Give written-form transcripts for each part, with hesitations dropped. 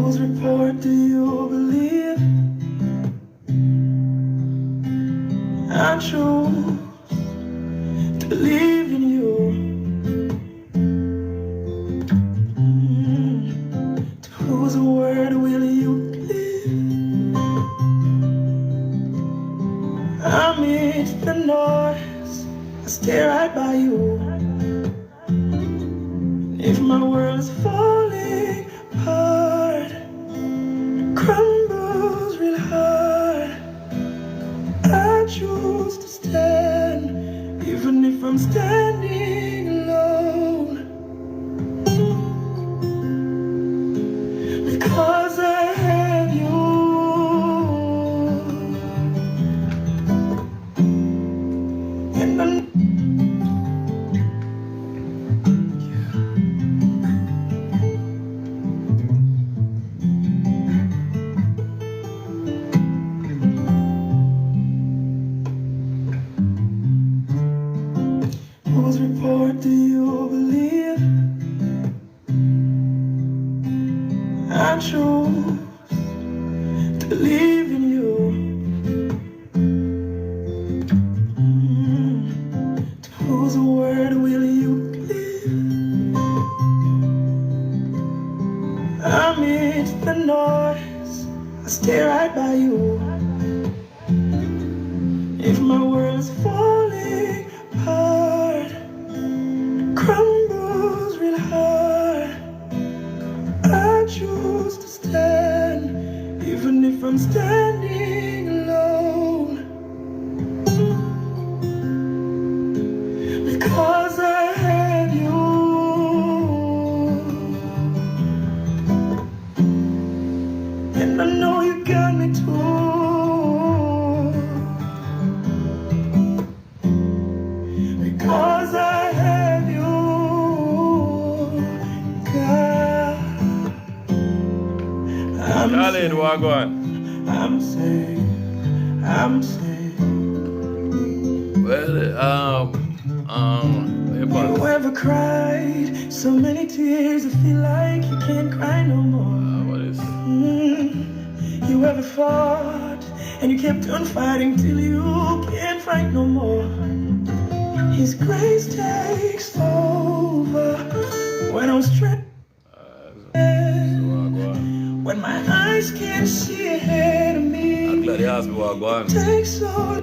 Whose report do you believe? I choose to believe in you. To whose word will you believe? Amidst the noise, I stay right by you. If my world is falling apart, crumbles real hard, I choose to stand, even if I'm standing alone. Because I have you. And I'm whose report do you believe? I choose to believe in you. To whose word will you believe? Amidst the noise, I stay right by you. If my world is falling apart, crumbles real hard, I choose to stand, even if I'm standing alone. Because I have you. And I know you got me too. Because I have you, God. Khalid, what going? I'm safe. I'm safe. Well, You ever cried so many tears you feel like you can't cry no more? what is? You ever fought and you kept on fighting till you can't fight no more? His grace takes over when I'm stressed, when my eyes can't see ahead of me. I'm glad you asked me what going. Takes all.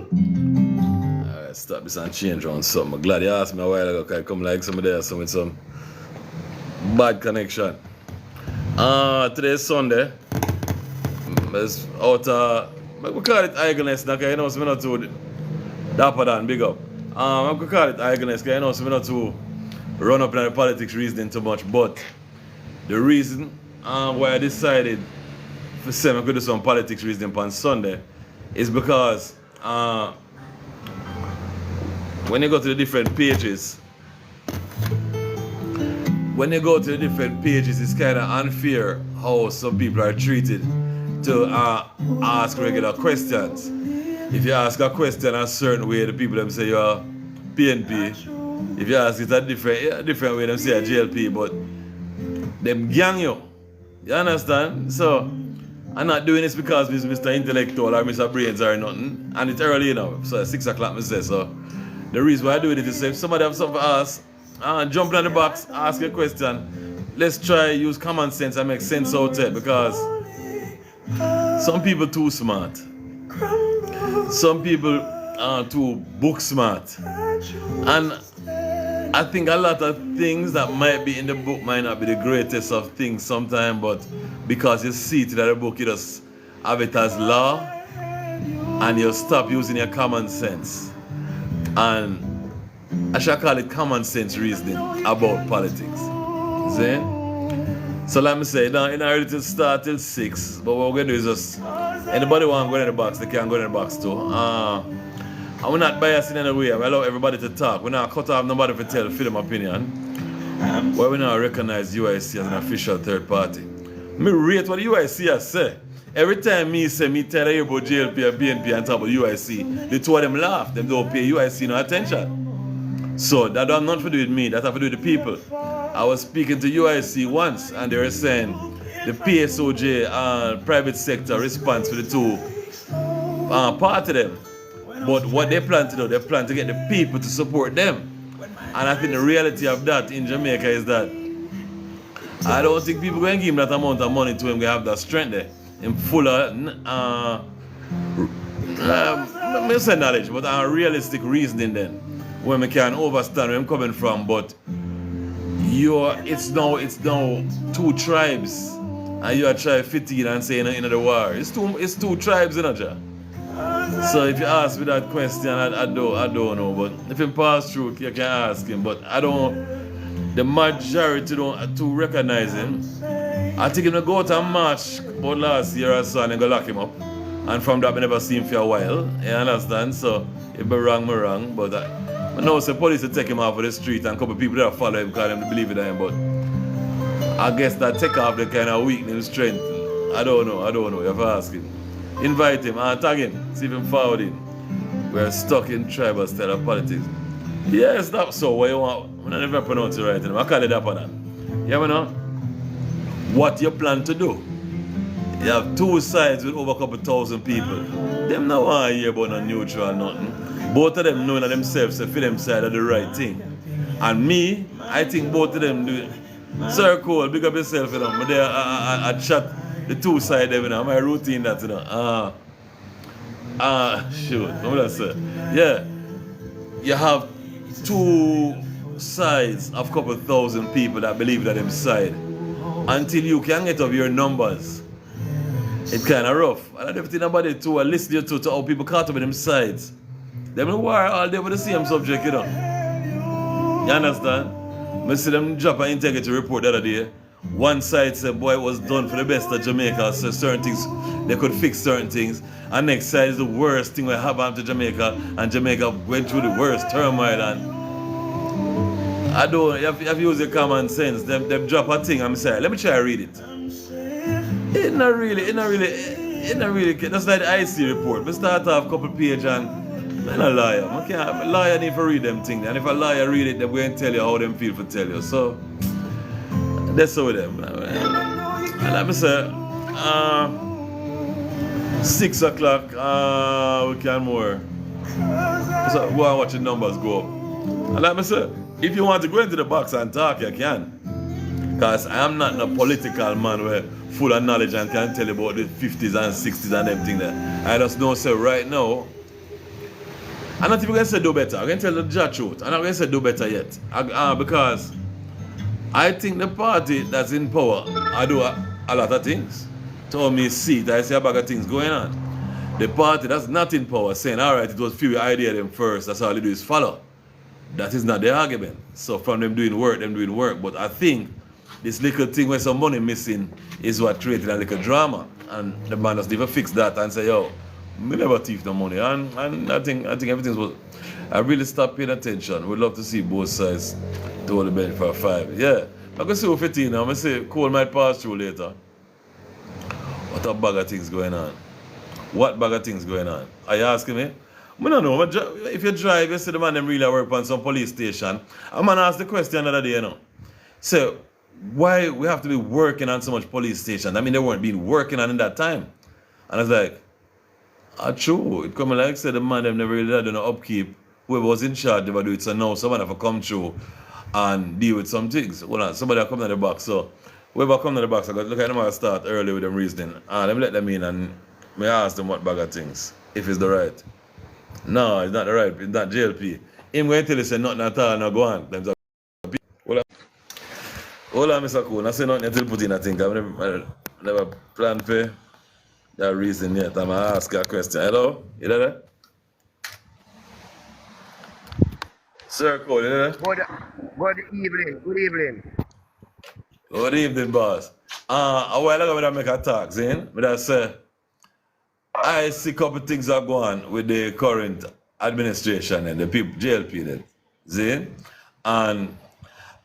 Alright, stop this and change on something. I'm glad you asked me a while ago because I come like some of there, some with some bad connection. Today's Sunday. It's out we call it idleness, okay? You know, so we're not too dapper than big up. I could call it idleness, because you know, so we're not too run up in the politics reasoning too much. But the reason why I decided to say I could do some politics reasoning on Sunday is because when you go to the different pages, it's kind of unfair how some people are treated to ask regular questions. If you ask a question a certain way, the people them say you're PNP. If you ask it a different way, them say a JLP, but them gang you. You understand? So I'm not doing this because it's Mr. Intellectual or Mr. Brains or nothing. And it's early now, so at 6 o'clock I say so. The reason why I do it is if somebody have something to ask, jump in the box, ask a question. Let's try use common sense and make sense out there, because some people too smart. Some people are too book smart. And I think a lot of things that might be in the book might not be the greatest of things sometimes, but because you see it in the book, you just have it as law and you stop using your common sense. And I shall call it common sense reasoning about politics. See? So let me say, now in order to start till 6, but what we're going to do is just, anybody want to go in the box, they can go in the box too. And we're not biased in any way, we allow everybody to talk. We're not cut off nobody to tell film opinion. Why we not recognize UIC as an official third party. Me rate what the UIC has said. Every time me say me tell you about JLP or BNP and talk about UIC, the two of them laugh, them don't pay UIC no attention. So that have nothing to do with me, that have to do with the people. I was speaking to UIC once and they were saying the PSOJ and private sector response for the two part of them. But what they plan to do, they plan to get the people to support them. And I think the reality of that in Jamaica is that I don't think people going to give him that amount of money to him to have that strength there. In full of, I say knowledge, but realistic reasoning then. Where we can understand where I'm coming from, but it's now two tribes. And you are trying 15 and saying in the war. It's two tribes, you know, Jah. So if you ask me that question, I don't know. But if you pass through, you can ask him. But I don't. The majority don't to recognize him. I think him to go out and march about last year or so and then go lock him up. And from that, I never see him for a while. You understand? So if me wrong. But I know the police will take him off of the street and a couple of people that follow him because they believe in him. But I guess that take off the kind of weakness, strength. I don't know. You have to ask him. Invite him and tag him. See if him forward him. We're stuck in tribal style of politics. Yes, that's so. What you want? I never pronounce it right. I call it up on that. You know? What you plan to do? You have two sides with over a couple thousand people. Them not want to hear about no neutral nothing. Both of them know that themselves to feel them side of the right thing. And me, I think both of them do it. Sir Cole, big up yourself, you know. I chat the two sides, you know. My routine that, you know. Shoot. What would I say? Yeah. You have two sides of a couple thousand people that believe that them side. Until you can get up your numbers, it's kind of rough. And I don't think nobody to listen to how people caught up in them sides. Them war all day with the same subject, you know. You understand? I see them drop an integrity report the other day. One side said, boy, it was done for the best of Jamaica, so certain things, they could fix certain things. And next side is the worst thing that happened to Jamaica, and Jamaica went through the worst turmoil. And I don't, you have to use your common sense. Them drop a thing, I'm saying, let me try to read it. It's not really, that's like the IC report. We start off a couple pages and I'm a liar. A liar need to read them things. And if a liar read it, they're going to tell you how them feel to tell you. So, that's how with them. And let me say, 6 o'clock, we can more. So, go and watch the numbers go up. And let me say, if you want to go into the box and talk, you can. Because I am not a political man where full of knowledge and can tell you about the 50s and 60s and everything there. I just know, say, right now, I'm not even going to say do better. I'm going to tell the truth. I'm not going to say do better yet. Because I think the party that's in power, I do a lot of things. To me, see it, I see a bag of things going on. The party that's not in power saying, all right, it was few idea them first, that's all they do is follow. That is not the argument. So from them doing work. But I think this little thing where some money missing is what created a little drama. And the man just never fix that and say, yo, we never thief the money. And I think everything's was. I really stopped paying attention. We'd love to see both sides to the bench for 5. Yeah. I can see what 15 now. I'm going to say Cole might pass through later. What a bag of things going on? What bag of things going on? Are you asking me? I don't know. If you drive, you see the man them really work on some police station. I'm going to ask the question the other day, you know. So, why we have to be working on so much police station? I mean, they weren't being working on in that time. And I was like, true. It come like said the man them never really done no upkeep. Whoever was in charge never do it. So now someone have to come through and deal with some things. Hold on, somebody will come to the box. So whoever come to the box, I got look at them and start early with them reasoning. And let me let them in and may ask them what bag of things. If it's the right. No, it's not the right. It's not JLP. Him going to tell you say nothing at all, now go on. Hold on, Mr. Cool. I say nothing until put in a thing. I never planned for that reason yet. I'm going to ask a question. Hello? You there? Sir Cole, you there? Good evening. Good evening, boss. A while ago, I make a talk, see? I say, I see a couple things are going with the current administration and the people, JLP then. See? And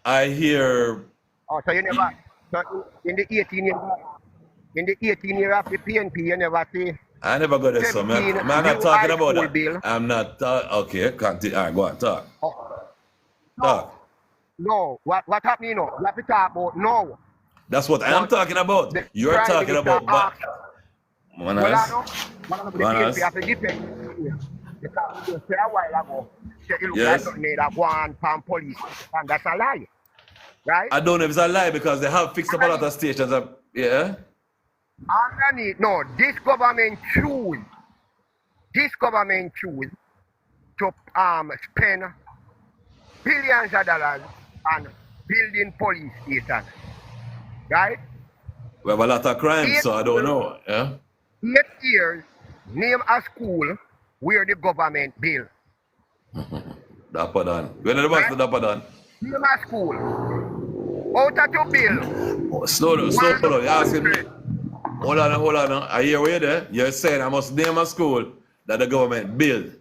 I hear... Oh, so you never... So in the 18 years of the PNP, you never see... I never got this, so I'm not talking about that. Bill. I'm not talking... Okay, continue. All right, go on, talk. Talk. No, what happening now? You have to talk about now. That's what I am talking about. The You're Prime talking Minister about back. asked, well, I Manas. know, one of the Manas. PNP have to defend it. Because we just say a while ago, say it look like Yes. something that go on from police, and that's a lie, right? I don't know if it's a lie because they have fixed up a lot of stations. Yeah. Underneath, no, this government choose to spend billions of dollars on building police stations, right? We have a lot of crime, so I don't know. Yeah. 8 years, name a school where the government build. Dapper Dan. When are the boss to Dapper Dan? Name a school. Out of your bill. Oh, slow down. You're asking me. Hold on. I hear where you're there. You're saying I must name a school that the government build.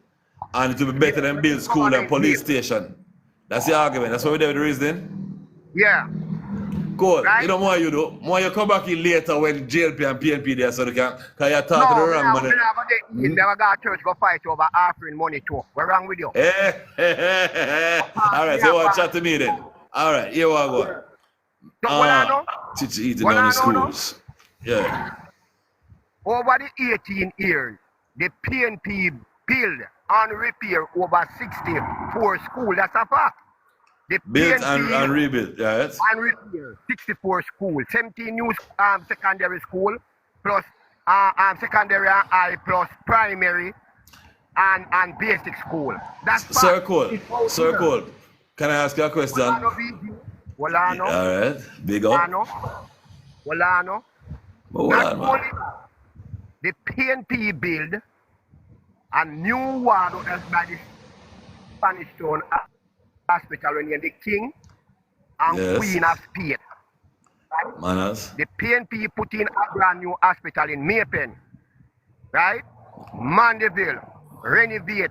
And it will be better than build school and police station. That's the argument. That's what we do with the reasoning. Yeah. Cool. Right? You know what you do? More you come back in later when JLP and PNP there so they can, because you're talking the wrong money. No, never go to church go fight over offering money too. What's wrong with you? Alright, so you want to chat to me then? Alright, here we go. So what I know? Teacher eating What down I the know schools. Yeah. Over the 18 years, the PNP build and repair over 64 schools. That's a fact. The Built PNP and rebuilt, yes. and repair 64 schools, 17 new secondary school, plus secondary and high, plus primary and basic school. That's fact. Circle. Can I ask you a question? Walano. Alright, big up. Walano. Hold on, man. The PNP build a new ward by the Spanish Town Hospital when you're the King and Yes. Queen of Spain. Right? Manners. The PNP put in a brand new hospital in Maypen, right? Mandeville, renovate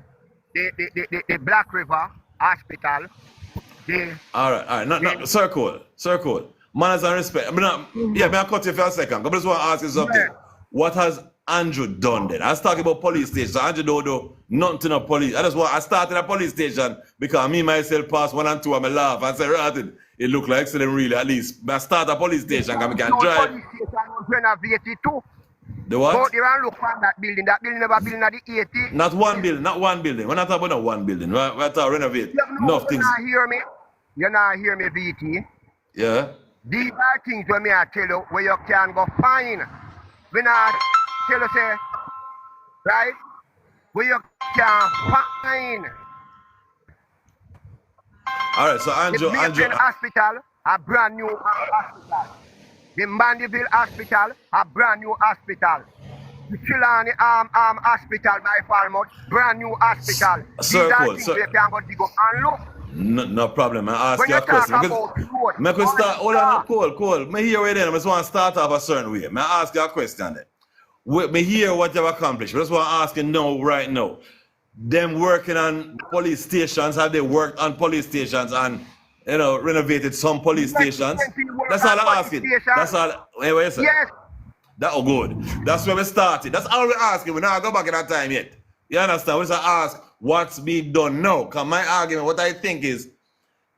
the Black River Hospital. Alright. No, circle. Manners and respect. May I cut you for a second? I just want to ask you something. Yeah. What has Andrew done then? I was talking about police station. So Andrew don't do nothing of police. I started a police station because me myself passed 1 and 2 and I laugh and say, right, it look like excellent really at least. I start a police station and I can drive. Police station was renovated too. The what? But you don't look from that building. That building never built in the 80s. Not one building. We're not talking about one building. We're talking renovate. Enough things. You not hear me, VT. Yeah. These are things when I tell you where you can go find. When I tell you, say, right? Where you can find. Alright, so Andrew. Hospital, a brand new hospital. The Mandeville Hospital, a brand new hospital. The Chilani Hospital by Falmouth, brand new hospital. Circle. These are things you can go dig up and look. No problem. I ask When you a you talk question. about road, Me could start. Hold on, cool. Me hear where then. I just want to start off a certain way. Me ask you a question then. Me hear what you've accomplished. I just want to ask you now, right now. Them working on police stations, have they worked on police stations and renovated some police stations? That's all I'm asking. That's all. Hey, what you say? Yes. That's good. That's where we started. That's all we're asking. We're not go back in that time yet. You understand? We just ask what's being done now. Because my argument, what I think is,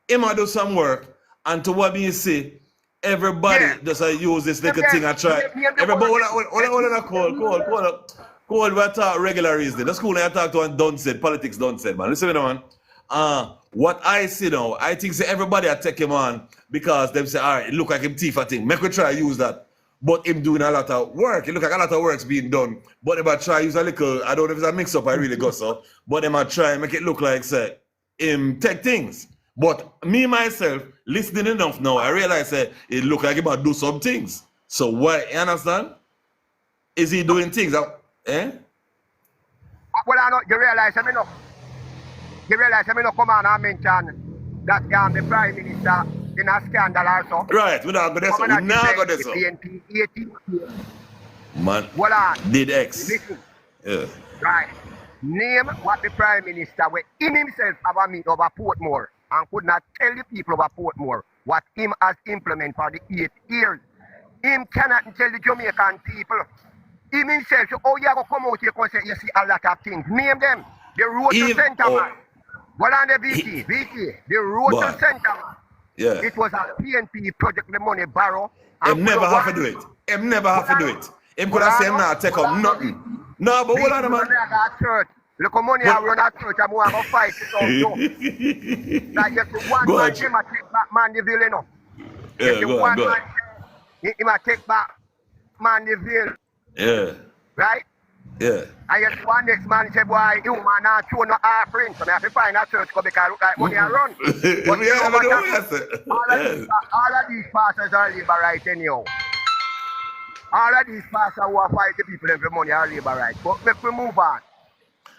he might do some work, and to what you see, everybody just use this little thing and try. Everybody, hold on, Cole, we talk regular reason. The school I talk to and done said, politics done said, man. Listen, man. What I see now, I think say everybody I take him on because them say, all right, it look like him thief a thing. Make we try use that. But him doing a lot of work. It look like a lot of work's being done. But they might try use a little, I don't know if it's a mix-up, I really got so. But they might try and make it look like, say, him take things. But me, myself, listening enough now, I realize, say, it look like he might do some things. So why, you understand? Is he doing things? Well, I know, you realize, I mean, come on and mention that the Prime Minister in a scandal also. Right, we're not going to do so. PNP 18 Man, well, did X. Listen. Yeah. Right. Name what the Prime Minister, where him himself have a meet over Portmore and could not tell the people about Portmore what him has implemented for the 8 years. Him cannot tell the Jamaican people. Him himself, so, oh, you have to come out here and say, you see a lot of things. Name them. The road to center man. Well, on the VT, the road to center man. Yeah. It was a PNP project, the money borrow. Him never have to do it. Him never have to do it. Him could have said him not take up nothing. No, but hold on, man. Look how money I run at church, I'm going to fight it out. Like if you want man, him a take back Mandeville, you know. Yeah, go on. He might take back Mandeville. Yeah. Right? Yeah. And yet one next man say, boy, you man not show no offering. So I have to find a church because look like money I run. But you know what all of these pastors are labor right anyhow. All of these pastors who are fighting the people every money are labor right. But let me move on.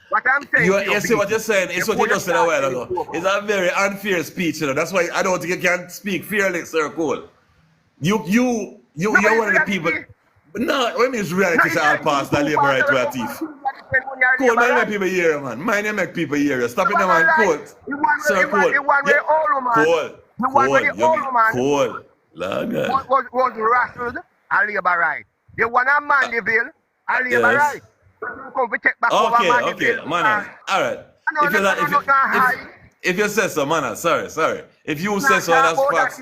What I'm saying you see what you're saying? It's what you just said a while ago. It's a very unfair speech, you know. That's why I don't think you can speak fairly, Sir Cole. You're one of the people. No, when it's reality, say all pastors labor right to a thief. Cole, man, make people hear, man. Mind you make people hear. Stop it now, man. Cole. Sir Cole. Cole. Was rustled and labor right. The one at Mandeville and labor right. Okay, man. Alright. If you say so, man, sorry. If you say so, that's facts.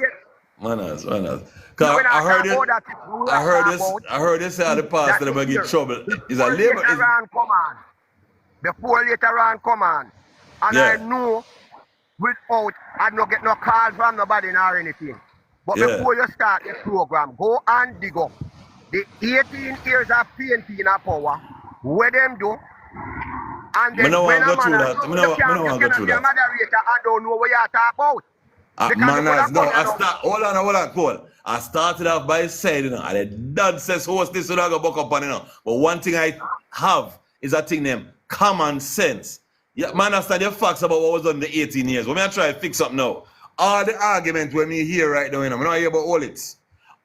Manners. Cause I heard this say the pastor that will get trouble. Is a labor. Before later on come on. And I know without I don't get no calls from nobody nor anything. But before you start the program, go and dig up the 18 years of PNP in power. Where them do? And then when a man you cannot be a moderator and don't know what you talk about. Hold on, Cole. I started off by saying, you know, and the dad says host this so I go buck up on, you know. But one thing I have is a thing named common sense. Yeah, man, understand your facts about what was done in the 18 years. When I try to fix up now, all the arguments when me hear right now, you know, I'm not hear about all it.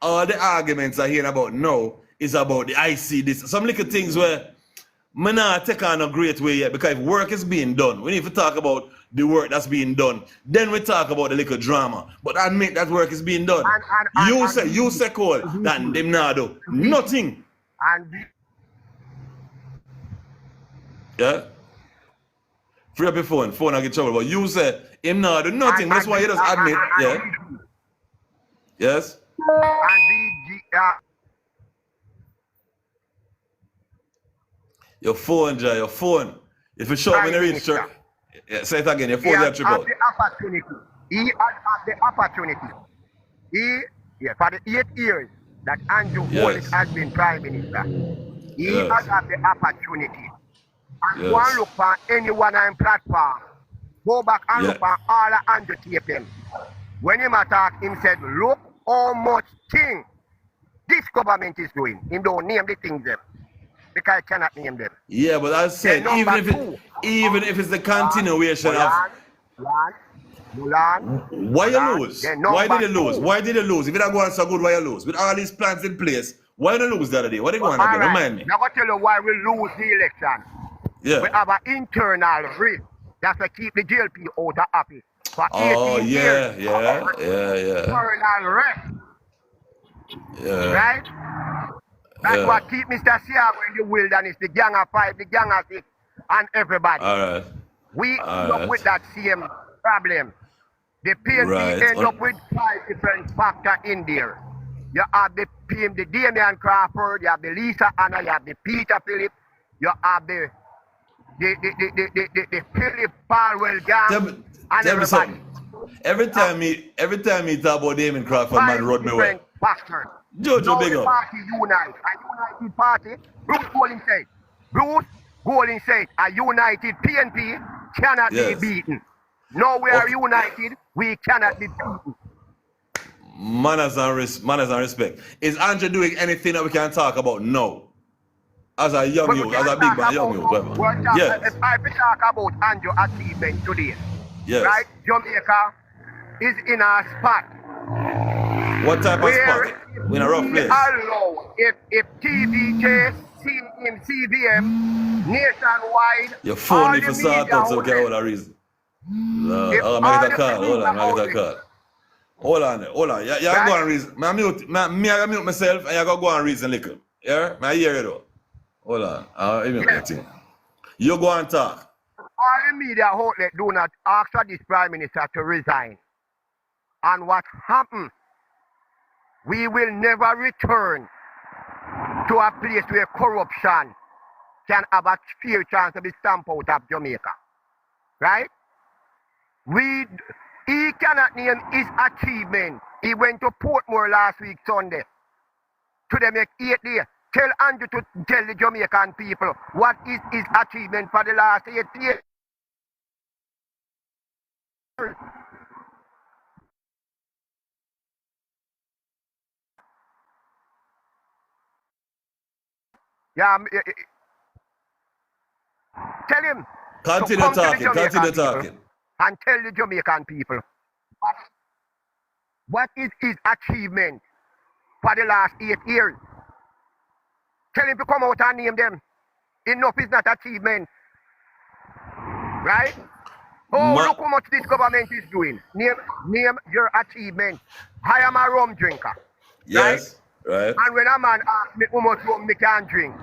All the arguments I hear about now is about the IC this. Some little things where I not take on a great way yet because if work is being done, we need to talk about the work that's being done. Then we talk about the little drama. But admit that work is being done. You say, Cole, that them not do nothing. Yeah? Free up your phone I get trouble. But you say him not do nothing. That's why you just admit. Yeah? Yes? Your phone, Jay, your phone. If you show me the reach, say it again, your phone is triple. He has the opportunity. For the 8 years that Andrew Holness has been Prime Minister, he has had the opportunity. And go and look for anyone on platform. Go back and look for all the Andrew taping. When he attacked, he said, look how much thing this government is doing. He don't name the things them. Because I cannot name them. Yeah, but I said even if it's the continuation of why you lose? Why did you lose? Why did you lose? If it not going so good, why you lose? With all these plans in place, why you lose the other day? What did you want again? Remind me. I'm going to tell you why we lose the election. Yeah. We have an internal risk that's to keep the JLP out of office. For 18 years. Yeah. Internal risk. Yeah. Right? That's what keep Mr. Siago in the wilderness, the gang of 5, the gang of 6, and everybody. All right. We end up with that same problem. The PNP end up with 5 different factors in there. You have the PM, the Damian Crawford, you have the Lisa Anna, you have the Peter Phillip, you have the Philip Palwell gang, and everybody. Every time he talk about Damian Crawford, man, road me away. Jojo big up. Party unite. A united party. Bruce Golding said a united PNP cannot be beaten. No, we are united. We cannot be beaten. Manners and respect. Is Andrew doing anything that we can talk about? No. As a young youth, as a big man, young youth. Yes. If I talk about Andrew achievement today, yes. Right? Jamaica is in a spot. What type of spot? In a rough place. Allow if TVJ, CVM, nationwide. Your phone if you start out so get all the reason. I get a call. Hold on. You go and reason. I mute myself and you go and reason little. Yeah? I hear you though. Hold on. I'll mute my thing. You go and talk. All the media outlet do not ask for this Prime Minister to resign. and what happened, we will never return to a place where corruption can have a fair chance to be stamped out of Jamaica. Right? He cannot name his achievement. He went to Portmore last week, Sunday. To make 8 days. Tell Andrew to tell the Jamaican people what is his achievement for the last 8 years. Yeah, tell him. Continue talking. And tell the Jamaican people what is his achievement for the last 8 years. Tell him to come out and name them. Enough is not achievement. Right? Oh, look how much this government is doing. Name your achievement. I am a rum drinker. Yes, right. And when a man asks me how much rum me can drink,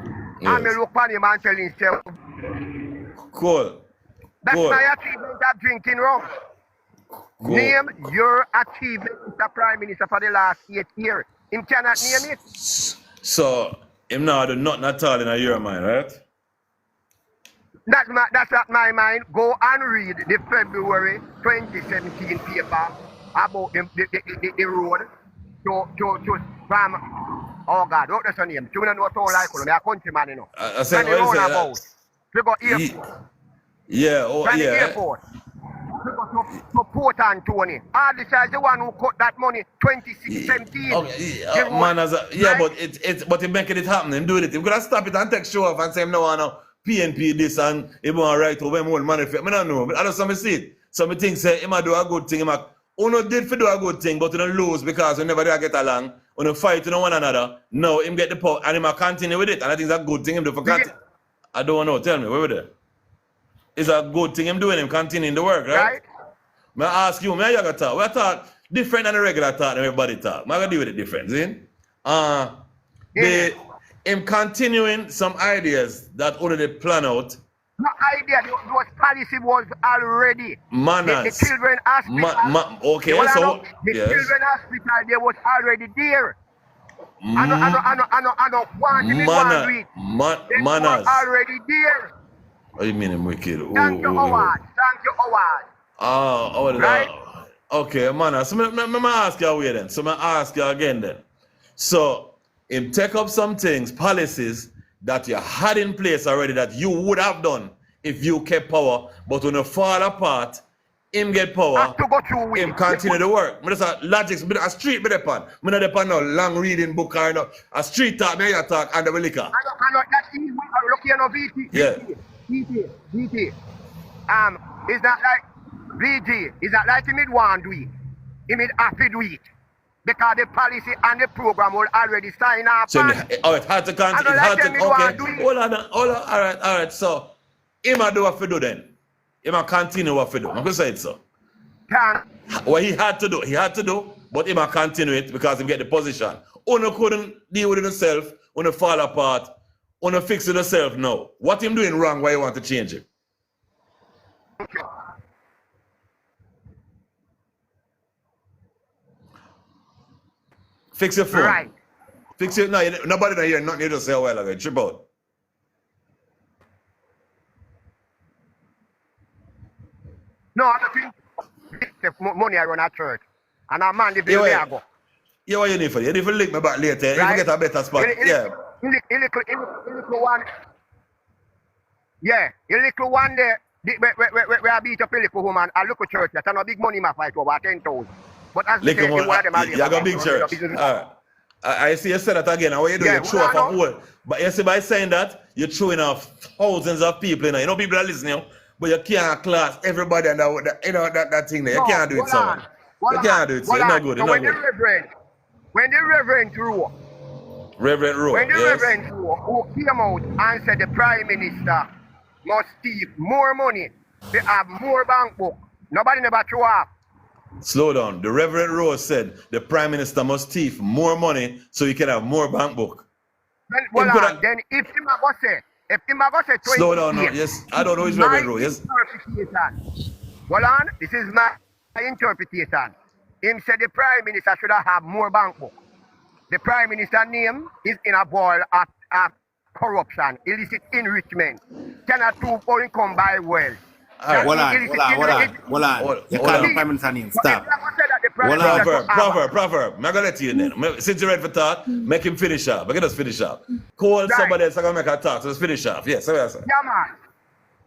and me look at him and tell himself, cool. That's my achievement of drinking rum. Cool. Name your achievement, Mr. Prime Minister, for the last 8 years. Him cannot name it. So, him now do nothing at all in your mind, right? That's not my mind. Go and read the February 2017 paper about the road to from, oh God, what is her name? You don't know what all like, I'm a countryman, you know. I said, what is it? We go airport. Yeah, oh, from yeah. The airport. We go to Port Anthony. All this is the one who cut that money 2017. Okay, man, yeah, right? but he making it happen. Him doing it. He could have stopped it and take show off and say him no want PNP this and he want right over him own money. I don't know. I don't see it. Some things say he might do a good thing. Uno did for do a good thing, but you don't lose because we never get along. Uno fight with one another. No, him get the power and he might continue with it. And I think it's a good thing him do for continue. I don't know. Tell me, where we there? It's a good thing him doing, him continuing the work, right? May I ask you, may I talk? We talk different than the regular talk that everybody talk. I'm going to deal with it different, see? Him continuing some ideas that already plan out. No idea, those policy was already. Manners. The children hospital. Okay, so. The children hospital, they was already there. I don't want to be one week. Manners. Already there. What do you mean I'm wicked? Thank you, Howard. Thank you, Howard. Right? Okay, man. So I'm ask you away then. So I'm ask you again then. So, him take up some things, policies that you had in place already that you would have done if you kept power, but when you fall apart, him get power, him continue the work. But that's a logic, a street be depend. I not depend no long reading book or no. A street talk, me talk and the liquor. I know that's easy. Look here, no VT. Yeah. VT. Is that like VG? Is that like him in 1 week? Him in half a week? Because the policy and the program will already sign up. So, it's hard to continue. Okay. Hold on. All right. So, him a do what to do then. Him a continue what to do. I'm going to say it so. What he had to do, but him a continue it because he get the position. Uno couldn't deal with himself, uno fall apart, uno fix it himself now. What him doing wrong, why you want to change it? Fix your phone. Right. Fix it. No, nobody don't hear nothing you just say a while ago. Trip out. No, I don't think money I run at church. And a man live where I go. Yeah, what you need for? You need to link me back later. Right? You get a better spot. Yeah. You little one. Yeah, you little one there. Where I beat up a little woman, I look at church. That's not big money, my fight over 10,000. But as you got a big church. Alright. I see you said that again. What you do, you throw off a whole. But you see, by saying that, you're throwing off thousands of people. You know people are listening, but you can't class everybody and that thing there. You can't do it, so. You can't do it, so. It's not good. So when the Reverend Rowe, who came out and said the Prime Minister must steal more money, they have more bank book. Nobody never threw off. Slow down. The Reverend Rose said the Prime Minister must thief more money so he can have more bank book. Then if him go say 20 slow down now. Yes, I don't know his Reverend Rose. Yes. Hold on, this is my interpretation. him said the Prime Minister should have more bank book. The Prime Minister name is in a boil of corruption, illicit enrichment. Cannot prove how he come by wealth. Hold on. You call the Prime Minister name. Stop. Proverb. I'm going to let you in then. Since you're ready for talk, make him finish up. Make us finish up. Call somebody else, I'm going to make a talk, so let's finish off. Yes, so yes, sir. Yeah, man.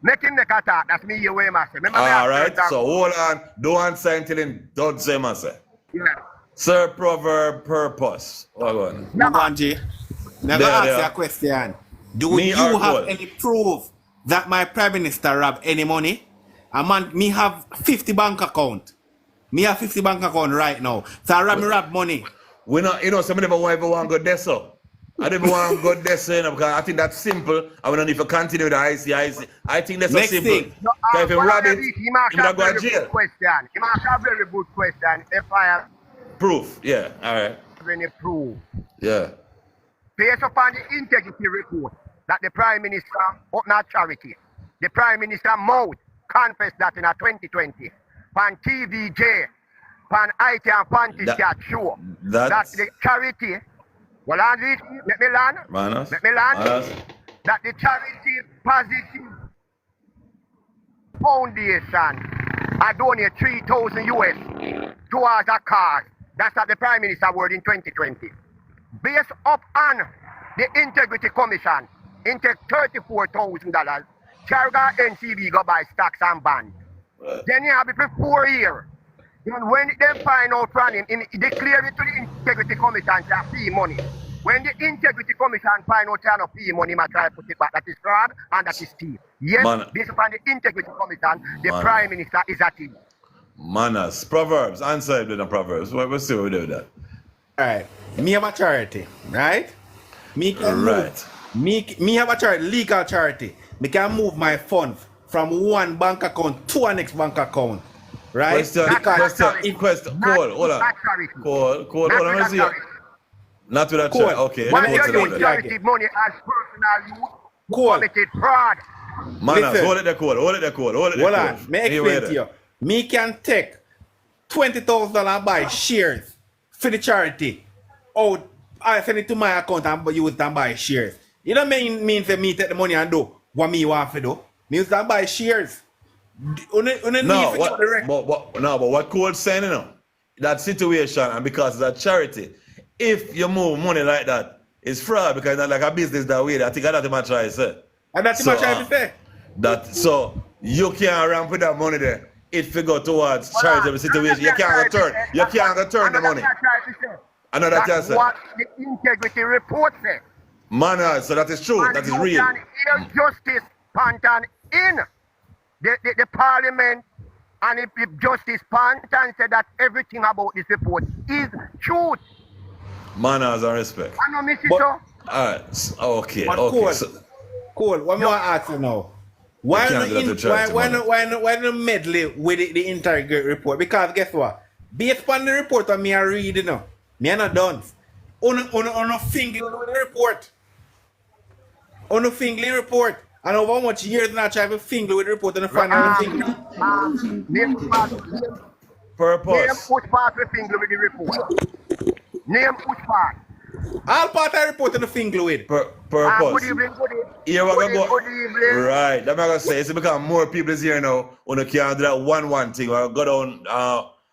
Make him make a talk. That's me, your way, master. All right, so hold on. Don't answer until him don't say, master. Yeah. Sir, proverb, purpose. Hold on. Manji, never ask you a question. Do you have any proof that my Prime Minister have any money? Me have 50 bank account. Me have 50 bank account right now. So I rob money. We not, some never want to go there, so. I never want to go there, so, because I think that's simple. I don't need to continue with the IC. I think that's so simple. Because if you rob it, you don't go to jail. He must have a very good question. If I have proof, yeah, all right. Any proof? Yeah. Based upon the integrity report that the Prime Minister, not charity, the Prime Minister mouth confessed that in a 2020, pan TVJ, pan IT and Panty Chat show, that the charity, well, let me learn, that the charity positive foundation I donate 3,000 US towards a cause. That's what the Prime Minister word in 2020. Based up on the Integrity Commission, intake $34,000, Charga NCB go buy stocks and bonds. Then you have it for 4 years. Then when they find out from him, he declare it to the Integrity Commission to fee money. When the Integrity Commission find out to fee money, he try to put it back. That is fraud and that is thief. Yes, based upon the Integrity Commission, the Prime Minister is a thief. Manners. Proverbs. Answer it with the Proverbs. We'll see what we do with that. Alright. Me have a charity, right? Me can move. Me have a charity, legal charity. Me can move my funds from one bank account to a next bank account. Right? Question. Call. Hold on. Hold on. Let's see. Not with a charity. Okay. Why you use charity money as personal use? Committed fraud. Manners. Hold it there, call. Hold on. May I explain to you. Me can take $20,000 and buy shares for the charity. Oh, I send it to my account and use it and buy shares. You don't mean for me take the money and do what me want to do. Me use and buy shares. But what Cole's saying, that situation, and because it's a charity, if you move money like that, it's fraud because it's not like a business that way. I think that's what I'm trying to say. And that's what I'm trying to say. So you can't ramp with that money there. If you go towards charitable situation, you can't return the money. I know that answer. What the integrity report says. Man, so that is true. That is real. And Justice Panton in the parliament, and if Justice Panton said that everything about this report is truth. Manners and respect. I know, Mrs. So. Alright, okay. Cool. What more I ask you now? Why not medley with the integrity report? Because guess what? Based upon the report that me are reading now, me are not done. On a finger with the report. On a finger report. And over how much years now try to finger with the report and the final thing. Purpose. Name which part we finger with the report. Name which part. All part I report in the finger with. Purpose. Good evening. Here we go. Right. That's what I'm going to say. It's because more people is here now. When you can't do that one thing. We'll go down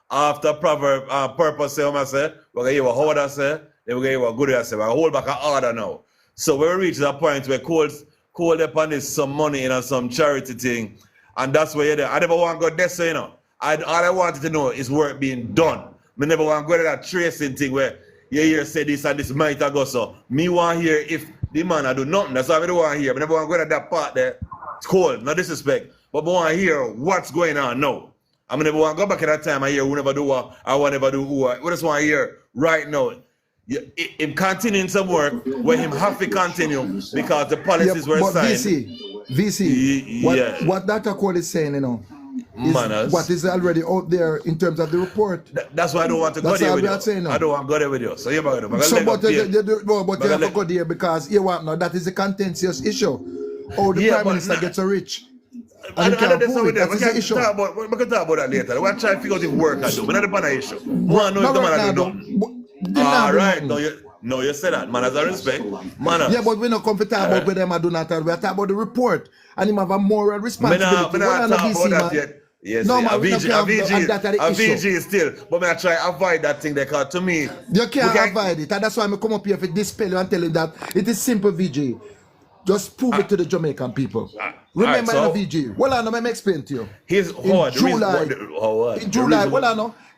after proverb purpose say, we're going to hear what Howard say. Then we're going to hear what Good say. We're going to hold back an order now. So when we reach that point where Cole upon this some money in some charity thing. And that's where you're there. I never want to go there, so all I wanted to know is work being done. I never want to go to that tracing thing where you hear say this and this might go so. Me want to hear if the man I do nothing. That's all I don't want to hear. I never want to go to that part there. It's cool, no disrespect. But I want to hear what's going on now. I never want to go back at that time and hear who never do what, I want never do who. We just want to hear right now. Him continuing some work where him have to continue because the policies were signed. VC, what Dr. Cole is saying, is what is already out there in terms of the report. That's why I don't want to go there with you. I don't want to go there with you. So you're going to go. So, but you have to go there because you want now that is a contentious issue. Oh, the Prime Minister gets so rich. I And you know can't that's prove how it. we That's the can issue. talk about. We can talk about that later. We're trying to figure out if work I do. We're not upon an issue. One know if the man I do nothing. All right. No, you say that. Manners and respect. Manners. Yeah, but we're not comfortable about whether I do not. We're talking about the report. And him have a moral Me responsibility. not talk about that yet. Yes, no, a man, VG is still. But me I try avoid that thing because to me. You can't avoid it. And that's why I come up here for dispel you and tell you that it is simple, VG. Just prove it to the Jamaican people. Remember right, so, VG. Well, let me explain to you.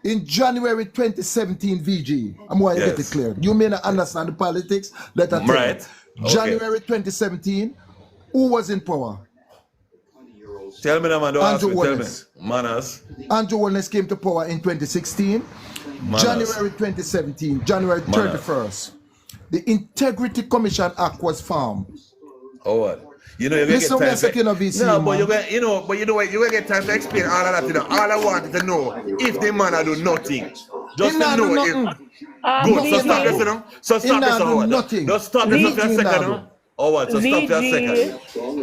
In January 2017, VG. I'm going to get it clear. You may not understand the politics. Let us tell you. January 2017, who was in power? Tell me, man. Andrew Wallace. Manners. Andrew Wallace came to power in 2016. Manners. January 2017, January 31st. The Integrity Commission Act was formed. Oh what? You know you get time but you know what? You will get time to explain all of that. You know, all I wanted to know if the man do nothing, just to know if. Good. So stop this, you know. So stop this, or what? Just stop this for a second, you know. Or what? So stop for a second.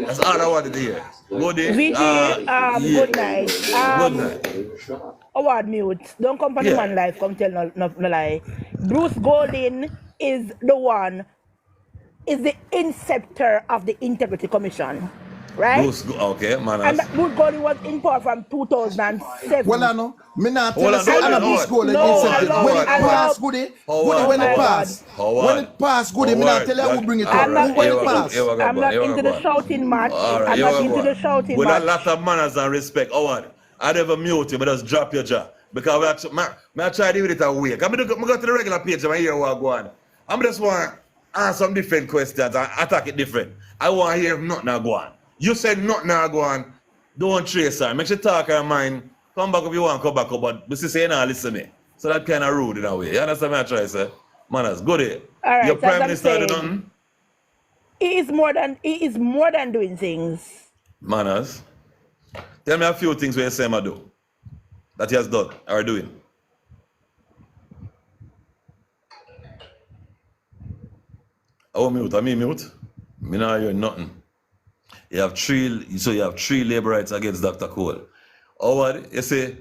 That's all I wanted to hear. Good day. Good night. Good night. Award mute. Don't come for the man life. Come tell no lie. Bruce Golding is the one. Is the inceptor of the Integrity Commission, right? Okay, man. And Bruce Golding was in power from 2007. Well, I know. Me not tell you say Bruce Golding incepted. When it passed, Goody, when it passed, Goody, me not tell you who bring it up. I'm not into the shouting match. I'm not into the shouting match. With a lot of manners and respect, Howard, I never mute you, but just drop your jaw. Because I try to do it away. I'm going to go to the regular page and I hear what go on. I'm just want ask some different questions and attack it different. I want to hear nothing go on. You said nothing go on. Don't trace her. Make sure talk her mind. Come back if you want, come back up. But this is saying now listen me. So that kind of rude in a way. You understand what I try to say? Manners, good day. All right, your Prime Minister did nothing? He is more than doing things. Manners, tell me a few things where you say I do. That he has done or doing. Oh, mute. I mean mute. Me not hear nothing. You have three labor rights against Dr. Cole. Oh, what? You see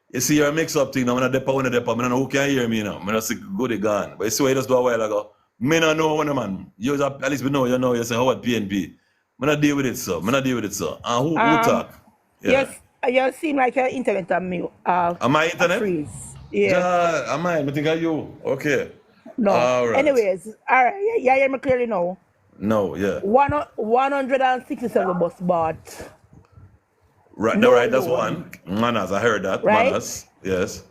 you're a mix-up thing now. I'm not depot. I don't know who can hear me now. I'm not sick good gone. But you see what you just do a while ago. Me not know one man. You at least we know you say how what PNP. I'm not deal with it, sir. And who talk? Yeah. Yes, you seem like your internet on me. Am I internet? Freeze. Yeah. Am I? I think I you. Okay. No. All right. Anyways, all right. Yeah, hear me clearly now. No, yeah. 167 bus bought. Right, no, right, that's one. Manners, I heard that. Right? Manners, yes.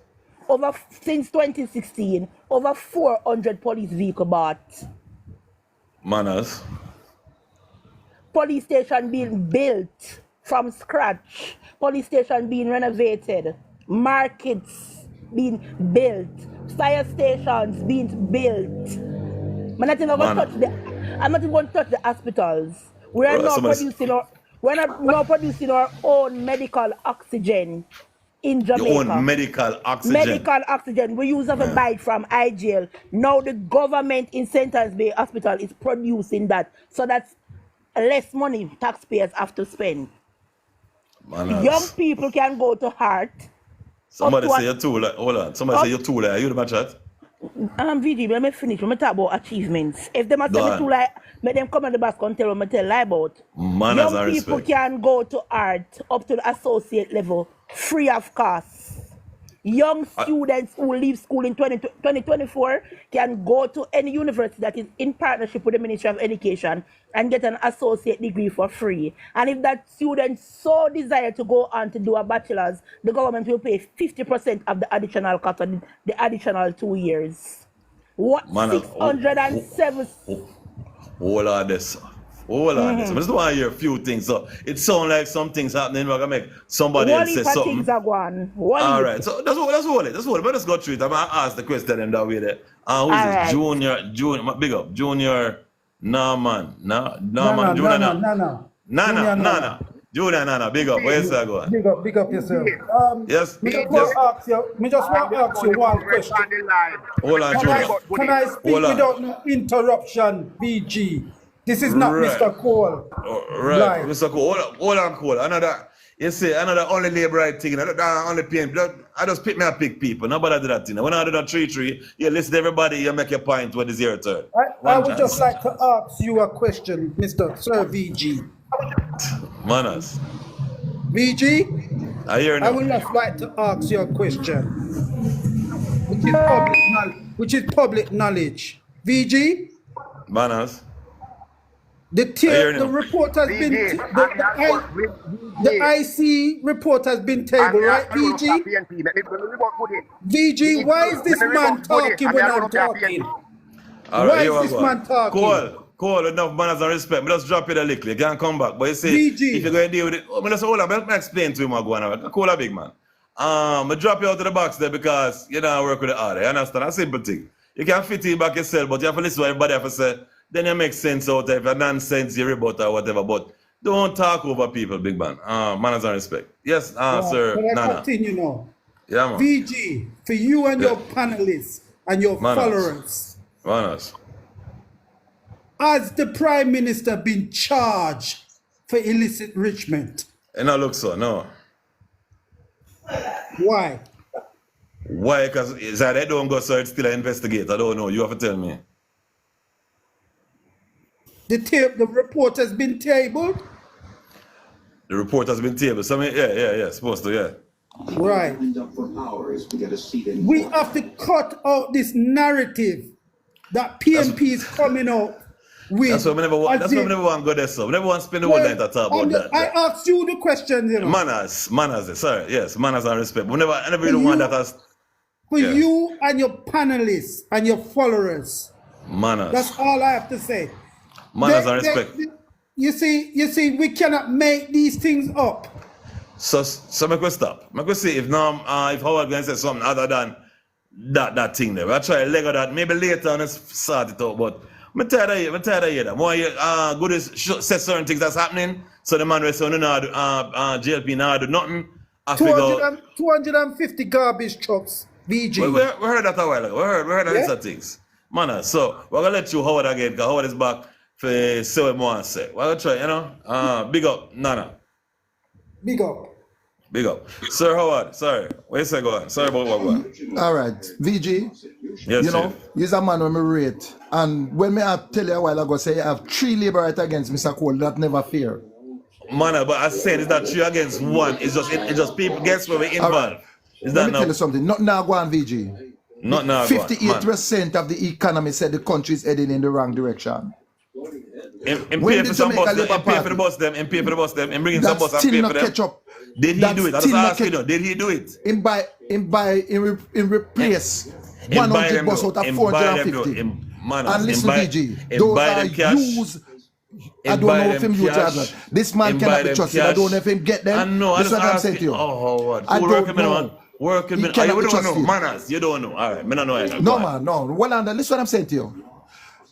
Since 2016, over 400 police vehicle bought. Manners. Police station being built from scratch. Police station being renovated. Markets being built. Fire stations being built. I'm not even going to touch the hospitals. We are not producing our own medical oxygen in Jamaica. Your own medical oxygen. Medical oxygen. We use of a bite from IGL. Now the government in Sentence Bay Hospital is producing that. So that's less money taxpayers have to spend. Manners. Young people can go to heart. Somebody say you're too late. Hold on. Somebody say you're too late. Are you the match chat? VG, let me finish. Let me talk about achievements. If them are saying too like, make them come on the basket and tell them tell lie about. Manners young people respect. can go to art up to the associate level free of cost. Young students who leave school in 2024 can go to any university that is in partnership with the Ministry of Education and get an associate degree for free. And if that student so desire to go on to do a bachelor's, the government will pay 50% of the additional cost of the additional 2 years. What? 607. Hold on this. I just want to hear a few things. So it sounds like some things happening. We're going to make somebody else say something. Things are going. All right. So that's what it is. But let's go through it. I'm going to ask the question in that way there. Who is it? Junior, big up. Junior Norman. Norman. Nana. Junior Nana. Big up. Where's that going? Big up yourself. Yes. Me just want to ask you one question. Hold on, Junior. Can I speak without no interruption, BG? This is not Right. Mr. Cole. Right, Right. Mr. Cole, hold on, Cole. Another only labor right thing. Only paying. I just pick people. Nobody do that thing. When I do that 3-3, you listen to everybody, you make your point when it's your turn. I would just like to ask you a question, Mr. Sir VG. Manners. VG, I hear I now. would just like to ask you a question, which is public knowledge. VG, Manners. the now. report has been the IC report has been tabled, right, VG? VG, why is this man talking when I'm talking? Why is this man talking? Cole, enough manners and respect. Me just drop it a little. You can't come back. But you see, VG. if you're going to deal with it, me just hold on. Let me explain to him what going on. Cole a big man. I drop you out of the box there because you don't work with the order. You understand? A simple thing. You can fit in back yourself, but you have to listen to what everybody have to say. Then you make sense out of it. Nonsense, you rebut or whatever. But don't talk over people, big man. Manners and respect. Yes, sir. But I Nana. continue now. Yeah, man. VG, for you and your panelists and your followers, Manners. has the Prime Minister been charged for illicit enrichment? And I look so, no. Why? Why? Because they don't go, so it's still an investigate. I don't know. You have to tell me. The report has been tabled? The report has been tabled. So, yeah, supposed to, yeah. Right. We have to cut out this narrative that PNP is coming out with. That's why we never want to go there, so. We never want to spend the whole night to talk about that. I asked you the question, you know. Manners, sorry, yes, manners and respect. I never really want that as... For you and your panelists and your followers. Manners. That's all I have to say. Manners and respect. You see, we cannot make these things up. So make we stop. Make we see if Howard going to say something other than that thing there. We'll try to leg of that. Maybe later on let's sort it out. But I'm tired of that. More good is say certain things that's happening. So the man will say, no, JLP now do nothing. 250 garbage trucks, VG. We heard that a while ago. We heard that these are things. Man, so we're going to let you Howard again because Howard is back for say what more say. We're going to try, big up, Nana. Big up. Big up. Sir Howard, sorry. Where you say go on? Sorry about what going. All right, VG. Yes, you know, Chief. he's a man when me rate. And when me tell you a while ago, say you have 3 labor rights against Mr. Cole, that never fair. Man, but I said it's not 3 against 1. It's just people guess where we involved. Right. Is Let that me now? tell you something. Not now go on, VG. Not now. 58% of the economy said the country is heading in the wrong direction. And When pay the for some Jamaica bus, Labour and pay for Party- the bus them, and pay for the bus them, and bring in some That's bus and still pay not for them. catch up. Did he That's do it? I still just not ask you, catch- did he do it? In replace In buy 100 them bus though. out of In buy them 450. though. In manners. And listen, In buy- VG, in those buy are them cash. used. I In don't buy know if them him use cash. that. This man In cannot buy be them trusted. I cash. don't know if him get them. I know. I This is just what I'm ask saying you. to you. Oh, what? I Who don't working know. man? Working He man. cannot You be don't know. trusted. Manners. You don't know. All right. Me not know it. No, Go on. man, no. Well, under, listen what I'm saying to you.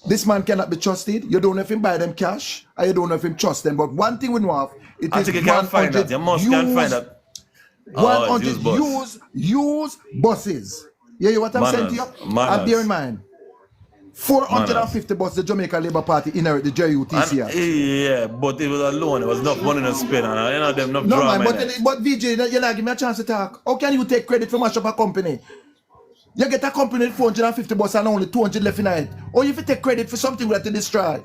This man cannot be trusted. You don't know if him buy them cash, and you don't know if him trust them. But one thing we know of, it I is think you can't find that. You must can't find that. Oh, it's 100 used buses. You hear what I'm saying to you? Manners. And bear in mind, 450 buses the Jamaica Labour Party inherit the JUTCR. Yeah, but it was alone. It was enough money to spend. And you know them enough No drama. man, but VJ, you're not giving me a chance to talk. How can you take credit for mash up a company? You get a company with 450 buses and only 200 left in it. Or if you take credit for something that they destroy.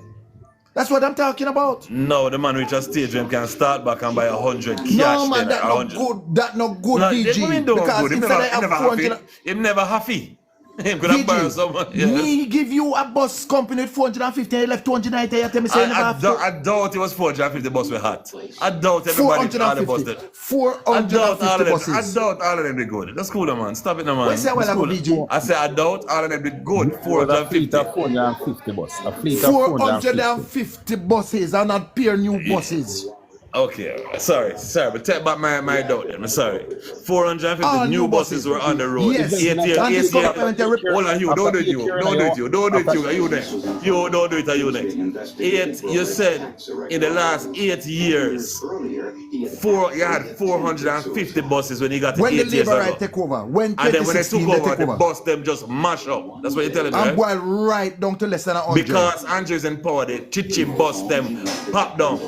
That's what I'm talking about. No, the man reach a stage when he can start back and buy 100 cash. No man, then that not 100. good. That not good, No, VG. what mean don't Because good? Him instead I never have 400. happy. Him never happy. Him could have borrowed someone. Yeah. Me give you a bus company with 450 and you left 290. You tell me say you never have to. I doubt it was 450 bus were hot. I doubt everybody all the bus did. 450 buses. I doubt all of them be good. That's cool, man. Stop it, man. What you say, well, That's cool. VG? I say I doubt all of them be good. 450. 450 bus. A fleet of 450. 450 buses are not pure new buses. Okay, sorry, but take back my doubt then. I'm sorry. 450 All new buses were on the road. Yes. 8 years, And this 8 years. government Hold on, you, don't do it, you. Don't do it, you. Don't do it, you. Are you next? You don't do it, are you next? You said in the last 8 years, you had 450 buses when you got to when 8 the years Labour ago. right take over, when And then when they 2016 took over, take the over, bus them just mash up. That's what you're telling me, and right? go right down to less than 100. Because Andrew's in power, they chichi bus them pop down.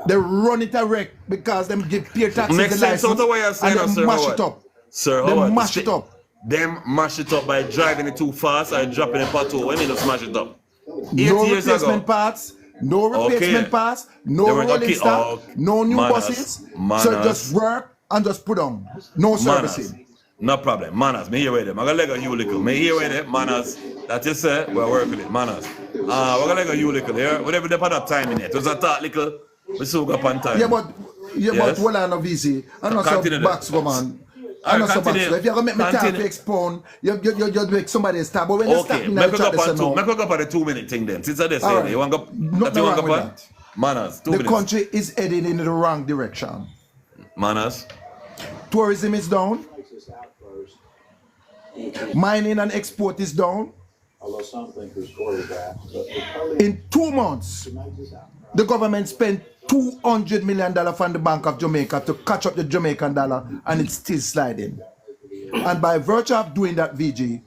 They run it a wreck because them give peer taxes Makes the sense license out of what you're saying, and Sir them mash Howard. it up. Sir They Howard, mash it up. Them mash it up by driving it too fast or dropping it plateau. What do you mean to smash it up? 8 No years replacement ago. parts, no replacement parts, no They were rolling okay. stock, no new buses. So just work and just put on. No servicing. No problem. Manners, me here with them. I'm gonna let go you little. Me here with them. Manners. That you say, we're working it. Manners. We're gonna let go you little here. Whatever they put that time in it. It was a thought little. We still got on time. Yeah, but well, I know easy. I know some backs go man. I know some backs. If you're gonna make me time to expound, you make somebody stop. But when you stop me, make you go chat this now. Make go up on the 2 minute thing then. Since I say Alright. you want to go. Nothing wrong with that. Manners. 2 The minutes. country is heading in the wrong direction. Manners. Tourism is down. Mining and export is down. In 2 months, the government spent $200 million from the Bank of Jamaica to catch up the Jamaican dollar, and it's still sliding. And by virtue of doing that, VG,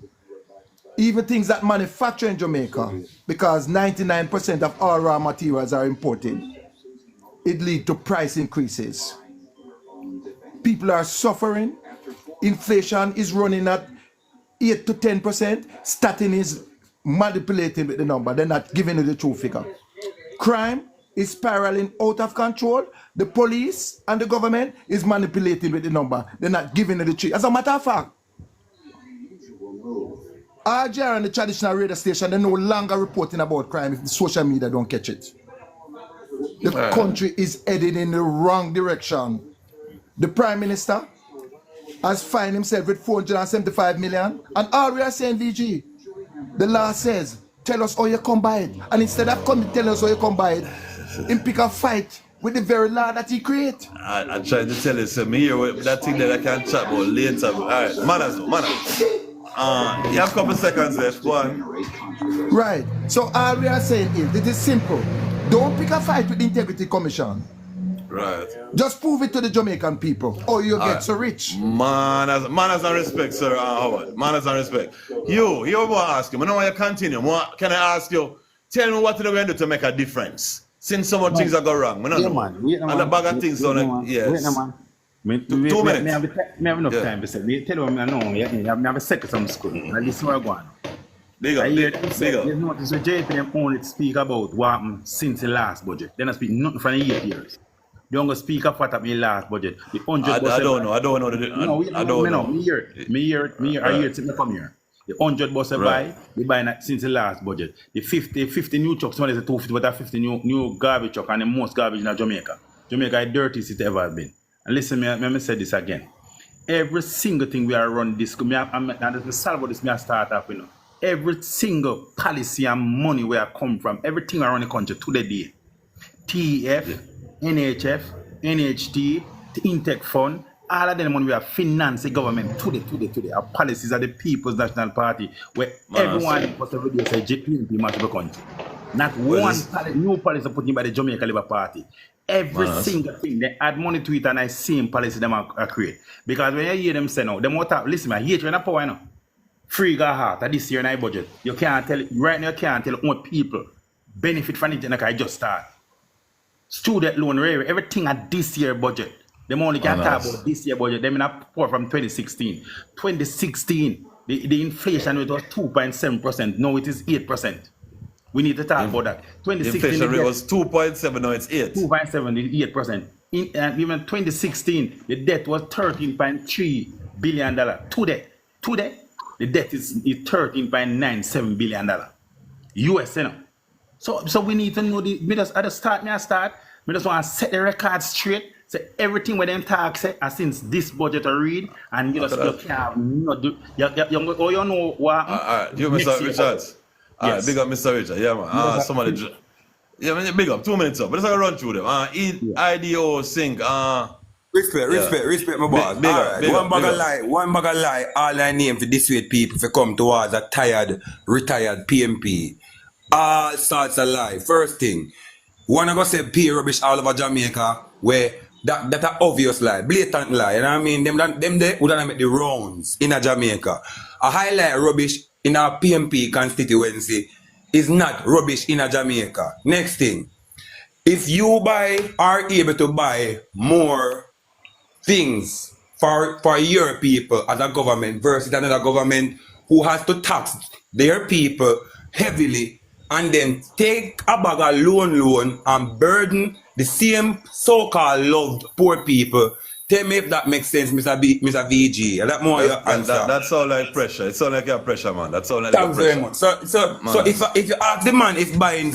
even things that manufacture in Jamaica, because 99% of all raw materials are imported, it leads to price increases. People are suffering. Inflation is running at 8 to 10%. Statin is manipulating with the number. They're not giving you the true figure. Crime is spiraling out of control. The police and the government is manipulating with the number. They're not giving you the truth. As a matter of fact, RJR and the traditional radio station, they're no longer reporting about crime if the social media don't catch it. The country is heading in the wrong direction. The Prime Minister has fined himself with 475 million. And all we are saying, VG, the law says, tell us how you come by it. And instead of coming tell us how you come by it, him pick a fight with the very law that he create. I tried to tell you, so me here with that thing that I can chat about later. Alright, manners. You have a couple seconds left, go on. Right. So all we are saying is, it is simple. Don't pick a fight with the Integrity Commission. Right. Just prove it to the Jamaican people, or you get so rich. Manners and respect, Sir Howard. Manners and respect. You want to ask you, I don't want you to continue. Can I ask you, tell me what you're going to do to make a difference? Since so much things are going wrong. Yeah, man. Wait, and the bag of things on it. Yes. Wait, man. 2 minutes. Me have enough time to say. Me tell you what I know. I have a second some school. At least where I go on. Big up. You notice the JP them only speak about what happened since the last budget. Then I speak nothing from the 8 years. They don't go speak of what happened in the last budget. The 100 I don't know. I don't know. Me hear it. I hear it since I come here. The 100 bus buy, they buy since the last budget. The 50 new trucks, one is a 250, but 50 new garbage truck, and the most garbage in Jamaica. Jamaica is the dirtiest it ever been. And listen, me say this again. Every single thing we are run this, and the salve of this, me start up, you know. Every single policy and money where I come from, everything around the country to the day. TEF, NHF, NHT, the Intech Fund, all of them money we are finance the government today. Our policies are the People's National Party, where everyone was to reduce a GDP much of the country. Not one new policy put in by the Jamaica Labour Party. Every single thing, they add money to it and I see policy them are create. Because when you hear them say no, them what up, listen, I hate you in a power now. Free got heart at this year in our budget. You can't tell it, right now you can't tell what people benefit from it and I just start. Student loan, everything at this year budget. Them only can talk about this year budget. Them in a pour from 2016. 2016, the inflation rate was 2.7%. Now it is 8%. We need to talk about that. 2016 the inflation rate was 2.7, now it's 8. 2.7, 8%. Even 2016, the debt was $13.3 billion. Today, the debt is $13.97 billion. US, you know. So we need to know the. Me just start. Me just want to set the record straight. Say everything when them talk say, and since this budget I read, and you just can't do. You know what? You, Mr. Richards. Yes. Big up, Mr. Richard. Yeah, man. Somebody. Yeah, man, big up. 2 minutes up. But let's run through them. IDO Sync. Respect, my boss. Big up, Alright, big one up, bag big of up. lie, all I name for dissuade people to come towards a tired, retired PMP. All sorts of lie. First thing, wanna go say pay rubbish all over Jamaica, where that a obvious lie, blatant lie. You know what I mean? Them they would have make the rounds in a Jamaica. A highlight rubbish in our PMP constituency is not rubbish in a Jamaica. Next thing, if you are able to buy more things for your people as a government versus another government who has to tax their people heavily and then take a bag of loan and burden the same so-called loved poor people. Tell me if that makes sense, Mr. VG. That more your answer. That sound like pressure. It sound like your pressure, man. That sound like Thanks pressure. very much. So if you ask the man if buying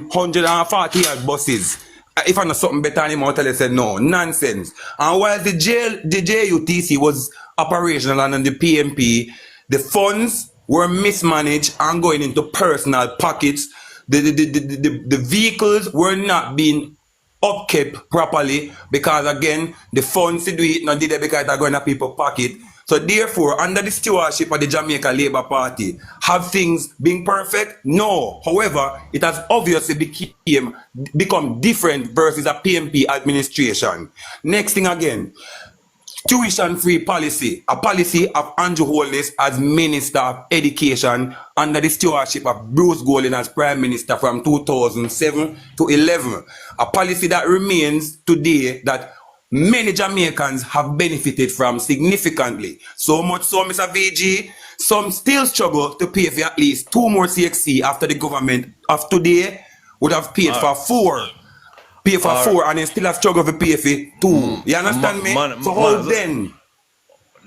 140 yard buses, if I know something better than him, I'll tell you say no, nonsense. And while the JUTC was operational and the PMP, the funds were mismanaged and going into personal pockets. The vehicles were not being upkept properly because again the funds to do it not did it because they're going to people's pocket. So therefore, under the stewardship of the Jamaica Labour Party, have things been perfect? No. However, it has obviously become different versus a PMP administration. Next thing again, tuition-free policy, a policy of Andrew Holness as Minister of Education under the stewardship of Bruce Golding as Prime Minister from 2007 to 11. A policy that remains today that many Jamaicans have benefited from significantly. So much so, Mr. VG, some still struggle to pay for at least 2 more CXC after the government of today would have paid for 4. Pay for 4 and then still have struggle to pay for 2. You understand me? So how then?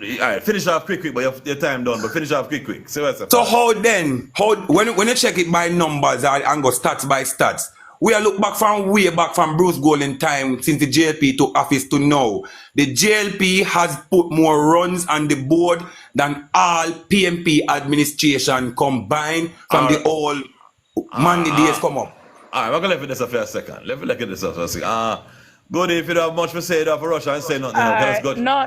Alright, finish off quick, but your time done, but finish off quick. So how then? When you check it by numbers and go stats by stats, we are look back from way back from Bruce Golding time since the JLP took office to now. The JLP has put more runs on the board than all PMP administration combined from the old Monday days come up. Alright, we're going to leave this up for a second. Let me look at this up for a second. Good, if you don't have much to say for Russia and say nothing. No.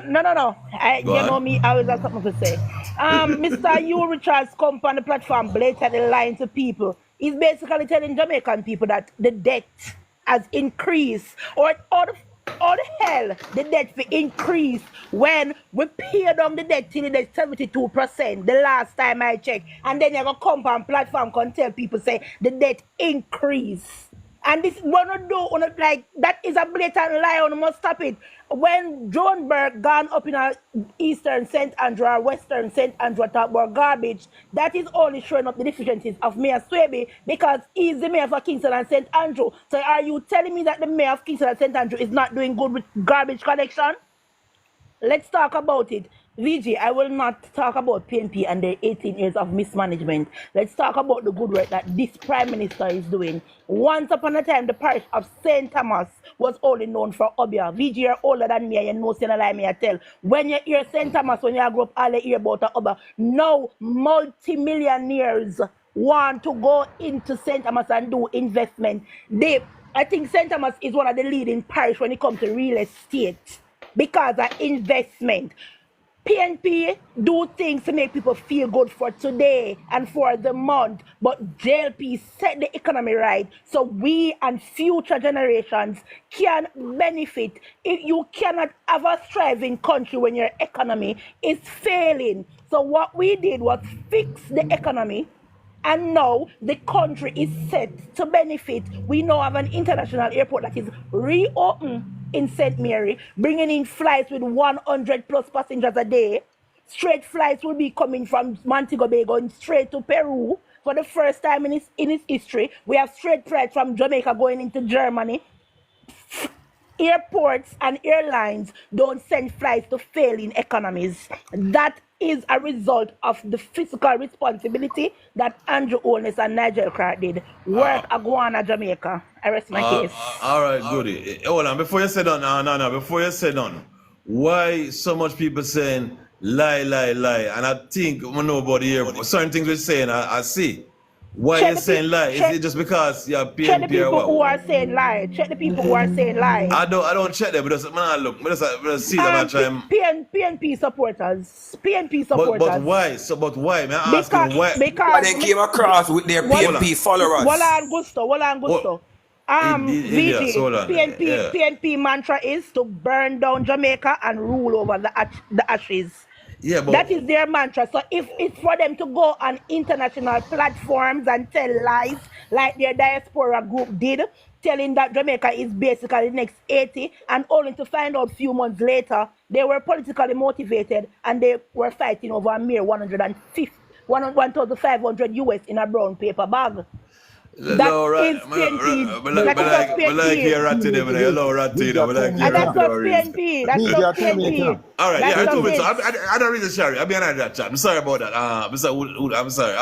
You know me, I always have something to say. Mr. Hugh Richards come on the platform blatantly lying to people. He's basically telling Jamaican people that the debt has increased. Or the hell the debt will increase when we pay down the debt till it's 72% the last time I checked. And then you're going to come on platform and tell people say the debt increase. And this like that is a blatant lie. We must stop it. When Johannesburg gone up in a Eastern St. Andrew or Western St. Andrew talk about garbage, that is only showing up the deficiencies of Mayor Swaby because he's the mayor for Kingston and St. Andrew. So are you telling me that the mayor of Kingston and St. Andrew is not doing good with garbage collection? Let's talk about it. VG, I will not talk about PNP and their 18 years of mismanagement. Let's talk about the good work that this Prime Minister is doing. Once upon a time, the parish of St. Thomas was only known for Obia. VG, you're older than me, you know, saying a lie, me I tell. When you hear St. Thomas, when you grow up, all you hear about Obia. Now, multi-millionaires want to go into St. Thomas and do investment. I think St. Thomas is one of the leading parish when it comes to real estate because of investment. PNP do things to make people feel good for today and for the month, but JLP set the economy right so we and future generations can benefit. You cannot have a thriving country when your economy is failing. So what we did was fix the economy, and now the country is set to benefit. We now have an international airport that is reopened in St. Mary, bringing in flights with 100 plus passengers a day. Straight flights will be coming from Montego Bay going straight to Peru for the first time in its history. We have straight flights from Jamaica going into Germany. Airports and airlines don't send flights to failing economies. That is a result of the fiscal responsibility that Andrew Holness and Nigel Clark did. Work Aguana, Jamaica. I rest my case. All right, goody. Hold on, before you say done, before you say done, why so much people saying lie? And I think when nobody here, certain things we're saying, I see. Why Check you the saying people. lie? Is it just because you're Check the PNP or people who what? are saying lie. Check the people who are saying lie. I don't check them, but just man, look, just see them and try. PNP supporters. PNP But supporters. why? So but why? Man, I asking why? But they came across with their PNP followers. Wala and gusto. Yes, hold on. PNP mantra is to burn down Jamaica and rule over the ashes. Yeah, but That is their mantra. So if it's for them to go on international platforms and tell lies like their diaspora group did, telling that Jamaica is basically the next 80, and only to find out a few months later they were politically motivated and they were fighting over a mere 1,500 US in a brown paper bag. no, right. But like you're ratting them, but you're low ratting them, but like you're And that's not ratting PNP. That's not PNP. All right, That's yeah, I not told you so. it. I don't read the Sherry. I'll be another that chat. I'm sorry about that. I'm sorry.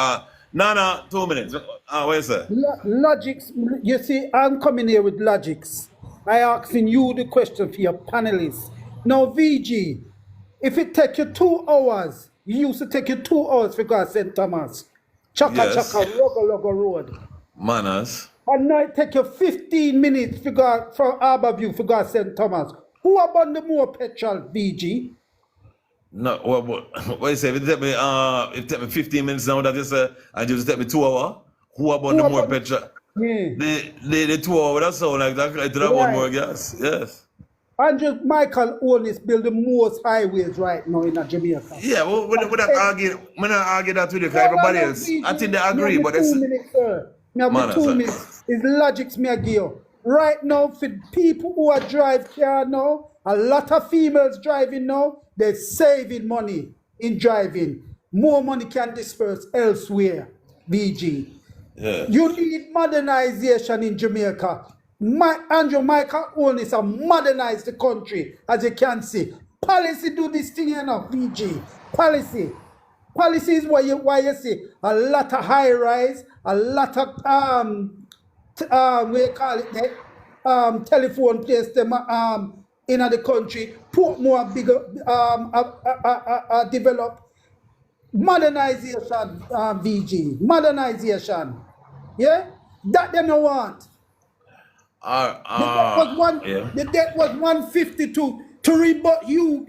No, 2 minutes. What you say? Logics, you see, I'm coming here with logics. I asking you the question for your panelists. Now, VG, if it take you 2 hours, you used to take you 2 hours to go to St. Thomas. Chaka, Logo Road. Manners. And now it take you 15 minutes to go from Harborview to go to St. Thomas. Who about the more petrol, VG? No, what you say? If it take me 15 minutes now, that is and just take me 2 hours. Who about the more petrol? Yeah. The 2 hours, that sound like that. It have one more gas. Yes. Andrew Michael Onis build the most highways right now in Jamaica. Yeah, well, we don't argue that with you, because everybody else, I think they agree, but it's... 2 minutes, sir. Me have 2 minutes. It's logics me I give you. Right now, for people who are drive car now, a lot of females driving now, they're saving money in driving. More money can disperse elsewhere, VG. Yeah. You need modernization in Jamaica. Andrew Michael Onis have modernized the country, as you can see. Policy do this thing enough, VG. Policy. Policy is why you see a lot of high rise, a lot of we call it telephone place them in the country, put more bigger develop modernization, VG. Modernization. Yeah? That they don't want. The debt was 152 to rebut you,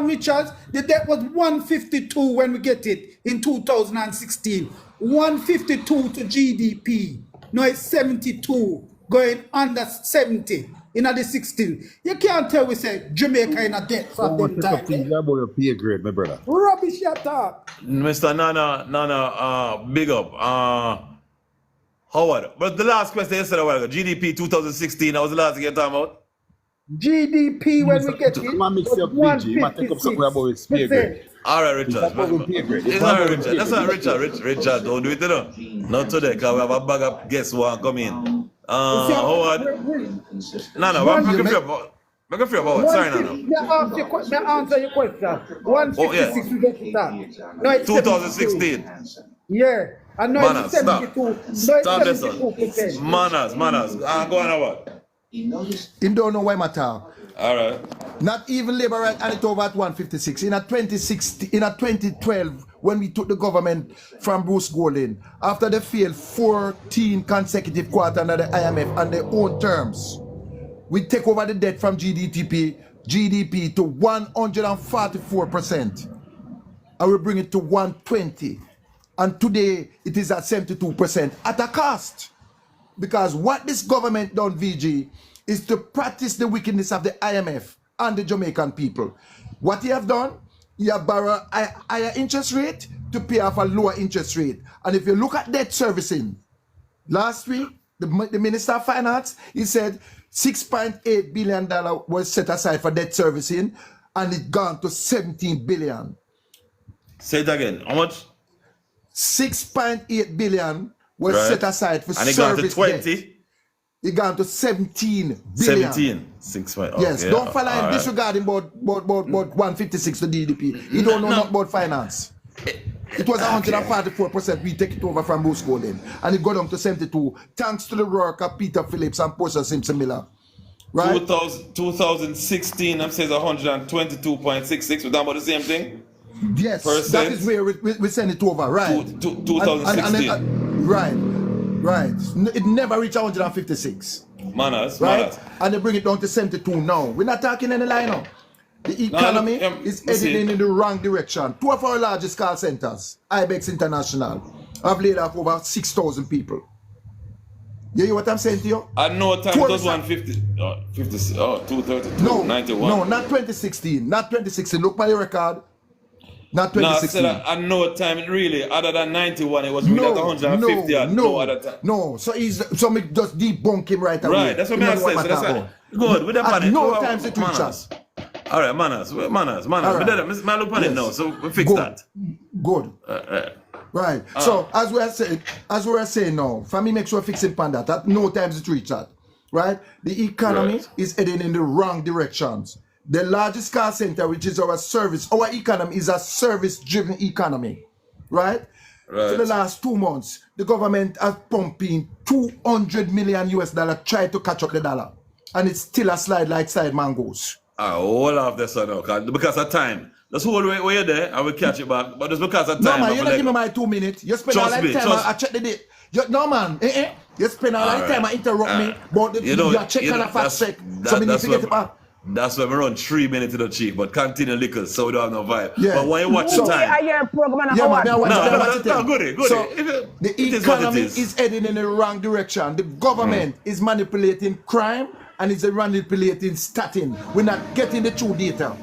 Richards. The debt was 152 when we get it in 2016. 152 to GDP. No, it's 72 going under 70 in the 16. You can't tell we say Jamaica in a debt for them time. Pay grade, my brother. Rubbish your talk. Mr. Nana, big up. Howard, but the last question you said a while ago, GDP 2016, that was the last thing you're talking about? GDP when we get it was 156. All right, Richard. It's all right, Richard. That's not Richard. Richard, don't do it, you know. Not today, because we have a bag of guests who want to come in. Howard. No, I'm looking for about. Sorry, no. May I answer your question? 156 we get it at. No, it's 2016. Yeah. I know Manners, it's 72. Stop this one. Manners. Go on, what? Him don't know why matter. All right. Not even Labour right and it over at 156. In a 2012, when we took the government from Bruce Golding, after they failed 14 consecutive quarters under the IMF on their own terms, we take over the debt from GDP to 144%. And we bring it to 120. And today it is at 72% at a cost. Because what this government done, VG, is to practice the wickedness of the IMF and the Jamaican people. What he have done, he have borrowed a higher interest rate to pay off a lower interest rate. And if you look at debt servicing, last week, the Minister of Finance, he said $6.8 billion was set aside for debt servicing, and it gone to 17 billion. Say it again. How much? 6.8 billion was set aside for service. And it gone to 20? Debt. It gone to 17 17. billion. 6. Yes, okay, don't follow him disregarding about 156 to DDP. He don't know nothing about finance. It was 144%. We take it over from Bruce Golding, and it got down to 72. Thanks to the work of Peter Phillips and Portia Simpson Miller. Right? 2016, I'm saying 122.66. We're talking about the same thing? Yes, Percent. that is where we send it over, right? 2016. Right. It never reached 156. Manners, Right? manners. And they bring it down to 72 now. We're not talking any line now. The economy is heading in the wrong direction. Two of our largest call centers, IBEX International, have laid off over 6,000 people. You hear what I'm saying to you? At no time it was 150, 232, No, 91. no, not 2016. Not 2016. Look by the record. Not No, I 2016. said at no time really, other than 91, it was really at 150 at no other time. No, so me just debunk him right away. Right, that's what I He said. know So that's I'm right. Good, with the At panic. no times it reach manners. us. All right, manners. All But right. then, I look on it Yes. now, so we fix Good. that. Good. Right. So as we are saying now, for me make sure fixing pan that. At no times it reach that. Right? The economy Right. is heading in the wrong directions. The largest call center, which is our economy is a service-driven economy. Right? Right. For the last 2 months, the government has pumping $200 million try to catch up the dollar. And it's still a slide like slide mangoes. Hold off this one now, because of time. Let's hold where you're there and we'll catch it back. But just because of time. No man, you don't give me my 2 minutes. You spend all that time I check the date. No man, you spend all that time I interrupt me, but you check on a fast check. So we need to get it back. That's why we run 3 minutes to the chief, but continue liquors so we don't have no vibe. Yeah. But when you watch the time. I hear a program and Yeah, I man, watch. No, goody. So, the It is what it economy is. is heading in the wrong direction. The government is manipulating crime and is manipulating statin. We're not getting the true data.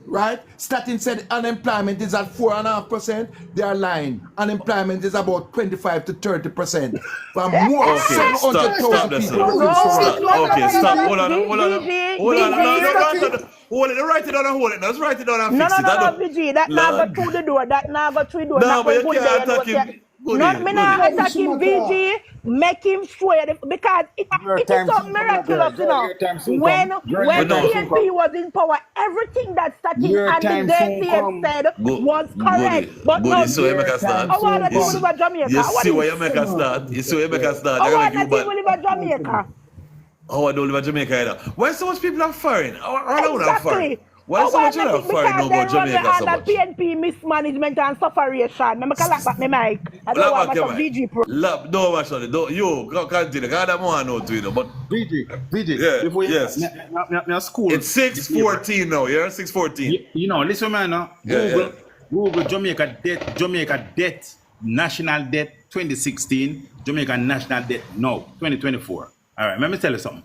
Right? Statin said unemployment is at 4.5%. They are lying. Unemployment is about 25 to 30%. For more Okay, 700,000 this. people. Okay, stop. Hold on. BG, Hold it. Write it down and hold it. Let's write it down and No, fix it. BG. That now go through the door. That now go through the door. No, That but you go can't there, attack you know, him. No, me not attack him, BG. Make him swear because it is so miraculous, you know. When PNP was in power, everything that Statin and the DCF said was correct. But no, you see where you make a start? I want to live in Jamaica. You see where you make a start? I want to live in Jamaica. Oh, I don't live in Jamaica either. Why so much people are foreign? Exactly. Why so much people are foreign no go Jamaica so much? PNP mismanagement and sufferation. I'm going to lock back my mic. I don't want to VG pro. Don't watch on it. You continue. Because I don't want to know to you. But VG. yes. School. It's 6:14 now. Yeah, 6:14. You know, listen, man. No? Google Jamaica debt, national debt 2016, Jamaica national debt now 2024. All right, let me tell you something.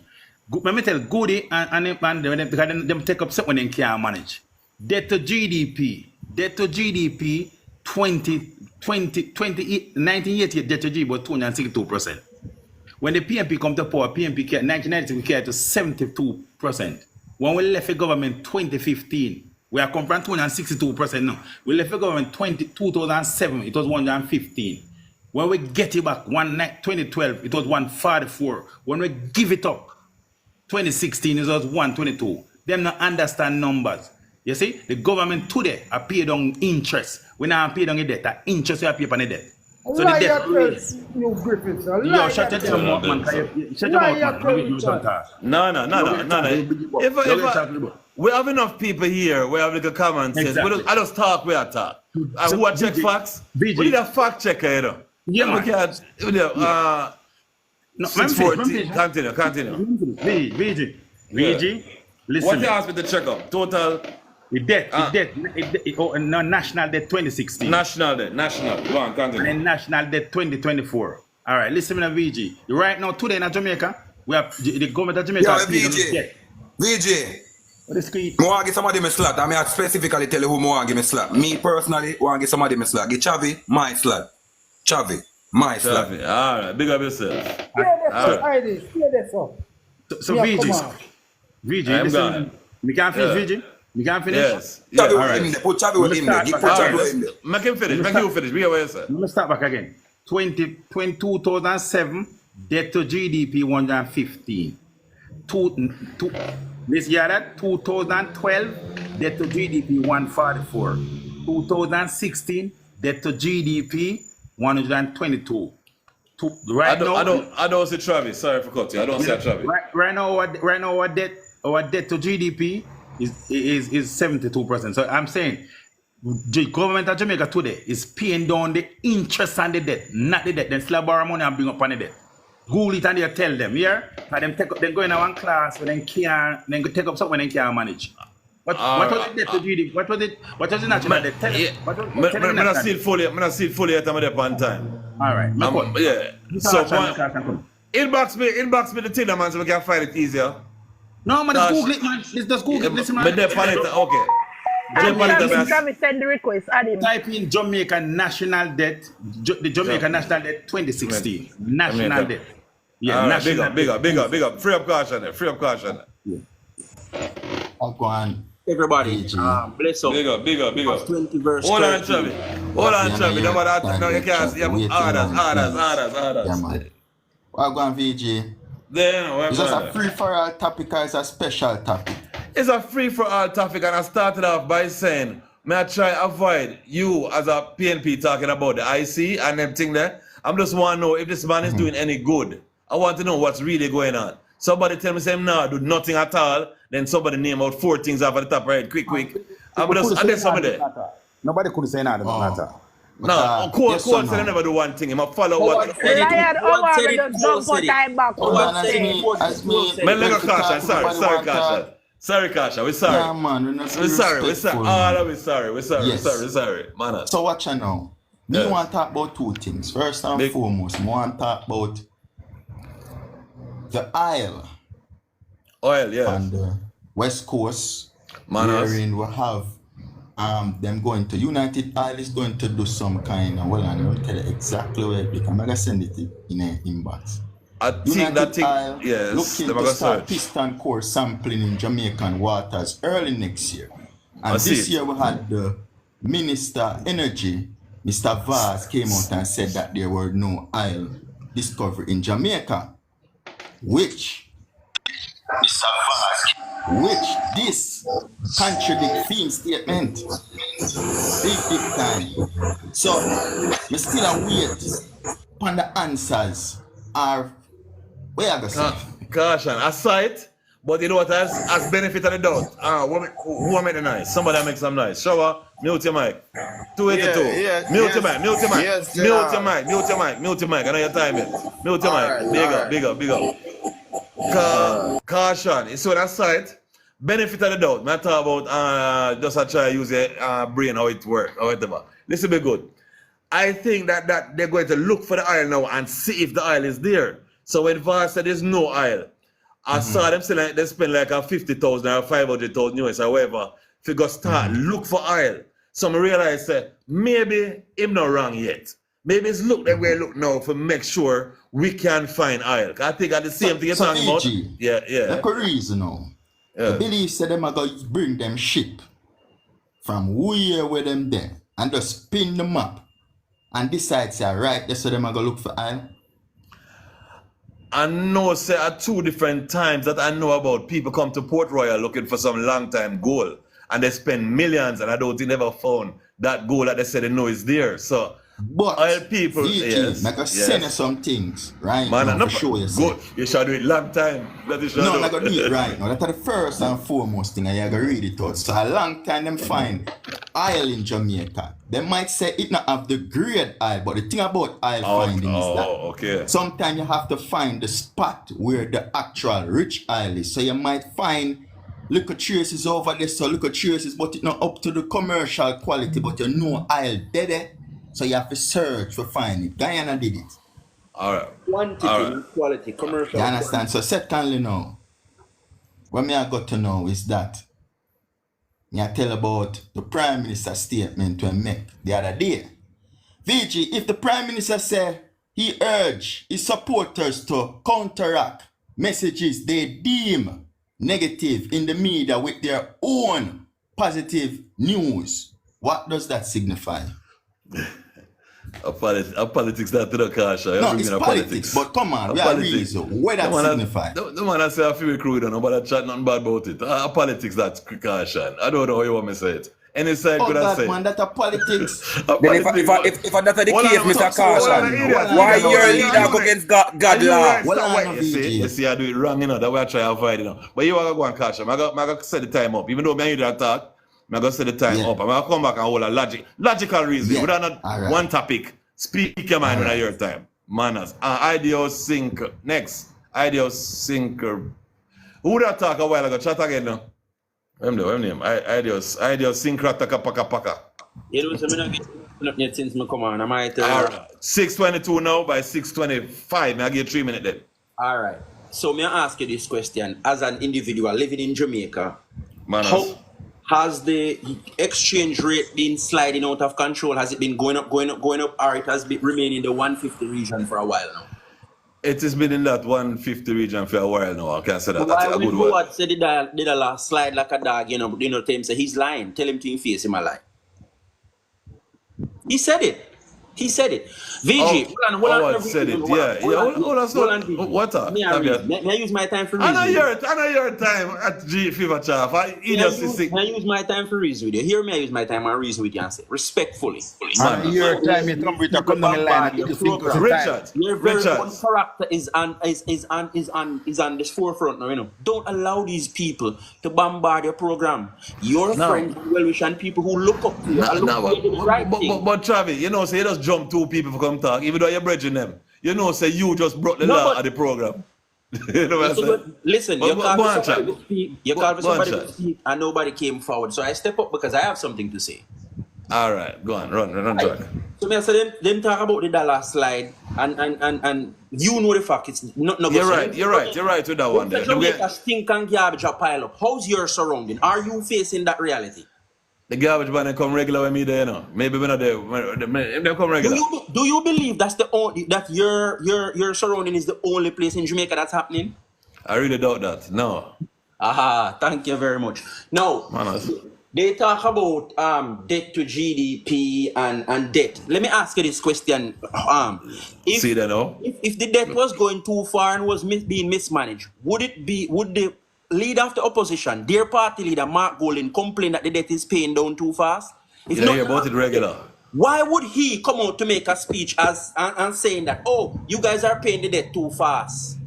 Let me tell Goody and them take up something they can't manage. Debt to GDP 1988 debt to GDP about 262%. When the PNP come to power, PNP 1990 we carried to 72%. When we left the government 2015, we are come from 262% now. We left the government 2007, it was 115. When we get it back 2012, it was 144. When we give it up 2016 it was 122. Them not understand numbers. You see, the government today are paid on interest. We now paid on the debt. That interest we are paid on the debt. So the debt raise. You Griffiths. Yo, shut your mouth, man. Shut your mouth, man. No. We have enough people here. We have like a common sense. Exactly. I just talk, we are talk. So, who are check facts? VG. We need a fact checker, you know. Yeah, man. No, 6:14. Continue. VG, listen. What you asked me to check up? Total. The debt, national debt 2016. National. Go on, continue. And national debt 2024. All right, listen to VG. Right now, today in Jamaica, we have the government of Jamaica. VG. What is it? I want to give somebody my slot. I mean, I specifically tell you who I want to give me slot. Me personally, I want to give somebody my slot. Give Chavi my slot. Chavi, my slot. All right, big up yourself. So VG, I'm listen. gone. We can't finish, VG? We can't finish? Yes. Chavi All with right. him there. Put Chavi with him there. Put Chavi with him there. Make him finish. Make you finish. Be aware, sir. Let me start back again. 2007, debt to GDP 115. This year that 2012, debt to GDP 144. 2016, debt to GDP 122. I don't see Travis. Sorry for cutting you. I don't see Travis. Right now, our debt to GDP is 72%. So I'm saying The government of Jamaica today is paying down the interest on the debt, not the debt. Then still borrow money and bring up on the debt. Google it and they tell them, yeah? And them take up, then go in one class when they can't, then go take up something when they can't manage. What was the debt to GDP? What was the national debt? Tell me. I'm not see it fully yet, I'm at one time. All right. Yeah. So, inbox me the thing, man, so we can find it easier. No, man, just Google it, man. Just Google it, listen, man. But they're on it, okay. Travis send the request, add him. Type in Jamaica national debt, the Jamaica national debt 2016. National debt. Yeah, national big up. Free up caution there. Yeah. I'll go on. Everybody, bless up. Big up. 20 verse Hold on, 30. Chubby. No, you can't see. Orders. Yeah, man. I'll go on, VG. Then, Is this a free-for-all topic or is it a special topic? It's a free-for-all topic, and I started off by saying, may I try avoid you as a PNP talking about the IC and everything there. I'm just want to know if this man is doing any good. I want to know what's really going on. Somebody tell me, say, no, do nothing at all. Then somebody name out 4 things off at the top right, quick. I'm just, and then somebody there. Nobody could say nothing about that. No, Cole said I never do one thing. He must follow what. Lion, don't put time back. Sorry, Kasha. We're sorry. Yeah, man. We're sorry. We're sorry. Man. So watch out now. Me want to talk about 2 things. First and foremost, I want to talk about the oil yes. on the West Coast, wherein we have them going to United Oil is going to do some kind of, well, I don't tell you exactly where it is. I'm going to send it in an inbox. I think that Oil yes, looking to start piston core sampling in Jamaican waters early next year. And this year we had the Minister Energy, Mr. Vaz, came out and said that there were no oil discovery in Jamaica, which this contradict theme statement big time. So we still wait on the answers are where I go say. Caution, I saw it, but you know what has benefit of the doubt. Who make the noise? Somebody make some noise. Shower, mute your mic. 282. Mute your mic. Yes, mute your mic. I know your time yet. Mute your mic. Big up. Caution. You see what I saw it? Benefit of the doubt. I talk about just I try to use your brain how it works or whatever. This will be good. I think that they're going to look for the oil now and see if the oil is there. So when Vaz said there's no oil, I saw them say like they spend like a 50,000 or 500,000 US or whatever to go start look for oil. So I realized that maybe I'm not wrong yet. Maybe it's look that we look now for make sure we can find oil. I think at the same thing you're talking about. Yeah. The reason now. The belief said them are going to bring them ship from where them there and just spin them up and decide say right, so them are going to look for oil. I know, say, at 2 different times that I know about people come to Port Royal looking for some long time gold and they spend millions and I don't think they ever found that gold that they said they know is there. So, but oil people, like I send you some things, right? Man, now, for sure you should do it long time. No, I'm going to do it right now. That's the first and foremost thing I gotta read it out. So a long time them find oil in Jamaica. They might say it not have the grade oil, but the thing about oil finding is that sometimes you have to find the spot where the actual rich oil is. So you might find little traces over there, so little traces, but it's not up to the commercial quality, but you know oil dead. So you have to search for find it. Guyana did it. Alright. Quantity, quality, commercial. You understand? So secondly now, what me I got to know is that me I tell about the Prime Minister's statement we make the other day. VG, if the Prime Minister say he urged his supporters to counteract messages they deem negative in the media with their own positive news, what does that signify? Politics that to the cash. No, it's politics, but come on, we are reason. What that signify? The man I say I feel recruit, nobody chat nothing bad about it. Politics that's caution. I don't know how you want me to say it. Any side could I say? Man, that's a politics. Then if that's the case, Mr. Caution, why your leader go against God law? You see, I do it wrong, you know. That way I try to avoid, you know. But you want to go and caution. I got to set the time up. Even though I need to talk, I'm going to set the time up. I'm going to come back and hold a logical reason. Without not one topic. Speak your mind when your time. Manners. Idiosync. Next. Idiosync. Who would I talk a while ago? Chat again now. What name? Idiosyncrataka paka. You know, so I'm not yet since I come on. I might. 6:22 now by 6:25. I'll give you 3 minutes then. All right. So may I ask you this question? As an individual living in Jamaica, Manners. how has the exchange rate been sliding out of control? Has it been going up, or it has been remaining in the 150 region for a while now? It has been in that 150 region for a while now. I can't say that. Why That's a when good one. Howard said did a last slide like a dog, tell him say he's lying. Tell him to his face him a lie. He said it. VG, hold on. Howard said it. Hold on. What? May I use my time for reason? I know your time at G Fever Chaff. May I use my time for reason with you? Hear me, I use my time and reason with you and say respectfully. And your time you come with a come down the line and you think of Richard. Your very own character is on this forefront now, Don't allow these people to bombard your program. Your friends, well-wishers, and people who look up to you are looking to do the right thing. But Travis, say you just jump two people for come talk, even though you're bridging them. Say you just brought the law at the program. You know what I'm saying? Listen, you called for somebody to speak and nobody came forward. So I step up because I have something to say. All right, go on, run track. So I say them talk about the dollar slide and you know the fact it's not You're right with that one there. Jamaica stink and garbage are pile up. How's your surrounding? Are you facing that reality? The garbage man come regular with me there, Maybe we're not there. They come regular. Do you believe that's the only that your surrounding is the only place in Jamaica that's happening? I really doubt that. No. Aha, thank you very much. Now, they talk about debt to GDP and debt. Let me ask you this question. If the debt was going too far and was being mismanaged, would the leader of the opposition, their party leader, Mark Golden, complain that the debt is paying down too fast? If you hear about it regular. Why would he come out to make a speech and saying that, you guys are paying the debt too fast?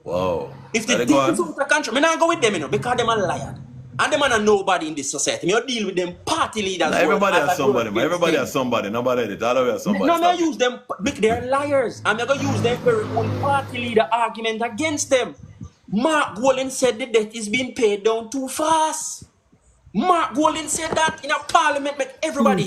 Wow. If the debt is out of country, I'm not go with them, because them are liars. And them are nobody in this society. You deal with them party leaders. Everybody has somebody. Everybody has somebody. Nobody has it. All of us have somebody. No, use them. They're liars. I'm going to use their very own party leader argument against them. Mark Golden said the debt is being paid down too fast. Mark Golden said that in a parliament, make everybody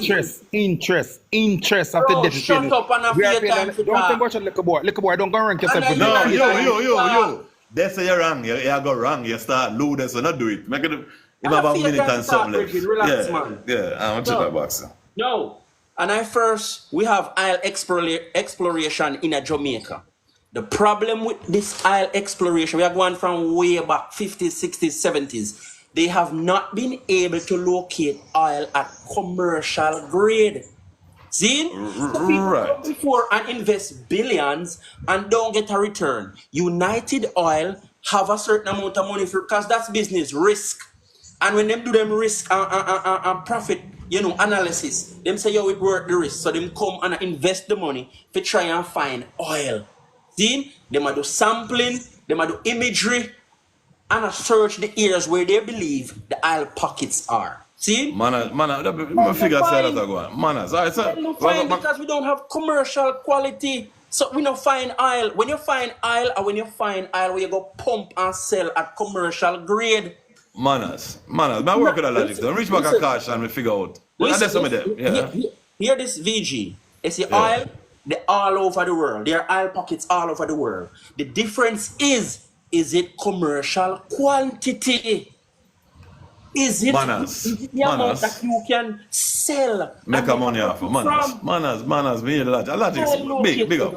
interest after debt. Shut up and have your time to talk. Don't watch it, little boy, don't go rank yourself. No, yo. That's you're wrong. You go wrong. You start lewd, so not do it. Make it have a minute and something left. Relax, man. Yeah, I'm check that box. No. And we have oil exploration in Jamaica. The problem with this oil exploration, we are going from way back 50s, 60s, 70s. They have not been able to locate oil at commercial grade. See? So people come before and invest billions and don't get a return. United Oil have a certain amount of money because that's business risk. And when them do them risk and profit, analysis, them say, it worth the risk. So them come and invest the money to try and find oil. See? They might do sampling, they might do imagery, and search the areas where they believe the oil pockets are. See? I figure out that go. Because we don't have commercial quality. So we don't find oil. When you find oil where you go pump and sell at commercial grade. Manners. I work with a logic. Don't reach back a cash and we figure out. Hear this, VG. It's the oil, they're all over the world. There are oil pockets all over the world. The difference is it commercial quantity? Is it the amount that you can sell? Make a money off of manners. We need a logic. Big up.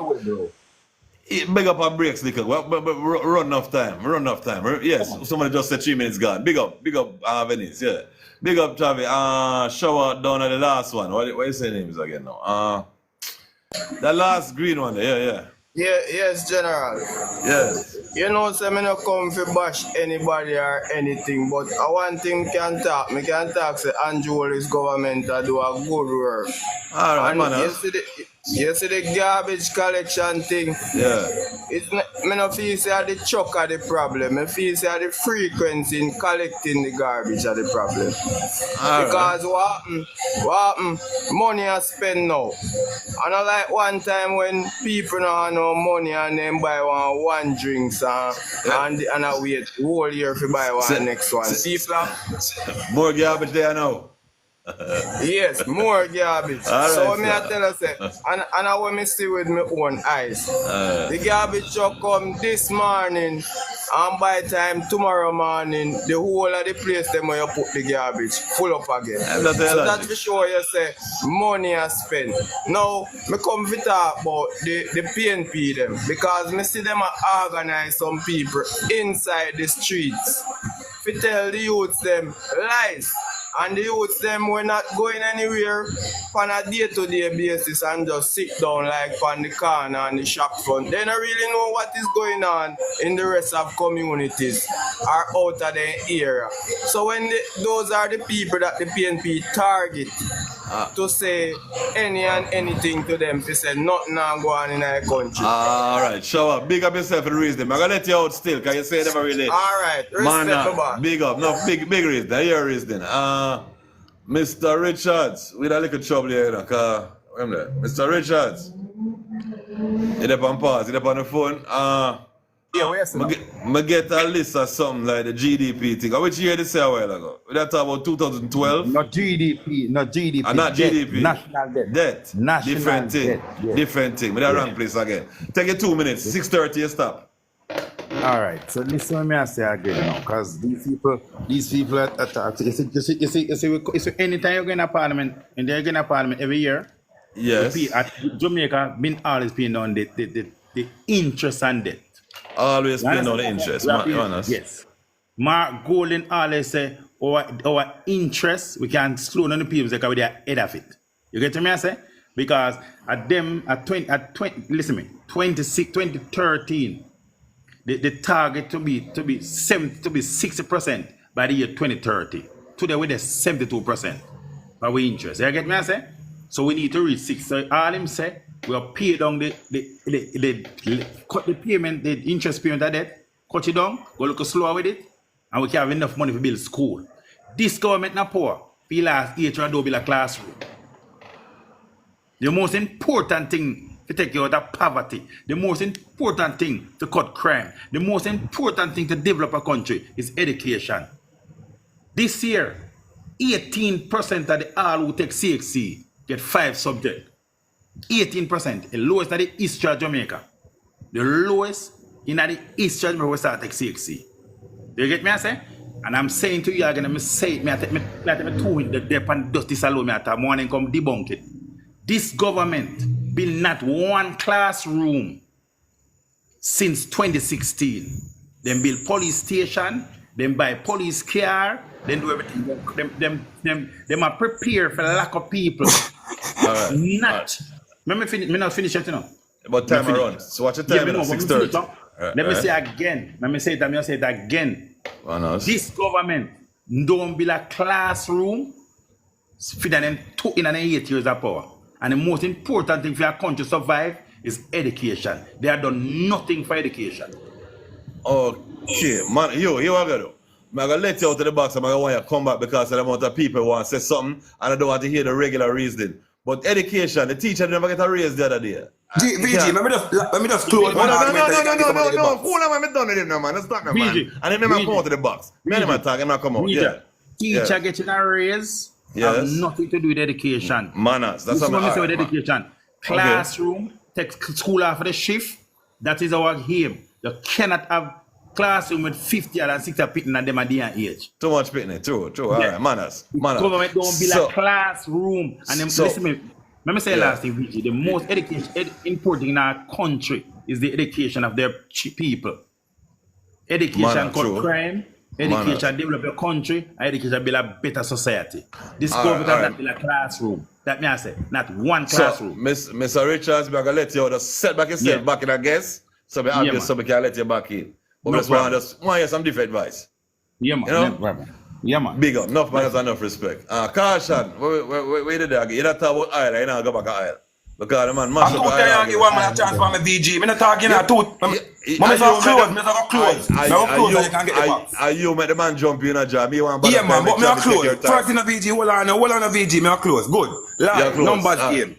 Big up our breaks, little. But run enough time. Yes, somebody just said 3 minutes gone. Big up, Venice, yeah. Big up, Travi. Shower down at the last one. What you say names again now? The last green one, yeah. Yes, General. Yes. Say me not come to bash anybody or anything, but one thing can talk. Me can talk say Andrew's government do a good work. All right, man. You see the garbage collection thing? Yeah. It's not, me no feel say the chuck are the problem. I feel say the frequency in collecting the garbage are the problem. All Because what happen? Money I spend now. And I like one time when people don't have no money and then buy one drinks and I wait whole year to buy one next one. People have, More garbage there now. yes, more garbage. All So right, me I sir. tell you say, and I want me see with my own eyes. The garbage truck come this morning, and by the time tomorrow morning, the whole of the place them where you put the garbage full up again. I'm not So telling that you. for sure you say money I spend. Now me come to talk about the PNP them because me see them organize some people inside the streets to tell the youths them lies. And the youths them were not going anywhere on a day-to-day basis and just sit down like on the corner and the shop front. They don't really know what is going on in the rest of communities or out of their area. So when those are the people that the PNP target to say any and anything to them, to say nothing not go on in our country. All right, show up. Big up yourself for the reason. I'm gonna let you out still, cause you say never really. All right, Man, respect me back. big up. No, big reason. Your reason. Mr. Richards, we had a little trouble here, you know, cause I'm there. Mr. Richards, you up on pause, you up on the phone. Yeah, where's I get a list of something like the GDP thing. Which year did say a while ago? We that talk about 2012? Not GDP, not GDP. Not debt, GDP. National debt. Debt. National Different thing. debt, yeah. Different thing. We that wrong place again. Take you 2 minutes. 6:30 you stop. All right, so listen to me I say again now, because these people attack. You see, anytime you go in a parliament, and they're in a parliament every year, Yes. Jamaica been always paying down the interest and debt. Always paying on the interest. Honest. Yes. Mark Golden always say our interest, we can slow down the people because we are ahead of it. You get me I say? Because at 2013, the target to be 60% by the year 2030. Today we're at 72% by we interest. You get me I say? So we need to reach 6. So all him say, we are pay down cut the payment, the interest payment of debt, cut it down, go look slower with it, and we can have enough money to build school. This government not poor. For the last 8 years, build a classroom. The most important thing to take you out of poverty, the most important thing to cut crime, the most important thing to develop a country is education. This year, 18% of the all who take CXC get 5 subjects. 18%, the lowest in the history of Jamaica. The lowest in the history of Jamaica we start take CXC. Do you get me I say? And I'm saying to you again, I say it, I take me 2 in the depth and dust this alone, I take morning come debunk it. This government built not one classroom since 2016. They build police station, then buy police car, then do everything. Them are prepared for the lack of people. Not. Let me finish it, you know. About time around. So what's your time? 6:30. Let me say again. Let me say it again. This government don't build a classroom for them 2 in and 8 years of power. And the most important thing for our country to survive is education. They have done nothing for education. Okay, man, you are going to do. I'm going to let you out of the box and I want you to come back because of the amount of people who want to say something and I don't want to hear the regular reasoning. But education, the teacher never get a raise the other day. VG, let me just close one argument. No. Who am I done with him now, man? Let's talk now, man. And then never come out of the box. Me and him talk and not come out. Yeah. Teacher getting a raise have nothing to do with education. Manners. That's what I'm saying with education. Classroom, take school after the shift. That is our aim. You cannot have classroom with 50 and 60 people and them at their age. Too much pitney. True. All right. Manners. Government don't build a classroom. And then listen to me. Let me say last thing, VG. The most important thing in our country is the education of their people. Education cut crime. Education develop your country. Education build a better society. This government has not build a classroom. That means I say not one classroom. So, Mr. Richards, I'm gonna let you just set back yourself back in a guess. So we obvious so we can let you back in. But we just want to hear some different advice. Yeah, man. You know? Yeah, man. Big up. Enough respect. Caution. Where did I get? You don't talk about oil, you know, go back to oil. Because the man I mash up told the you give one man a chance for my VG. Me not talking a tooth. Me just have close. Me just have close. Me have close and you can get the box. Are you make the man jump in a job? You want Yeah, man, but me are close. First in a VG, hold on a VG, me are close. Good. Live, numbers game.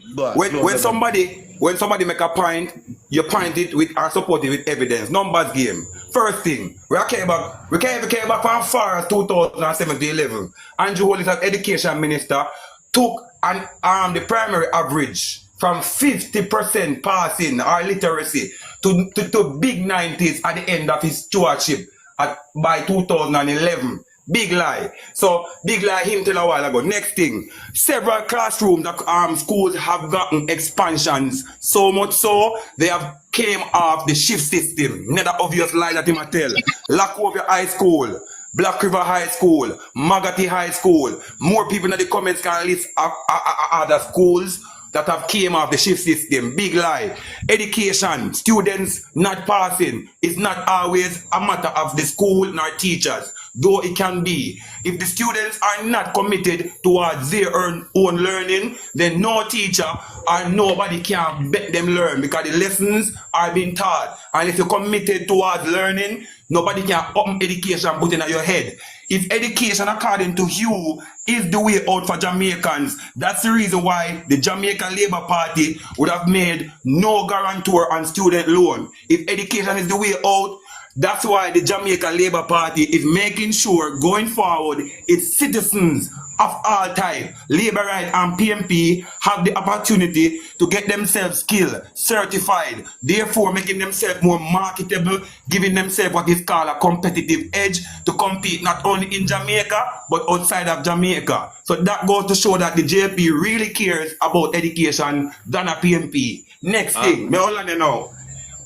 When somebody make a point, you point it with and support it with evidence. Numbers game. First thing, we came back from far as 2007-11. Andrew Hollis as education minister took the primary average from 50% passing or literacy to big 90s at the end of his stewardship by 2011. Big lie. So, big lie him tell a while ago. Next thing, several classrooms that schools have gotten expansions. So much so, they have came off the shift system. Another obvious lie that him a tell. Lacovia High School, Black River High School, Magati High School. More people in the comments can list other schools that have came off the shift system. Big lie. Education, students not passing is not always a matter of the school nor teachers, though it can be. If the students are not committed towards their own learning, then no teacher or nobody can bet them learn because the lessons are being taught. And if you're committed towards learning, nobody can open education put in your head. If education, according to you, is the way out for Jamaicans, that's the reason why the Jamaican Labour Party would have made no guarantor on student loan. If education is the way out, that's why the Jamaican Labour Party is making sure going forward its citizens of all type, Labour Right and PMP, have the opportunity to get themselves skilled, certified, therefore making themselves more marketable, giving themselves what is called a competitive edge to compete not only in Jamaica but outside of Jamaica. So that goes to show that the JP really cares about education than a PMP. Next thing, me hold on you now.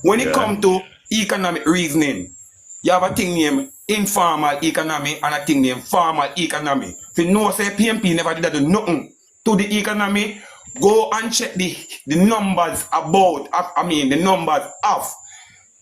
When it comes to economic reasoning, you have a thing named informal economy and a thing named formal economy. If you know say PMP never did do nothing to the economy, go and check the numbers the numbers of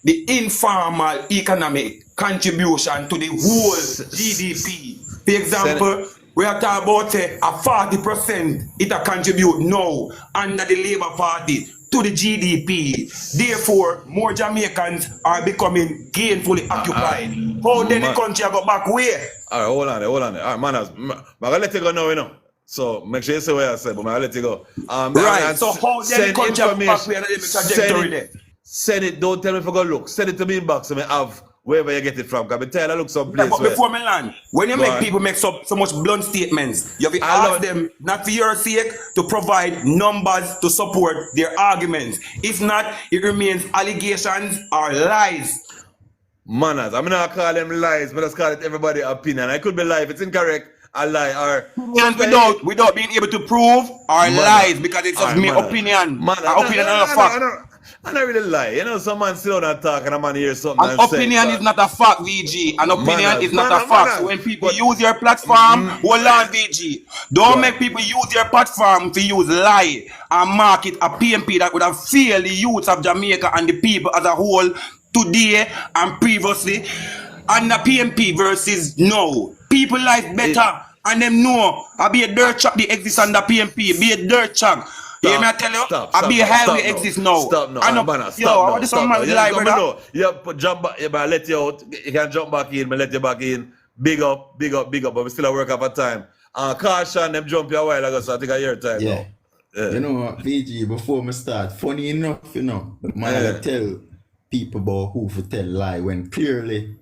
the informal economic contribution to the whole GDP. For example, we are talking about say a 40% it a contribute now under the Labour Party to the GDP. Therefore, more Jamaicans are becoming gainfully occupied. How then the country go back where? Alright, hold on. Alright, manners. I'm gonna let you go now, you know. So make sure you say what I said, but I'm gonna let you go. Right, so how then the country go back where the trajectory there? Send it, don't tell me if I go look. Send it to me inbox so I have wherever you get it from. Because I tell you, I look someplace. But before me land, when you make people make so much blunt statements, you have to ask them, not for your sake, to provide numbers to support their arguments. If not, it remains allegations or lies. Manners, I'm not call them lies, but I just call it everybody's opinion. I could be lie if it's incorrect, I lie. Or without being able to prove or lies, because it's just my opinion. Opinion and a fact. I don't really lie. You know, some man sit down and talk and a man hear something. An opinion is not a fact, VG. An opinion is not a fact. So when people use your platform, hold on, VG. Don't make people use your platform to use lie and market a PMP that would have failed the youth of Jamaica and the people as a whole today and previously. And the PMP versus no. People life better and them know. I be a dirt track they exist on the PMP. Be a dirt track. You hear me I tell you? I be a highway exist now. Stop now. I know. Yo, this one man lie, brother. Yeah, jump back. Yeah, but let you out. You can jump back in. But let you back in. Big up. But we still work up a time. Caution them jump you a while ago, so I think I hear time now. You know what, VG, before me start, funny enough, you know, the man tell people about who to tell lie when clearly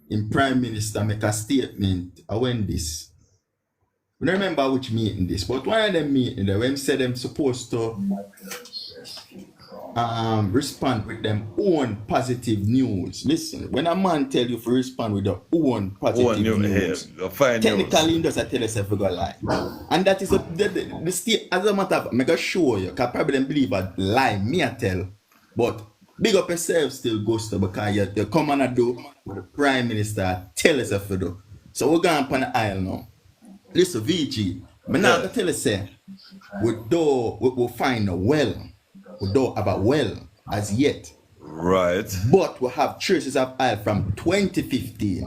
in Prime Minister make a statement, I went this. I don't remember which meeting this, but one of them meeting there when said them supposed to respond with them own positive news. Listen, when a man tell you to respond with your own positive news, technically he doesn't tell yourself to go lie. And that is the state, as a matter of fact, I'm going to show you, because probably them believe a lie, me I tell, but big up yourself still, Gusto, because you come and do what the Prime Minister tell yourself to do. So we're going on the aisle now. Listen, VG, I'm not going to tell you, say, we'll find a well. We don't have a well as yet. Right. But we have traces of oil from 2015.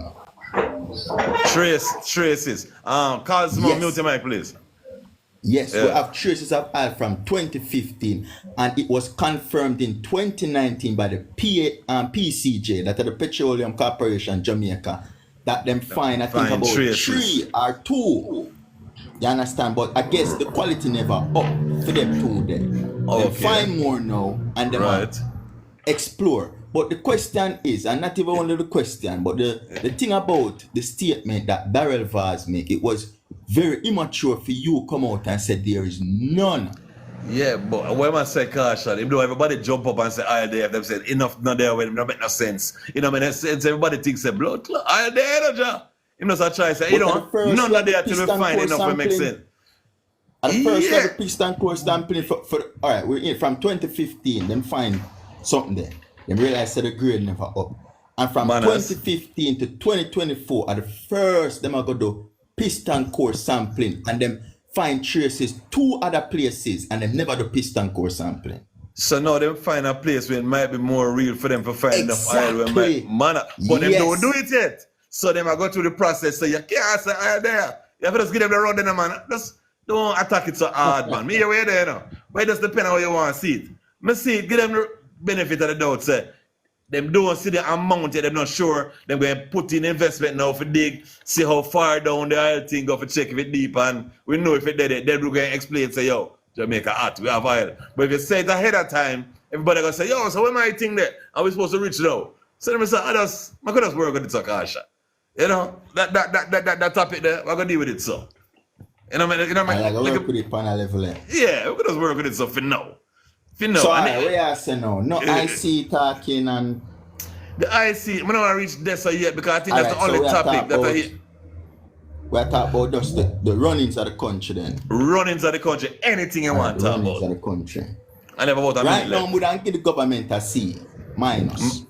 Traces. Cosmo, mute your mic, please. Yes, we have traces of oil from 2015, and it was confirmed in 2019 by the PCJ, that are the Petroleum Corporation Jamaica, that them find, I think, about traces. 3 or 2. You understand? But I guess the quality never up for them 2 there. They find more now, and they explore. But the question is, and not even only the question, but the thing about the statement that Barrel Vaz make, it was very immature for you come out and say there is none. Yeah, but when I say caution, even though everybody jump up and say oil there, them said enough not there when it don't make no sense. You know, in sense, everybody thinks say blood clot, oil there, no. You know, so I try to say, you know, none of there till we find enough to make sense. At the first of the piston core sampling for all right, we're in from 2015, them find something there. They realize that the grade never up. And from 2015 to 2024, at the first, them are going to do piston core sampling, and them find traces 2 other places, and them never do piston core sampling. So now they find a place where it might be more real for them to find enough oil where but them don't do it yet. So them are go through the process, so you can't say oil there. You have to just give them the road in, man. Just don't attack it so hard, man. Me away there now. But it just depends on how you want to see it. Me see it, give them the benefit of the doubt, say. Them don't see the amount yet, they're not sure. They're going to put in investment now for dig, see how far down the oil thing go for check if it deep, and we know if it dead, then we're going to explain, say, yo, Jamaica hot, we have oil. But if you say it ahead of time, everybody going to say, yo, so where my thing there? Are we supposed to reach now? So then we say, I could just work on it, so Kasha. You know, that topic there, we're going to deal with it, so. You know what I mean? I work with it on a level there. Yeah, we could just work with it, so for now. So where I say no IC talking and the IC, I'm not reach this yet because I think that's the only topic that I hear. We're talking about just the runnings of the country then. Runnings of the country, anything you want to talk about. Runnings of the country. I never about a right now, we don't give the government a C minus.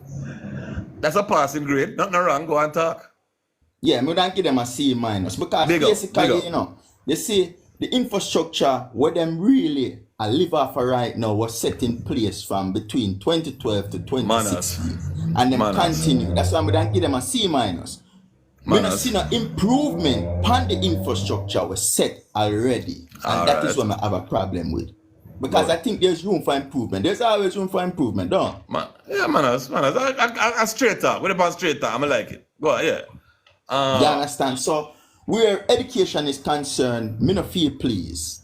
That's a passing grade, nothing wrong, go and talk. Yeah, we don't give them a C minus because basically, you know, you see the infrastructure where them really live off right now was set in place from between 2012 to 2016. And then continue. That's why we don't give them a C minus. We don't see no improvement on the infrastructure was set already. And that is what I have a problem with. Because I think there's room for improvement. There's always room for improvement, don't Yeah, Manas. I straight talk. What about straight talk? I like it. Go on, yeah. You understand? So where education is concerned, me no feel pleased.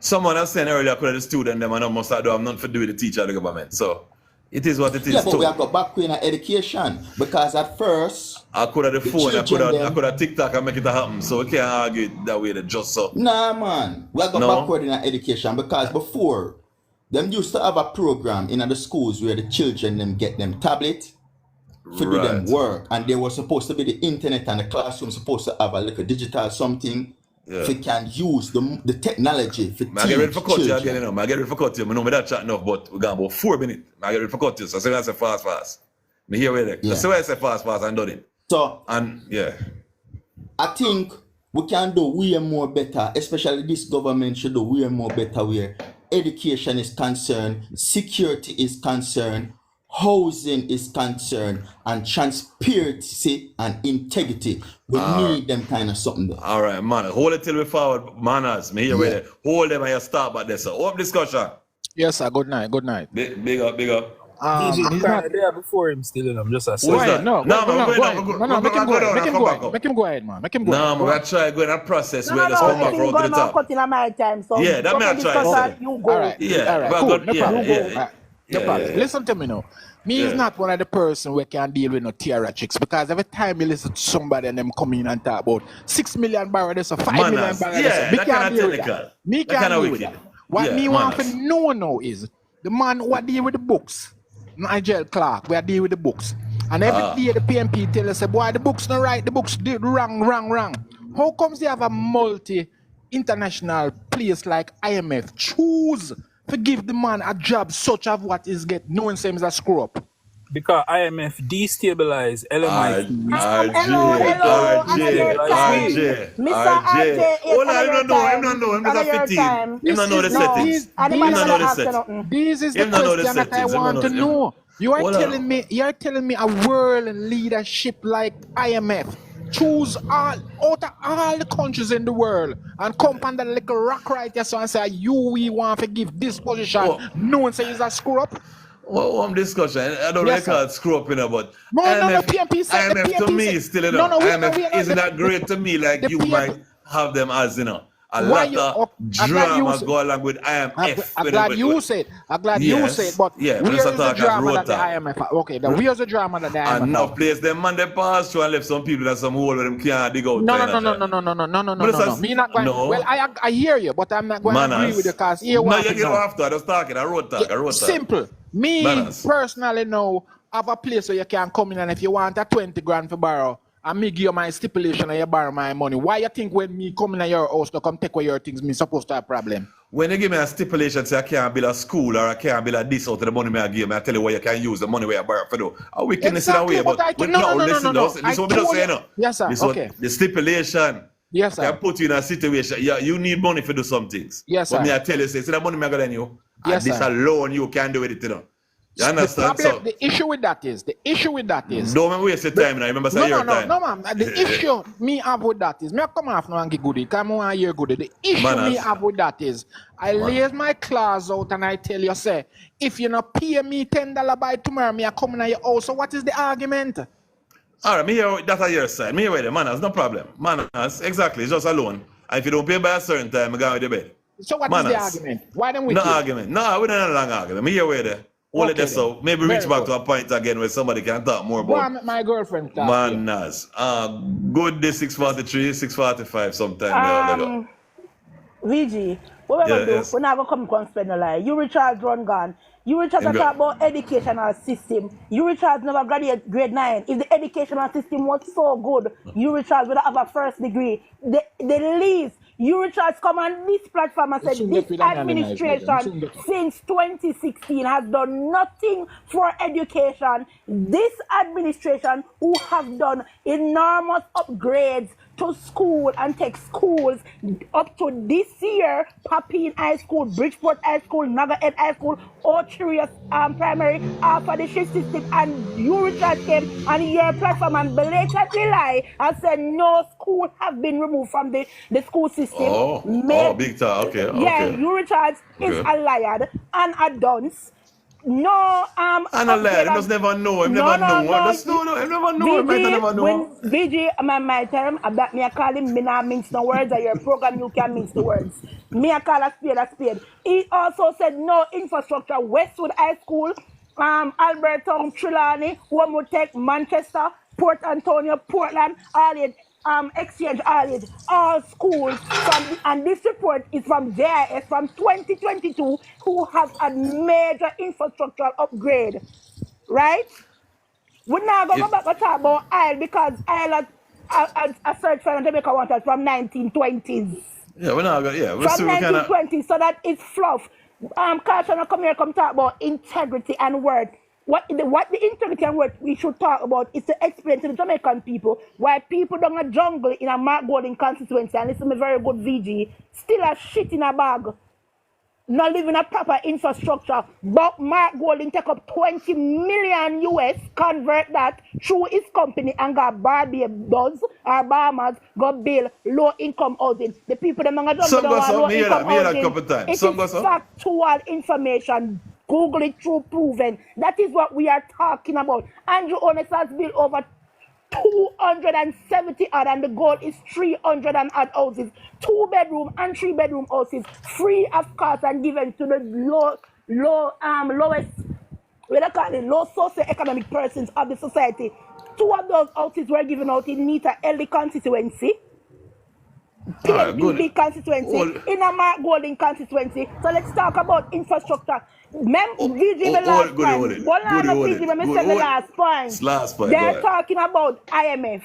Someone was saying earlier, could the student them and almost I don't have nothing to do with the teacher of the government. So it is what it is. Yeah, but we have got back in education because at first I could have the phone, I could have TikTok and make it happen. So we can't argue that way. Just so. Nah, man, we have got backward in education because before them used to have a program in the schools where the children them get them tablet to do them work, and they were supposed to be the internet and the classroom supposed to have a little digital something. If you can use the technology for teach I get ready for cut you children. again, I get ready for cut you. I know me that chat enough, but we got about 4 minutes. I get ready for cut you. So I say I say fast. Me hear where they. So I say fast and done it. So yeah. I think we can do way more better, especially this government should do way more better where education is concerned, security is concerned, housing is concerned, and transparency and integrity. We need them kind of something there. All right, man. Hold it till we forward. Manners, me here with it. Hold them and you start back there. So, open discussion. Yes, sir. Good night. Big up. He's not there before him still. I'm just asking. No, make him go ahead, man. Make him go ahead. No, I'm going to try going a process where just come back from to the top. Cutting a my time, so yeah, that may I try. You go. All right. Cool. No problem. Listen to me now. Me is not one of the person who can deal with no theatrics because every time you listen to somebody and them come in and talk about 6 million barrels or 5 million barrels, me can't deal with that. Me can't deal with that. What me want to know now is the man who deal with the books, Nigel Clark, we deal with the books. And every day the PMP tell us, boy, the books not right, the books did wrong. How comes they have a multi-international place like IMF choose to give the man a job such as what is get knowing same as a screw up? Because IMF destabilize LMI. RJ. Hold on, him don't know. Him just 15. Him don't know the settings. This is the question that I want to know. You are telling me a world leadership like IMF choose out of all the countries in the world and come on that little rock right here so and say we want to give this position. No one says a screw up. Well, discussion. I don't Yes, really call it screw up, but No, PMP said IMF to me is still, IMF isn't that great to me like you might have them as, a lot of drama go along with IMF. I'm glad you said. You said, but where's the drama that the IMF? Okay, where's the drama that the IMF? And now place them man they pass through and left some people that some hole where them can't dig out. No. Me not going. Well, I hear you, but I'm not going to agree with you because here what you get after. I just talking. I wrote talk. Simple. Me personally know have a place where you can come in and if you want a 20 grand for borrow. And me give you my stipulation and you borrow my money. Why you think when me come in your house to come take away your things, me supposed to have a problem? When you give me a stipulation, say I can't build a school or I can't build a this out of the money me I give me, I tell you where you can use the money where you borrow for do. We can listen away, but no. Listen, this is what we just say now. Yes, sir. This Okay. The stipulation. Yes, sir. Can put you in a situation. You need money for do some things. Yes, sir. But me I tell you, say the money me I got on you. Yes, and this sir. alone you can do with it, You understand? The issue with that is. Don't waste your time now. Remember, say your time. No, ma'am. The issue me have with that is, me come off now and get goodie. Come on, year goodie. The issue me have with that is, I lays my claws out and I tell you, say, if you not pay me $10 by tomorrow, me I come in your house. So what is the argument? All right, me hear that on your side. Me hear with the manners, no problem. Manners, exactly, just a loan. And if you don't pay by a certain time, I go with the bed. So what is the argument? Why don't we? No argument. No, we don't have a long argument. Me hear with it. Hold it there, so maybe reach back to a point again where somebody can talk more about. Why my girlfriend talk? Manners. Good day 6:43, 6:45 sometime. VG, what we're going to do, we're not going to come spend a lie. You Richard run gone. You Richard talk about educational system. You Richard never graduate grade 9. If the educational system was so good, you Richard would have a first degree. The least. You Richards come on this platform and said this administration since 2016 has done nothing for education. This administration who have done enormous upgrades to school and take schools up to this year, Papine High School, Bridgeport High School, Nagahead High School, Ocherius Primary, for the shift system, and you Richards came on your platform and blatantly lie and said no school have been removed from the school system. Big time. Okay. Yeah, you Richards is a liar and a dunce. No, and a liar. He must never know. He never know. He never know. When VG, my term, about me, I call him, me not mince no words, or your program, you can mince the words. Me, I call a spade. He also said no infrastructure. Westwood High School, Alberton, Trelawney, Womotek, Manchester, Port Antonio, Portland, Arlade, Exchange, Arlade, all schools and this report is from JIS from 2022 who have a major infrastructural upgrade, right? We're not going to go back and talk about Isle because Isle a search for Jamaica water from 1920s. Yeah, we're not going to, from 1920s, so that is fluff. Carson come here, come talk about integrity and worth. What the integrity and what we should talk about is to explain to the Jamaican people why people down a jungle in a Mark Golden constituency, and listen to me very good VG, still a shit in a bag, not living a proper infrastructure, but Mark Golden take up 20 million US, convert that through his company and got Barbados or Bahamas, got bill low income housing. The people them down a jungle don't want low income housing. It is factual information. Google it through proven. That is what we are talking about. Andrew Honest has built over 270 odd, and the goal is 300 and odd houses, 2-bedroom and 3-bedroom houses, free of cost and given to the lowest, low socioeconomic persons of the society. 2 of those houses were given out in Nita Ellie constituency. PNP constituency, in a Mark Golden constituency. So let's talk about infrastructure. Last point. They're talking about IMF.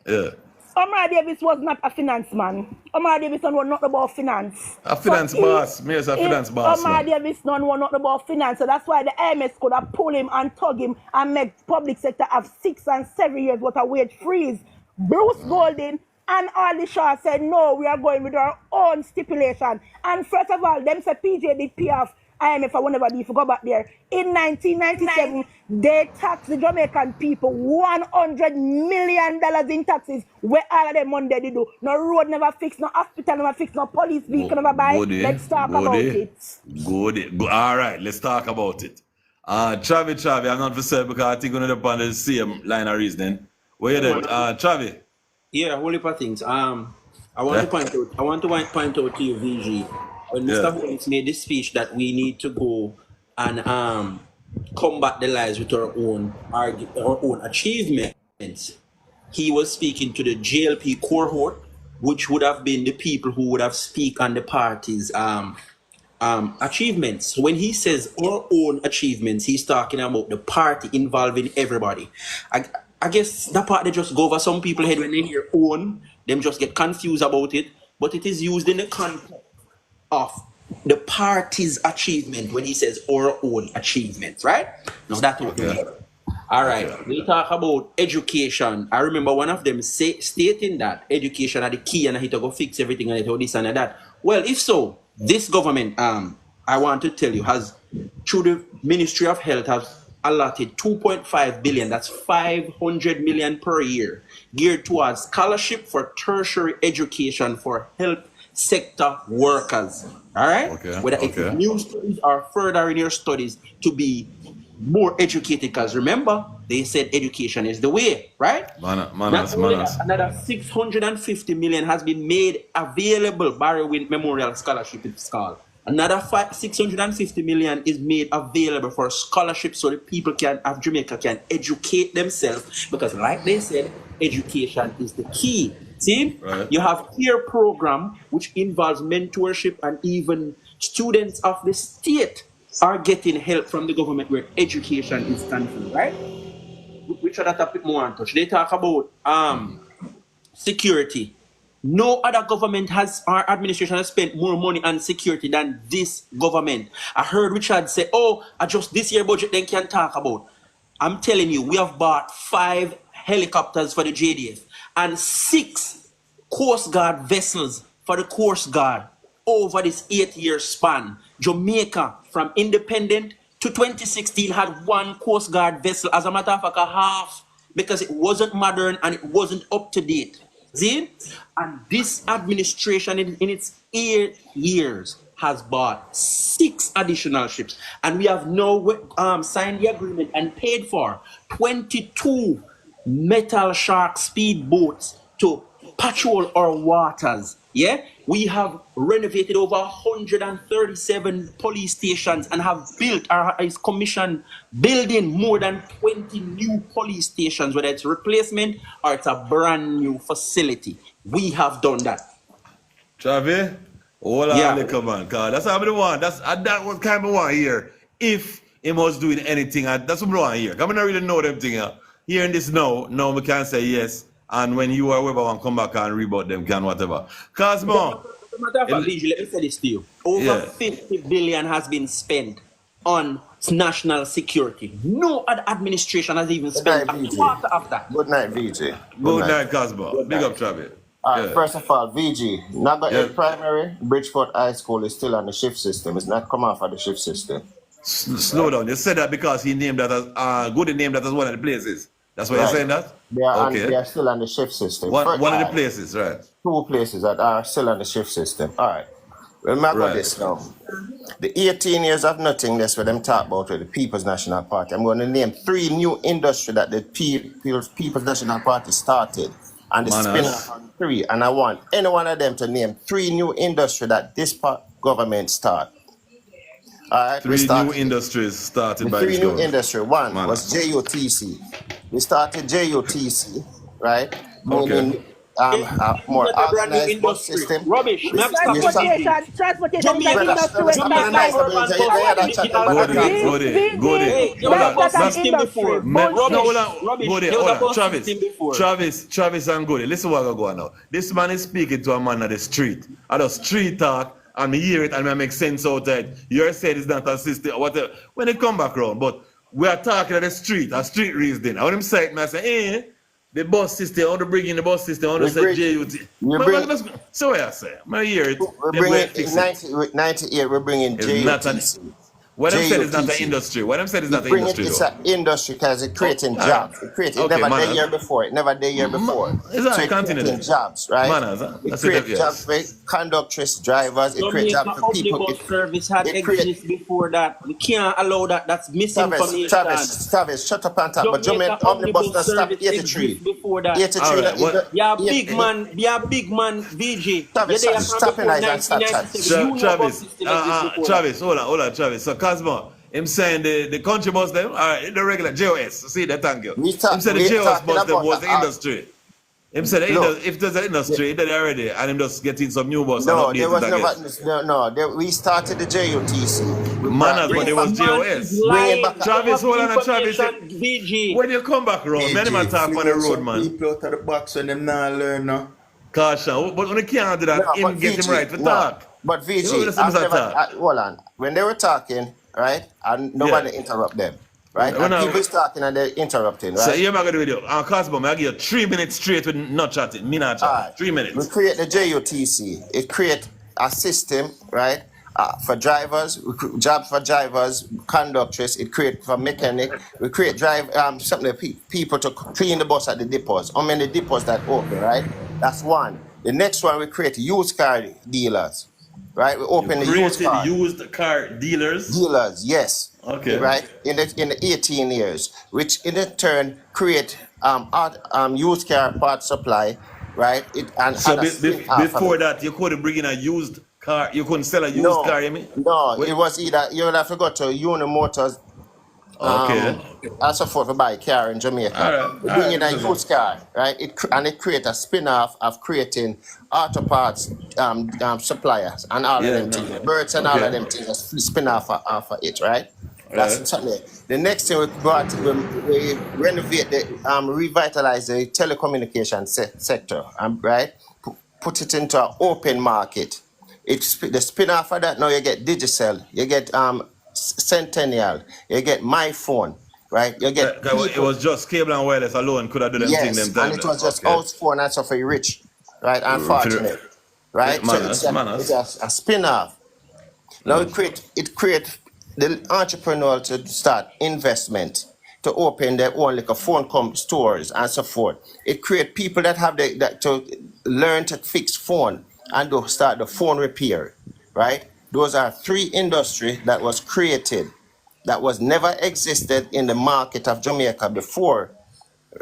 Yeah. Omar Davis was not a finance man. Omar Davis was not about finance. A finance boss. Me as a finance boss. Omar Davis was not about finance. So that's why the IMF could have pulled him and tug him and make public sector have 6 and 7 years worth of wage freeze. Bruce Golden and Arlie Shaw said, no, we are going with our own stipulation. And first of all, them say PJ did pay off IMF, I will never do if you go back there. In 1997, they taxed the Jamaican people $100 million in taxes. Where all of them money they do. No road never fixed, no hospital never fixed, no police vehicle never buy. Let's talk about it. Good. All right, let's talk about it. Travi, I'm not for sure because I think we're not upon the same line of reasoning. Where you there, Travi? Yeah, whole heap of things. I want to point out to you, VG, when Mr. Holmes made this speech that we need to go and combat the lies with our own achievements. He was speaking to the JLP cohort, which would have been the people who would have speak on the party's achievements. When he says our own achievements, he's talking about the party involving everybody. I guess that part they just go over some people's head when they hear own, them just get confused about it, but it is used in the context of the party's achievement when he says our own achievements, right? Now that's what we mean. All right, we talk about education. I remember one of them stating that education are the key and I had to go fix everything and this and that. Well, if so, this government, I want to tell you, has, through the Ministry of Health, has allotted 2.5 billion, that's 500 million per year, geared towards scholarship for tertiary education for health sector workers. All right? Whether it's new studies or further in your studies to be more educated, because remember, they said education is the way, right? Another 650 million has been made available. Barry Wint Memorial Scholarship, it's called. Another 650 million is made available for scholarships so that people of Jamaica can educate themselves, because like they said, education is the key. See, you have peer program which involves mentorship, and even students of the state are getting help from the government where education is concerned, right? Which other topic more on touch? They talk about security. No other government has, our administration has spent more money on security than this government. I heard Richard say, oh, just this year budget then can talk about. I'm telling you, we have bought 5 helicopters for the JDF and 6 Coast Guard vessels for the Coast Guard over this 8-year span. Jamaica, from independent to 2016, had 1 Coast Guard vessel. As a matter of fact, a half, because it wasn't modern and it wasn't up to date. See? And this administration in its 8 years has bought 6 additional ships. And we have now signed the agreement and paid for 22 metal shark speedboats to patrol our waters. Yeah, we have renovated over 137 police stations and have built or is commissioned building more than 20 new police stations, whether it's replacement or it's a brand new facility. We have done that. Travi, hold on, little man, cause that's what I want. That's what kind of want here. If he was doing anything, that's what I want here. Cause I don't really know them things. Hearing this now we can say yes. And when you or whoever want come back and rebut them, can whatever. Cause more. Let me say this to you. Over 50 billion has been spent on national security. No other administration has even spent a quarter of that. Good night, VG. Good night, Casper. Big up, Travis. First of all, VG, Naga Primary, Bridgeport High School is still on the shift system. It's not come off of the shift system. Slow down. You said that because he named that as good name that as one of the places. That's why you're saying that? They are still on the shift system. One of the places, right? 2 places that are still on the shift system. All right. Remember this now. The 18 years of nothingness where them talk about with the People's National Party. I'm going to name 3 new industries that the People's National Party started. And the spin-off on 3. And I want any one of them to name 3 new industries that this government started. All right, 3 new industries started by this government. 3 new industries. One was JUTC. We started JUTC, right? Meaning more organized bus system. Rubbish. Transportation is an industry. Travis and Goody. Listen what I go on now. This man is speaking to a man at the street. At the street talk. And I hear it and I make sense out of it. You're saying it's not a system or whatever. When they come back around, but we are talking at the street, a street reason. I want him say it, I say, the bus system, I want to bring in the bus system, I want to say JUT. So what I say, I hear it. We're bringing 98, we're bringing JUTC. What I'm saying is not an JUTC. industry. What I'm saying is You not an bring it, industry it's though. an industry because it's creating All right. jobs. It Okay, never the manners. year before. It never the year before. It's So all right, it continue creating then. jobs, right? Manners, huh? It That's it, creates jobs yes. for conductress, drivers. It creates Jamaica jobs for people. omnibus service had It creates exist before that. We can't allow that. That's misinformation. Travis, shut up and talk. But Jamaica Jamaica Omnibus omnibus not stop service 83. exist before that. 83 All right, is what? the, Yeah, big man, VG. Travis, You're there from stop before it and stop chat. 1997. You know Travis, bus system exist before Travis, hold on, Travis. So Cosmo, him saying the country bus them, all right, the regular JOS. See that, thank you. Him said the JOS bus them was the industry. Him said if there's an industry, then already, and him just getting some new bus. No, there was we started the JUTC. Manners, but it was JOS. Travis, hold on, Travis. VG. When you come back round, many man talk on the road, man. People out of the box when them not learn now. Caution, but when you can't do that, him get him right for talk. But VG, You know, listen to talk. hold on. When they were talking, right, and nobody interrupt them, right? Yeah, And no. people's talking and they're interrupting, right? So here I'm going to do with you. Cosmo, I give you 3 minutes straight with not chatting. Me not chatting. Alright. 3 minutes. We create the JUTC. It create a system, right, for drivers, jobs for drivers, conductors. It create for mechanic. We create people to clean the bus at the depots. How many depots that open, right? That's one. The next one we create used car dealers, right? We open the used car dealers. Dealers, yes. Okay. Right in the 18 years, which in turn create used car part supply, right? So before that, you couldn't bring in a used car. You couldn't sell a used car, you mean? No, it was either you would have to go to Unimotors. Also for to buy a car in Jamaica. Bring in a used car, right? It create a spin-off of creating auto parts suppliers and all of them things. Birds and all of them things. A spin-off of it, right? That's something. The next thing we renovate revitalize the telecommunication sector, right? Put it into an open market. It's the spin-off of that. Now you get Digicel, you get Centennial, you get My Phone, right? You get it was just cable and wireless alone could have done them thing them time. And it was just house phone and stuff for the rich, right? Unfortunate, right? So it's a spin-off. Now it create the entrepreneur to start investment, to open their own like a phone stores and so forth. It create people that have to learn to fix phone and to start the phone repair, right? Those are 3 industries that was created, that was never existed in the market of Jamaica before,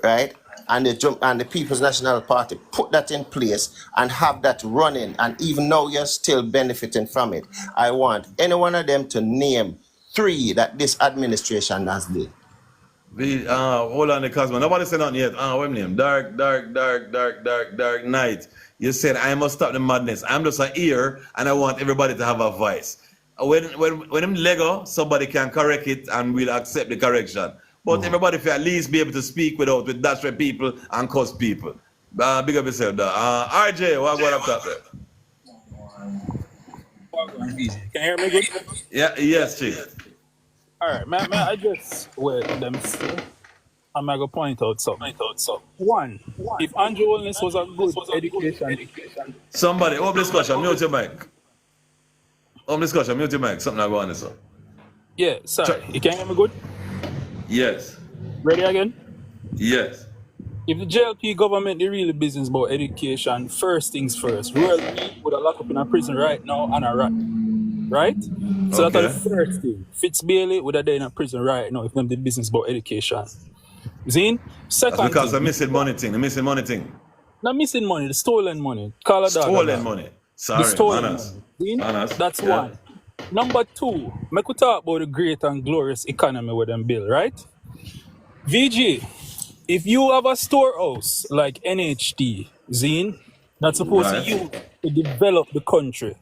right? And the People's National Party put that in place and have that running, and even now you're still benefiting from it. I want any one of them to name 3 that this administration has did. Hold on, the Cosmo. Nobody said nothing yet. What name? Dark Night. You said I must stop the madness. I'm just an ear, and I want everybody to have a voice. When I'm Lego, somebody can correct it, and we'll accept the correction. But everybody should at least be able to speak with dash with people and cuss people. Big up yourself, RJ, what going up top there? Can you hear me good? Yeah, yes, Chief. Alright, man, I just wait them say. I'm going to point out something. One, if Andrew Wellness was a good education. Somebody, open discussion, mute your mic. Open discussion, mute your mic. Something I go on this one. Yeah, sorry. You can hear me good? Yes. Ready again? Yes. If the JLP government, they really business about education, first things first. Royal Meat would have locked up in a prison right now and a rat. Right? So that's the first thing. Fitz Bailey would have been in a prison right now if them did business about education. Zine? Second that's because thing. the missing money thing. Not missing money, the stolen money. Call it stolen money. Sorry, the stolen manners. money. Manners. That's one. Number 2, make we talk about the great and glorious economy with them bill, right? VG, if you have a storehouse like NHT, Zine, that's supposed to use to develop the country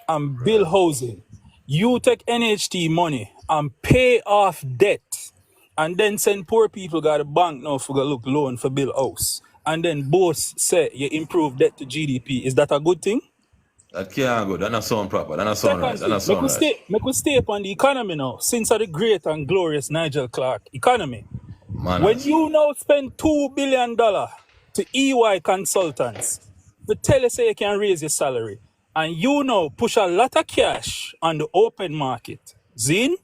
and build housing, you take NHT money and pay off debt, and then send poor people got a bank now for look loan for build house, and then both say you improve debt to GDP. Is that a good thing? That can't go. That not sound proper. That not sound right. That not sound right. Make we stay upon the economy now, since the great and glorious Nigel Clark economy. When you now spend $2 billion to EY consultants to tell you say you can raise your salary, and you now push a lot of cash on the open market, Zine,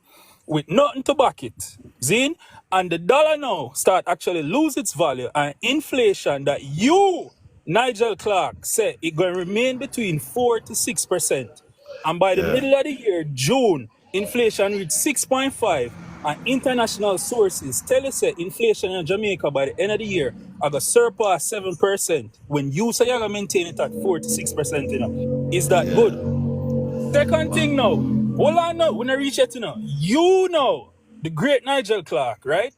with nothing to back it. Zine? And the dollar now start actually lose its value, and inflation that you, Nigel Clark, said it going to remain between 4 to 6%. And by the middle of the year, June, inflation reached 6.5, and international sources tell us that inflation in Jamaica by the end of the year are going to surpass 7%. When you say you're going to maintain it at 4 to 6%, you know, is that good? Second thing now, hold on now, when I reach it now, you know, the great Nigel Clark, right?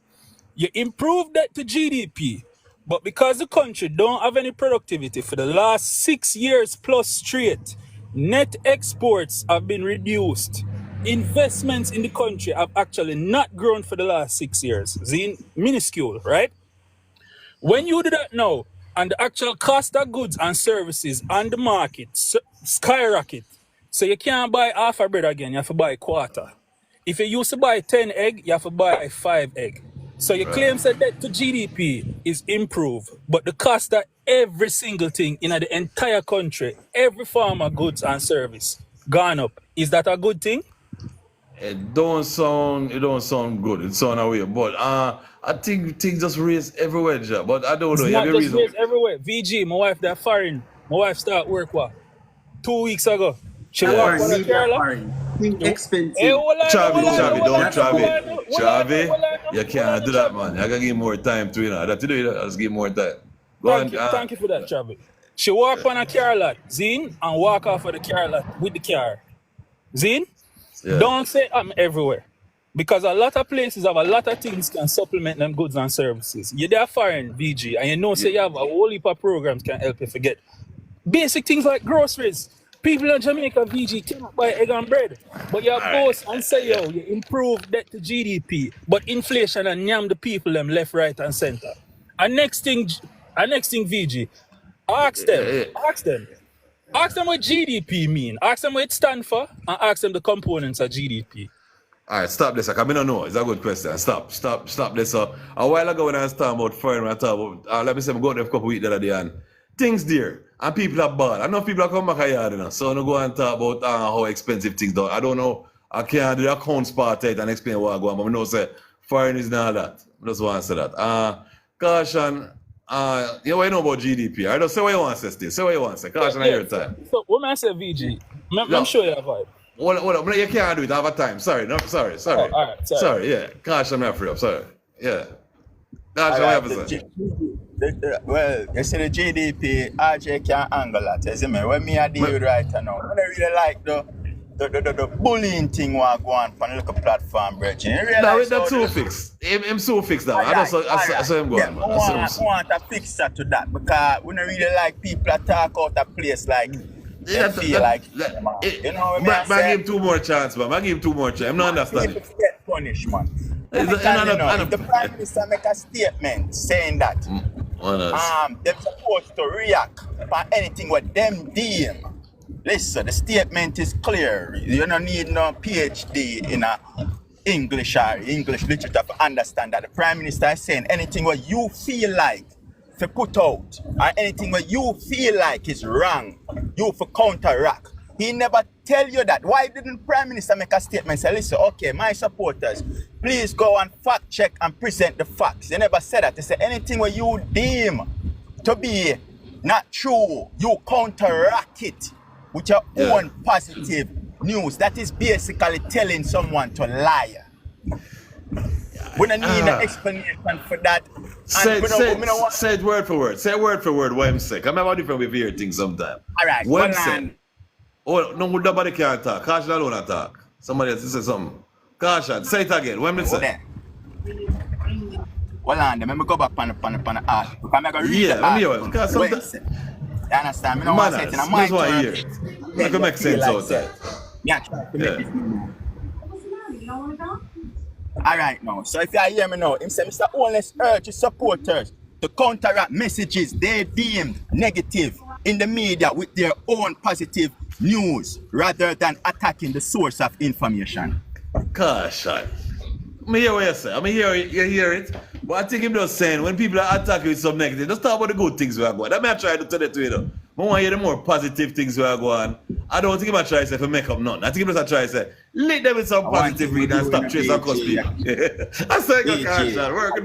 You improve that to GDP, but because the country don't have any productivity for the last 6 years plus straight, net exports have been reduced. Investments in the country have actually not grown for the last 6 years. It's minuscule, right? When you do that now, and the actual cost of goods and services on the market skyrocket, so you can't buy half a bread again, you have to buy a quarter. If you used to buy 10 egg, you have to buy 5 egg. So your claims that debt to GDP is improved, but the cost of every single thing in the entire country, every form of goods and service, gone up. Is that a good thing? It don't sound good. It sound away. But I think things just raise everywhere, ja. But I don't know. It's not just raised everywhere. VG, my wife that foreign. My wife start work 2 weeks ago. She walked on a Kerala. Expensive. Hey, Chavi, don't Chavi, you can't do that, man. You gotta give more time to, you know. That to do it, just give more time. Thank you for that, Chavi. She walk on a car lot, Zine, and walk off of the car lot with the car. Zine, don't say I'm everywhere. Because a lot of places have a lot of things can supplement them goods and services. You're there foreign, VG, and you know say you have a whole heap of programs can help you forget basic things like groceries. People in Jamaica, VG, cannot buy egg and bread. But you boast and say, yo, you improve debt to GDP, but inflation and yam the people them left, right, and center. And next thing, VG, ask them what GDP mean. Ask them what it stand for, and ask them the components of GDP. All right, stop this. I don't know. It's a good question. Stop this. A while ago when I was talking about foreign, I talk about, let me say, I'm going to have a couple weeks the other day, and things there. And people are bad. I know people are coming back here, you know. So I'm going to go and talk about how expensive things are. I don't know. I can't do the accounts part and explain what I go on, but I know say foreign is not that. I just want to say that. Caution, you know about GDP. I don't say what you want to say still. Say what you want to say. Caution at your time. So what I say, VG? I'm sure you have vibe. Hold on. You can't do it. I have a time. Sorry. Oh, all right, sorry. Yeah. Caution me free up. Sorry. Yeah. Caution what you have to say. Well, you see the GDP, RJ can't angle that. You see me? When me I deal with right now, I don't really like the bullying thing what go on the little platform, Virgin. No, that's so fixed. I'm so fixed now. I saw him go on. I want to fix that to that because we don't really like people that talk out a place like they feel like you know what I give him 2 more chances, man. I give him 2 more chances. I'm not understanding. People get punished, man. If the Prime Minister make a statement saying that they're supposed to react on anything what them deem. Listen, the statement is clear. You don't need no PhD in English or English literature to understand that the Prime Minister is saying anything what you feel like to put out or anything what you feel like is wrong, you for counteract. He never tell you that. Why didn't Prime Minister make a statement say, listen, okay, my supporters, please go and fact check and present the facts. They never said that. They said anything what you deem to be not true, you counteract it with your own positive news. That is basically telling someone to lie. We don't need an explanation for that. Say it word for word. Say it word for word what I'm saying. I remember different with hear things sometimes. All right, what I'm saying. Oh, no, nobody can talk. Caution alone attack. Somebody else say something. Caution, say it again. What am I saying? Well, let me go back on the art. Because I'm going to read the art. Because sometimes... You understand? I don't want to say it in a that's why I hear it. It can make sense outside. Yeah, try to make it. All right, now. So if you hear me now, him say, Mr. Owens urge his supporters to counteract messages they deem negative in the media with their own positive news rather than attacking the source of information. Gosh, I hear what you say. I hear you hear it. But I think him just saying when people are attacking with some negative, just talk about the good things we are going. That may I try to tell it to you though. I want to hear the more positive things we are going. I don't think him I try to say for make up none. I think him just try to say Lead them with some positive read and stop chasing across people. I say you can't, work with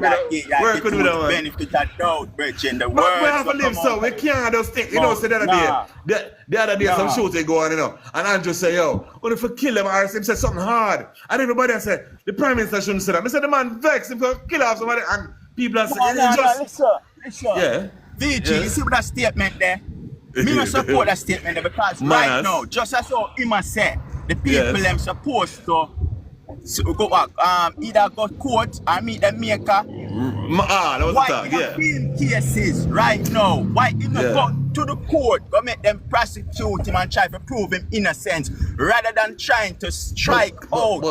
me, man. Benefit of doubt, Bridget, the But words we have to will live come so. out We of can't just think, you No, know, say the other day. The other day some shooting going, you know, and Andrew say, yo, what if we kill them? Or him say something hard. And everybody said, the Prime Minister shouldn't say that. I said, the man vexed if you kill off somebody, and people are saying, listen. Yeah. VG, Yeah. you see what that statement there? Me not support that statement there because right now, just as how him a say, the people them supposed to go back, either go court or meet the maker. That was Why the talk, in film cases right now? Why him not go to the court, go make them prosecute him and try to prove him innocent rather than trying to strike out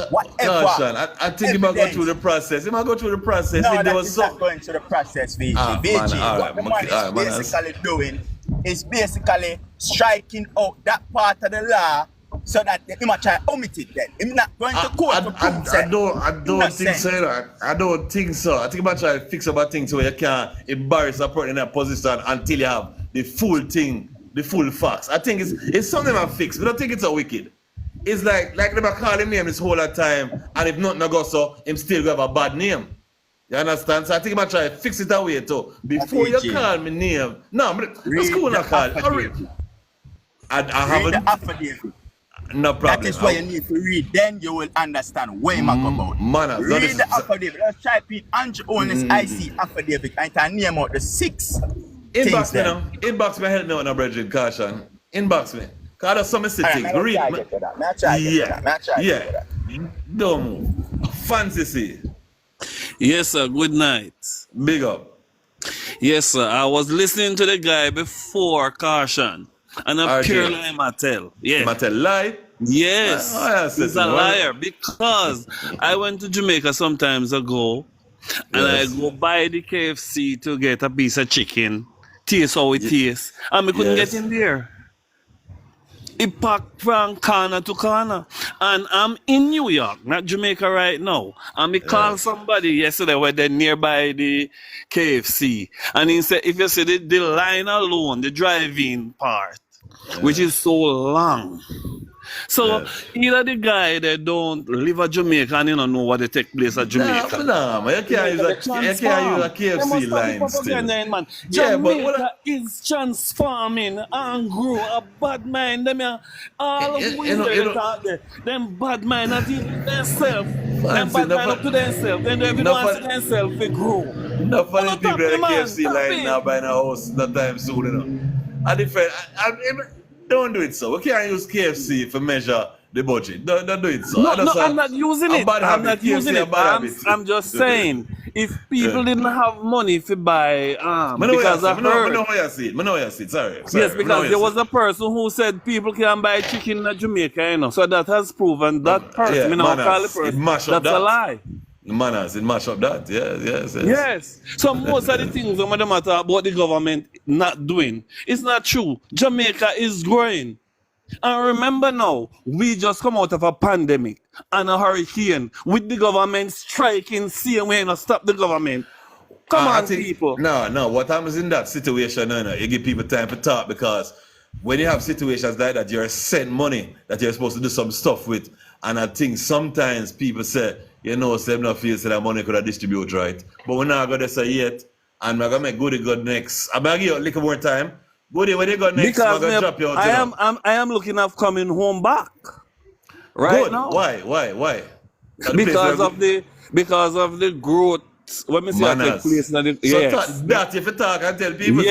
whatever. Caution. I think he might go through the process. He might go through the process. No, if there that was is not going through the process, VG. VG, what the man is basically doing is basically striking out that part of the law so that he might try to omit it then. He's not going to court to prove I don't think so. I don't think so. I think he might try to fix up things where you can't embarrass a person in that position until you have the full thing, the full facts. I think it's something I fix, but I don't think it's a wicked. It's like they might call him name this whole time, and if nothing goes so, him still have a bad name. You understand? So I think he might try to fix it away too. Before you call me name, no, that's cool not call. I haven't. The affidavit. No problem. That is why you need to read. Then you will understand where you about. Read the affidavit. Let's type in Andrew Owens IC affidavit and can name out the 6 Inbox things. me now. Inbox me help me out now, Bridget. Caution. Inbox me. Cause there's some things. Read. Yeah. Don't move. Fancy. Yes, sir. Good night. Big up. Yes, sir. I was listening to the guy before Caution. And I'm purely Mattel. Yeah. Mattel lie? Yes. He's a liar because I went to Jamaica some times ago and I go buy the KFC to get a piece of chicken. Taste how it tastes. And we couldn't get in there. It packed from corner to corner. And I'm in New York, not Jamaica right now. And we called somebody yesterday where they're nearby the KFC. And he said, if you see the line alone, the driving part, which is so long. So either the guy that don't live at Jamaica and you don't know what they take place at Jamaica. No, man. You can't use a KFC line still. Man. Yeah, Jamaica is transforming and grow a bad mind. Them all of them bad mind not even themselves. Them bad mind up to themselves. Then they everyone see themselves they grow. No funny people at the KFC line now buying a house that time soon, you know. I don't do it so. We can't use KFC for measure the budget. Don't do it so. No, I'm not using it. I'm not using it. I'm just saying, if people didn't have money to buy, because I know how you see it. Sorry. Yes, because there was a person who said people can buy chicken in Jamaica, you know. So that has proven that person, call the person. That's a lie. Manners, it mash up that. Yes. So most of the things no matter about the government not doing, it's not true. Jamaica is growing. And remember now, we just come out of a pandemic and a hurricane with the government striking, same way to stop the government. Come on, people. No. What happens in that situation, you give people time to talk because when you have situations like that, you're sent money that you're supposed to do some stuff with. And I think sometimes people say, say not feel that money could have distribute right. But we're not going to say yet. And we're going to make good next. I'm going to give you a little more time. Goody, when you go next, because we're going to drop you out. I am looking at coming home back. Right good. Now. Why? Because of the growth. When me say I take place in the, that if you talk and tell people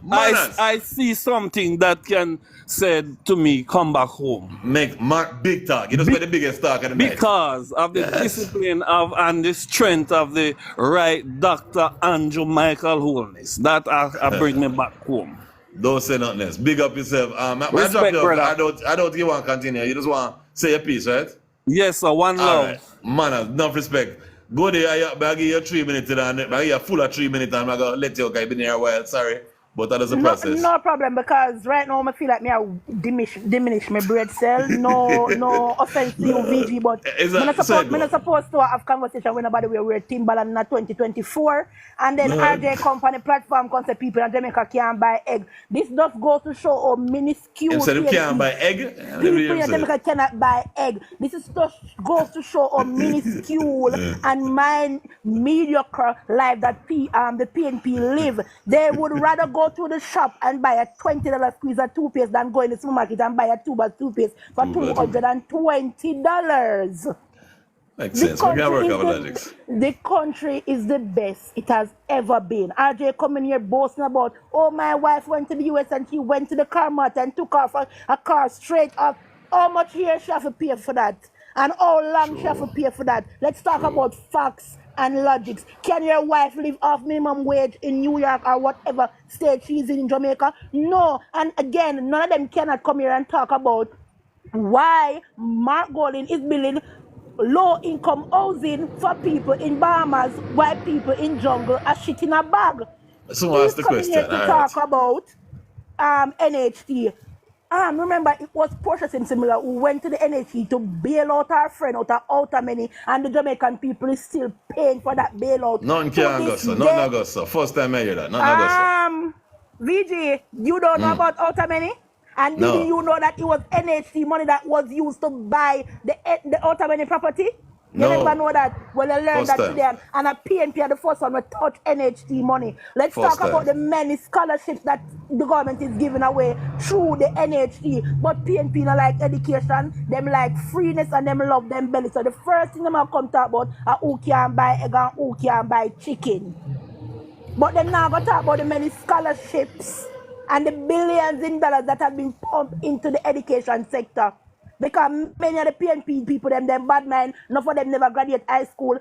I see something that can say to me, come back home. Make big talk. You just make the biggest talk of the night. Because of the discipline and the strength of the right Dr. Andrew Michael Holness. That I bring me back home. Don't say nothing else. Big up yourself. Respect, brother. I don't you want to continue. You just want to say your piece, right? Yes, sir. One love. Right. Man, enough respect. Go there, I give you 3 minutes and I give you full of 3 minutes and I'm going to let you, okay, been here a while, sorry. But that is a No, process. no problem, because right now I feel like me I diminish my bread cell. No offense to you, VG, but I'm not supposed to have conversation with nobody where we're Timbaland in 2024, and then RJ company platform concept people in Jamaica can't buy egg. This just goes to show how minuscule Instead of can't buy egg, people in Jamaica cannot buy egg. This is just goes to show how minuscule and mediocre life that the PNP live. They would rather go to the shop and buy a $20 squeeze of toothpaste than go in the supermarket and buy a tube of toothpaste for $220. Makes sense. We can work out logics. The country is the best it has ever been. RJ coming here boasting about, oh, my wife went to the US and she went to the car mart and took off a car straight up. How much here she have to pay for that? And how long she have to pay for that? Let's talk about facts and logics. Can your wife live off minimum wage in New York or whatever state she's in Jamaica? No. And again, none of them cannot come here and talk about why Mark Golding is building low-income housing for people in Bahamas, while people in jungle are shit in a bag. So what's the question? Here to talk about NHT. Remember, it was processing similar who went to the NHT to bail out our friend out of outer many, and the Jamaican people is still paying for that bailout. None can go, sir. None go, sir. First time I hear that. None go, sir. VG, you don't know about outer many? And did you know that it was NHT money that was used to buy the outer many property? You never know that. Well, you learned that today. And a PNP are the first one to touch NHT money. Let's talk about the many scholarships that the government is giving away through the NHT. But PNP not like education, them like freeness, and them love them belly. So the first thing them have come talk about are who can buy egg and who can buy chicken. But them now going to talk about the many scholarships and the billions in dollars that have been pumped into the education sector. Because many of the PNP people, them bad mind, none of them never graduate high school.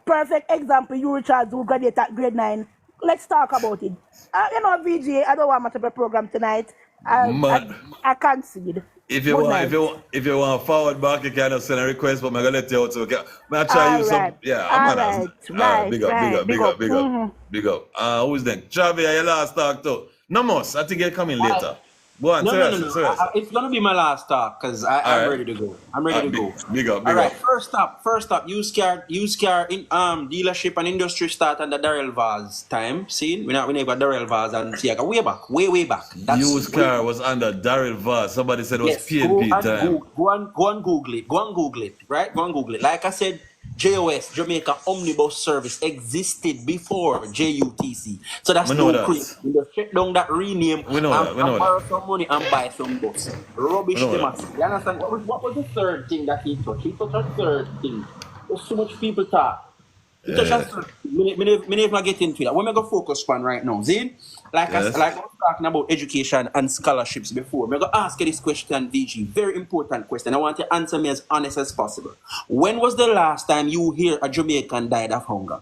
Perfect example, you Richards, who graduate at grade 9. Let's talk about it. VJ, I don't want much of a program tonight. I concede. If you want forward back, you can just send a request, but I'm gonna let you out. So I'm try you some. Yeah, I'm gonna. Big up. Who's then? Chavi, your last talk too. No more. I think you're coming later. Go on, no. It's gonna be my last talk because I'm ready to go. I'm ready to go. Big up. All right. First up. Used car in dealership and industry start under Darrell Vaz time. See, we never got Darrell Vaz and Tiaga way back. Used car was under Darrell Vaz. Somebody said it was PNP time. Go and Google it. Right? Go and Google it. Like I said, JOS, Jamaica Omnibus Service, existed before JUTC. So that's no crazy. We just check down that rename and borrow some money and buy some bus. Rubbish them. You understand? What was the third thing that he touched? He touched a third thing. There's so much people talk. He touched a third thing. Me never get into that. What am I going to focus on right now? See? Like I was talking about education and scholarships before. I'm going to ask you this question, VG. Very important question. I want you to answer me as honest as possible. When was the last time you hear a Jamaican died of hunger?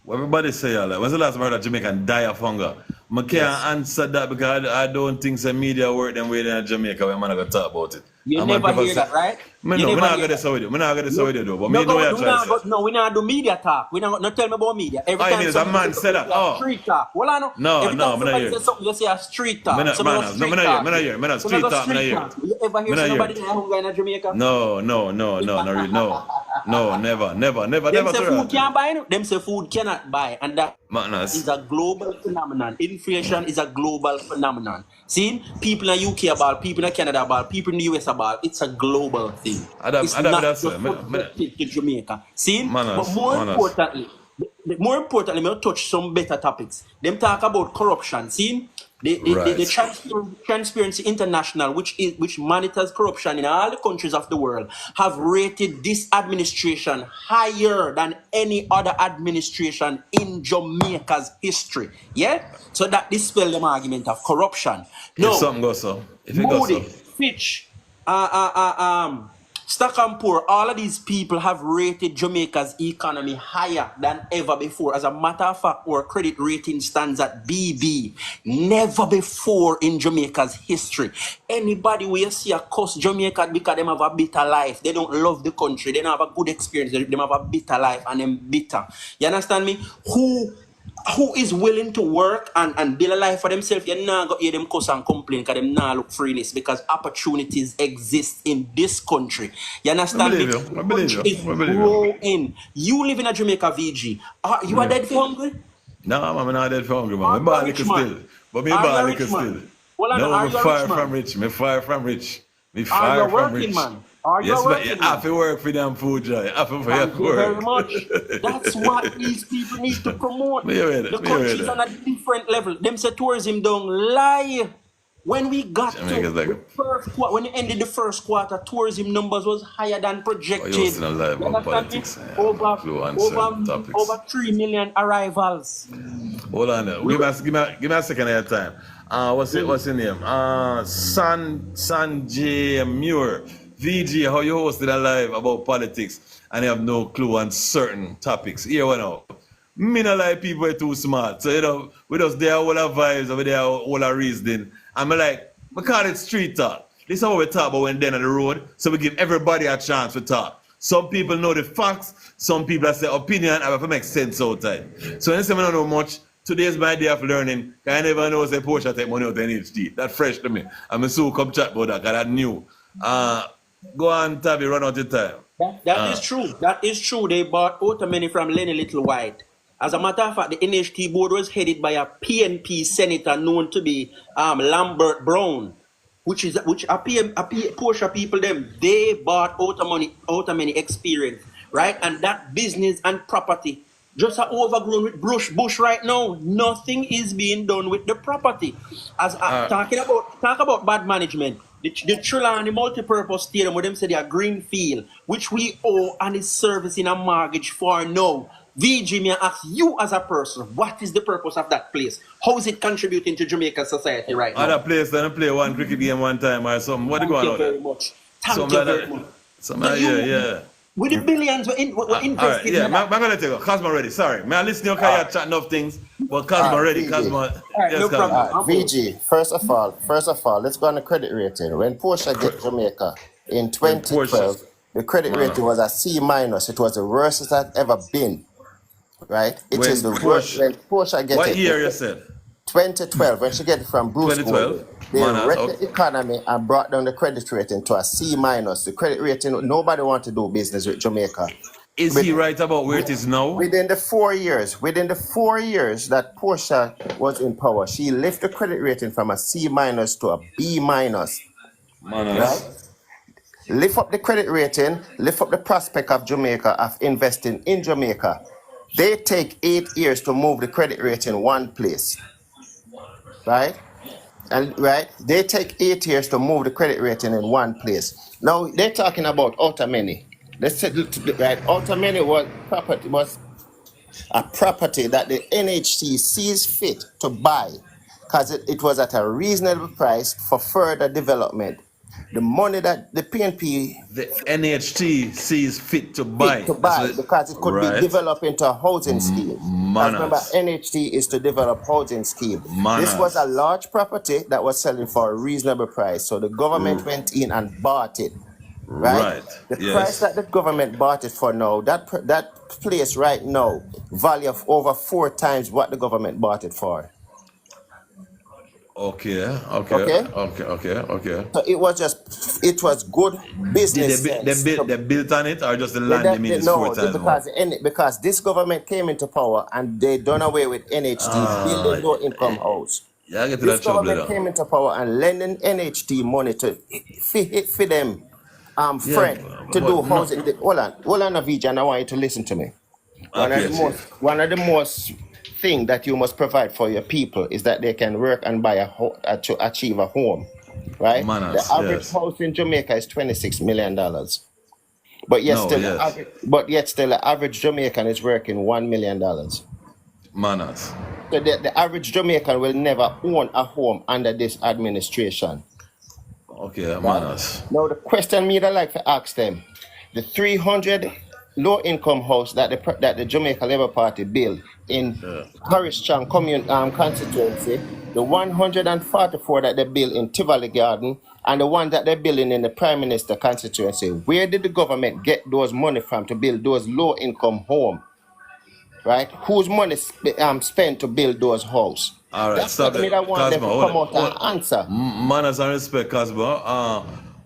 Well, everybody say that. When's the last time a Jamaican died of hunger? I can't answer that because I don't think the media work them way in Jamaica when I'm going to talk about it. You never hear that, right? I'm not going to say with you. But No, we not do media talk. We not tell me about media. Every time a man say that. Street talk. Well, I know. No, every time somebody say something, you say a street talk. I'm not hear. Street talk. You ever hear somebody die hunger in Jamaica? No, never. Them say food can't buy. Them say food cannot buy, and that is a global phenomenon. Inflation is a global phenomenon. See, people in the UK about, people in Canada about, people in the US about. It's a global thing. It's not just to Jamaica. See, but more importantly, me touch some better topics. Them talk about corruption. See, the Transparency International, which monitors corruption in all the countries of the world, have rated this administration higher than any other administration in Jamaica's history. Yeah, so that dispels the argument of corruption. No, if something goes so, Moody, Fitch, Stock and Poor, all of these people have rated Jamaica's economy higher than ever before. As a matter of fact, our credit rating stands at BB. Never before in Jamaica's history. Anybody will see a cuss Jamaica because they have a bitter life. They don't love the country. They don't have a good experience. They have a bitter life and they're bitter. You understand me? Who who is willing to work and build a life for themselves, you not go hear them cuss and complain because them not look for this, because opportunities exist in this country. You I understand believe me? you. I believe you. Country is I believe you. growing. You live in a Jamaica, VG. You are Yeah. dead for hungry? No, man, I'm not dead for hungry, man. Are Me you a buy rich liquor man? still. But me Are you buy a liquor rich still. man? Well, No, are me you a rich far from man? rich. Me far from rich. Me Are you a far from working rich. man? Are you Yes, a but you working have man? to work for them food, Joy. You have to Thank you very work. much. That's what these people need to promote. Me hear The that. Me hear country is that. on a different level. Them say tourism don't lie. When we got Jamaica's to like, the first quarter, when it ended the first quarter, tourism numbers was higher than oh, you projected. still alive You on understand me? politics. Yeah, no clue on certain topics. Over 3 million arrivals. Hold on there. Give me a second at a time. What's your name? Sanjay Muir. VG, how you hosted a live about politics and you have no clue on certain topics. Here we know. Me not like people are too smart. So, we just there all our vibes, we there all our reasoning. And we call it street talk. This is how we talk about when they're on the road. So we give everybody a chance to talk. Some people know the facts, some people say opinion, and if it makes sense outside. So when I say I don't know much, today is my day of learning. I never know say Porsche take money out of NHD. That's fresh to me. I'm so come chat about that, because that's new. Go on, Tabby, run out of time. That is true. That is true. They bought money from Lenny Little White. As a matter of fact, the NHT board was headed by a PNP senator known to be Lambert Brown, which a Porsche people them. They bought out of money experience, right? And that business and property just are overgrown with bush right now. Nothing is being done with the property. As talk about bad management. The Trelawney multi-purpose stadium, where them say they are green field, which we owe and is servicing a mortgage for now. VG, may I ask you as a person, what is the purpose of that place? How is it contributing to Jamaican society right now? Other place, they play one cricket game one time or something. What are you going on? Thank you very much. Thank you very much. Yeah. With the billions we're investing. All right, yeah, I'm going to take it. Cosmo ready. Sorry. May I listen to you because you're chatting off things, but Cosmo ready. Cosmo. Yes, no problem. VG, first of all, let's go on the credit rating. When Porsche get Jamaica in 2012, the credit rating was a C minus. It was the worst it had ever been. Right? It is the worst when Porsche get it. What year you said? 2012, when she get it from Bruce 2012. they wrecked the economy and brought down the credit rating to a C minus. The credit rating, nobody want to do business with Jamaica. Is he right about where it is now? Within the 4 years that Porsche was in power, she lifted the credit rating from a C minus to a B minus. Right? Lift up the credit rating, lift up the prospect of Jamaica, of investing in Jamaica. They take 8 years to move the credit rating one place. Right? They take 8 years to move the credit rating in one place. Now they're talking about Outer-Many. They said Outer-Many was a property that the NHC sees fit to buy because it was at a reasonable price for further development. The money that the PNP... The NHT sees fit to buy. Because it could be developed into a housing scheme. Remember, NHT is to develop housing scheme. This was a large property that was selling for a reasonable price. So the government went in and bought it. Right? The price that the government bought it for now, that place right now, value of over 4 times what the government bought it for. Okay. So it was good business. They built on it, or just the land they made is 4 times more? Because this government came into power and they done away with NHT building low income house. Yeah, I get to This that trouble government came into power and lending NHT money to for them friend to do housing. Hold on, VJ, and I want you to listen to me. One of the most thing that you must provide for your people is that they can work and buy to achieve a home, right? The average house in Jamaica is $26 million, but yet still the average Jamaican is working $1 million. Manners. So the average Jamaican will never own a home under this administration. Okay, manners. Now the question me that I like to ask them, the 300 low-income house that the Jamaica Labour Party built in Harristown constituency, the 144 that they built in Tivoli Garden, and the one that they're building in the Prime Minister constituency, where did the government get those money from to build those low-income homes? right? Whose money spent to build those houses? All right, That's stop what me it. that want them Cosmo, to come out and answer. Manners and respect, Cosmo.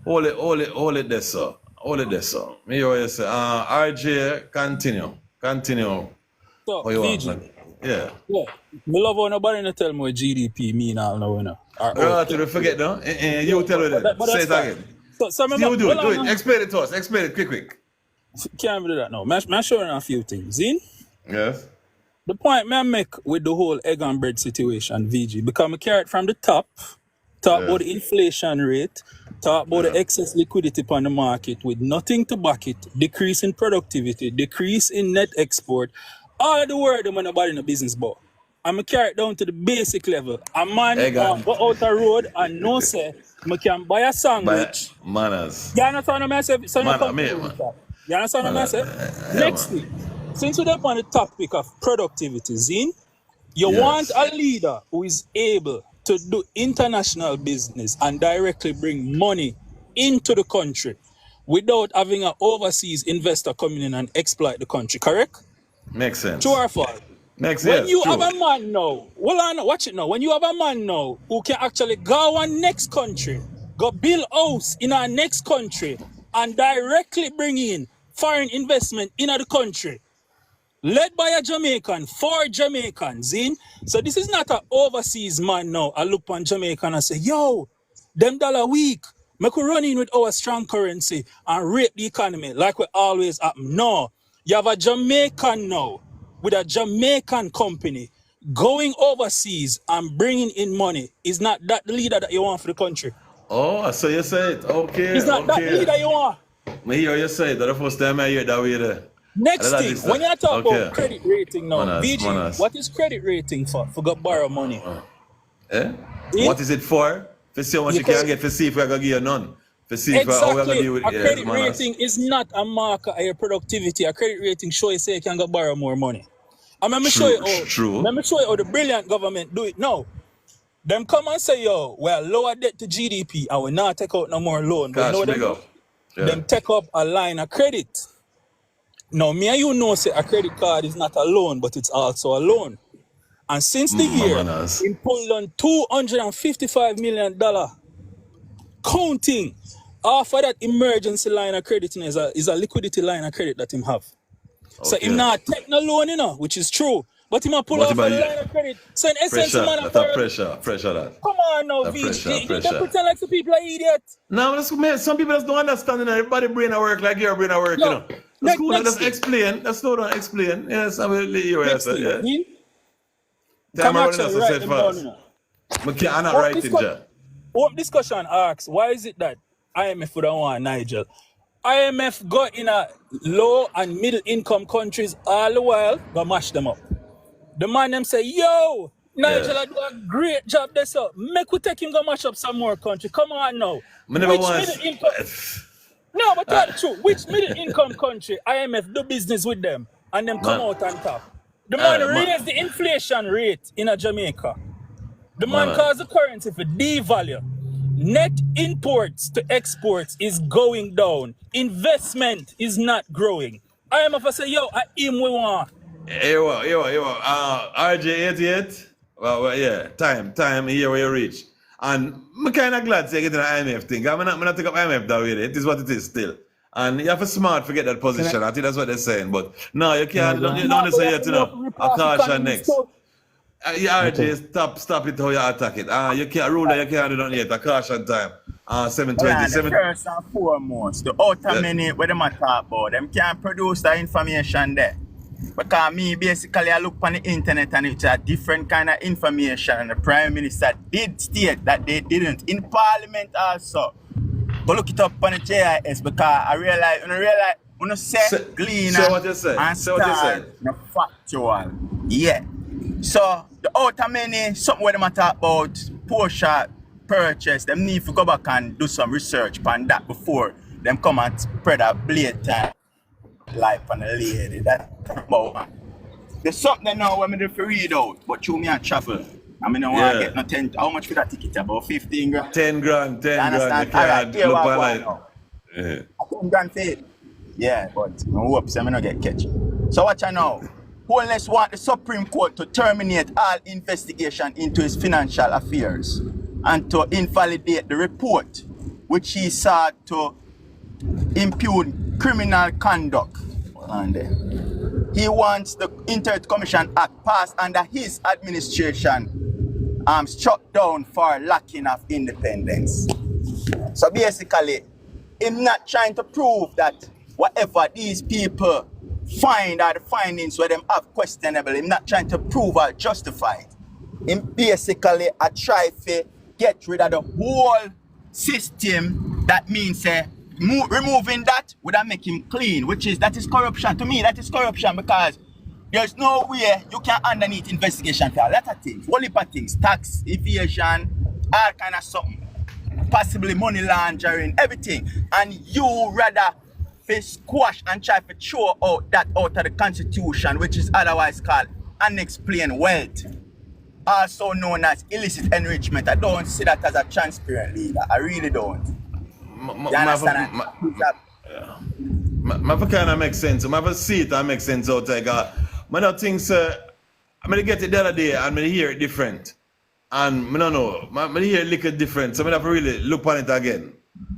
Hold it there, sir. Hold it there, sir. Me hear what you say. RJ, continue. So, How you want, VG. man? Yeah. Yeah. Me love how nobody no tell me what GDP mean now, you know. Right, you forget, no? You tell me that. But Say that's it fine. again. So remember, You do it. Explain it to us. Explain it quick. Can't do that now. I'm showing a few things. See? Yes. The point I make with the whole egg and bread situation, VG, because I carry it from the top, talk about the inflation rate, talk about the excess liquidity on the market with nothing to back it, decrease in productivity, decrease in net export, all the word I'm nobody in the business about. I'm carry it down to the basic level. A man want go out the road and no say, I can buy a sandwich. Manners. You understand what I say? So you understand what I say? Next thing, since we're on the topic of productivity, Zine, you want a leader who is able to do international business and directly bring money into the country without having an overseas investor coming in and exploit the country, correct? Makes sense. True or false? When you have a man now, watch it now. When you have a man now who can actually go our next country, go build house in our next country, and directly bring in foreign investment into the country, led by a Jamaican, for Jamaicans, in. So this is not an overseas man now. I look on Jamaican and say, yo, them $1 week, make we run in with our strong currency and rape the economy like we always happen. No, you have a Jamaican now with a Jamaican company going overseas and bringing in money. Is not that the leader that you want for the country? Oh, so you say it. Okay. Is not that the leader you want? Me hear you say it. That's the first time I hear that way there. Next thing, when you talk about credit rating now, Manners. VG, what is credit rating for? For go borrow money. What is it for? To see how much you can get, to see if we're going to give you none. To see if how we're going to deal with it. A credit rating is not a marker of your productivity. A credit rating shows you say you can go borrow more money. And let me show you how the brilliant government do it now. Them come and say, yo, well, lower debt to GDP and we not take out no more loan. But you know them take up a line of credit. Now, me and you know say a credit card is not a loan, but it's also a loan. And since the year, he pulled on $255 million. Counting. After that emergency line of credit is a liquidity line of credit that him have. So him not take no loan, you know, which is true. But him a pull off a line of credit. So in essence, man, pressure that. Come on now, VG. You don't pretend like some people are idiots. No, some people just don't understand, you know. Everybody brain at work like your brain at work, you know. That's cool, just explain. That's not to explain. Yes, I will leave you answer, yeah. Time running us to say fast. I'm not writing, John. What discussion asks, why is it that IMF would want Nigel? IMF got in a low and middle income countries all the while, go mash them up. The man them say, yo, Nigel I do a great job there, so make we take him go mash up some more country. Come on now. No, but tell the truth. Which middle income country IMF do business with them and them come out on top? The man raised the inflation rate in a Jamaica. The man caused the currency for devalue. Net imports to exports is going down. Investment is not growing. IMF say, yo, I him we want. RJ88. Well, yeah, time here where you reach. And I'm kind of glad to get in the IMF thing. I'm not take up IMF that way. It is what it is still. And you have to smart to get that position. I think that's what they're saying. But no, you can't. Don't say it, you know. A caution next. RJ, stop it how you attack it. You can't rule that you can't do nothing yet. A caution time. 7:20. First and foremost, the outer minute where them talk about, them can't produce that information there. Because me basically I look on the internet and it's a different kind of information, and the Prime Minister did state that they didn't in Parliament also. But look it up on the JIS because I realize when you say glean and start the factual. Yeah. So the outer many, something where them talk about Porsche purchase, them need to go back and do some research on that before them come and spread a blatant life on the lady. That's about. There's something now when I do to read out, but you me and travel. I mean, I want to get no 10. How much for that ticket? About 15 grand. 10 grand. 10 grand. Alright, here what I know. 10 grand for it. Yeah, but I hope I'm not get catch. So watch I know. Holness want the Supreme Court to terminate all investigation into his financial affairs and to invalidate the report, which he sought to impugn criminal conduct. And he wants the Inter Commission Act passed under his administration struck down for lacking of independence. So basically, I'm not trying to prove that whatever these people find are the findings where them have questionable. I'm not trying to prove or justify it. I'm basically I try to get rid of the whole system. That means removing that would make him clean, that is corruption. To me, that is corruption because there's no way you can underneath investigation for a lot of things, whole heap of things, tax evasion, all kind of something, possibly money laundering, everything, and you rather squash and try to throw out that out of the Constitution, which is otherwise called unexplained wealth, also known as illicit enrichment. I don't see that as a transparent leader. I really don't. You understand? My kind of make sense. My see it and make sense out there. I don't think I get it the other day and I hear it different. And I don't know. I hear it little different. So I have to really look on it again.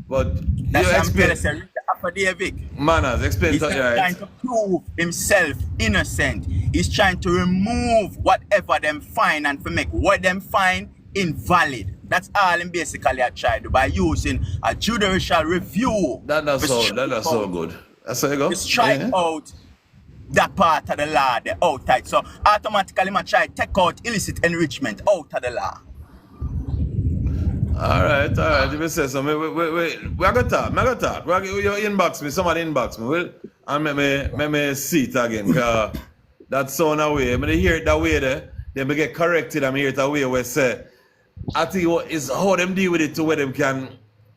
But that's you explain. Manners, explain He's trying to prove himself innocent. He's trying to remove whatever them find and to make what them find invalid. That's all him basically I tried by using a judicial review. That's so good. That's how you go. Strike out that part of the law, the outside. So automatically I try to take out illicit enrichment out of the law. All right. If you say so, we are going to talk. You inbox me, somebody inbox me, and let me see it again. Because that sound away. When I hear it that way there, then we get corrected and I hear it that way where say, I think what is how them deal with it to where them can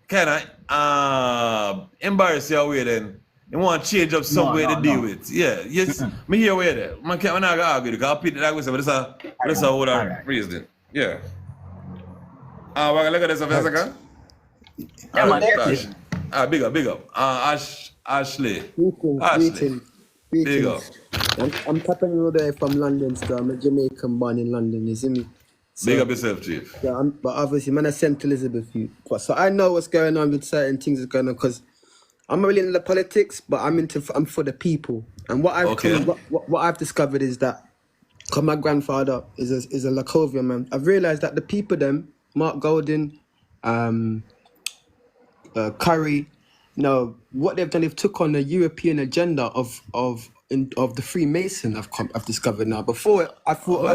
kind of embarrass you away then. You want to change up some way to deal with it. Yeah, yes. Me hear where there. Man can't argue because I'll put it like we say, but that's a whole reason. Yeah. We're look at this a second. Big up. Ashley. Greetings. Big up. I'm tapping you there from London, so I'm a Jamaican born in London, you see me? So, big up yourself, Chief. Yeah, but obviously, man, I sent Elizabeth you. So I know what's going on with certain things that's going on because I'm not really into politics, but I'm for the people. And what I've discovered is that, because my grandfather is a Lacovian man, I've realized that the people them, Mark Golden, Curry, what they've done, they've took on the European agenda of the Freemason. I've discovered now. Before I thought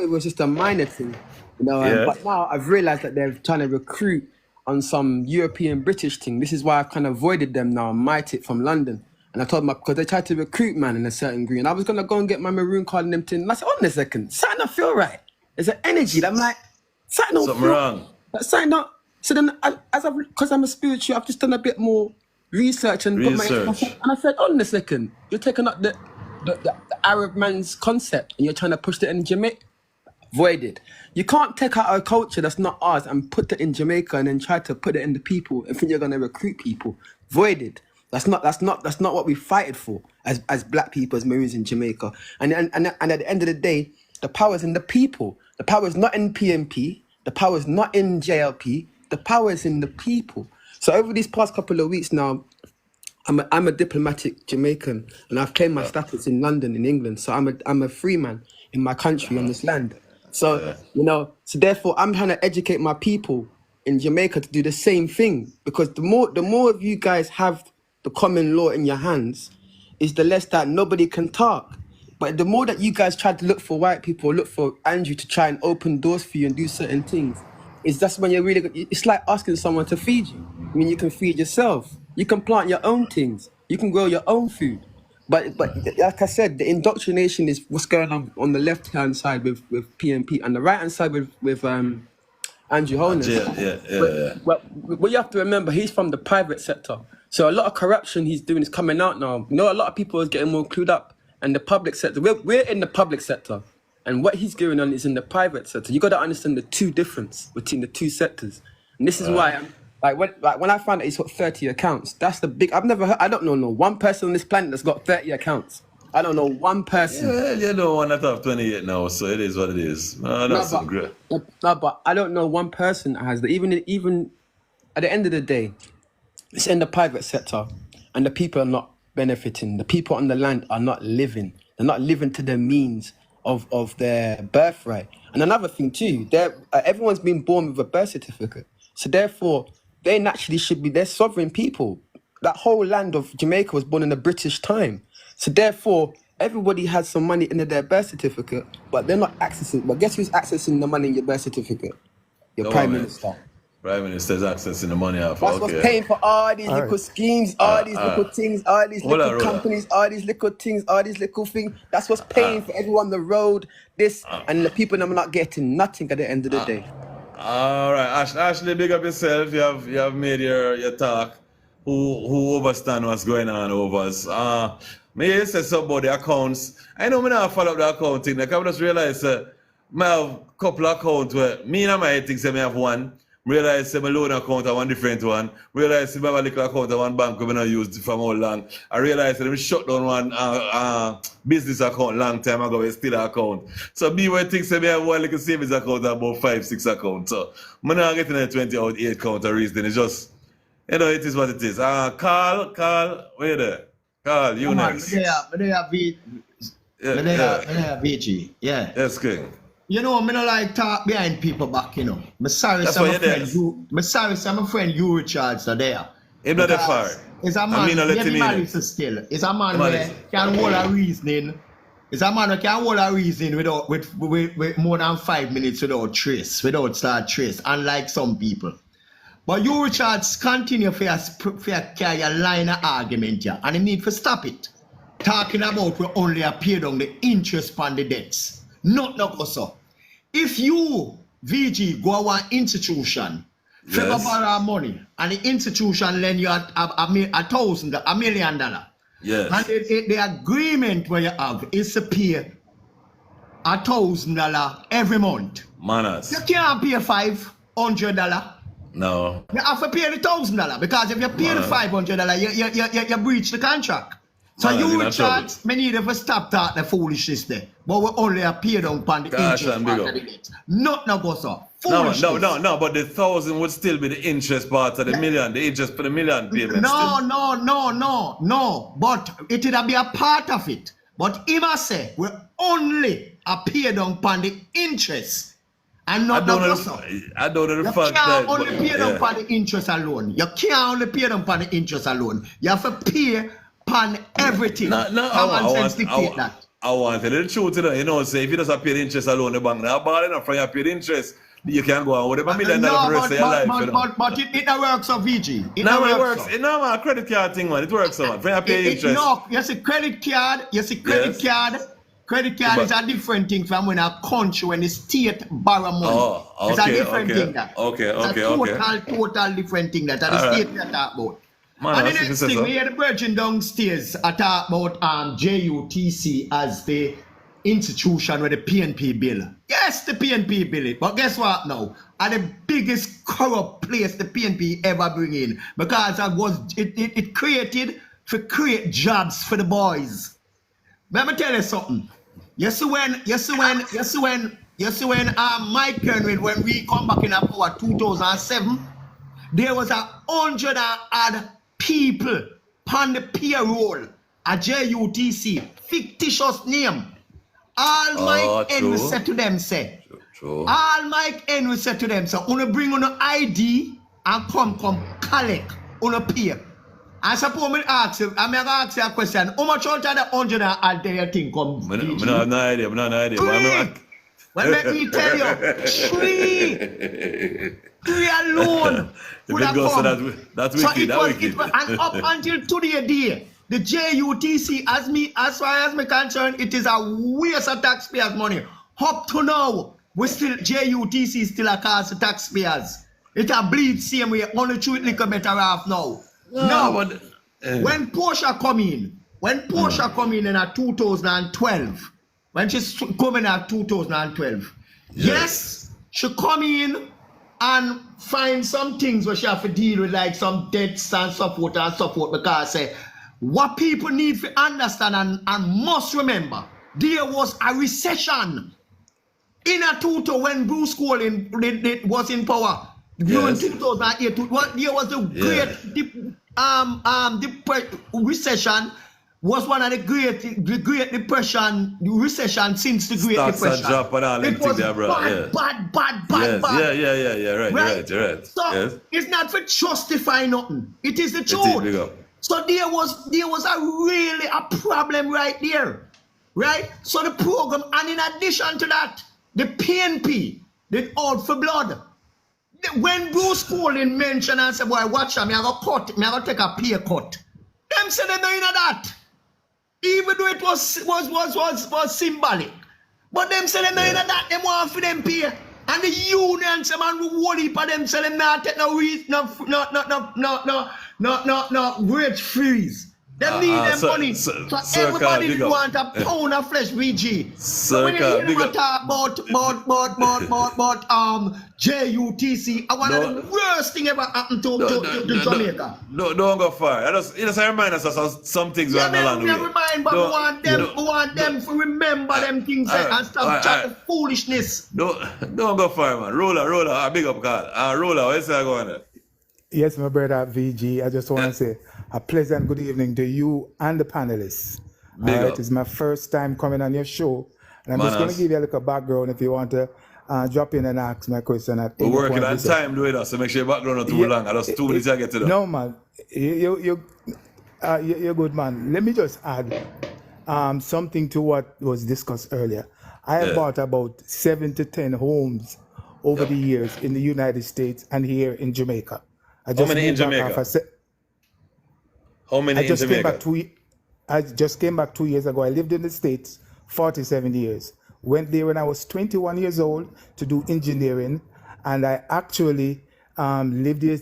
it was just a minor thing, but now I've realized that they're trying to recruit on some European British thing. This is why I've kind of avoided them now. Might it from London. And I told them, because they tried to recruit man in a certain green. I was going to go and get my maroon card and them thing. And I said, hold on a second, something don't feel right. There's an energy that I'm like, something wrong. Something not. So then, because I'm a spiritual, I've just done a bit more research and got and I said, hold on a second, you're taking up the Arab man's concept and you're trying to push it in Jamaica. Voided. You can't take out a culture that's not ours and put it in Jamaica and then try to put it in the people and think you're going to recruit people. Voided. That's not what we fighted for as black people, as Marines in Jamaica. And at the end of the day, the power's in the people. The power is not in PMP. The power is not in JLP. The power is in the people. So over these past couple of weeks now, I'm a diplomatic Jamaican, and I've claimed my status in London, in England. So I'm a free man in my country on this land. So so therefore I'm trying to educate my people in Jamaica to do the same thing, because the more of you guys have the common law in your hands, is the less that nobody can talk. But the more that you guys try to look for white people, look for Andrew to try and open doors for you and do certain things, that's when you're really. It's like asking someone to feed you. I mean, you can feed yourself. You can plant your own things. You can grow your own food. But like I said, the indoctrination is what's going on the left-hand side with PMP and the right-hand side with Andrew Holness. Yeah. But what you have to remember, he's from the private sector. So a lot of corruption he's doing is coming out now. A lot of people are getting more clued up. And the public sector, we're in the public sector. And what he's going on is in the private sector. You got to understand the two difference between the two sectors. And this is why when I found that he's got 30 accounts, that's the big. I've never heard. I don't know one person on this planet that's got 30 accounts. I don't know one person. Yeah, you know one that have 28 now, so it is what it is. That's so great. No, but I don't know one person that has that. Even at the end of the day, it's in the private sector, and the people are not benefiting. The people on the land are not living. They're not living to the means of their birthright. And another thing too, everyone's been born with a birth certificate, so therefore they naturally should be. They're sovereign people. That whole land of Jamaica was born in the British time, so therefore everybody has some money in their birth certificate, but they're not accessing. But guess who's accessing the money in your birth certificate? Your Prime Minister. Prime Minister's accessing the money off. That's what's paying for all these little schemes, all these little things, all these little companies, all these little things, all these little things. That's what's paying for everyone on the road, and the people that are not getting nothing at the end of the day. All right, Ashley, big up yourself. You have made your talk. Who understand what's going on over us? Me say something about the accounts. I know me not follow up the accounting. I just realize I have a couple of accounts where me and my things say me have one. Realize my loan account I one different one. Realize I have a little account I one bank we not used for how long. I realize that we shut down one business account long time ago. It's still an account. So be where things say me have one little savings account about 5-6 accounts. So I'm not getting a 20 out 8 count of reason. It's just, you know, it is what it is. Carl, where there? Carl, you next. VG. Yeah. Yes, King. You know, I don't like talk behind people back, you know. I'm sorry, some my friend you Richards are there. Him not that far. Is a man, still. Is a man where can hold a reasoning. Is a man who can hold a reasoning with more than 5 minutes without start trace, unlike some people. But you Richards continue for carry a line of argument here, and you need to stop it. Talking about we only appeared on the interest on the debts. Not no so. If you, VG, go to one institution, figure borrow money, and the institution lend you $1 million. Yes. And the agreement where you have is to pay $1,000 every month. Manners. You can't pay $500. No. You have to pay the $1,000 because if you pay the $500, you breach the contract. So you Richards, me need to stop talking the foolishness there. But we only appear down upon the interest part of the debt. Not no go so. No, but the 1,000 would still be the interest part of the million, the interest for the million payment. No. But it would be a part of it. But if I say we only appear down upon the interest. And not the so. I don't know the fact that. You can't only pay down upon the interest alone. You can't only pay down upon the interest alone. You have to pay upon everything. I want the truth, you know, say if you just pay the interest alone, the bank now bad enough for you pay the interest, you can go on with $1 million for the rest of your life. But it works on VG. It works. It's not a credit card thing, man. It works on for you pay interest. No, you see credit card. Credit card is a different thing from when a country, when the state borrow money. It's a different thing that. It's a total different thing that the state we talk about. Man, and the next thing, we hear the Virgin downstairs I talk about JUTC as the institution with the PNP bill. Yes, the PNP bill. But guess what now? Are the biggest corrupt place the PNP ever bring in. Because it created to create jobs for the boys. Let me tell you something. You see when Mike Kenwood, when we come back in power 2007, there was 100 odd people on the payroll at JUTC, fictitious name. All Mike Henry said to them, all Mike Henry said to them, wanna bring on an ID and come collect on a pay. I suppose me ask you, I'm gonna ask you a question. How much out of the 100 odd do you think come? I have no idea. Well, let me tell you, three alone would have come. That's wicked. And up until today, the JUTC, as far as me concerned, it is a waste of taxpayers' money. Up to now, JUTC is still a cost of taxpayers. It a bleed same way. Only treat little better off now. When Portia come in, in a 2012. When she's coming at 2012, yes, she come in and find some things where she have to deal with, like some debts and so forth because What people need to understand and must remember, there was a recession in a 2000 when Bruce Colin was in power. During 2008, there was a great recession. Was one of the great depression recession since the Great Stocks Depression. Drop and all it was bad. Right. You're right. So it's not for justify nothing. It is the truth. So there was a problem right there, right? So the program, and in addition to that, the PNP, the Out for Blood. When Bruce Colin mentioned and said, "Boy, watch me, I gotta take a pay cut." Them said they know that. Even though it was symbolic. But them say them that them want for them pay. And the union say man who hold it for them say them not take no wage freeze. Them need them money. So everybody want a pound of flesh, VG. So when you hear them talk about JUTC, I want the worst thing ever happened to Jamaica. Don't go far. It just remind us of some things we are no longer with. Remind, but we want them to remember them things and stop chatting foolishness. Don't go far, man. Roller, big up, God. Roller, where's that going there? Yes, my brother VG. I just want to say a pleasant good evening to you and the panelists. It's my first time coming on your show. And I'm just going to give you a little background if you want to drop in and ask my question. We're working on time doing that, so make sure your background not too long. I just 2 minutes I get to that. No, man. You're good, man. Let me just add something to what was discussed earlier. I have bought about 7 to 10 homes over the years in the United States and here in Jamaica. How many in Jamaica? How many in Jamaica? I just came back 2 years ago. I lived in the States 47 years. Went there when I was 21 years old to do engineering. And I actually lived here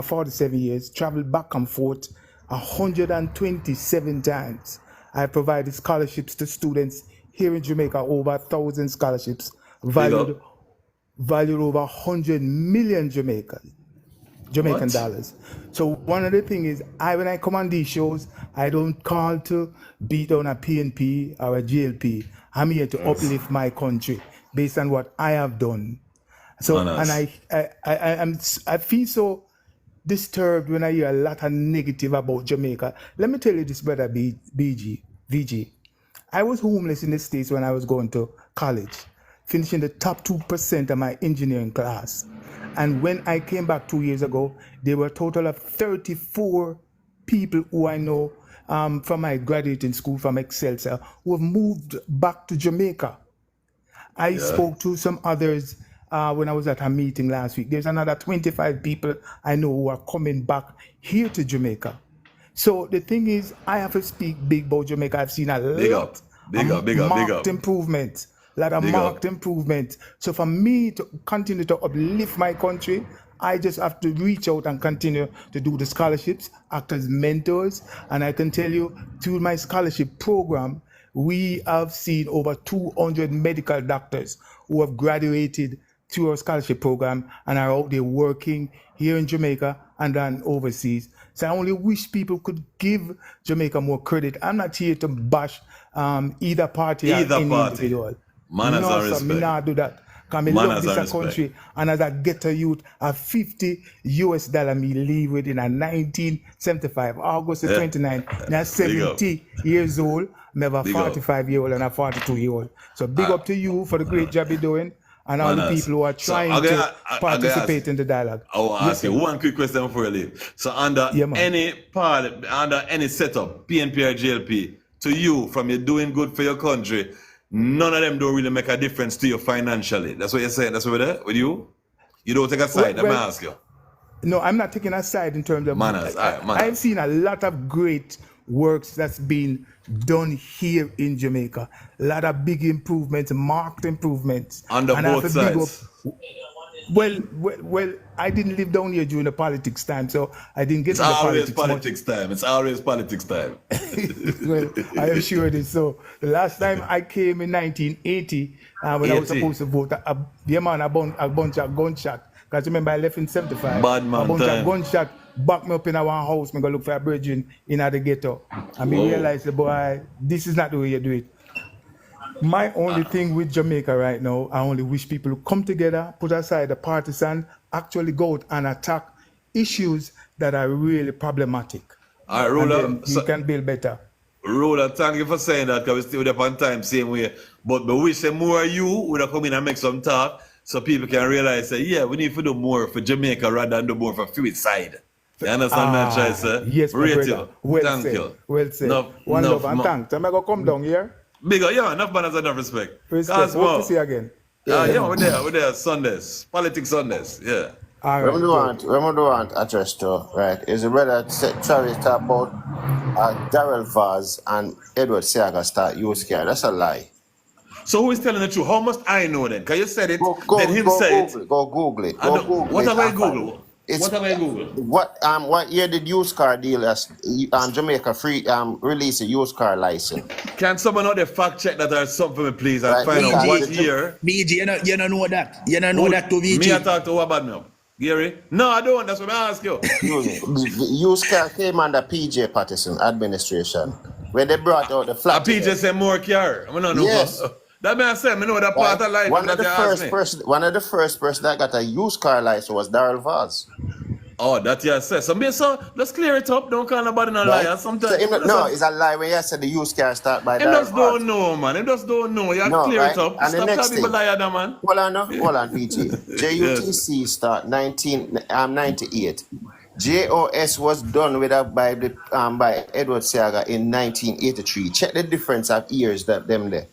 47 years, traveled back and forth 127 times. I provided scholarships to students here in Jamaica, over 1,000 scholarships, valued over 100 million Jamaican dollars. So one of the things is, when I come on these shows, I don't call to beat on a PNP or a GLP. I'm here to uplift my country based on what I have done. So, and I feel so disturbed when I hear a lot of negative about Jamaica. Let me tell you this, brother VG. I was homeless in the States when I was going to college, finishing the top 2% of my engineering class. And when I came back 2 years ago, there were a total of 34 people who I know from my graduating school from Excelsior who have moved back to Jamaica. I spoke to some others when I was at a meeting last week. There's another 25 people I know who are coming back here to Jamaica. So the thing is, I have to speak big about Jamaica. I've seen a lot of marked improvement. Improvement. So for me to continue to uplift my country, I just have to reach out and continue to do the scholarships, act as mentors. And I can tell you, through my scholarship program, we have seen over 200 medical doctors who have graduated through our scholarship program and are out there working here in Jamaica and then overseas. So I only wish people could give Jamaica more credit. I'm not here to bash either party or any individual. Manners and respect. Me not do that. Because I love this country. And as a ghetto youth, a $50 me leave within a 1975, August the 29th. Now 70 years old. I have a 45-year-old and a 42-year-old. So big up to you for the great job you're doing. And all the people who are trying to participate in the dialogue. I will ask you one quick question before you leave. So under any setup, PNP or GLP, to you, from you doing good for your country, none of them don't really make a difference to you financially. That's what you're saying? That's what we're with you? You don't take a side? Let me ask you. No, I'm not taking a side in terms of manners. I've seen a lot of great works that's been done here in Jamaica. A lot of big improvements, marked improvements. Under both sides. Well, I didn't live down here during the politics time, so I didn't get into politics time. It's always politics time. Well, I am sure it is so. The last time I came in 1980, when I was supposed to vote, a bunch of gunshot. Because remember, I left in 75. Bad man a bunch of gunshot back me up in our house, me go look for a brethren in the ghetto. And me realize, boy, this is not the way you do it. My only thing with Jamaica right now, I only wish people to come together, put aside the partisan, actually go out and attack issues that are really problematic. All right, Ruler. And then you can build better. Ruler, thank you for saying that, because we still up on time same way. But we wish more of you would have come in and make some talk so people can realize that, yeah, we need to do more for Jamaica rather than do more for few side. You understand that, Chai, sir? Yes, my Rate brother. you. Well Thank said. you. Well said. Enough, One enough, love and thanks. I'm going to come down here. Big up, yeah, enough manners, enough respect. Respect. Hope to see you again. Yeah, we're there Sundays. Politics Sundays, yeah. When we want address to, right, is the brother Travis talk about Darrell Vaz and Edward Seaga start use care. That's a lie. So who is telling the truth? How must I know then? Because you said it, then him say it. Go Google it. What have I Googled? What have I Googled? What year did used car dealers Jamaica release a used car license? Can someone out there fact check that or something for me, please, and find out what year? BG, you don't know that. You don't know that to VG. Me I talk to who about me? Gary? No, I don't. That's what I ask you. The used car came under PJ Patterson administration when they brought out the flat. PJ said more car. I don't know. Yes. That man said, I know that part of life. One of the first person that got a used car license was Darrell Vaz. Oh, that you said. So let's clear it up. Don't call nobody a liar. Sometimes. So it's a lie when you said the used car start by Darrell Vaz. They just don't know, man. They just don't know. You have to clear it up. And stop calling people liar, man. Hold on, PG. JUTC start 1998. JOS was done by Edward Seaga in 1983. Check the difference of years that them there.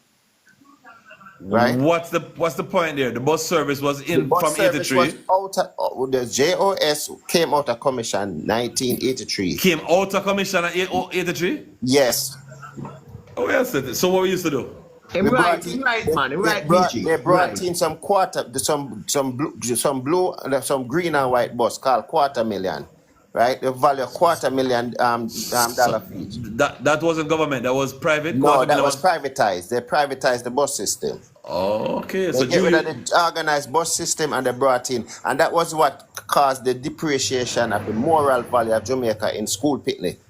Right. What's the point there? The bus service was in from 83. The JOS came out of commission 1983. Came out of commission in 83? Yes. Oh yes. So what we used to do? They brought in some green and white bus called $250,000. Right, the value of $250,000 dollar fees. That wasn't government. That was private. No, that was privatized. They privatized the bus system. Oh, okay. They get rid of the organized bus system and they brought in, and that was what caused the depreciation of the moral value of Jamaica in school picnic.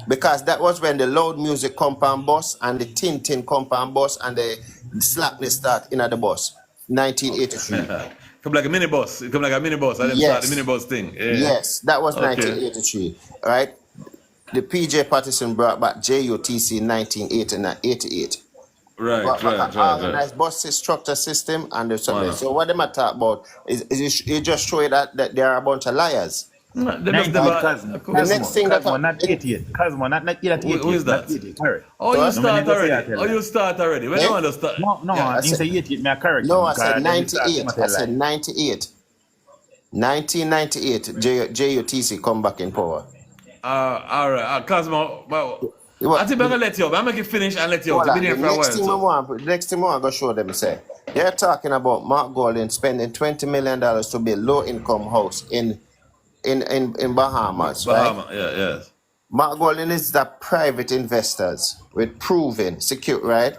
Because that was when the loud music compound bus and the tin compound bus and the slackness start in the bus. 1983. Come like a minibus. It come like a minibus. I didn't start the minibus thing. Yeah. Yes, that was 1983. Right? The PJ Patterson brought back JUTC in 1988. Right. Organized bus structure system and there's something. So what they might talk about is it just show you that they are a bunch of liars. The next thing that not 88. Cosmo, not 88. Who is that? Oh, you start already. When you want to start? No, you say 88, me a correct. No, I said 98. I said 98. 1998, JUTC come back in power. All right. Cosmo, I think I'm going to let you up. I'm going to finish and let you up. The next thing I want to show them, say, they're talking about Mark Golding spending $20 million to build low-income house in Bahamas, right? Yes. Mark Golding is the private investors with proven secure, right?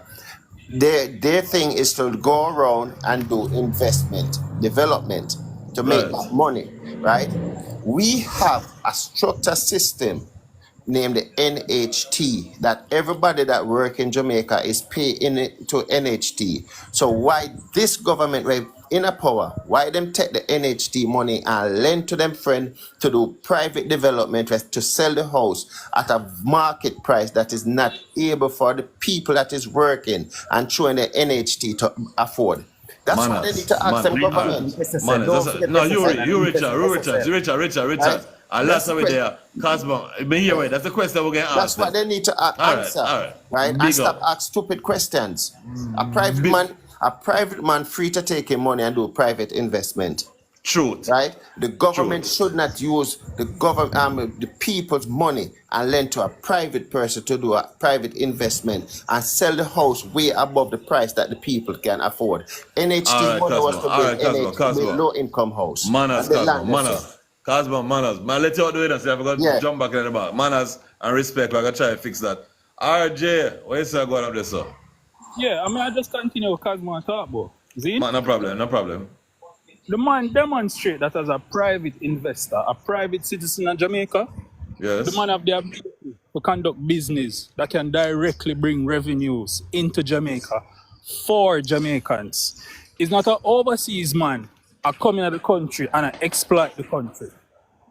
Their thing is to go around and do investment, development to make that money, right? We have a structure system named the NHT that everybody that work in Jamaica is paying it to NHT. So why this government right in a power, why them take the NHT money and lend to them friend to do private development to sell the house at a market price that is not able for the people that is working and showing the NHT to afford. That's what they need to ask them government. No, you Richard. A lot of it there. Cosmo, that's the question we're going to ask. That's what they need to answer. Right? And stop asking stupid questions. A private man free to take his money and do private investment. Truth. Right? The government should not use the people's money and lend to a private person to do a private investment and sell the house way above the price that the people can afford. NHT money was to build low income house. Cosmo, manners. Man, let you out do it and say, I've got to jump back in the back. Manners and respect, we're going to try to fix that. RJ, what is going up there, sir? Yeah, I just continue with Cosmo and talk about. No problem. The man demonstrate that as a private investor, a private citizen of Jamaica, the man have the ability to conduct business that can directly bring revenues into Jamaica for Jamaicans. He's not an overseas man, a coming out of the country and a exploit the country.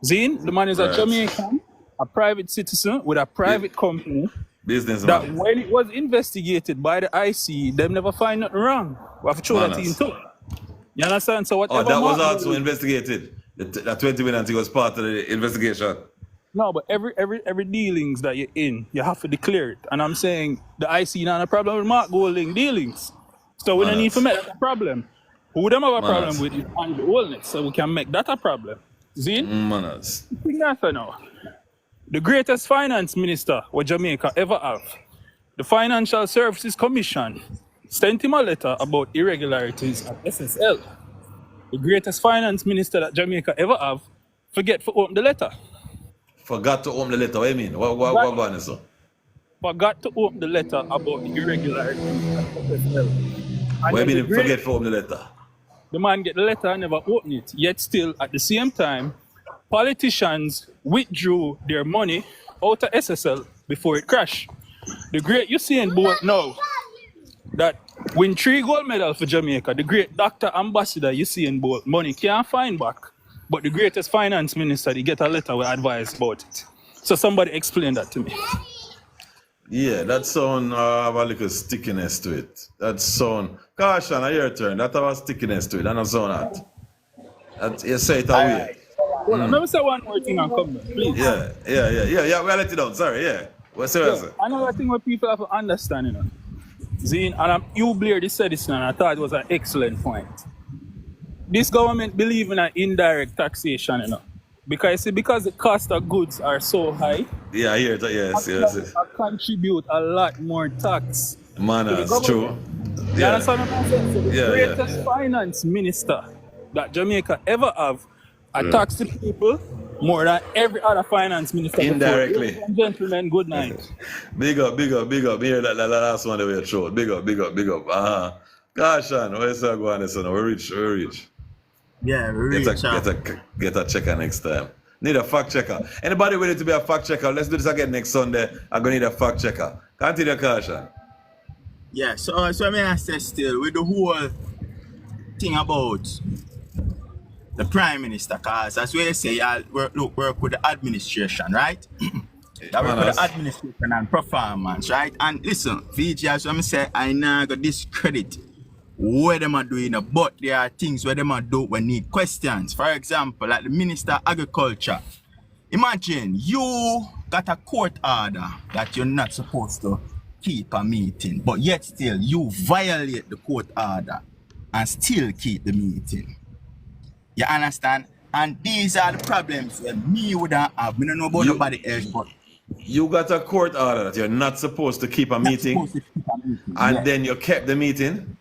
Zine, the man is a Jamaican, a private citizen with a private company. Businessman. That when it was investigated by the IC, them never find nothing wrong. We have to show that in too. You understand? So whatever. Oh, that was also investigated. That 20 million thing was part of the investigation. No, but every dealings that you're in, you have to declare it. And I'm saying the IC not a problem with Mark Golding dealings. So we don't need to make that a problem. Who them have a problem with is on the wellness, so we can make that a problem. Zine? Manners. Now. The greatest finance minister what Jamaica ever have, the Financial Services Commission, sent him a letter about irregularities at SSL. The greatest finance minister that Jamaica ever have, forget to open the letter. Forgot to open the letter, what do you mean? What going on, sir? Forgot to open the letter about the irregularities at SSL. What do you mean forget to open the letter? The man get the letter and never open it, yet still at the same time, politicians withdrew their money out of SSL before it crashed. The great Usain Bolt now that win 3 gold medals for Jamaica, the great Dr. Ambassador Usain Bolt, money can't find back, but the greatest finance minister, they get a letter with advice about it. So somebody explain that to me. Yeah, that sound have a little stickiness to it. That sound, caution, your turn, that have a stickiness to it, that don't sound that. You say it away. Well, let me say one more thing and come back, please. Yeah, we'll let it down, sorry, yeah. What's another thing what people have to understand, you know. Zine, and you Blair said this and I thought it was an excellent point. This government believe in an indirect taxation, you know. Because the cost of goods are so high. Yeah, I hear that, yes. I contribute a lot more tax. Man, that's true. You understand what I'm saying? So the greatest finance minister that Jamaica ever have tax the people more than every other finance minister. Indirectly. Ladies and gentlemen, good night. Big up. Me hear that last one the way you throw it. Big up. Gosh, where's that going, son? We're rich. Yeah, we're rich. Get a checker next time. Need a fact checker. Anybody ready to be a fact checker? Let's do this again next Sunday. I'm going to need a fact checker. Continue, Kashan. Yeah, so I mean, I say still, with the whole thing about the Prime Minister, because as we say, I work with the administration, right? I work with the administration and performance, right? And listen, VG, as I say, I now got discredit what them are doing, but there are things where them are do when need questions. For example, like the Minister of Agriculture. Imagine you got a court order that you're not supposed to keep a meeting, but yet still you violate the court order and still keep the meeting. You understand? And these are the problems that me wouldn't have. We don't know about nobody else, but you got a court order that you're not supposed to keep a meeting, and then you kept the meeting?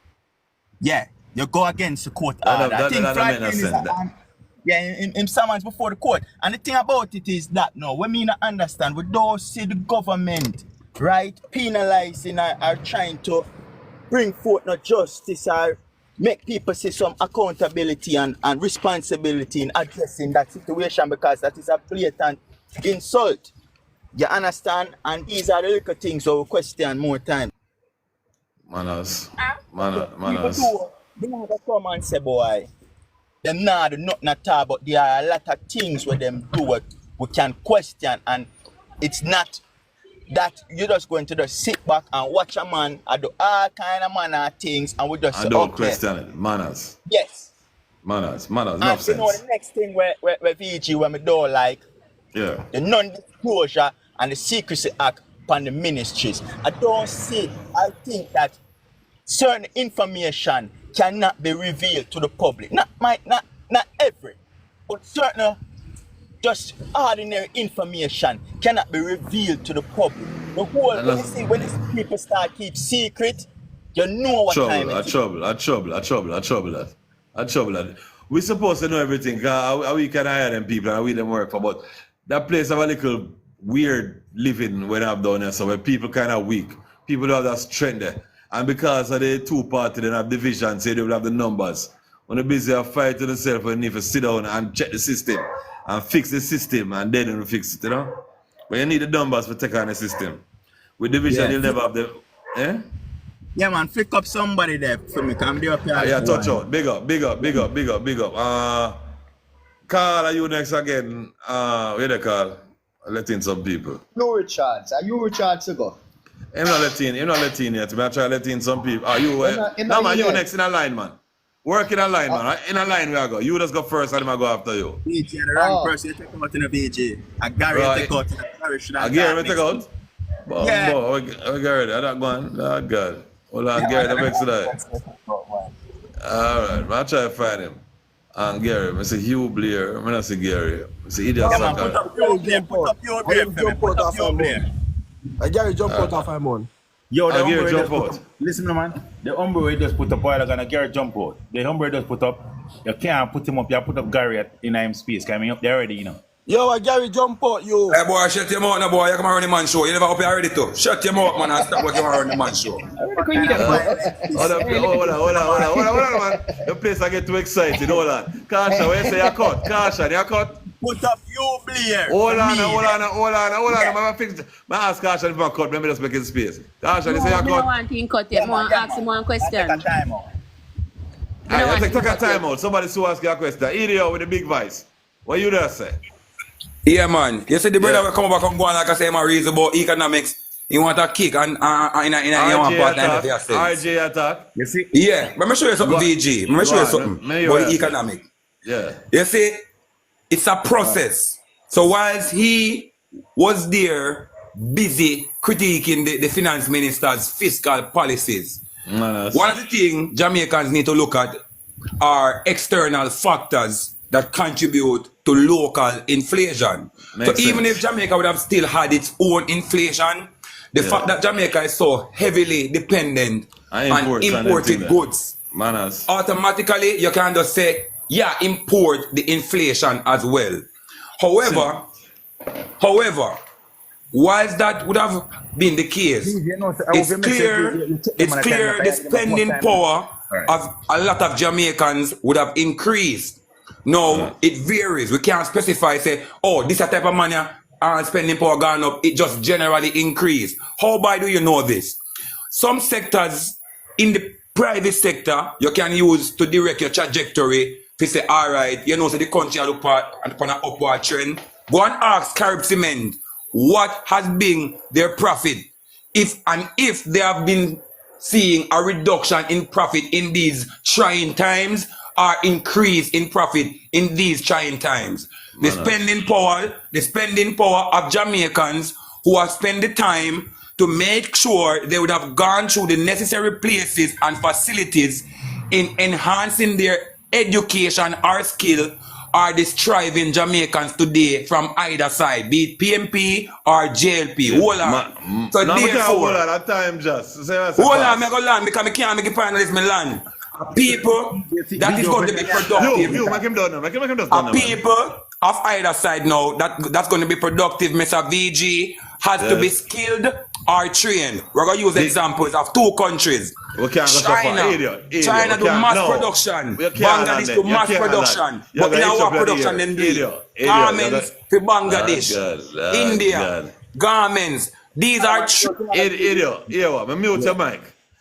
Yeah, you go against the court order. I think Friday is in summons before the court. And the thing about it is that no, we may not understand, we don't see the government, right, penalizing or trying to bring forth no justice or make people see some accountability and responsibility in addressing that situation, because that is a blatant insult. You understand? And these are the little things that we question more time. Manners. They never come and say, boy, them not do nothing at all, but there are a lot of things where them do what we can question, and it's not that you're just going to just sit back and watch a man and do all kind of manner of things and we just say, don't question it. Manners. Yes. Manners. And Enough sense. You know the next thing where VG, when we do like the non-disclosure and the Secrecy Act upon the ministries. I think that certain information cannot be revealed to the public. Not every, but certain just ordinary information cannot be revealed to the public. The whole when you see people start keep secret, you know what time it is. Trouble. We supposed to know everything. We can hire them people and we them work for, but that place have a little weird living when I'm down there, so where people kind of weak. People don't have that strength there. And because of the two parties, they have division, say they will have the numbers. When you're busy fighting yourself, you need to sit down and check the system and fix the system and then you fix it, you know? But you need the numbers to take on the system. With division, you'll never have the... Eh? Yeah, man, flick up somebody there for me. Come be up here. Yeah, touch out. Big up. Carl, are you next again? Where they call? Let in some people. No, Richards. Are you Richards to go? I'm not letting yet. I try to let in some people. Are you? No, man, you next in a line, man. Work in a line, man. In a line, where I go. You just go first, and I go after you. BG, the wrong person. You take out in the BG. And Gary take out in the parish. Gary take out? Yeah. Gary, I don't go on. Oh, God. Hold on, Gary, that makes it right. Alright, I'll try to find him. And Gary, I say Hugh Blair. I'm not say Gary. I say Idiot Saka. Put up your game. Put up your game. Gary jump out of him on. Yo, the Gary jump hombre out. Listen, man. The hombre just put up while gonna Gary jump out. The hombre just put up. You can't put him up. You put up Gary in him space. Coming up there already, you know. Yo, Gary jump out, yo. Hey boy, shut your mouth now, boy. You come around the man show. You never up here already too. Shut your mouth, man, and stop what you around the man show. Hold on, man. The place I get too excited. Hold on. Kasha, where you say you cut? Kasha, you cut? Put up your Blair. Hold on. I'm ask Kasha if I cut. Let me just make it space. Kasha, you say you cut? I don't want him cut yet. I want to ask him one question. Take a time out. Take a time out. Somebody to ask you a question. Idiot with the big voice. What you there say? Yeah, man. You see the brother will come back and go on like I say my reason about economics. He want a kick and in a one part of your RJ attack. You see? Yeah. Let me show you something, VG. Let me show you something about economic. Yeah. You see, it's a process. So whilst he was there busy critiquing the finance minister's fiscal policies, one of the things Jamaicans need to look at are external factors that contribute to local inflation. So even if Jamaica would have still had its own inflation, the fact that Jamaica is so heavily dependent on imported goods, automatically you can just say, yeah, import the inflation as well. However, whilst that would have been the case, it's clear the spending power of a lot of Jamaicans would have increased. No, it varies. We can't specify, say, oh, this type of money and spending power gone up. It just generally increased. How by do you know this? Some sectors in the private sector, you can use to direct your trajectory to say, all right, you know, so the country look upon an upward trend. Go and ask Carib Cement what has been their profit. If they have been seeing a reduction in profit in these trying times, or increase in profit in these trying times. The spending power of Jamaicans who have spent the time to make sure they would have gone through the necessary places and facilities in enhancing their education or skill are the striving Jamaicans today from either side, be it PMP or JLP. Hold on. So therefore, hold on, at time just. Hold on, I go land because I can't make it finalist my land. People that is going to be productive. Make him done. People of either side now that's going to be productive, Mr. VG, has to be skilled or trained. We're going to use examples of two countries. China do mass production. Bangladesh do mass production. But in our production then garments for Bangladesh. India. Garments. These are idiot. Yeah, mute your mic.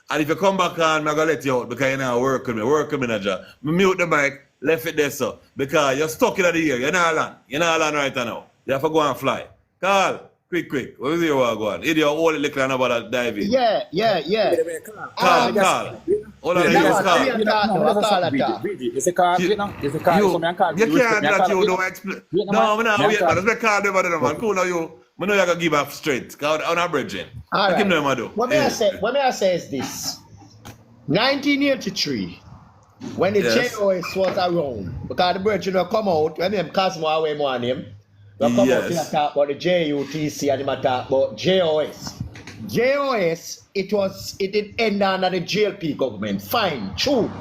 And if you come back on, I'm going to let you out because you're not working manager. Mute the mic, left it there, so. Because you're stuck in the air. You're not land right now. You have to go and fly. Carl, quick. What is your go on? Idiot, all the little about that diving. Yeah. Carl. Hold on, Carl. It's a car, you know? It's a car. You can't do that, you don't explain. No, I'm not wait, man. Let's make Carl do that, man. Cool now, you. I know you're going to give up straight. On a bridging. All right. What may I say is this. 1983, when the JOS was around, because the bridging will come out, when them Cosmo away more name, they'll come out and talk about the JUTC and they talk about JOS. JOS, it did end under the JLP government. Fine, true.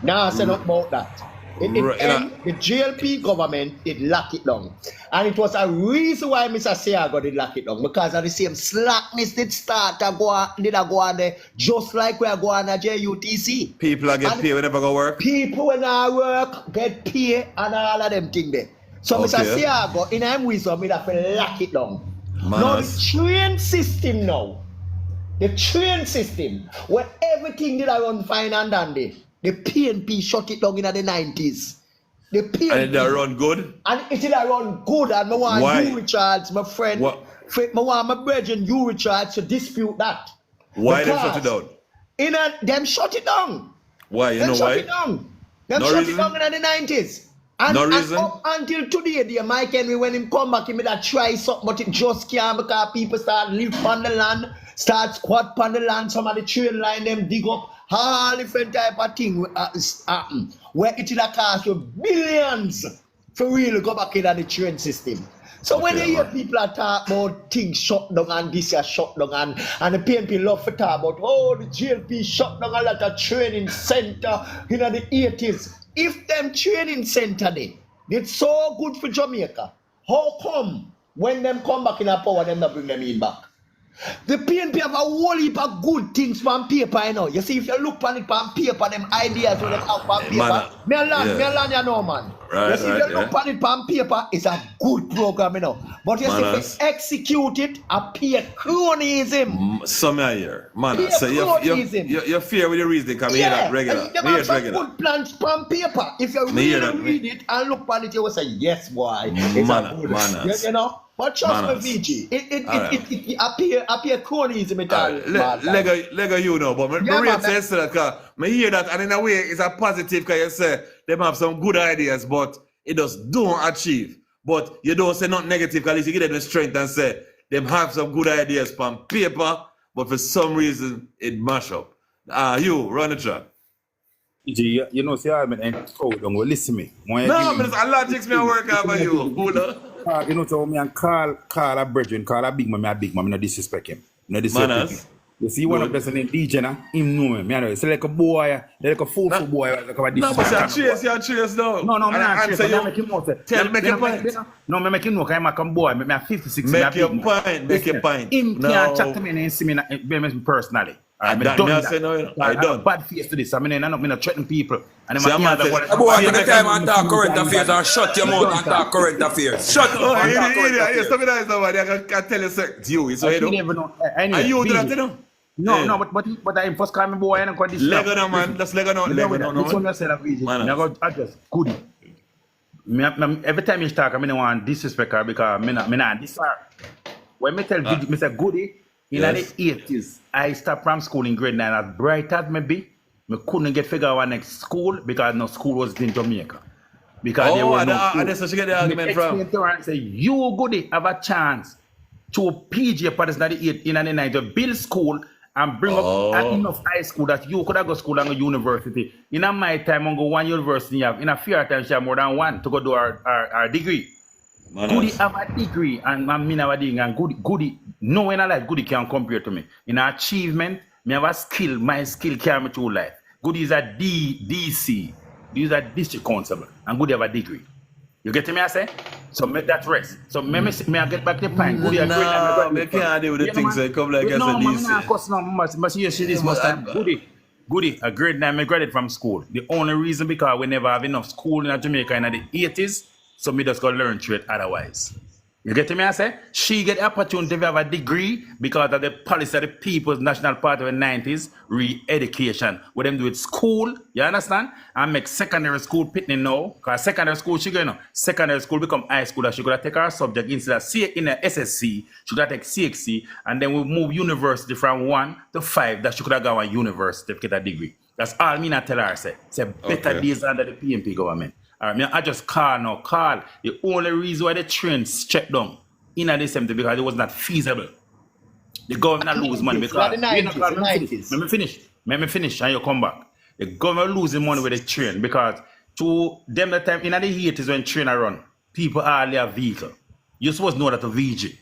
Now I say nothing about that. The GLP government did lock it down. And it was a reason why Mr. Seago did lock it down. Because of the same slackness did start to go on there, just like we are going at JUTC. People are get paid when they go work? People when I work get paid and all of them things there. So Mr. Seago, in his wisdom, he have to lock it down. Now the train system now, where everything did I run fine and dandy, the PNP shut it down in the 90s. The PNP. And it run good? And it did run good. And I want you, Richards, my friend, I want my brethren, you, Richards, to dispute that. Why they shut it down? Them shut it down. Why? You know why? Shut it down. Them shut it down in the 90s. And up until today, dear Mike Henry, when him come back, he made a try something, but it just can't because people start live on the land, start squat on the land, some of the train line, them dig up, all different type of thing happen, where it will cost you billions for real go back into the train system. So when you hear people are talk about things shut down and this is shut down and the PNP love to talk about, oh, the GLP shut down a lot of training center in the 80s. If them training center it's so good for Jamaica, how come when them come back in a power, them not bring them in back? The PNP have a whole heap of good things on paper, you know. You see, if you look on it on paper, them ideas when they have on paper, me land, you know, man. Right, you see, if you look on it on paper, it's a good program, you know. But you see, if you execute it, appear cronyism. Some here, man. So you're fair with the reasoning, because we hear that regular. You have some good plans on paper. If you really read it and look on it, you will say, yes, why? It's a good, you know. But trust me, VG, it appear cronyism at all. Lego you know, but my real sense to that, because I hear that, and in a way, it's a positive, because you say, them have some good ideas, but it just don't achieve. But you don't say not negative, because you give them the strength and say, them have some good ideas on paper, but for some reason, it mash up. You, run the track. You know, see, I'm don't listen to me. No, but a lot takes me to work out by you. You know, so me and call a brethren, call a big man, no disrespect him. No disrespect him. You see one of the person named DJ, him know me. I know, so like a boy, like a fool boy, like a no, but you're cheers now. No, I'm not cheers. I'm making more. Make your point. No, I'm making more, I'm a boy, I'm 56. Make your point. Him can't chat to me and see me personally. I don't bad face to this. I mean, I'm not threatening people. And boy, you the time and talk current affairs and shut your mouth and talk current affairs. Shut up and talk current affairs. Stop it, somebody. I can tell you, sir. It's you. It's what you know. Are you do that, you know? No, but I'm first coming boy and I'm going to this. Lego no, man. That's Lego no. This one I said a vision. I go address goodie. Every time you talk, I mean, I want disrespect her because I not this. When I tell Mr. Goody, in the 80s, I stopped from school in grade 9 as bright as me be. I couldn't get figure out next school because no school was in Jamaica. Because there was no school. That's where she get the argument from. And say, you Goody have a chance to PJ parties in the 9 to build school and bring up enough high school that you could have go to school and go university. In my time, I go one university, in a few times, you have more than one to go do our degree. Goody have a degree and I mean have a degree and Goody, no one in life Goody can compare to me. In achievement, me have a skill, my skill carry me through life. Goody is a DC, these are district constable, and Goody have a degree. You get me, I say? So make that rest. So may I get back to the point. Goody a great no, me can't deal with the things that come like as a DC. No, Goody, a great name, I graduated from school. The only reason because we never have enough school in Jamaica in the 80s, so me just go learn trade otherwise. You get me, I say? She get the opportunity to have a degree because of the policy of the People's National Party of the 90s, re-education. What them do with school, you understand? And make secondary school pitting now. Because secondary school, she going secondary school become high school. That she could take her subject instead of in the SSC, she could take CXC, and then we move university from 1 to 5 that she could have gone to university to get a degree. That's all me not tell her, say better days under the PNP government. I just call. The only reason why the trains shut down in the same time because it was not feasible. The government lose money because Let me finish and you come back. The government losing money with the train because to them the time in the 80s when train are run, people hardly have vehicle. You're supposed to know that a VG.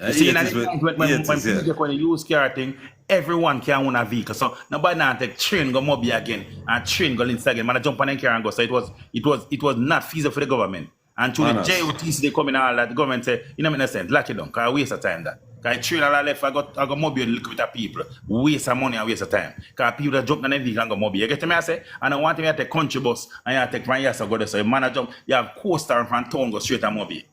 You see, in the 80s, when people use car thing, everyone can own a vehicle. So nobody now take train go Mobi again and train go Lindsay again. Man, jump on a car and go. So it was not feasible for the government. And to the JOTC they come in all that, the government say, you know, make sense, lock it down, because waste of time that. Because train all left, I got Mobi and look with the people. Waste of money and waste of time. Because people that jump on a vehicle and go Mobi. You get me I say? And I want me to take country bus and you take from here to go there. So you man jump, you have coaster from town go straight to Mobi.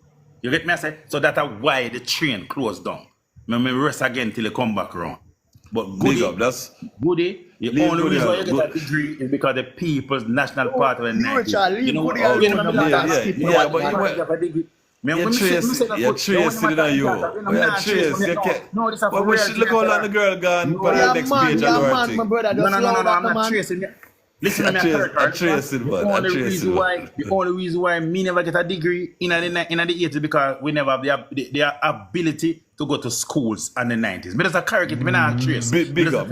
You get me I say? So that's why the train closed down. Me rest again till they come back around. But goody, the only reason why you get a degree is because the People's National Party of the 90s. You know what? Yeah, but you have a degree. You're tracing it on you. You're tracing. Look how long the girl gone for the next page of the thing. No, I'm not tracing. Listen to me, the only reason why me never get a degree in the 80s because we never have the ability to go to schools in the 90s. But as a character, me not trace. Big up.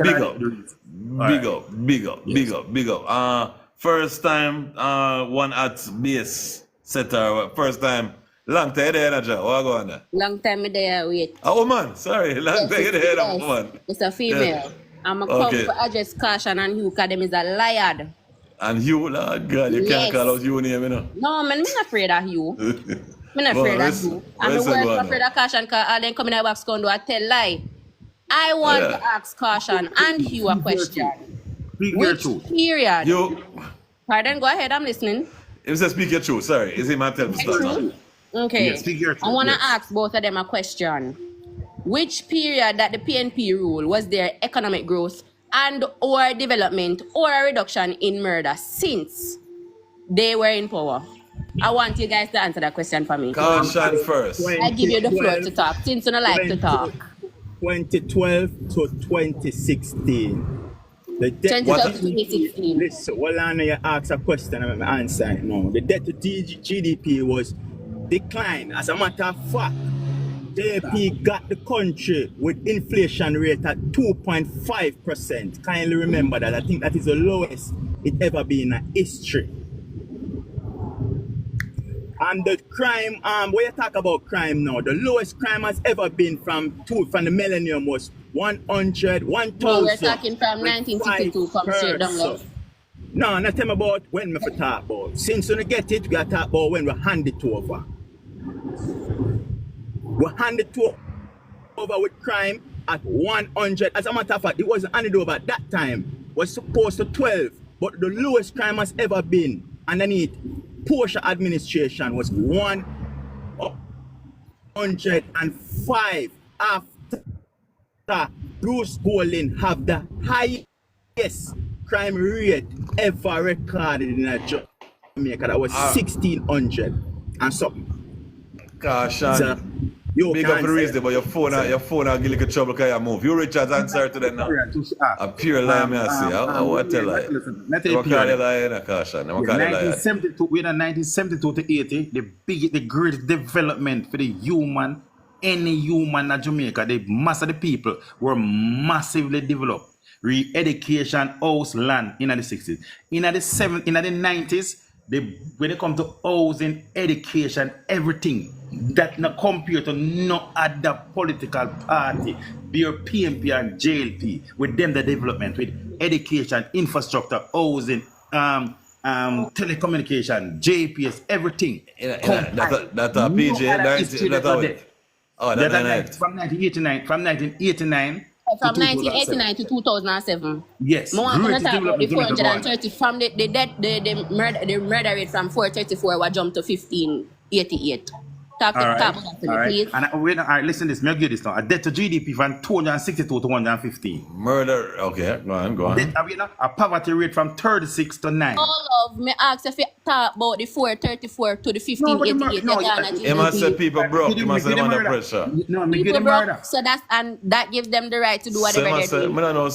First time one at base setter. First time. Long time there, Naja. What go on there? Long time there, wait. A woman, sorry. Long time there, a woman. It's a female. Yeah. I'm a come for address Caution and Hugh because them is a liar. And Hugh, Lord God, you can't call out Hugh name, you know? No, man, I'm not afraid of Hugh. I'm not afraid of Hugh. I'm afraid of Caution because all them come in the box condo I tell lie. I want to ask Caution and Hugh a question. Which period? Pardon, go ahead, I'm listening. He says speak your truth, sorry. Is he my tell me? Okay. Yeah, speak your truth. I want to ask both of them a question. Which period that the PNP rule was there economic growth and or development or a reduction in murder since they were in power? I want you guys to answer that question for me. Caution first. I give you the floor to talk since you don't like to talk. 2012 to 2016. The debt 2012 to 2016. Listen, well, I know you ask a question and I'm answering now. The debt to GDP was declined. As a matter of fact, JP got the country with inflation rate at 2.5%. Kindly remember that. I think that is the lowest it ever been in history. And the crime, when you talk about crime now, the lowest crime has ever been from the millennium was 100, 1,000. No, we're talking from 1962, come straight down low. No, not tell me about when we talk about. Since we get it, we got to talk about when we hand it over. We handed over with crime at 100. As a matter of fact, it wasn't handed over at that time. It was supposed to 12. But the lowest crime has ever been underneath Porsche administration was 105 after Bruce Golding have the highest crime rate ever recorded in Jamaica. That was 1,600 and something. Gosh, big up for the reason, but your phone will give you trouble because you move. You Richard's answer to that now. A pure lie, me I say. I want to lie. Let me call you lie, Caution. 1972, we in 1972 to 80, the great development for the human, any human in Jamaica, the mass of the people were massively developed. Re-education, house, land in the 60s. In the 90s, when it comes to housing, education, everything, that no compared to no other political party, be your PNP and JLP, with them the development, with education, infrastructure, housing, telecommunication, JPS, everything. That's a PJ, from 1989. From 1989 to 2007. Yes. I want to talk about the 430 from the murder rate from 434 was jumped to 1588. Talk about that to me, please. And all right, listen to this. May I give this now? A debt to GDP from 262 to 115. Murder, okay, go on. A poverty rate from 36 to 9. All of me ask if you talk about the 434 to the 1588. He must say people broke. He must say them under pressure. No, me people give them murder. So that gives them the right to do whatever they're doing. I don't know,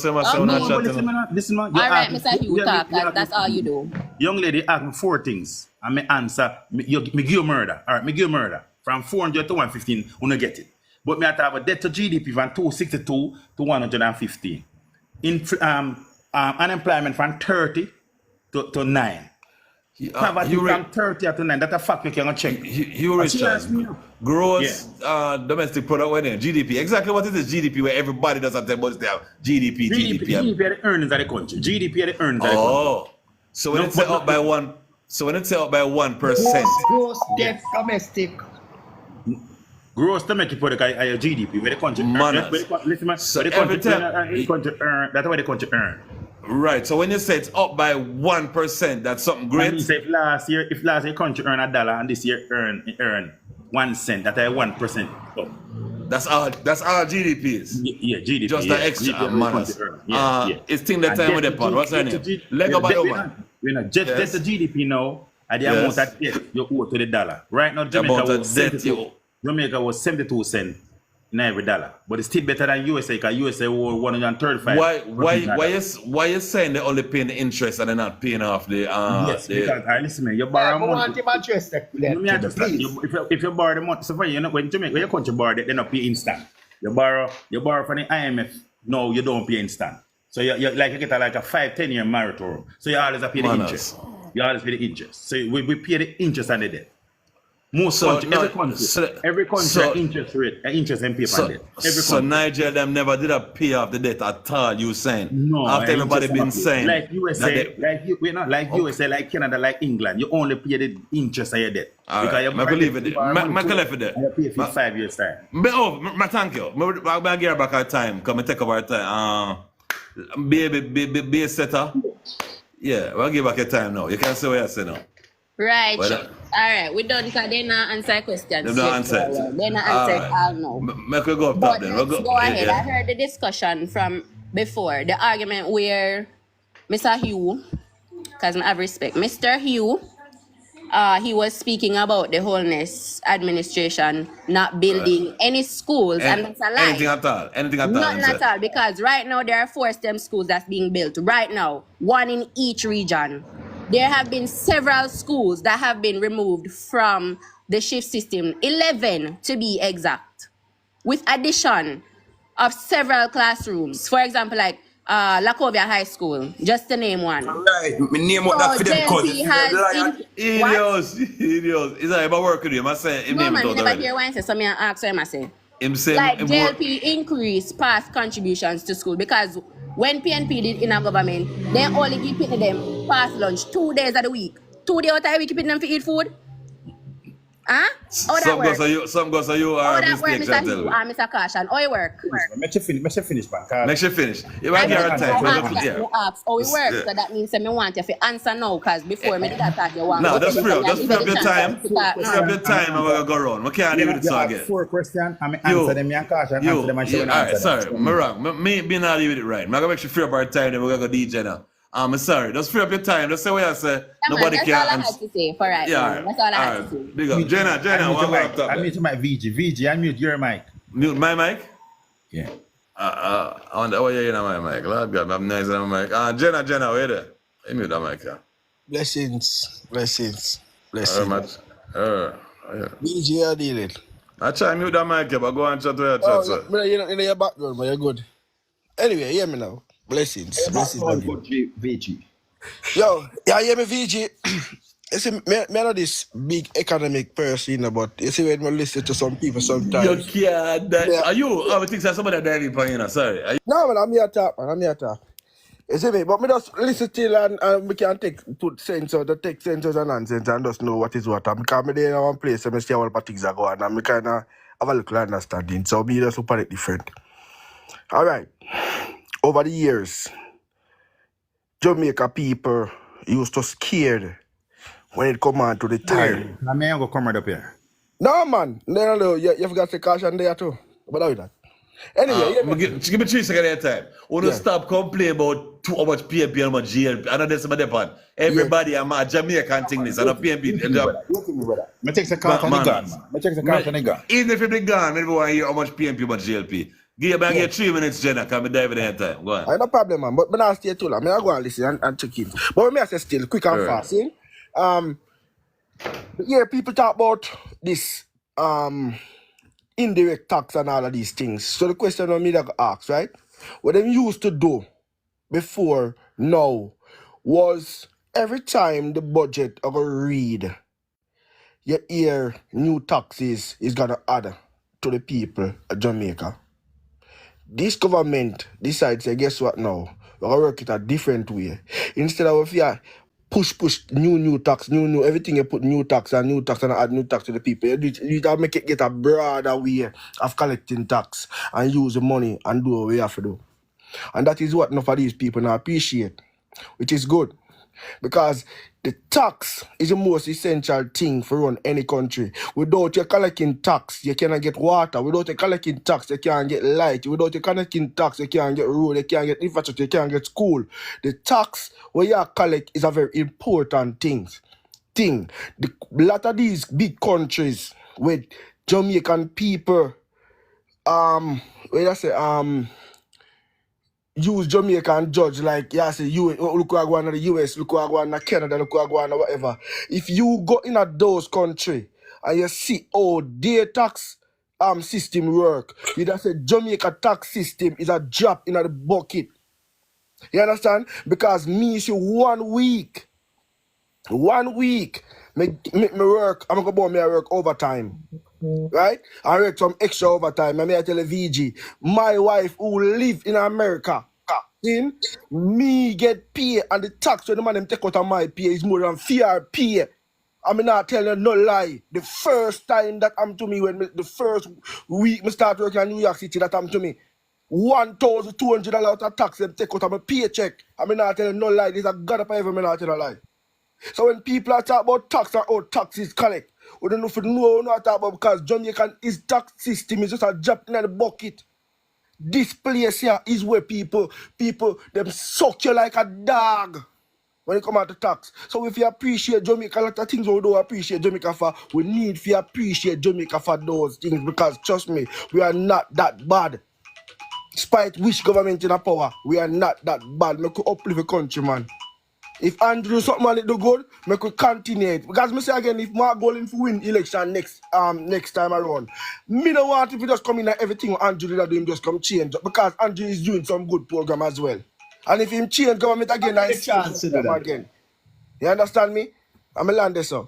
listen, man. All right, Mr. Hugh, talk. That's all you do. Young lady asked me 4 things. And me answer, me give you murder. All right, me give you murder. From 400 to 115, we don't get it. But me have a debt to GDP from 262 to 115. Unemployment from 30 to 9. Poverty from 30 to 9. That's a fact we can check. You Richard. Gross domestic product when GDP. Exactly what is this GDP where everybody does have their bodies there? GDP. GDP are the earnings of the country. GDP are the earnings of the country. Oh. So when it's set up by 1%. Gross debt domestic. Gross domestic product are GDP where the country earn. That's where the country earn. Right. So when you say it's up by 1%, that's something great. If last year country earn $1 and this year earn 1 cent, that's a 1% up. That's our GDP is. Yeah, GDP. Just the extra manners. It's thing that time with the pan. What's her name? Lego by woman. Just the GDP now and the amount of debt you owe to the dollar. Right now, Jamaica was 72 cents in every dollar, but it's still better than USA because USA were 135. Why you saying they only paying the interest and they're not paying off the? Yes, because listen, man, you borrow money. If you borrow the money, so you know when Jamaica, when your country borrow, they don't pay instant. You borrow from the IMF. No, you don't pay instant. So you get like a 5-10 year moratorium. So you always pay the interest. You always pay the interest. So we pay the interest on the debt. Every country interest rate, interest and paper debt. So Nigeria them never did a pay off the debt at all. You saying? No. After everybody been saying, like USA, we're not like USA, like Canada, like England. You only pay the interest of your debt. Because you believe it. I left it there. You pay for 5 years time. Thank you. I'll get back our time. Come and take over our time. Be a setter. Yeah, we'll give back your time now. You can say what you say now. Right. Alright, we done because they not answer questions. They not answer. They not answer all now. Make we go up top then. Let's go ahead. I heard the discussion from before, the argument where Mr. Hugh, because I have respect, Mr. Hugh, he was speaking about the Wholeness administration not building any schools, and that's a lie. Anything at all. Nothing at all, because right now there are 4 STEM schools that's being built. Right now, 1 in each region. There have been several schools that have been removed from the shift system, 11 to be exact, with addition of several classrooms. For example, like Lacovia High School, just to name one. Right, me name what that for them because Idiots. Is that about work with you? I say him name it out never hear what I say, so me ask him, I say. JLP increased past contributions to school because when PNP did in our government, they only give people them past lunch 2 days of the week. 2 days out of the week, keeping them to eat food. Huh? Some goes are you are mistakes, I tell you. Mr. Caution, how it work? Make you finish, man. Make you finish. You might get time. Ask how it work, so that means I want you to answer now, because before me did attack you want. No, that's free up. Just free up your time. Free up your time and we're going to go around. We can't leave it so again. 4 questions, and I answer them, and Caution answer them, and she will answer them. Sorry, I'm wrong. Me not leave it right. I'm going to make you free up our time, then we're going to go DJ now. I'm sorry, just free up your time. Just say what I say. Nobody can. That's all I had to say for right now. That's all I had to say. Big up. Jenna, I mute my VG. VG, unmute your mic. Mute my mic? Yeah. I wonder what you're in my mic. Lord God, I'm nice on my mic. Jenna, where there? You mute that mic, yeah. Blessings. Very much. VG, how deal it? I try mute that mic, but go and chat to your chat, sir. You're not in your background, but you're good. Anyway, hear me now. Blessings. VG. Yo, yeah, hear me, VG. You see, me not this big economic person, but you see when I listen to some people sometimes. You can't. Are you? I think somebody driving for you, sorry. No, man, I'm here to talk, You see me? But me just listen till and we can take sense out and nonsense and just know what is what. Because me there in one place and I see how all things are going and I kind of have a little understanding. So me just super different. All right. Over the years, Jamaica people used to scared when it come on to the time. I may go come right up here. No, man. No. You've got to caution there too. What are that? Anyway, give me 3 seconds at a time. We don't stop complaining about how much PNP and how much GLP. I know there's some depend. Everybody, I'm a Jamaican thing this. I know PNP. Me take the count on the gun, man. Me take the count on the gun. Even if it's gone, everyone hear how much PNP, how much GLP. Give me 3 minutes, Jenna. Can we dive in at time? Go on. No problem, man. But I'm not stay too long. I'm go and listen and check in. But when I say still, quick and fast, see? People talk about this indirect tax and all of these things. So the question on me that I ask, right? What they used to do before now was Every time the budget I go read, you hear new taxes is gonna add to the people of Jamaica. This government decides, say, guess what now? We're gonna work it a different way. Instead of push new tax, new everything you put new tax and add new tax to the people. You gotta make it get a broader way of collecting tax and use the money and do what we have to do. And that is what enough of these people now appreciate, which is good. Because the tax is the most essential thing for run any country. Without you collecting tax, you cannot get water. Without you collecting tax, you can't get light. Without you collecting tax, you can't get road, you can't get infrastructure, you can't get school. The tax where you collect is a very important thing. A lot of these big countries with Jamaican people, use Jamaica and judge like, look who go to the US, look who go to Canada, look who go to whatever. If you go in those countries and you see how their tax system work, you just say Jamaica tax system is a drop in the bucket. You understand? Because me see 1 week, me work, I'm gonna go me work overtime. Right? I work some extra overtime. I tell a VG, my wife who live in America, me get paid and the tax when the man them take out of my pay is more than fair pay. I'm not telling you no lie. The first time that happened to me, the first week I start working in New York City, that happened to me. $1,200 out of tax them take out of my paycheck. I'm not telling you no lie. There's a God up every minute, I tell you a lie. So when people are talking about tax and how taxes collect, we don't know if you know what I'm talking about, because Jamaican is tax system is just a drop in the bucket. This place here is where people them suck you like a dog when it comes out to tax. So if you appreciate Jamaica, a lot of things we don't appreciate Jamaica for, we need to appreciate Jamaica for those things, because trust me, we are not that bad. Despite which government in a power, we are not that bad. We could uplift the country, man. If Andrew do something and it do good, we could continue it. Because me say again, if Mark going to win election next time around, me don't want if he just come in and everything Andrew did do him just come change. Because Andrew is doing some good program as well. And if him change government again, I see him again. You understand me? I'm a land there, sir.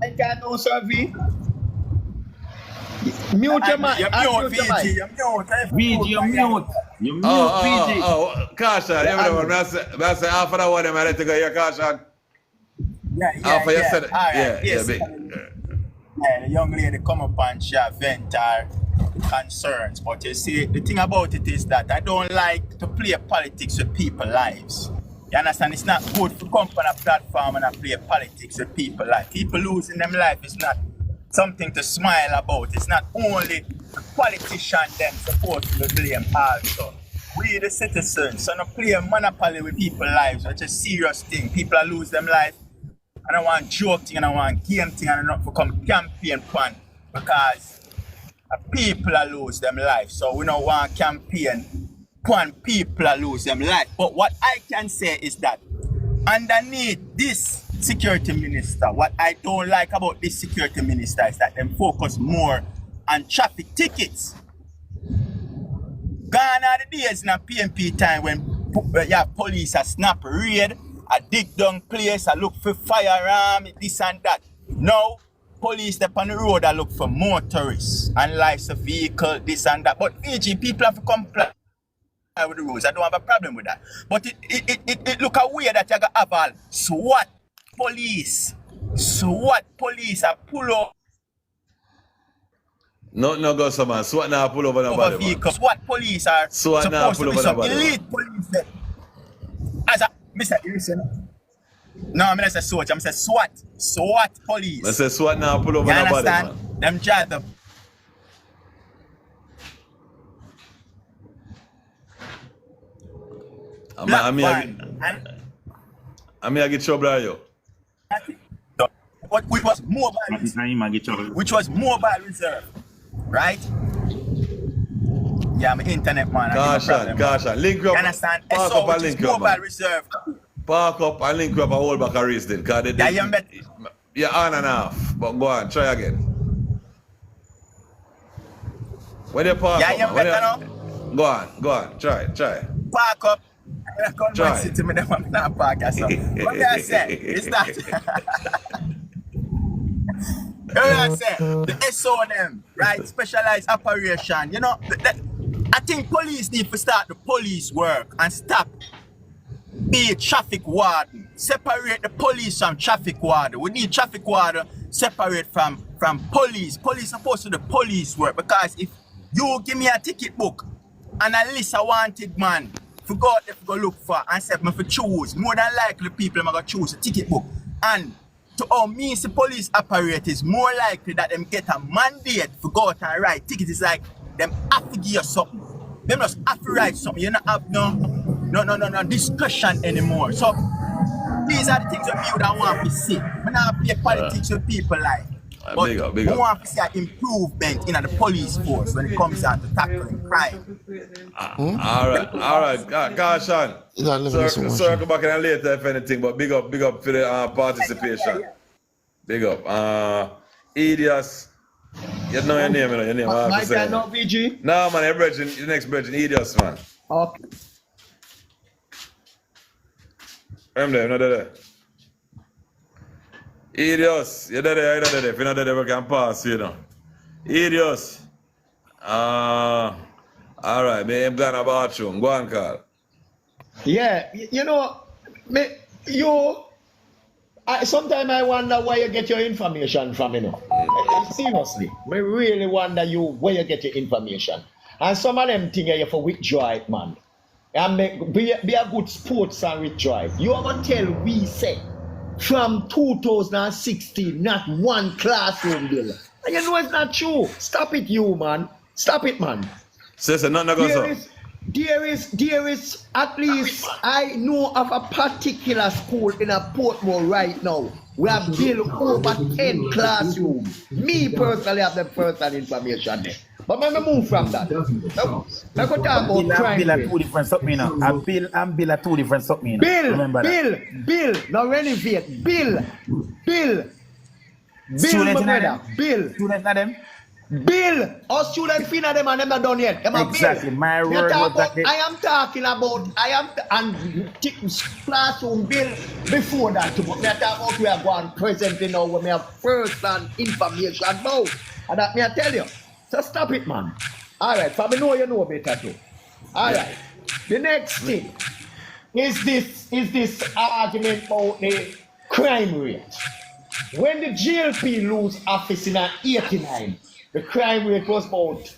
I can't know, sir, V. Mute your mic. You're mute, VG. You're mute. You mute, VG. Caution, everyone. I say half of the one, I'm ready to go here, caution. Yeah, the young lady come up and she vent her concerns. But you see, the thing about it is that I don't like to play politics with people's lives. You understand? It's not good to come on a platform and play politics with people's lives. People losing them life is not something to smile about. It's not only the politicians them supposed to be blamed also. We the citizens, so not play a monopoly with people's lives, which is a serious thing. People are lose them life. I don't want joke thing and I want game thing and not become campaign plan, because people are lose them life. So we don't want campaign plan, people are lose them life. But what I can say is that underneath this security minister, what I don't like about this security minister is that them focus more on traffic tickets. Gone are the days in a PNP time when police are snap raid, a dig down place, I look for firearm, this and that. Now, police step on the road, I look for motorists and lives of vehicle, this and that. But VG, people have to comply with the rules. I don't have a problem with that. But it look a way that you got have all SWAT police are pull up. No go some man. SWAT now pull over nobody, man. SWAT police are SWAT now supposed pull to be over some nobody, elite police there. As a Mr. Listen. No, I'm not say soldier, I'm say SWAT police. I say SWAT now pull over nobody, man. Them drive the I get trouble on you. Which was mobile reserve, right? Yeah, I'm an internet man. Caution. Link you up. Understand? Park up and link you up, mobile man. reserve. Park up and link you up a whole back of race then. You're on and off. But go on, try again. When you park up, Go on, try. park up Try. City, me never not podcast. So what may I say? It's that. I say the SOM, right? Specialized operation. You know, I think police need to start the police work and stop be traffic warden. Separate the police from traffic warden. We need traffic warden separate from police. Police supposed to do the police work, because if you give me a ticket book and a list of wanted man, for go out there to go look for and say me for choose, more than likely people are gonna choose a ticket book. And to all means the police operate is more likely that them get a mandate for go out and write tickets. It's like them have to give you something. Them just have to write something. You don't have no discussion anymore. So these are the things that we would want to see. We not play politics with people like. But we want to see an improvement in the police force when it comes down to tackling crime. All right. Caution. Circle back in later if anything, but big up for the participation. Big up. Idios. You know your name, your name. My turn now, VG? No, man, your next brethren, Idios, man. Okay. I'm there, not there. Idios, you're there. If you're not there, we can pass, you know. Idios. All right, I'm going to bathroom. Go on, Carl. Yeah, you know, sometimes I wonder where you get your information from, you know. Seriously, I really wonder where you get your information. And some of them things you for withdraw it, man. And be a good sports and withdraw it. You ever tell we say from 2016, not one classroom bill. And you know it's not true. Stop it, you man. Stop it, man. Sister, nothing goes on. There is at least I know of a particular school in a Portmore right now. We have built over 10 classrooms. Me personally have the first-hand information there. But let me move from that. I could talk about crime. Bill are two different something, you know. Bill are two different something, you know. Bill, now renovate. Bill, students, my brother. Bill. Students, not them. Bill, our students feel them and them not done yet. Exactly, my word was that. I am talking about, and classroom bill before that, but we are talking about we are going presently now when we have first-hand information about. And that me I tell you. So stop it, man. All right, for me know you know better too. All right. The next thing is this argument about the crime rate. When the GLP lose office in 89, the crime rate was about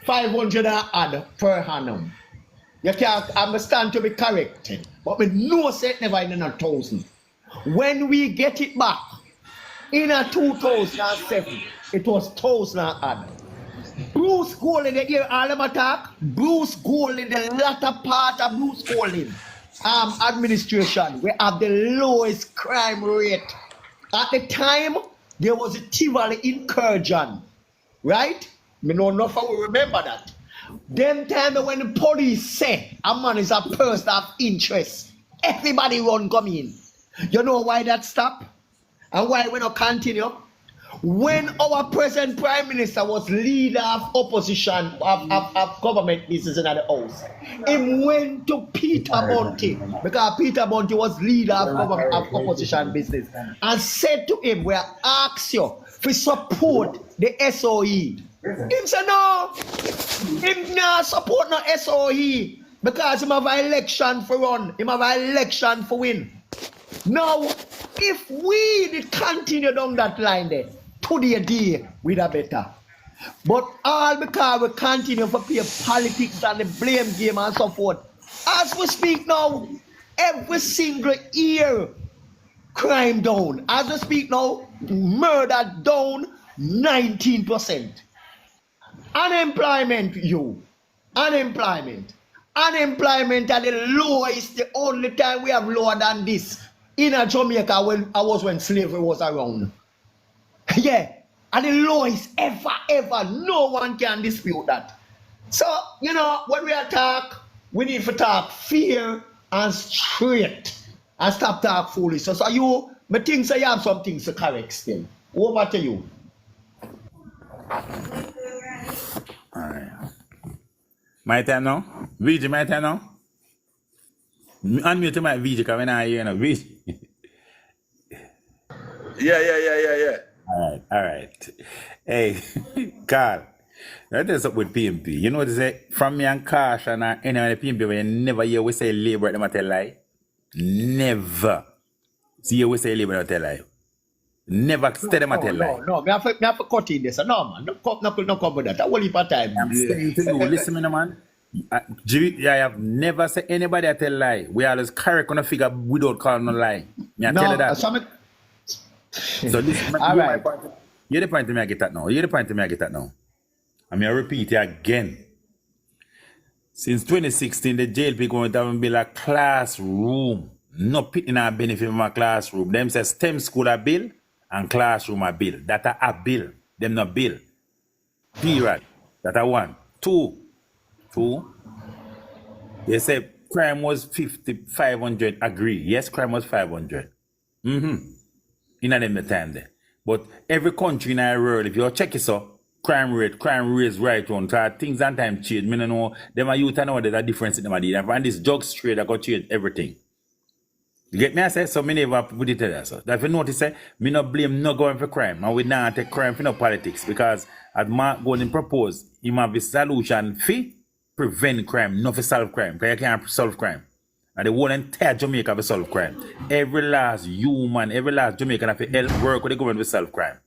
500 odd per annum. You can't understand to be corrected, but we know say it never in 1,000. When we get it back in 2007, it was 1,000 odd. Bruce Golding, you hear all them attack? Bruce Golding, the latter part of Bruce Golding administration, we have the lowest crime rate. At the time, there was a Tivoli incursion, right? Me know enough I will remember that. Them time when the police say a man is a person of interest, everybody run come in. You know why that stopped? And why we not continue? When our present Prime Minister was leader of opposition of government business in the house, he went to Peter Bunty, because Peter Bunty was leader of opposition business, and said to him, we ask you to support the SOE. Him said no, him not support no SOE, because him have an election for run, him have an election for win. Now, if we did continue down that line there, today we'd have better. But all because we continue to play politics and the blame game and so forth. As we speak now, every single year, crime down. As we speak now, murder down 19%. Unemployment, Unemployment are the lowest, the only time we have lower than this in Jamaica when slavery was around. Yeah, and the lowest ever. No one can dispute that. So, you know, when we attack, we need to talk fair and straight and stop talk foolish. So you, me think you have some things to correct still. Over to you. Alright. My time now? VG, my time now? Unmute my VJ because when I hear no VJ. Yeah. All right. Hey, Carl, that is up with PMP. You know what they say? From me and Cash and any of the PMP, when you never hear we say labor at them tell lie. Never. See you we say labor at tell lie. Never stay them tell lie. No. Me have to cut in this. No, man. No come with that. That whole heap of time. I'm saying to you, listen me, no, man. I have never said anybody I tell lie. We always correct on a figure without calling no lie. Me I tell you that. So listen, all right. You're the point to me I get that now. I mean I repeat it again. Since 2016, the JLP going to have build a classroom. No pitting our benefit from a classroom. Them say STEM school a bill and classroom a bill. That a bill. Them not bill. Period. That a one. Two. They say crime was 500. Agree. Yes, crime was 500. In the time there. But every country in the world, if you check it so, crime rate is right on. So things and time change. I don't know. Them are youth and know there's a difference in them. And this drug straight that got change everything. You get me? I say so many never put it there. So that if you notice, say, me not blame no government for crime. And we not take crime for no politics. Because as Mark Golden proposed, he have a solution for prevent crime, not for solve crime. Because you can't solve crime. And the whole entire Jamaica for solve crime. Every last human, every last Jamaican have to help work with the government to solve crime.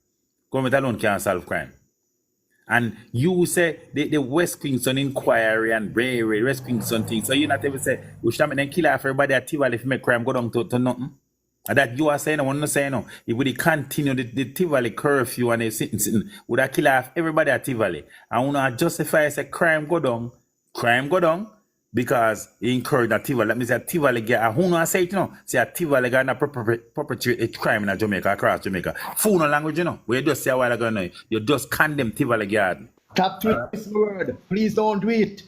Government alone can't solve crime. And you say the West Kingston inquiry and Bray, West Kingston thing. So you not ever say, we should then kill off everybody at Tivoli if make crime go down to nothing. And that you are saying, I want to say no. If we continue the Tivoli curfew and the sitting, would I kill off everybody at Tivoli? And when I justify say crime go down, because he encouraged a Tivoli. That means a Tivoli get who know I say it, you know. Say a Tivoli get not perpetrate a crime in Jamaica, across Jamaica. Full no language, you know. We just say a while ago now. You just condemn Tivoli garden. Stop tweet this word. Please don't do it.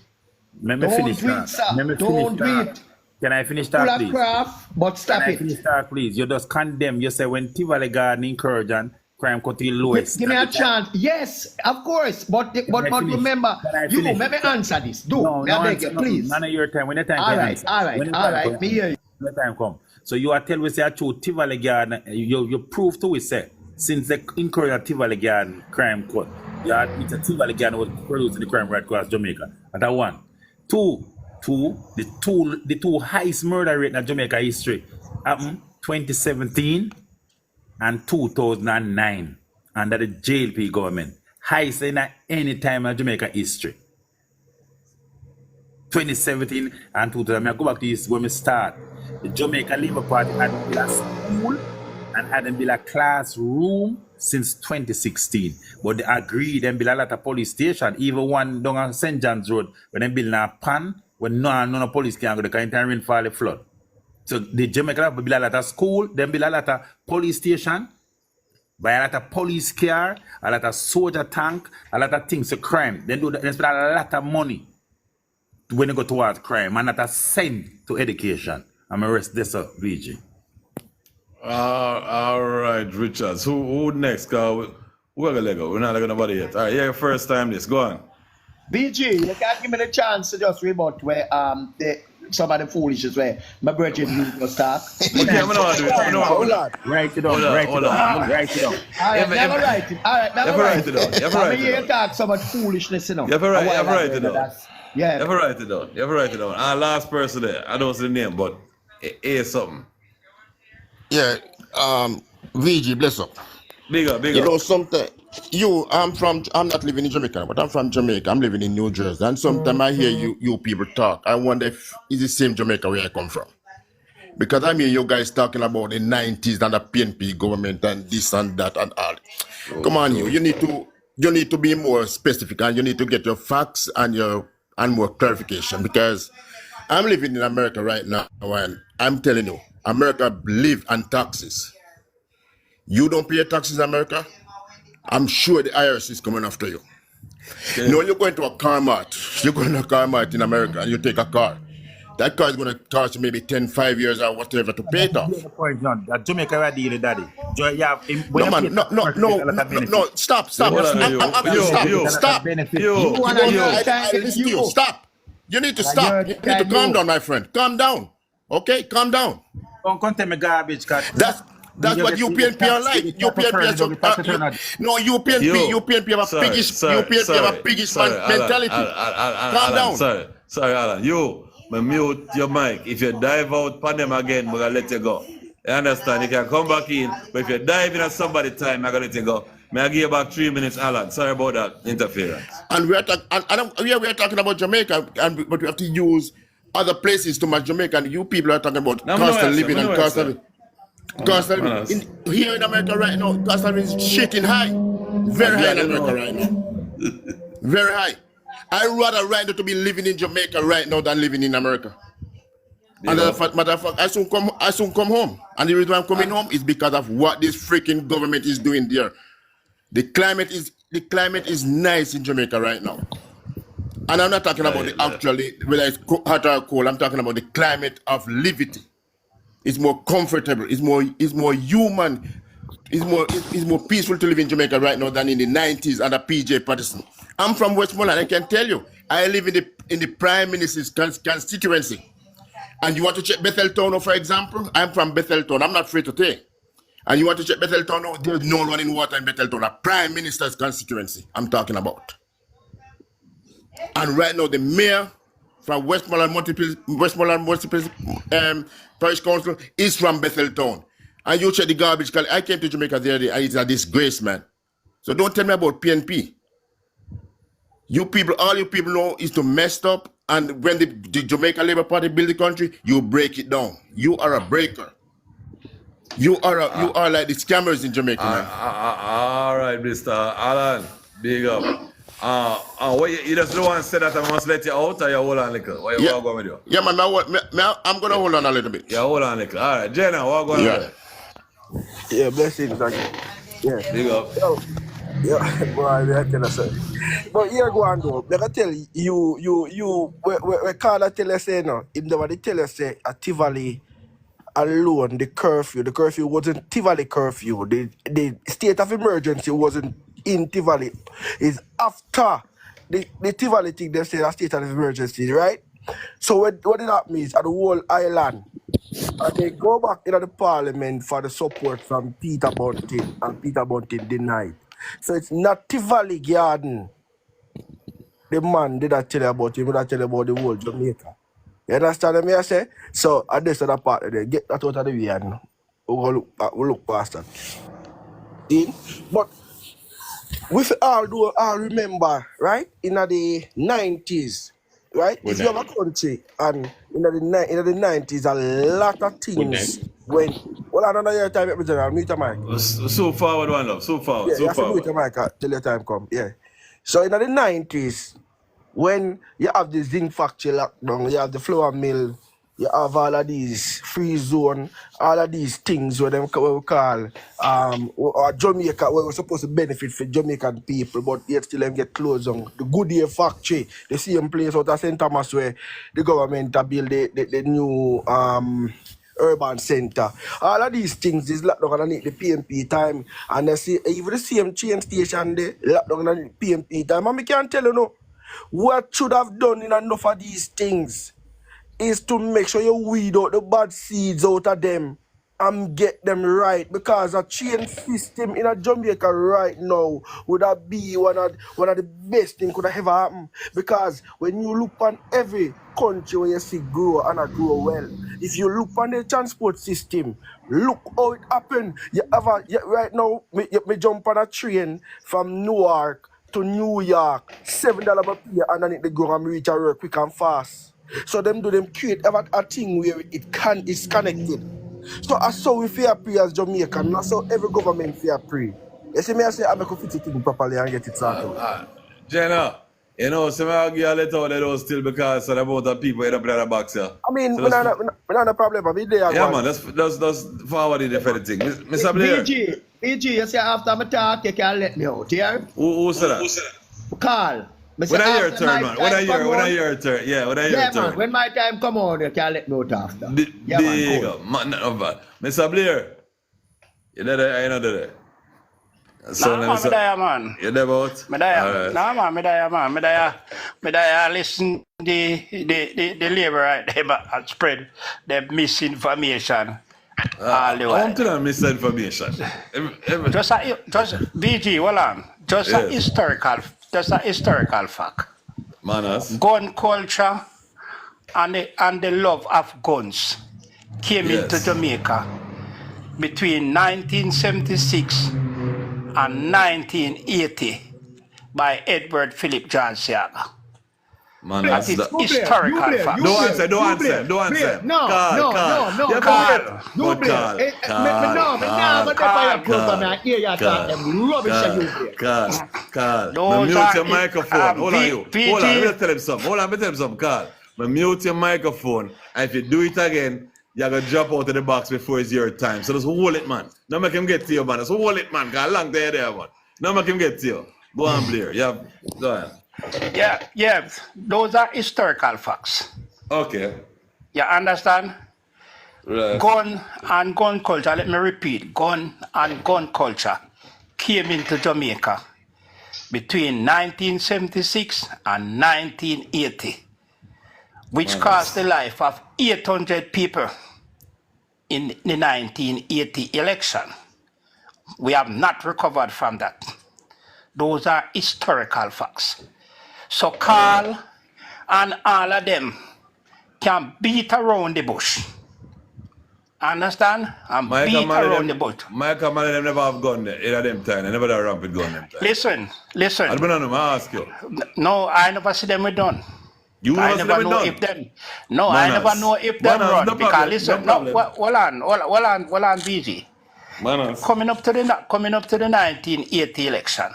Let me finish that. Don't do it. Can I finish that, please? Full of craft, but stop Can it. I finish that, please? You just condemn. You say when Tivoli garden encourage and crime cut to the lowest. Give me a chance. Yes, of course. But remember, you let me answer this. I beg you, please. None of your time. When the time comes. All right. Me hear you. When the time come. So you are telling me say a true Tivoli garden. You prove to it say since they encourage a Tivoli garden crime cut, you admit a Tivoli garden was producing the crime right across Jamaica. That one. Two. The two highest murder rate in Jamaica history happened 2017 and 2009 under the JLP government. Highest in any time in Jamaica history. 2017 and 2000. I go back to this when we start. The Jamaica Labour Party hadn't built a school and hadn't built a classroom since 2016. But they agreed and built a lot of police stations. Even one down on St. John's Road, when they built a pan, when no police can go, they can't rainfall the flood. So the Jamaica built a lot of school, then built a lot of police station, buy a lot of police car, a lot of soldier tank, a lot of things to crime. They spend a lot of money when they go towards crime and not a cent to education. I'm going to rest this up, VG. All right, Richards. Who next? We're going to let go. We're not going to nobody yet. All right, yeah, first time this. Go on. BG, you can't give me the chance to just rebut where some of the foolishness where my brother was talk. Okay, I'm going to do it. Hold on. Write it down. All right, never write it. All right, never write it down. I'm here to talk so much foolishness, you know. You have to write it down. Yeah. You have to write it down. Our last person there, I don't see the name, but it is something. Yeah, VG, bless up. Big up. You know something. I'm not living in Jamaica, but I'm from Jamaica. I'm living in New Jersey, and sometimes I hear you people talk. I wonder if it's the same Jamaica where I come from, because I mean you guys talking about the 90s and the PNP government and this and that and all. Come on, you need to be more specific, and you need to get your facts and more clarification, because I'm living in America right now, and I'm telling you, America live on taxes. You don't pay taxes in America? I'm sure the IRS is coming after you. Okay. No, you're going to a car mart. You're going to a car mart in America and you take a car. That car is going to cost you maybe 5 years or whatever to pay it off. That Jamaica are dealing, daddy. No, stop. Stop. You need to stop. You need to calm down, my friend. Calm down. Okay, calm down. Don't contain me garbage, cut. That's what UPNP are like. UPNP have a piggish mentality. Calm down. Sorry, Alan. You, mute your mic. If you dive out pan them again, we're gonna let you go. You understand? You can come back in, but if you dive in at somebody's time, I'm gonna let you go. May I give you back 3 minutes, Alan? Sorry about that interference. And we are talking about Jamaica, but we have to use other places to match Jamaica. And you people are talking about cost of living and cost of living. Here in America right now, cost of living is shaking high. Very high in America right now. Very high. I'd rather right now to be living in Jamaica right now than living in America. And matter of fact, I soon come home. And the reason I'm coming home is because of what this freaking government is doing there. The climate is nice in Jamaica right now. And I'm not talking about whether it's hot or cold. I'm talking about the climate of liberty. It's more comfortable. It's more human. It's more peaceful to live in Jamaica right now than in the 90s under PJ Patterson. I'm from Westmoreland. I can tell you, I live in the Prime Minister's constituency. And you want to check Betheltown, for example? I'm from Betheltown. I'm not free to take. And you want to check Betheltown? No, there's no running water in Betheltown. A Prime Minister's constituency I'm talking about. And right now, the mayor from Westmoreland Municipal Parish Council is from Betheltown. And you check the garbage. I came to Jamaica the other day, and it's a disgrace, man. So don't tell me about PNP. All you people know is to mess up. And when the Jamaica Labour Party build the country, you break it down. You are a breaker. You are like the scammers in Jamaica, man. All right, Mr. Alan, big up. You just don't want to say that I must let you out, or you hold on a little? What you going with you? Yeah, man, I'm going to hold on a little bit. Yeah, hold on a little. All right, Jenna, what going on? Yeah, blessings. Yeah. Big up. Yeah, boy, I tell you something. But here go on though. I tell you, we Carla tell us say no. If nobody tell us say a Tivoli alone, the curfew wasn't Tivoli curfew. The state of emergency wasn't in Tivoli. It's after the Tivoli thing they say a state of emergency, right? So what did that mean? At the whole island. And they go back into the parliament for the support from Peter Bunting, and Peter Bunting denied. So it's not Tivoli Garden. The man did not tell you about him, did not tell you about the whole Jamaica. You understand what I say? So at this other part of it, get that out of the way and we'll look past that. See? But we all remember, right? In the 90s, right? If you have a country and in the 90s, a lot of things went. Well, another year time, General, mute your mic. So forward, one love. So forward. Yeah, you have to mute your mic till your time come. Yeah. So in the 90s, when you have the zinc factory lockdown, you have the flour mill, you have all of these free zone, all of these things what we call Jamaica, where we're supposed to benefit for Jamaican people, but yet still them get closed on. The Goodyear factory, the same place out of St. Thomas where the government build the new urban center. All of these things is locked down underneath the PMP time. And they see even the same train station there, locked down underneath the PMP time. And I can't tell you no, what should have done in enough of these things is to make sure you weed out the bad seeds out of them and get them right, because a chain system in a Jamaica right now would have be one of the best things could have ever happened. Because when you look on every country where you see grow and grow well, if you look on the transport system, look how it happened. Right now, me jump on a train from Newark to New York, $7 per pay, underneath the ground and reach a work quick and fast. So them create a thing where it's connected. So that's how we fair pray as Jamaican, that's how every government fair pray. You see me, I say I make a fit it in properly and get it sorted. Jenna, you know, some I'll give a little of those still because of the amount of people in the box here. I mean, so we're not a problem, I mean, there. Yeah, man, that's forward in the thing. Mr. Blair. BG, you say after my talk, you can let me out, yeah? Who said that? Carl. When I hear turn, man. When I hear turn. Yeah, when I hear turn. Man, when my time come on, you can let me out after. There you go. Man, not bad. Mr. Blair, you know that? So Nah, man, me there, man. You there about? Me there. Alright. Nah, man, me there, man. Me there listen the labor right there, but I spread the misinformation all the I while. want to know misinformation. Just BG, hold on. Just a historical fact. Manners. Gun culture and the love of guns came into Jamaica between 1976 and 1980 by Edward Philip John Siaga. That is historical fact. Don't answer. No. Mute your microphone. Hold on, you. Hold on, let me tell him something. Carl. Mute your microphone. And if you do it again, you're going to drop out of the box before it's your time. So just hold it, man. Don't make him get to you, man. Just hold it, man. Because long there, man. Don't make him get to you. Go on, Blair. Yeah, go ahead. Yeah, those are historical facts. Okay. You understand? Right. Gun and gun culture, let me repeat, gun and gun culture came into Jamaica between 1976 and 1980, which cost the life of 800 people in the 1980 election. We have not recovered from that. Those are historical facts. So Carl and all of them can beat around the bush. Understand? And beat around the bush. Michael Manley them never have gun there. Either them time. They never have rampant gun them time. Listen. I don't know, I ask you. No, I never see them with done. I never know if them. No, I never know if them run. Because listen, hold on, BG. Coming up to the 1980 election,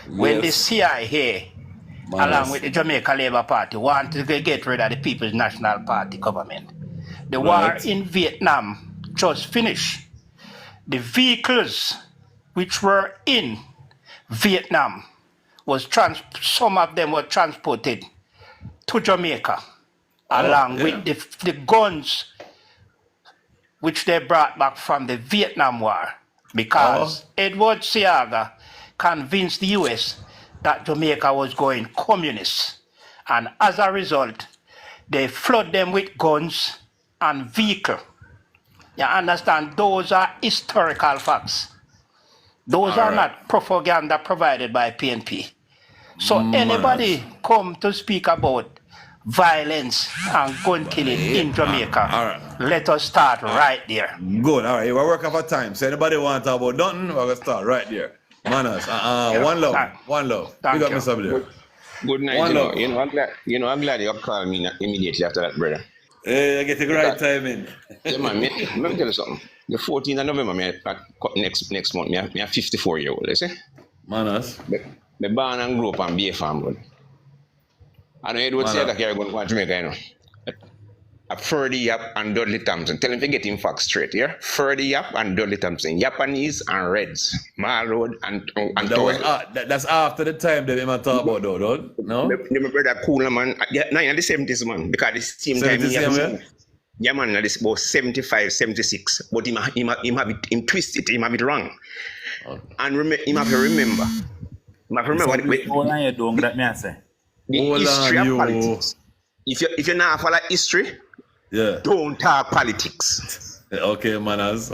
when the CIA, along with the Jamaica Labour Party, wanted to get rid of the People's National Party government, the war in Vietnam just finished. The vehicles which were in Vietnam some of them were transported to Jamaica, along with the guns which they brought back from the Vietnam War, because Edward Siaga convinced the US that Jamaica was going communist. And as a result, they flood them with guns and vehicles. You understand? Those are historical facts. Those are not propaganda provided by PNP. So anybody come to speak about violence and gun killing in Jamaica, let us start right there. Good, all right. We're working for time. So anybody want to talk about nothing, we're going to start right there. Manners, one love. Big up Mr. Blair. Good night, I'm glad you called me immediately after that, brother. Hey, I get the right time in. Yeah, man, let me tell you something. The 14th of November, next month, I'm 54-year-old, you see? Manners. I born and grew up on Bay Farm Road. I know Edward said that you're going to Jamaica, you know. Ferdy Yap and Dudley Thompson. Tell him to get him facts straight, yeah? Ferdy Yap and Dudley Thompson. Japanese and Reds. Mall Road and that's after the time that they might talk about, though, don't? No? My brother cool, man. Yeah, no, in the 70s, man. Because the same time, yeah, man, this about 75, 76. But him twist it, him have it wrong. And him have to remember. Hold on, you don't that me I say. The history of politics. If you not follow history, don't talk politics. Okay, manners.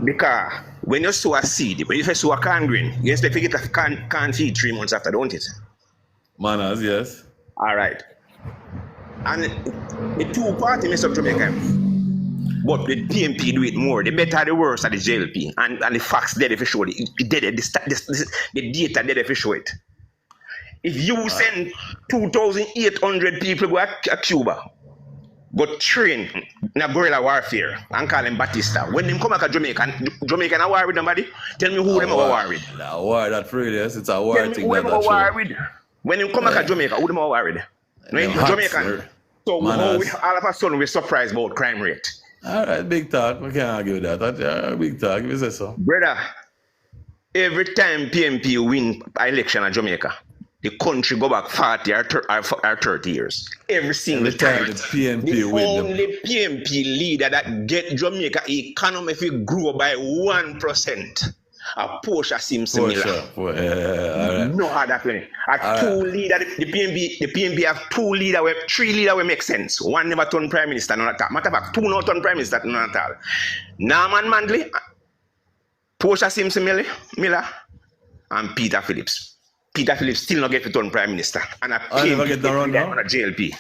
Because when you sow a seed, when you sow a corn grain, you expect to get a corn feed 3 months after, don't it? Manners, yes. All right. And the two parties mess up Jamaica. But the PMP do it more. The better, the worse are the JLP. And the facts there if you show it. The data there if you show it. If you send 2,800 people go to Cuba, go train in a guerrilla warfare and call them Batista, when them come back to Jamaica are war with somebody, tell me who them are war with. A war, that's really, yes, it's a war thing. Who them are war with. When them come back to Jamaica, who them are war with? Jamaican. So all of a sudden we're surprised about crime rate. All right, big talk. We can't argue with that. Big talk, if you say so. Brother, every time PMP win an election in Jamaica, the country go back 40 or 30 years. Every single time. The PNP win. The only PMP leader that get Jamaica economy if it grow by 1%. a Portia Simpson Miller. All right. No other thing. Two leader, the PNP have three leader will make sense. One never turn prime minister, none at all. Matter of fact, two not turn prime minister, none at all. Norman Mandley, Portia Simpson Miller, and Peter Phillips. Peter Phillips still not get to turn prime minister. And I never get the run now. On a JLP.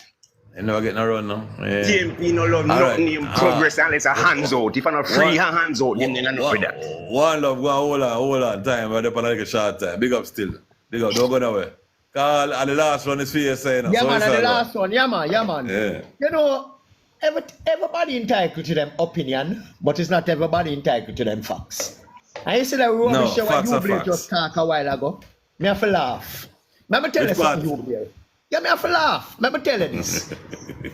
I never get no run now. Yeah. JLP no love nothing in progress unless a hands out. If I not free hands out, then not for that. One love, go hold on time, but they're like a short time. Big up still. Big up, don't go nowhere. Carl, and the last one is for you saying. Yeah, man, and the last one, yeah, man. Yeah. You know, everybody entitled to them opinion, but it's not everybody entitled to them facts. And you see that rubbish what you just talk a while ago. Me have to laugh. Let me tell you something, you yeah, me have to laugh. Let me tell you this.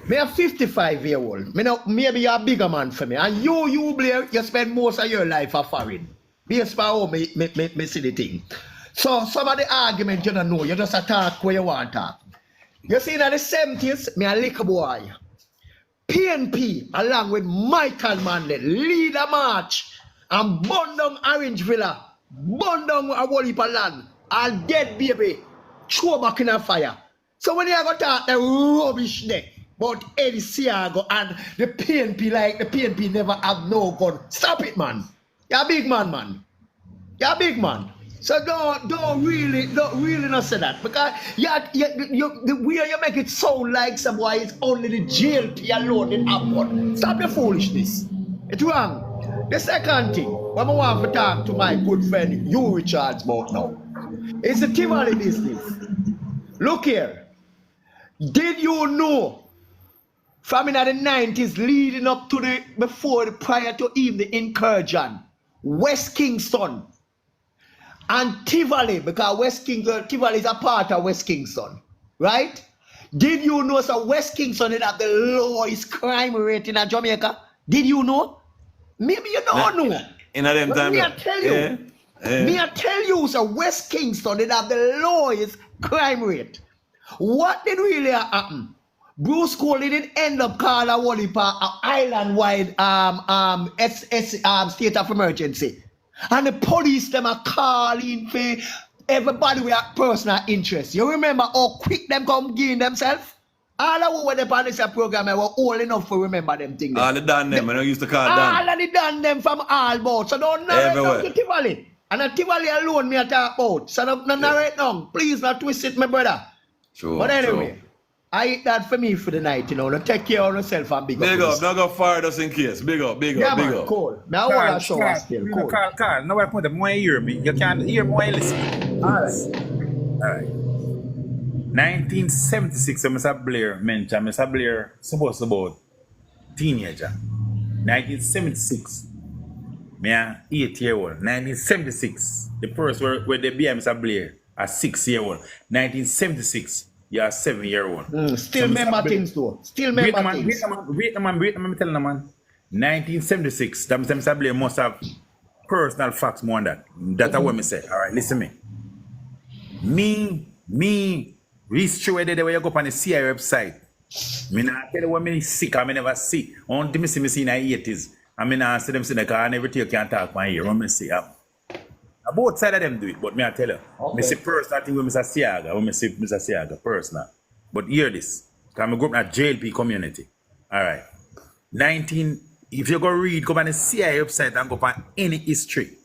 Me a 55-year-old. Maybe you're a bigger man for me. And you, Blair, you spend most of your life a foreign. Based on how me see the thing. So some of the argument you don't know, you just talk where you want to talk. You see in the 70s, me a little boy. PNP, along with Michael Manley, lead a march and burn down Orange Villa, burn down a whole heap of land, and dead baby, throw back in a fire. So when you go talk the rubbish there about Eddie Siago and the PNP, like the PNP never have no gun. Stop it, man. You're a big man. You're a big man. So don't really not say that. Because the way you make it sound like somebody it's only the JLP alone in Upward. Stop the foolishness. It's wrong. The second thing, what I want to talk to my good friend, you Richards, about now, is the Tivoli business. Look here. Did you know from in the 90s leading up to prior to even the incursion, West Kingston and Tivoli, because Tivoli is a part of West Kingston, right? Did you know so West Kingston is at the lowest crime rate in Jamaica? Did you know? Maybe you don't know. In a them time. Me I tell you. Me I tell you, so West Kingston is at the lowest crime rate. What did really happen? Bruce Coley didn't end up calling a island-wide state of emergency. And the police them are calling for everybody with a personal interest. You remember how quick them come gain themselves? All of what the on this program were old enough to remember them things. All the done them, I used to call them. All of the done them from all boats. So don't narrate down to Tivoli. And a Tivoli alone me I talk about. So don't narrate down. Please not twist it, my brother. Sure, but anyway, I eat that for me for the night, you know. Now take care of yourself and big up. Big up, not go far just in case. Big up. Yeah, man, up. Cool. Now I want to show us still. Cool. Carl, now I point the more you hear me. You can't hear more listen. All right. 1976, Mr. Blair mentioned. Mr. Blair supposed about teenager. 1976. Me a 8-year-old. 1976. The first where they be Mr. Blair. A 6-year-old. 1976, you're a 7-year-old. Still remember things though. Still remember things. Wait a man, I'm telling you, man. 1976, that Mr. Blair must have personal facts more than that. That's what I say. All right, listen to me. Me, reach where you go up on the CIA website. Me not tell you what me sick, I never see. Only me see in the 80s. I mean, I see them say that and everything you can't talk my ear. What me see? Both sides of them do it, but me I tell you, me see personal thing with Mr. Siaga, when me see Mr. Siaga, personal. But hear this, because I grew up in a JLP community. All right. If you go read, go on the CIA website and go on any history,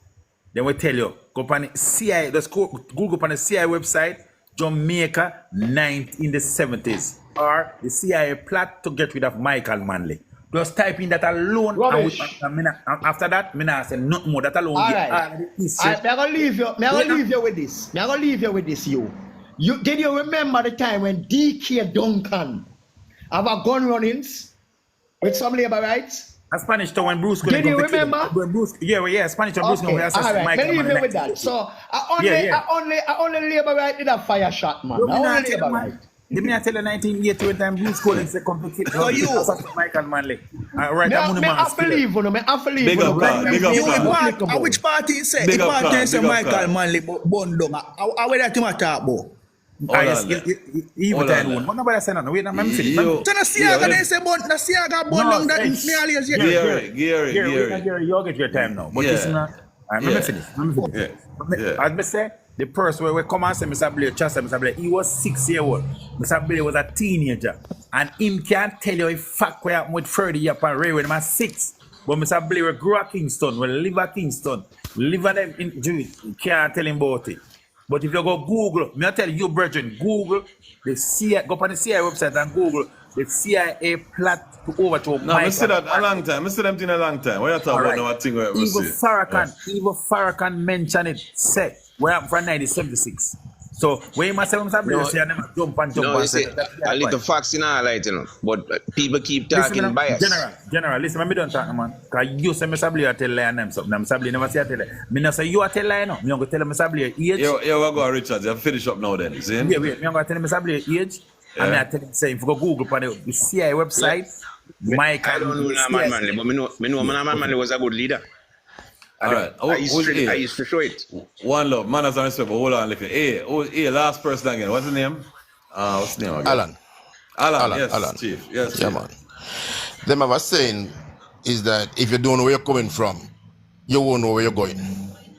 then we tell you, go on the CIA, just Google on the CIA website, Jamaica, in the 70s, or the CIA plot to get rid of Michael Manley. Just type in that alone. And after that, I say nothing more. That alone. All right. I'm going to leave you with this. I'm going to leave you with this, you. Did you remember the time when DK Duncan have a gun runnings with some labor rights? A Spanish town when Bruce. Did you remember? Yeah, Spanish town Bruce. Okay. All right, let me leave you with that. So, I only labor right did a fire shot, man. I only labor right. Let me tell you 1980 when time Bruce Collins said complicated. So you Michael Manley. Right, I believe you. Big up. Which party say? The party say Michael Manley Bondong. How will that talk about? Even time one. Nobody say nothing. Wait, I'm saying. So the Siaga Bondong that me always Gary, you'll get your time now. But listen, Let me finish. As I say, the person where we come and say Mr. Blair, Mr. Blair, he was 6 years old. Mr. Blair was a teenager. And him can't tell you if fact where with 30 years on railway when I'm 6. But Mr. Blair grew at Kingston, we live at Kingston, live at them in Jewish, can't tell him about it. But if you go Google, me I tell you, brethren, Google the CIA, go on the CIA website and Google the CIA plot to overthrow No, I see that a long time. I see them in a long time. What you talking about now? A thing where we see. Even Farrakhan mentioned it, said, what happened from 1976. So, when you must say, Mr. Say, I never jump and say, a little facts in our light, you know, but people keep talking bias. General, listen, let me don't talk, man. Because you say Mr. Blair tell lie and them something. Mr. Blair never say I tell lie. Me not say you are tell lie, no. Me going to tell Mr. Blair age. Yeah, we'll go, Richard. You finish up now then, you see? Yeah, wait. Me going to tell Mr. Blair age. And me I tell him, say, if you go Google on the CIA website, Mike I don't know Man Manley, but me know Man Manley was a good leader. Alright, I used to show it. One love, manners and respect, but hold on, listen. Hey, last person again. What's his name? What's his name again? Alan, yes, Chief. Yes, yeah, man. Them I was saying is that if you don't know where you're coming from, you won't know where you're going.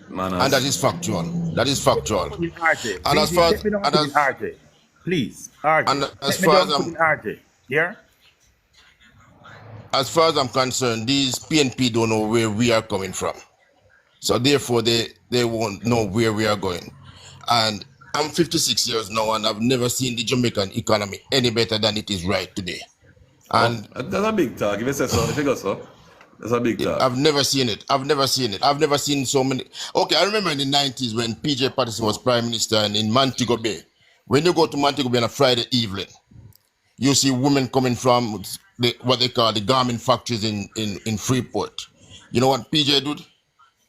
Manners. And that is factual. That is factual. And as far as RJ, please, RJ. And as far as RJ, here. As far as I'm concerned, these PNP don't know where we are coming from. So therefore, they won't know where we are going. And I'm 56 years now, and I've never seen the Jamaican economy any better than it is right today. And that's a big talk. If you say so, if you go so, that's a big talk. I've never seen it. I've never seen so many. Okay, I remember in the 90s when PJ Patterson was Prime Minister and in Montego Bay. When you go to Montego Bay on a Friday evening, you see women coming from what they call the garment factories in Freeport. You know what PJ did?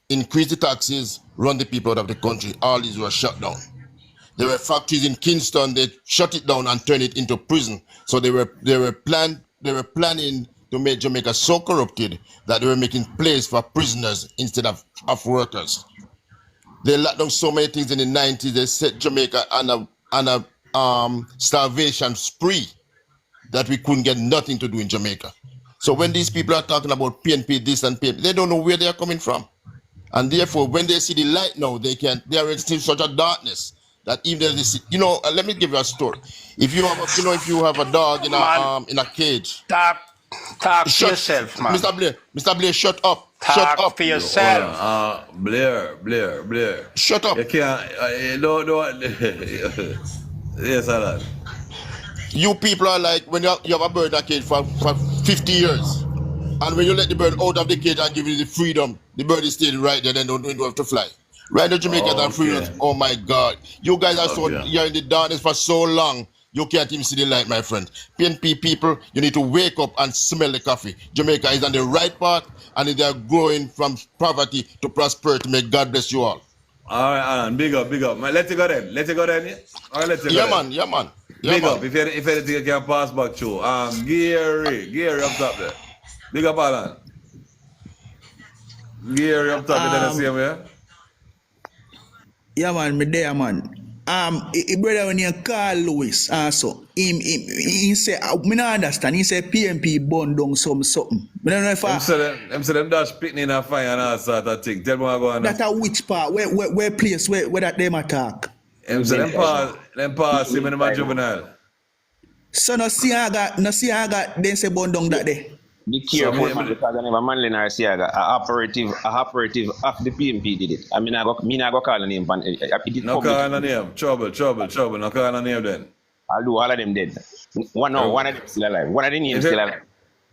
Increase the taxes, run the people out of the country. All these were shut down. There were factories in Kingston, they shut it down and turned it into prison. So they were planning to make Jamaica so corrupted that they were making place for prisoners instead of workers. They locked down so many things in the 90s, they set Jamaica on a starvation spree that we couldn't get nothing to do in Jamaica. So when these people are talking about PNP this and PNP, they don't know where they are coming from. And therefore, when they see the light now, they are in such a darkness that even they see, let me give you a story. If you have a dog in a cage. Talk to yourself, man. Mr. Blair, shut up. Shut up for yourself. Blair. Shut up. You can't, yes, Alan. You people are like when you have a bird in a cage for 50 years. And when you let the bird out of the cage and give it the freedom, the bird is still right there, then don't have to fly. Right now, Jamaica and freedom. Oh my God. You guys are you're in the darkness for so long, you can't even see the light, my friend. PNP people, you need to wake up and smell the coffee. Jamaica is on the right path, and they are growing from poverty to prosperity. May God bless you all. All right, Alan, big up. Let it go then. All right, let's go then. Yeah, man. Big up. If anything you can pass back to. Gary up top there. Big up, Alan. Gary up top, then I see him here. Yeah, man, me there, man. A brother when you call Louis, also, he say, me not understand. He say PNP burn down something. Me don't know if them dash picnic in a fire and all sort of thing. Tell me what go on. That a which part? Where place? Where that them attack? Them pass him in my juvenile. So no see I got then say burn down that day. Be careful, man, because I never Manley nor Siaga, a operative of the PNP did it. I mean, I go call the name. No call the name. Trouble. No call the name then. I'll do all of them dead. One of them still alive. One of the names still alive.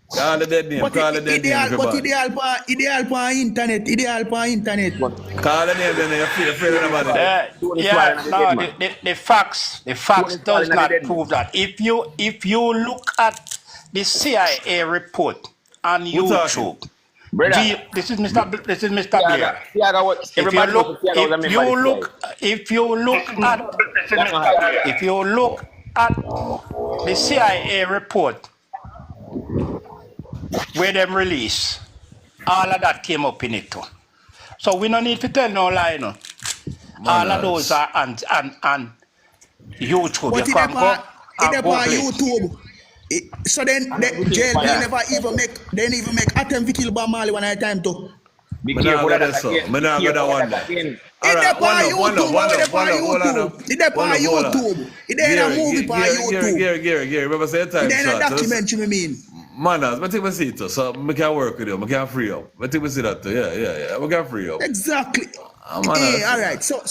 Call the dead name. Call the dead name. But ideal for internet. Call the name then. You're afraid of nobody. The facts does not prove that. If you look at the CIA report on YouTube. This is Mr. Blair. If you look at the CIA report where them release, all of that came up in it too. So we don't need to tell no lie, no. All of those are on YouTube. But you can go and on YouTube. So then jail they never even make attempt to kill Bob Marley one at a time too. Be careful of that again. Me not go that one there. It depends on YouTube. It depends on YouTube. It ain't a movie on YouTube. Gary, remember say time it ain't short. a documentary, I mean. Manners, I think we see it too. So I can work with you. I can free up. I think we see that too. Yeah. We can free up. Exactly. Hey, all right. So,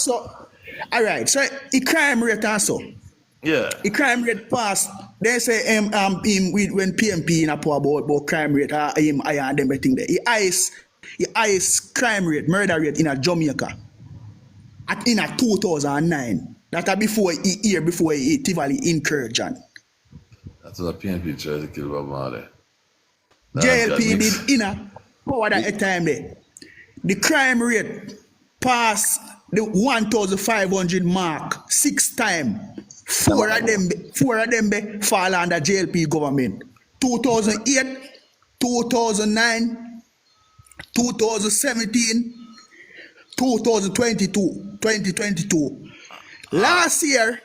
all right. So, the crime rate also. Yeah. The crime rate passed. They say him when PMP in a poor about crime rate, him I and them everything there. The highest crime rate, murder rate in a Jamaica in a 2009. That before he Tivoli incursion. That's what PNP tried to kill Bob Marley. JLP did in a power that time there. The crime rate passed the 1,500 mark 6 times. Four of them fall under JLP government. 2008, 2009, 2017, 2022. Last year,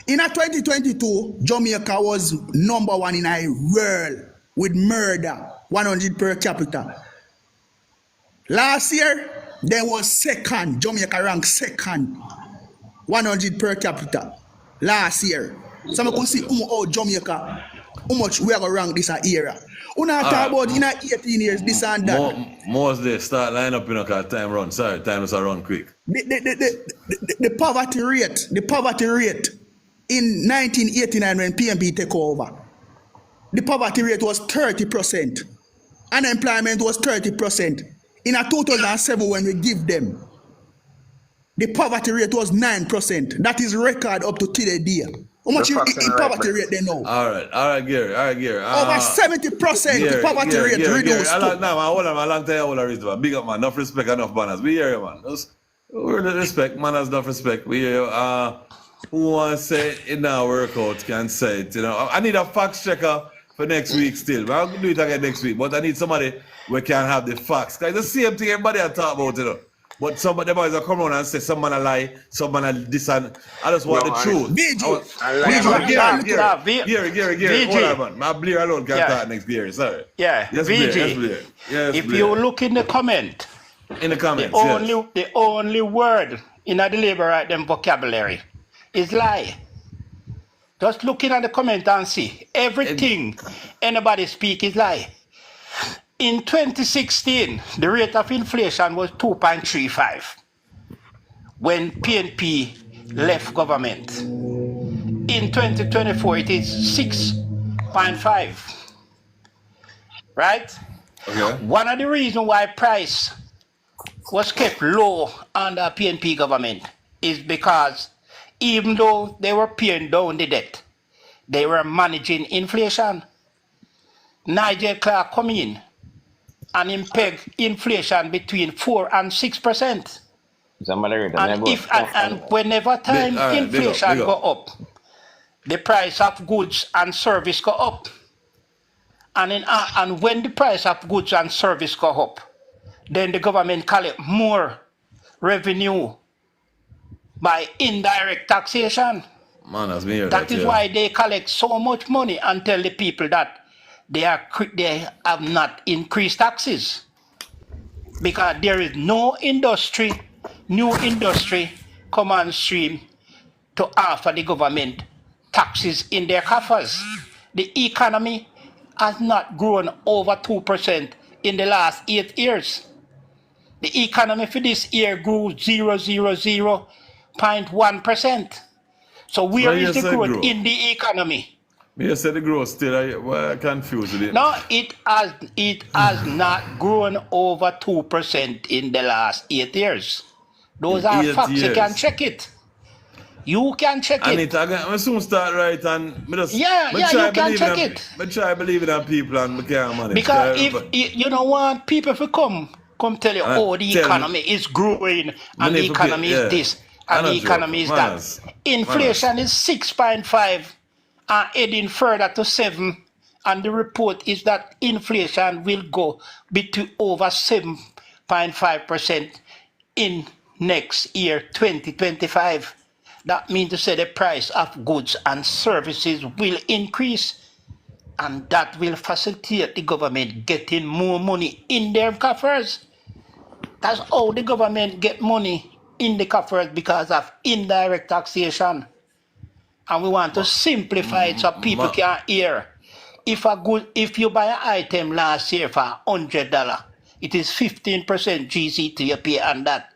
in a 2022, Jamaica was number 1 in a world with murder, 100 per capita. Last year, there was second, Jamaica ranked second, 100 per capita. Last year. So I can see how Jamaica, how much we have rank this era. Una talk about in 18 years, this and that. Most they start line up, because time run. Sorry, time is run quick. The poverty rate in 1989 when PMP take over, the poverty rate was 30%. Unemployment was 30%. In a 2007 when we give them, the poverty rate was 9%. That is record up to today. How much poverty rate they know? All right, Gary. Over 70% the poverty rate reduced. Hold on, a long time I will read. Big up, man. Enough respect, enough manners. We hear you, man. Really respect, manners, enough respect. We hear you. Who wants to say it in our workout can say it. I need a fact checker for next week still. But I'll do it again next week. But I need somebody who can have the facts. Because it's the same thing everybody talk about, But some of them boys are come around and say some man a lie, some man a this and I just want the truth. Gary, hold on, man. My Blair alone can talk next Gary, sorry. Yeah, yes, Blair. If Blair. you look in the comments, the only word in the labor right them vocabulary is lie. Just looking at the comment and see everything anybody speak is lie. In 2016, the rate of inflation was 2.35 when PNP left government. In 2024, it is 6.5. Right? Okay. One of the reasons why price was kept low under PNP government is because even though they were paying down the debt, they were managing inflation. Nigel Clark come in and him peg inflation between 4 and 6%. And whenever time inflation go up, the price of goods and service go up. And when the price of goods and service go up, then the government collect more revenue by indirect taxation. That is why they collect so much money and tell the people that they have not increased taxes because there is no new industry come on stream to offer the government taxes in their coffers. The economy has not grown over 2% in the last 8 years. The economy for this year grew 0.1%. So where is the growth in the economy? You said the growth still, I'm confused with it. No, it has not grown over 2% in the last 8 years. Those are facts. You can check it. You can check it. I soon start right and you can check it. I try believing in people and I can't manage. Because if you don't want people to come tell you, the economy is growing and the economy is this and the economy is that. Inflation is 6.5 and heading further to 7, and the report is that inflation will go between over 7.5% in next year, 2025. That means to say the price of goods and services will increase. And that will facilitate the government getting more money in their coffers. That's how the government get money in the coffers, because of indirect taxation. And we want to simplify it so people can hear. If you buy an item last year for $100, it is 15% GCT you pay on that.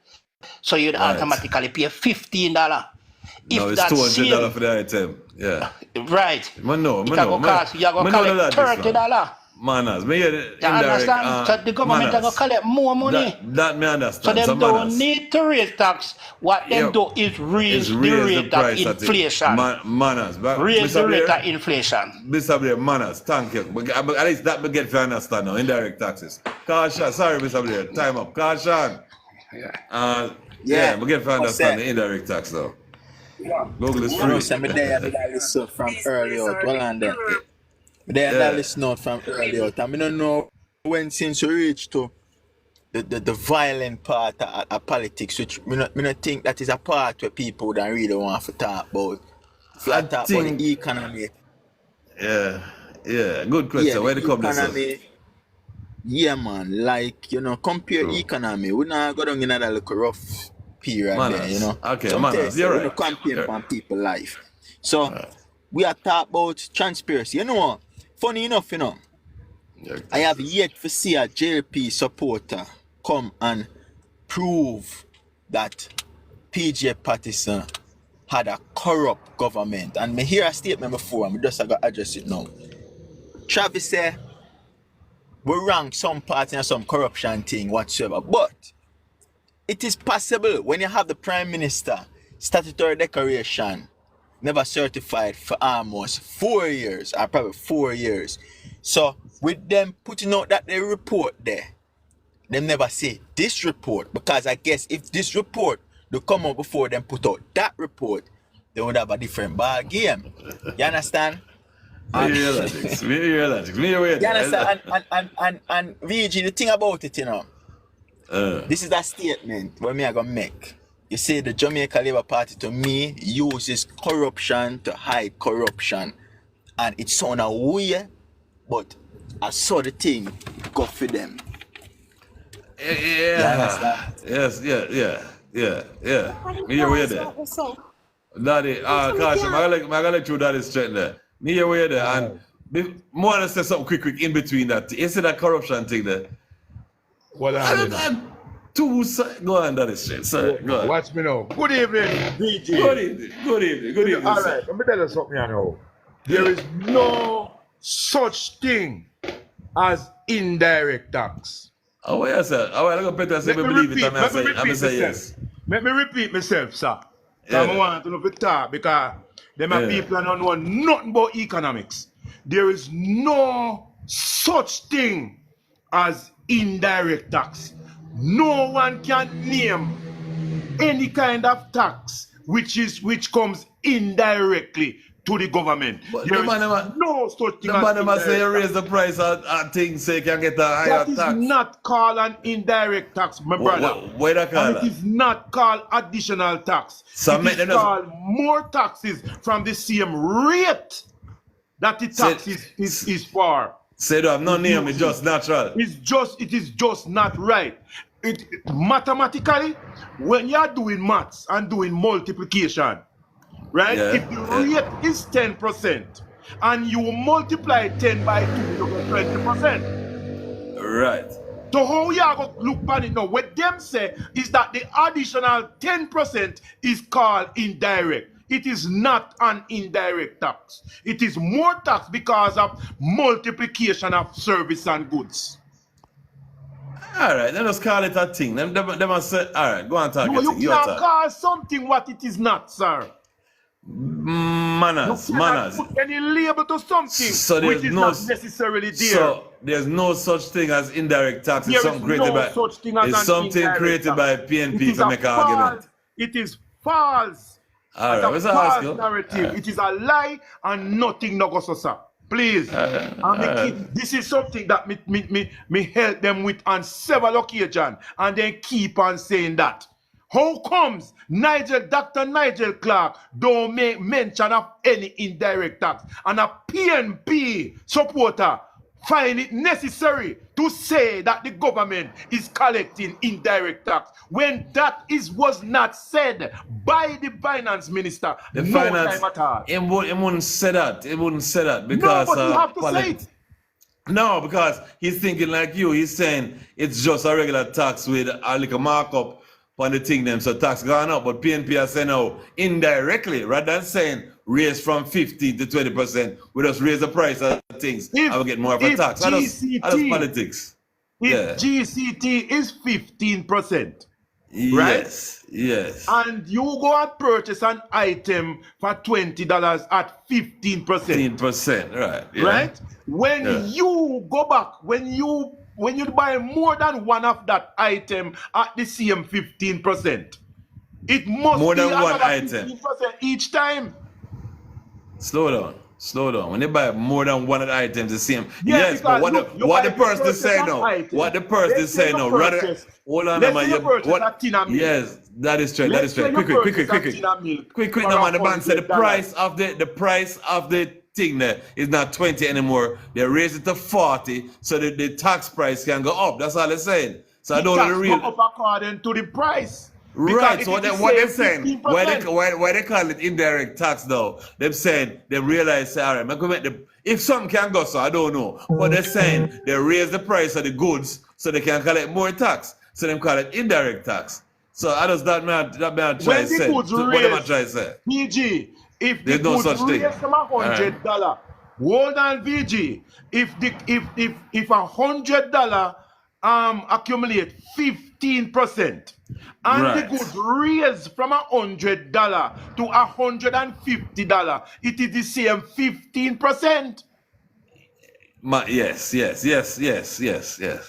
So you'd automatically pay $15. No, it's $200 for the item. Yeah. Right. Man, no, You're going to collect $30. Manners, me hear the You understand? So the government is going to collect more money. That me understand. So them don't need to raise tax. What them do is raise the rate of inflation. Manners. Raise the rate of inflation. Mr. Blair, manners, thank you. But at least that we get to understand now, indirect taxes. Caution, sorry Mr. Blair, time up. Caution. We get to understand the indirect tax now. Google is free. Some day I listen from early out. Well, and then I listen out from early out. I don't know when since we reach to the violent part of politics, which I don't think that is a part where people don't really want to talk about. If you talk about the economy. Yeah, good question. Where it come this? Yeah, man. Like, compare economy. We're not going in a little rough period there, Okay, manners, you're right. Compare on people's life. So, we are talking about transparency. You know what? Funny enough, I have yet to see a JLP supporter come and prove that PJ Patterson had a corrupt government. And me hear a statement before, and I just got to address it now. Travis said, we rank some parts in some corruption thing whatsoever. But it is possible when you have the Prime Minister statutory declaration never certified for almost 4 years, or probably 4 years. So with them putting out that they report there, they never say this report, because I guess if this report will come out before them put out that report, they would have a different ball game. You understand? Me hear logics. You understand? And VG, the thing about it, this is a statement where me I gonna make. You say the Jamaica Labour Party to me uses corruption to hide corruption. And it sounds weird, but I saw the thing go for them. Yeah. Yes. Me hear where there. Daddy, caution, I gotta let you daddy straight there. Me hear where there. And more to say something quick in between that. You see that corruption thing there? What happened? Go on, that is straight. Sorry, go on. Watch me now. Good evening, DJ. Good evening. All right, let me tell you something I know. There is no such thing as indirect tax. Oh, what you say? Oh, I'm going to say, believe it. I'm say yes. Let me repeat myself, sir. I want to know the talk because them people don't know nothing about economics. There is no such thing as indirect tax. No one can name any kind of tax which comes indirectly to the government. There is no such thing as indirect tax. Say you raise the price of things so you can get a higher tax. That is not called an indirect tax, my brother. What do call it is not called additional tax. So it is called more taxes from the same rate that the tax is for. Say you have no name, it's just natural. It is just not right. Mathematically, when you are doing maths and doing multiplication, right? If the rate is 10% and you multiply 10 by 2, you get 20%. Right. So how you are going to look at it now? What them say is that the additional 10% is called indirect. It is not an indirect tax. It is more tax because of multiplication of service and goods. All right, then let's call it a thing. Them must say, all right, go on talk. No, you can't call something what it is not, sir. Manners. Put any label to something which is not necessarily there. So there's no such thing as indirect tax. It's something created by created by PNP to make an argument. It is false. All right, what's false narrative. It is a lie and nothing no goes sir. Please. This is something that me help them with on several occasions and then keep on saying that. How comes Dr. Nigel Clark don't make mention of any indirect tax? And a PNP supporter find it necessary to say that the government is collecting indirect tax when that was not said by the finance minister. The no finance, time at all. It wouldn't say that. It wouldn't say that because No, but you have to say it. No, because he's thinking like you. He's saying it's just a regular tax with a little markup on the thing them. So tax gone up. But PNP are saying now indirectly, rather than saying raise from 15 to 20%, we just raise the price of things and we get more of a tax. That's politics. If GCT is 15%, right? Yes. And you go and purchase an item for $20 at 15%. 15%, right. Yeah. Right? When you go back, when you buy more than one of that item at the same 15%, it must more be than one another item 15% each time. Slow down. When you buy more than one of the items, the same. Yeah, yes, but what the person is saying now? Item. What the person is saying now? Rather, hold on, man. Yes, that is true. That is true. Quick, now, man. The man said the price of the thing there is not 20 anymore. They raise it to 40, so that the tax price can go up. That's all they're saying. So I don't know the real. Go up according to the price. Right, so what they're saying, why they call it indirect tax though? They're saying they realize, all right, if something can go so, I don't know. But they're saying they raise the price of the goods so they can collect more tax. So they call it indirect tax. So how does that man try to say? What am I trying to say? PG, if there's the no goods such thing. raise from $100, hold on, VG. If $100 accumulate 15%. And the goods raised from $100 to $150, it is the same 15%. Yes.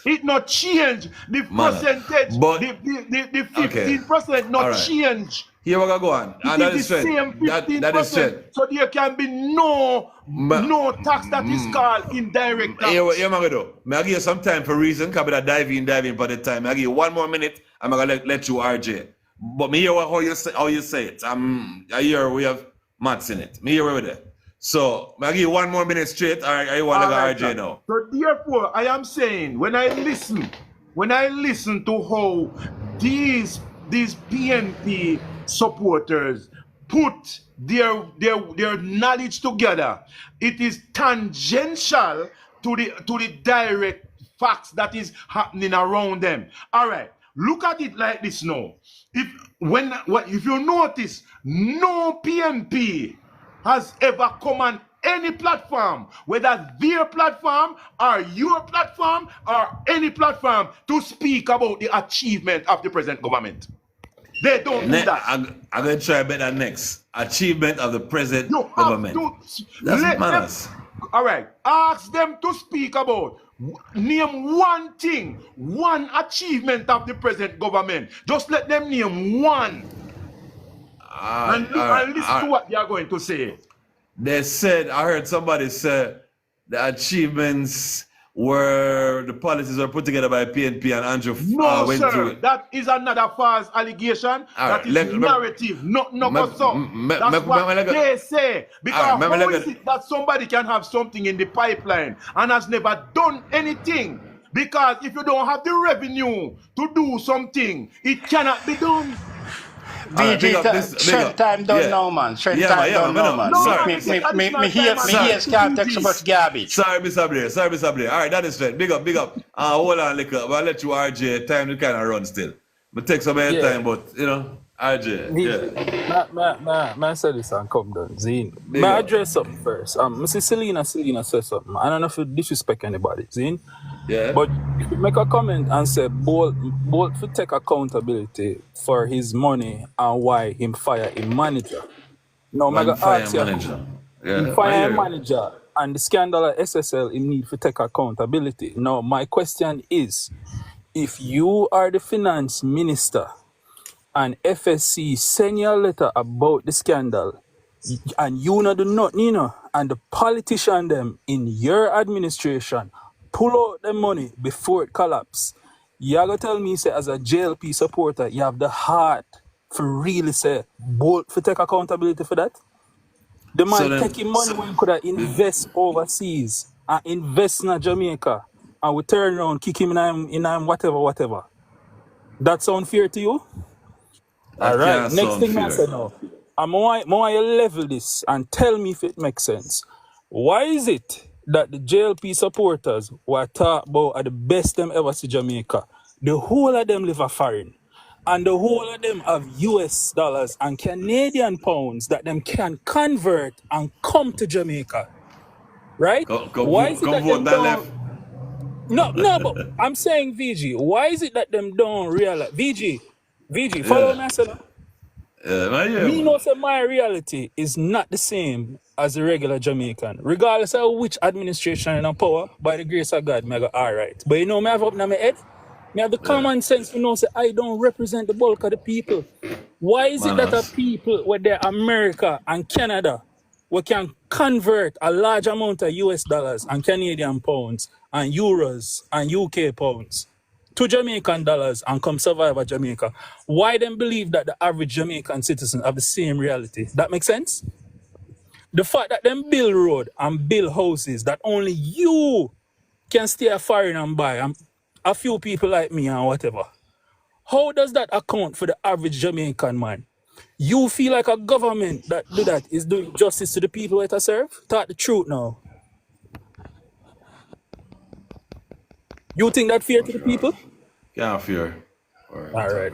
It not change the percentage, but the 15% not change. Here we go on. It is the same 15%. That is true. So there can be no tax that is called indirect tax. Here we go. May I give you some time for reason? Because I dive in for the time. I give you 1 more minute. I'm gonna let you RJ. But me hear how you say it. I hear we have maths in it. Me hear with it. So I give you 1 more minute straight. Or you want to go RJ now? So therefore, I am saying when I listen to how these PNP supporters put their knowledge together, it is tangential to the direct facts that is happening around them. All right, look at it like this now. If you notice, no PNP has ever come on any platform, whether their platform or your platform or any platform, to speak about the achievement of the present government. They don't do that. I'm going to try better next. Achievement of the present government. That's manners. All right. Ask them to speak about, name one thing, one achievement of the present government. Just let them name one. And listen to what they are going to say. They said, I heard somebody say the achievements were the policies were put together by PNP and Andrew went through it. That is another false allegation. That is narrative, not so. That's what they say. Because how is it that somebody can have something in the pipeline and has never done anything? Because if you don't have the revenue to do something, it cannot be done. VG, straight time done now, man. Straight time done now, man. Me here can't take so much garbage. Sorry, Mr. Blair. All right, that is straight. Big up. Hold on, liquor. I'll let you, RJ. Time to kind of run still. But take some time, but, RJ. Man say this and come down. Zine. May I address something first? Mrs. Selena said something. I don't know if you disrespect anybody, Zine. Yeah. But make a comment and say Bolt to take accountability for his money and why him fire him manager. Now, I'm going to ask you. Him fire him manager and the scandal at SSL, he need to take accountability. Now, my question is, if you are the finance minister and FSC send you a letter about the scandal and you not do nothing, and the politician them in your administration pull out the money before it collapse, You gotta tell me, say, as a JLP supporter, you have the heart for really say, bold for take accountability for that? The So man then, taking money when he could have invest overseas and invest in Jamaica and we turn around, kick him in him whatever. That sound fair to you? All that right, can't next sound thing I fair. say now. I want you level this and tell me if it makes sense. Why is it that the JLP supporters were talk about are the best them ever see Jamaica? The whole of them live a foreign. And the whole of them have US dollars and Canadian pounds that them can convert and come to Jamaica. Right? Why is it Come that vote them that don't... left. No, but I'm saying VG. Why is it that them don't realize... VG, follow Yeah. me, I said. Yeah, Me man. know that my reality is not the same as a regular Jamaican. Regardless of which administration in power, by the grace of God, I go alright. But you know, me have up in my head, me have the common sense to know say I don't represent the bulk of the people. Why is it that a Manners. people where they're America and Canada, we can convert a large amount of US dollars and Canadian pounds and euros and UK pounds to Jamaican dollars and come survive at Jamaica? Why them believe that the average Jamaican citizen have the same reality? That makes sense? The fact that them build road and build houses that only you can stay a foreign and buy, and a few people like me and whatever. How does that account for the average Jamaican man? You feel like a government that do that is doing justice to the people that I serve? Talk the truth now. You think that fair to the people? Can't fear. All right.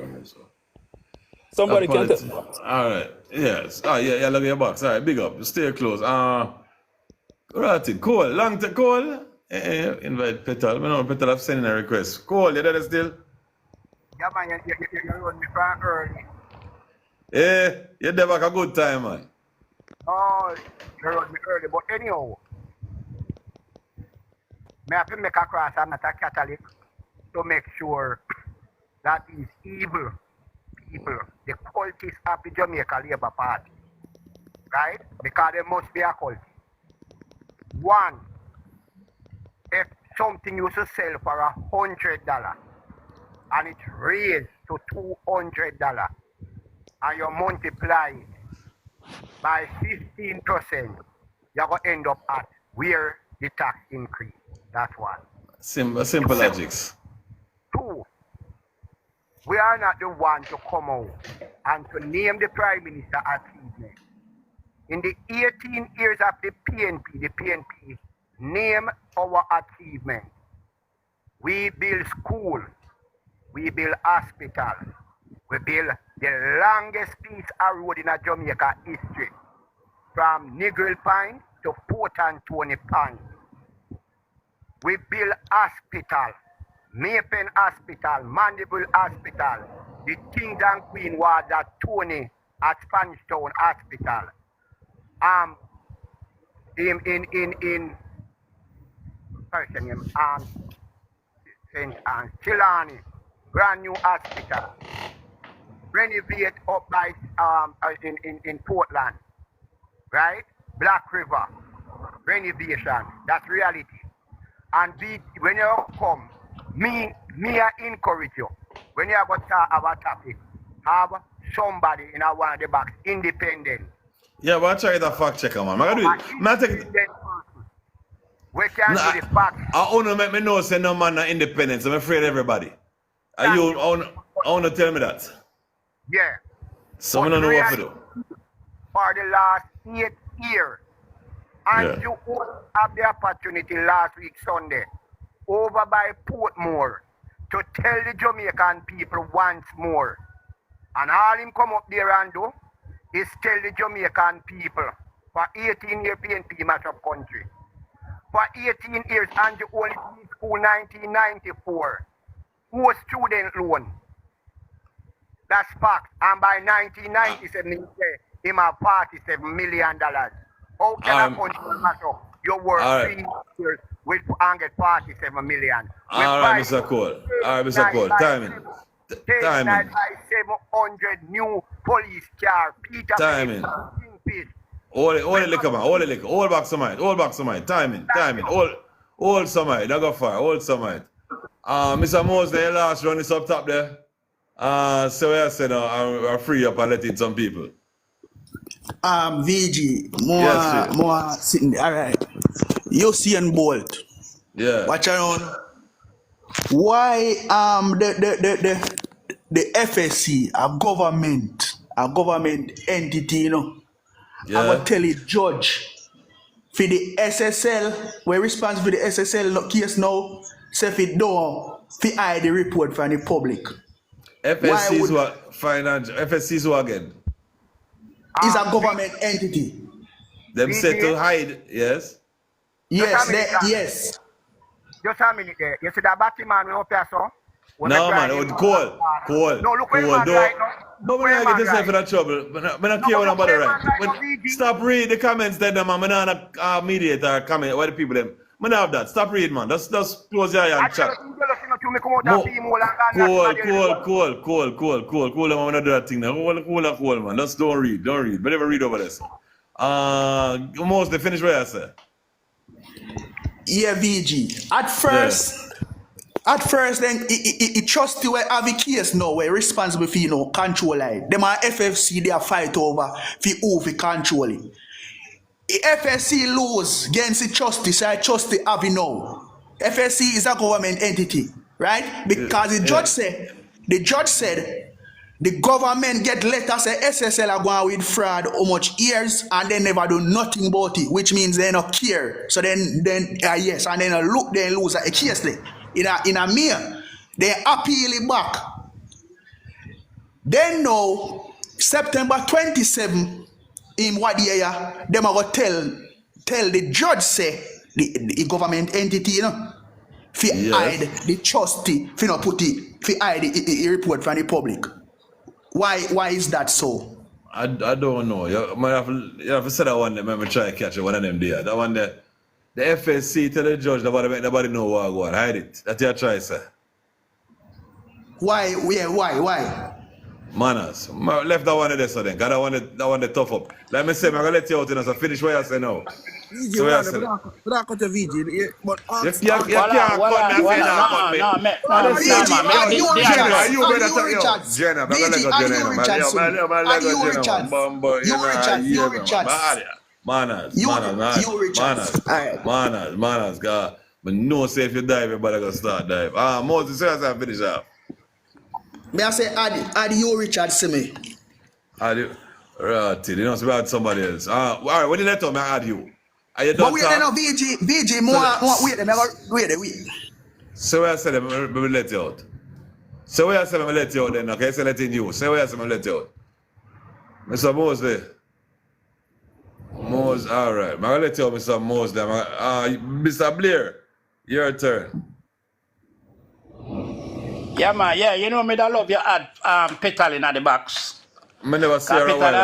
Somebody can tell me. All right. Yes. Yeah, look at your box. All right, big up. Stay close. Right, Cole. Long time, Cole. Invite Petal. I know Petal have sending a request. Cole, you there still? Yeah, man, you run me from early. Yeah, you there back a good time, man. Oh, you run me early. But anyhow, I have to make a cross. I'm not a Catholic to make sure that these evil people, the cultists of the Jamaica Labour Party, right? Because there must be a cult. One, if something used to sell for $100 and it's raised to $200 and you multiply it by 15%, you're going to end up at where the tax increase. That's one. Simple logics. Two, we are not the one to come out and to name the Prime Minister achievement. In the 18 years of the PNP name our achievement. We build school, we build hospital, we build the longest piece of road in Jamaica history, from Negril Pine to Port Anthony Pine. We build hospital, Maypen Hospital, Mandeville Hospital, the Kings and Queen was at Tony at Spanish Town Hospital. In Chilani, brand new hospital. Renovate up by in Portland, right? Black River, renovation. That's reality. And when you come, me I encourage you. When you have a topic, have somebody in one of the box independent. Yeah, but I try to fact check, man. I do it. We can do the fact. I want to make me know say no man not independent. I'm afraid of everybody. I want to tell me that. Yeah. So I don't know what to do. For the last 8 years. And you have the opportunity last week Sunday over by Portmore to tell the Jamaican people once more. And all him come up there and do is tell the Jamaican people for 18 years PNP mashup country. For 18 years and you only in school 1994. Who student loan? That's fact. And by 1997 he say him have $47 million. How can a country matter? You work 3 years with and get $47 million. All right, Mr. Cole. Timing. 700 new police car. Peter Timing. All the liquor, man. All the liquor. All back some mind. Timing. All some mind. Don't go far. All some mind. Mr. Mosley, the last run is up top there. So I said, I'll free up and let in some people. VG, more, Yes, more sitting there. All right. Usain Bolt. Yeah. Watch around. Why the FSC, a government entity, you know, I go tell it judge for the SSL, we're responsible for the SSL case now, say if it don't, fi hide the report from the public. FSC is what? FSC is what again? It's a government entity. Them said to hide, yes? Yes, yes. Just a minute there. You see that Batman we up here, so? No, man, it was cold. No, look where man right now. But when I get yourself in trouble, but I don't care what nobody right. Stop reading the comments then, man. I'm not a mediator comment. What the people them? I don't have that. Stop reading, man. Just close your eye and chat. Cool. I'm gonna do that thing now. Cool, man. Just don't read. But never read over this. Mostly finish where I said. Yeah, VG. At first, then it trust you have a case now where responsible for control it. Them are FFC they are fight over for who for control it. If FFC lose against the justice, I trust the have it now. FFC is a government entity, right? Because the judge said the government get letters say SSL are going with fraud how much years and they never do nothing about it, which means they don't care. So then yes, and then look they lose a case in a mere they appeal it back. Then now September 27 in what year them are gonna tell the judge say the government entity, you know, hide the trustee, not put it, hide the report from the public. Why is that so? I don't know. You have to say that one. Let me try to catch it. One of them there. That one there. The FSC tell the judge nobody know what I go on. Hide it. That's your try, sir. Why? Yeah, why? Manners. Left that one there so then. Got that one the tough up. Let me say, I'm gonna let you out in so finish where I say now. So where I say. But I cut the VG. But you can't cut me. Manners, God. But no say if you dive, everybody gonna start dive. Moses, so I finish up. May I say add you Richard Simi? Add you? Right, you know about somebody else. All right, when you let me add you. Are you but wait now, VG, more wait. So where I said I'm let you out. So where I said I'm let you out then, okay? So letting you. So where I said I'm let you out. Mr. Mosley. All right. I'm gonna let you out, Mr. Mosley. Mr. Blair, your turn. Yeah, man, yeah, you know me that love you add petal in the box. I never see her petal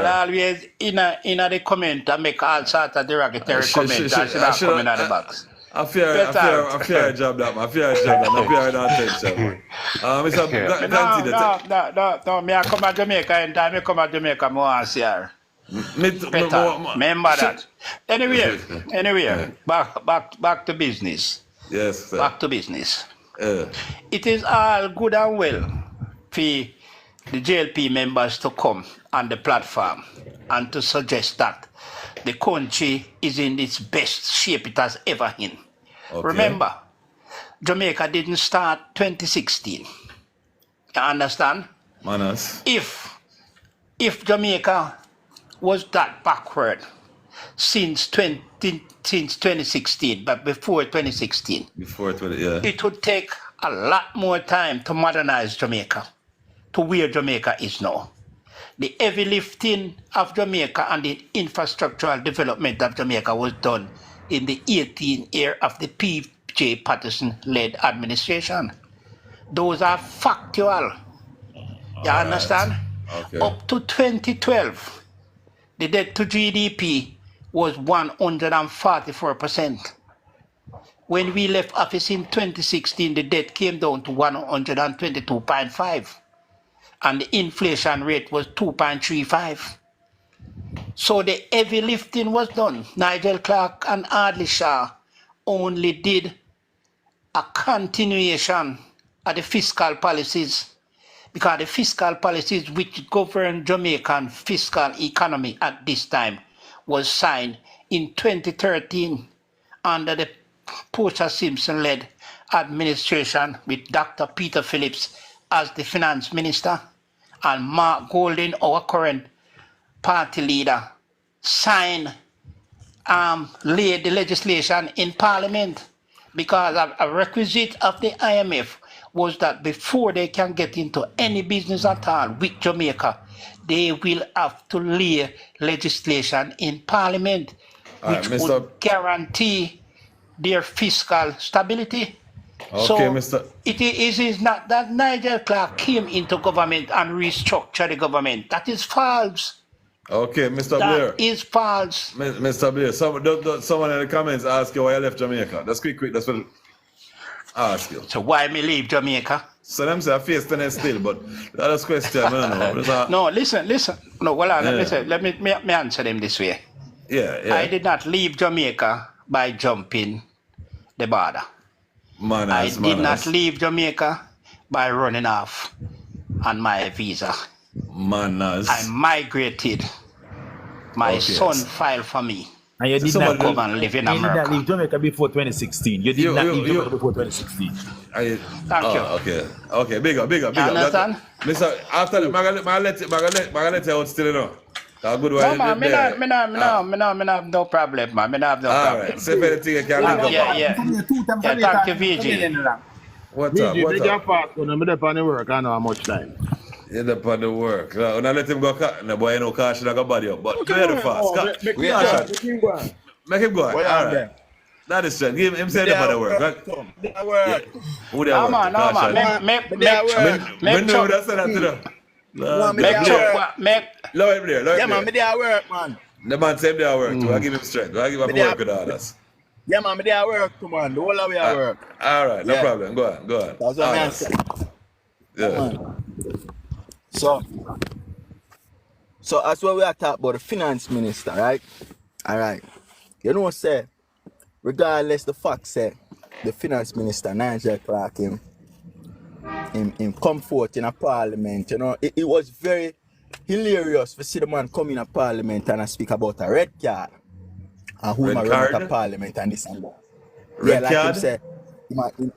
always in the comment and make all sorts of derogatory comments and she not come in the box. I fear a job that man. I fear that attention. Mr. No, me I come to Jamaica and time me come to Jamaica more and see her. Remember that. Anyway, back to business. Yes, sir. Back to business. It is all good and well for the JLP members to come on the platform and to suggest that the country is in its best shape it has ever been. Okay. Remember, Jamaica didn't start 2016. You understand? Manners. If Jamaica was that backward since 2016, but before 2016, it would take a lot more time to modernize Jamaica to where Jamaica is now. The heavy lifting of Jamaica and the infrastructural development of Jamaica was done in the 18th year of the P.J. Patterson-led administration. Those are factual. You understand? Okay. Up to 2012, the debt to GDP was 144%. When we left office in 2016, the debt came down to 122.5%. And the inflation rate was 2.35. So the heavy lifting was done. Nigel Clark and Ardley Shaw only did a continuation of the fiscal policies, because the fiscal policies which govern Jamaican fiscal economy at this time was signed in 2013 under the Portia Simpson-led administration with Dr. Peter Phillips as the finance minister and Mark Golding, our current party leader, signed, laid the legislation in Parliament, because a requisite of the IMF was that before they can get into any business at all with Jamaica, they will have to lay legislation in Parliament, which would guarantee their fiscal stability. Okay, so it is not that Nigel Clark came into government and restructured the government. That is false. Okay, Mr. Blair. That is false. Mr. Blair, someone in the comments ask you why you left Jamaica. That's quick. That's what I ask you. So why me leave Jamaica? So them say I face tennis still, but that's question. I don't know. No, listen. No, well, let me answer them this way. Yeah. I did not leave Jamaica by jumping the border. I did not leave Jamaica by running off on my visa. I migrated. My son filed for me. And you did not come and live in America. You did not leave Jamaica before 2016. You did not leave Jamaica before 2016. Thank you. Okay. Big up. You understand? Mr. After that, I let you out still, you know. Good no, man, me have no problem, man. Me have no problem. Alright, say anything you can link up. Yeah, thank you, VG. What's up? VG, make your fast, I'm on the work, I know how much time. You're on the work. No, let him go. No, boy, no cash, like a body up. But play the fast. Make him go. Alright. That is straight. Give him say the body work. Right? Who they work? No, man. Make know that's that to them. Yeah, man, me there work, man. The man say they work too. I give him strength. I give him work with others. Yeah, man, me there work too, man. The whole of we are work. All right, no problem. Go on. That's what I say. Yeah. So as what we are talking about the finance minister, right? All right. You know what say? Regardless the fact say the finance minister Nigel Clark him come forth in a parliament, you know, it was very hilarious to see the man come in a parliament and speak about a red card and who might run a parliament and this and that. Red like card? Him say,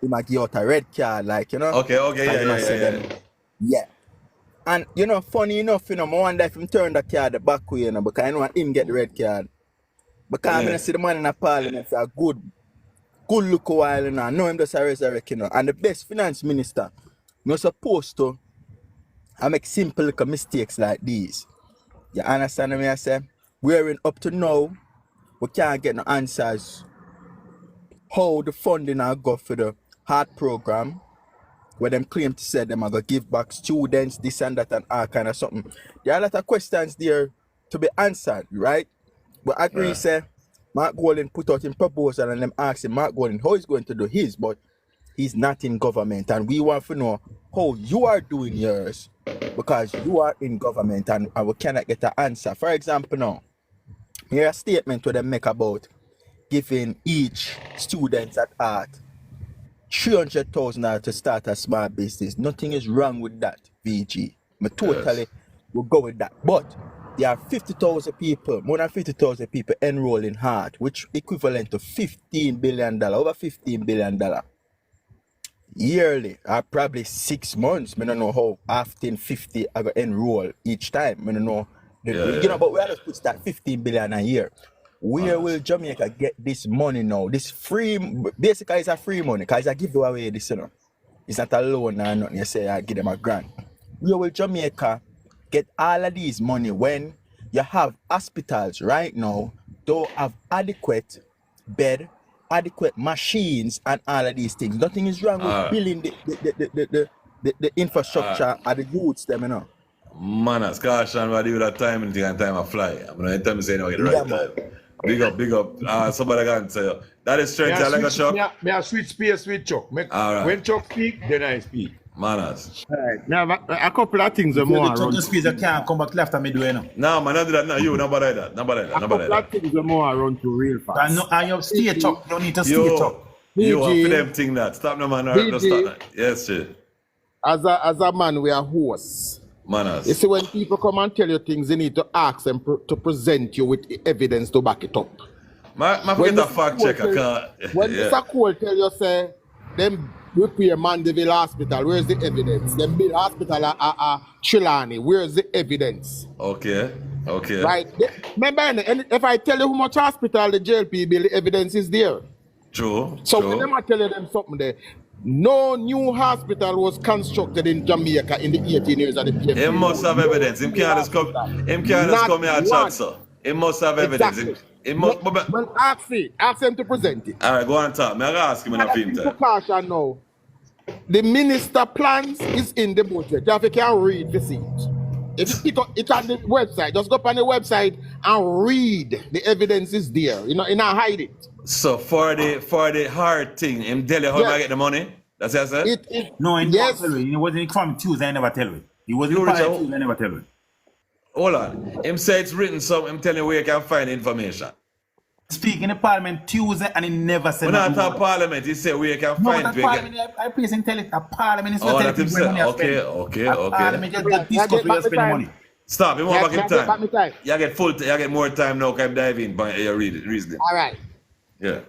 he might give out a red card, like, you know. Okay, yeah. And you know, funny enough, you know, I wonder if him turn the card the back way, you know, because I know him get the red card. Because I'm gonna see the man in a parliament for a good look a while, you know. I know him just a resurrect, you know. And the best finance minister, you're supposed to make simple little mistakes like these. You understand what I say? Wearing up to now, we can't get no answers how the funding will go for the heart program, where them claim to say them are going to give back students, this and that and all kind of something. There are a lot of questions there to be answered, right? But I agree, say, Mark Golding put out in proposal and them asking Mark Golding how he's going to do his, but he's not in government. And we want to know how you are doing yours because you are in government and we cannot get an answer. For example, now, here's a statement where they make about giving each student at art $300,000 to start a small business. Nothing is wrong with that, VG. I totally will go with that. But there are 50,000 people, more than 50,000 people enroll in heart, which equivalent to $15 billion, over $15 billion yearly, or probably 6 months. I don't know how often 50 are going to enroll each time. I don't know. You know, but we have to put that 15 billion a year. Where will Jamaica get this money now? This free, basically it's a free money because I give away this, you know. It's not a loan or nothing. You say I give them a grant. Where will Jamaica get all of these money when you have hospitals right now don't have adequate bed, adequate machines and all of these things? Nothing is wrong with building the infrastructure of the youths, them, you know. Man, as caution, what do with that time and time I fly. I'm going to tell me saying I get the right time. Big up. Somebody can say that is strength. I like a Chuck. May I switch space with Chuck? When Chuck speak, then I speak. Manners. Alright. Now a couple of things more around. Chuck speak, I can't come back left and me do it now. No, man, I do that. No, you, nobody that. A couple of things more around to real fast. And you stay, Chuck. You don't need to stay, Chuck. You are for them thing that. Stop no man. No, stop that. Yes, sir. As a man, we are hosts. Manners. You see, when people come and tell you things, you need to ask them to present you with evidence to back it up. I forget a fact checker. When Mr. Cole tell you, say, them repair Mandeville Hospital, where's the evidence? Them build hospital at Trelawney, where's the evidence? Okay. Right? Remember, if I tell you how much hospital the JLP build, the evidence is there. True. So when them I tell you them something there, no new hospital was constructed in Jamaica in the 18 years of the PMP. He must have evidence. Him can't just come here and chat, sir. He must have evidence. Well, ask him to present it. All right, go on top. I'm going to ask him in a film time. Caution now. The minister plans is in the budget. You can read the seat. If you pick up it on the website, just go up on the website and read. The evidence is there. You not hide it. So for the hard thing, him tell you how I get the money? That's what I said? No, he didn't tell you. He wasn't from Tuesday, I never tell you. He wasn't from Tuesday, I never tell you. Hold on. Him say it's written, so I'm telling you where you can find the information. Speak in the parliament Tuesday and he never said we're not at parliament, he said where you can find it. I please tell it, a parliament is not telling people money. Okay. Parliament just discuss where you spend money. Stop, you want back in time. You get more time now, can dive in by your reasoning. All right. Yeah.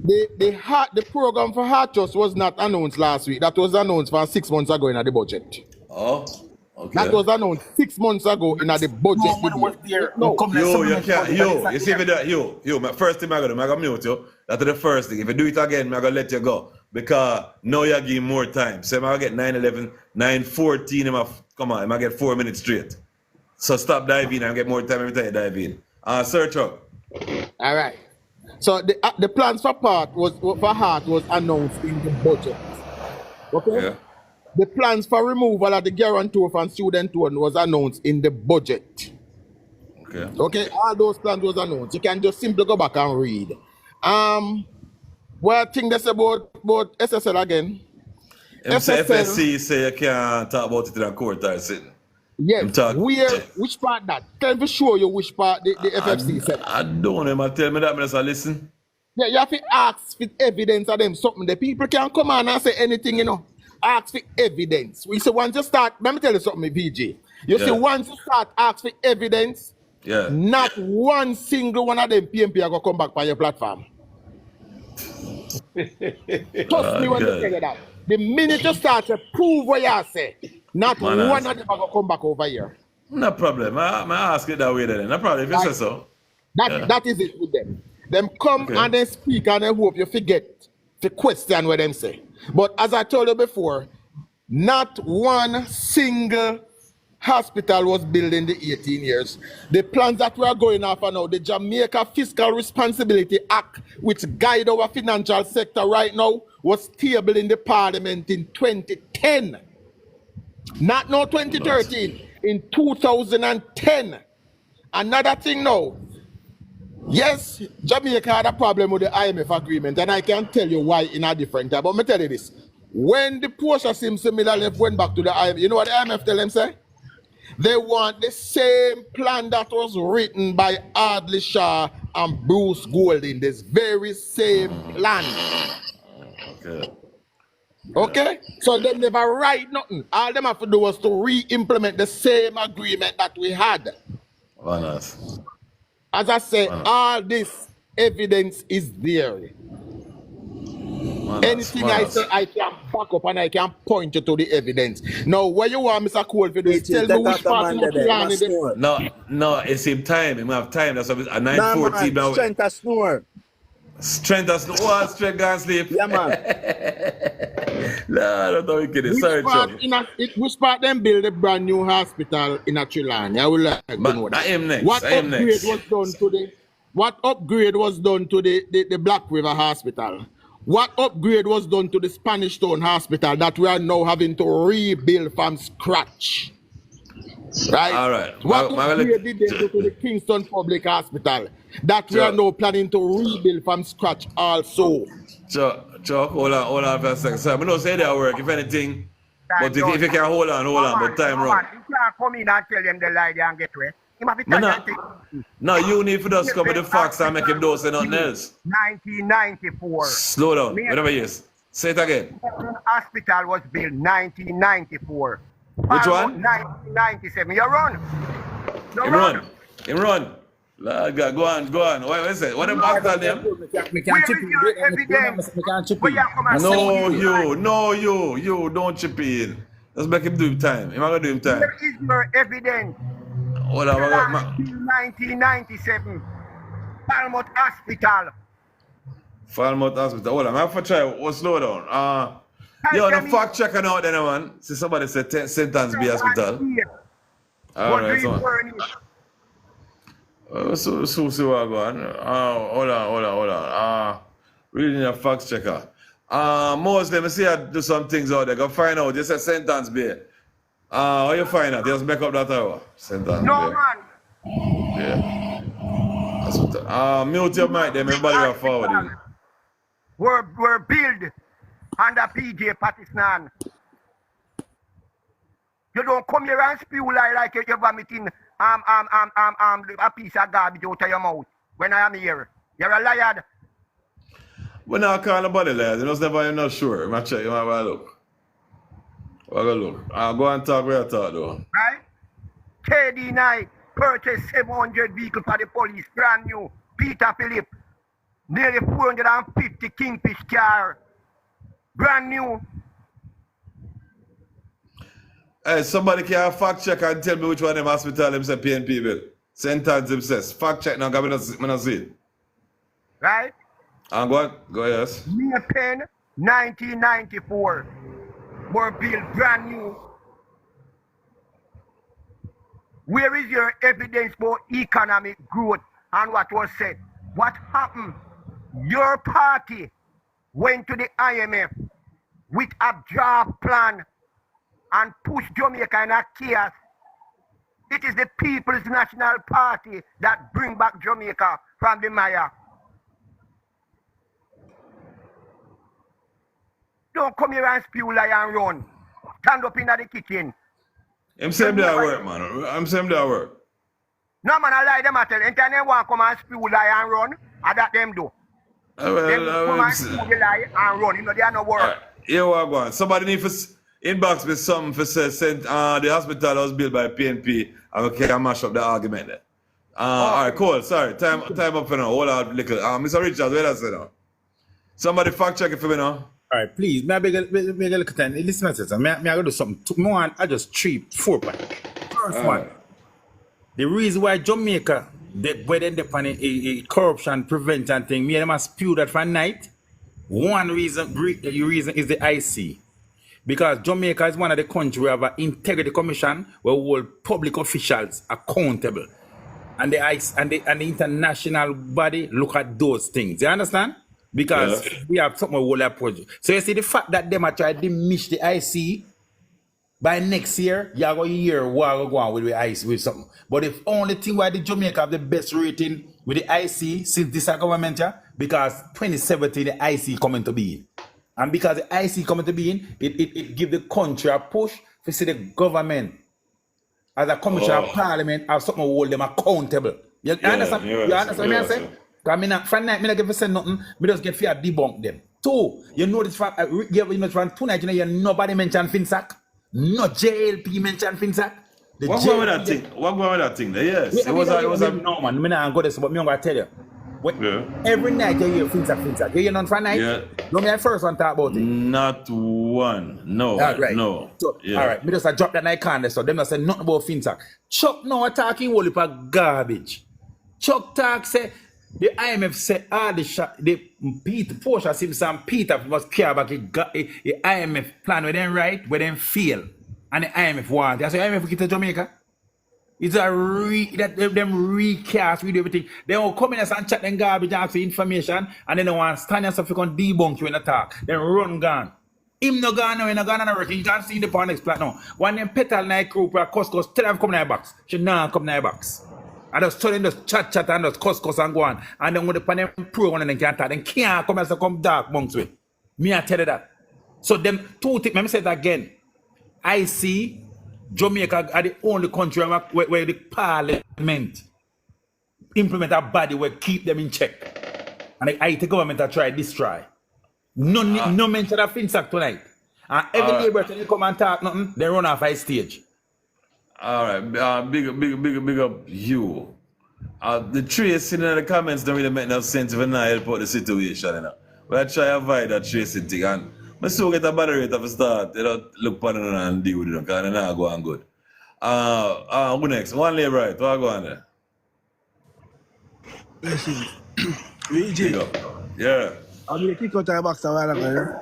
The program for Heart Trust was not announced last week. That was announced for 6 months ago in the budget. Oh, okay. That was announced 6 months ago in the budget. You see me that, my first thing I'm gonna mute you. That's the first thing. If you do it again, I'm gonna let you go. Because now you're giving more time. So I'm gonna get 9:11, 9:14, come on, I'm gonna get 4 minutes straight. So stop diving and get more time every time you dive in. Search up. All right. So the plans for Heart was announced in the budget. Okay? Yeah. The plans for removal of the guarantor from student loan was announced in the budget. Okay, all those plans was announced. You can just simply go back and read. What thing that's about SSL again? FSC say you can't talk about it in a court or something. Yes. Which part that? Can we show you which part the FFC said? I don't know. Tell me that, I listen. Yeah, you have to ask for evidence of them something. The people can't come on and say anything, Ask for evidence. We say once you start, let me tell you something, VJ. You see, once you start ask for evidence, not one single one of them PMP are going to come back by your platform. Trust me when you tell you that. The minute you start to prove what you say, not one of them are going to come back over here. No problem. I ask it that way then. No problem if you say so. That is it with them. Them come and they speak and they hope you forget the question what them say. But as I told you before, not one single hospital was built in the 18 years. The plans that we are going after now, the Jamaica Fiscal Responsibility Act, which guide our financial sector right now, was tabled in the parliament in 2010. Not now 2013, in 2010. Another thing now, yes, Jamaica had a problem with the IMF agreement, and I can tell you why in a different time. But let me tell you this. When the Portia Simpson Miller left went back to the IMF, you know what the IMF tell them say? They want the same plan that was written by Ardley Shaw and Bruce Golding. This very same plan. Okay? So they never write nothing. All them have to do was to re-implement the same agreement that we had. Honest. As I say, all this evidence is there. Anything I say, I can back up and I can point you to the evidence. Now, where you want Mr. Cole to do, tell me which part of the plan is it. No, it's him time. He have time. That's why at 9:14 now. Strength to snore. Strength to snore. What? Strength and sleep. Yeah, man. No, I don't know. Sorry, which part them build a brand new hospital in a Trelawney? I would like to know that. I am next. What upgrade was done to the Black River Hospital? What upgrade was done to the Spanish Town Hospital that we are now having to rebuild from scratch? Right? All right. What upgrade did they do to the Kingston Public Hospital that we are now planning to rebuild from scratch also? Chuck, hold on for a second. So I don't say that work, if anything. But if you can hold on, but time run. You can't come in and tell them the lie and get away. No, you need to just come with the facts and make him do say nothing else. 1994. Slow down. Whatever it is. Say it again. Hospital was built 1994. Which one? 1997. You run. Him run. Him run. Lord God, go on. What is it? What the hospital name? No, you, don't chip in. Let's make him do him time. Him gonna do him time. Where is your evidence? Hold on, 1997. Falmouth Hospital. Falmouth Hospital. Hold on, I have to try. Slow down. Yo, the fact checker out there, man. See somebody said St. Anne's B Hospital. Alright, so. So see what I go on. Hold on. Reading a fact checker. Most let me see I do some things out there. Go find out. You said St. Anne's B. How you find out? Just make up that hour. St. Anne's No, B. man. Yeah. Hospital. Mute your mic then, everybody got forward. Were built under PJ Patterson. You don't come here and spew like you're vomiting a piece of garbage out of your mouth when I am here. You're a liar. We're not calling nobody liars. You never you're not sure. You might check, you might have a look. I'll go and talk where I talk though. Right? KD Knight purchased 700 vehicles for the police, brand new. Peter Phillip, nearly 450 Kingfish car, brand new. Hey, somebody can fact check and tell me which one of them hospital them say PNP bill. St. Anne's them says. Fact check now, because I don't see it. Right? And go yes. May 10, 1994. Were built brand new. Where is your evidence for economic growth and what was said? What happened? Your party went to the IMF with a draft plan and pushed Jamaica in a chaos. It is the People's National Party that bring back Jamaica from the mire. Don't come here and spew lie and run. Stand up in the kitchen. I'm saying that work, man. I'm saying that work. No, man, I lie them at tell. Anytime they want to come and spew lie and run, I that them do. Them come and spew the lie and run. You know, they are no work. Right. Here we go on. Somebody need to inbox me something for say the hospital was built by PNP and we can mash up the argument there. Alright, cool. Sorry. Time up for now. Hold on little. Mr. Richards, where does it now? Somebody fact check it for me now. Alright, please, may I beg a little time. Listen to this. May I go do something? More, I just 4 points. First one. The reason why Jamaica, where they depend on a corruption prevention thing, me and them must spew that for night. One reason is the IC. Because Jamaica is one of the countries where we have an integrity commission where we hold public officials accountable. And the ICE and the international body look at those things. You understand? Because we have something we will approach. So you see the fact that them are trying to diminish the IC, by next year, you're going to hear what are going on with the IC with something. But the only thing why the Jamaica have the best rating with the IC since this government, because 2017 the IC coming to be in. And because the IC coming to be in, it give the country a push to see the government as a commissioner of parliament have something to hold them accountable. You understand? You understand what I'm saying? Because from night, I don't get to say nothing, I just get fear debunk them. 2, you know this from 2 nights, you know, nobody mentioned FinSac. No JLP mentioned FinSac. What going with that thing? What going with that thing? Yes. It was a no man, I'm not going to say, but I'm going to tell you. Every night you hear FinSac. You hear none for night? Yeah. You me first one talk about it? Not one. No. Right. No. So, all right. Me just drop that night can so them not say nothing about FinSac. Chuck now talking whole heap of garbage. Chuck talk say the IMF say all the Peter Portia Simpson Peter must care about the IMF plan where them right, where them fail. And the IMF want. That's why IMF get to Jamaica. It's a them recast with everything. They will come in and chat them garbage and ask for information, and then they want to stand and stuff you can debunk you in the talk. Then run gone. Him no gone now, he no gone on the work. You can't see the next plat now. One them petal night group where Cuscus tell them come in the box. She nah come in the box. And just tell them just chat and just Cuscus and go on. And then when the panel pro one and then can't talk, then can't come and come dark monks way. Me I tell you that. So them 2 things, let me say it again. I see Jamaica are the only country where the parliament implement a body where keep them in check. And the IT government are try destroy. No mention of FinSac tonight. And every neighbor when you come and talk nothing, they run off a stage. Alright, big up you. The tracing in the comments don't really make no sense if I not help out the situation, you know. But I try to avoid that tracing thing, and I still get a moderator for start, you know, look upon it and deal with it, because it's not going good. Who next? One lay right, what go on there? Listen, VG. Yeah. I mean, kick out the box a while ago.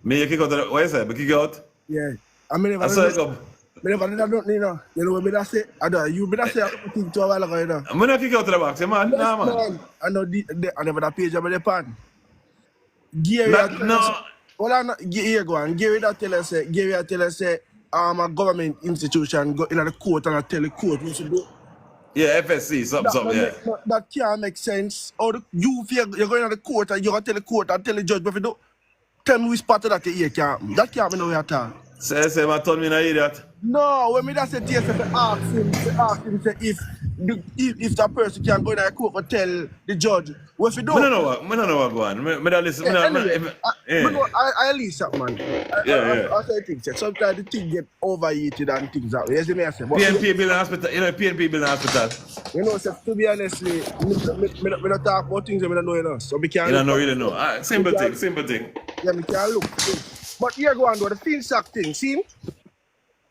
Me, you kick out the, what you say? Me kick out? Yeah. I mean, I saw it up. I never did that, you know. You know what I say? You better say I kick to a while ago, you know. I'm not kick out the box, man. Yes, nah, man. I know I never that page about the pan. Gary, no. Well, I'm not here going. Gary that tell us say, a government institution go in the court and I tell the court what to do. Yeah, FSC, something, yeah. That can't make sense. Or you're going to the court and you're going to tell the court and tell the judge, but if you don't, tell me which part of that you can't. That can't be no way at all. Say, man, told me an idiot. No, when me that say TSF ask him say if that person can go in the court and tell the judge, what if you do? I don't know what go on. I listen. I leave something, man. I say things. Sometimes the thing get overheated and things that way. You see me I say? PNP building hospital. You know, PNP building hospital. You know, so to be honestly, me not talk about things that I don't know, you know. So we can't. You don't really know. Simple thing. Yeah, me can look. But here go on do the FinSac thing. See?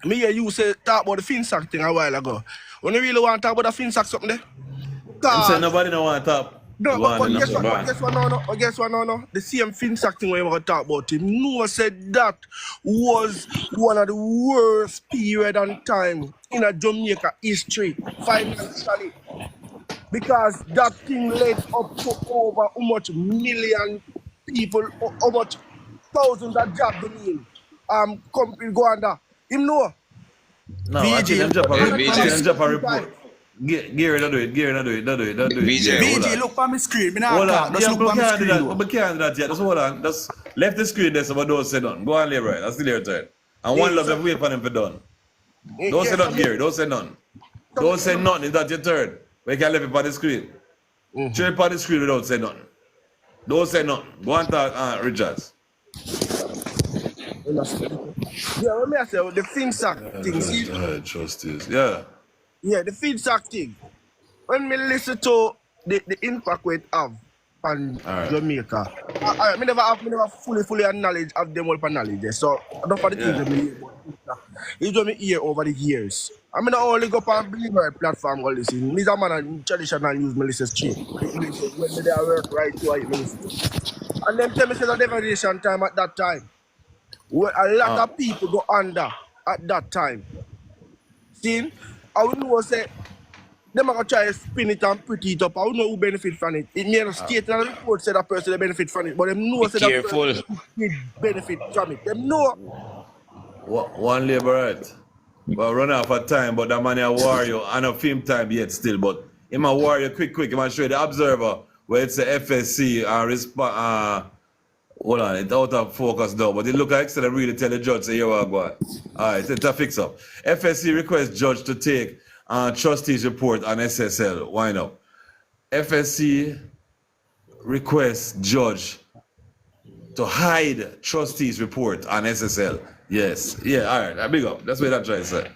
Me hear you say talk about the FinSac thing a while ago. When you really want to talk about the FinSac something there? I'm saying nobody don't want to talk. No, but guess what no. The same FinSac thing when you want to talk about him. No said that was one of the worst period and time in a Jamaica history financially. Because that thing led up to over how much million people, how much thousands of jobs in company go under. Him know. No, I think them drop a report. Gary, don't do it. VJ, look on my screen. Hold on. Just look on my screen. We can't do that yet. Just hold on. Just left the screen there so we don't say none. Go on, lay right. That's still your turn. And one love, wait for them for done. Don't say none, Gary. Don't say none. Don't say none. Is that your turn? We can leave it on the screen. Show it on the screen without saying none. Don't say none. Go on talk, Richards. Yeah, what me I say, the FinSac thing, see? Justice, yeah. Yeah, the FinSac thing. When me listen to the impact it have on Jamaica, I never fully knowledge of them all for knowledge. So, enough for the things that me hear about it's what me hear over the years. I mean, I only go on Believer platform all this. Me a man and traditional use me listen straight. When they work right to it, me listen. And them tell me say the devaluation time at that time. Where a lot of people go under at that time. See, I would know say them are gonna try to spin it and pretty it up. I would know who benefit from it. It may not state in the report say that person they benefit from it, but them know say that person did benefit from it. Them know. One labor right. Well, run out of time, but that man a warrior. I know film time yet still, but him a warrior quick. He might show you the observer where it's a FSC and hold on, it's out of focus now, but it look like they really tell the judge, say, yo, go on. Alright, it's a fix up. FSC requests judge to take trustees report on SSL. Why not? FSC requests judge to hide trustees report on SSL. Yes. Yeah, alright, big up. That's what I'm trying to say.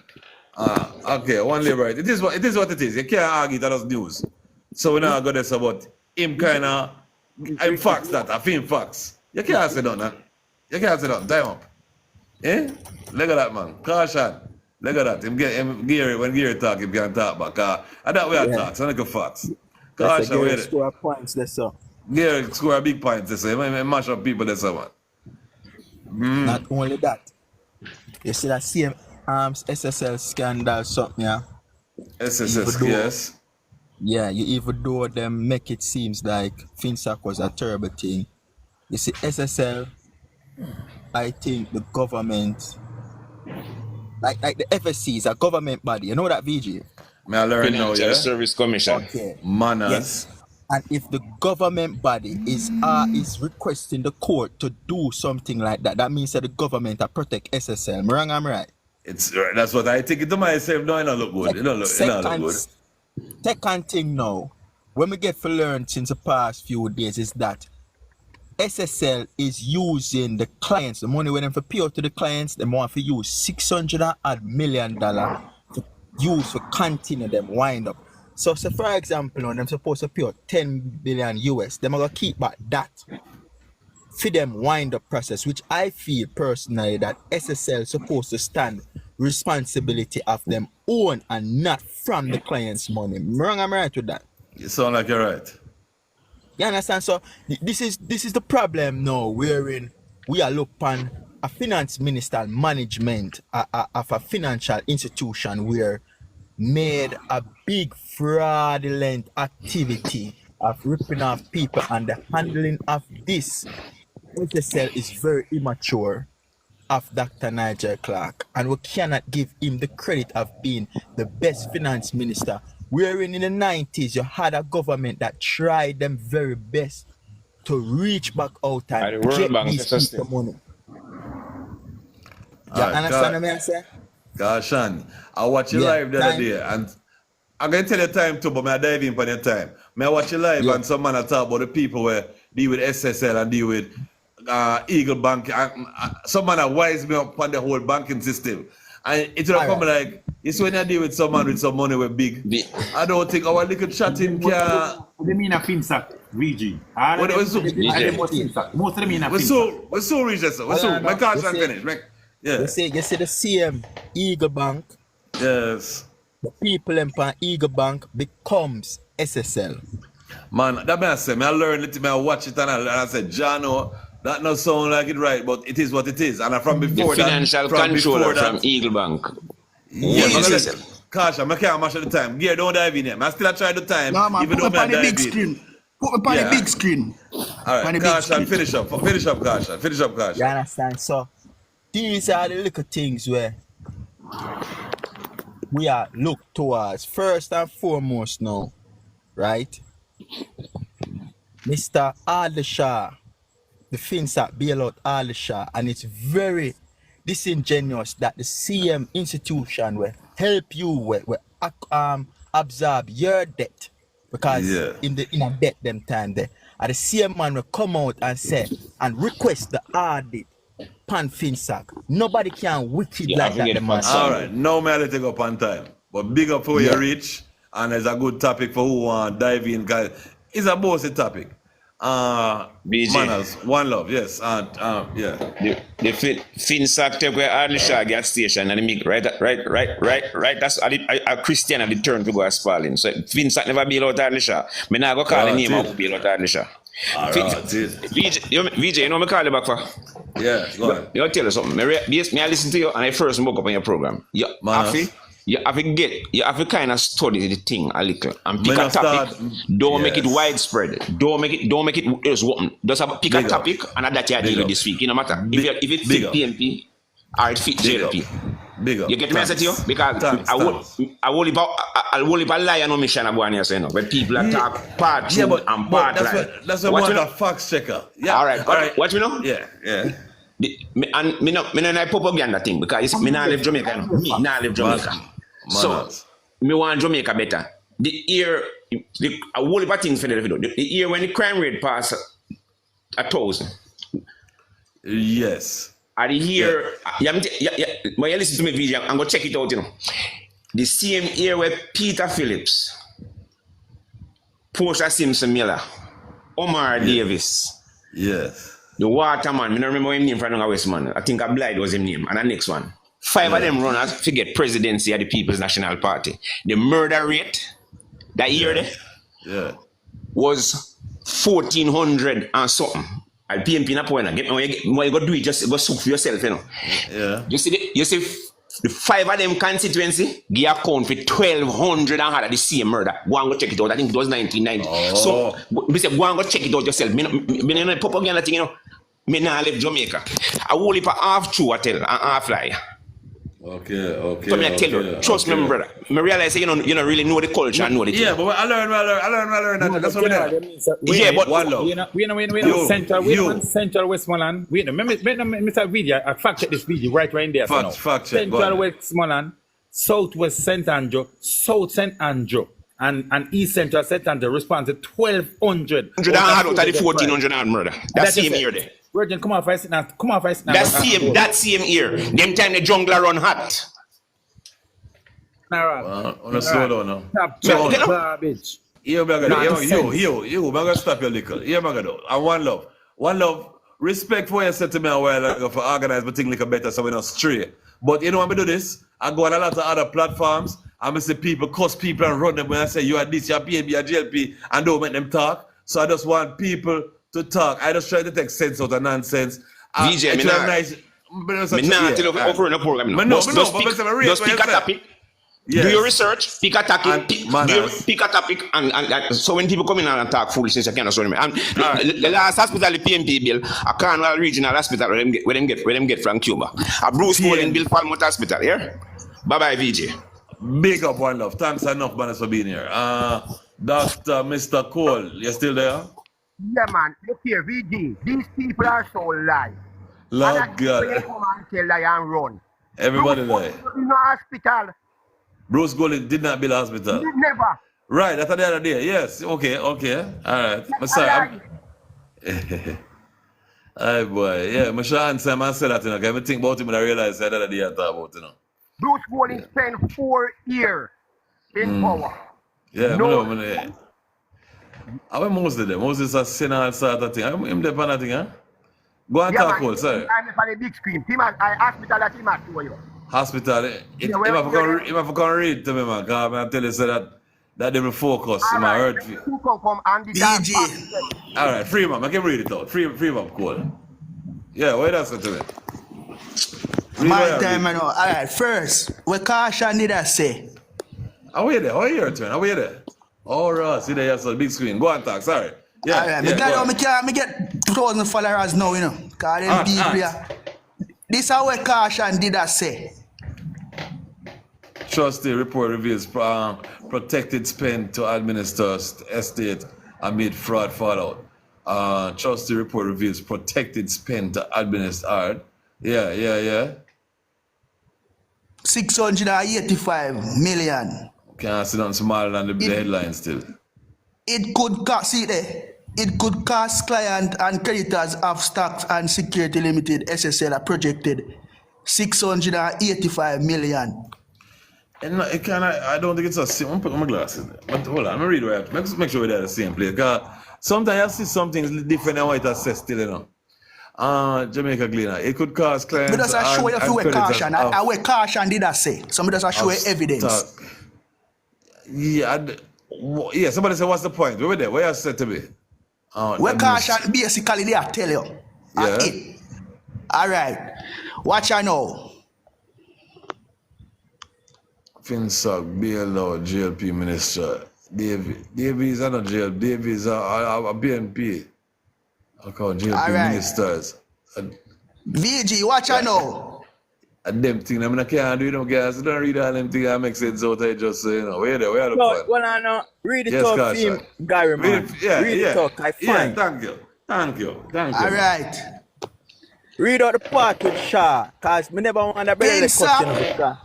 Okay, one labor right. It is what it is. You can't argue that as news. So we're not going to say about him kinda I'm facts that I film facts. You can't say that, You can't say that. Time up. Eh? Look at that, man. Caution. Look at that. When Gary talk, he can talk back. And that way I talk. So like a facts. Caution. Gary score points there, so. Gary score a big point there, so he might mash up people there, so man. Not only that. You see that same SSL scandal something, yeah? SSL, yes. Yeah, even though them make it seems like FinSac was a terrible thing. You see, SSL, I think the government, like the FSC is a government body. You know that, VG? May I learn now, yeah? Service Commission. Okay. Manners. Yes. And if the government body is requesting the court to do something like that, that means that the government protect SSL. Am I wrong? I'm right. That's what I think to myself. No, it don't look good. It don't look good. Second thing now, when we get to learn since the past few days is that SSL is using the clients, the money when them for pay out to the clients, they want to use $600 million to use for continue them wind up. So for example, them supposed to pay out 10 billion US, them are gonna keep back that for them wind up process, which I feel personally that SSL supposed to stand responsibility of them own and not from the client's money. Wrong, I'm right with that. You sound like you're right. You understand? So this is the problem now, wherein we are look upon a finance minister management of a financial institution where made a big fraudulent activity of ripping off people, and the handling of this SSL is very immature of Dr. Nigel Clark, and we cannot give him the credit of being the best finance minister. Wherein in the 90s, you had a government that tried them very best to reach back out and get these people money. You understand what I'm saying? Gosh, I watch you live the other day, and I'm going to tell you time too, but I dive in on your time. I watch you live, and some man talk about the people where deal with SSL and deal with Eagle Bank. Some man wise me up on the whole banking system. And it will come like, it's when you deal with someone with some money with big. I don't think our little chatting can. What do you mean a FinSac, VG? Most of them mean a FinSac. We're so rich, sir. We're so, my cards are finished. Yeah. You see the CM Eagle Bank. Yes. The people in Eagle Bank becomes SSL. Man, that man say, I learned it, I watch it, and I said, Jano, that not sound like it right, but it is what it is. And from before the financial controller from Eagle Bank. Yes. Kasha, I can't match at the time. Gear, don't dive in here. I still try the time. No, man, even put though me on the big screen. Put me on the big screen. All right, Kasha, finish up, Kasha. Finish up, Kasha. You understand? So, these are the little things where we are looked towards first and foremost now, right? Mr. Ardeshaw, the FinSac bailout Ardeshaw, and it's very disingenuous that the CM institution will help you will absorb your debt, because in a debt them time there, and the CM man will come out and say and request the audit pan FinSac. Nobody can wicked like that, man. All right, no matter take up on time, but big up for your reach, and it's a good topic for who want to dive in, guys. It's a bossy topic. Manners, one love, yes, and yeah. The FinSac take where Ardeshaw gas station and the make right. That's a Christian of the turn to go as Spalding. So FinSac never bail out Ardeshaw. Me now go call the name of bail out Ardeshaw. VJ, you know me call you back for? Yeah, go on. You tell you something. Me I listen to you and I first woke up on your program. You have to kind of study the thing a little and pick a topic. Don't make it widespread. Don't make it just open. Just pick a topic and that you deal with this week. You no matter if it fit PMP or it fit JLP. You get me to you? Because I will leave a lie on no mission about here, so when people attack part true and part lie. That's what a fact checker. Yeah. All right. What you know? Yeah. And me not propaganda thing, because me not live Jamaica. Me not live Jamaica. So me want Jamaica better. The year, a whole heap of things for the video. The year when the crime rate passed 1,000. Yes. At the year, when you listen to me video, I'm gonna check it out. You know, the same year where Peter Phillips, Portia Simpson Miller, Omar Davis. Yes. The Waterman, I don't remember his name from Westman. I think Blythe was his name. And the next one. 5 of them runners to get presidency of the People's National Party. The murder rate that year there was 1,400 and something. And PMP na point. Get me what you go do it, just go soup for yourself, you know. Yeah. You see the 5 of them constituency give account for 1,200 and had the same murder. Go and go check it out. I think it was 1990. So we say go and go check it out yourself. Me no propaganda thing, you know. Me nah live Jamaica. I will leave a half true I tell and half lie. So I tell you, trust me, my brother. I realize you don't really know the culture and know the thing. Yeah, but I learn that. That's what I mean. Yeah, but one love. Central Westmoreland. Mr. Video, I fact check this video right in there. Fact check. Central Westmoreland, Southwest St. Andrew, South St. Andrew, and East Central St. Andrew respond to 1,200. 100 out of the 1,400 murder. That's same year there. Virgin, come off ice now. That same year. Them time the jungler run hot. On a slow down now. Garbage. You, I'm gonna stop you a little. Here, Magado. And one love. Respect for what you said to me a while ago for organize my thing like better so we're not stray. But you know when I do this, I go on a lot of other platforms and I see people cuss people and run them when I say you are this, you are PNB, you are GLP, and don't make them talk. So I just want people to talk. I just try to take sense out of nonsense. VJ, me not tell you over the program. Just pick a topic. Yes. Do your research, pick a topic, pick a topic, and so when people come in and talk foolishness, you cannot show me. And the last hospital, the PMP bill, a Cornwall Regional Hospital, where them get from Cuba. A Bruce Colin Bill Palmont Hospital, yeah? Bye-bye, VJ. Big up, one love. Thanks enough, man, for being here. Dr. Mr. Cole, you still there? Yeah, man. Look here, VG. These people are so lie. Lord God. They come and tell lie and run. Everybody lie. In the hospital. Bruce Golden did not build a hospital. Never. Right, that's the other day. Yes. Okay. All right. I'm sorry. Hey boy. Yeah, I should answer and say that, you know. Because I think about him and I realize the other day I thought about, you know. Bruce Golden spent 4 years in power. Yeah, no. I went Moses there. Moses a sinner sort of thing. I'm there for that thing, huh? Go and talk, Cole, sorry. I'm on the big screen. I hospital that him at you. Hospital. If I can read to me, man, because I tell you so that they will focus in my heart. All right, free man, I can read it out. Free man, cool. Yeah, what does it to me? My time, I know. All right, first, what caution did I say? Are we there? How are your turn? Are we there? All right, see there, so big screen. Go and talk, sorry. Yeah, all right, me get 2,000 followers now, you know. Because them people here. This is what caution did I say? Trustee report reveals protected spend to administer estate amid fraud fallout. Trustee report reveals protected spend to administer. Yeah. 685 million. Can't sit down smaller than the headline still. It could cost, see there. It could cost client and creditors of Stocks and Security Limited SSL are projected 685 million. And I don't think it's a same. I'm putting my glasses there. But hold on, I'm gonna read right. Make sure we're at the same place. Because sometimes I see some things different than what it says still, you know. Jamaica Gleaner. It could cost clients. But does I show you a caution? I wear caution did I say? Somebody does show you evidence. Yeah, somebody said, what's the point? Where were there? Where you said to me? What caution basically they are tell you. Yeah. All right. Watch I know. FinSoc, BLO, GLP Minister, Davies are not jail, Davies are BNP. I call GLP Ministers. VG, watch I know. And them things, I can't do them guys. Don't read all them things that make sense out there, just so you know. Where the point? Well, I know. Read it out, him, Gary, man. Read it out, I find. Yeah, thank you. All right. Read out the part with Shah, because we never want to bury the question.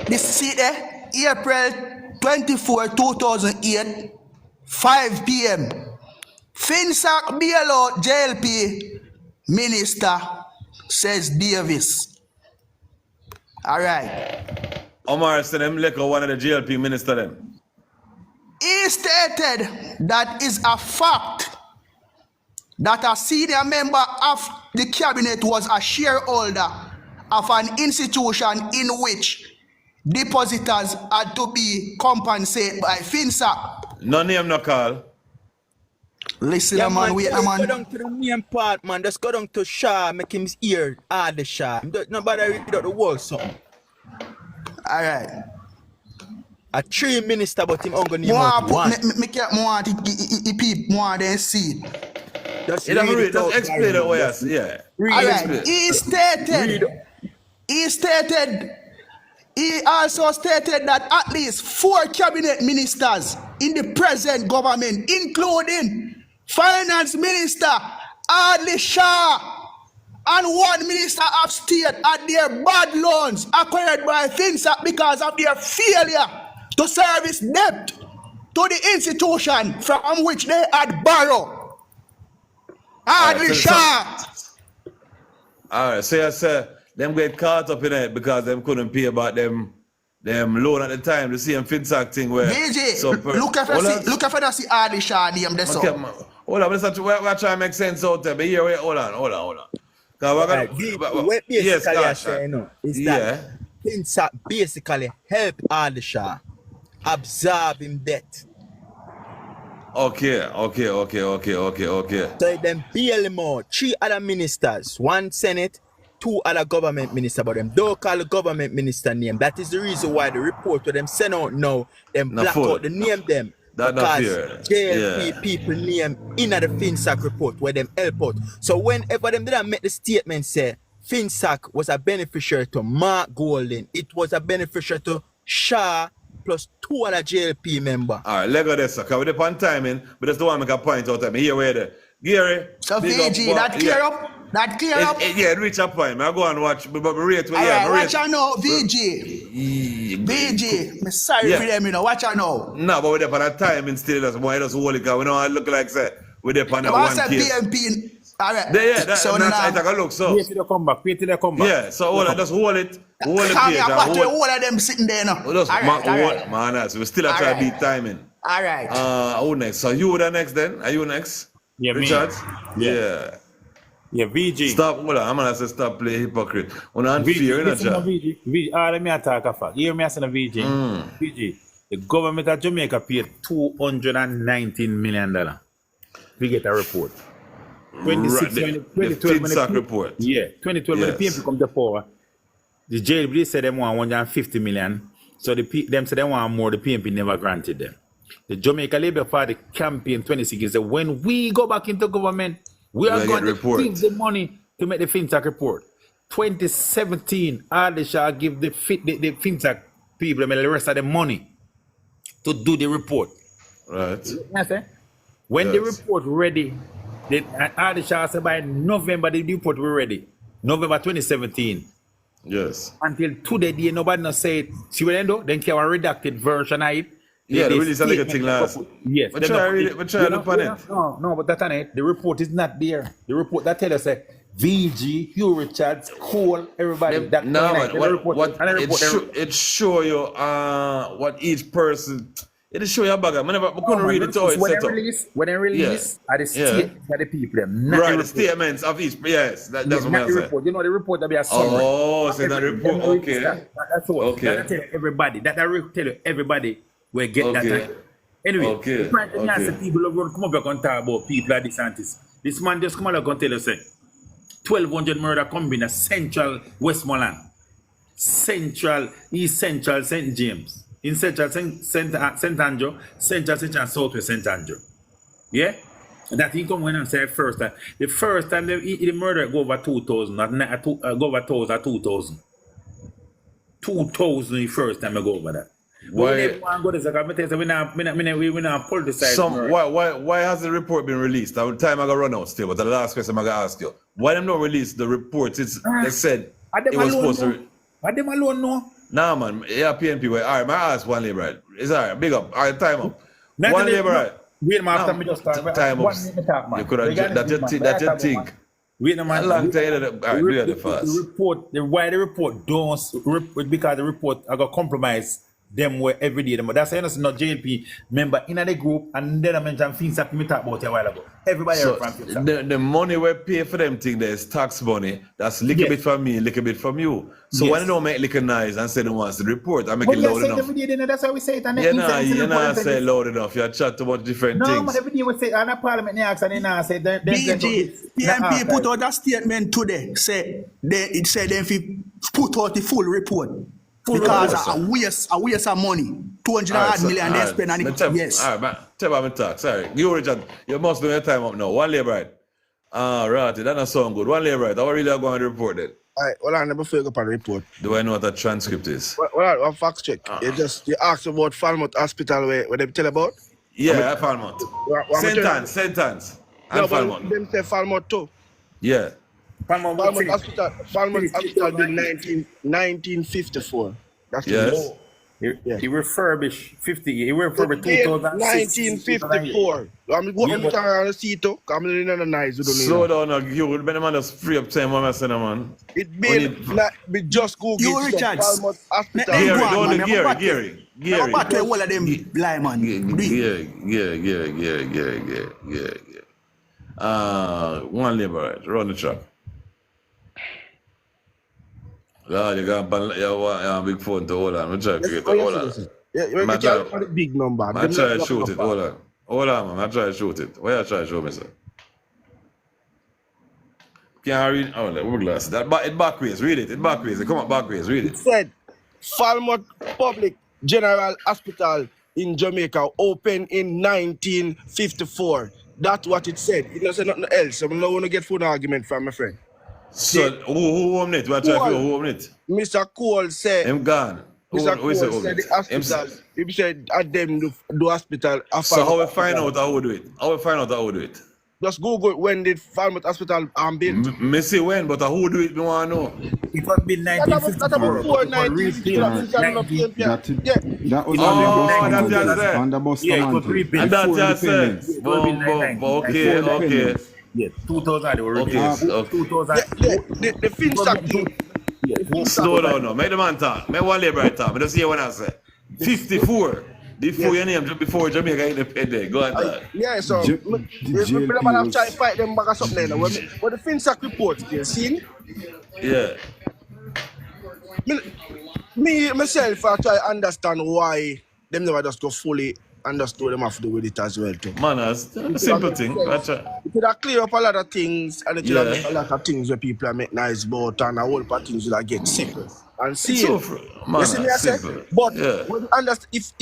This see there, April 24, 2008, 5 p.m. FinSoc BLO JLP Minister says Davis. All right. Omar said them like one of the GLP minister then. He stated that is a fact that a senior member of the cabinet was a shareholder of an institution in which depositors had to be compensated by FinSoc. No name, no call. Listen, yeah, man, wait, man. Go down to the main part, man. Just go down to Shah, make him ear the Shah. Nobody read out the word, something. All right. A 3 minister, but him only name out one. Make it more more than see. Just explain the way I see. Yeah. All right. He stated He also stated that at least 4 cabinet ministers in the present government, including Finance Minister Adli Shah and 1 Minister of State, had their bad loans acquired by FinSac because of their failure to service debt to the institution from which they had borrowed. Adli Shah. Alright, so you say them get caught up in it because them couldn't pay about them loan at the time. The same FinSac thing where VJ, look if I see Adli Shah name this up. Hold on, we're trying to make sense out there. But here, wait, hold on. What basically I say, is that FinSac basically help Adli Shah absorb him debt. Okay. So them bail him out. 3 other ministers, 1 Senate, 2 other government ministers, but them don't call the government minister name. That is the reason why the report to them send out now, them black out the name them. That because JLP people name in the FinSac report where them help out. So whenever them didn't make the statement say FinSac was a beneficiary to Mark Golden, it was a beneficiary to Shah plus 2 other JLP member. Alright, let go this, because we're on timing, but that's the one I make a point out of me. Here, where the Gary. So VG, that clear up? That clear up? Yeah, it reach a point. I go and watch, but rate. Alright, watch out now, VG. VG, I'm sorry for them, watch out now. No, but we're there for that time instead of why just hold it, because we know I look like say we're there for that one case. PMP. Alright. Yeah, that's I take a look. So wait till they come back. Yeah, so hold on, just hold it. Hold it Come page. here, watch all of them sitting there now. Man, we still have to beat timing. Alright. Who next? So you the next then? Are you next? Yeah, Richard? Me. Yeah, VG. Stop, hold on. I'm gonna say stop playing hypocrite. On unfair, in a job. VG. Let me attack a fact. Hear me as a VG. VG. The government of Jamaica paid $219 million. We get a report. 2012 FinSac report. Yeah, 2012 when the PMP come to power, the JLB said they want 150 million. So them said they want more, the PMP never granted them. The Jamaica Labour Party campaign 26 said when we go back into government, we are going to give the money to make the FinSac report. 2017, Adli Shah give the FinSac people the rest of the money to do the report. Right. When the report ready, Adli Shah said by November the report will ready. November 2017. Yes. Until today, nobody not say it. See what they do? Then can a redacted version of it. Yeah, they release a little thing last. Yes. But try to look on it. No, but that's on it. The report is not there. The report that tell us that VG, Hugh Richards, Cole, everybody. It show you what each person. It show you a bag. I couldn't read it all. When they release, are the statements of the people. Right, the statements of each. Yes, that's what I'm saying. You know the report that be a summary. Oh, so that report. Okay. That's all. Okay. That tell everybody. That tell you everybody will get that. Anyway, people are come up and talk about people like DeSantis. This man just come out and tell us 1,200 murder come in Central Westmoreland, Central East Central St. James. In Central St. Andrew, Central and Southwest St. Andrew. Yeah? And that he come when and say first time. The first time the murder go over 2,000, go over 2,000. 2,000 the first time I go over that. Why has the report been released? The time I got run out still, but the last question I got ask you. Why them not release the report? They said it was supposed to. Are them alone no? Nah, man. Yeah, PNP. All right, my ask one labor right. It's all right. Big up. All right, time up. One labor right. Wait, man. After me just start. Time up. You could have that you think. Wait, man. A long time. All right, do it fast. The report. Why the report don't? Because the report I got compromised. Them were every day. That's why you're not JLP member in the group, and then I mentioned things that we talked about a while ago. Everybody so the money we pay for them thing there is tax money. That's a little bit from me, a little bit from you. So when they don't make little noise and say they want the report, I make it loud enough. Every day, that's why we say it. And you're not say loud enough. You chat about different things. No, but every day we say, and the parliament next, and then say, PMP put out that statement today. It said they put out the full report. Because a waste of money. 200 million they spend on it. Yes. All right, man. Tell me talk. Sorry. You, Richard, you must do your time up now. One labor right. Right. That not sound good. One labor right. I really going to report it. Alright, well, I never figure up a report. Do I know what a transcript is? Well, one fact check. You asked about Falmouth Hospital where they tell about? Yeah, Falmouth. Sentence. No, but them say Falmouth too. Yeah. Falmouth Hospital built 1954. That's yes. He refurbished 50. He refurbished 2006. 1954. I'm going to see it. I'm in the nice. Slow down, you will be the man just free up time. What I'm saying, man. It built like just Google. You Richards. Falmouth Hospital. Gary. All of them blind man. One labor, run the truck. Yeah, you got a big phone to hold on. I'm trying to create hold on. You can't a big number. I'm trying to shoot it. Hold on, man. I'm trying to shoot it. Why you trying to show me, sir? Can't read. Oh, look, glass. That it backwards. Read it. It backwards. Come on, backwards. Read it. It said Falmouth Public General Hospital in Jamaica opened in 1954. That's what it said. It doesn't say nothing else. I'm not going to get full argument from my friend. So, who owned it? What trying to who owned it? Mr. Cole said. I'm gone. Mr. Cole said the hospital. He said at them do hospital. So how we find out how we do it? Just Google when did Falmouth Hospital built. Me see when, but who do it? Me want to know. It was built 1954. That was on the bus. Yeah, it was rebuilt. And that's just it. Okay. Yeah, 2000 they were rebuilt. Okay. 2000. The Finstock team. Slow down now. Make the man talk. Make one labor talk. I don't see what I say. 54. Before your name, before Jamaica independent. Go on. Yeah, so we have tried to fight them back or something. When the Finstock report, you see? Yeah. Myself, I try to understand why them never just go fully understood them have to do with it as well too. Man, that's a simple thing. It could have clear up a lot of things and it could have make a lot of things where people are make nice about and a whole lot of things will get simple. And see you see me I say? But when if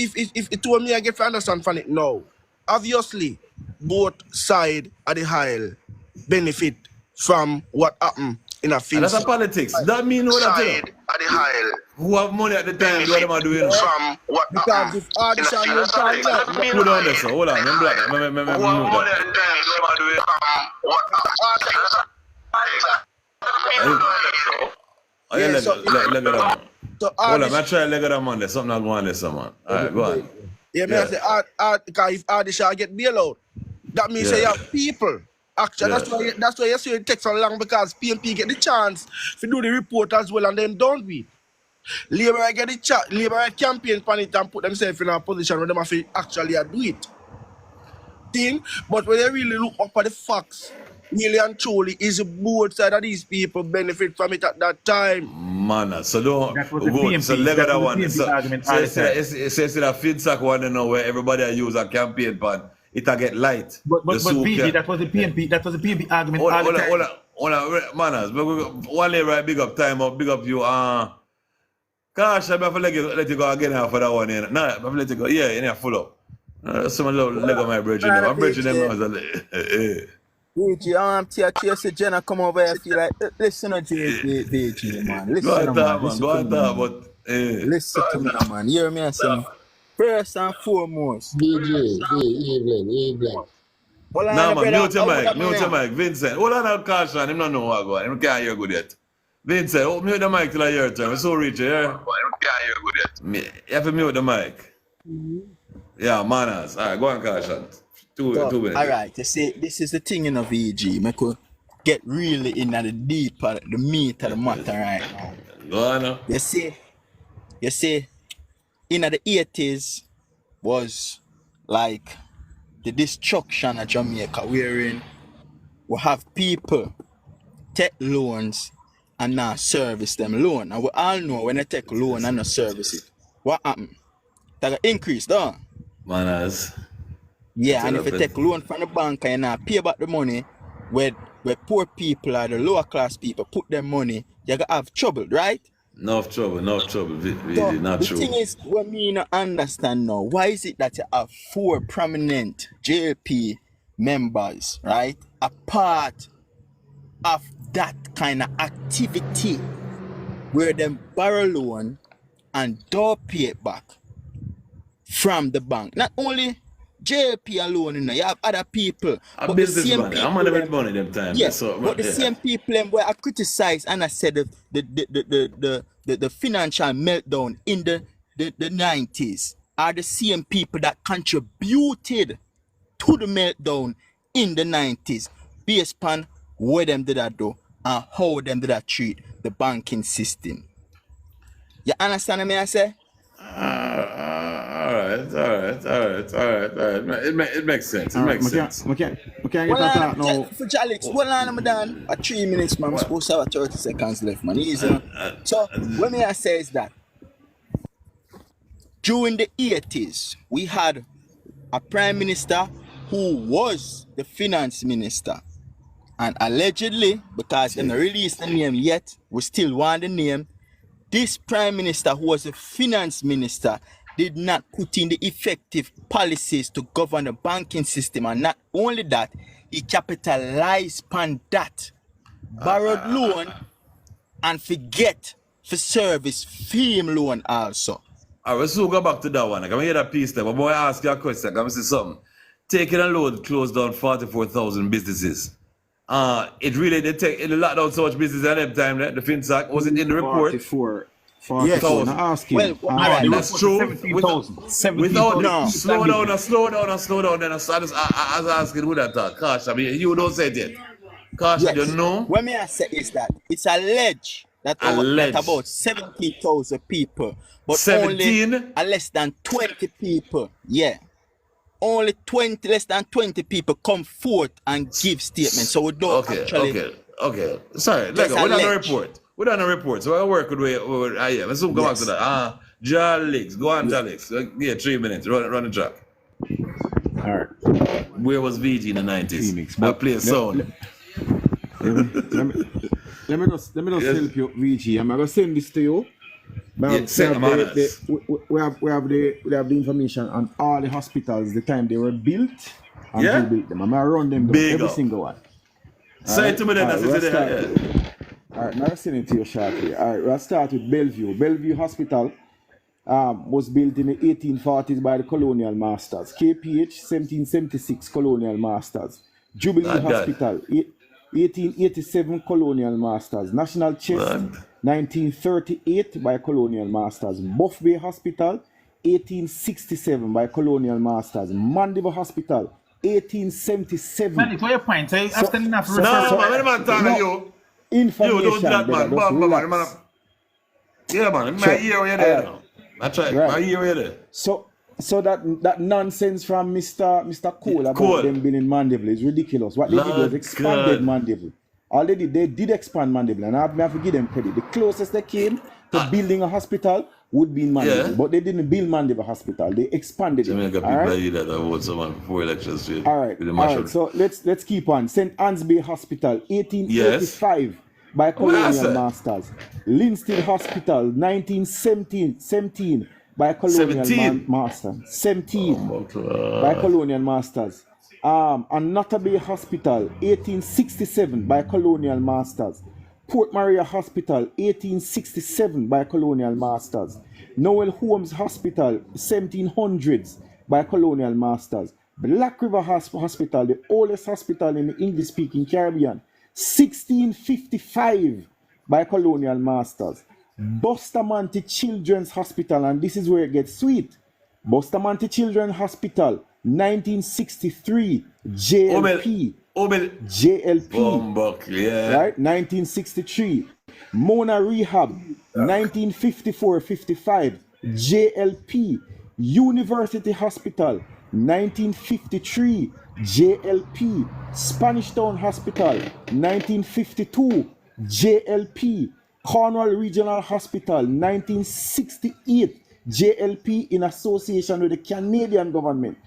it told me I get to understand from it now, obviously both sides of the aisle benefit from what happened in a field. That's a politics. That mean what I tell you? Who have money at the time, what am I doing? From what because if audition you can't get hold on there, sir. Hold on. Who have money at the time, what am I doing? Hold on, I try to leg of that man there. Something not going on there, man. Alright, go on. Yeah, me I say because if audition get bail out, that means say you have people. Actually, that's why you see it takes so long because PMP get the chance to do the report as well and then don't we? Labour get the chat, Labour campaign on it and put themselves in a position where they have to actually do it. Thing, but when they really look up at the facts, really and truly is both sides of these people benefit from it at that time. Man, so don't go. So leg of that one. So it's a feedback one now where everybody use a campaign plan. It'll get light. But BG, that was the PMP argument. Hold on, manners. One day, right, big up time up, big up you. Gosh, I have to let you go again for that one. No, I have to let you go. Yeah, you need to full up. Some leg of my bridge. I'm bridging them. BG, TSC Jenna come over here. Feel like listen to BG, man. Listen go on, man. Go on, but listen to me, man. You hear me? I say. First and foremost, Evelyn. Nah, man, mute your mic, Vincent. Hold on, I'll caution. Him not know what go on. Him can't hear good yet. Vincent, mute the mic till I hear it. It's so rich, yeah? Him can't hear good yet. You have to mute the mic. Yeah, manners. All right, go on, caution. Two minutes. All right, you see, this is the thing in a VG. I could get really in the deeper, the meat of the matter right now. Go on. You see, in the 80s was like the destruction of Jamaica, wherein we have people take loans and not service them loan. And we all know when they take loan and not service it, what happen? They got increase, though. Manners. Yeah, and if you take loan from the bank and not pay back the money, where poor people or the lower class people put their money, you gonna have trouble, right? No trouble, not true. The thing is, what me not understand now, why is it that you have 4 prominent JLP members, right, apart of that kind of activity where them borrow loan and don't pay it back from the bank. Not only JP alone, you know, you have other people. A But the business same money. people, I'm on with money them time. yes, So, but the yeah. same people where I criticize and I said the financial meltdown in the 90s are the same people that contributed to the meltdown in the 90s based upon where them did that do and how them did that treat the banking system. You understand me I say? All right. It makes sense. It All right, makes sense. we can get Well, a talk now. for Alex, well, I'm done. 3 minutes, man. I'm supposed to have 30 seconds left, man. Easy. So, what may I say is that during the 80s, we had a prime minister who was the finance minister. And allegedly, because they haven't released the name yet, we still want the name. This prime minister who was a finance minister did not put in the effective policies to govern the banking system. And not only that, he capitalized on that. Borrowed loan and forget for service fee loan also. All right, so go back to that one. I'm going to hear that piece there. But boy, I ask you a question. I'm going to say something. Taking a loan closed down 44,000 businesses. It really did take in the lockdown so much business at that time. The FinSac was it in the report? 44,000. Yes. I ask you. Well, all right, that's true. Without slow down. Then I was asking who that thought. Gosh, I mean, you don't say it yet. Gosh, Yes. you know. What may I say is that it's alleged that about 70,000 people, but 17? only less than 20 people, only less than 20 people come forth and give statements. So we don't actually. Okay. Sorry, we're not a report. We're not a report. So I work with let's go back to that. Jalix, go on, Jalix. Yeah, 3 minutes. Run the track. All right. Where was VG in the 90s? I play a song. Let me just help you, VG. I'm gonna send this to you. We have the information on all the hospitals, the time they were built and who built them. I'm gonna run them down, every single one. Say it to me then. All right, now I'll send it to you shortly. All right, we'll start with Bellevue. Bellevue Hospital was built in the 1840s by the colonial masters. KPH, 1776 colonial masters. Jubilee Hospital, 1887 colonial masters. National Chest, 1938 by colonial masters. Buff Bay Hospital, 1867 by colonial masters. Mandeville Hospital, 1877. Man, it's your point. So after enough information. You don't that, man. Yeah, man. My ear where there now. That's right. My ear where there. So that nonsense from Mr. Cole about them building Mandeville is ridiculous. What they did was expanded Mandeville. They did expand Mandeville, and I have to give them credit. The closest they came to building a hospital would be in Mandeville, but they didn't build Mandeville Hospital. They expanded it. Jamaica people that I vote someone before elections. All right. So let's keep on. St. Anne's Bay Hospital, 1885 by colonial masters. Linstead Hospital, 1917 by colonial masters. 17 by colonial masters. And Nutter Bay Hospital, 1867 by colonial masters. Port Maria Hospital, 1867 by colonial masters. Noel Holmes Hospital, 1700s by colonial masters. Black River Hospital, the oldest hospital in the English-speaking Caribbean, 1655 by colonial masters. Bustamante Children's Hospital, and this is where it gets sweet. Bustamante Children's Hospital, 1963, JLP. JLP. Right? 1963. Mona Rehab, 1954-55, JLP. University Hospital, 1953, JLP. Spanish Town Hospital, 1952, JLP. Cornwall Regional Hospital, 1968, JLP in association with the Canadian government.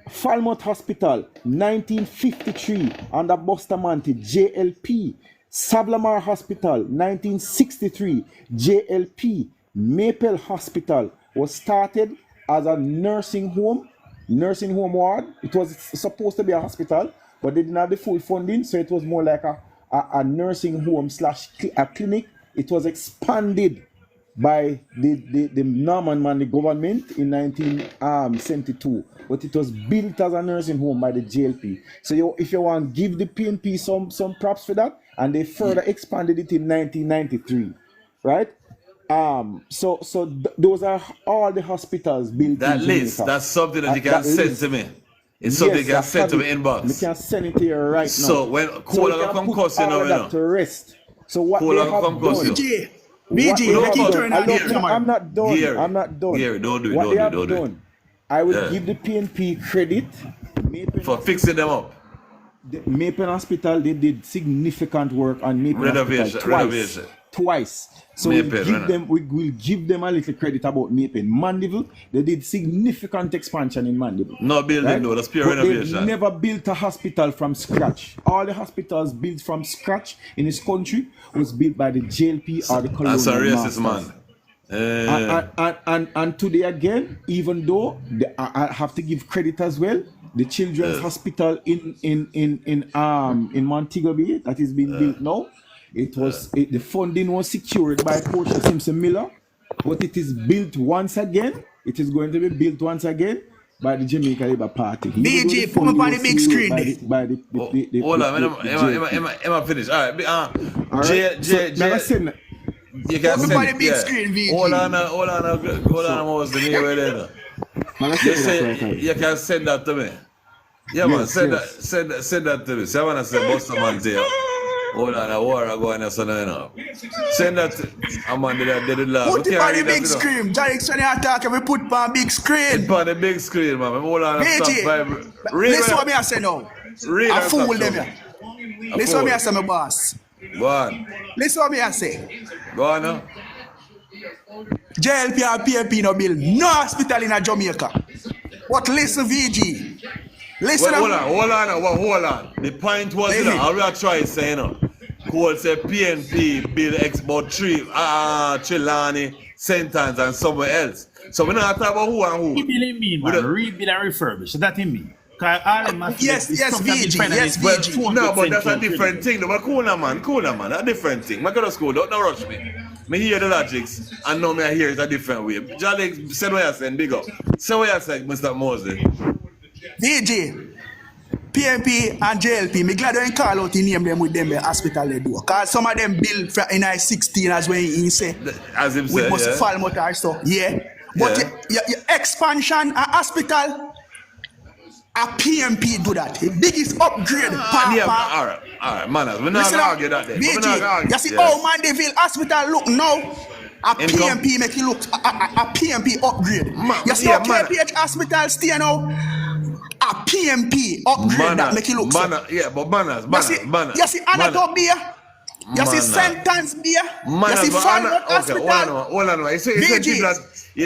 Falmouth Hospital, 1953, under Bustamante, JLP. Sablamar Hospital, 1963, JLP. Maple Hospital was started as a nursing home ward. It was supposed to be a hospital, but they didn't have the full funding, so it was more like a a nursing home / a clinic. It was expanded by the Norman man, the government in 1972, but it was built as a nursing home by the JLP. So if you want, give the PNP some props for that, and they further expanded it in 1993, right? Those are all the hospitals built that in list. Jamaica. That's something that you can send to me. It's something you can send to me inbox. We can send it to you right now. So when Kola come cuss you now, that to rest. So what they have done. I'm not done. I'm not done. Gary, don't do it. What Don't they have do it. done, I will give the PNP credit for fixing them up. The Maple Hospital, they did significant work on Maple Hospital twice. So we will give them a little credit about Maple. Mandeville, they did significant expansion in Mandeville. No building, no, that's pure renovation. They never built a hospital from scratch. All the hospitals built from scratch in this country was built by the JLP or the colonial masters. Man. And today again, even though I have to give credit as well, the Children's Hospital in Montego Bay that is being built now, the funding was secured by Portia Simpson Miller, but it is built once again. It is going to be built once again by the Jamaica Labour Party. BG, put me on the big screen. Hold on, I'm finished. All right, J. You can send the big screen, VG. Hold on, what's the name right there? You can send that to me. Yeah, man, send that to me. So I want to say Buster Man to you. Hold on, a war going on now. Send that to I'm on the lab. Put it on the big screen. Jaix, when you attack, we put it on big screen. Put on the big screen, man. Hold on, listen what me I say now. I fool them here. Listen what me I say, my boss. Go on. Listen what me I say. Go on now. JLP and PNP no build no hospital in Jamaica. But listen, VG. Listen. Hold on. The point was, I will try saying, Cole say PNP build about Trelawney, St. Anne's and somewhere else. So we're not talking about who and who. He believe me, man. Rebuild and refurbish. That in me. Yes, VG. No, but that's a different thing. But cool, man. A different thing. I go to school. Don't rush me. Me hear the logics and now me hear it a different way. Jalix said what you said, big up. Say what you said, Mr. Mosley. VG, PNP and JLP, me glad you call out the name them with them the hospital they do. Cause some of them built in 16 as when he say. As him said, must fall motor so But your expansion a hospital, a PNP do that. The biggest upgrade. All right, man. We're not gonna argue that. You see how Mandeville Hospital look now? A PNP make it look a PNP upgrade. You see how KPH Hospital stay now? A PNP upgrade that make it look so. Yeah, but manners. You see Anatole Beer? You see St. Anne's Beer? You see Farmwood Hospital? Hold on. You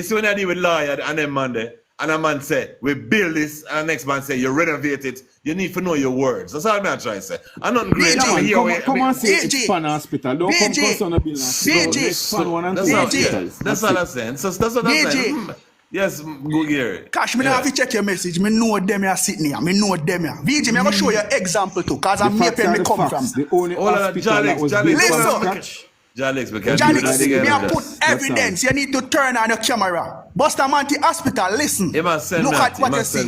see when I deal with lawyer and them man there, and a man say, we build this, and the next man say, you renovate it. You need to know your words. That's all I'm trying to say. I'm not great. Come and say expand hospital. Don't come close on a building. Expand one and two hospitals. That's all I'm saying. So that's what I'm saying. Yes, go Gary. Cash, me have to check your message. Me know them here sitting here. Me know them here. VG, me have to show you example too, because I'm here where me come from. The only hospital that was built from scratch. Jalix, me have put evidence. You need to turn on your camera. Bustamante Hospital, listen. Look at what you see.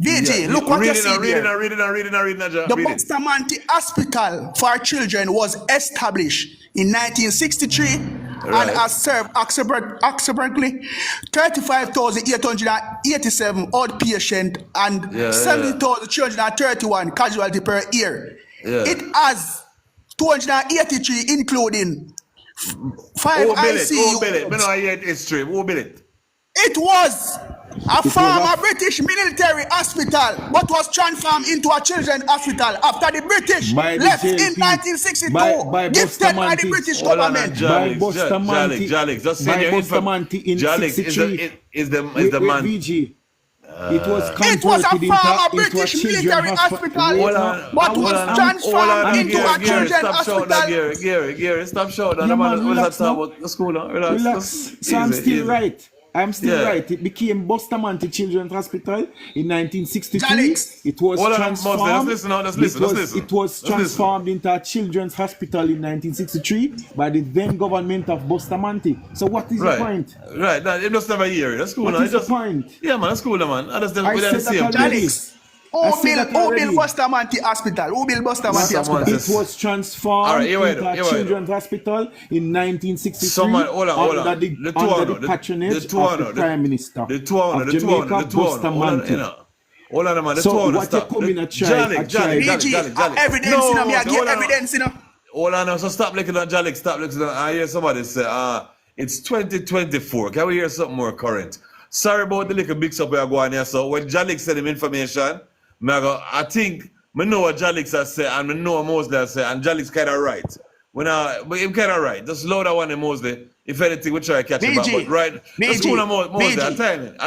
VG, look what you see there. The Bustamante Hospital for Children was established in 1963 and has served approximately 35,887 outpatient and 70,331 casualty per year. It has 283 including 5 ICU. It was a former British military hospital but was transformed into a children's hospital after the British left in 1962, gifted by the British government. By Bustamante in 63. Is the man. VG. It was a former British military hospital, but was transformed into a children's hospital. Gary, stop shouting. Relax. So I'm still right. I'm still right. It became Bustamante Children's Hospital in 1963. Alex. It was transformed. Let's listen. It was transformed into a children's hospital in 1963 by the then government of Bustamante. So what is the point? Right. It just never hear it. That's cool. What is the point? Yeah, man. That's cool, man. I said that already. Alex. Who built Bustamante Hospital? Who built Bustamante Hospital? It was transformed into a children's hospital in 1963 under the patronage of the Prime Minister of Jamaica, Bustamante. Hold on, man. So what you come in a try? Evidence, you know, me I get evidence, you know. Hold on, so stop looking at Jalix, stop looking at, I hear somebody say, it's 2024. Can we hear something more current? Sorry about the little mix up we are going here. So when Jalix send him information, I think I know what Jalix has said and I know what Mosley has said, and Jalix kind of right. But him kind of right. Just load that one in Mosley. If anything, we try to catch him back. But right, the school of Mosley, I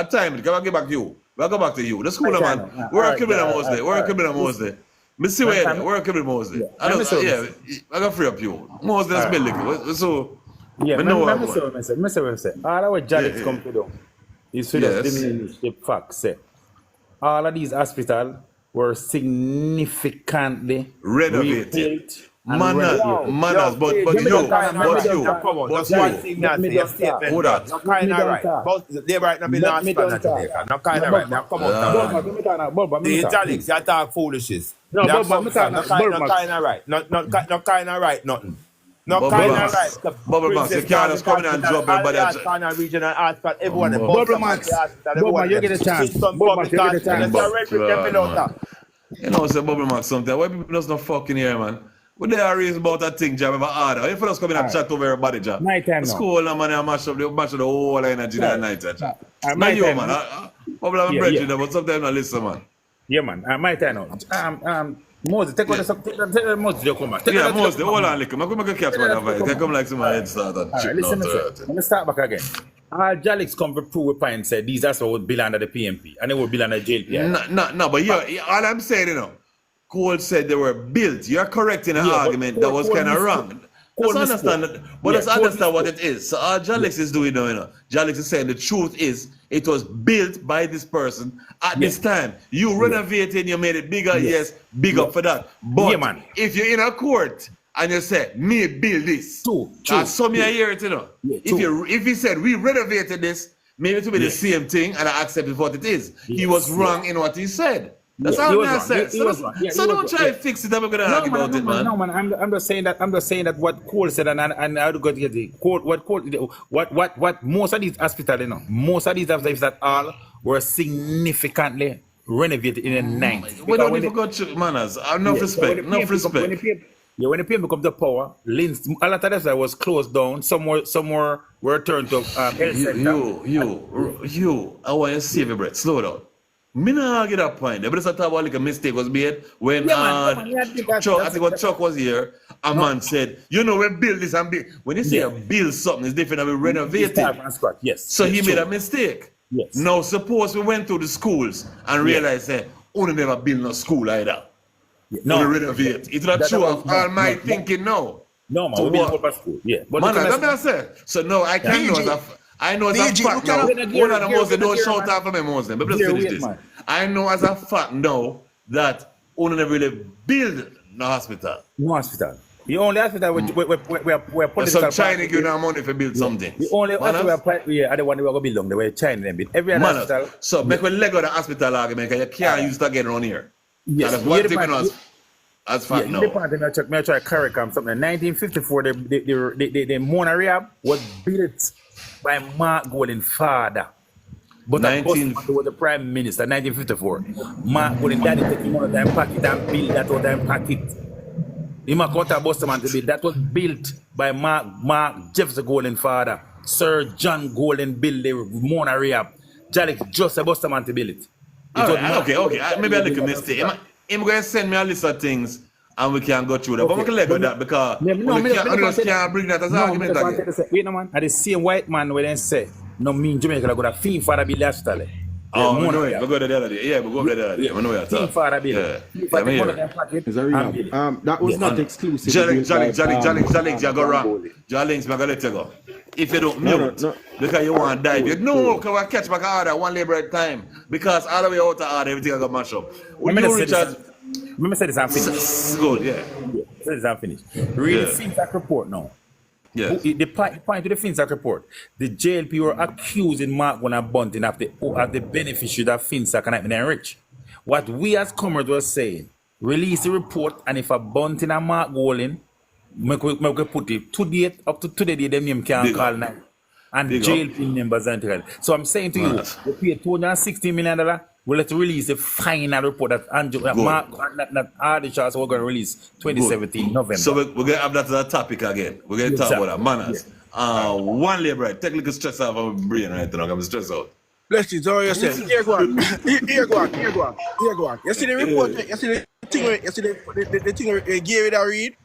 time it. Can I get back to you? We'll go back to you. The school of man. Working with Mosley. Working with Mosley. Me see where you're working with Mosley. I got free up you. Mosley has been liquid. So, yeah, let me say what I say. All our Jalix come to do is to just diminish the fact, say. All of these hospitals were significantly renovated. Manners, but you. That's one thing that your statement. Hold on. Not kind of right. They right now be last man at Jamaica. Not kind of right. Now come on. The Jalix, you talk foolishness. No, not kind of right. Not kind of right, nothing. No kind of right. Bubble Max, you can't just come in and drop everybody. All kind of regional hospital, everyone. Bubble Max, you get a chance. Bubble Max, you get a chance. You know, say Bubble Max something. Why people just not fucking here, man? What they are reason about that thing, Jam, ever harder? If you just come in and chat over everybody, Jam. Night time, school, man, and mash up the whole energy that night, Jam. Not you, man. Probably I'm bridging them, but sometimes I listen, man. Yeah, man. My time now. Moses, take on the Moses, you come back. Yeah, Moses, hold on, look. I'm going to catch my advice. They come like some head start and chip. Listen, let me start back again. Jalix come to prove a point said these assholes would bill under the PMP and they would bill under JLP. No, but all I'm saying, you know, Cole said they were built. You're correct in an argument that was kind of wrong. Let's understand that, but let's understand what it is. So all Jalix is doing now, you know, Jalix is saying the truth is it was built by this person at this time. You renovated, you made it bigger, yes, big up for that. But if you're in a court and you say, me build this, some you hear it, you know. If he said, we renovated this, maybe it will be the same thing and I accept it for what it is. He was wrong in what he said. That's all I said. So don't try to fix it. I'm going to argue about it, man. No, man. I'm just saying that what Cole said, and I would go to get the Cole. What most of these hospitals, you know, most of these hospitals that all were significantly renovated in the 90s. We don't even go to manners. Enough respect. Enough respect. When the PMP come to power, a lot of that was closed down. Some were returned to health center. You. I want you to save your breath. Slow down. Me not argue that point. But it's a talk about like a mistake was made when Chuck was here. A man said, you know, we build this and build. When you say build something, it's different than we renovate it. Yes. So he made a mistake. Yes. Now suppose we went to the schools and realized that only never build no school either. No, we renovate. It's not true of all my thinking now. No, man, we build a school. Yeah. But man, that's what I said. So now I can know as a I know as a fact now. One of the Moses don't shout out for me, Moses. But let's finish this. I know as a fact now that only never really build no hospital. No hospital. The only hospital where political. So China give them money for build something. The only hospital where are the one we go build them. They were China them build. Every other hospital. So make we leg out the hospital argument because you can't use it again around here. Yes. That's one thing as fact now. The part I try to correct something. In 1954, the Mona Rehab was built by Mark Golden father. But Bustamante was the Prime Minister in 1954. Mark Golden daddy took him out of time packet and built that out of time packet. The Makota Bustamante built that was built by Mark Jefferson Golden father. Sir John Golden built the Mona Rehab. Jalix just a Bustamante built it. Okay. Maybe I make a mistake. I'm going to send me a list of things and we can go through that. But we can let go that because we can't bring that as an argument again. Wait no man, at the same white man when they say, no mean Jamaica got a fee for the hospital. Oh, we know it. We go there the other day. Yeah, we go there the other day. We know it. Think for a bill. Yeah. It's a real. That was not exclusive. Jalix, you go wrong. Jalix, I'm going to let you go. If you don't mute, because you want to dive. You know, because I catch back order one labor at a time. Because all the way out of order, everything I got mashed up. When you Richard... Let me say this, I'm finished. Good, yeah. Say this, I'm finished. Read the FinTech report now. Yeah. The point to the FinTech report, the JLP were accusing Mark Gunn and Bunting of the beneficiary that FinTech can enrich. What we as comrades were saying, release the report, and if a Bunting and Mark Golin, we put it to date, up to today, them name can call now. And JLP members and all. So I'm saying to you, we pay $260 million. We'll let release the final report that Andrew, Mark, not Hardy Charles, we're going to release 2017 November. So we're going to have that as a topic again. We're going to talk about that. Manners. One labor, take a little stress out of my brain right now. I'm stressed out. Bless you, so yourself. Here go on. You see the report, you see the thing, Gary that read?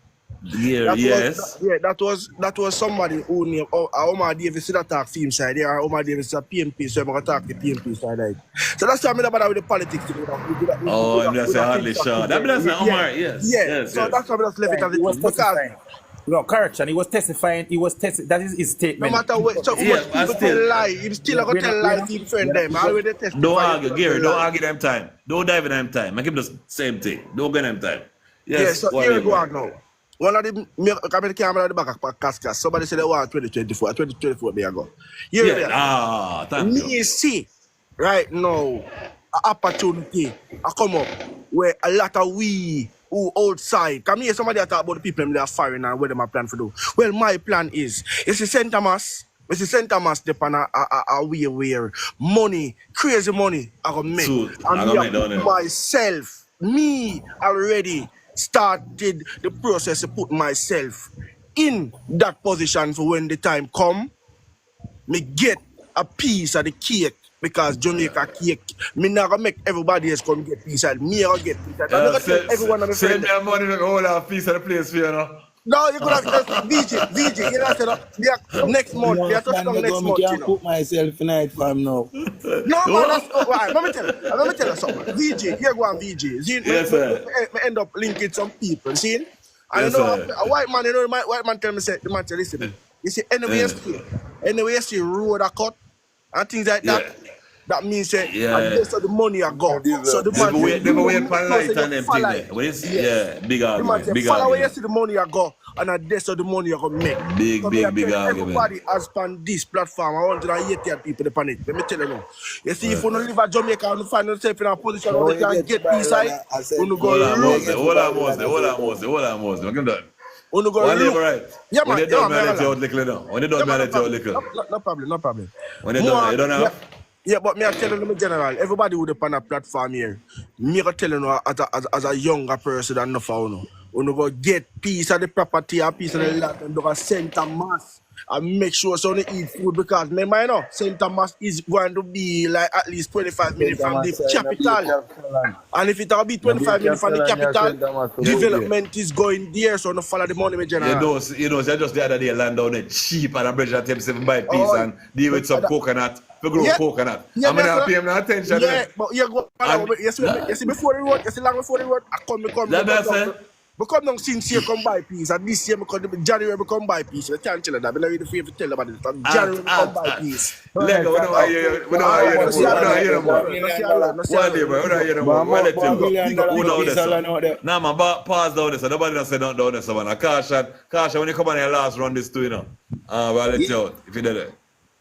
Yeah, yes. That was somebody who named Omar Davis that talk film side there. Omar Davis is a PNP, so I'm going to talk the PNP side. Right? So that's why I'm not bother with the politics. I'm just hardly sure. That's Omar, yes. Yeah, so that's why I'm just left it as it is. Because no, correction. He was testifying. That is his statement. no matter what, so people tell lie. He's still going to tell lies to his friend them. Already testify. Don't argue, Gary. Don't argue them time. Don't dive in them time. Make him the same thing. Don't get them time. Yes, so here we go on now. One of the camera at the back of Cascas, somebody said they want 2024. 2024 may go. Thank you. Me see right now an opportunity come up where a lot of we who outside. Come here, somebody talk about the people they are firing and what them are plan to do. Well, my plan is St. Thomas depend on a way where money, crazy money, I gonna make. Me already started the process to put myself in that position for when the time come, me get a piece of the cake because Jamaica cake, me not gonna make everybody else come get piece of me, I'll get piece of everyone on the send me a money to hold a piece of the place for you know. No, you could have VJ, you know, next month, we are just coming next month, you know. Put myself tonight from now. No, man, that's right. Let me tell you something. VJ, here go on VJ. See, me end up linking some people, see? And yes, you know, a white man, white man tell me, the man tell listen, you see, anyway, you see road a cut and things like that. That means the money I got. So the man never wait for light and them things there. Big argument. Big follow where you argument. see the money I got, and that's the money I got make. Big argument. Everybody has on this platform. I want to hear people upon it. Let me tell you now. You see, if you don't live at Jamaica and find yourself in a position where you can get inside, you go Hold on, Moses. I'm done. One labor right. Yeah, man. When you done, let you out little now. When you done, let you out little. No problem. When you done, you don't have. Yeah, but me I tell you in general, everybody would upon a platform here. Me I tell you as a younger person than enough for you go get piece of the property and piece of the land and do a St. Thomas and make sure so they eat food because remember you know St. Thomas is going to be like at least 25 minutes from the capital. And if it will be 25 minutes from the capital, development is going there, so no follow the money in general. You know, just the other day land down there cheap and I bridge that 7 by piece and deal with some coconut. We grow coconut. I'm gonna pay him no attention. Yeah, but you go you see before the road, you see long before the road, I come down since here come buy piece, and this year January we come buy piece. I can't tell you that, but I really feel to tell about it. January we come buy piece. Lego, we don't hear them more. One day, bro, we don't hear them more. Why let him go? Who know this? Nah, man, pause down this. Nobody don't say nothing down this, man. Caution, when you come on your last run this too, you know. We'll let you out, if you did it.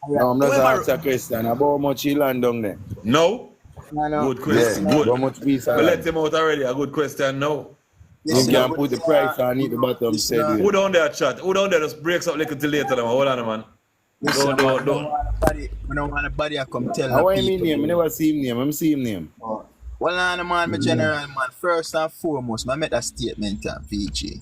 No, I'm just asking a question about how much he land down there. No? Good question. Yeah, Good. how much piece We let him out already. A good question. No. You can put the price on it, the bottom said. Who down there chat? Who down there just breaks up little till later, man? Hold on, man. Don't. I don't want a body to come tell How I people. mean name? I never see him name. I'm see him name. Well, man, my general man, first and foremost, I made a statement on VG.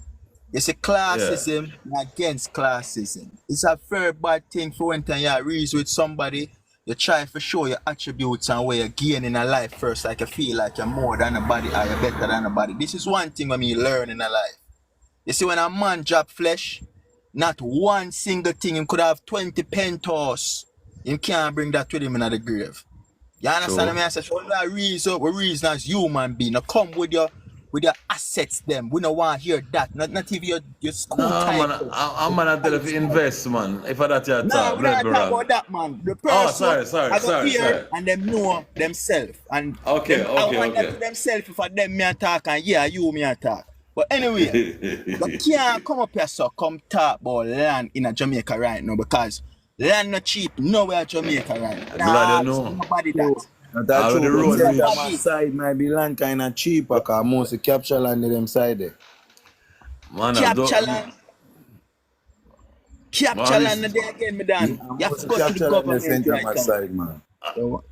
You see, classism against classism. It's a very bad thing for when you reason with somebody, you try to show your attributes and where you're gaining a life first, like you feel like you're more than a body or you're better than a body. This is one thing when you learn in a life. You see, when a man drop flesh, not one single thing, him could have 20 penthouse. You can't bring that with him in the grave. You understand me? I say, so we reason as human being. Now come with your assets them. We don't want to hear that. Not even your school type. Man, I'm gonna tell if you invest, man. If I that you No, talk, we don't let me talk wrong. about that, man. The Oh, person sorry. and them know themselves. And I want them to themselves if I them me attack and you me attack. But anyway, you can't come up here so come talk about land in a Jamaica right now because land not cheap nowhere Jamaica right now. Glad you know. Nobody that. That's true. The road But reach. my side might be land kind of cheaper because most of capture land in them side there. Man, Capture land there again, me done. You have to go to the government right now. Side, man.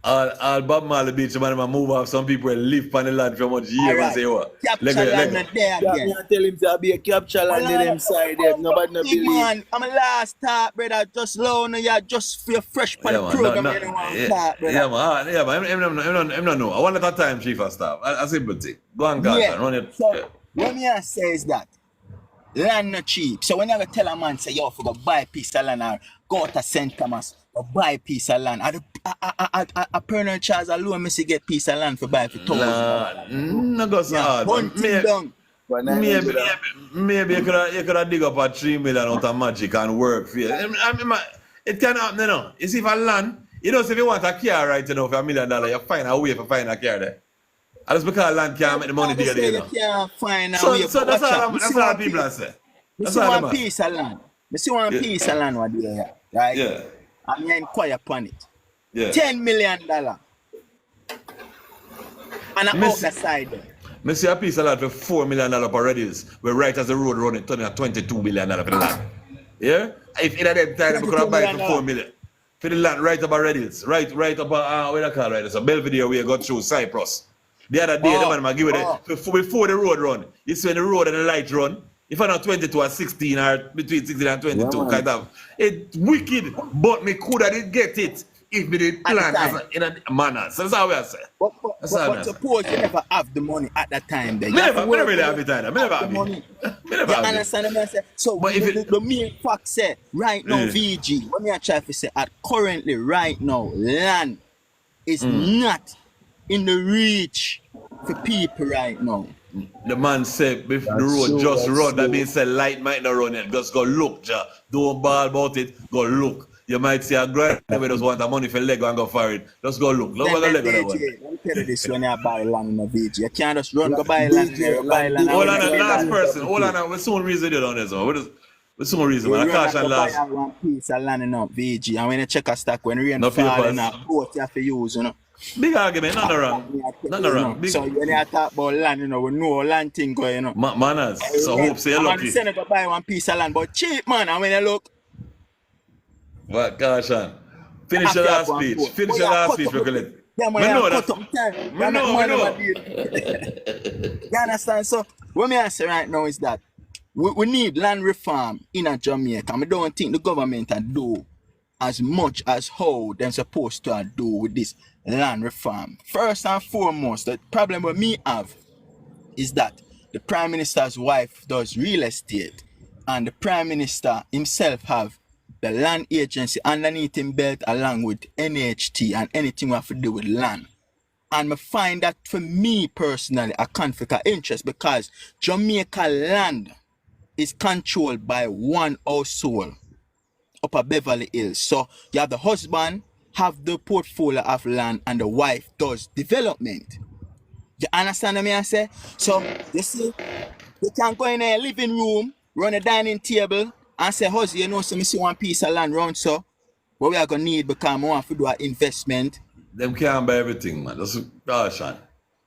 All Bob Marley Beach, man, move off. Some people live on the land for much years and say, what? Capture land there again. I tell him to be a capture land in them side there. Nobody no believe. Man, I'm a last talk, brother. Just low no, you just feel fresh for the program. You don't want to talk, brother. Yeah, man. I'm not know. I want that time, chief of staff. I simple thing. Go on, guys. Run it. So, what me I say is that land not cheap. So when I tell a man say, yo, for go buy a piece of land or go to St. Thomas or buy a piece of land, a permanent charge alone, me see get piece of land for buy for $1,000. No go so hard. Maybe you could have dig up a 3 million out of magic and work for you. It can happen, you know. You see, if a land, you know, if you want a car right, you know, for $1 million, you find a way for find a car there. And that's because land can't make the money there, you know. You can't find a So way that's all people are saying. You see one piece of land. You see one piece of land what there, right? Yeah. And you inquire upon it. Yeah. $10 million. And I'm out the side there. I see a piece of land for $4 million per radius. Where right as the road running, turning at $22 million for the land. Yeah? If in that time, we could have buy it for $4 million. For the land right up a radius. Right up a, what do you call it? So Belvedere where you got through Cyprus. The other day, the man might give it before the road run. You see when the road and the light run. If I'm not 22 or 16 or between 16 and 22, kind of. It's wicked, but me could have get it if we did plan in a manner. So that's how I say. But suppose you never have the money at that time. Then. Never really have it either. Never have money. You understand what I say? So but the main fact say, right now, VG, what me I try to say, at currently, right now, land is not in the reach for people right now. The man said if the road just run, that means the light might not run it. Just go look, don't ball about it, go look. You might see a grand who just want the money for Lego and go for it. Just go look. Look what the Lego one. Let me tell you this when you buy land in a VG. You can't just run, go buy land there, buy land. Hold on, last person. Hold on, we soon reason it on this one. We soon reason, man. I cash and last. You one piece of land in a VG. And when you check a stack, when rain fall in a boat, you have to use, you know. Big argument, nothing wrong. So when you talk about land, you know, we know land thing going, you know. Manners, so hope say you're lucky. I'm going to buy one piece of land, but cheap, man. And when you look. What, Kashan? Finish your last speech. Finish your last speech, Recollect. Yeah, man, we know. You understand? So, what I say right now is that we need land reform in a Jamaica. I don't think the government can do as much as how they're supposed to do with this land reform. First and foremost, the problem with me have is that the Prime Minister's wife does real estate and the Prime Minister himself have the land agency underneath him belt along with NHT and anything we have to do with land. And I find that for me personally a conflict of interest because Jamaica land is controlled by one household up at Beverly Hills. So you have the husband have the portfolio of land and the wife does development. You understand what I say? So you see, you can go in a living room, run a dining table, and say, husband, you know, so me see one piece of land round, so what we are gonna need because I want to do an investment. Them can't buy everything, man. That's Sean.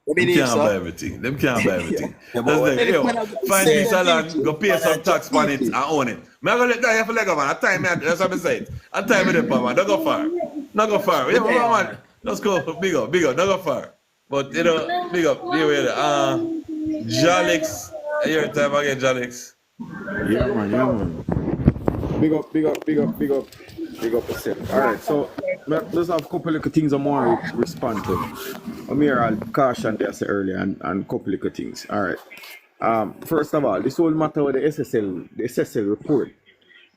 Them can't buy everything. Them can't buy everything. That's like, yo, find piece of land, go pay some tax on it and own it. Me I go let that for Lego, man. At time, that's what I say. At time with them, man. Don't go far. Not go far. Yeah, man. Let's go big up. Don't go far. But you know, big up. Jalix. Your time again, Jalix. Yeah, man. Big up yourself. Alright, so let's have a couple of things I want to respond to. I'm here, I'll caution this earlier and a couple of things. Alright. First of all, this whole matter with the SSL report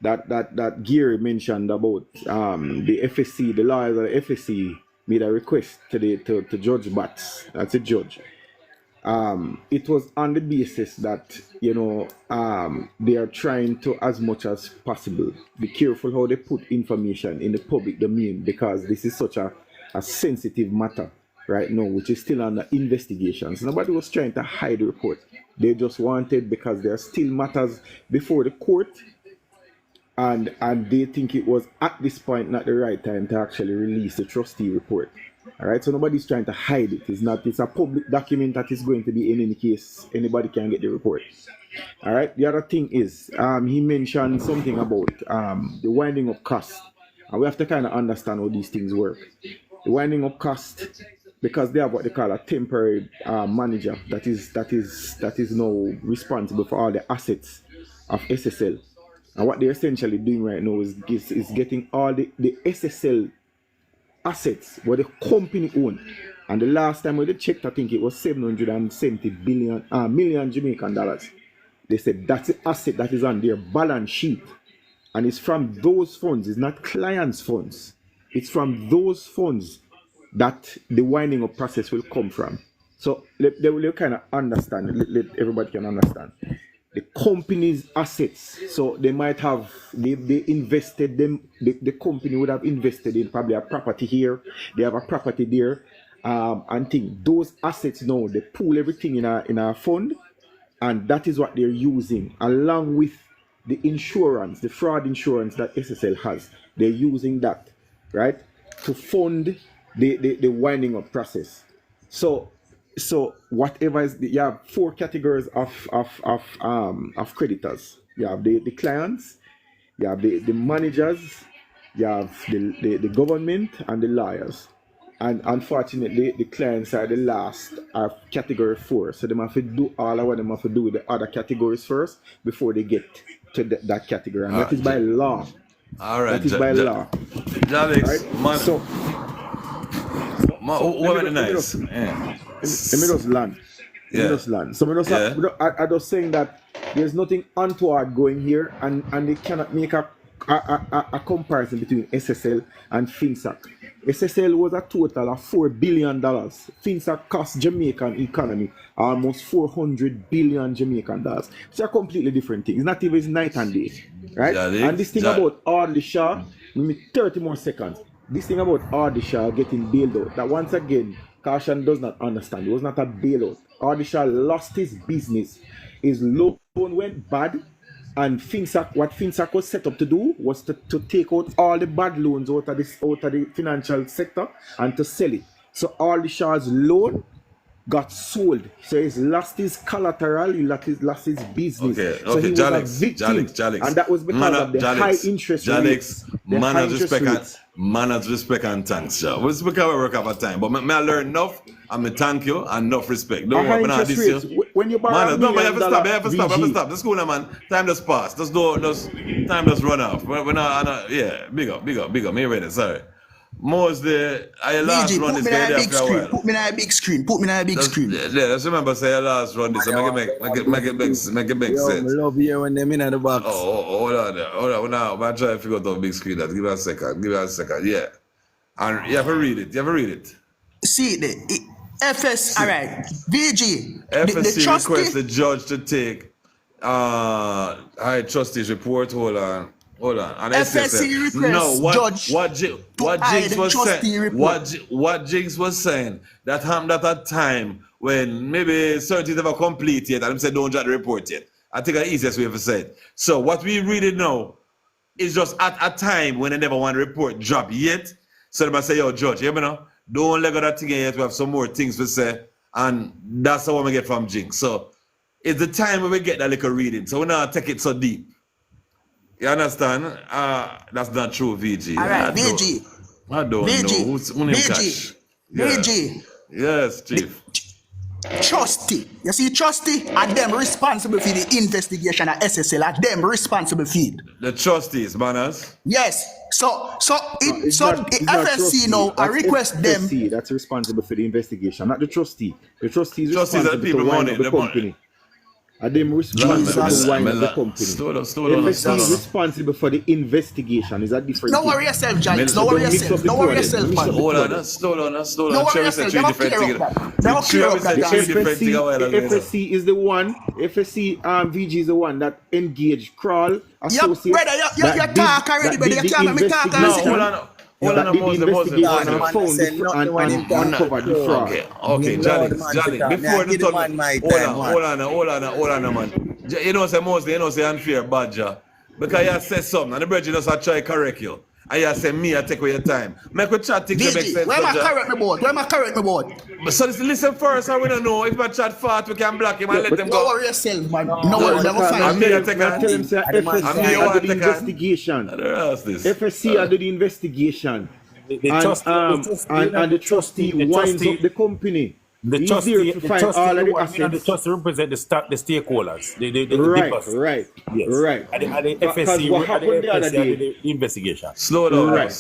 that Gary mentioned about the FSC, the lawyers of the FSC made a request to Judge Batts, that's a judge. It was on the basis that, they are trying to, as much as possible, be careful how they put information in the public domain, because this is such a sensitive matter right now, which is still under investigation. So nobody was trying to hide the report. They just wanted, because there are still matters before the court, and they think it was at this point not the right time to actually release the trustee report. All right, so nobody's trying to hide it. It's a public document that is going to be in any case. Anybody can get the report. All right, the other thing is, he mentioned something about the winding up cost, and we have to kind of understand how these things work. The winding up cost, because they have what they call a temporary manager that is now responsible for all the assets of SSL, and what they're essentially doing right now is getting all the SSL assets what the company owned. And the last time we did checked, I think it was 770 million Jamaican dollars. They said that's the asset that is on their balance sheet, and it's from those funds. It's not clients' funds. It's from those funds that the winding up process will come from. So they will kind of understand. Let everybody can understand the company's assets. So they might have, they invested them, the company would have invested in probably a property here, they have a property there, and think those assets now, they pool everything in a fund, and that is what they're using, along with the insurance, the fraud insurance that SSL has. They're using that, right, to fund the winding up process. So whatever is you have 4 categories of creditors. You have the clients, you have the managers, you have the government and the lawyers. And unfortunately, the clients are the last of category 4. So they have to do all of what they have to do with the other categories first before they get to that category. And that is by law. All right. That is by law. Alex, right? man. So let me just land. So I just saying that there's nothing untoward going here, and they cannot make a comparison between SSL and FinSac. SSL was a total of $4 billion. FinSac cost Jamaican economy almost 400 billion Jamaican dollars. It's a completely different thing. It's not even night and day, right? And this thing about Ardley Shaw, give me 30 more seconds. This thing about Ardley Shaw getting bailed out, that once again, Caution does not understand. It was not a bailout. Ardley Shaw lost his business. His loan went bad, and what FinSac was set up to do was to take out all the bad loans out of the financial sector and to sell it. So Ardley Shaw's loan got sold. So he's lost his collateral, he lost his business. So he was a victim. And that was because of the high interest rates. Manners, respect, and thanks, yeah. We'll speak our work over time. But I learn enough, and I thank you, and enough respect. Don't worry, I'm this you. When you borrow you have to stop. The school, man. Time just pass. Time just run off. We're not, yeah, big up. Me ready, sorry. Most I last run this guy after a while. Put me on a big screen. Yeah, let's remember say I last run this. Make it make sense. I love you when them in the box. Oh, hold on. Now I'm trying to figure out the big screen. Give me a second. Yeah. And you have to read it. See the FS. All right. VG. FSC requests the judge to take high trustees report. Hold on. And FSC requests what Jinx was saying that happened at that time when maybe certain things never complete yet, and said don't drop the report yet. I think the easiest way to say it. So what we read it now is just at a time when they never want the report drop yet. So they must say, yo, Judge, you know, don't let go that thing yet. We have some more things to say, and that's the one we get from Jinx. So it's the time when we get that little reading. So we not take it so deep. You understand? That's not true, VG. All right, VG. I don't know. Who's VG. VG. Yes, Chief. Trustee. You see, trustee are them responsible for the investigation at SSL. Are them responsible for it. The trustees, manners. Yes. So FSC now, I request FSC them. that's responsible for the investigation, not the trustee. The trustee is responsible are the people to wind running up the company. And them responsible for the wine of the company. Slow down. FSC responsible for the investigation. Is that different? Don't worry yourself, Jalix. Don't worry yourself. Don't worry yourself, man. Hold on, slow down. Don't worry yourself. Never clear up that. FSC is the one. FSC VG is the one that engaged Crawl. Associate. Brother, you talk already, brother. You can't make me talk. Hold on, uncovered the fraud. Okay, Jalix, before the hold on, man. You know, say mostly, say unfair, badger. Because you say something, and the bridge just try to correct you. And you say me, I take away your time. Make a chat things that make sense. Where am I correct me board? So listen first, I don't know. If I chat fast, we can block him and let them go. Don't worry yourself, man. No worry, never find. I'm here to tell him, say, FSC are the investigation. FSC are the investigation. And the trustee winds up the company. The trustee represent the stakeholders. Right. Yes. Right. And the FSC, what happened the other day? The investigation. Slow down. Right.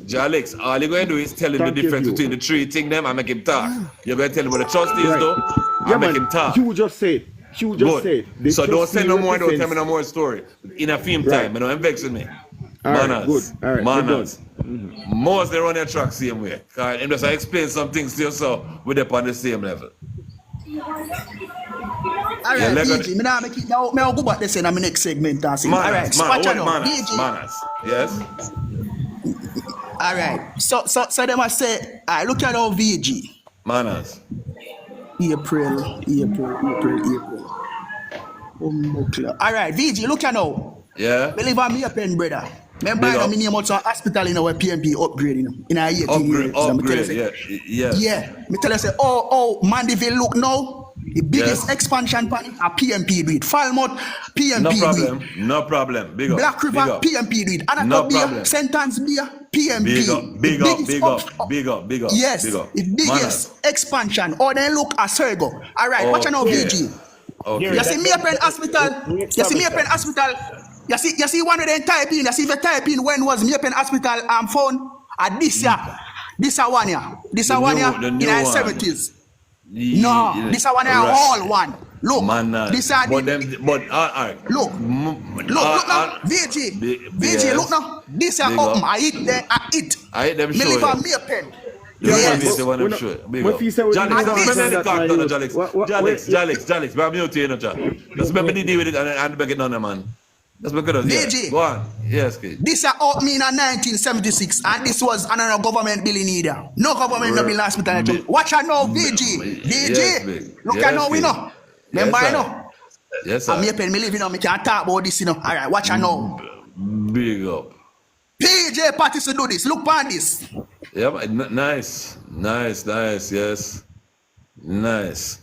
Jalix, all you're going to do is tell him the difference between the three things them and make him talk. You're going to tell him what the trustee is though and make him talk. You just said. So don't say no more, don't tell me no more story. In a film time, you know, I'm vexing me. Manners. Most they run their track same way. And just explain some things to you so we're up on the same level. Alright, BG, I'll go back this in my next segment. Alright, manners. Yes. Alright, so they must say, I look at our VG. Manners. April. Alright, VG, look at now. Yeah. Believe me a pen, brother. Remember I name out some hospital in our PNP upgrading in our 18 years. Upgrade, yeah. Me tell you say, Mandeville look now. The biggest expansion plan a PNP do it. Falmouth, PNP do it. No problem. Big up. Black River, PNP do it. Anacobia, Sentence Beer, PNP. Big up. Yes, the biggest expansion. Or then look at Sergo. Alright, watch out VG. Okay. You see me up in hospital. You see one of them type in. You see if you type in when was me up in hospital phone at this year. This one here in the 70s. No, this one here all one. Look, this are Look now, VG, look now. This are open. I eat them. Me leave a me a pen. Jalix, but I'm new to you, no, just remember to deal with it and make it done, man. That's because go on. Yes, kid. This out me in 1976, and this was another government building either. No government building hospital. Watch out now, VG. Look at now, we know. Remember, I know. Yes, sir. I'm here, me living on. Me can't talk about this, you know. All right, watch out now. Big up. PJ parties to do this. Look on this. Yeah, nice, yes. Nice.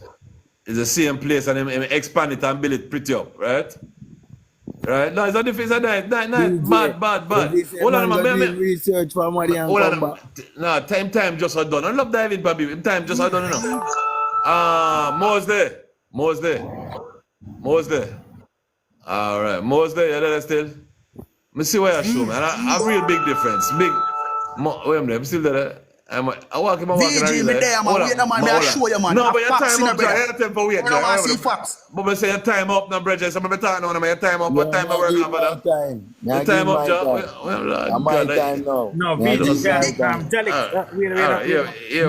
It's the same place and expand it and build it pretty up, right? Right? No, it's not the face of nice. Bad. Hold on, man. Research for money and hold on. No, time just are done. I love diving, baby. Time just are done, you know. Mo's there. All right, Mo's there. Yeah, that's still. Me see why I show, man. A real big difference. Wait a minute, I'm still there. I walk him. VG, me there, man. Wait, man. I show you, man. No, but your time up, brother. Your time for wait. I see facts. But I say your time up, no, brother. So I'm talking on your time up. What time I work on, brother? Your time up, John. Well, my time now. No, VG, Here we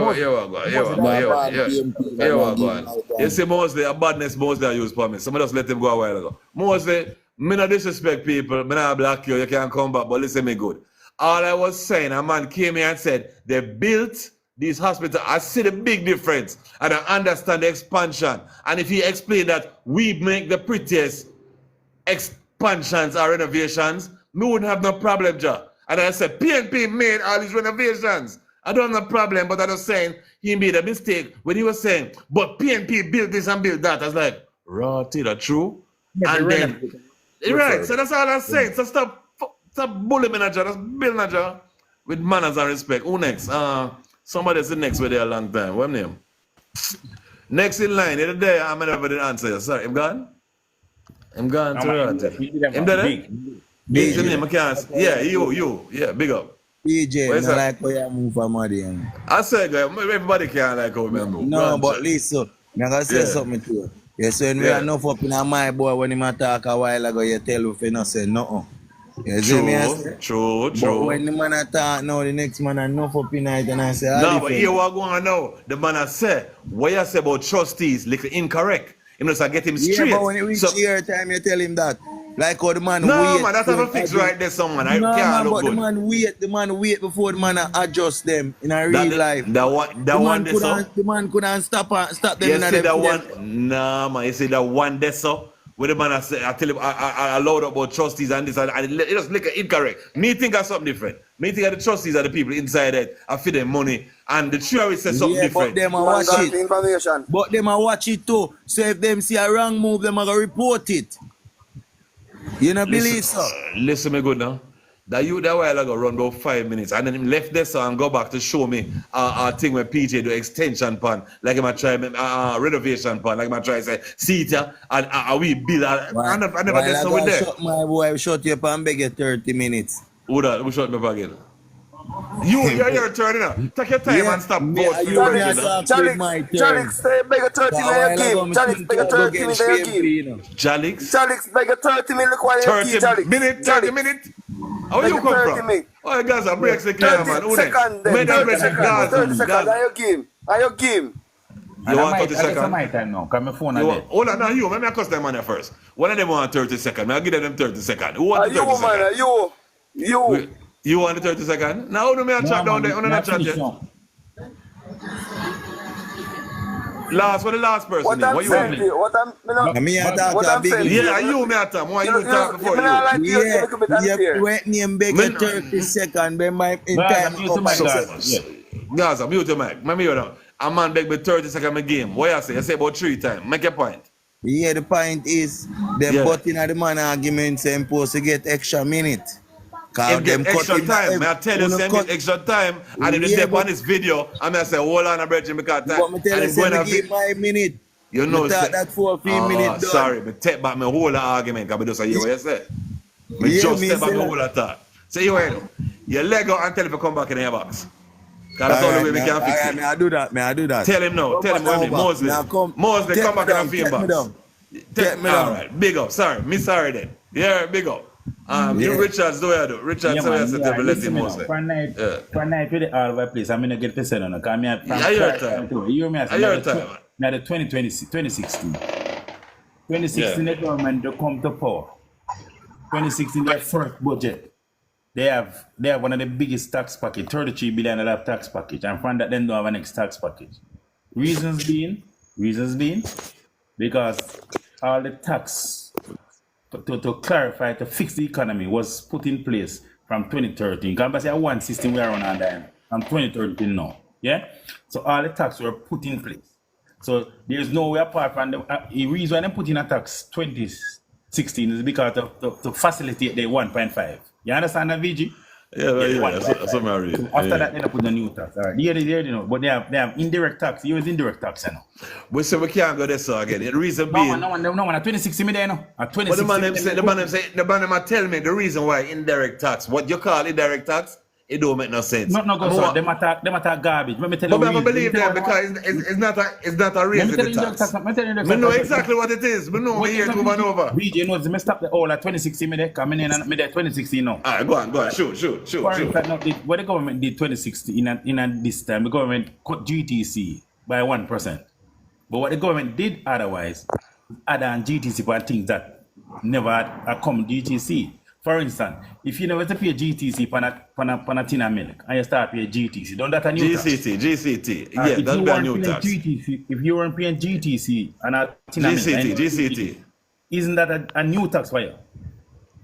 go. You see, mostly a badness, mostly I use for me. Somebody just let him go a while ago. Mostly, me not disrespect people. Me not block you. You can't come back, but listen me good. All I was saying, a man came here and said, they built these hospitals. I see the big difference and I understand the expansion. And if he explained that we make the prettiest expansions or renovations, we wouldn't have no problem, Joe. And I said, PNP made all these renovations. I don't have no problem, but I was saying he made a mistake when he was saying, but PNP built this and built that. I was like, right, is that true? Yeah, and then, right, so that's all I'm saying. So stop bully manager, that's build manager with manners and respect. Who next? Somebody's the next with there a long time. What's name? Next in line, the day I'm never did answer you. Sorry, I'm gone. I'm gone to the him there? Big name, I can't. Yeah, you. Yeah, big up. PJ, no like how you move for money. I said, everybody can't like how we move. No, but listen, I'm gonna say something to you. Yes, when we are enough up in my boy, when he talk a while ago, you tell him if not say nothing. You see me? I say? True. But when the man talk now, the next man enough up in it, and I say, no, but here what going on now? The man has said, what you say about trustees, little incorrect. You must get him straight. Yeah, but when it reach your time, you tell him that. Like how the man no, wait. Man, that's a fix right there, someone. I no, can't man, look but good. the man wait before the man adjust them in a real life. The man couldn't stop them you in see that one? Nah, man, you see that one there, so where the man I tell him I allowed about trustees and this and it just look incorrect. Me think of something different. Me think of the trustees are the people inside it. I feed them money and the tree say something different. But them a watch it. But them a watch it too. So if them see a wrong move, them a go report it. You know, believe so? Listen me good now. That you that while ago run about 5 minutes and then him left there and go back to show me a thing where PJ do extension pan like him a try renovation pan like him a try say see it and we build I never did so with there. My boy, I shut you up and beg you 30 minutes. Who that? Who shut me up again? You're your turn now. Take your time and stop both. Jalix, say beg a 30 minute game. Jalix, beg a 30 minute game. Jalix, beg a 30 minute. Look what you 30 minutes. How you come from? Oh, you guys are breaks the clear, man. 30 seconds. 30 seconds. Are your game? You want 30 seconds? That's my time now. Come my phone again. Hold on, now you. Let me cuss them man first. One of them want 30 seconds. I'll give them 30 seconds. Who want 30 seconds? You want the 30 seconds? Now, who do me a chat down there? Who do not chat yet? Last, what the last person? What you want me? What I'm saying. Yeah, you me at time. Why you talk before you? Yeah, wait name beg 30 seconds. Be my in time up. Gaza, mute your mic. Let me hear now. A man beg me 30 seconds my game. What you say? You say about 3 times. Make your point. Yeah, the point is them butting at the man argument saying supposed to get extra minute. If them extra time, may I tell you, send me extra time, and if they step on this video, I may say, hold on a bridge because time. But me tell you, say give my minute. You know, that 4 minutes. Sorry, but take back my whole argument, because I just hear what you say. Me just step back my whole attack. Say you hear your leg out and tell him to come back in your box. Because that's all the way we can fix it. May I do that. Tell him now. Tell him what Mosley. Mosley, come back in a few box. Take me down. All right, big up. Sorry, me sorry then. Yeah, big up. You Richards, do you do? Richards, so you said to let him say. For night with the all over place, I'm going to get percent on it. Because your time. You me your time. Now the 2016. 2016, the government, they come to power. 2016, their first budget. They have one of the biggest tax package, $33 billion tax package. And from that, then don't have a next tax package. Reasons being, because all the tax to clarify, to fix the economy was put in place from 2013. Because say one system we are on under from 2013 now. Yeah? So all the tax were put in place. So there's no way apart from the reason why they put in a tax 2016 is because to facilitate the 1.5. You understand that, VG? Yeah, that's what I read. So after that, they put the new tax. All right. You know, but they have indirect tax. You use indirect tax, you know. We say we can't go there so again. The reason being. No, at 2060 me there, no. At 2060. But the man tell me the reason why indirect tax. What you call indirect tax? It don't make no sense. No, go sorry. Them attack garbage. Let me tell you. But I believe them because it's not a reason the tax. I know exactly what it is. I know we hear it over and over. BJ knows me stop the all at 2016 me there. Coming in and me there 2016 now. Alright, go on. Shoot. What the government did 2016 in this time, the government cut GTC by 1%. But what the government did otherwise, add on GTC for things that never had come GTC. For instance, if you never to pay GTC for a tin of milk and you start paying GTC, don't that a new tax? GCT. Yeah, that's a new tax. If you weren't paying GTC and a tin of milk, GCT. Isn't that a new tax for you?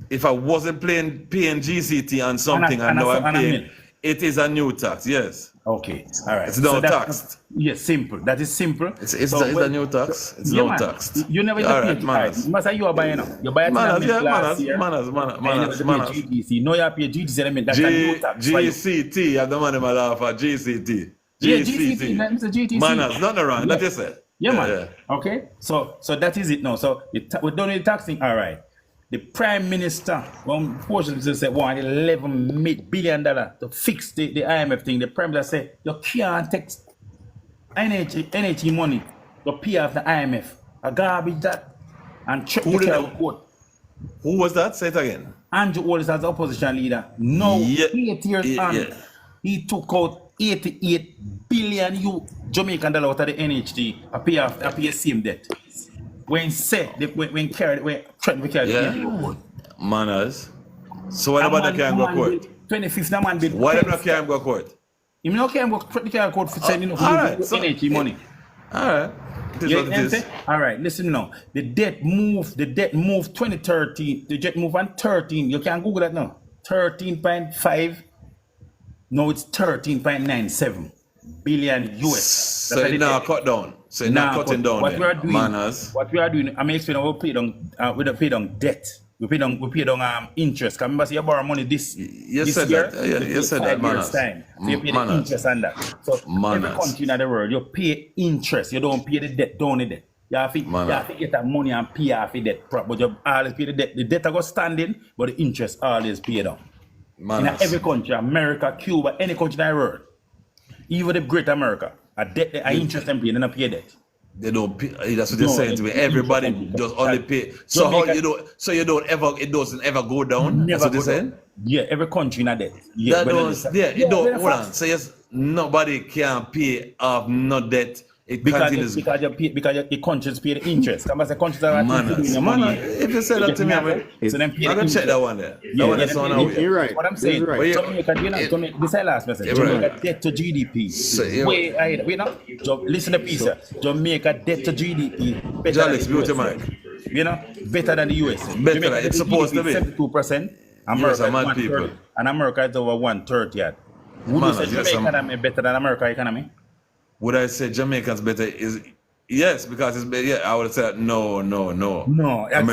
If I wasn't paying GCT on something and now I'm paying, it is a new tax, yes. Okay, all right. It's not taxed. Yes, simple. That is simple. It's a new tax. It's not taxed. You never pay manners. You must say you are buying now. You buy a manners. GTC. No, you have to pay GTC. That's a new tax. GCT. You have the money, my love, for GCT. GCT. Manners, not wrong. That is it. Yeah, man. Okay. So that is it now. So we're done with taxing. All right. The Prime Minister, unfortunately, said want $11 billion to fix the IMF thing. The Prime Minister said you can't take NHE money to pay off the IMF. A garbage that. And who was that? Say it again. Andrew Holness as the opposition leader. No, 8 years on, he took out 88 billion Jamaican dollar out of the NHD. I pay same debt. When threatened to carry the manners. So what about the can go court? 25th, the man bid. Why don't the can go court? You know can go court for sending NHD money. Alright. Alright, listen now. The debt moved 2013. The debt moved on 13. You can Google that now. 13.5. Now it's 13.97 billion US. So it's now cut down. So it's not cutting down. What we are doing, I'm explaining how we don't pay down debt. We pay down interest. Because remember, you borrow money this year. You said that, Manners. Time. So you pay the interest on that. So every country in the world, you pay interest. You don't pay the debt, down the debt. You have to get that money and pay off the debt. But you always pay the debt. The debt go standing, but the interest always pay down. In every country, America, Cuba, any country in the world, even the Great America, a debt, a interest and pay, they don't pay debt. They don't pay. That's what they're saying to me. Everybody does only pay. So how you don't? So you don't ever? It doesn't ever go down. That's what they're saying. Yeah, every country in a debt. Yeah, it don't. Hold on. So yes, nobody can pay off no debt. It continues because the countries pay the interest. Come as the countries are doing the money. If you say that to me, I'm gonna check that one there. You're right. What I'm saying, Jamaica, this is the last message. Jamaica debt to GDP. Way ahead. We know. Listen to Peter. Jamaica debt to GDP. Better than you know, better than the US. Better. It's supposed to be 72%. America mad people. And America is over 1/30. Would you say Jamaica economy better than America economy? Would I say Jamaicans better? Is yes, because it's better. Yeah, I would say no. America, no. That's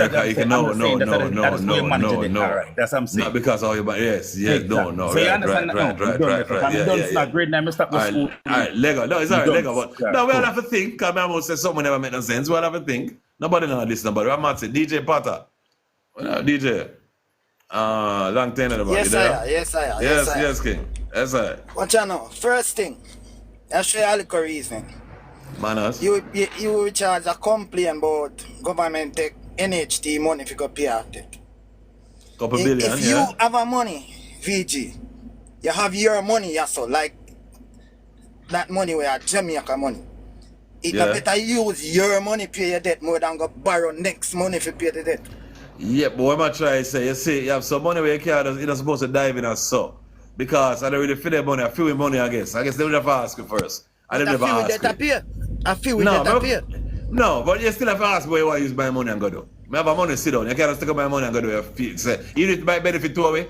what I'm saying. Not because all your yes, no. So you understand that? Right. Yeah. Not great. Now, stop the school. All right, Lego. No, it's all right, Lego. But now we all have to think. Because I almost said someone never make no sense. We all have to think. Nobody know this number. I'm not saying DJ Potter. DJ. Long time about yes, I am. Yes, King. Yes, I. What you know? First thing. I'll show you a little reason. Manners. You charge a complaint about government take NHT money if you go pay out it. Couple billion, if you have a money, VG, you have your money, so like that money where Jamaica money. It better use your money pay your debt more than go borrow next money if you pay the debt. Yeah, but what I'm trying to say, you see, you have some money where you can't, you're not supposed to dive in and so. Because I don't really feel the money, I feel with money, I guess. I guess they would have asked you first. I didn't ever ask you. I feel with that appear. No, but you still have to ask where you want to use my money and go do. I have a money sit down. You can't stick up my money and go do your feet. Say, you need to buy benefit to away.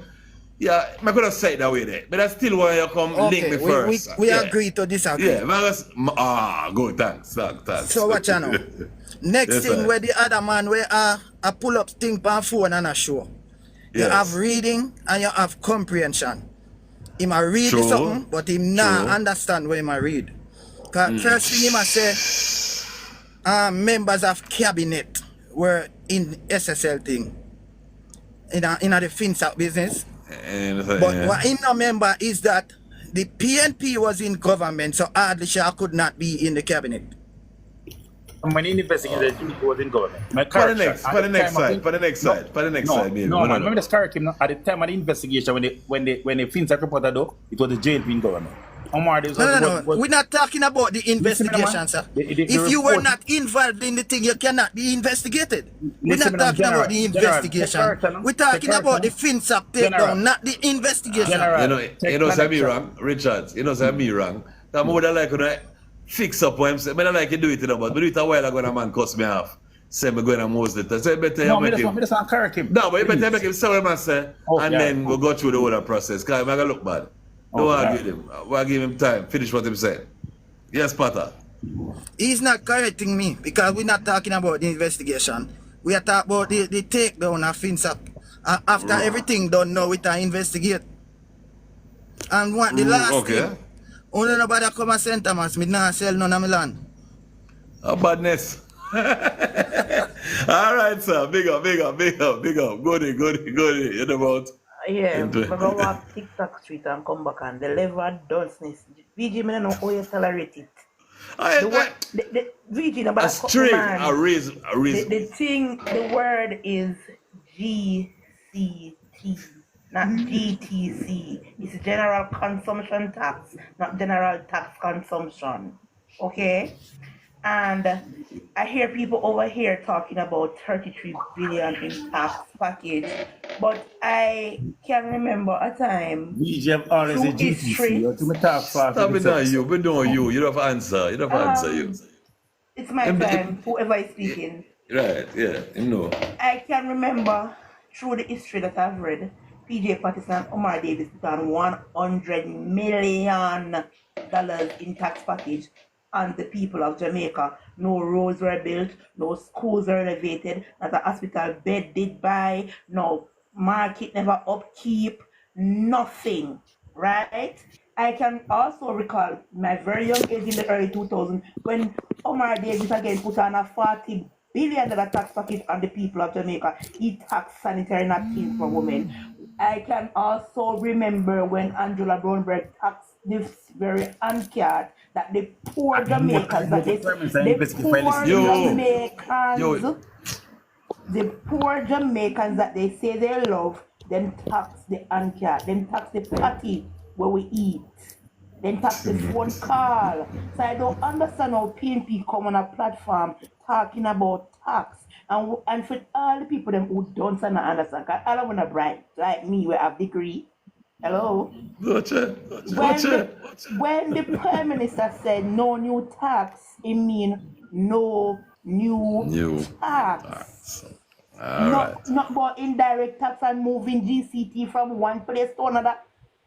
Yeah, I could have said it that way there. But that's still where you come link me first. We agree to disagree. Yeah, good, thanks. So what you know? Next thing where the other man where I pull up thing on phone and I show. You have reading and you have comprehension. He might read something, but he not understand what he might read. Cause first thing he must say, members of cabinet were in SSL thing. In the FinSac business. But what he no member is that the PNP was in government, so hardly Shah could not be in the cabinet. When he investigated, he was in government. For the next side, baby. No, man, remember the correct him at the time of the investigation when the FinSac reporter though, it was the JLP in government. No. We're not talking about the investigation, sir. If you were not involved in the thing, you cannot be investigated. We're not talking about the investigation. We're talking about the FinSac takedown, not the investigation. You know, say me wrong, Richard. You know, say me wrong. I would like to fix up what I'm saying. I don't like to do it, but do it a while ago when a man cuss me off. Say me going to most of the time. So you better make him. No, but you better make him say what I say, and then we'll go through the whole process. Because I'm going to look bad. Don't argue with him. We'll give him time. Finish what he's saying. Yes, Potter. He's not correcting me because we're not talking about the investigation. We are talking about the takedown of FinSac. After everything done, now we can investigate. And what the last thing, only nobody come and St. Thomas, me not sell none of my land. Oh, badness. All right, sir. Big up. Good. You know about? Yeah, I'm gonna walk TikTok street and come back and deliver dunceness. VG, I don't know how you tolerate it. The VG, no, but a string, a reason. The thing, the word is GCT, not GTC. It's general consumption tax, not general tax consumption. Okay? And I hear people over here talking about 33 billion in tax package, but I can remember a time. VG always a GTC. You to me talk fast. Stop it now, you. We know you. You don't have answer. You don't have answer, you. It's my time, whoever is speaking. Right, yeah, you know. I can remember through the history that I've read, PJ Patterson and Omar Davis put on $100 million in tax package on the people of Jamaica. No roads were built, no schools were renovated, not a hospital bed did buy, no market never upkeep, nothing, right? I can also recall my very young age in the early 2000s when Omar Davis again put on a $40 billion tax package on the people of Jamaica. He taxed sanitary napkins for women. I can also remember when Angela Brownberg taxed this very uncard that the poor Jamaicans, the poor Jamaicans that they say they love, then tax the uncard, then tax the patty where we eat, then tax the phone call. So I don't understand how PNP come on a platform talking about tax. And for all the people them who don't understand, because all of them are bright, like me, we have degree. Hello? When the Prime Minister said no new tax, it means no new tax. Not about indirect tax and moving GCT from one place to another.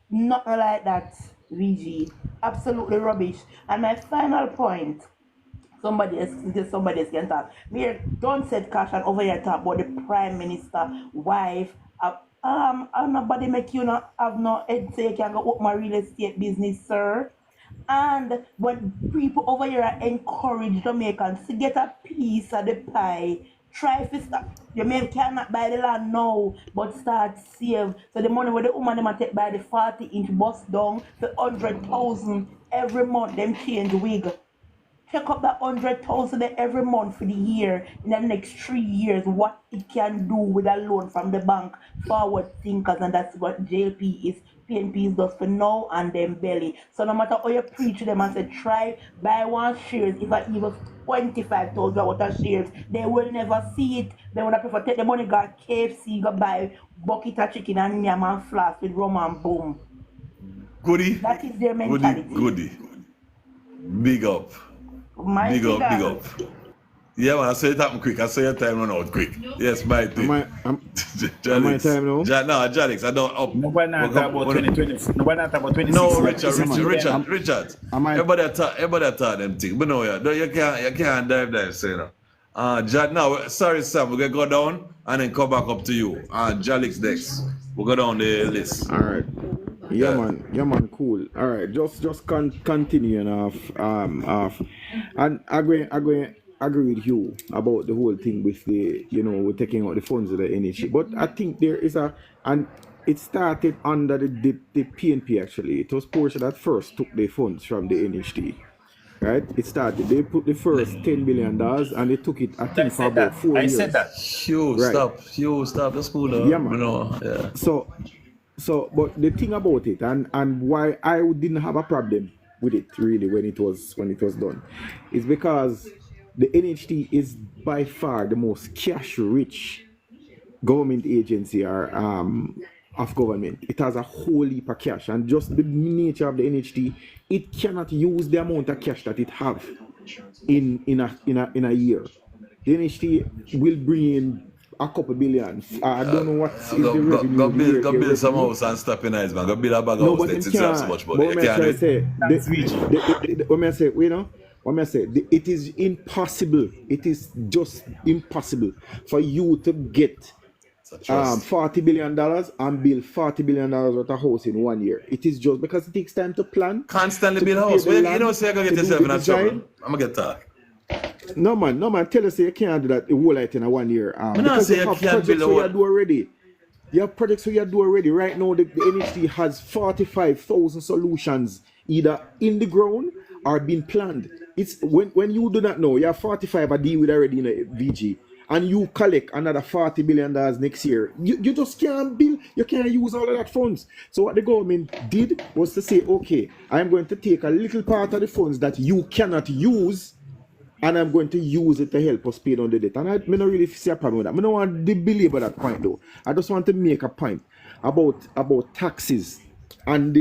Nothing like that, VG. Absolutely rubbish. And my final point, somebody else can talk. Me don't said caution over here talk about the Prime Minister wife. Nobody make you not have no head say you can go up my real estate business, sir. And when people over here are encouraged Jamaicans to get a piece of the pie, try to start. Jamaica cannot buy the land now, but start save. So the money where the woman them take buy the 40-inch bus down for 100,000 every month, them change wig. Check up that 100,000 every month for the year. In the next 3 years, what it can do with a loan from the bank. Forward thinkers, and that's what JLP is. PNP is just for now and then belly. So no matter how you preach to them and say try buy one shares, if I even 25,000 worth of shares, they will never see it. They will prefer take the money, go KFC, go buy bucket of chicken and yam and flask with rum and boom. Goody. That is their mentality. Goody. Big up. Big up. Yeah, man, I say it happen quick. I say your time run out quick. Yes, my thing. Am I time now? No, Jalix, I don't up. Nobody not talk about 2020. Nobody not talk about 26. No, Richard. Everybody talk them things. But no, you can't dive, say no. Jad, now, sorry, Sam, we're going to go down and then come back up to you. Jalix next. We'll go down the list. All right. Yeah, man, cool. All right, just continuing off. And I agree with you about the whole thing with the, we're taking out the funds of the NHD. But I think there is and it started under the PNP actually. It was Porsche that first took the funds from the NHD. Right? It started. They put the first $10 billion and they took it, I think, for about 4 years. I said that. Stop. That's cool though. Yeah, man. Yeah. So, but the thing about it, and why I didn't have a problem with it really when it was done, is because the NHT is by far the most cash-rich government agency of government. It has a whole heap of cash, and just the nature of the NHT, it cannot use the amount of cash that it have in a year. The NHT will bring in a couple billion. I don't know what is the revenue. Go build some house and stop in eyes, man. Go build a bag of house. It's not so much money. You can't do it. It is impossible. It is just impossible for you to get $40 billion and build $40 billion worth of house in 1 year. It is just because it takes time to plan. Constantly build house. Well, you know, say you're going to get yourself in a trouble. I'm going to get talk. No man. Tell us you can't do that the whole light in a 1 year. Because you have projects you do already. You have projects you do already. Right now, the NHT has 45,000 solutions either in the ground or being planned. It's when you do not know, you have 45 a deal with already in a VG, and you collect another $40 billion next year. You just can't build, you can't use all of that funds. So what the government did was to say, okay, I'm going to take a little part of the funds that you cannot use, and I'm going to use it to help us pay down the debt. And I don't really see a problem with that. I don't want to belabor that point though. I just want to make a point about taxes and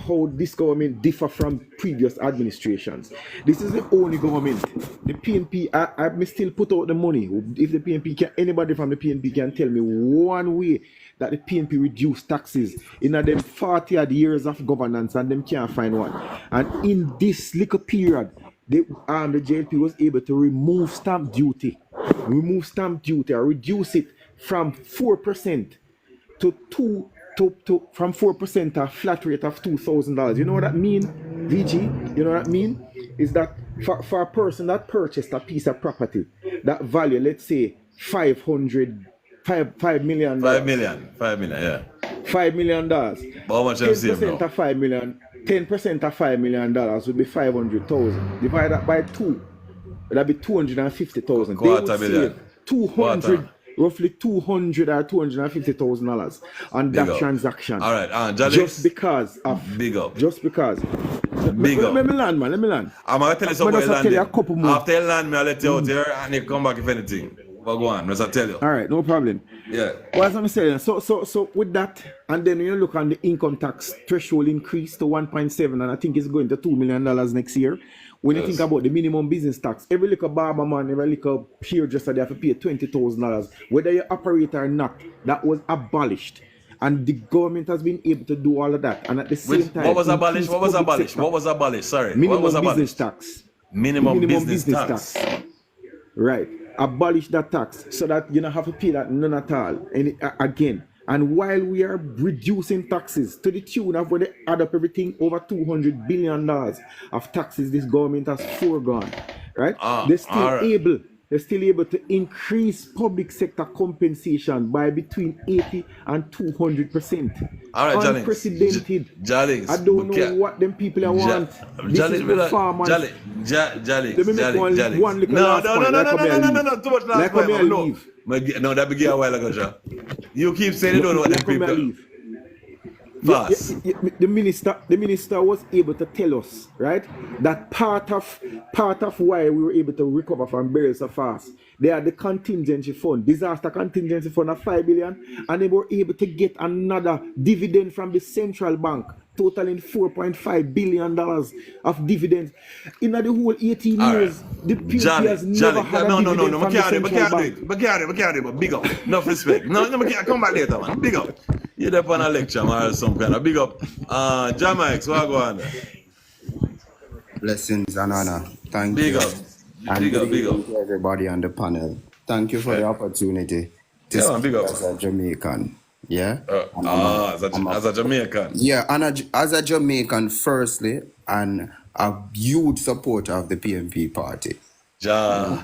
how this government differ from previous administrations. This is the only government. The PNP, I may still put out the money. If the PNP can, anybody from the PNP can tell me one way that the PNP reduced taxes in them 40 odd years of governance, and them can't find one. And in this little period, the JLP was able to remove stamp duty or reduce it from 4% to from 4% to a flat rate of $2,000. You know what that mean, VG? You know what that mean? Is that for a person that purchased a piece of property, that value, let's say $5 million. $5 million, yeah. $5 million. How much 10% of $5 million. 10% of $5 million would be 500,000. Divide that by 2, that'd be 250,000. Quarter million. 200, roughly $200,000 or $250,000 on that transaction. All right, just because of big up. Just because. Big up. Let me land, man. I'm gonna tell you something. After you land, I'll let you out here and you come back if anything. But go on, let's tell you. All right, no problem. Yeah. Well, as I'm saying, so with that, and then you look on the income tax threshold increase to 1.7, and I think it's going to $2 million next year. When you think about the minimum business tax, every little barber man, every little hairdresser, they have to pay $20,000, whether you operate or not. That was abolished, and the government has been able to do all of that. And at the same time, what was abolished? What was abolished? Sorry. Minimum what was business tax. Minimum business tax. Right. Abolish that tax so that you don't have to pay that none at all. And again, and while we are reducing taxes to the tune of where they add up everything over $200 billion of taxes this government has foregone, right? They're still able to increase public sector compensation by between 80 and 200%. All right, unprecedented. Jalix. I don't know what them people want. This is the farmers. Jalix. No. Too much last time. No, that began a while ago, Jah. You keep saying you don't know what them people. Fast. The minister was able to tell us, right, that part of why we were able to recover from burial so fast, they had the contingency fund, disaster contingency fund of $5 billion, and they were able to get another dividend from the central bank, totaling $4.5 billion of dividends. In the whole 18 years, the PNP has never had a dividend from the central bank. But can't do it. Big up. Enough respect. No, come back later, man. Big up. You're there on a lecture, man, or some kind of big up. Jamaica, what go on there? Blessings and honor. Thank big you. Up. And big up to everybody on the panel. Thank you for the opportunity to speak as a Jamaican. Yeah? As a Jamaican. Yeah, and as a Jamaican, firstly, and a huge supporter of the PNP party. Yeah.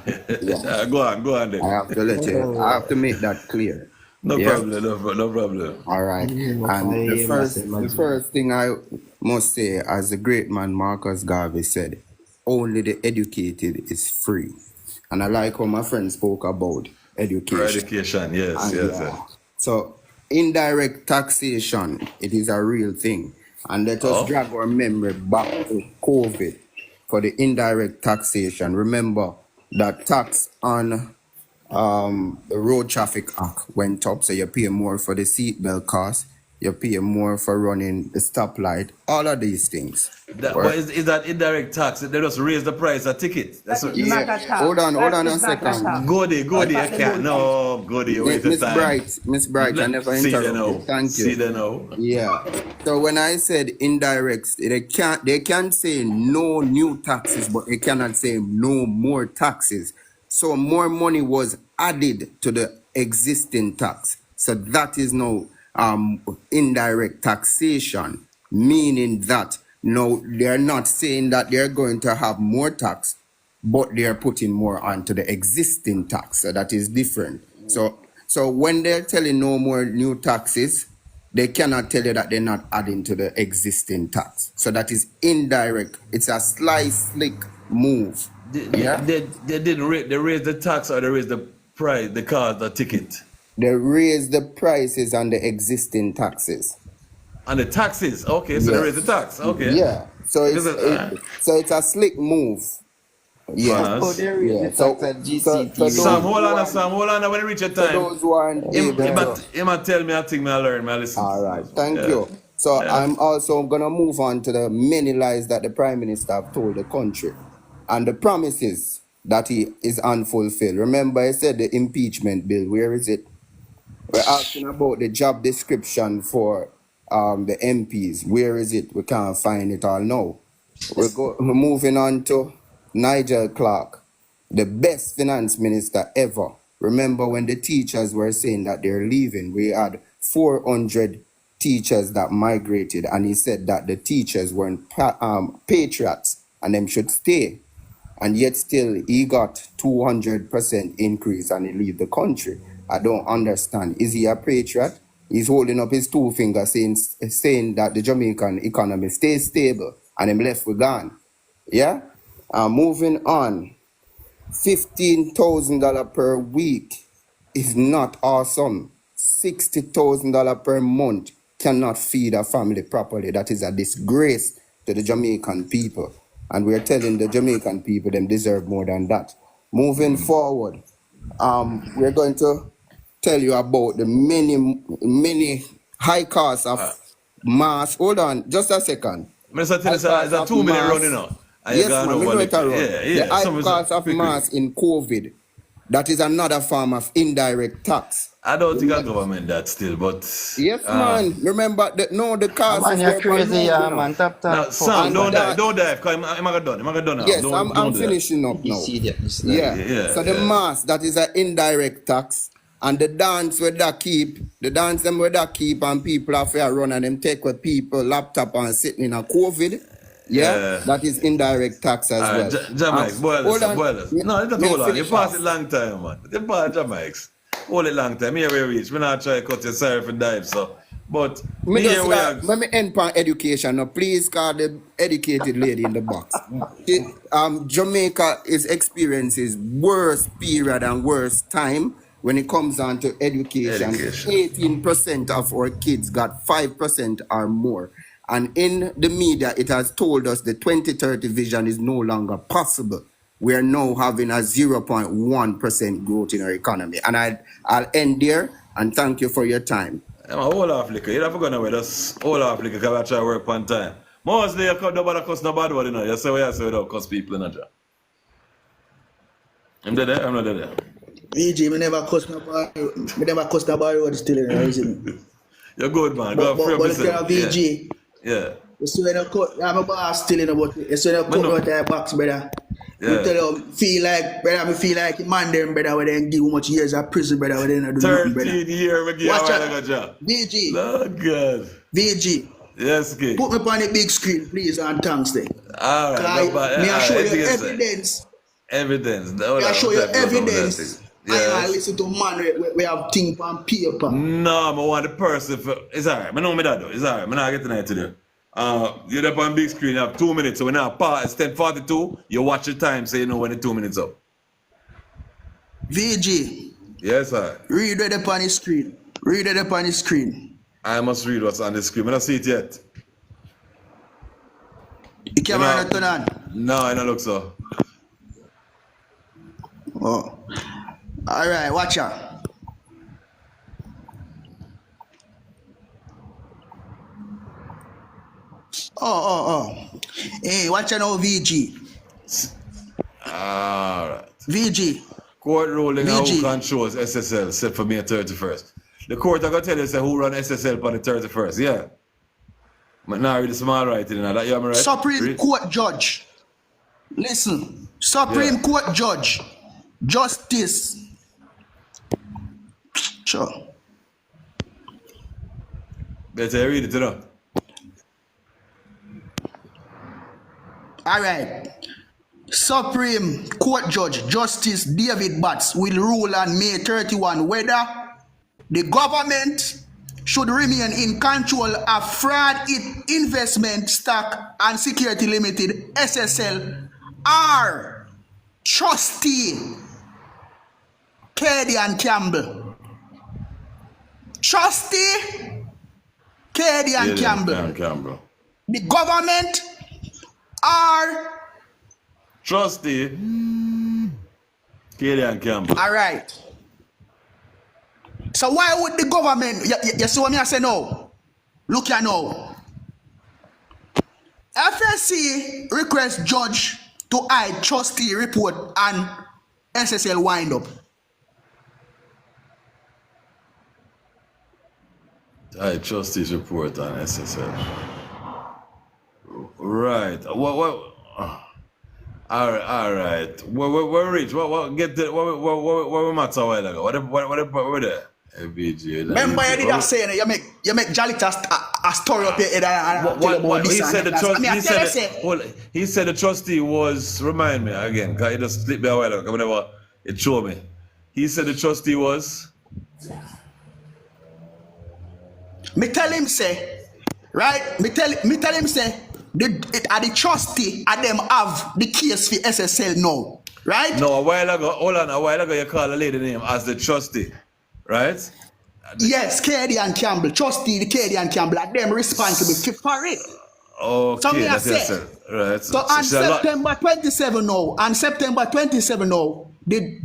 Go on then. I have to make that clear. No problem. All right. And the first thing I must say, as the great man Marcus Garvey said, only the educated is free. And I like how my friend spoke about education. Yes. So indirect taxation, it is a real thing. And let us drag our memory back to COVID for the indirect taxation. Remember that tax on the Road Traffic Act went up, so you pay more for the seatbelt cost, you pay more for running the stoplight, all of these things. Is that indirect tax? They just raise the price of tickets. That's what, Hold on a second. Go there, I can't. No, go there, wait a time. Miss Bright, I never interrupted you. Thank you. See them now. Yeah. So when I said indirect, they can say no new taxes, but they cannot say no more taxes. So more money was added to the existing tax. So that is now indirect taxation, meaning that no, they're not saying that they're going to have more tax. but they are putting more onto the existing tax. So that is different. So when they're telling no more new taxes, they cannot tell you that they're not adding to the existing tax. So that is indirect. It's a slick move. They didn't raise, they raised the tax or they raised the price, the car, the ticket. They raised the prices on the existing taxes. On the taxes, okay, so they raised the tax, okay. Yeah, so it's a slick move. Yeah. Sam, hold on, when you reach your time. Those who aren't he might tell me a thing I learn, I listen. All right, thank you. So I'm also gonna move on to the many lies that the Prime Minister have told the country and the promises that he is unfulfilled. Remember, I said the impeachment bill, where is it? We're asking about the job description for the MPs. Where is it? We can't find it all now. We're moving on to Nigel Clark, the best finance minister ever. Remember when the teachers were saying that they're leaving, we had 400 teachers that migrated, and he said that the teachers weren't patriots and them should stay. And yet still he got 200% increase and he leave the country. I don't understand. Is he a patriot? He's holding up his two fingers saying that the Jamaican economy stays stable and him left we gone. Yeah? Moving on. $15,000 per week is not awesome. $60,000 per month cannot feed a family properly. That is a disgrace to the Jamaican people. And we're telling the Jamaican people them deserve more than that. Moving forward, we're going to tell you about the many high costs of mass. Hold on, just a second. Mr. Tillis, it's a 2 minute running now. Yes, man, the high cost of mass in COVID, that is another form of indirect tax. I don't think our government that still, but... Yes, man. Remember, the cost man, you're crazy, man. Tap. Now, Sam, don't dive, because I'm not done now. Yes, I'm finishing up now. Yeah. So the mass, that is an indirect tax. And the dance where they keep, and people have to run and them take with people laptop and sitting in a COVID. Yeah, that is indirect tax as well. Jamaica, boilers. No, it's not hold on. You pass it long time, man. You pass Jamaica. Hold it long time. Here we reach. We're not trying to cut you sorry for dive, so. But let me end on education. Now, please call the educated lady in the box. Jamaica is experiences worst period and worst time when it comes down to education. 18% of our kids got 5% or more. And in the media, it has told us the 2030 vision is no longer possible. We are now having a 0.1% growth in our economy. And I'll end there and thank you for your time. I'm a whole half liquor. You're not going to wear this whole half liquor because I try to work on time. Mostly you cut nobody cuss no bad word, you know. You say what you say without cuss people in a job. I'm dead there, I'm not dead there. VG, me never cuss no bad word still in the reason. You're good, man. Go free up yourself. VG. Yeah. You see when you cut, I'm a boss still in about it. You see when you cut out your box, brother. Yeah. You tell you, I feel like man them, brother, when they give much years of prison, brother, when they not do nothing, brother. 13 years, we give you a job. VG. Lord God. VG. Yes, King. Put me on the big screen, please, and thanks then. All right. May I show you evidence? Evidence. May I show you evidence? Yes. I listen to man we have things on paper. No, I want the person for... It's all right. I know me that though. It's all right. I'm not getting it today. You're up on big screen, you have 2 minutes. So when I part, it's 10:42, you watch your time so you know when the 2 minutes up. VG. Yes, sir. Read it up on the screen. Read it up on the screen. I must read what's on the screen. I don't see it yet. The camera not turn on? No, I don't look so. Oh. Alright, watch out. Oh. Hey, watch out now, VG. Alright. VG. Court ruling who controls SSL set for May 31st. The court are going to tell you say, who run SSL on the 31st, yeah. But now read the small writing in that, you have me right? Supreme Court Judge. Listen. Supreme Court Judge. Justice. Sure. Better read it, you know. Alright. Supreme Court Judge Justice David Batts will rule on May 31 whether the government should remain in control of Fraud Investment Stock and Security Limited (SSL) or trustee Cadian Campbell. Trustee Cadian Campbell. The government or trustee Cadian Campbell. All right. So why would the government, you see what I say now? Look here now. FSC requests judge to hide trustee report and SSL wind up. Trustees report on SSL. Right. What? All right. Where reach? What get the what matter a while ago? What there? FBG. Remember you did that saying you make Jolly a story up here and he said he said the trustee was, remind me again, because it just slipped me a while ago, whenever it showed me. He said the trustee was, me tell him say, right? Me tell him say the trustee and them have the case for SSL now, right? No, a while ago you call a lady name as the trustee, right? Yes, Cadian Campbell, trustee the Cadian Campbell, and them responsible for it. Okay, so me that's say, right. So on September 27 now, the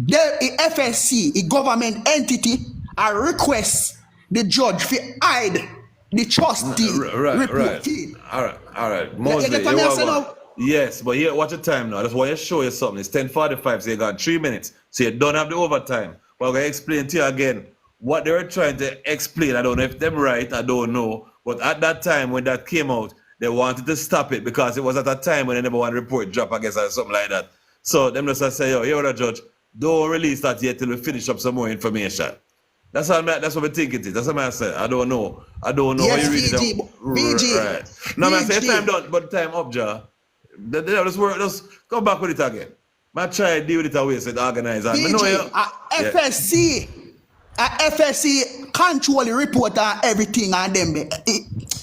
FSC, a government entity, request the judge to hide the trustee report. All right. Mosley, yes, but here, watch the time now. That's why I show you something. It's 10:45, so you got 3 minutes. So you don't have the overtime. But I'm going to explain to you again what they were trying to explain. I don't know if them right, I don't know. But at that time when that came out, they wanted to stop it because it was at a time when they never want to report drop, I guess, or something like that. So them just say, yo, here the judge, don't release that yet till we finish up some more information. That's what we think it is. That's what I say. I don't know. Yes, BG. Right. No, I say time done, but time up, Jah. Just come back with it again. I try to deal with it away, so it organize. FSC control the report and everything and them.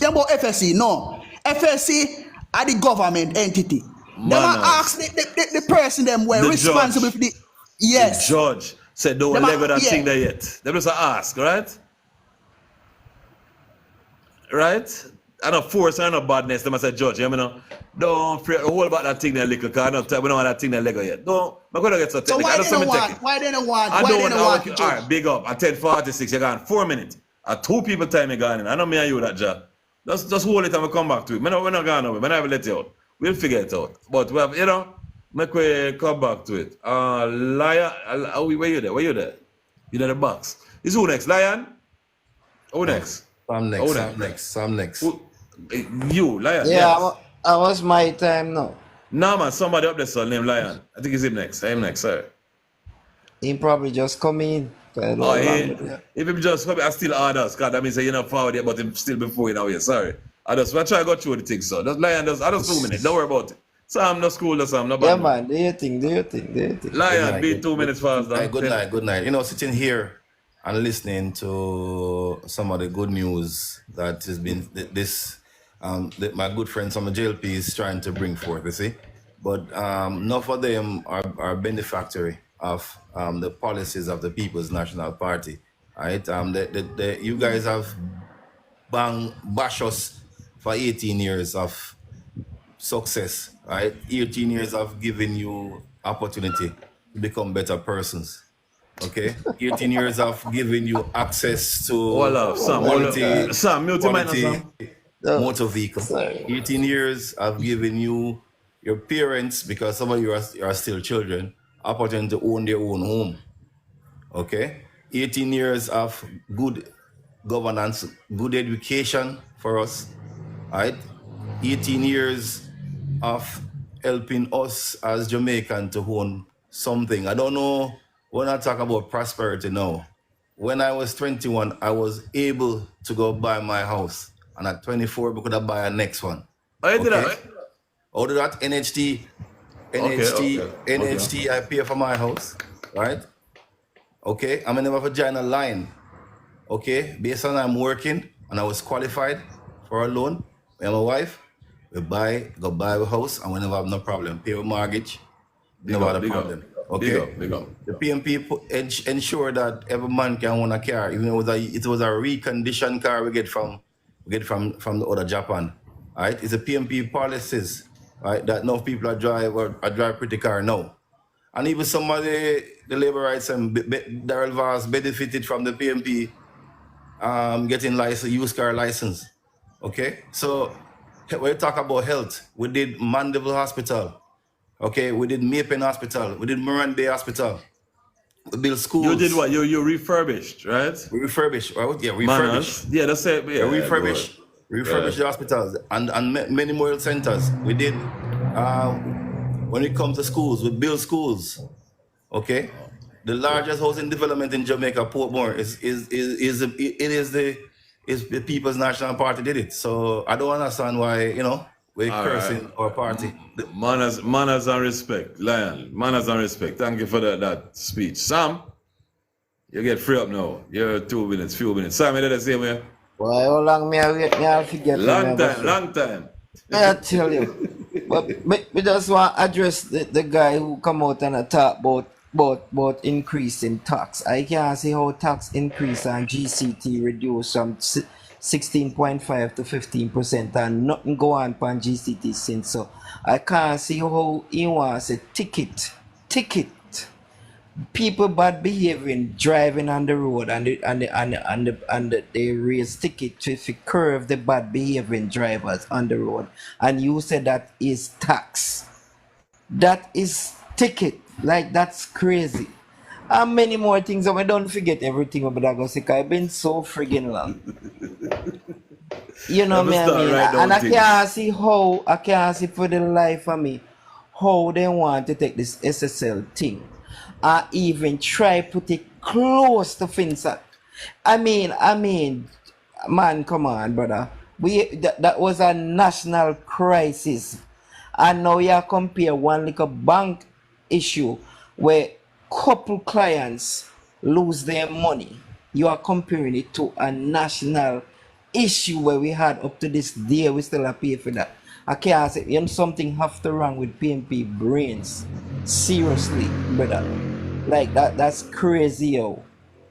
About FSC, no. FSC are the government entity. They ask the person them were responsible for the. Yes. The judge said don't let go that thing there yet. They just ask, right? Right? I don't force and no badness. They must say, judge, you know, don't fret all about that thing there little, because we don't want that thing there Lego yet. Don't, I'm going to get so technical. So why they don't want? All right, big up. At 10:46, you got 4 minutes. At 2 people time you gone in. I know me and you that job. Just hold it and we come back to it. We're not going away. We're not going to let you out. We'll figure it out. But we have, make we come back to it. Lion, where you there? You there the box. Is who next? Lion? Who next? I'm next. You, Lion? Yeah, yes. I was my time now. No, man, somebody up there, son, named Lion. I think it's him next. Sir. He probably just come in. If he just come in, I still others, because that means you're not forward yet, but him still before you now. Yeah, sorry. I try to go through the thing, so. Just Lion, I just 2 minutes. Don't worry about it. So I'm not school, so I'm not bad. Yeah, man, do you think? Lion, be 2 minutes fast. Good night. You know, sitting here and listening to some of the good news that has been my good friend, some of JLP is trying to bring forth, you see. But none of them are benefactory of the policies of the People's National Party, right? You guys have bashed us for 18 years of success, right? 18 years of giving you opportunity to become better persons. Okay, 18 years of giving you access to quality motor vehicles. 18 years of giving you your parents, because some of you are still children, opportunity to own their own home. Okay, 18 years of good governance, good education for us. Right, 18 years of helping us as Jamaican to own something. I don't know. When I talk about prosperity now, when I was 21, I was able to go buy my house. And at 24, we could have buy a next one. How did that? How did that? NHT NHT, I pay for my house, right? Okay, I'm never have a join a line. Okay, based on I'm working and I was qualified for a loan. Me and my wife, we go buy a house and we never have no problem. Pay a mortgage, never have a problem. Okay, big up. The PMP ensure that every man can own a car, even though it was a reconditioned car we get from the other Japan. All right, it's a PMP policies, right? That no people are drive pretty car now. And even somebody, the labor rights and Daryl Vaz benefited from the PMP getting used car license. Okay, so when you talk about health, we did Mandeville Hospital. Okay, we did Mapen Hospital. We did Moran Bay Hospital. We built schools. You did what? You refurbished, right? We refurbished, right? Yeah, refurbished. Yeah, that's it. Yeah, refurbished the hospitals and many more health centers. We did, when it comes to schools, we build schools. Okay, the largest housing development in Jamaica, Portmore, is the People's National Party did it. So I don't understand why we're cursing our party. Manners and respect, Lion. Manners and respect. Thank you for that speech, Sam. You get free up now. You're few minutes. Sam, you did the same way. Why, how long me I wait? Me I forget. Long time. I tell you. But we just want to address the guy who come out and talk about increasing tax. I can't see how tax increase and GCT reduce from 16.5 to 15% and nothing go on GCT since. So I can't see how he wants a ticket. People bad behaving, driving on the road and they raise ticket to curve the bad behaving drivers on the road. And you said that is tax. That is ticket. Like that's crazy. And many more things, and we don't forget everything about that. I've been so friggin' long. You know what I mean? And I can't see for the life of me how they want to take this SSL thing. I even try put it close to FinSat. I mean, man, come on, brother. That was a national crisis. And now you compare one like a bank issue where couple clients lose their money. You are comparing it to a national issue where we had up to this day, we still have to pay for that. I can't say something have to wrong with PMP brains. Seriously, brother. Like that's crazy, yo.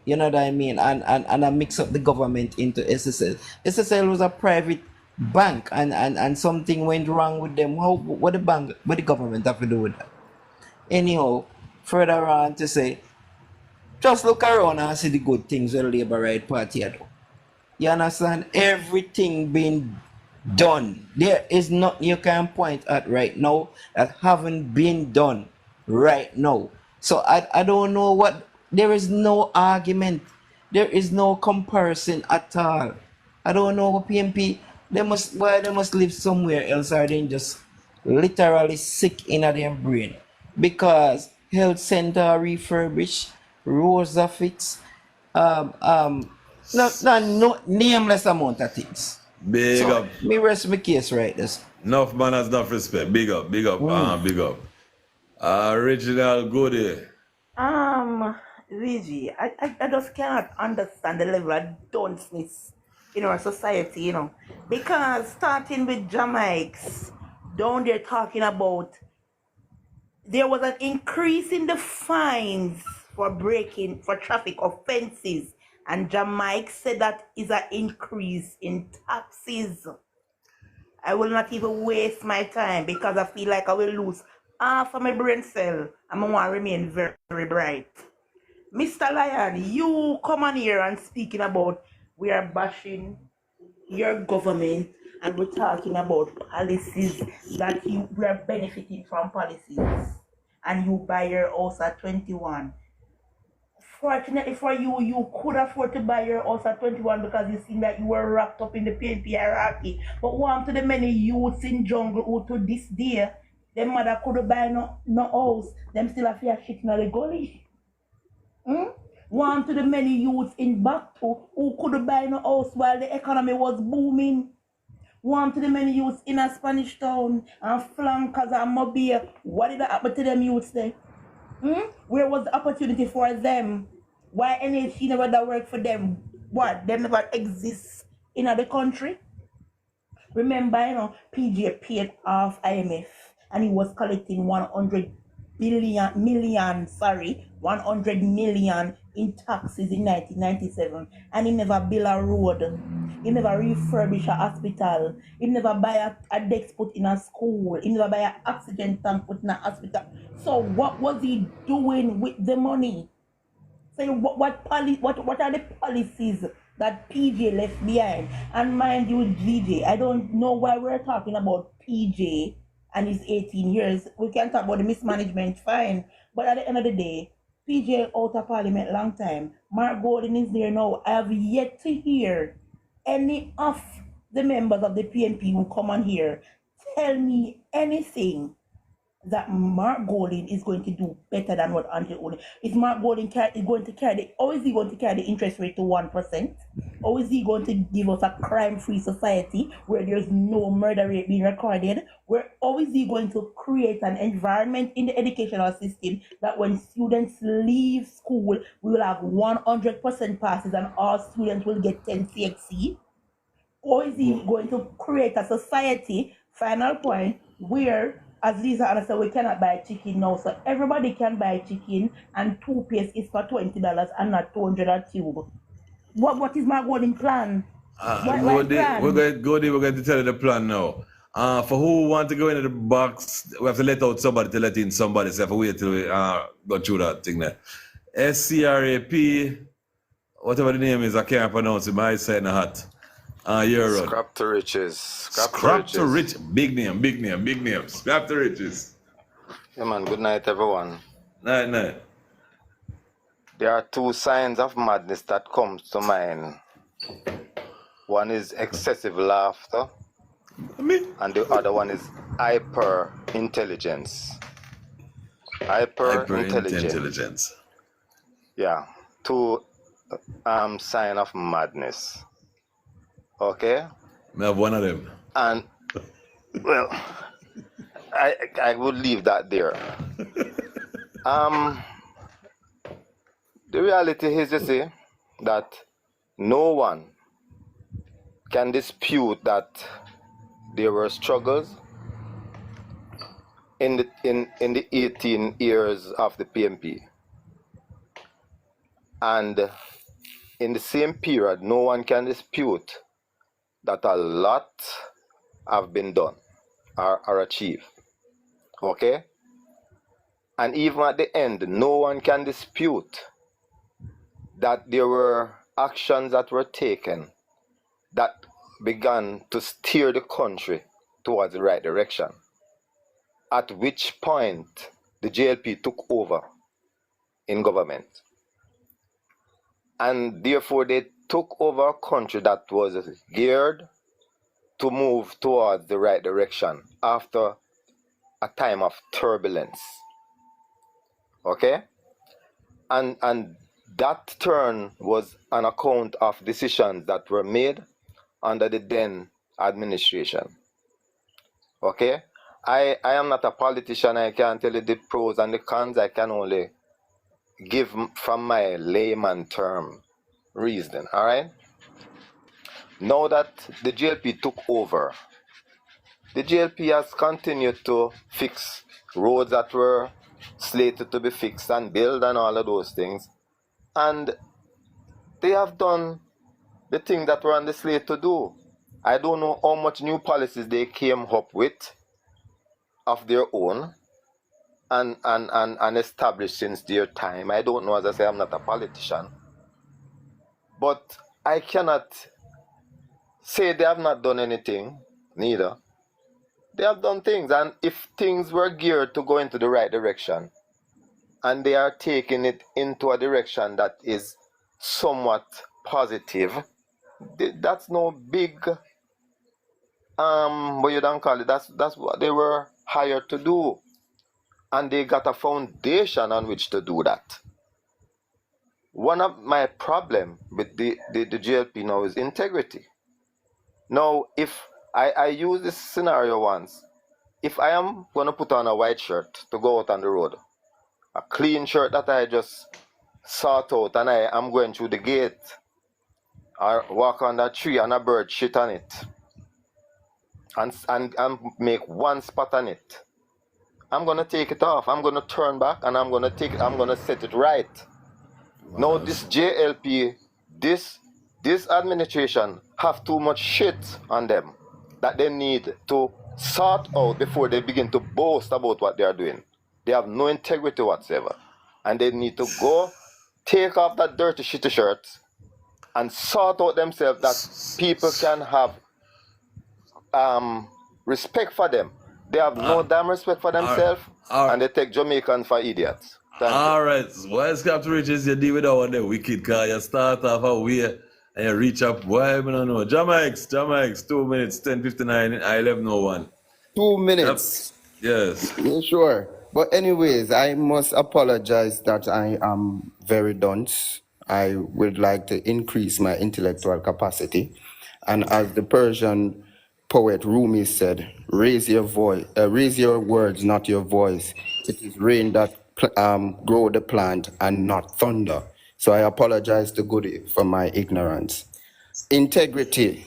You know what I mean? And I mix up the government into SSL. SSL was a private bank and something went wrong with them. What the government have to do with that? Anyhow, further on to say, just look around and see the good things with the Labour Right Party do. You understand? Everything being done. There is nothing you can point at right now that haven't been done right now. So I don't know what. There is no argument. There is no comparison at all. I don't know what PMP. They must live somewhere else, or they just literally sick in their brain. Because health center refurbished, roads are fixed, no nameless amount of things. Big up. Me rest my case right this. Enough manners, enough respect. Big up. Big up. Original goodie. VG, I just cannot understand the level of dunceness in our society, because starting with Jamaica, down there talking about there was an increase in the fines for traffic offenses, and Jamaica said that is an increase in taxes. I will not even waste my time because I feel like I will lose half of my brain cell and I want to remain very, very bright. Mr. Lion, you come on here and speaking about we are bashing your government and we're talking about policies that we are benefiting from policies, and you buy your house at 21. Fortunately for you, you could afford to buy your house at 21 because you seem that you were wrapped up in the PNP hierarchy. But one to the many youths in jungle who to this day, their mother could buy no house, them still have to shit in the gully. One to the many youths in Backto who could buy no house while the economy was booming. One to the many youths in a Spanish town and flankers and Mobile. What did happen to them youths there? Where was the opportunity for them? Why NHC never that work for them? What? They never exist in other country? Remember, PJ paid off IMF and he was collecting 100 million in taxes in 1997, and he never built a road, he never refurbished a hospital, he never buy a desk put in a school, he never buy an oxygen tank put in a hospital. So what was he doing with the money? So what are the policies that PJ left behind? And mind you, DJ, I don't know why we're talking about PJ and his 18 years. We can talk about the mismanagement, fine. But at the end of the day, PJ out of parliament long time. Mark Golden is there now. I have yet to hear any of the members of the PNP who come on here tell me anything that Mark Golden is going to do better than what Andrew Olin. Is Mark Golden going to carry how is he going to carry the interest rate to 1%? Or is he going to give us a crime-free society where there's no murder rate being recorded? How is he going to create an environment in the educational system that when students leave school, we will have 100% passes and all students will get 10 CXC? Or is he going to create a society, final point, where, as Lisa Anna said, we cannot buy chicken now, so everybody can buy chicken and toothpaste is for $20 and not $200 a tube? What is my golden plan? We're going to tell you the plan now. For who want to go into the box, we have to let out somebody to let in somebody, so we have to wait till we go through that thing there. SCRAP, whatever the name is, I can't pronounce it, my side in the hat. You're Scrap to riches. Scrap to riches. Big name. Scrap to riches. Yeah, man. Good night, everyone. Night. There are two signs of madness that comes to mind. One is excessive laughter, and the other one is hyper-intelligence. Hyper-intelligence. Yeah. Two sign of madness. Okay? I have one of them. And, well, I would leave that there. The reality is, you see, that no one can dispute that there were struggles in the 18 years of the PMP. And in the same period, no one can dispute that a lot have been done or achieved. Okay? And even at the end, no one can dispute that there were actions that were taken that began to steer the country towards the right direction. At which point the JLP took over in government. And therefore they took over a country that was geared to move towards the right direction after a time of turbulence. Okay? And that turn was on account of decisions that were made under the then administration. Okay? I am not a politician. I can't tell you the pros and the cons. I can only give from my layman term reasoning. All right? Now that the JLP took over, the JLP has continued to fix roads that were slated to be fixed and built and all of those things. And they have done the things that were on the slate to do. I don't know how much new policies they came up with of their own and established since their time. I don't know, as I say, I'm not a politician. But I cannot say they have not done anything, neither. They have done things, and if things were geared to go into the right direction, and they are taking it into a direction that is somewhat positive, that's no big, what you don't call it, that's what they were hired to do. And they got a foundation on which to do that. One of my problem with the JLP now is integrity. Now, if I used this scenario once. If I am going to put on a white shirt to go out on the road, a clean shirt that I just sort out, and I am going through the gate, or walk on that tree and a bird shit on it, and make one spot on it, I'm going to take it off. I'm going to turn back and I'm going to set it right. Now this JLP, this administration have too much shit on them that they need to sort out before they begin to boast about what they are doing. They have no integrity whatsoever. And they need to go take off that dirty shitty shirt and sort out themselves that people can have respect for them. They have no damn respect for themselves, and they take Jamaican for idiots. Alright, why Captain Riches you deal with that one there wicked car? You start off a way and you reach up. Why I don't know. Jamaica, 2 minutes, 10:59, 11:01. 2 minutes. Yes. Yeah, sure. But anyways, I must apologize that I am very dunce. I would like to increase my intellectual capacity. And as the Persian poet Rumi said, raise your voice, raise your words, not your voice. It is rain that grow the plant and not thunder. So I apologize to Goody for my ignorance. Integrity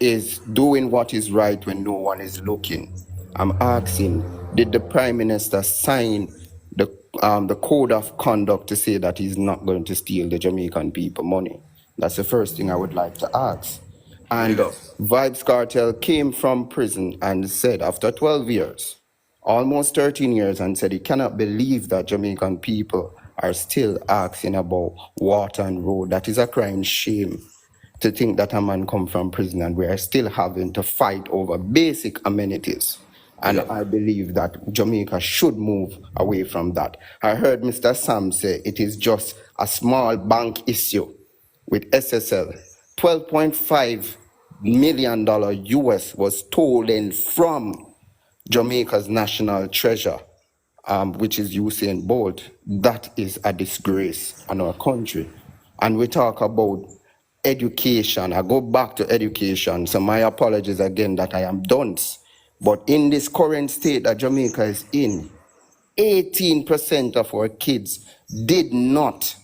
is doing what is right when no one is looking. I'm asking, did the Prime Minister sign the code of conduct to say that he's not going to steal the Jamaican people money? That's the first thing I would like to ask. And Vibes Cartel came from prison and said after 12 years, almost 13 years, and said he cannot believe that Jamaican people are still asking about water and road. That is a crying shame to think that a man come from prison and we are still having to fight over basic amenities. And I believe that Jamaica should move away from that. I heard Mr. Sam say it is just a small bank issue with SSL. $12.5 million US was stolen from Jamaica's national treasure, which is Usain Bolt. That is a disgrace on our country. And we talk about education. I go back to education. So my apologies again that I am dunce. But in this current state that Jamaica is in, 18% of our kids did not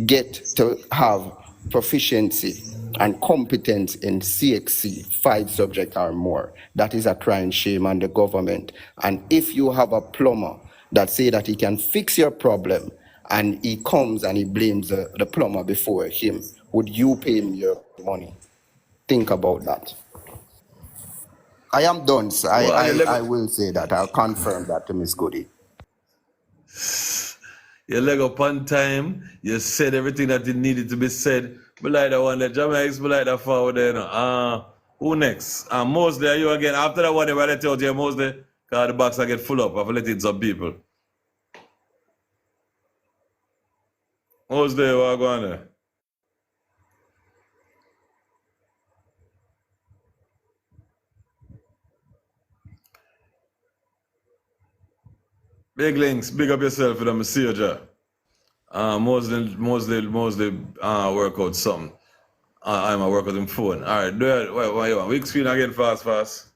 get to have proficiency and competence in CXC, 5 subjects or more. That is a crying shame on the government. And if you have a plumber that say that he can fix your problem and he comes and he blames the plumber before him, would you pay him your money? Think about that. I am done, so I will say that. I'll confirm that to Miss Goody. You leg up on time, you said everything that it needed to be said. But like that one, the Jamaics, but like that forward there. Who next? Mosley, are you again? After that one, I let you out here, Mosley, because the box I get full up. I've let in some people. Mosley, what going on there? Big links, big up yourself for them, see you, Jah. Mosley, work out something. I'm a work out on phone. All right, do it. What you want? Weak screen again, fast.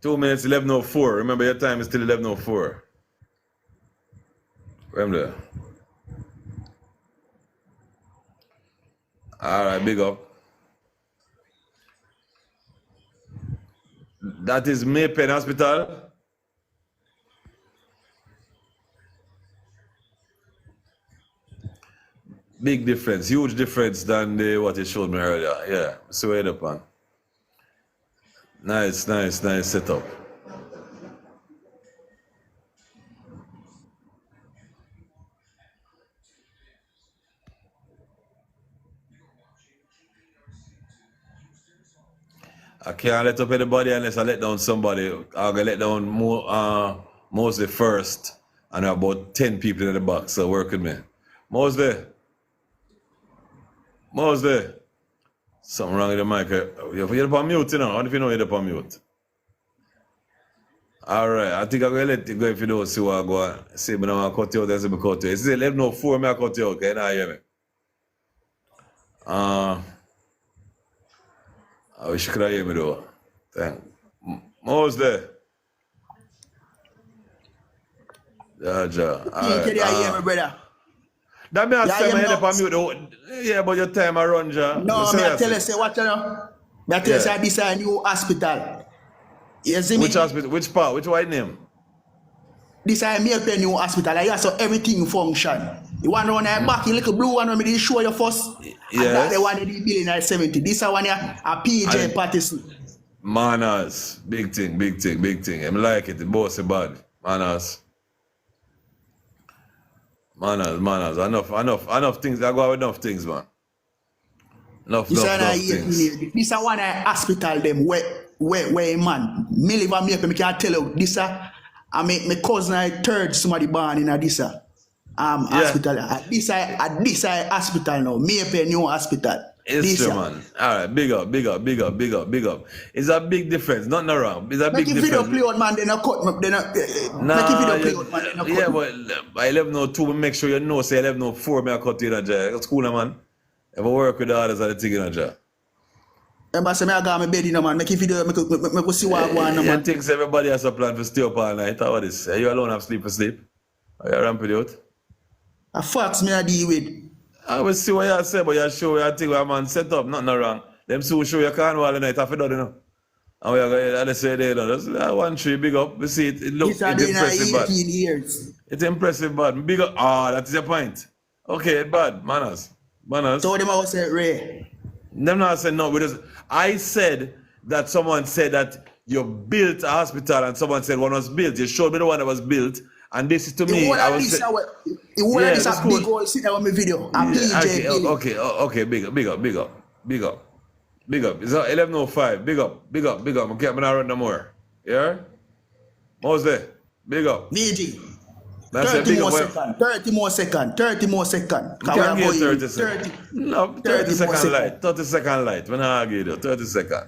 2 minutes, 11:04. Remember, your time is still 11:04. Remember. All right, big up. That is Maypen Hospital. Big difference, huge difference than what you showed me earlier. Yeah, so it up on. Nice setup. I can't let up anybody unless I let down somebody. I'm gonna let down Mosley first, and there are about 10 people in the box, so work with me. Mosley. Something wrong with the mic. You're up on mute, you know. I don't know if you know you're up on mute. Alright, I think I'm going to let you go if you don't see what I go on. See, but I cut you out, I say I cut you out. It's 11:04, I cut you out, okay? Now hear me. I wish you could hear me though. Thank Who's there? Ja. Can you hear me, brother? That me say my head up on mute. Yeah, but your time around, Ja. No, me I tell you, say what you know. Me I tell you, say this is a new hospital. You see me? Which hospital? Which part? Which white name? This is a new hospital. I so everything function. You want one back, you little blue one when me show you first. Yes. And that the one in the building at 70. This is one a PJ Patterson. Manners. Big thing. I like it. The boss is bad. Manners. Enough things. I go with enough things, man. Enough things. This is one hospital them where man. Me live and me can tell you this I make my cousin I third somebody born in this hospital. At this hospital now. Me pay new hospital. It's true, man. All right, big up. It's a big difference. Nothing wrong. It's a big difference. Video play out, man. They not cut. They not. Yeah, but I 11:02. Make sure you know. Say 11:04. Me I cut you in a jail. That's cool, man. If I work with the others, I take in a jail. Remember, say me I got my bed in, man. Make video. Make go see what I want, man. You think everybody has a plan to stay up all night? How about this? Are you alone have sleep for sleep? Are you ramping out? A facts me I deal with. I will see what you say, but you show you think what man set up, nothing wrong. Them so show you can't wall the night after done, you know. And we are going to say they know. That's 1 tree big up. We see it looks impressive bad. Years. It's impressive bad. Big up. That is your point. Okay, bad. Manners. So them all say Ray. Them not say no, because I said that someone said that you built a hospital and someone said one was built. You showed me the one that was built. And this is to me. I was saying, this a big boy sit on my video. Okay, big up. It's 11:05. Big up. I can't run no more. Yeah? What's there? Big up. VG. 30 more seconds. Can't give 30 seconds. No, 30 second light. 30 second light. When I argue you, 30 seconds.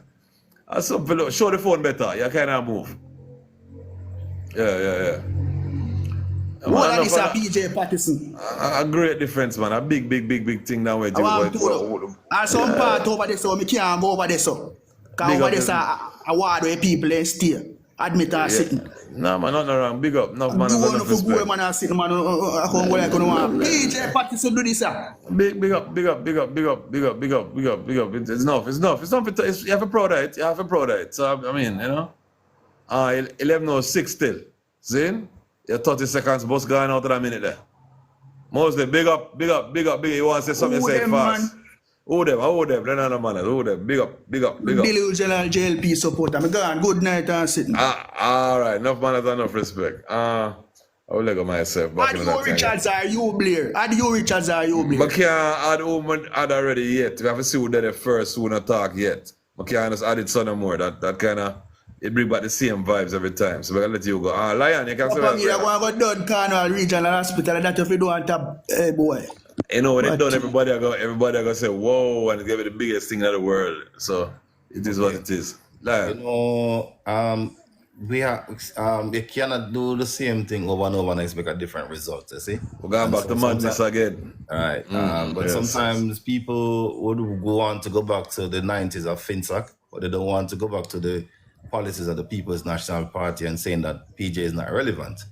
Show the phone better. You can't move. Yeah. What is a PJ Patterson? A great difference, man. A big thing that way. And some part over there, so we can't go over there, so. Because over there, a ward where people ain't stay. Admit are sitting. No, man, nothing wrong. Big up. Enough man. Go man are sitting, man. I can't go like PJ Patterson do this, sir. Big up. It's enough. You have a proud of it. So, I mean, you know. 11:06 still. See? Your 30 seconds bus going out of that minute there. Mostly, big up. You want to say something, say it fast. Who them? Who them? Big up. Billy General JLP supporter. I'm going, good night and sitting. All right, enough manners and enough respect. I will let go myself back in that time. Richards are you, Blair? But can't add who add already yet. We have to see who did it first, who not talk yet. I can't just add it some more. That kind of... It bring back the same vibes every time. So we're going to let you go. Lion, you can say that. I'm going to go down Cornwall Regional Hospital. That if you don't have, hey boy. You know, when they done, everybody are going to say, whoa, and give it the biggest thing in the world. So it is what it is. Lion. You know, you cannot do the same thing over and over and expect a different result, you see? We're going back to madness again. All right. But sometimes people would want to go back to the 90s of FinSac, but they don't want to go back to the policies of the People's National Party and saying that PJ is not relevant.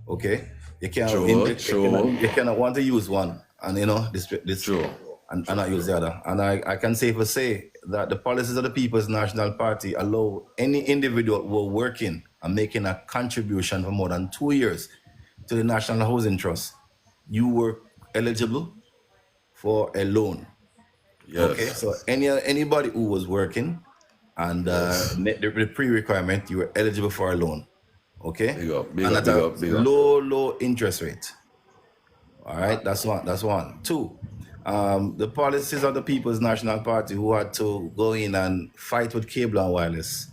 Okay? You cannot want to use one and this true and not use the other. And I can safely say that the policies of the People's National Party allow any individual who are working and making a contribution for more than 2 years to the National Housing Trust. You were eligible for a loan. Yes. Okay, so anybody who was working and the pre-requirement, you were eligible for a loan. Okay? Big up. Low interest rate. All right, that's one. Two, the policies of the People's National Party who had to go in and fight with cable and wireless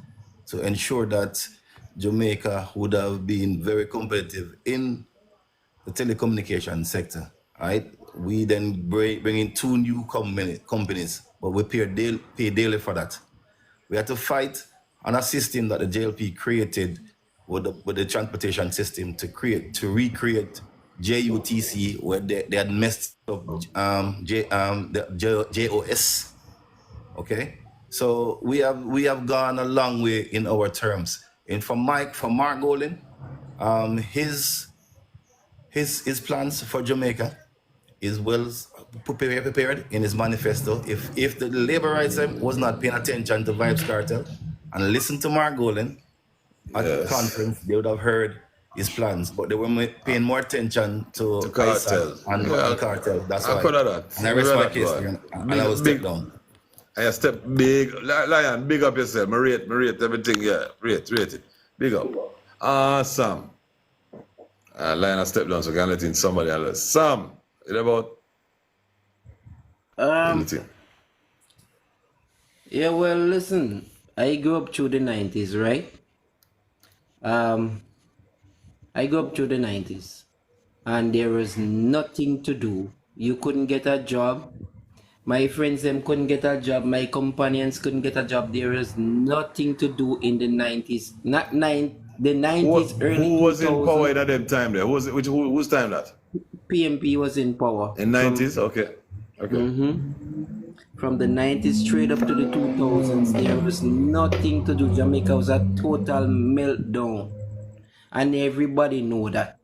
to ensure that Jamaica would have been very competitive in the telecommunication sector. All right? We then bring in 2 new companies, but we pay daily for that. We had to fight on a system that the JLP created with the transportation system to recreate JUTC, where they had messed up the JOS. Okay, so we have gone a long way in our terms for Mark Golan, his plans for Jamaica is well prepared in his manifesto. If the labor rights was not paying attention to Vibes Cartel and listen to Mark Golan at the conference, they would have heard his plans, but they were paying more attention to Cartel and the Cartel. That's why. That. And I rest my case here, and I will step down. I step big, Lion, big up yourself. I rate everything, yeah. Rate it. Big up. Sam. Lion, I step down so I can let in somebody else. Sam, what about anything? Yeah, well, listen, I grew up through the 90s, right? I grew up through the 90s, and there was nothing to do. You couldn't get a job. My friends them couldn't get a job. My companions couldn't get a job. There was nothing to do in the 90s. The 90s, early 2000s. Who was in power at that time there? Whose time that? PMP was in power. In 90s? Okay. From the 90s straight up to the 2000s, there was nothing to do. Jamaica was a total meltdown. And everybody know that.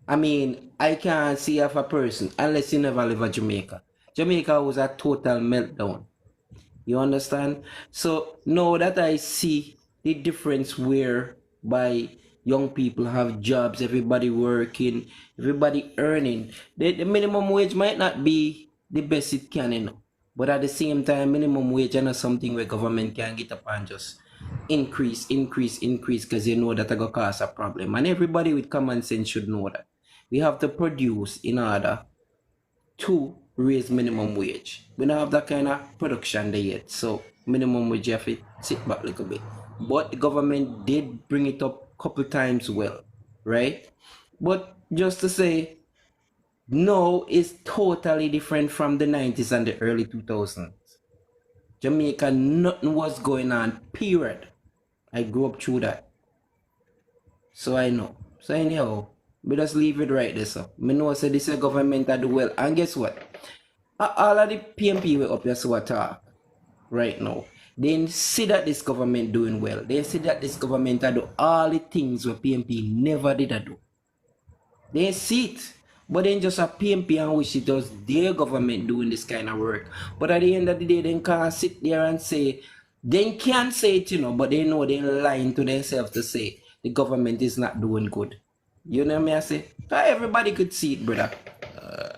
I mean, I can't see of a person unless you never live at Jamaica. Jamaica was a total meltdown. You understand? So now that I see the difference whereby young people have jobs, everybody working, everybody earning, the minimum wage might not be the best it can, you know. But at the same time, minimum wage is not something where government can get up and just increase, because you know that it's going to cause a problem. And everybody with common sense should know that. We have to produce in order to raise minimum wage. We don't have that kind of production there yet. So minimum wage have to sit back a little bit. But the government did bring it up a couple times well, right? But just to say, no, it's totally different from the 90s and the early 2000s. Jamaica, nothing was going on, period. I grew up through that. So I know. So anyhow, we just leave it right there, so. I know say this is government that do well. And guess what? All of the PMP were up here so talk right now. They see that this government doing well. They see that this government do all the things where PMP never did do. They see it. But then just a PMP and wish it was their government doing this kind of work. But at the end of the day, they can't sit there and say, they can't say it, you know, but they know they're lying to themselves to say the government is not doing good. You know what I say? So everybody could see it, brother.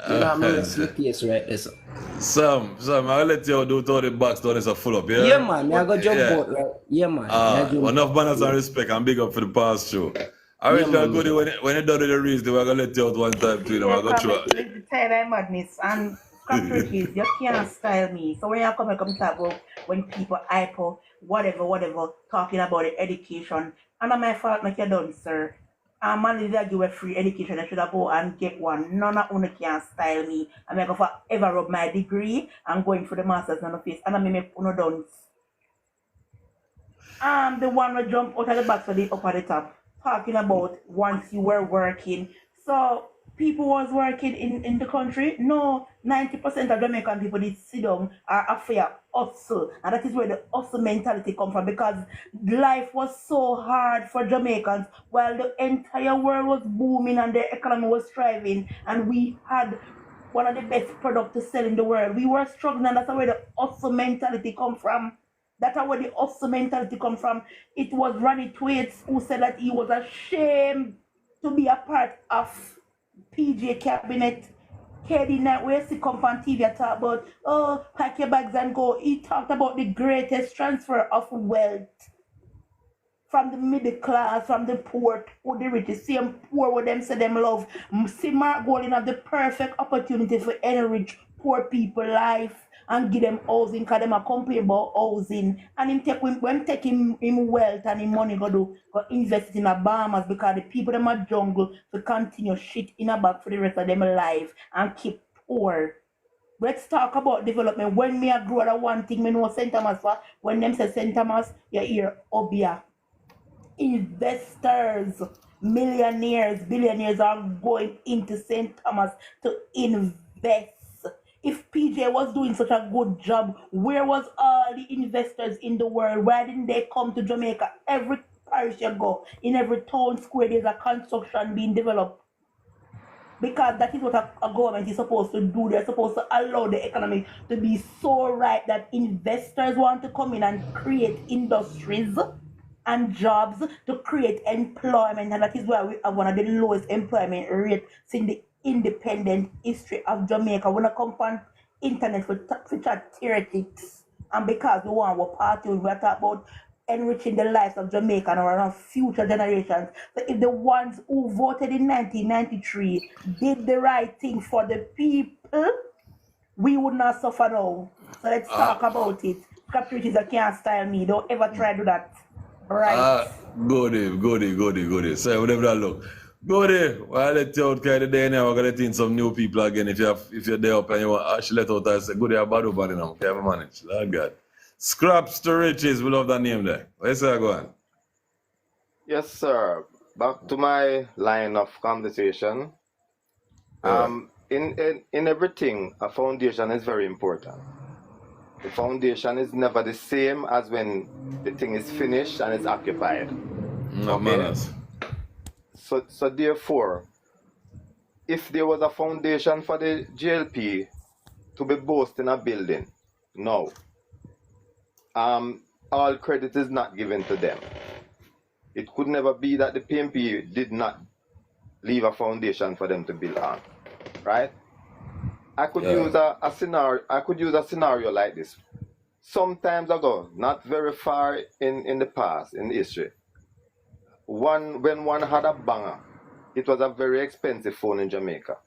You know what I mean? It's case right there, so. Sam, I'll let you do all the box down is a full up, yeah? Yeah, man. I got jump out, right? Yeah, man. Enough manners and respect and big up for the past show. I wish you good when you done with the reason, we're going to let you out one time too, you know, I'm going to try. The tired madness and cockroaches, you can't style me. So when you come talk about when people hype up, whatever, talking about the education, and not my fault, like you done, sir. Man, they give a free education, I should have go and get one. None of you can style me. I'm going to forever rub my degree. I'm going for the master's on the face, and I'm make uno done. The one will jump out of the box for the up at the top. Talking about once you were working. So people was working in the country. No, 90% of Jamaican people did sit down are afraid hustle. And that is where the hustle mentality come from, because life was so hard for Jamaicans while the entire world was booming and the economy was thriving and we had one of the best products to sell in the world. We were struggling, and that's where the hustle mentality come from. That's where the hustle mentality come from. It was Ronnie Twaits who said that he was ashamed to be a part of PJ cabinet. KD night where he come from TV and talk about, oh, pack your bags and go. He talked about the greatest transfer of wealth from the middle class, from the poor to the rich. Same poor with them say them love. See Mark Golan have the perfect opportunity for enrich poor people life and give them housing, because them are complaining about housing. And him take him wealth and him money go invest it in a Bahamas, because the people them are jungle to continue shit in a bag for the rest of them life and keep poor. Let's talk about development. When me a grow at one thing, me know St. Thomas, when them say St. Thomas, you hear Obia. Investors, millionaires, billionaires are going into St. Thomas to invest. If PJ was doing such a good job, where was all the investors in the world? Why didn't they come to Jamaica? Every parish you go, in every town square, there's a construction being developed. Because that is what a government is supposed to do. They're supposed to allow the economy to be so right that investors want to come in and create industries and jobs to create employment. And that is why we have one of the lowest employment rates in the independent history of Jamaica. When I come on internet for chat theoretics, and because we want our party, we talk about enriching the lives of Jamaica and our future generations. So if the ones who voted in 1993 did the right thing for the people, we would not suffer now. So let's talk about it. Capitalists can't style me. Don't ever try to do that. Right. Goody. So whatever that look. Goody, well, I let you out kind of day now. We're gonna let in some new people again. If you're there up and you want actually let out, I say Goody a bad over now. Okay, have a manage. Lord God. Scraps to riches, we love that name there. Where's that going? Yes, sir. Back to my line of conversation. In everything, a foundation is very important. The foundation is never the same as when the thing is finished and it's occupied. No manners. So therefore, if there was a foundation for the JLP to be boasting a building, no. All credit is not given to them. It could never be that the PMP did not leave a foundation for them to build on, right? I could use a scenario. I could use a scenario like this. Sometimes ago, not very far in the past, in history, when one had a banger, it was a very expensive phone in Jamaica,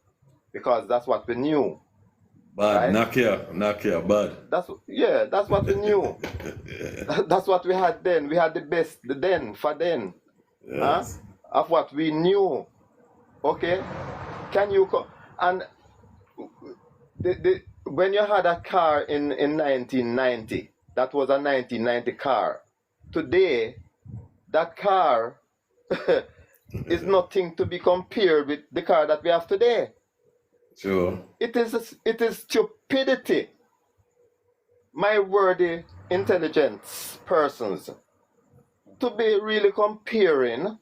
because that's what we knew. Bad, right? knock here, bad. That's what we knew. That's what we had then. We had the best then for then, of what we knew. Okay, can you and when you had a car in 1990, that was a 1990 car. Today, that car is nothing to be compared with the car that we have today. Sure. It is stupidity, my worthy intelligence persons, to be really comparing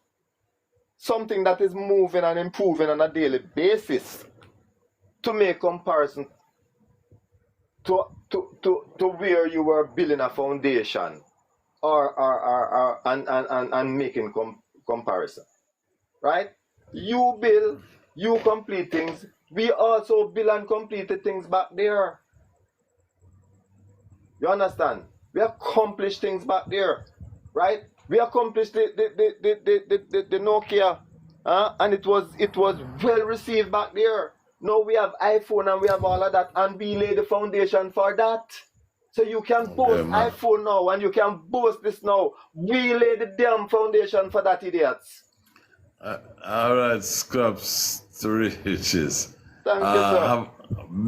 something that is moving and improving on a daily basis to make comparison to where you were building a foundation and making comparison, right? You build, you complete things. We also build and complete the things back there. You understand? We accomplished things back there, right? We accomplished the Nokia, and it was well received back there. Now we have iPhone and we have all of that, and we lay the foundation for that. So you can boast iPhone now and you can boast this now. We lay the damn foundation for that, idiots. All right, Scraps to riches. Thank you, sir.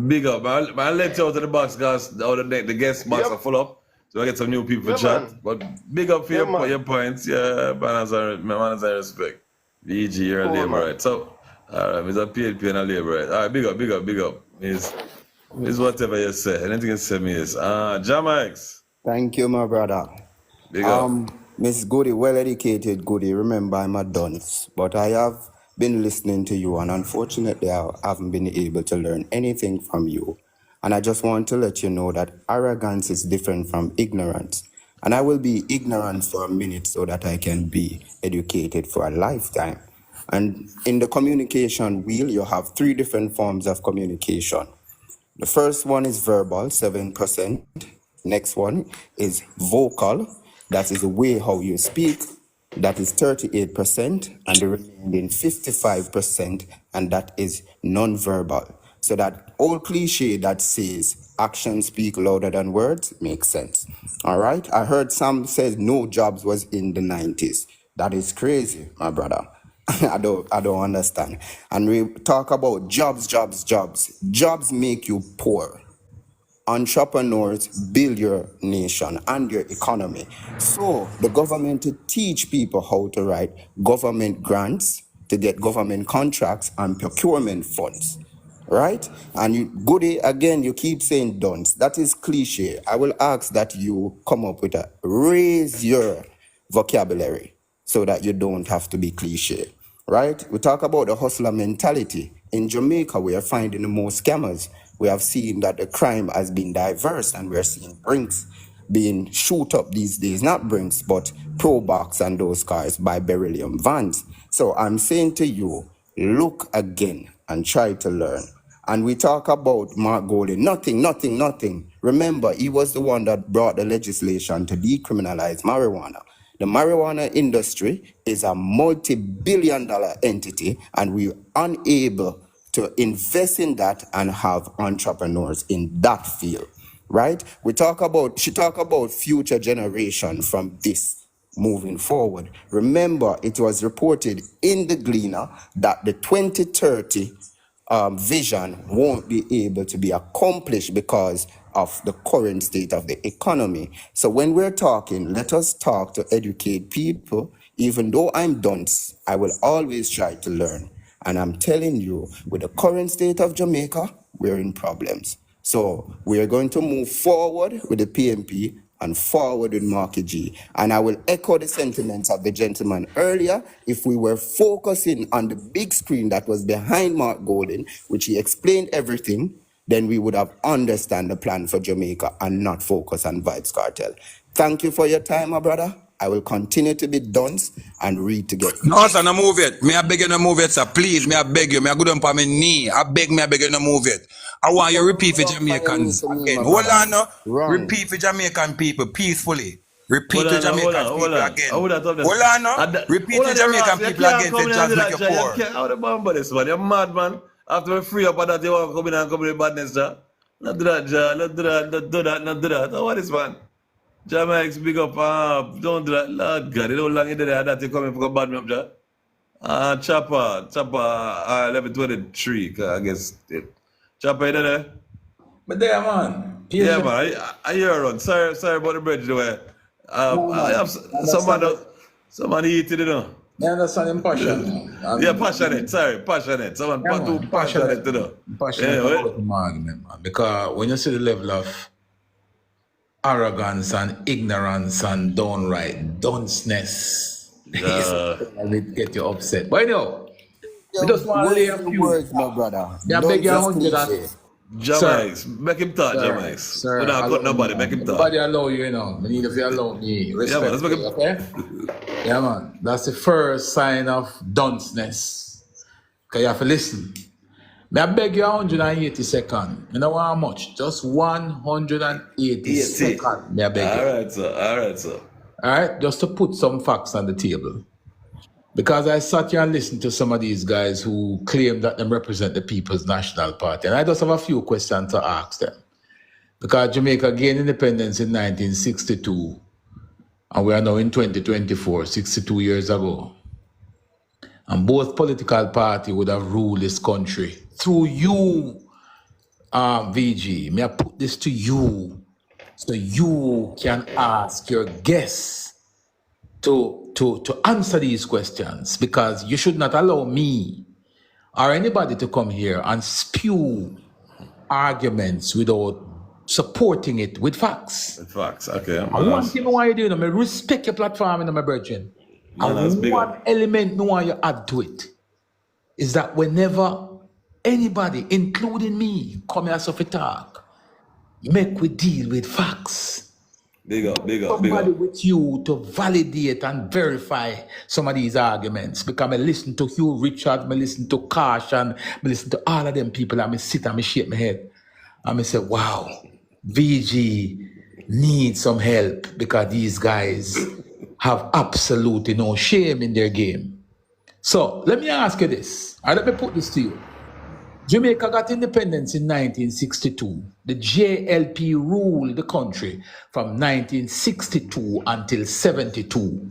Big up. I'll let you out of the box, guys. The guest box are full up. So I get some new people to chat. Man. But big up for your points. Yeah, manners and respect. VG, you're a labor, right? So, all right, Mr. PLP and a labor, right? All right, big up. Is whatever you say. Anything you say me is. Jamaica. Thank you, my brother. Big up. Miss Goody, well-educated Goody. Remember, I'm a dunce. But I have been listening to you, and unfortunately, I haven't been able to learn anything from you. And I just want to let you know that arrogance is different from ignorance. And I will be ignorant for a minute so that I can be educated for a lifetime. And in the communication wheel, you have 3 different forms of communication. The first one is verbal, 7%. Next one is vocal. That is the way how you speak. That is 38%. And the remaining 55%, and that is non-verbal. So that old cliche that says actions speak louder than words makes sense. All right? I heard some says no jobs was in the 90s. That is crazy, my brother. I don't understand. And we talk about jobs. Jobs make you poor. Entrepreneurs build your nation and your economy. So the government to teach people how to write government grants, to get government contracts and procurement funds. Right? And you, Goody, again, you keep saying dunce. That is cliche. I will ask that you come up with raise your vocabulary. so that you don't have to be cliche, right? We talk about the hustler mentality. In Jamaica, we are finding the most scammers. We have seen that the crime has been diverse, and we're seeing Brinks being shoot up these days, not Brinks, but Probox and those cars by beryllium vans. So I'm saying to you, look again and try to learn. And we talk about Mark Golding, nothing. Remember, he was the one that brought the legislation to decriminalize marijuana. The marijuana industry is a multi-billion-dollar entity, and we're unable to invest in that and have entrepreneurs in that field, right? She talk about future generation from this moving forward. Remember, it was reported in the Gleaner that the 2030 vision won't be able to be accomplished because of the current state of the economy. So when we're talking, let us talk to educate people. Even though I'm dunce, I will always try to learn. And I'm telling you, with the current state of Jamaica, we're in problems. So we are going to move forward with the PMP and forward with Marky G. And I will echo the sentiments of the gentleman earlier. If we were focusing on the big screen that was behind Mark Golden, which he explained everything, then we would have understand the plan for Jamaica and not focus on Vibes Cartel. Thank you for your time, my brother. I will continue to be dunce and read to get. No, sir, no move it. Me, I beg you no move it, sir. Please, me, I beg you. Me, I go down on my knee. I beg you no move it. I want you to repeat for Jamaicans again. Hold on, no. Repeat for Jamaican people peacefully. Repeat to Jamaican people again. Hold on, no. Repeat to Jamaican people again for just like your poor. How the bomb this man? You're mad, man. After we free up on that, you want to come in and come with badness, Jah. Not do that, Jah. Not do that. How what is, man? Jamaica, big up. Don't do that. Lord God, you don't long into that you come in for bad me up, Jah. Chopper, 1123, I guess. Chopper, you there? But there, man. Yeah, man. I hear around. Sorry about the bridge, the way. I have somebody eating it, know. I understand him passionate. Yeah, passionate. Sorry, passionate. Someone too passionate, you know. Passionate about the argument, man. Because when you see the level of arrogance and ignorance and downright dunceness, it get you upset. But you know, we just want to lay a few words, my brother. Yeah, beg you 100. Jamaica, make him talk, Jamaica. Sir, we don't cut nobody, make him talk. Nobody allow you, you know. We need if you allow me. Respect Yeah, man, you, okay? Yeah, man. That's the first sign of dunceness. Okay, you have to listen. May I beg you 180 seconds? You know how much? Just 180 seconds. May I beg you? All right, sir. All right, just to put some facts on the table. Because I sat here and listened to some of these guys who claim that they represent the People's National Party. And I just have a few questions to ask them. Because Jamaica gained independence in 1962. And we are now in 2024, 62 years ago. And both political parties would have ruled this country. Through you, VG, may I put this to you so you can ask your guests to answer these questions, because you should not allow me or anybody to come here and spew arguments without supporting it with facts. With facts, okay. And one thing I want you to do, I respect your platform, my brethren. And one element I want you to add to it is that whenever anybody, including me, come here to talk, make we deal with facts. Big up. Somebody with you to validate and verify some of these arguments. Because I listen to Hugh Richard, I listen to Cash, and I listen to all of them people, and I sit and I shake my head. And I say, wow, VG needs some help, because these guys have absolutely no shame in their game. So let me ask you this, or let me put this to you. Jamaica got independence in 1962. The JLP ruled the country from 1962 until 72.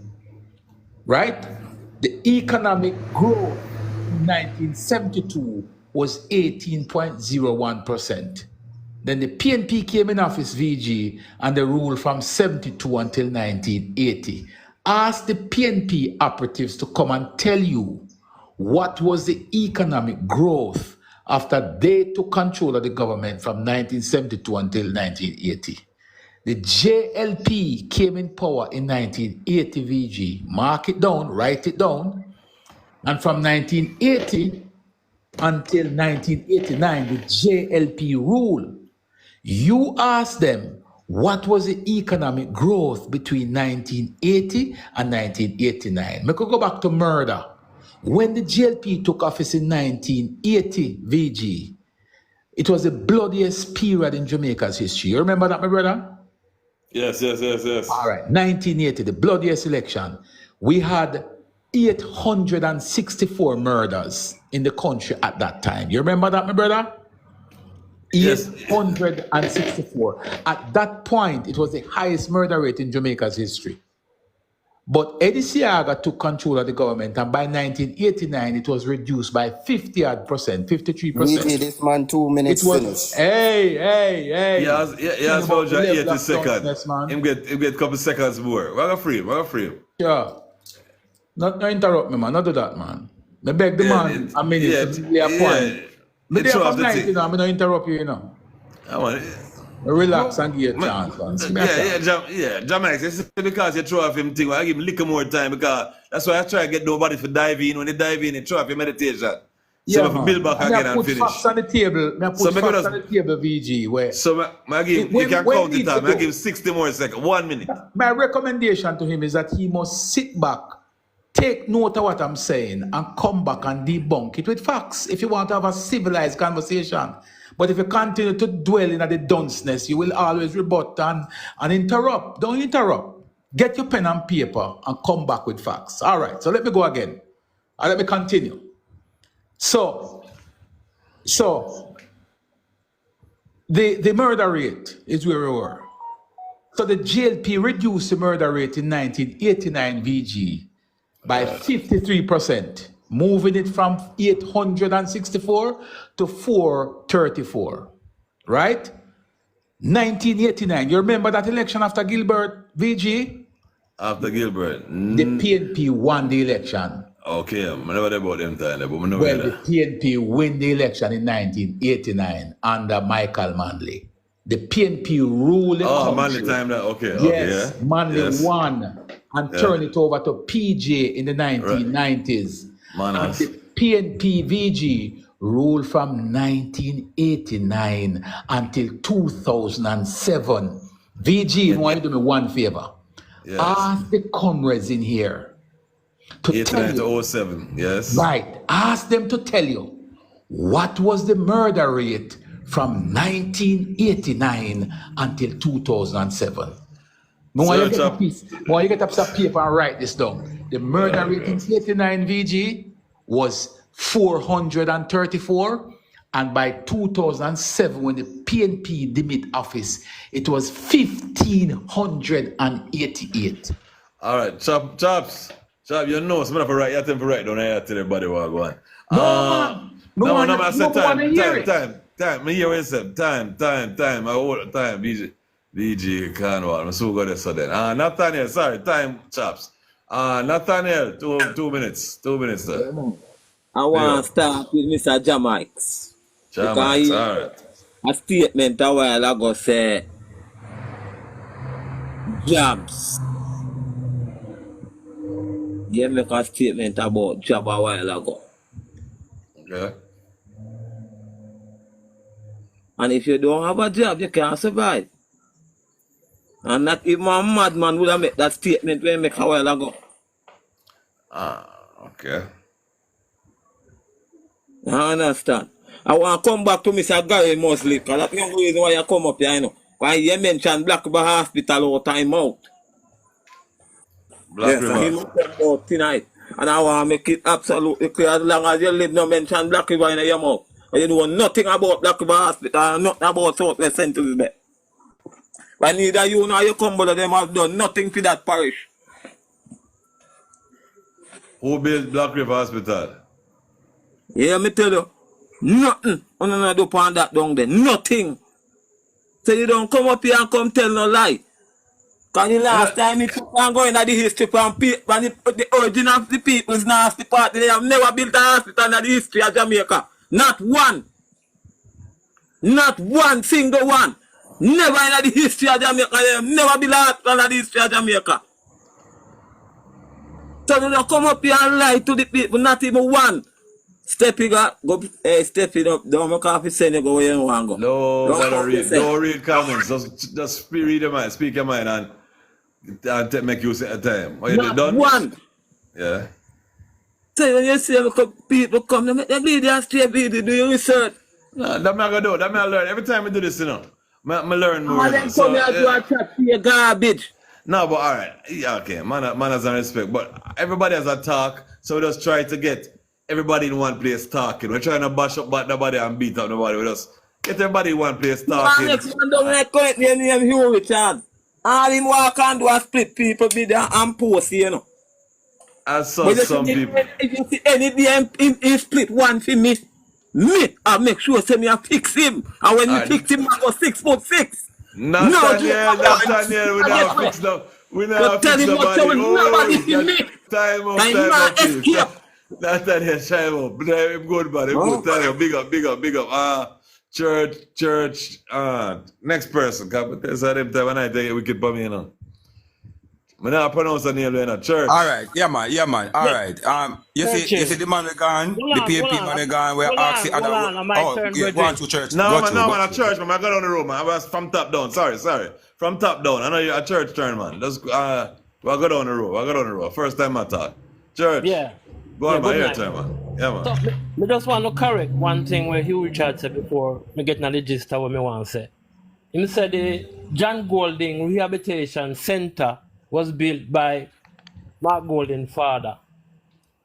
Right? The economic growth in 1972 was 18.01%. Then the PNP came in office, VG, and they ruled from 72 until 1980. Ask the PNP operatives to come and tell you what was the economic growth after they took control of the government from 1972 until 1980. The JLP came in power in 1980 VG. Mark it down, write it down. And from 1980 until 1989, the JLP rule. You ask them, what was the economic growth between 1980 and 1989? We could go back to murder. When the JLP took office in 1980 VG, it was the bloodiest period in Jamaica's history. You remember that, my brother? Yes. All right, 1980, the bloodiest election. We had 864 murders in the country at that time. You remember that, my brother? 864. At that point, it was the highest murder rate in Jamaica's history. But Eddie Siaga took control of the government, and by 1989, it was reduced by 50%, 53%. This man 2 minutes finished. Hey. Yeah, about 80 seconds. Him get a couple seconds more. We're free him. Yeah. Not interrupt me, man. Not do that, man. I beg the man a minute to be a point. But there for night, I'm going to interrupt you, I want it. Relax and give a chance, man. Jamaica, it's because you throw off him thing. I give him a little more time because that's why I try to get nobody to dive in. When they dive in, they throw off your meditation. Yeah, so I build back again and finish. Facts on the table. I put facts on the table, VG. Where? So I give, you can count the time. I give 60 more seconds. 1 minute. My recommendation to him is that he must sit back, take note of what I'm saying, and come back and debunk it with facts if you want to have a civilized conversation. But if you continue to dwell in the dunceness, you will always rebut and interrupt. Don't interrupt. Get your pen and paper and come back with facts. All right, so let me go again. And let me continue. So the murder rate is where we were. So the JLP reduced the murder rate in 1989 VG by 53%. Moving it from 864 to 434, right? 1989, you remember that election after Gilbert, VG? After Gilbert? The PNP won the election. Okay, I never heard about them time, but I know well, the PNP win the election in 1989 under Michael Manley. The PNP ruled the country. Manley time that, okay. Yes, okay, Manley won and turned it over to PJ in the 1990s. And the PNP VG ruled from 1989 until 2007. VG, I want you to do me one favor. Yes. Ask the comrades in here to tell you. 07, yes. Right. Ask them to tell you what was the murder rate from 1989 until 2007. When you get a piece of paper and write this down. The murder rate in 89 VG was 434, and by 2007, when the PNP demit office, it was 1,588. All right, Chops, you know, some of right, you have to write down here to everybody while going. No, I said time. Me hear what you said. Time. I hold time. VG can't walk. I'm so good at then. Nathaniel, sorry, time, Chops. Nathaniel, two minutes. 2 minutes, sir. I want to start with Mr. Jamaica. All right. A statement a while ago say jobs. You make a statement about job a while ago. Okay. And if you don't have a job, you can't survive. And not even a madman would have made that statement when you make a while ago. Okay. I understand. I want to come back to Mr. Gary Mosley, because that's the only reason why you come up here, you know. When you mentioned Black River Hospital all time out. Black River. He will come out tonight. And I want to make it absolutely clear, as long as you live, no mention Black River in your mouth. And you know nothing about Black River Hospital, and nothing about Southwest St. Elizabeth. But neither you nor your Cumberland them have done nothing for that parish. Who built Black River Hospital? Yeah, me tell you. Nothing. You don't do upon that down there. Nothing. So you don't come up here and come tell no lie. Because the last time it took on going at the history from the origin of the people's nasty party, they have never built a hospital in the history of Jamaica. Not one. Not one single one. Never in the history of Jamaica. Never be like in the history of Jamaica. So they don't come up here and lie to the people, not even one. Stepping up, go, stepping up, don't make off his send you go where you want to go. No, don't read comments, just read your mind, speak your mind and make use of time. What you Not done? one. Yeah. So when you see people come, they make them lead you straight, do your research. No, that me I go do, that me I learn. Every time I do this, you know, I learn more. And then come here to attack for your garbage. No, but alright, yeah, okay, manners and respect, but everybody has a talk, so we just try to get everybody in one place talking. We're trying to bash up nobody and beat up nobody. We just get everybody in one place talking. Next one don't like correct the name Hugh Richard. All him walk and do a split people be there and post, you know. As some people. If you see any day in split one for me, I make sure say me I fix him. And when you fix him, I go 6'6". Nathaniel, we now fix them. We now fix nobody. Time up, chief. Nathaniel, shine up. Good, buddy. Good. Big up. Church. Next person. Because at them time when I take it, we keep me, you know. I now pronounce the name in a church. All right, yeah, man. All right. You see the man we gone, the PMP man we gone. We're asking other. Go on to church. No, man, a church, man. I got on the road, man. I was from top down. Sorry. From top down. I know you're a church turn, man. Just we go down the road. First time I talk. Church. Yeah. Go on, man. Your turn, man. Yeah, man. So, I just want to correct one thing where Hugh Richard said before me get the gist of what I want to say. He said the John Golding Rehabilitation Center was built by Mark Golding's father.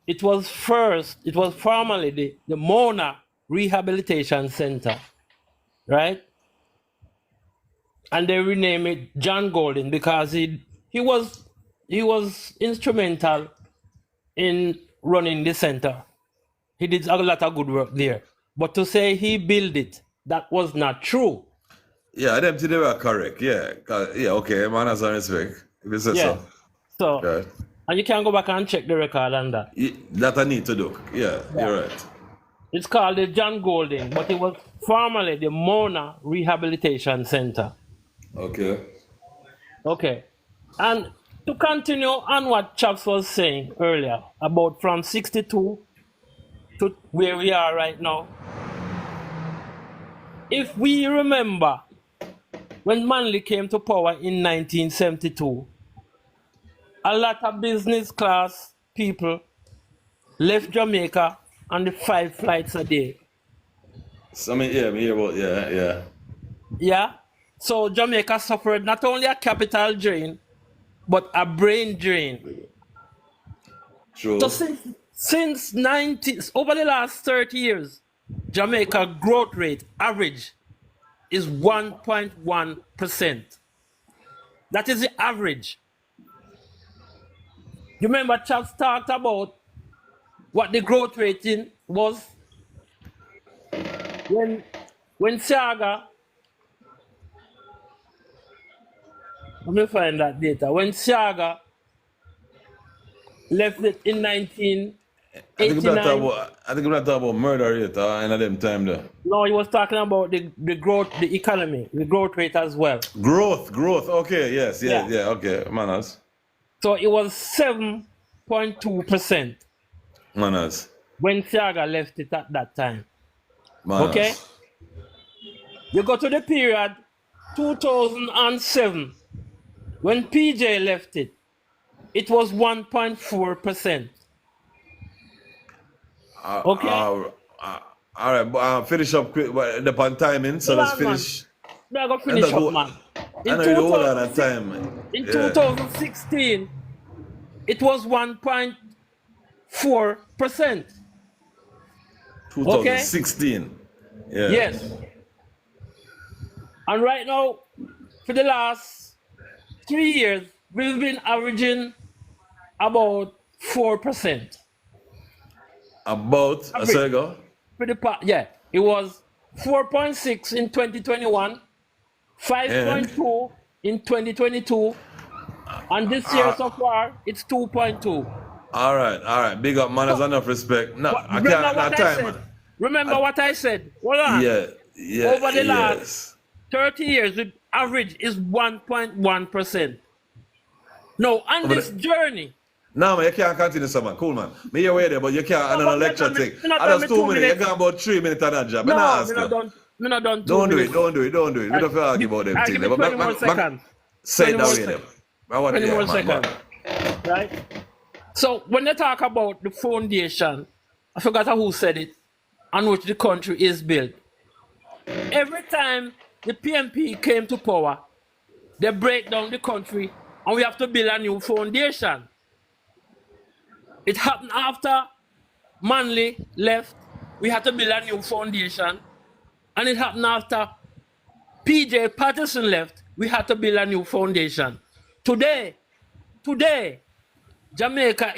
It was formerly the Mona Rehabilitation Center, right? And they renamed it John Golding because he was instrumental in running the center. He did a lot of good work there. But to say he built it, that was not true. Yeah, them two they were correct. Yeah, okay, man has a respect. If you say so. Yeah. And you can go back and check the record on that. That I need to do. Yeah, you're right. It's called the John Golding, but it was formerly the Mona Rehabilitation Center. Okay. And to continue on what Chaps was saying earlier about from 62 to where we are right now. If we remember when Manley came to power in 1972, a lot of business class people left Jamaica on the 5 flights a day. So, me hear about, yeah. Yeah? So Jamaica suffered not only a capital drain, but a brain drain. True. So since over the last 30 years, Jamaica growth rate average is 1.1%. That is the average. You remember Chaps talked about what the growth rate was when Siaga, let me find that data. When Siaga left it in 1989. I think we're not talking about murder yet in them time there. No, he was talking about the growth, the economy, the growth rate as well. Growth. Okay, yes, okay, manners. So it was 7.2%. Manners. When Siaga left it at that time. Manners. Okay? You go to the period 2007. When PJ left it, it was 1.4%. Okay? All right, but finish up quick the timing, so let's finish. I'm going to finish up, man. I know you don't hold on that time. In 2016, it was 1.4%. 2016. Okay? Yeah. Yes. And right now, for the last 3 years, we've been averaging about 4%. About a second ago? Yeah. It was 4.6 in 2021, 5.2 in 2022, and this year so far, it's 2.2. All right. Big up, man. There's enough respect. No, I can't have time, man. Remember what I said? Hold on. Yeah. Over the last 30 years, the average is 1.1%. Now, on this journey. No, man, you can't continue, someone. Cool, man. Me away there, but you can't another lecture thing. I just 2 minutes. You got about 3 minutes on that job. No, I'm not done 2 don't minutes. do it. We don't have to argue about them I'll things. give you 20 more seconds. Say it that way, them. 20 more seconds. Right? So, when they talk about the foundation, I forgot who said it, on which the country is built. Every time the PNP came to power, they break down the country and we have to build a new foundation. It happened after Manley left, we had to build a new foundation. And it happened after PJ Patterson left, we had to build a new foundation. Today, Jamaica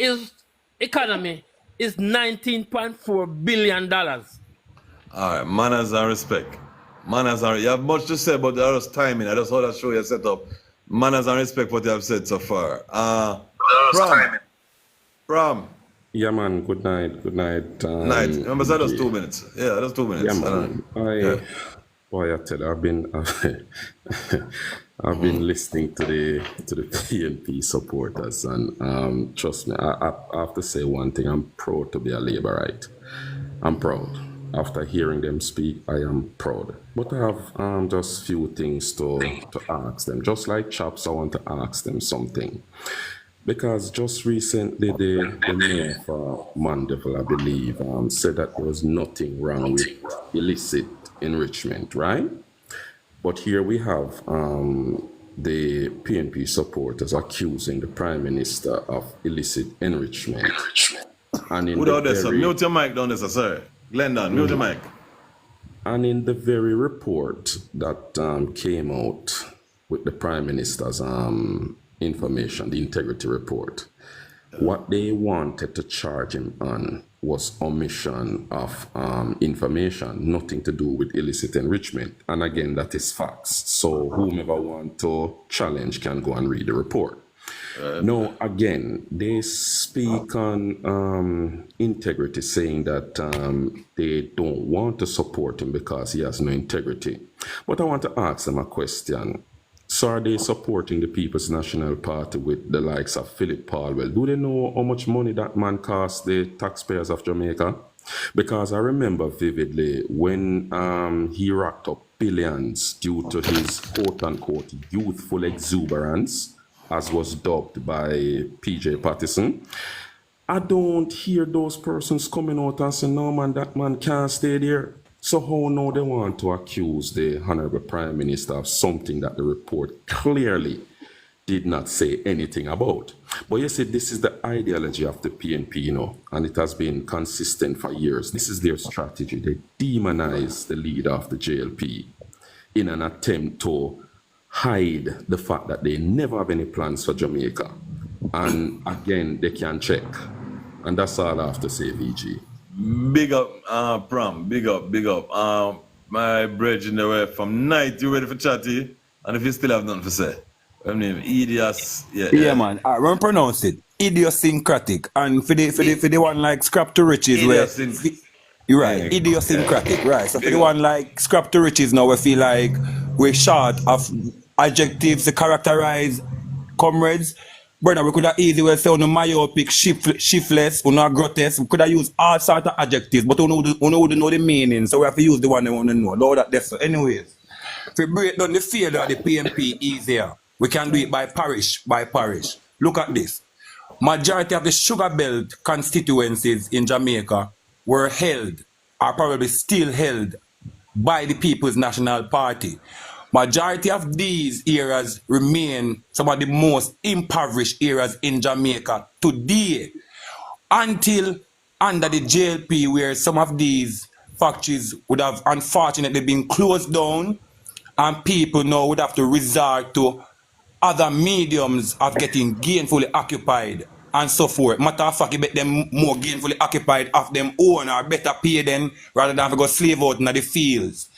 economy is $19.4 billion. All right, manners and respect. Manners and you have much to say, but there was timing. I just want to show you set up. Manners and respect what you have said so far. Prom. Yeah, man. Good night. Good night. Night. Remember, that was 2 minutes. Yeah, that's 2 minutes. Yeah, man. Boy, I tell you, I've been listening to the PNP supporters, and trust me, I have to say one thing. I'm proud to be a Labourite. I'm proud. After hearing them speak, I am proud. But I have just few things to ask them. Just like Chaps, I want to ask them something. Because just recently, the mayor for Mandeville, I believe, said that there was nothing wrong with illicit enrichment, right? But here we have the PNP supporters accusing the Prime Minister of illicit enrichment. And in without this, mute your mic down there, sir. Glendon, mute your mic. And in the very report that came out with the Prime Minister's information, the integrity report, what they wanted to charge him on was omission of information, nothing to do with illicit enrichment. And again, that is facts. So whomever want to challenge can go and read the report. No, again, they speak on integrity, saying that they don't want to support him because he has no integrity. But I want to ask them a question. So are they supporting the People's National Party with the likes of Philip Paulwell? Do they know how much money that man cost the taxpayers of Jamaica? Because I remember vividly when he racked up billions due to his quote-unquote youthful exuberance, as was dubbed by PJ Patterson. I don't hear those persons coming out and say, no man, that man can't stay there. So how now they want to accuse the Honorable Prime Minister of something that the report clearly did not say anything about? But you see, this is the ideology of the PNP, you know, and it has been consistent for years. This is their strategy. They demonize the leader of the JLP in an attempt to hide the fact that they never have any plans for Jamaica. And again, they can check. And that's all I have to say, VG. Big up, Prom. Big up. My brethren, they were from night. You ready for chatty? And if you still have nothing to say, her name Idios. Yeah, man. I won't pronounce it. Idiosyncratic. And for the one like Scrap to Riches, where you're right, idiosyncratic, right? So for the one like Scrap to Riches, now we feel like we're short of adjectives to characterize comrades. Brother, we could have easily say on a myopic, shiftless, or not grotesque. We could have used all sorts of adjectives, but we don't know the meaning, so we have to use the one they want to know. Lord, that's so. Anyways, if we break down the field of the PNP easier, we can do it by parish. Look at this. Majority of the sugar belt constituencies in Jamaica were held, are probably still held, by the People's National Party. Majority of these areas remain some of the most impoverished areas in Jamaica today, until under the JLP, where some of these factories would have unfortunately been closed down, and people now would have to resort to other mediums of getting gainfully occupied and so forth. Matter of fact, you bet them more gainfully occupied of them own or better pay them rather than to go slave out in the fields.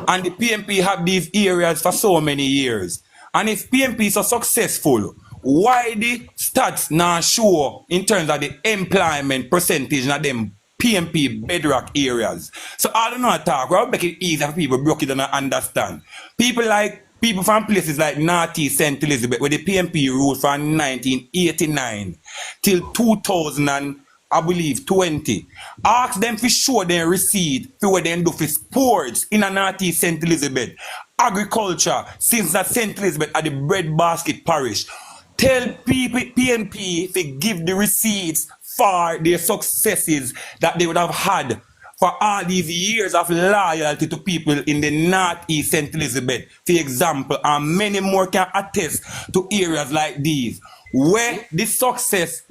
And the PNP have these areas for so many years. And if PNP is so successful, why the stats now show in terms of the employment percentage in them PMP bedrock areas. So I don't know how to talk. We'll make it easy for people broke it and understand. People from places like Northeast St. Elizabeth, where the PMP ruled from 1989 till 2000 and I believe 20. Ask them for sure they receipt for what they do for sports in a Northeast St. Elizabeth. Agriculture, since that St. Elizabeth are the breadbasket parish. Tell people PNP to give the receipts for their successes that they would have had for all these years of loyalty to people in the Northeast St. Elizabeth, for example, and many more can attest to areas like these, where the success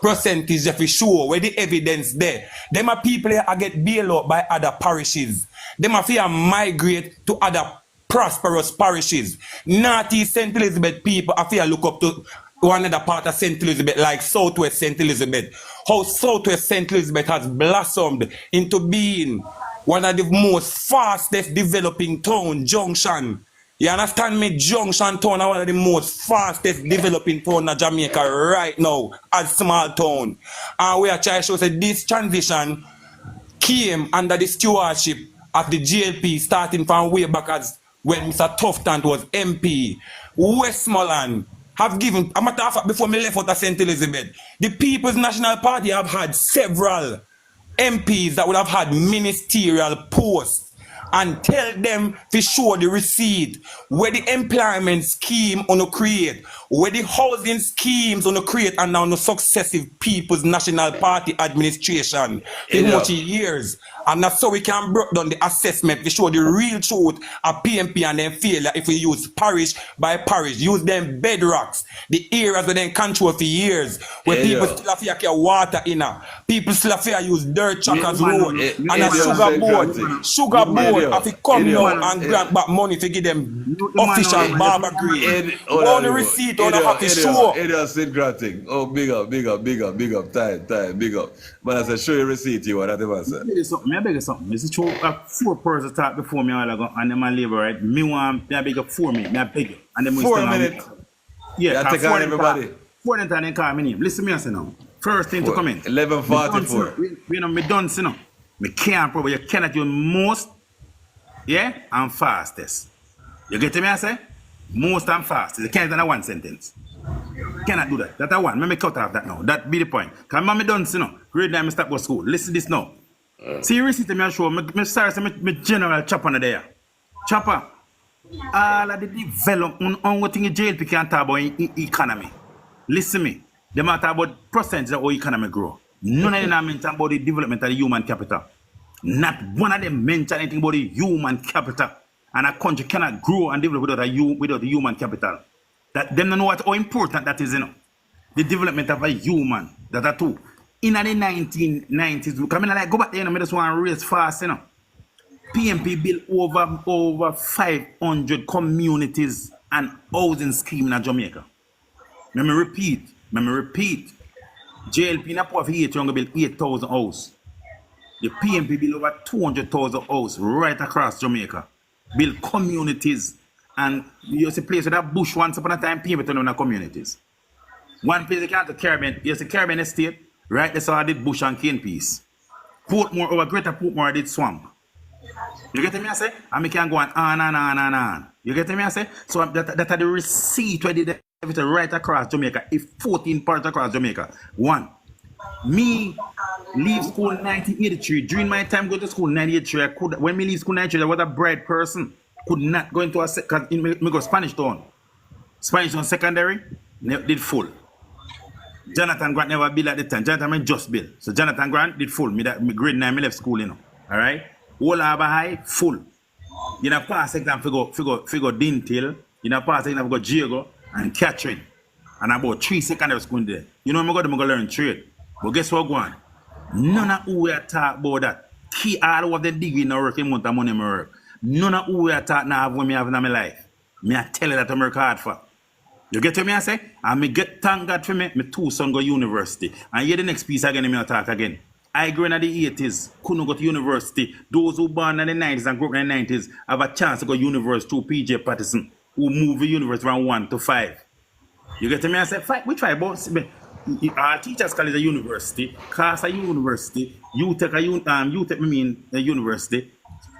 percentage for sure, where the evidence there. Them are people here are get bailed out by other parishes. Them are fear migrate to other prosperous parishes. Northeast St. Elizabeth people are fear look up to one other part of St. Elizabeth, like Southwest St. Elizabeth. How Southwest St. Elizabeth has blossomed into being one of the most fastest developing town, Junction. You understand me? Junction town are one of the most fastest developing town in Jamaica right now, as small town. And we are trying to show that this transition came under the stewardship of the GLP, starting from way back as when Mr. Tuftant was MP. Westmoreland have given, a matter of fact, before me left out of St. Elizabeth, the People's National Party have had several MPs that would have had ministerial posts, and tell them to show the receipt where the employment scheme on the create, where the housing schemes on the create, and now the successive People's National Party administration for much years. And that's so we can break down the assessment to show the real truth of PMP and then failure if we use parish by parish, use them bedrocks, the areas where they control for years, where people still have to get water in. People still have to use dirt truck as road, and a sugar board have to come now and grant back money to give them official barber grade. Only receipt on the happy show. Area said granting. Oh, big up, time, big up. But I said, show your receipt, you want that ever said. I beg you something. This is true. 4 persons talk before me all ago, and them a labor, right? Me want, I beg you 4 minutes. Me I beg you. And them 4 minutes. Yeah, take on everybody. 4 minutes and then call me name. Listen me I say now. First thing to come in. 11:44. You know, me done, you know. Me can't probably, you cannot do most, yeah, and fastest. You get me I say? Most and fastest. You can't do that one sentence. Cannot do that. That's a one. Let me cut off that now. That be the point. Because I'm done, you know. Grade 9, I start go school. Listen this now. See, you receipt me I show. Me sorry, me general chopper on there. Chopper. All of the development on what thing JLP can talk about in economy. Listen me. They matter talk about percentage of how economy grow. None of them mention about the development of the human capital. Not one of them mention anything about the human capital. And a country cannot grow and develop without the human capital. That them don't know how important that is, you know. The development of a human. That are two. In the 1990s, come in like go back there, you know, I just want to race fast, you know. PMP built over 500 communities and housing scheme in Jamaica. Let me repeat. JLP in a poor for 8 years built 8,000 houses. The PMP built over 200,000 houses right across Jamaica. Build communities, and you see place with that bush once upon a time, PMP turn on the communities. One place you can't do Caribbean, you see Caribbean Estate, right? That's how I did bush and cane piece. Portmore, over Greater Portmore, I did swamp. You get me I say? And me can go on. You get me I say? So that are the receipt where they did everything right across Jamaica. If 14 parts across Jamaica. One. Me leave school in 1983. During my time go to school in 1983, when me leave school in 1983, I was a bright person. Could not go into because me go Spanish town. Spanish town secondary, did full. Jonathan Grant never built at the time. Jonathan just built. So Jonathan Grant did full. Me grade 9, me left school, you know. Alright? All Harbour High, full. You know, pass exam figure Dintil. You know, pass exam figure Diego and Catherine. And about 3 secondary school there. You know, I'm going to learn trade. But guess what, go on? None of who we are talking about that. Key all of the degree in the work, amount of money in my work. None of who we are talking now when me have in my life. Me I tell you that I work hard for. You get to me I say? And me get thank God for me 2 sons go university. And here the next piece again, me talk again. I grew in the 80s, couldn't go to university. Those who born in the 90s and grew up in the 90s have a chance to go to university through PJ Patterson, who moved the university from 1 to 5. You get to me? I said, 5? Which 5? our teachers call it a university, class a university, you take a university.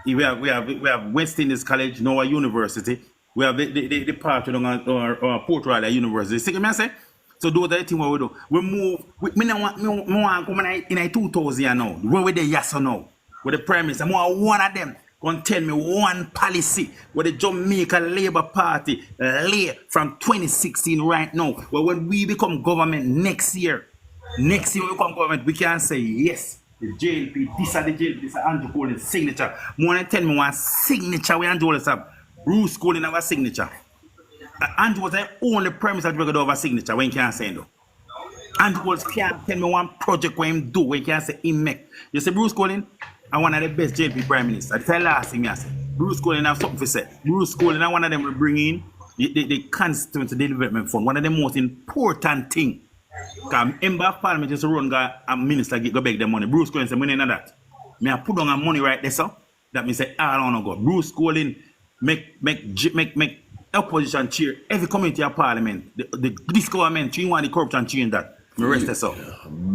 We have West Indies College, now a university. We have the part or Port Royal University. See what I say? So those are the things we do. We move. Me want to come in 2000 now. Where we there, yes or no? With the Prime Minister, I want one of them can tell me one policy where the Jamaica Labour Party lay from 2016 right now. Well, when we become government next year we become government, we can say yes. The JLP, this is the JLP, this is Andrew Collins' signature. More than tell me one signature we Andrew Collins have. Bruce Collins have a signature. Andrew was the only Prime Minister that have a signature when he can't say no. Andrew Collins can't tell me one project where him do where he can't say him make. You say Bruce Collins, I one of the best JLP Prime Minister. That's the last thing I say. Bruce Collins have something to say. Bruce Collins, I one of them will bring in the Constituency Development Fund, one of the most important things. Because member of Parliament just run a minister go beg the money. Bruce Collins say, money in that. Me I put on a money right there, so that means say I don't go. Bruce Collins make opposition cheer every community of Parliament. This government, you want the corruption change that. Me rest this up.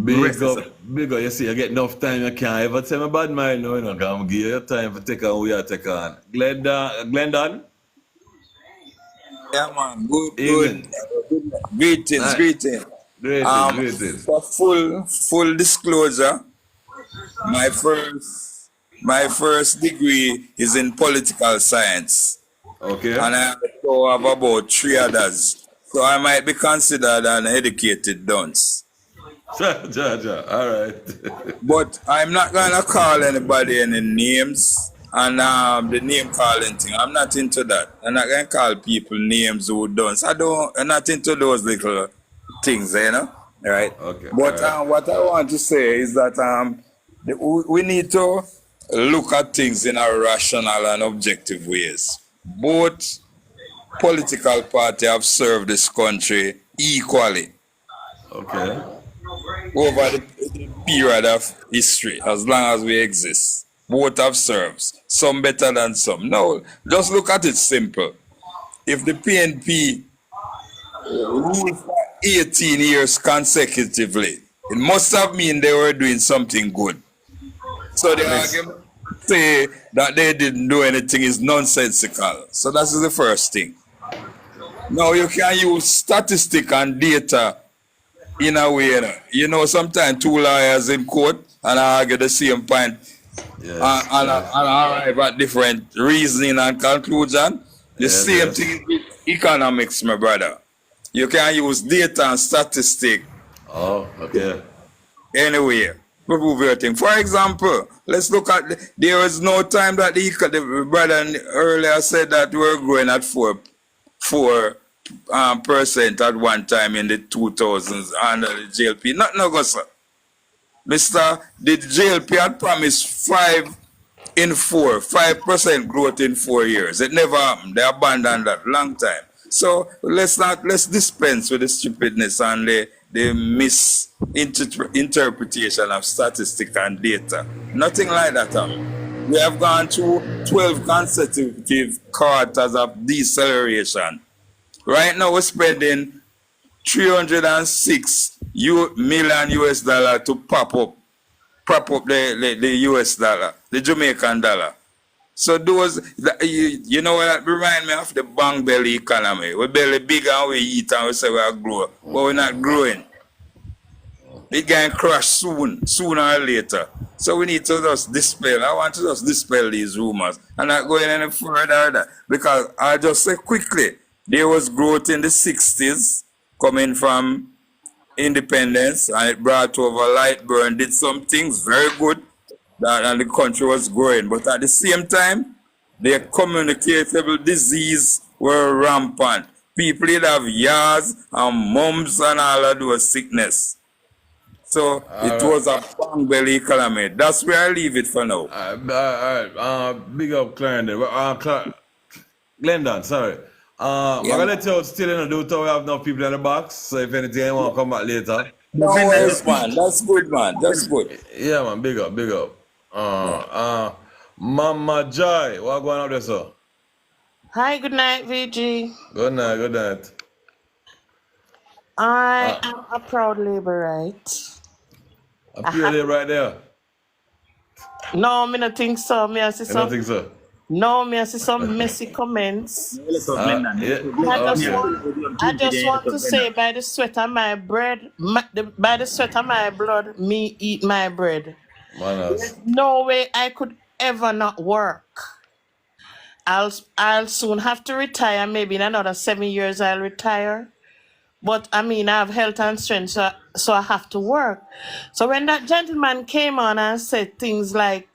Big up. You see, you get enough time, you can't ever tell me bad mind, no, you know, because I'm give you time to take on who you take on. Glendon? Yeah, man. Good. Greetings. Greetings. For full disclosure, my first degree is in political science. Okay. And I have about 3 others. So I might be considered an educated dunce. All right. But I'm not going to call anybody any names. And the name calling thing, I'm not into that. I'm not going to call people names who dunce. I'm not into those little things, you know? Right? Okay. But what I want to say is that we need to look at things in a rational and objective ways. Both political parties have served this country equally. Okay. Over the period of history, as long as we exist. Both have served. Some better than some. No, just look at it simple. If the PNP ruled for 18 years consecutively, it must have mean they were doing something good. So the argument say that they didn't do anything is nonsensical. So that's the first thing. Now you can use statistics and data in a way. You know, sometimes 2 lawyers in court and argue the same point and arrive at different reasoning and conclusion. The same thing with economics, my brother. You can use data and statistics. Oh, okay. Anyway, prove your thing. For example, let's look at there was no time that the brother earlier said that we were growing at 4% at one time in the 2000s under the JLP. Not no go, sir. Mr. The JLP had promised 5% growth in 4 years. It never happened. They abandoned that long time. So let's dispense with the stupidness and the misinterpretation of statistics and data. Nothing like that happened. We have gone through 12 consecutive quarters of deceleration. Right now we're spending $306 million to prop up the US dollar, the Jamaican dollar. So those, you know what remind me of the bang belly economy. We belly big and we eat and we say we are growing, but we're not growing. It can crash sooner or later. So we need to just dispel. I want to just dispel these rumors and not going any further because I'll just say quickly, there was growth in the 60s coming from independence and it brought over Lightburn, did some things very good and the country was growing. But at the same time, the communicable disease were rampant. People did have yars and mumps and all of those sickness. So it was a bang belly economy. That's where I leave it for now. All right. Big up Clarendon. Glendon, sorry. I'm going to let you out still in the do we have enough people in the box. So if anything, you want to come back later. No worries, man. That's good, man. That's good. Yeah, man. Big up. Mama Joy, what going on there, sir? Hi, good night, VG. Good night. I am a proud Labourite. A pure Labour right there. No, me not think so. Me I see You don't some. think so? No, me I see some messy comments. Yeah. I just want to say, by the sweat of my bread, by the sweat of my blood, me eat my bread. There's no way I could ever not work. I'll soon have to retire. Maybe in another 7 years I'll retire. But I mean, I have health and strength, so I have to work. So when that gentleman came on and said things like,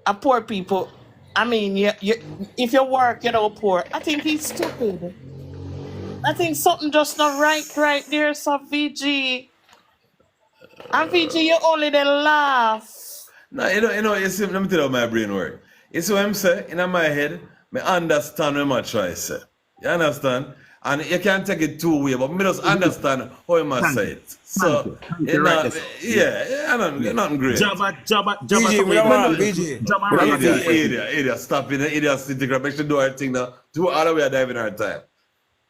"A poor people," I mean, if you work, you're not poor. I think he's stupid. I think something just not right there. So VG, and VG, you only then laugh. No, you see, let me tell you how my brain work. You see what I'm saying? In my head, I understand what I'm trying to say. You understand? And you can't take it two ways, but I just understand how you must say it. So, you know, nothing great. Idiot, stop it. Idiot, sit make sure do our thing now. Do all the way diving our time.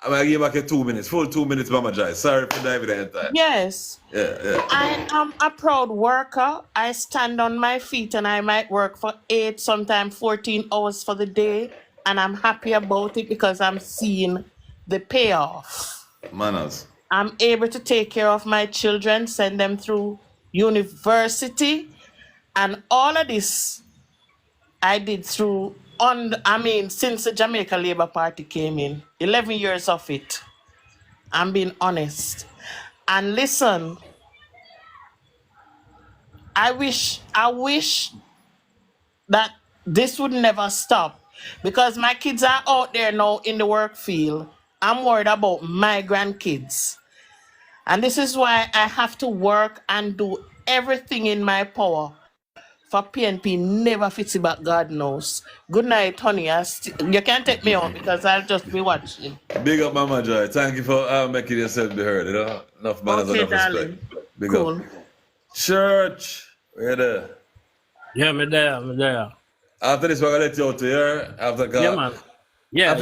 I'm going to give back a 2 minutes, full 2 minutes, Mama Jai. Sorry for diving our time. Yes. Yeah. I am a proud worker. I stand on my feet and I might work for 8, sometimes 14 hours for the day. And I'm happy about it because I'm seeing the payoff. Manners. I'm able to take care of my children, send them through university, and all of this I did through since the Jamaica Labour Party came in. 11 years of it. I'm being honest. And listen, I wish that this would never stop because my kids are out there now in the work field. I'm worried about my grandkids. And this is why I have to work and do everything in my power for PNP never fits it back, God knows. Good night, honey. You can't take me on because I'll just be watching. Big up, Mama Joy. Thank you for making yourself be heard. You know, enough manners, enough respect. Big up. Church, where you there? Yeah, me there. After this, we're going to let you out here. After God. Yeah, man. Yeah.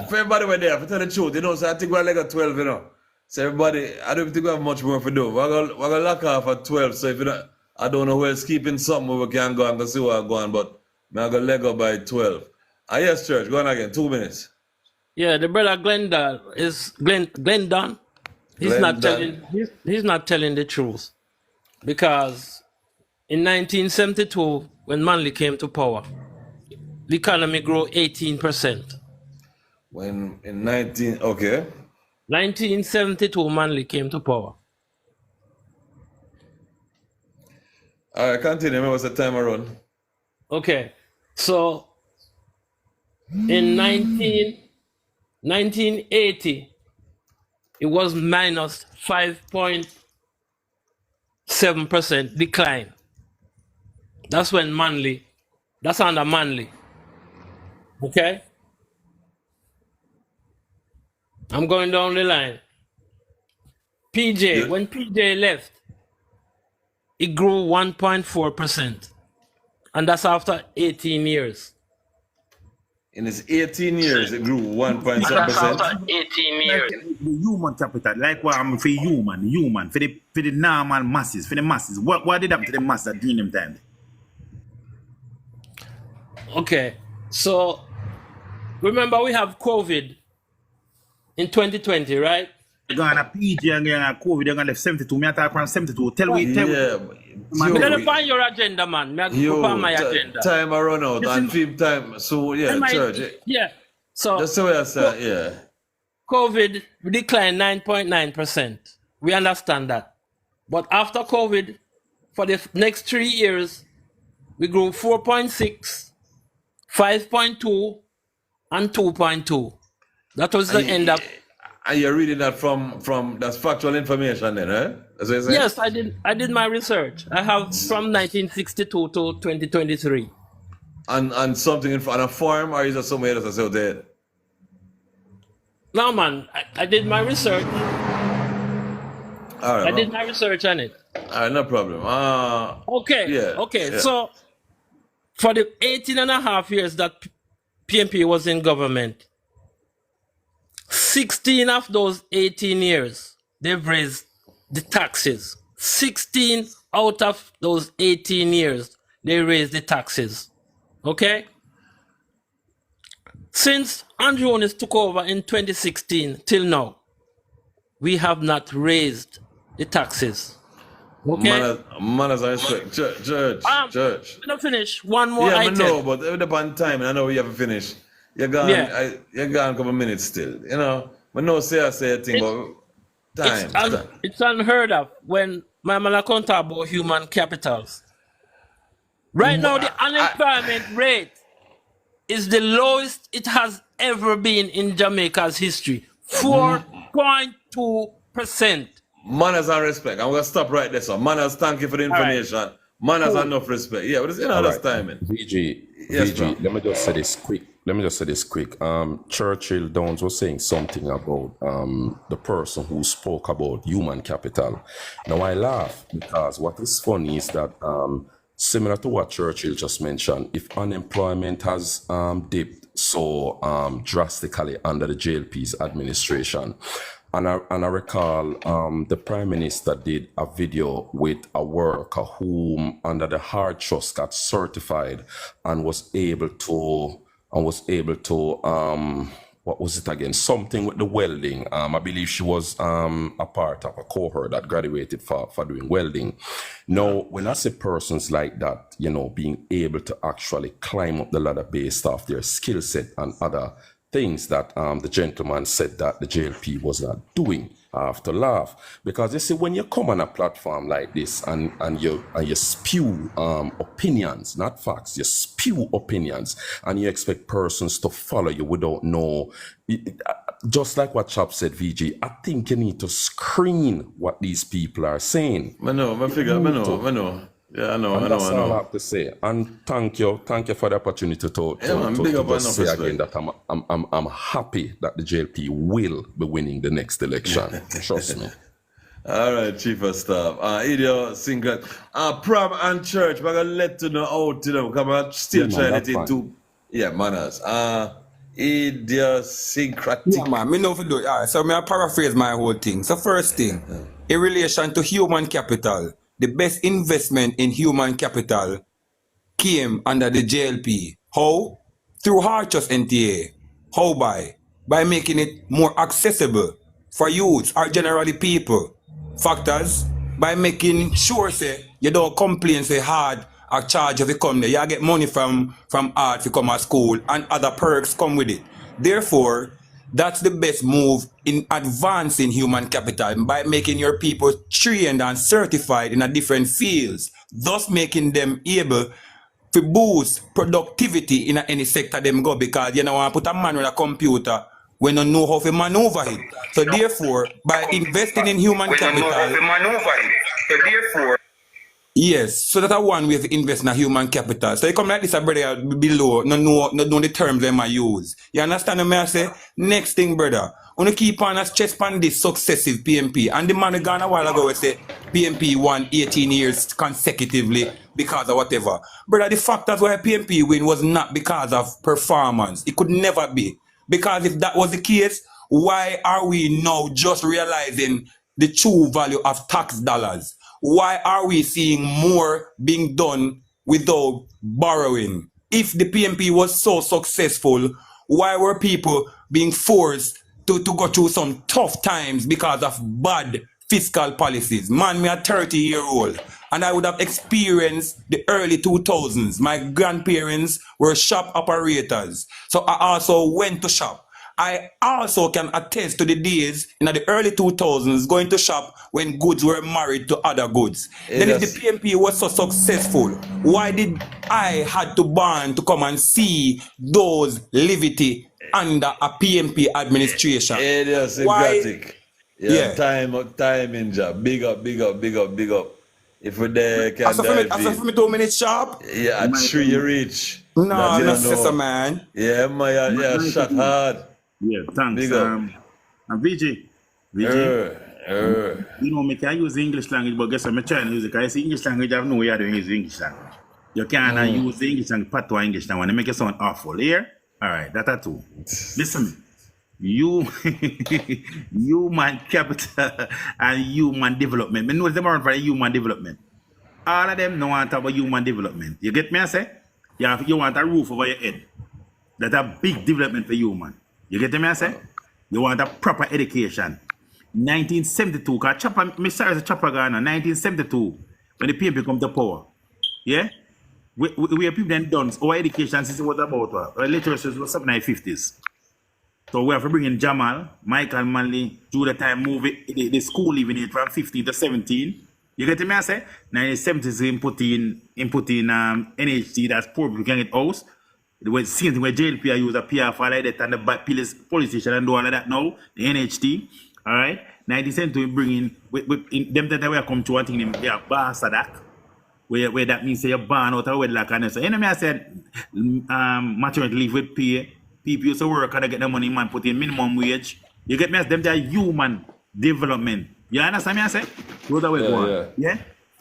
For everybody we're there, for tell the truth, you know, so I think we're like at 12, you know. So everybody, I don't think we have much more to do. We're going to lock off at 12, so if you don't, I don't know who else keeping something we can go and go see what's going on, but I'm going to leg up by 12. Yes, church, go on again, 2 minutes. Yeah, the brother Glendon is Glendon. He's not telling the truth. Because in 1972, when Manley came to power, the economy grew 18%. When in 1972, Manley came to power. All right, continue. Remember what's the time around? Okay, so in 1980, it was minus 5.7% decline. That's when that's under Manley. Okay? I'm going down the line. PJ, when PJ left, it grew 1.4%. And that's after 18 years. In its 18 years, it grew 1.7%. That's after 18 years. The human capital, like what I'm for human, for the normal masses, for the masses. What did happen to the masses during them time? Okay, so remember we have COVID in 2020, right? They're going to PG and COVID, they're going to left 72. Me attack from 72. Tell me. I'm going to find your agenda, man. I'm going to find my agenda. Time I run out and film time. So, yeah, church. Yeah. So, that's the way I said, yeah. COVID declined 9.9%. We understand that. But after COVID, for the next 3 years, we grew 4.6, 5.2, and 2.2. That was the end of... And you're reading that from that's factual information then, eh? Yes, I did my research. I have from 1962 to 2023. And something on a farm, or is it somewhere else out there? No, man, I did my research. All right, I did my research on it. All right, no problem. Okay. Yeah. So for the 18 and a half years that PNP was in government, 16 of those 18 years, they've raised the taxes. 16 out of those 18 years, they raised the taxes. Okay? Since Andrew Holness took over in 2016 till now, we have not raised the taxes. Okay? Manners, I respect. Church. I'm gonna finish. One more item. Yeah, I know, but every upon time, I know we have to finish. You're gone, you're gone a couple minutes still. You know, but no say a thing, but time. It's unheard of when my man account about human capitals. Right now, the unemployment rate is the lowest it has ever been in Jamaica's history. 4.2%. Manners and respect. I'm gonna stop right there, so Manners, thank you for the information. Right. Manners and enough respect. Yeah, but it's another timing. VG, let me just say this quick. Churchill Downs was saying something about the person who spoke about human capital. Now I laugh because what is funny is that similar to what Churchill just mentioned, if unemployment has dipped so drastically under the JLP's administration, and I recall the Prime Minister did a video with a worker whom under the hard trust got certified and was able to what was it again? Something with the welding. I believe she was a part of a cohort that graduated for doing welding. Now, when I say persons like that, you know, being able to actually climb up the ladder based off their skill set and other things that the gentleman said that the JLP was not doing, I have to laugh. Because you see, when you come on a platform like this and you spew opinions, not facts, you spew opinions, and you expect persons to follow you without know, just like what Chop said, VG, I think you need to screen what these people are saying. I know. Yeah, I know. That's all I have to say. And thank you for the opportunity to just say again that I'm happy that the JLP will be winning the next election. Trust me. All right, Chief of Staff. Idiosyncratic. Prom and church, we're going to let you know out to them. Because I'm still trying to into... Yeah, Manners. Idiosyncratic. Yeah, man. Me know if you do it. All right, so I paraphrase my whole thing. So first thing, in relation to human capital, the best investment in human capital came under the JLP. How? Through hard trust NTA. How by? By making it more accessible for youths or generally people. Factors, by making sure say you don't complain say hard or charge if you come there. You get money from art if you come to school and other perks come with it. Therefore, that's the best move in advancing human capital by making your people trained and certified in a different fields, thus making them able to boost productivity in any sector them go, because you know I put a man with a computer when you know how to maneuver it. So therefore, by investing in human capital, yes, so that one way to invest in a human capital. So you come like this, a brother below, no know the terms they might use. You understand what I say? Next thing, brother, when you keep on as chest on this successive PMP, and the man gone a while ago we say PMP won 18 years consecutively because of whatever. Brother, the fact that why PMP win was not because of performance. It could never be. Because if that was the case, why are we now just realizing the true value of tax dollars? Why are we seeing more being done without borrowing? If the PMP was so successful, why were people being forced to go through some tough times because of bad fiscal policies? Man, me a 30-year-old, and I would have experienced the early 2000s. My grandparents were shop operators, so I also went to shop. I also can attest to the days in the early 2000s going to shop when goods were married to other goods. Then if the PMP was so successful, why did I had to burn to come and see those levity under a PMP administration? Idiosyncratic. Yeah. Timing job. Big up. If we're there, can for me 2 minutes sharp? Yeah, at 3 you reach. No, not man. Yeah, man, shot hard. Yeah, thanks. And VG. You know, me can use the English language, but guess what? I'm trying to use it. Because I see English language, I have no way to use the English language. You can't use the English language, patois English now, and it make it sound awful. Here? All right, that are two. Listen. human capital and human development. I know them around for human development. All of them don't want to talk about human development. You get me, I say? You want a roof over your head. That's a big development for human. You get me, I say? You want a proper education. 1972, because Chopper, Mr. Chopper Ghana, 1972, when the PNP come to power. Yeah? We have people then done, our education system was about, our literacy was something like 50s. So we have to bring in Jamal, Michael Manley, through the time move the school living age from 15 to 17. You get me, I say? 1970s, inputting NHT, that's poor people can get house. The same thing where JLP use a PR for like that and the police station and do all of that now, the NHT. All right? 1970 we bring in them that we come to one thing, they are bastard act. Where that means say you're born out of wedlock and so. You know me, I said maternity leave with pay. People used to work and they get the money, man, put in minimum wage. You get me, as them they are human development. You understand me, I say? Those are where go. Yeah?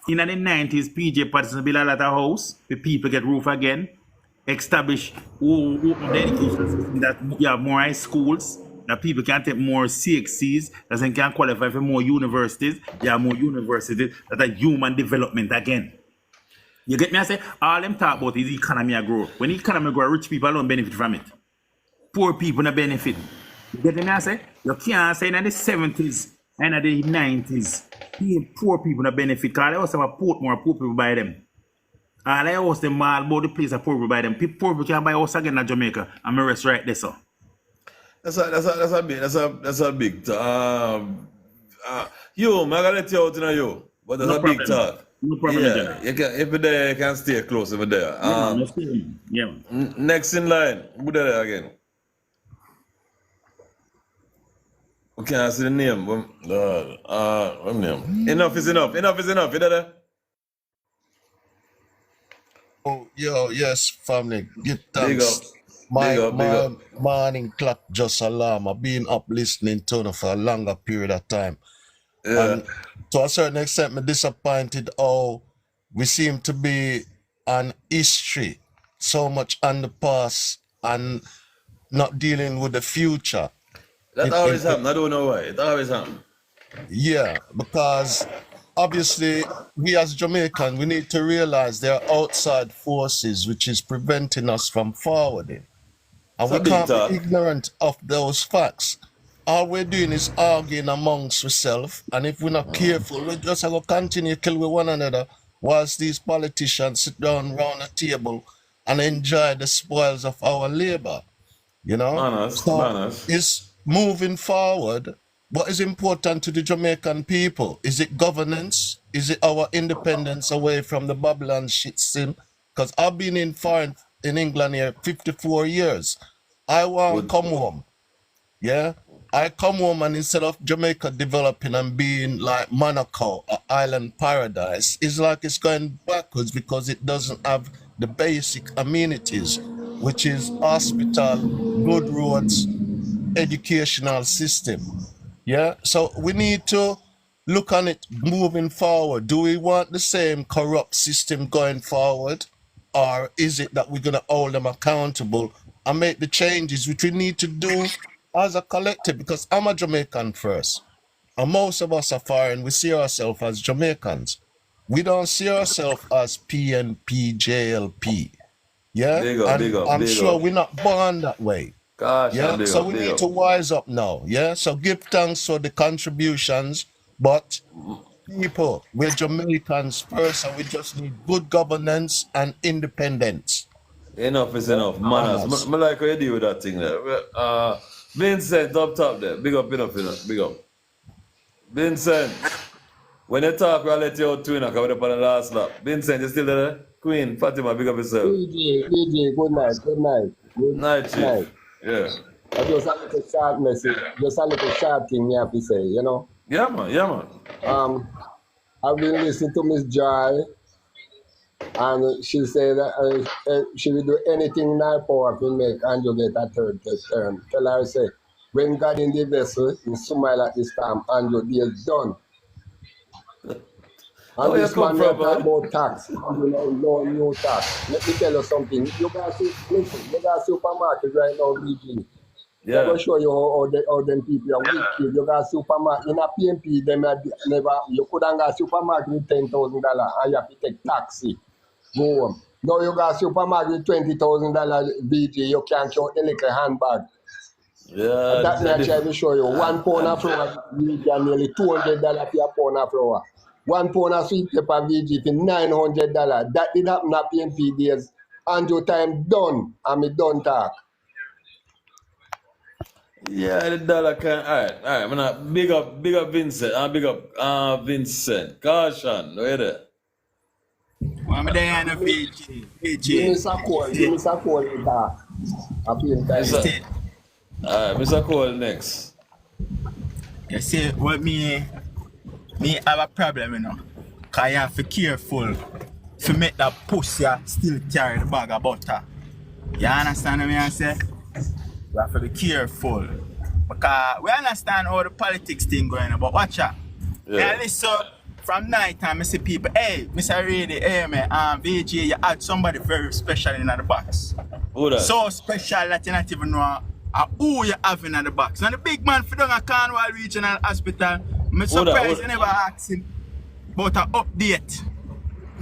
In the 90s, PJ Patterson built a lot of house, the people get roof again, establish open the education system that you have more high schools, that people can take more CXCs, that they can qualify for more universities. You have more universities that are human development again. You get me, I say? All them talk about is economy grow. When the economy grow, rich people don't benefit from it. Poor people don't benefit. You get me, I say? You can't say in the 70s and the 90s, poor people don't benefit because they also have poor people buy them. All I house them all about the place of poor people buy them. Poor people can buy house again in Jamaica and me rest right there, so. That's a big talk. Yo, I'm gonna let you out in you, but that's a big talk. No problem. Yeah, if you're there, you can stay close over there. Yeah. Next in line, who there again? We can't see the name. What name? Enough is enough. Enough is enough. You there? Oh, yo, yes, family. Give thanks. Big up. My Big up. morning clock just alarm. I've been up listening to them for a longer period of time. Yeah. And to a certain extent, I'm disappointed how we seem to be on history so much on the past and not dealing with the future. That always happens. I don't know why. It always happens. Yeah, because obviously we as Jamaicans, we need to realize there are outside forces which is preventing us from forwarding. And we can't be ignorant of those facts. All we're doing is arguing amongst ourselves, and if we're not careful, we just have to continue to kill with one another whilst these politicians sit down around the table and enjoy the spoils of our labor. You know? It's moving forward. What is important to the Jamaican people? Is it governance? Is it our independence away from the Babylon shit sin? Because I've been in England here 54 years. I want to come home. Yeah? I come home and instead of Jamaica developing and being like Monaco, an island paradise, it's like it's going backwards because it doesn't have the basic amenities, which is hospital, good roads, educational system. Yeah, so we need to look on it moving forward. Do we want the same corrupt system going forward? Or is it that we're going to hold them accountable and make the changes which we need to do as a collective? Because I'm a Jamaican first, and most of us are foreign. We see ourselves as Jamaicans. We don't see ourselves as PNP, JLP. Yeah, I'm sure we're not born that way. Gosh, yeah, so we need to wise up now. Yeah, so give thanks for the contributions, but people, we're Jamaicans first, and we just need good governance and independence. Enough is enough. Manners. I like how you deal with that thing there. Vincent up top there. Big up, enough. Big up. Vincent, when you talk, we'll let you out too, because we're up on the last lap. Vincent, you still there? Queen, Fatima, big up yourself. DJ, good night. Good night, Chief. Yeah. Just a little short message, just a little short thing you have to say, you know? Yeah, man. I've been listening to Miss Joy, and she said that she will do anything in her power to make Andrew get a third term. Tell her, say, when God in the vessel, in smile at this time, Andrew, he is done. And this man talk about tax. No new tax. Let me tell you something. You guys see, listen, you got a supermarket right now, BG. They're going to show you how them people are wicked. You got supermarket. In a PMP, them never, you couldn't go supermarket with $10,000 and you have to take taxi. Go home. Now you got supermarket with $20,000 BG, you can't count the little handbag. Yeah, That may I try to show you. 1 pound of flour, VG, and nearly $200 for a pound of flour. 1 pound of sweet pepper, VG, for $900. That did happen at PMP days. Andrew time done, and me done talk. Yeah, the dollar can. Alright. I'm not big up Vincent. Big up Vincent. Caution, where there? I'm there on the VG. Give me some call later. I feel time. Alright, Mr. Cole next. You see, what me have a problem, you know. Cause you have to be careful to make that pussy still carry the bag of butter. You understand what I say? You have to be careful. Because we understand how the politics thing going on, but watch out. Yeah. Listen, from night time, I see people, hey, Mr. Reedy, hey man, VG, you had somebody very special in the box. Who that? So special that you not even know who you have in the box. And the big man for the Cornwall Regional Hospital, I'm surprised you never asked him about an update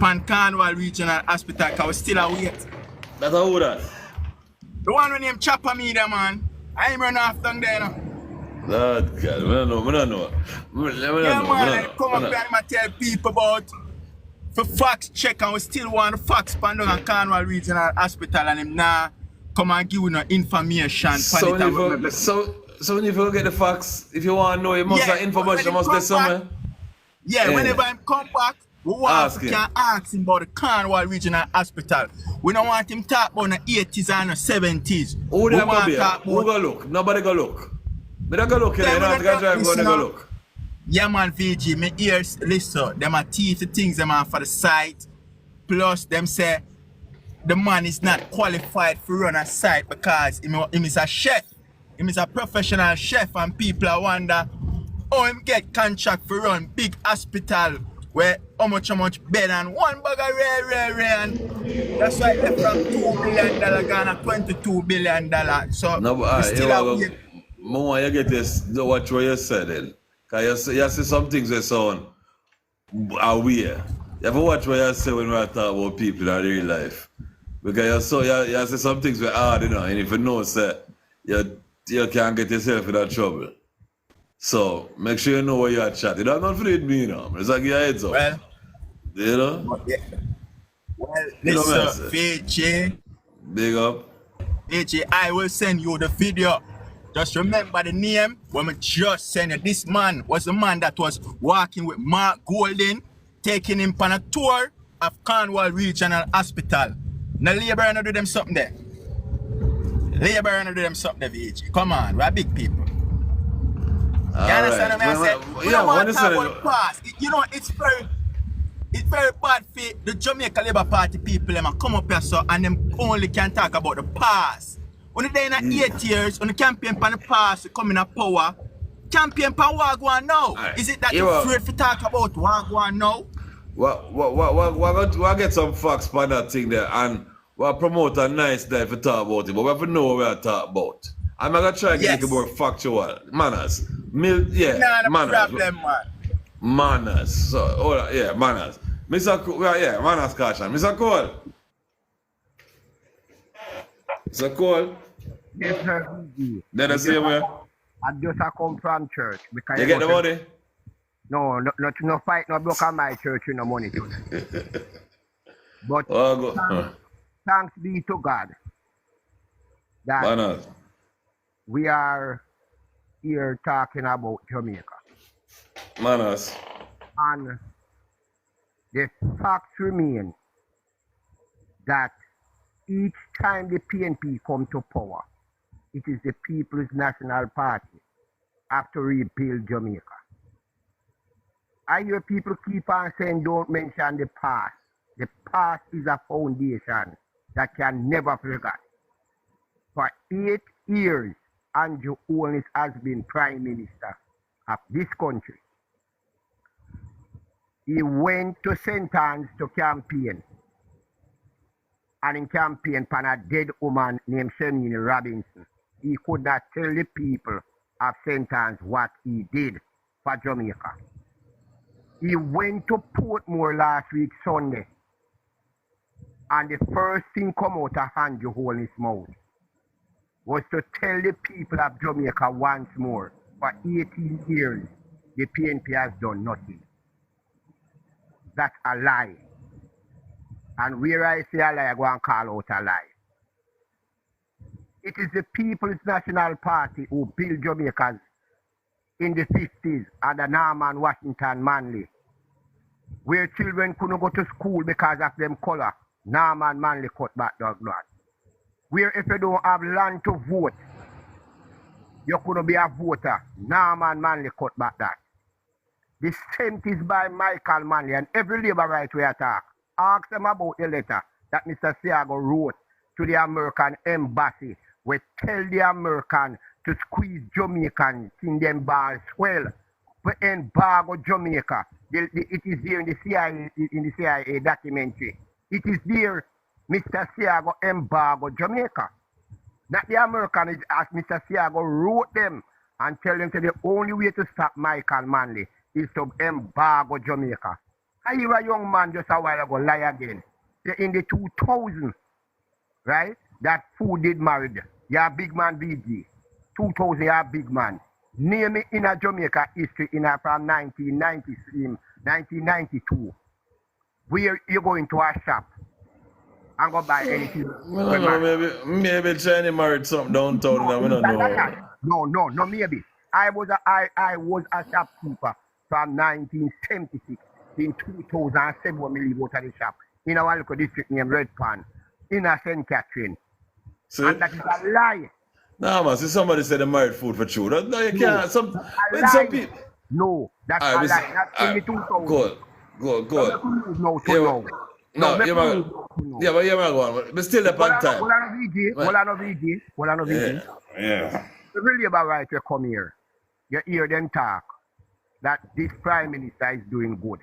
on Cornwall Regional Hospital, because we still await. That's who that? The one with him Chopper me there, man. I ain't run off down there now. Lord God, I don't know. I come up here and tell people about for facts check, and we still want the facts on Cornwall Regional Hospital, and him now come and give you no information. So when you get the facts, if you want to know, you must have information must be somewhere. Whenever him come back, we want to ask him about the Cornwall Regional Hospital. We don't want him talk about the 80s and the 70s. Who go look? Nobody go look. Me don't go look, you don't have to go drive, go look. Yeah man, VG, me ears listen, them are teeth the things them are for the site. Plus them say the man is not qualified to run a site because him is a chef. Him is a professional chef, and people are wonder how him get contract for run big hospital where how much bed and one bag of rare and that's why they from $2 billion gone at $22 billion. So no, still out. Mama, you get this, watch what you said then. Because you see some things that sound weird. You have to watch what you say when we talk about people in real life. Because you see some things that hard, you know, and if you know, say, you can't get yourself in that trouble. So, make sure you know what you're chatting. You don't have to read me, you know. It's like your heads up. Well, you know? Well, listen, VJ. Big up. VJ, I will send you the video. Just remember the name when we just sent it. This man was the man that was walking with Mark Golden, taking him on a tour of Cornwall Regional Hospital. Now, labor and do them something there. Labor and do them something there, VG. Come on, we're big people. You understand what I said? We don't want to talk about the past. You know, it's very bad for the Jamaica Labour Party people them come up here so and them only can talk about the past. When they in 8 years, when the campaign for the past come in a power, campaign for what go on now? Right. Is it that you're afraid to talk about what go on now? We'll get some facts for that thing there and we'll promote a nice day to talk about it, but we have to know what we're talking about. I'm going to try to make it more factual. Manners. Manners. Problem, man. Manners. So, manners. Manners, caution. Mr. Cole. Mr. Cole. Yes, sir. Then I see you where? I just come from church. Because you get the money? No fight, no block on my church, no money. But thanks be to God that we are here talking about Jamaica. Manners. And the facts remain that each time the PNP come to power, it is the People's National Party have to rebuild Jamaica. I hear people keep on saying don't mention the past. The past is a foundation that can never be forgotten. For 8 years, Andrew Holness has been Prime Minister of this country. He went to St. Anne's to campaign. And in campaign, for a dead woman named Shenini Robinson. he could not tell the people of St. Anne's what he did for Jamaica. He went to Portmore last week, Sunday, and the first thing come out of Andrew Hole in his mouth was to tell the people of Jamaica once more, for 18 years, the PNP has done nothing. That's a lie. And where I say a lie, I go and call out a lie. It is the People's National Party who built Jamaica in the 50s under Norman Washington Manley, where children couldn't go to school because of them color. Norman Manley cut back the blood. Where if you don't have land to vote, you couldn't be a voter. Norman Manley cut back that. The same is by Michael Manley and every labor right we attack. Ask them about the letter that Mr. Siago wrote to the American embassy, where tell the American to squeeze Jamaicans in them bars swell, to embargo Jamaica. It is there in the CIA documentary. It is there, Mr. Siago embargo Jamaica. Not the American, as Mr. Siago wrote them and tell them that the only way to stop Michael Manley is to embargo Jamaica. I hear a young man just a while ago lie again. In the 2000s, right, that food did married. You're a big man, BG. 2000, you're a big man. Name me in a Jamaica history from 1992, where you go into a shop and go buy anything. Maybe Chinese married something downtown that we don't know. No, maybe. I was a shopkeeper from 1976 in 2007 when we leave out of the shop in our local district named Red Pan in a St. Catherine. See? And that is a lie. No, man, see somebody said they married food for true. No, you can't. Some people. No, that's a lie. That's in the 2000s. Good. No, but you're going. But still upon time. Hold on, VG. Yeah. The labor right to come here. You hear them talk that this prime minister is doing good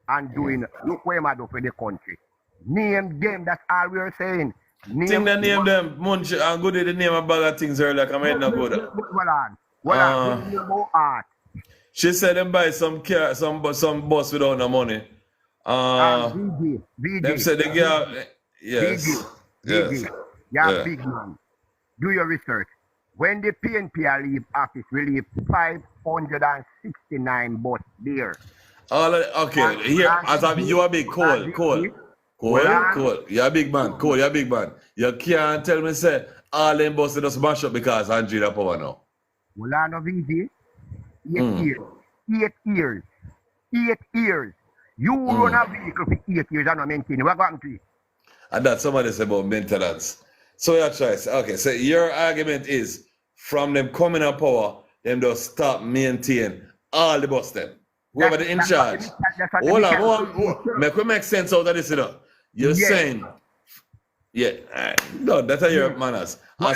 and doing, look where I do for the country. Name them, that's all we're saying. Name them, Munch, and good at the name of bag of things earlier, come in, no good. Hold on. Art. She said them buy some car, some bus without no money. VG. Them said they get, yes. VG. You're a big man. Do your research. When the PNP leave office, we leave 569 bus there. Okay, here, you are big, cool. You're a big man, you're a big man. You can't tell me, say, all them buses just smash up because Andrea power now. Well, I know, VG. 8 years. 8 years. You run a vehicle for 8 years and not maintain it. What happened to you? And that's somebody say about maintenance. So your choice. Okay, so your argument is from them coming on power, them just stop maintain all the bus them. Whoever the in charge. Hold on. Make sense out of this, you know. You're saying, no, that's how your manners. So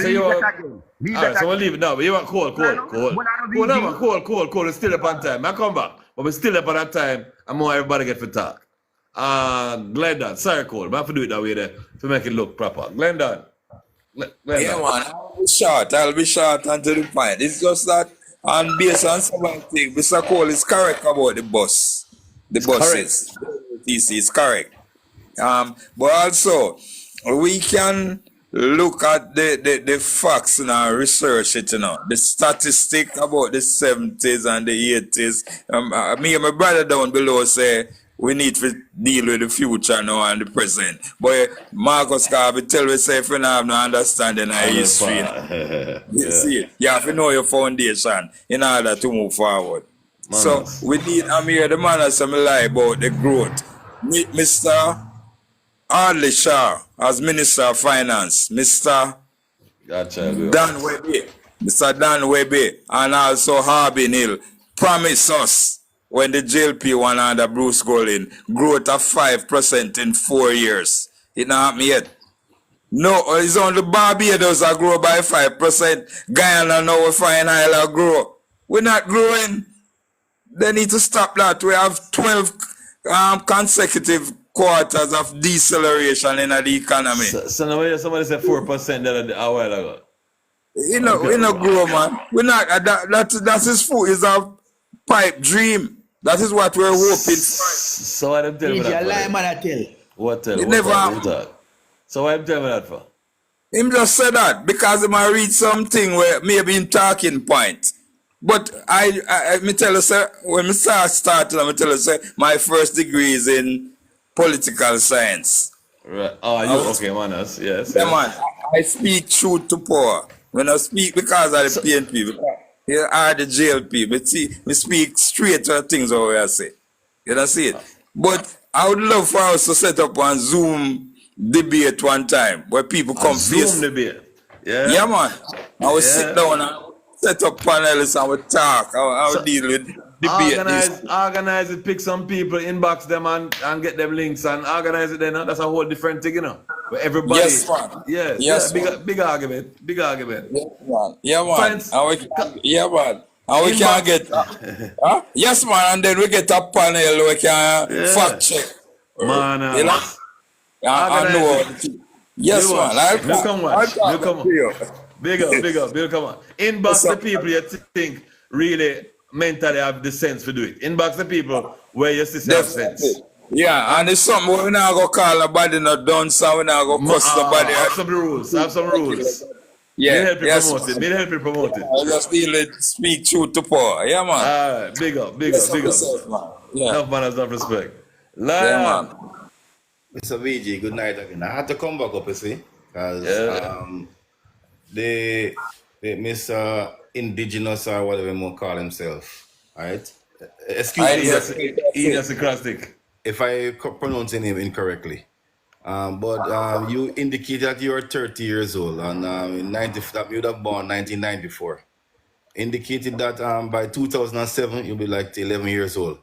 we'll leave it now. But you want cool. It's still up on time. I come back, but we're still up on that time. And more everybody get for talk. Glendon, sorry, Cole. I have to do it that way there to make it look proper. Glendon. Yeah, man. I'll be short and to the point. It's just that, and based on some thing, Mr. Cole is correct about the bus. The buses. TC is correct. But also, we can look at the facts and research it, you know. The statistic about the 70s and the 80s. Me and my brother down below say we need to deal with the future now and the present. But Marcus Garvey tell me, say, if you don't have no understanding of history, you see, you have to know your foundation in order to move forward. So we need, I'm here, the man has some lie about the growth. Mr. Hardly Shaw as Minister of Finance, Mr. Dan Webby, and also Harbin Hill promise us when the JLP one under Bruce Golding growth of 5% in 4 years. It not happen yet. No, it's only Barbados that grow by 5%. Guyana now we find Island grow. We're not growing. They need to stop that. We have 12 consecutive quarters of deceleration in the economy. So now somebody said 4% a while ago. You know, grow, man. We're not, that's his food, is a pipe dream. That is what we're hoping. So what I'm telling me DJ, that lie for? man, I tell. What tell? It What never talk? happened. What talk? So what I'm telling me that for? Him just said that because he might read something where maybe in talking point. But me tell you, sir, when me started, I tell you, sir, my first degree is in political science. Right. Oh, you okay, Manas? Yes. Yeah, Yes. man. I speak truth to power. When I speak because of the PNP, because here are the JLP, but see, me speak straight to the things over I say. You know, see it. But I would love for us to set up one Zoom debate one time where people come Zoom debate. Yeah. Yeah, man. I will sit Yeah. down and set up panels and we talk. I will deal with debate this. Organize it, pick some people, inbox them and get them links and organize it then. That's a whole different thing, you know. Where everybody. Yes, man. Yes. Yes, Yeah. man. Big argument. Big argument. Yes, man. Yeah, man. Finds- And we can get yes, man, and then we get a panel we can fact check. Man, you know? I know. Yes, Bill, man. Bill, come on. Bill, come on. Big up, Bill, come on. Inbox the people you think really mentally have the sense to do it. Inbox the people where your sister have sense. Yeah, and it's something we're not going to call nobody not done, so we're not going to cuss nobody. Have some rules. Yeah, help you promote it. Help you promote it. I just feel it speak truth to power. Yeah, man. All right, big up. Yeah. Enough man has enough respect. Lion. Yeah, man. Mr. VG, good night again. I had to come back up, you see, because the Mr. Indigenous or whatever he call himself, right? Excuse me. If I pronounce his name incorrectly. But you indicated that you are 30 years old, and that you would have born 1994. Indicated that by 2007 you'll be like 11 years old.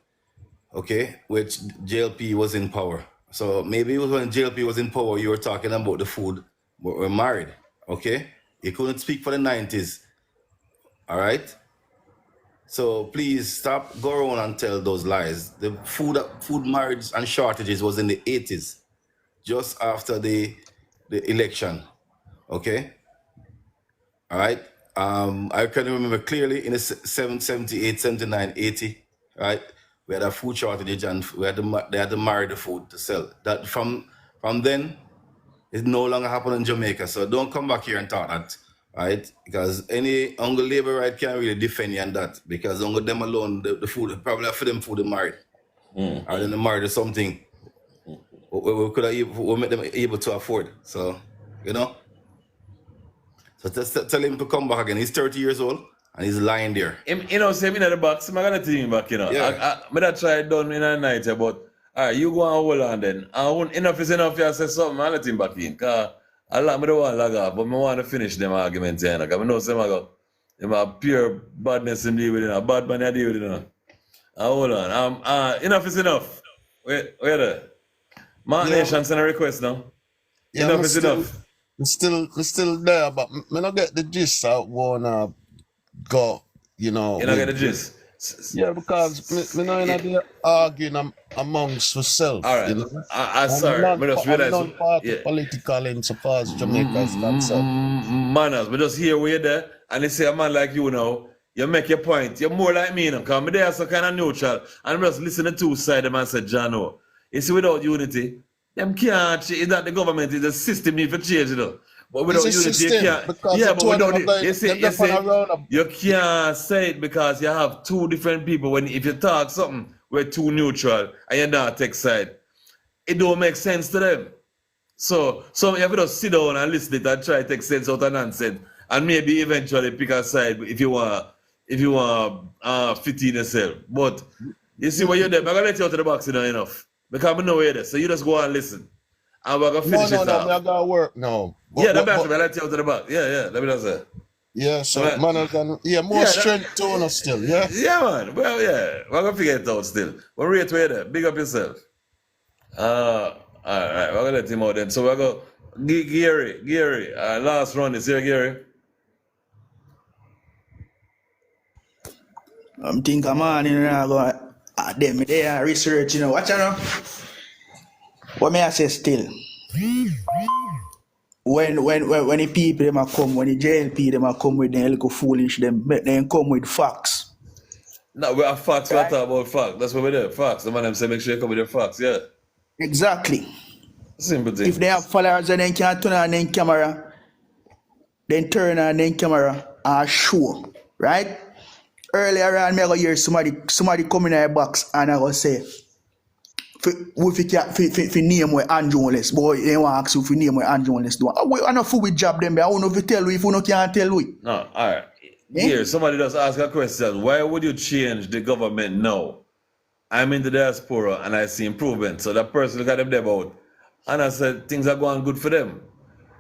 Okay, which JLP was in power. So maybe it was when JLP was in power, you were talking about the food, but we're married. Okay, you couldn't speak for the 90s. All right. So please stop, go around and tell those lies. The food marriage and shortages was in the 80s. Just after the election, okay? All right? I can remember clearly in the 78, 79, 80, right? We had a food shortage and they had to marry the food to sell. That from then, it no longer happened in Jamaica. So don't come back here and talk that, right? Because any Uncle Labor right can't really defend you on that. Because Uncle them alone, the food, probably for them food they married. Or then they married something we could have make them able to afford. So, you know. So tell him to come back again. He's 30 years old and he's lying there. You know, say me in the box, I'm gonna take him back, you know. Yeah. I that try it done in the night, but you go and hold on then. Enough is enough, you say something, I let him back in. Cause I don't want to log off, but I want to finish them arguments here. Because I know some of them are pure badness in deal with it, a bad man I deal with it. Hold on. Enough is enough. Wait there. Mark Nation send a request now. Yeah, Enough is enough. We're still there, but I don't get the gist I wanna go, you know. You don't get the gist? Yeah, because me know you're arguing amongst yourself. All right. You know? I'm sorry. I'm just realized. not part of political insofar as Jamaica is concerned. Manners, but just hear where there and they say a man like you now, you make your point. You're more like me now, because me there so kind of neutral. And I'm just listening to two sides of them and say, Jano, you see, without unity, them can't change. It's not the government, it's the system need to change, you know. But without unity, you can't. Yeah, but without it, you can't say it because you have two different people. If you talk something, we're too neutral and you're not take side. It don't make sense to them. So you have to just sit down and listen to it and try to take sense out of nonsense. And maybe eventually pick a side if you want fit in yourself. But you see what you're there, I'm gonna let you out of the box enough. Because I know where it is. So you just go and listen. And we're gonna finish it off. No, I gotta work now. Yeah, that's better. I let you out of the box. Yeah, let me just say. Yeah, so more strength to us still, yeah? Yeah, man. Well, yeah. We're gonna figure it out still. But wait there. Big up yourself. Alright, we're gonna let him out then. So we're gonna Gary, last run is here, Gary. I'm thinking, man, you know, them there research, you know, watch out now. What may I say still? when the people them a come, when the JLP them a come with them little foolish, them come with facts. No, we have facts, we are talking about facts. That's what we're there. Facts. The man them say make sure you come with your facts, yeah. Exactly. Simple thing. If they have followers and then can turn on their camera, then turn on their camera and show, right? Earlier on, I go hear somebody come in a box and I go say, if you name where Andrew Less, boy, they want to ask you if you name where Andrew Less do. I know who we job them, but I don't know if you tell you if you can't tell you. No, all right. Here, somebody just ask a question. Why would you change the government now? I'm in the diaspora and I see improvement. So that person look at them about and I said things are going good for them.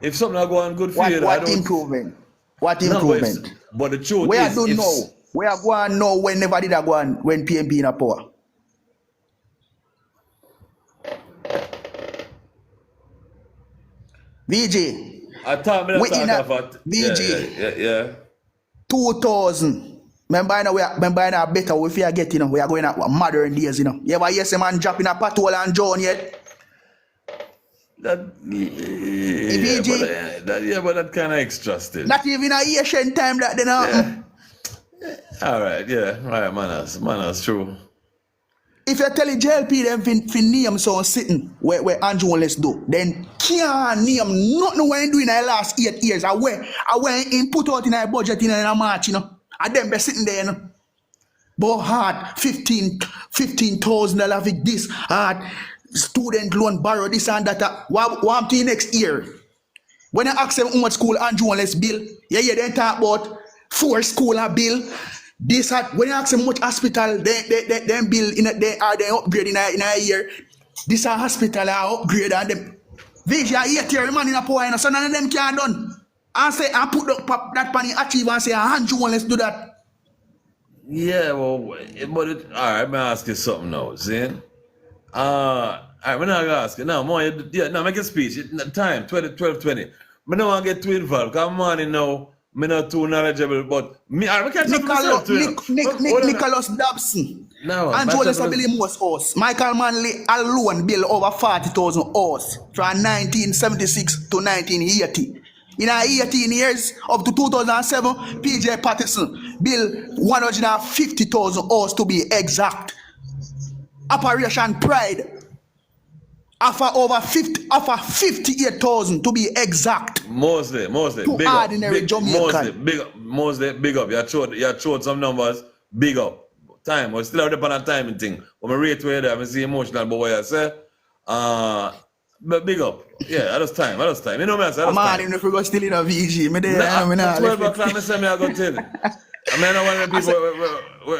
If something are going good for you, I don't... What improvement? What improvement? But the truth where is... I don't know. Where I go and know whenever did I go and when PNP in a power? VJ. I thought me talk about... VJ. Yeah. 2000. Remember now we are better if we are getting, we are going at modern days, you know. You ever hear some man dropping a patrol and John yet? But that kind of extra still. Not even a Asian time that they know. All right, yeah. Right, manners, true. If you tell the JLP them for name so sitting where Andrew Less do, then can't name nothing when doing in the last 8 years. I went in put out in a budget in a March, you know. And them be sitting there, you know. But hard $15,000 with this, hard student loan borrow this and that. What to next year? When I ask them how much school Andrew Less bill, they talk about 4 school a bill. This when you ask them much hospital, they bill they upgrade in a year. This a hospital are upgrade and them. Vision 8 year man in a poor, so none of them can done. I say I put that money achieve and say 100 let's do that. Yeah, well, but all right, I'm gonna ask you something now, Zane. All right, we're not gonna ask you now. More, now make a speech. Time 12:20. I don't want to get too involved. Because I'm now. I'm not too knowledgeable, but me, I can't talk myself to you. Nicholas Dobson. No, Andrew Less a bill most horse. Michael Manley alone bill over 40,000 horse from 1976 to 1980. In 18 years, up to 2007, PJ Patterson bill 150,000 horse to be exact. Operation Pride offer 58,000 to be exact. Mostly. To big ordinary up. Jamaican. Big up. You showed some numbers. Big up. Time. We still have the pan a timing thing. When I rate where there, I see emotional about what I say. But big up. Yeah, at this time. You know me, I say, I'm even if we go still in a VG. At 12 o'clock, I say, I go tell you. I mean, I want the people,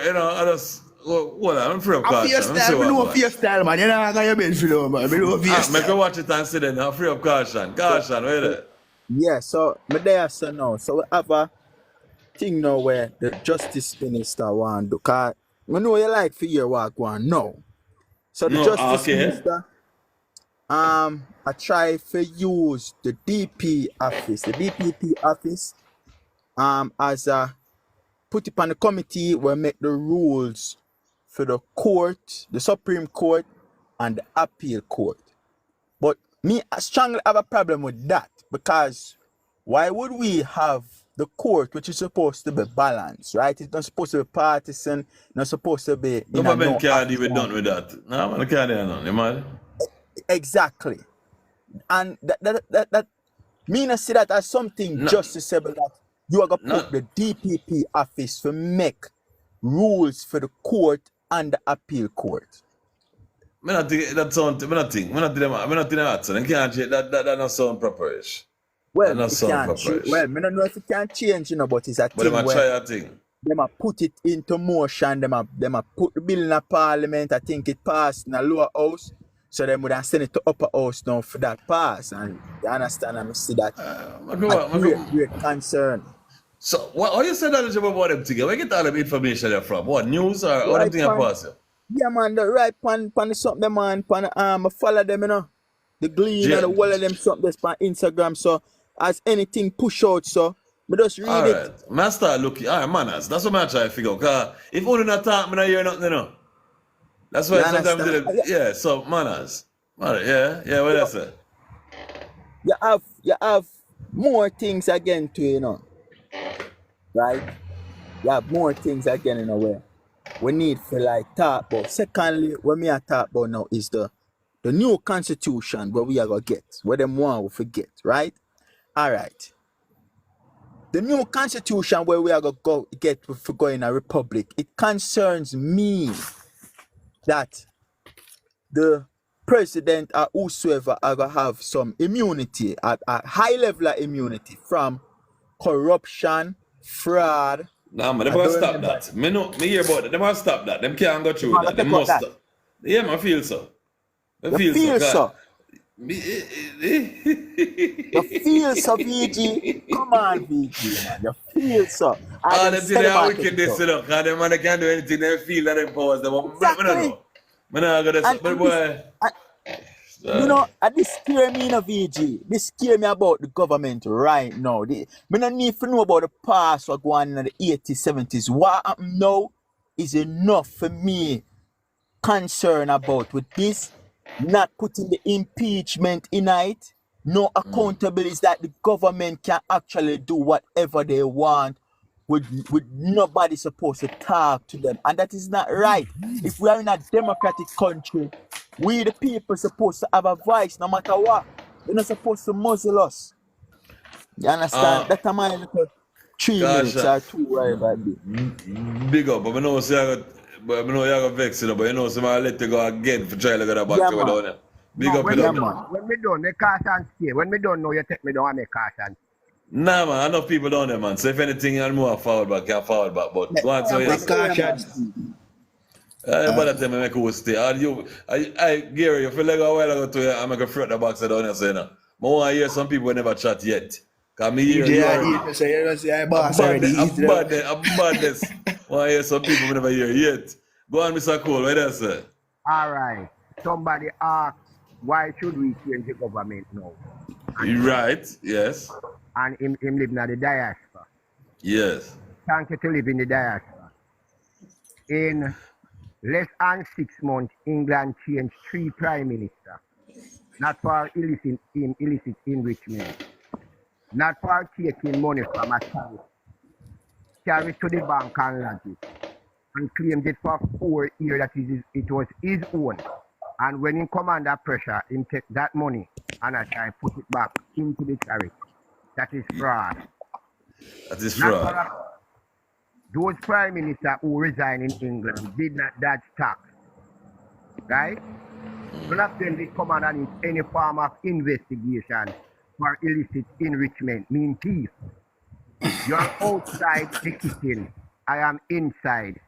you know, I just, hold on, I'm free of caution. I know fear style, man. You know, I got your bed for man. I know fear style. Make me watch it and sit there. I'm free of caution. Caution, where there? Yeah, so, me there, so now. So, we have a thing now where the Justice Minister want to do. Because, we know you like to hear what going on now. So, the Justice Minister, I try to use the DP office, the DPP office, as a put it on the committee where make the rules for the court, the Supreme Court, and the Appeal Court. But me, I strongly have a problem with that because why would we have the court, which is supposed to be balanced, right? It's not supposed to be partisan, not supposed to be. Government can't even done with that. No, man, can't do nothing, man. Exactly. And that mean I see that as something justiciable that you are gonna put the DPP office to make rules for the court and the appeal court. I'm not think that sound. I'm not think that. So they can't change that. That not sound properish. Well, it can't change. Well, I don't know if it can change, you know, but it's a thing. But they try a thing. They might put it into motion. They might put the bill in the parliament. I think it passed in the lower house. So they would have sent it to upper house now for that pass. And you understand, I see that great concern. So what you said that about them together? Where you get all the information there from? What, news or what right thing you pass you? Yeah, man, the right pan something, man, I follow them, you know. The Glean and the wall of them something that's on Instagram. So as anything push out, so but just read all it. Right. Man, start looking. All right, manners. That's what I try to figure out. Because if only not talk, I don't hear nothing, you know. That's why sometimes, yeah, so manners. Yeah, what I say? you have more things again to, you know. Right? You have more things again in a way. We need to like talk about. Secondly, what me I talk about now is the new constitution where we are gonna get, where them want we forget, right? All right. The new constitution where we are gonna go get for going a republic, it concerns me that the president or whosoever are gonna have some immunity, a high level of immunity from corruption, fraud. Nah, man, they must stop that. Me hear about that. They must stop that. Them can't go through that. They must stop. Yeah, man, I feel so. I feel so. You feel so, VG. Come on, VG, man. You feel so. All them things they are wickedness, you know, because them man they can't do anything. They feel that they powers them. Exactly. I don't know. I not gonna say, but boy. You know, this scare me, VG. This scare me about the government right now. Me don't need to know about the past or going in the 80s, 70s. What happened now is enough for me concern about with this. Not putting the impeachment in it. No accountability is that the government can actually do whatever they want with nobody supposed to talk to them. And that is not right. If we are in a democratic country, we the people supposed to have a voice no matter what. They're not supposed to muzzle us. You understand? That's my little 3 minutes or 2 whatever it be. Big up, but I know say but I know you're going to vex it, but you know somebody let you go again for trying to get a back to down there. Big up, when we done, make caution stay. When we don't know, you take me down and make caution. Nah, man, enough people down there, man. So if anything, you move forward back, can't forward back. But go on, so yes. But them make you stay. Gary, you feel like a while ago to you, I make a fruit the box down there, so you know. I want to hear some people never chat yet. Because me hear you badness. I want to hear some people never hear yet. Go on, Mr. Cole, what else, sir? All right. Somebody asked, why should we change the government now? Right, yes. And him living in the diaspora. Yes. Thank you to live in the diaspora. In less than 6 months, England changed 3 prime ministers. Not for illicit enrichment. Not for taking money from a charity. Carry to the bank and lodge it. And claimed it for 4 years that it was his own. And when he come under pressure, he take that money and I try put it back into the charity. That is fraud. That is fraud. Those prime ministers who resign in England did not dodge tax. Right? None of them did come under any form of investigation for illicit enrichment, mean thief. You're outside the kitchen. I am inside.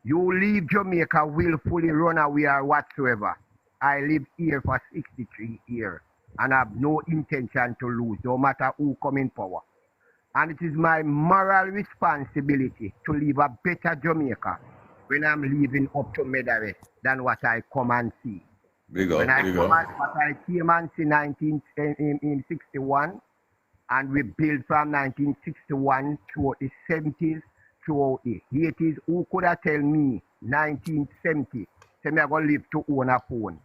You leave Jamaica willfully run away or whatsoever. I live here for 63 years and have no intention to lose, no matter who come in power. And it is my moral responsibility to leave a better Jamaica when I'm leaving up to Medareth than what I come and see. When I came and see 1961, and we built from 1961 to the 70s, throughout the 80s. Who could have tell me 1970 say me I gonna live to own a phone?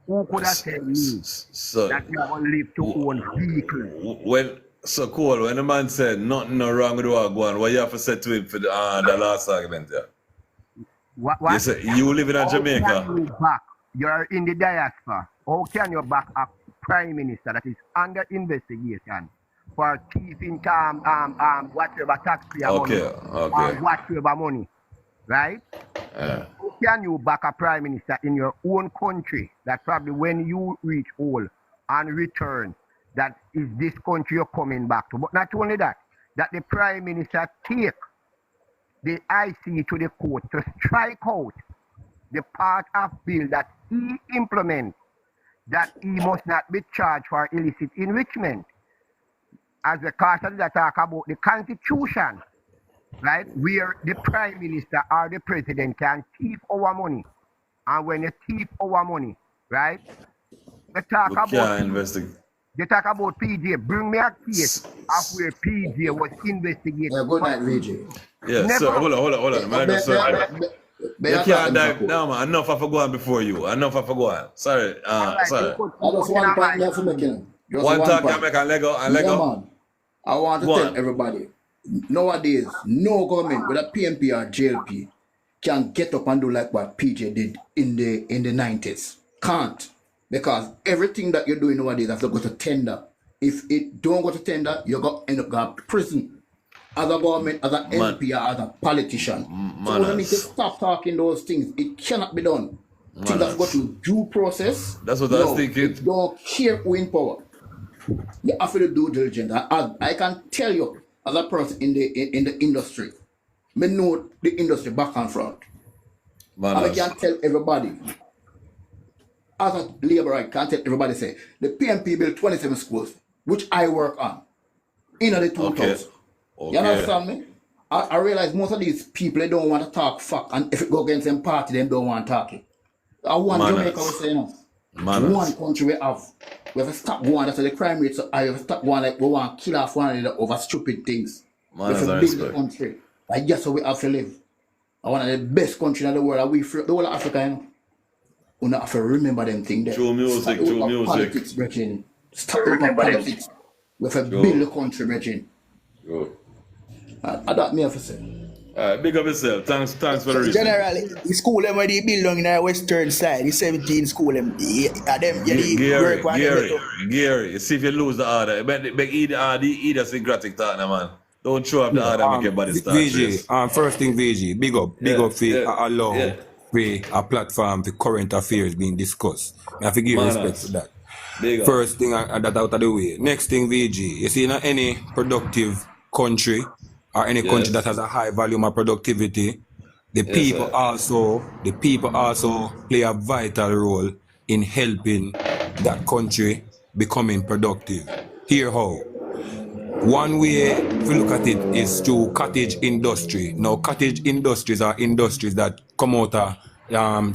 Who could have tell me that me I gonna live to own vehicle? When so cool, when the man said nothing no wrong with what going, what you have to say to him for the last argument there? What? You say you live in Jamaica. How can you back? You're in the diaspora. How can you back a prime minister that is under investigation for thieving whatever taxpayer money or whatever money, right? How can you back a prime minister in your own country that probably when you reach old and return, that is this country you're coming back to? But not only that, that the prime minister take the IC to the court to strike out the part of bill that he implements, that he must not be charged for illicit enrichment. As the caution that talk about the constitution, right, where the prime minister or the president can thief our money. And when they thief our money, right, they talk about PJ. Bring me a case of where PJ was investigated. Yeah, good night, VJ. Yeah, so hold on. Man, you can't dive down, man. Enough I forgot before you. Sorry. Sorry. That was one point there for making. Just One one talk point. Jamaican Lego and Yeah, Lego. man. I want to Go tell on. everybody, nowadays, no government, whether PNP or JLP, can get up and do like what PJ did in the 90s. Can't. Because everything that you're doing nowadays has to go to tender. If it don't go to tender, you're going to end up going to prison. As a government, as an MP, or as a politician. So we need to stop talking those things. It cannot be done. Things have to go through due process. That's what I was thinking. It don't care who in power. You have to do due diligence. I can tell you, as a person in the industry, me know the industry back and front. And I can tell everybody, as a laborer, I can tell everybody, say, the PMP built 27 schools, which I work on, in the 2000s. You understand me? I realize most of these people, they don't want to talk fuck, and if it go against them party, they don't want to talk it. I want Jamaica, we say, one country we have. We have to stop going, that's why the crime rates are high. We have to stop going like we want to kill off one another over stupid things. We have to build the country. Like that's how we have to live. I want the best country in the world. We free, the whole of Africa, you know. We don't have to remember them things there. True music, true music. Politics, Brethren. Stop with politics. We have to build the country, Brethren. I don't have to say. Big up yourself. Thanks for the reason. Generally, the school them where they build on in the western side, the 17 school them, Gary, you see if you lose the order, make either syncretic talk now, man. Don't show up the order and make your body start. VG, first thing VG, big up for allow for a platform for current affairs being discussed. I have to give respect to that. First thing that out of the way. Next thing VG, you see in any productive country or any country that has a high volume of productivity, the people also play a vital role in helping that country becoming productive. Here how. One way if you look at it is through cottage industry. Now cottage industries are industries that come out of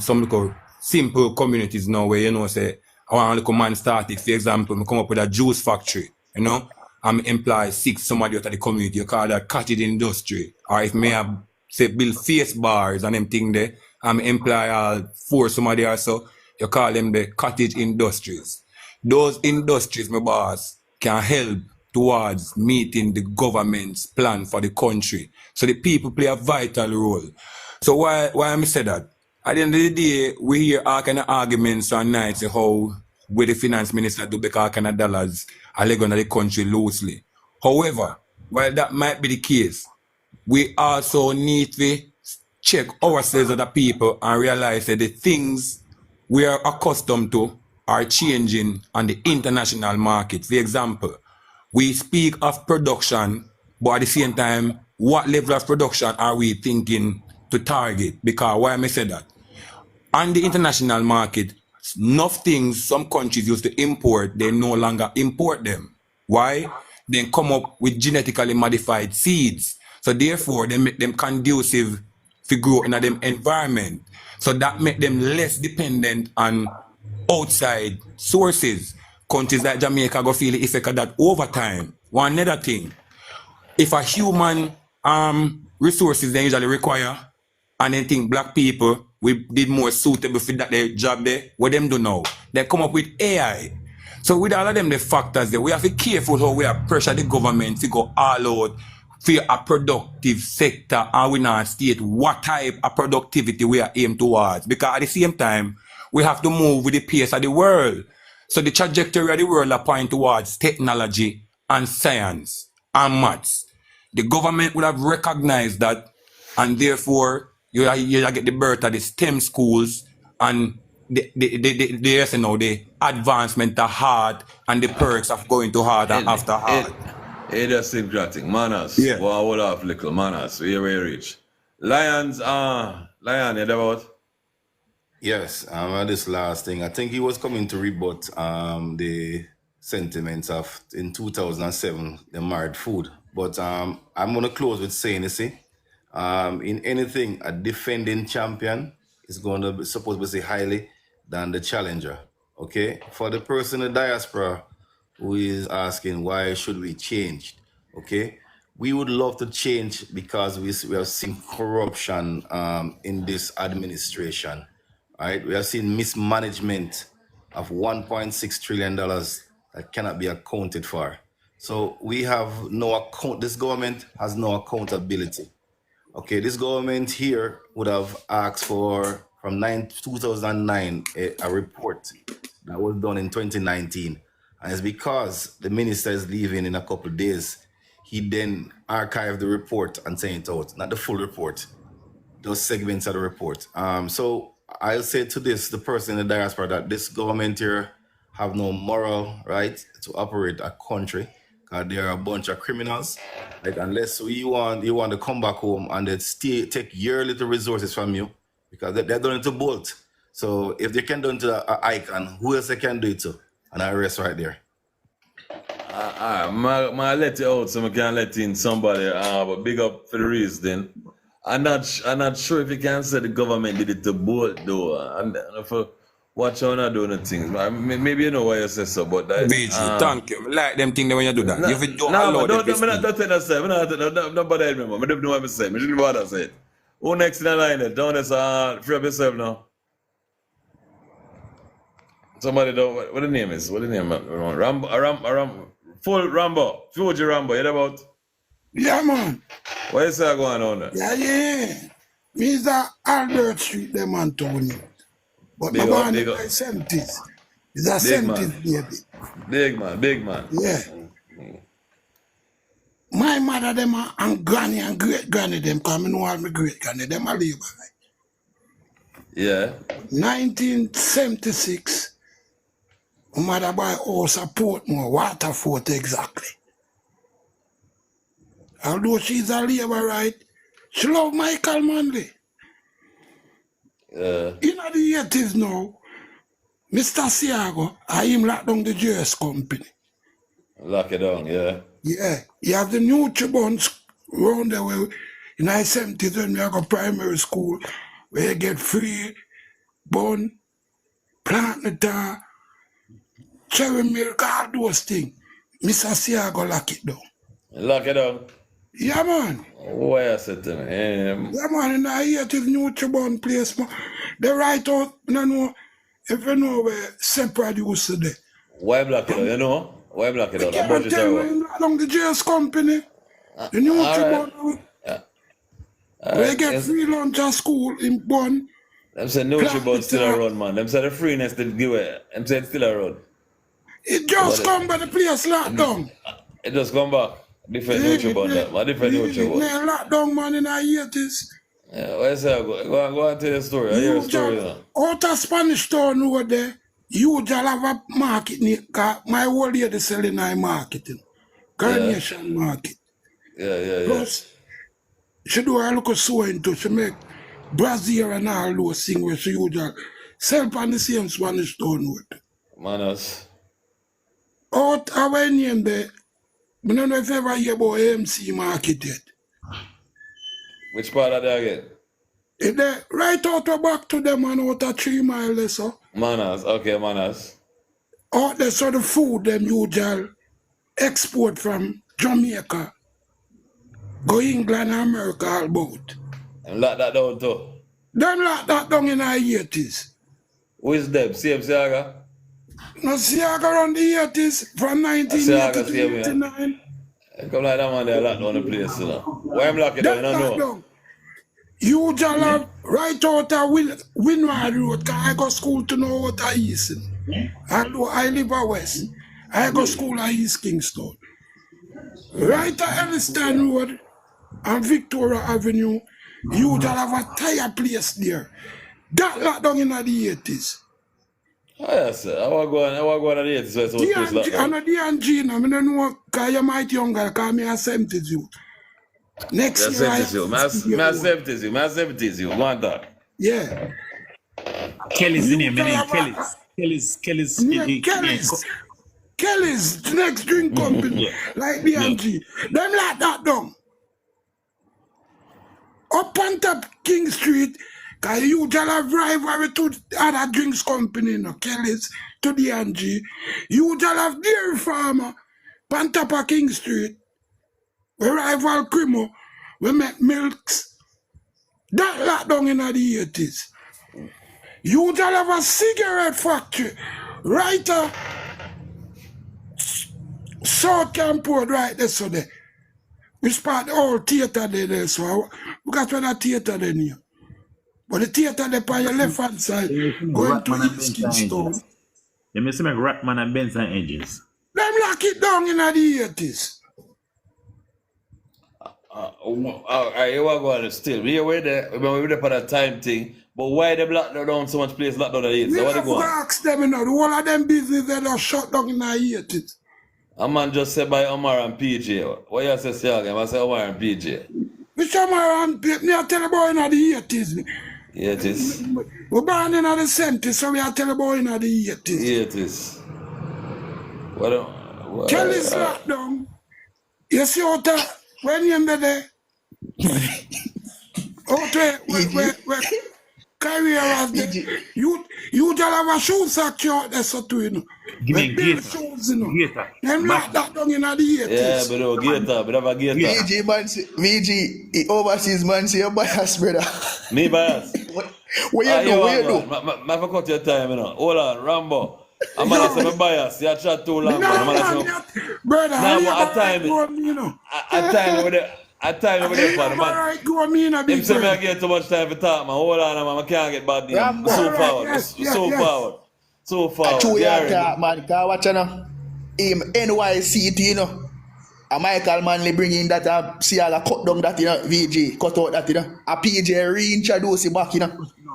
some little simple communities now where you know say I want a little man start it. For example, I come up with a juice factory, you know. Employ 6 somebody out of the community, you call that cottage industry. Or if me have say build face bars and them thing there, employ 4 somebody or so, you call them the cottage industries. Those industries, my boss, can help towards meeting the government's plan for the country. So the people play a vital role. So why I say that? At the end of the day, we hear all kind of arguments on nights how with the finance minister do make all kind of dollars are going to the country loosely. However, while that might be the case, we also need to check ourselves as the people and realize that the things we are accustomed to are changing on the international market. For example, we speak of production, but at the same time, what level of production are we thinking to target? Because why am I say that? On the international market, enough things some countries used to import, they no longer import them. Why? They come up with genetically modified seeds. So therefore, they make them conducive to grow in a them environment. So that make them less dependent on outside sources. Countries like Jamaica go feel the effect of that over time. One other thing, if a human resources they usually require, and then think black people we did more suitable for that their job there, what them do now? They come up with AI. So with all of them the factors there, we have to be careful how we have pressure the government to go all out for a productive sector and we not state what type of productivity we are aimed towards. Because at the same time, we have to move with the pace of the world. So the trajectory of the world are pointing towards technology and science and maths. The government would have recognized that, and therefore you get the birth of the STEM schools and the advancement of hard and the perks of going to hard and after hard. It is syncretic. Manners. Yeah. Well, I would have little manners. We reach. Lions, Lion, you about? Yes, this last thing. I think he was coming to rebut the sentiments of in 2007, the married food. But I'm gonna close with saying, you see, in anything, a defending champion is going to be supposed to say highly than the challenger. Okay, for the person in the diaspora who is asking why should we change, okay, we would love to change because we have seen corruption in this administration. Right, we have seen mismanagement of $1.6 trillion that cannot be accounted for. So we have no account. This government has no accountability. Okay, this government here would have asked for from 2009 a report that was done in 2019, and it's because the minister is leaving in a couple of days. He then archived the report and sent it out, not the full report, those segments of the report. So I'll say to the person in the diaspora, that this government here have no moral right to operate a country, because they are a bunch of criminals. Like, unless you want to come back home and they take your little resources from you, because they're done it to Bolt. So if they can do it to an icon, who else they can do it to? And I rest right there. I let you out so I can let in somebody, but big up for the reason. I'm not sure if you can say the government did it to Bolt though. And for watch how not doing the things. Maybe you know why you say so, but that BG, thank you. I like them things when you do that. If you don't allow them to speak. Don't tell us say. Nobody remember. I don't know what I say. I don't know what I say. Who next in the line? Don't free up yourself now. Somebody don't. What the name is? What the name? Rambo. Full Rambo. Fuji Rambo. You know about? Yeah, man. What is that going on there? Yeah. Me is a Albert Street, them man, Tony. But my man in my 70s. He's a 70s baby. Big man. Yeah. My mother, them and granny and great granny, them, because I know all my great granny, them are labor. Yeah. 1976, my mother buy house at Portmore, Waterford exactly. Although she's a labor, right? She love Michael Manley. In the 80s now, Mr. Siago, I him lock down the JS company. Lock it down, yeah. Yeah. You have the new Chibons around there where in the 70s when we go primary school, where you get free bun, plant the tar, cherry milk, all those things. Mr. Siago lock it down. Lock it down? Yeah, man. What I said to me? Yeah, man, in the 80s new Chibon place, man. They write out, you know, if you know where separate used to there. Why block it out, you know? Why block it out? I can't tell you, along the JS company, the new Chibon, where you get free lunch at school in Bonn. Them say no Chibon still around, man. Them say the freeness they give it. Them say it's still around. It just come by the place locked down. It just come back. Different no Chibon that, man. Different no Chibon. They locked down, man, in the 80s. Yeah, what is that? Go and tell the story. I hear the story now. Out of Spanish Town over there, you just have a market, my whole lady selling my marketing. Carnation market. Yeah. Plus, she do a look of sewing too. She make brassiere and all those things where she usually sell on the same Spanish Town with. Manas. Out of her name there, I don't know if you ever hear about AMC market yet. Which part of that again? If they right out the back to them and out of 3 miles, so. Manas, okay, Manas. Out there, so the food them usually export from Jamaica, go England and America all about. Them lock that down too? Them lock that down in the 80s. Who is them? CM Siaga? No, Siaga around the 80s, from 1980 to 1989. Come like that man, they lock down the place, you know. Why am lock it down? I don't know. You just have right out of Windward Road, because I go school to know what I East. Although I live at West, I go school at East Kingston. Right at Elliston Road and Victoria Avenue, you just have a tire place there. That locked down in the 80s. Oh, yes, sir. I want to go on the 80s. So it's I'm a D&G now. I don't know because you might younger, because I'm a 70s you. Next year, I 70s you. I'm 70s you. I'm 70s you. Want that? Yeah. Kelly's the name. Kelly's the next drink company. Like D&G. Them like that down. Up on top King Street, because you just have rivalry to other drinks company, no Kelly's to D&G. You just have Dairy Farmer, on top of King Street. We rival Cremo, we make milks. That locked down in the 80s. You just have a cigarette factory right South Camport right there, so there. We spot the whole theater there, so we got where that theater there near. But the theater there on your left hand side, going to Rackman and East Benson Kingston. edges. You may see me Rackman and Benson edges. Them lock it down in the 80s. Alright, you are going still. We were there, we were there for that time thing. But why they lock down so much place locked down the 80s? We So what have they to going? ask them, you know, the whole of them business they just shut down in the 80s. A man just said by Omar and PJ. What you say, Siagam? I say Omar and PJ. Which Omar and PJ? Me I tell you boy in the 80s. Yeah, it is. We're born in the 70s, so we are tell you boy in the 80s. Yeah, it is. Kelly's locked down. You see how when you're there, where career was there, you tell have a shoe sack out there so too, you know. Give me build shoes, you know. Gator. Them locked that down in the 80s. Yeah, but Gator, but have a Gator. VG man, VG, the overseas man, say you're biased, brother. Me bias. What you do? What you do? I forgot your time, you know. Hold on, Rambo. I'm gonna say my bias. You chat too long, man. I'm gonna say, brother, nah, but I time over there for the man. Alright, go on, me in a big Him say me I get too much time to talk, man. Hold on, man. I can't get bad name. So forward. So forward. So forward. True, you talk, man. Because watch you know. Him NYC, you know. A Michael Manley bring in that Siaga cut down that, you know, VG, cut out that, you know. A PJ reintroduce him back, you know.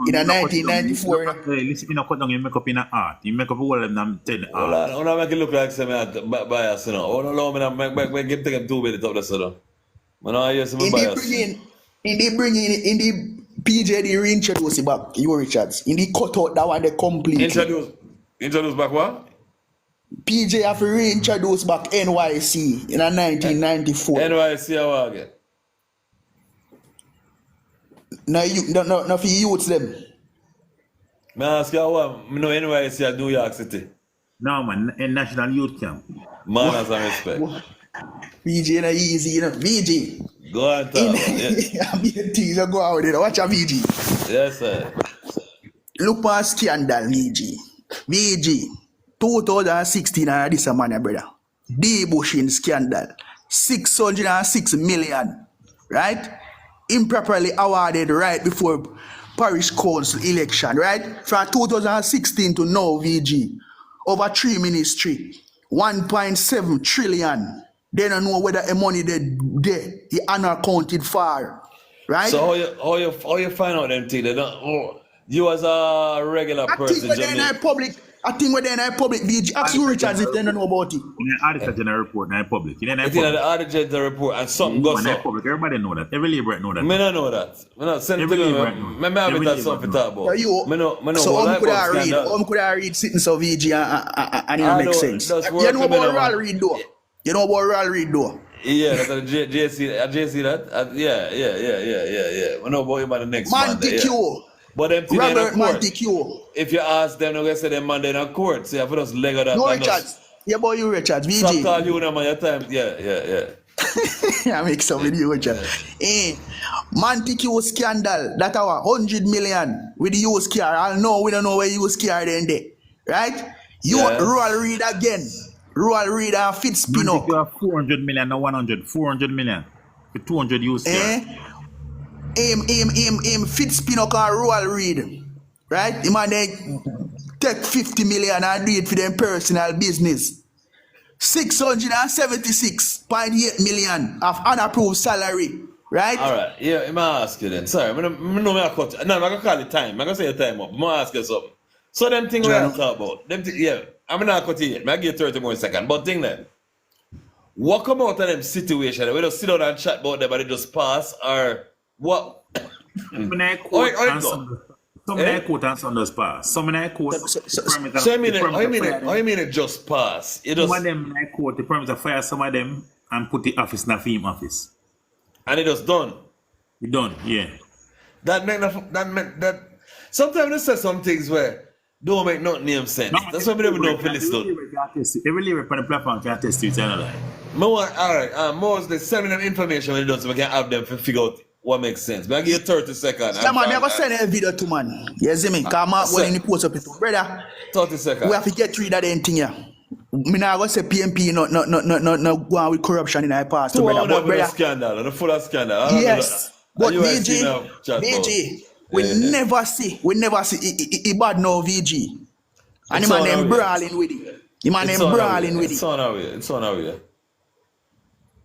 In a 1994, you know. Listen, you know, cut down, you make up in an art. You make up all of them 10 art. Hold on. Hold on, make it look like some bias, you know. Hold on, allow me to make him take him 2 minutes up there, so though. Man, I hear some bias. In the PJ, they reintroduce him back, you Richards. In the cut out that one, they completely. Introduce back what? PJ have to reintroduce back NYC in a 1994. NYC, how again? No, for youths them. May I ask you what? I know NYC at New York City. No, man, in National Youth Camp. Man has some respect. VG na easy, you know. VG. Go on, talk. I'm being teased, go out there. Watch a VG. Yes, sir. Look for a scandal, VG. VG. 2016, this a man, brother. Debushing scandal. 606 million. Right? Improperly awarded right before parish council election, right? From 2016 to now, VG. Over 3 ministry. 1.7 trillion. They don't know whether the money they unaccounted for. Right? So how you find out them things? They don't, you as a regular person. I think when they're in public, VG, ask you Richards if they don't know about it. In the Auditor General report, in public. In the Auditor General report, and something goes up. Everybody know that. Every Libra know that. Me don't know that. Me not send it to me. Me have it as something to talk about. So how could I read sitting so VG and it makes sense? You know about Royal Read though? You know about Royal Read though? Yeah, that's a JC that? Yeah. We know about him by the next Montague. But them things Robert Montague. If you ask them, they're going to say them man they're in court. So you have to just leg of that. No, Richards. Yeah, boy, you Richards. VG. Stop calling you man, your time. Yeah. I make some video, Richard. Montague scandal. That our 100 million with the used car. I know we don't know where used car then there. Right? You want Royal Read again. Royal Read and fit spin up. You have 400 million or 100. 400 million. With 200 used car. Him fit spin up and Royal Read. Right? Him and they take 50 million and do it for them personal business. 676.8 million of unapproved salary. Right? Alright, yeah, I'm gonna ask you then. Sorry, I'm gonna cut. No, I'm gonna call it time. I'm gonna say your time up. I'm gonna ask you something. So them things we're talking about. I'm gonna cut it yet. I'll give you 30 more seconds. But thing then. What come out of them situation? We just sit down and chat about them and they just pass or what? Some I quote and some does pass. Some I quote. So I mean it just pass? Some of them I quote the premise to fire some of them and put the office in a film office. And it just done? It done, yeah. That sometimes they say some things where don't make not name sense. That's why we never know for this done. Every lyric on the platform can test you, alright. Most they send me them information when they done so we can have them to figure out what makes sense. But I give you 30 seconds. Yeah, man, never send a video to man. You see me? Because I'm when in the post up it. Brother, 30 seconds. we have to get rid of them thing here. Me not gonna say PNP no go on with corruption in our past, brother. But brother, scandal, the full of scandal. I don't know yes. But you guys seen VG, chat VG, about. we never see he bad no VG. And It's him and on them our way. brawling with it. Him and It's them on our way. brawling with It's it. on our way. It's on our way.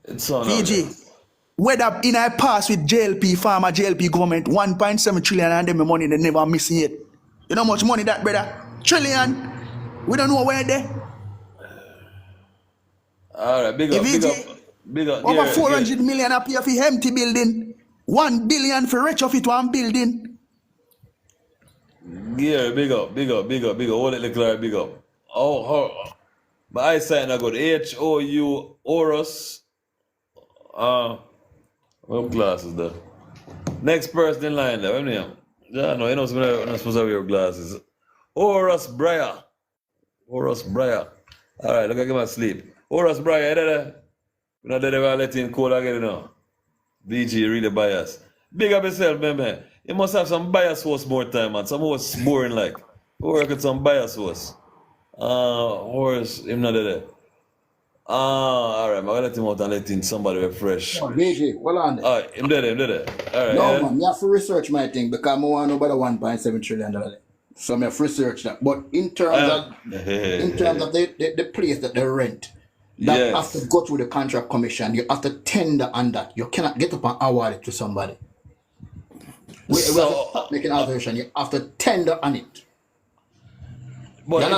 It's on our way. VG, whether in our past with JLP, farmer JLP government, 1.7 trillion and them money they never miss it. You know how much money that, brother? Trillion. We don't know where they. All right, big up, big up, big up. Over Gary, 400 million up here for empty building. 1 billion for retrofit one building. Gary, big up, big up, big up, big up. Hold it, Leclerc, big up. Oh, my eyesight not good. HOU Horus. What glasses there? Next person in line there. What name? Yeah, no, you know, I'm not supposed to wear glasses. Horus Breyer. Horus Breyer. All right, look, I get my sleep. Horus Breyer, you know, they never let in cold again, you know. BG really biased. Big up yourself, man. You must have some bias horse more time, man. Some horse boring like. Work with some bias horse. Horse, him not there. All right, I'm gonna let him out and let in somebody refresh. No, BG, hold on there. All right, him there. All right. No, yeah. man, me have to research my thing because I want to know about the $1.7 trillion. So I have to research that. But in terms of the place that they rent, that have to go through the contract commission, you have to tender on that. You cannot get up and award it to somebody. We have to stop making alteration. You have to tender on it. But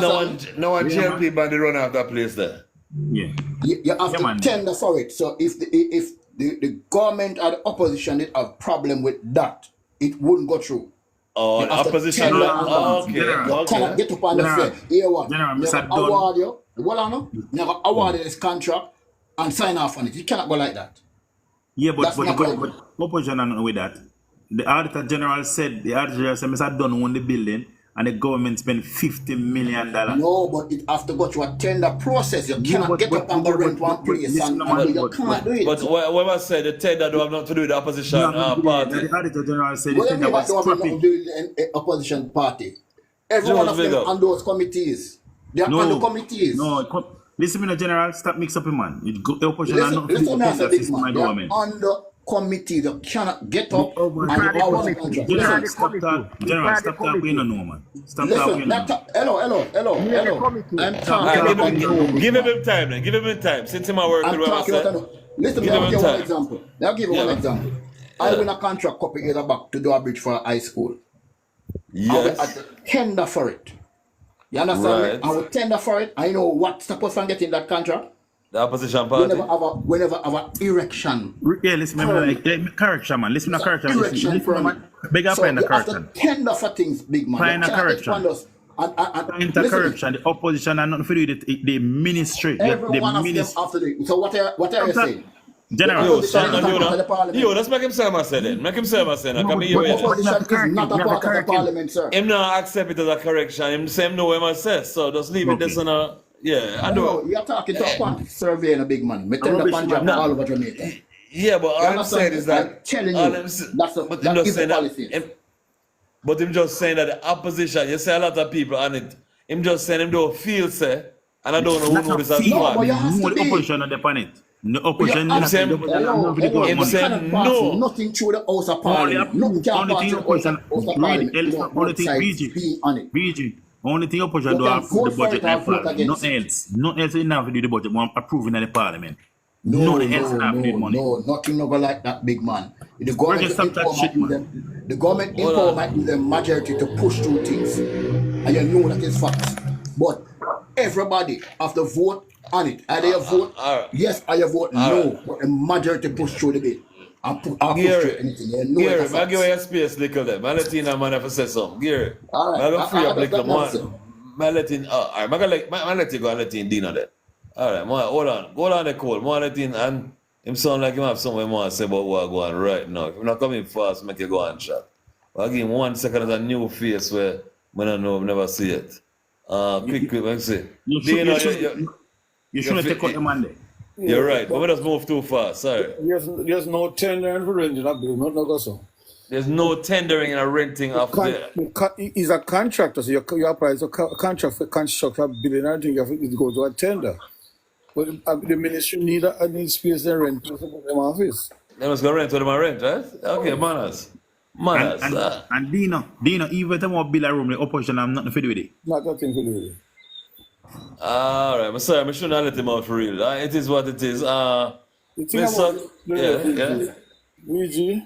no one JLP band run out that place there. Yeah. You have to tender for it. So if the government or the opposition did have problem with that, it wouldn't go through. Oh, the opposition. Okay. You cannot get up and say, here one, never award you. Never awarded this contract and sign off on it. You cannot go like that. Yeah, but opposition and with that. The Auditor General said, Mr. Dunn won the building and the government spent $50 million. No, but it have to go through a tender process. You cannot get up and go rent one place and you cannot do it. But whoever said the tender don't have nothing to do with the opposition party. The Auditor General said the tender was don't have nothing to do with the opposition party. Every one of them on those committees. They are on the committees. No, listen to me, General, stop mix up, man. The opposition listen, are not to the system of government. On the committee, you cannot get up and award the contract. General, stop talking, you don't know, man. Stop talking. Hello. I'm talking. Give him time, then. Give him time. Since him work with what I said. Listen, I'll give you one example. I win a contract couple years back to do a bridge for a high school. Yes. I will tender for it. You understand me? I will tender for it. I know what's supposed to get in that contract. The opposition party. We never have an erection. Yeah, listen, correction, man. Listen to correction. Erection man. Big up in the correction. You have to tender for things, big man. Find a correction. Find a correction. The opposition are not for the ministry. Every one of them have to do it. So what are you saying? General, let's make him say what I said then. Make him say what I said. Opposition is not a part of the parliament, sir. Him not accept it as a correction. Him say him know what I said. So just leave it this on a... Yeah, I know. You're talking to a quantity survey and a big man. Me tell the Punjab all over Jamaica. Yeah, but all I'm saying is that... I'm telling you, that is the policy. But him just saying that the opposition, you say a lot of people on it, him just saying him don't feel, say, and I don't know who know this as well. No, the opposition on the planet. The opposition no. Nothing through the House of Parliament. Nothing can pass through the House of Parliament. BG. Only thing opposition do have the budget in parliament. Nothing else. Nothing else enough to do the budget. One approving in the parliament. Nothing else enough to do money. No, nothing over like that, big man. The government in might give them majority to push through things. And you know that is fact. But everybody have to vote on it. Either you vote yes or you vote no. But the majority push through the bill. And push through anything. Gary, I'll give you a space little there. I'll let you know man have to say something. Gary, I'll go free up little more. I'll let you I'll let you go and let you in dinner there. Alright, hold on. Go on the call. I'll let you and him sound like him have something more to say about what going on right now. If you're not coming fast, make you go and chat. I'll give him 1 second as a new face where I don't know, I've never see it. Quick, let me see. You shouldn't take out the man there. You're right, but we just move too fast, sorry. There's no tender and range in that bill, not go so. There's no tendering and renting of the. He's a contractor, so you apply to a contract for construction of building. I think you have to go to a tender. But the ministry need space and rent to support them office. They must go rent to them and rent, right? Okay, manners. Manners. And Dino, even if they want to build a room, the opposition have nothing to do with it. Not nothing to do with it. Alright, I'm sorry, I shouldn't have let him out for real. It is what it is. The thing about VG,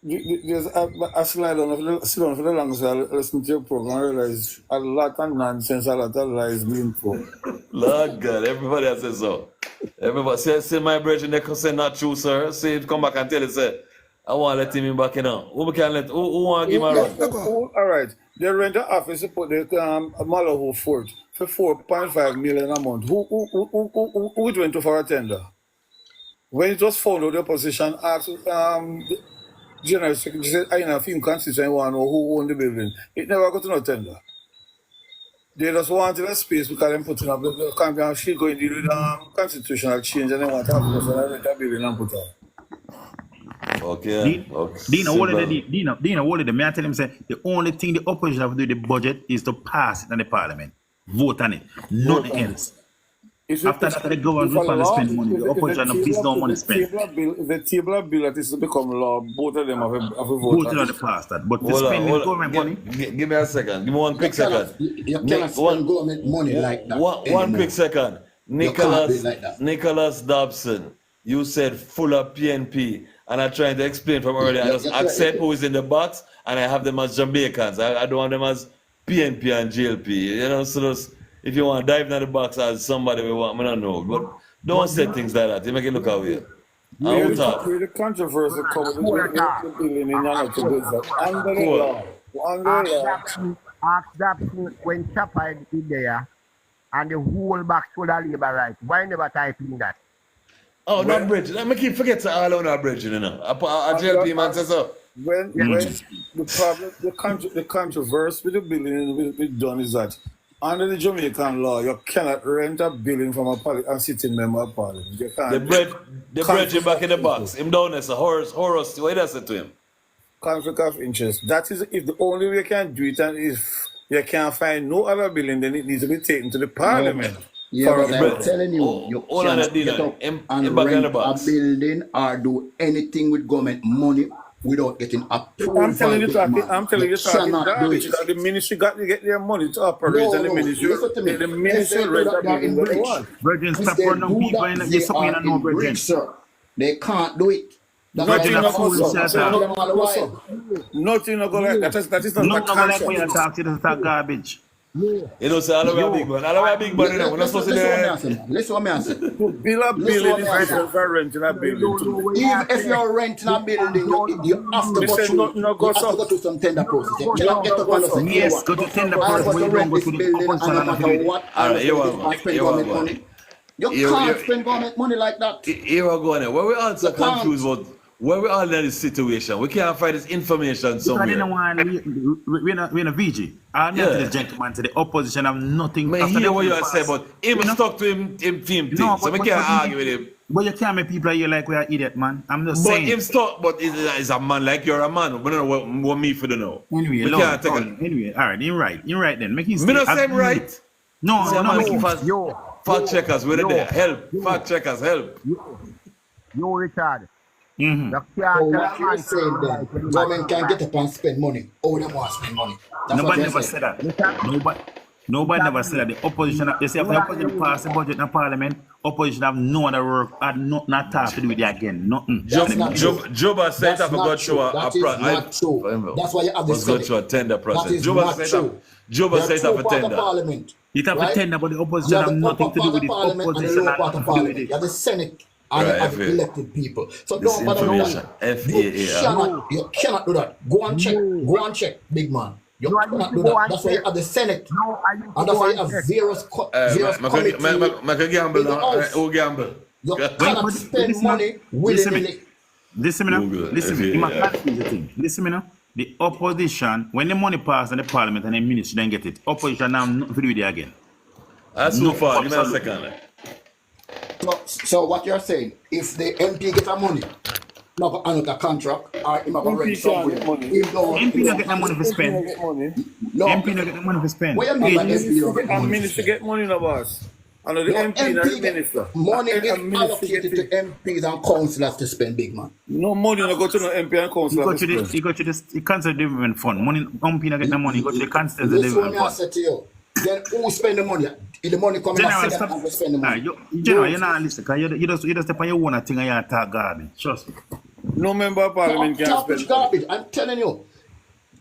there's a slide on sit down for the longest while listen to your program. I realize a lot of nonsense, a lot of lies being told. Lord God, everybody else says so. Everybody say my brethren, they can say not true, sir. Say come back and tell it, say, I want to let him in back, you know. Who want to give him a run? All right. They rent the office to put the Malahoo Fort for 4.5 million a month. Who it went to for a tender? When it was found out, the opposition asked the General Secretary, said, I know film constituent want to know who owned the building. It never got to no tender. They just wanted a space because they put in up the campaign sheet going to deal with constitutional change and they want to have a building and put up. Okay. Dino, what did me I tell him say the only thing the opposition have to do with the budget is to pass it in the parliament. Vote on it. Nothing else. After that, the government will spend money. The opposition have this no money spent. If the table of bill that is to become law, both of them have a vote. Both of them pass that. But to spend the government money. Give me a second. Give me one quick second. You cannot spend government money like that. One quick second. Nicholas Dobson, you said full of PNP. And I'm trying to explain from earlier. I just accept who is in the box, and I have them as Jamaicans. I don't want them as PNP and JLP. You know, so if you want to dive into the box as somebody we want, I don't know. But don't say things like that. You make it look away. The controversy comes with the building in Nana to visit. Under the law. Ask that when Chapa is there, and the whole box for the labor right. Why never type in that? Oh, not bridge. Let me keep forgetting all on our bridge, you know. I JLP man says so. When the problem, the controversy with the building will be done is that under the Jamaican law, you cannot rent a building from a sitting member of parliament. You can't. The bridge is back in the box. Him down there, so Horus, what does it to him? Conflict of interest. That is if the only way you can do it, and if you can't find no other building, then it needs to be taken to the parliament. Yeah, but I'm telling you, you cannot get up and rent a building or do anything with government money without getting approval. I'm telling you, garbage. The ministry got to get their money to operate, and the ministry rent a building what they want. Brethren, stop running people in the something and no brethren. They can't do it. Nothing no go like that. That is not a contract. That's garbage. You know, say all the way big man. All the way big man, you know. We're not supposed to do. Listen what me say. Build a building if you're renting a building. Even if you're renting a building, you have to go through some tender process. You cannot get up and say, yes, go to tender process. You rent this building and no matter what, you can't spend government money like that. Here we go. Where we also confused about. Where we all in this situation, we can't find this information somewhere. We're in a VG. I'm not this gentleman to the opposition. have nothing. I hear what you say, but him stuck to him theme thing, so we can't argue with him. But you can't make people here like we are idiot, man. I'm just saying. But him stuck, but is a man like you're a man. We don't know what me for the know. Anyway, all right, you're right then. Make him stay. Me not say right. No, make him fact checkers, we're there. Help, fact checkers, help. Yo, Richard. What you're saying then, government can get up and spend money. Oh, they want to spend money. Nobody never said that. Nobody never said that. The opposition, they say if the opposition pass the budget in the parliament, opposition have no other work, had not to do with it again. Nothing. Juba said I forgot to That is not true. That's why you have the Senate. To a tender process. That is not true. Juba said I for tender. It have a tender, but the opposition have nothing to do with it. Opposition have nothing to do with it. You have the Senate. And you have elected people. So don't bother with that. You cannot do that. Go and check, big man. You cannot do that. That's why you have the Senate. And that's why you have various committees. You cannot spend money willy-nilly. Listen, the opposition, when the money passes in the parliament and the ministry then get it, opposition now nothing to do with it again. That's so far. Give me a second. So what you're saying, if the MP get a money not got another contract or him have a rent MP can't somewhere. get money. Him don't MP him no don't get no money for MP spend. no get money. no. MP no get no money for spend. What you mean by MP don't get the money to Minister spend? get money, no boss. And the No, MP, not the MP get minister. money is A minister get allocated to it. MPs and councillors to spend, big man. No money no go to no MP and You council go to to the spend. you go to the constituent development fund. Money MP no get no money. You go to the constituent Listen what development me I fund. say to you. Then who spend the money? If the money coming, I General, see them stop. and go spend the Nah, money. General, you're not listening. Cause you just step on your own thing and you talk garbage. Trust me. No member of parliament can Talk spend which money. garbage. I'm telling you,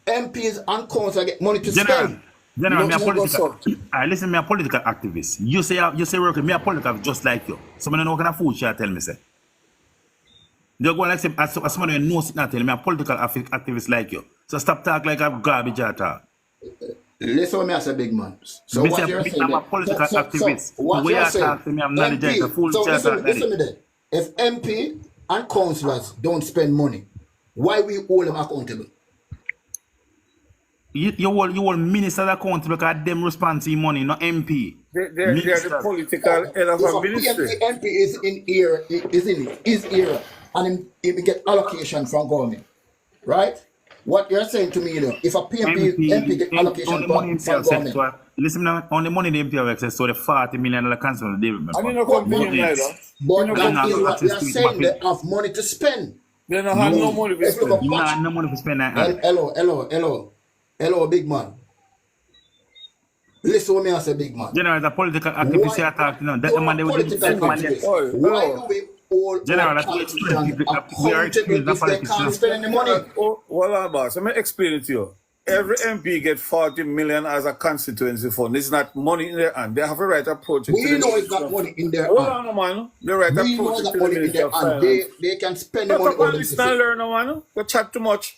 MPs and councillors get money to General, spend. General, me a Nothing go political. so. Listen, me a political activist. You say working. Me a political just like you. So I don't know what kind of food you tell me say. You go like say as somebody who knows not tell me a political activist like you. So stop talk like a garbage you talk. Listen what me I say, big man. So Me what say you're saying I'm a there, political activist. so The what way you're you saying, talk to me, I'm not the MP, fool so you listen, talk listen me there. If MP and councillors don't spend money, why we hold them accountable? You will ministers accountable because them respond to your money, not MP. They're the Ministers. political head of If a a ministry. MP is in here, is here, and he get allocation from government, right? What you're saying to me, you know, if a MP get allocation on the money from himself said government, to listen now, on the money the MP have access to the $40 million council development And you fund. know come to him Yes. neither. but You know You come that not is to him. what access you're to it, saying. They Mappy. have money to spend. They don't have no No. money to If you go spend. You not patch, have no money to spend that hand. hello, big man. Listen what me I say, big man. General, as a political activist, Why you talk to now. That you're the man a they would political that man activist? Oh, Why hello. do we hold General, our that's what explain politicians people. We are experienced accountable as if they politicians. can't spend any money? Well, boss, let me explain it to you. Every MP get 40 million as a constituency fund. It's not money in their hand. They have to write a project to We the know it's Minister not of money in their Hold hand. on, man. They write a We know project that to the money in Minister their of hand. Finance. They can spend the Shut money up how and them listen see and fit. learn, man. You chat too much.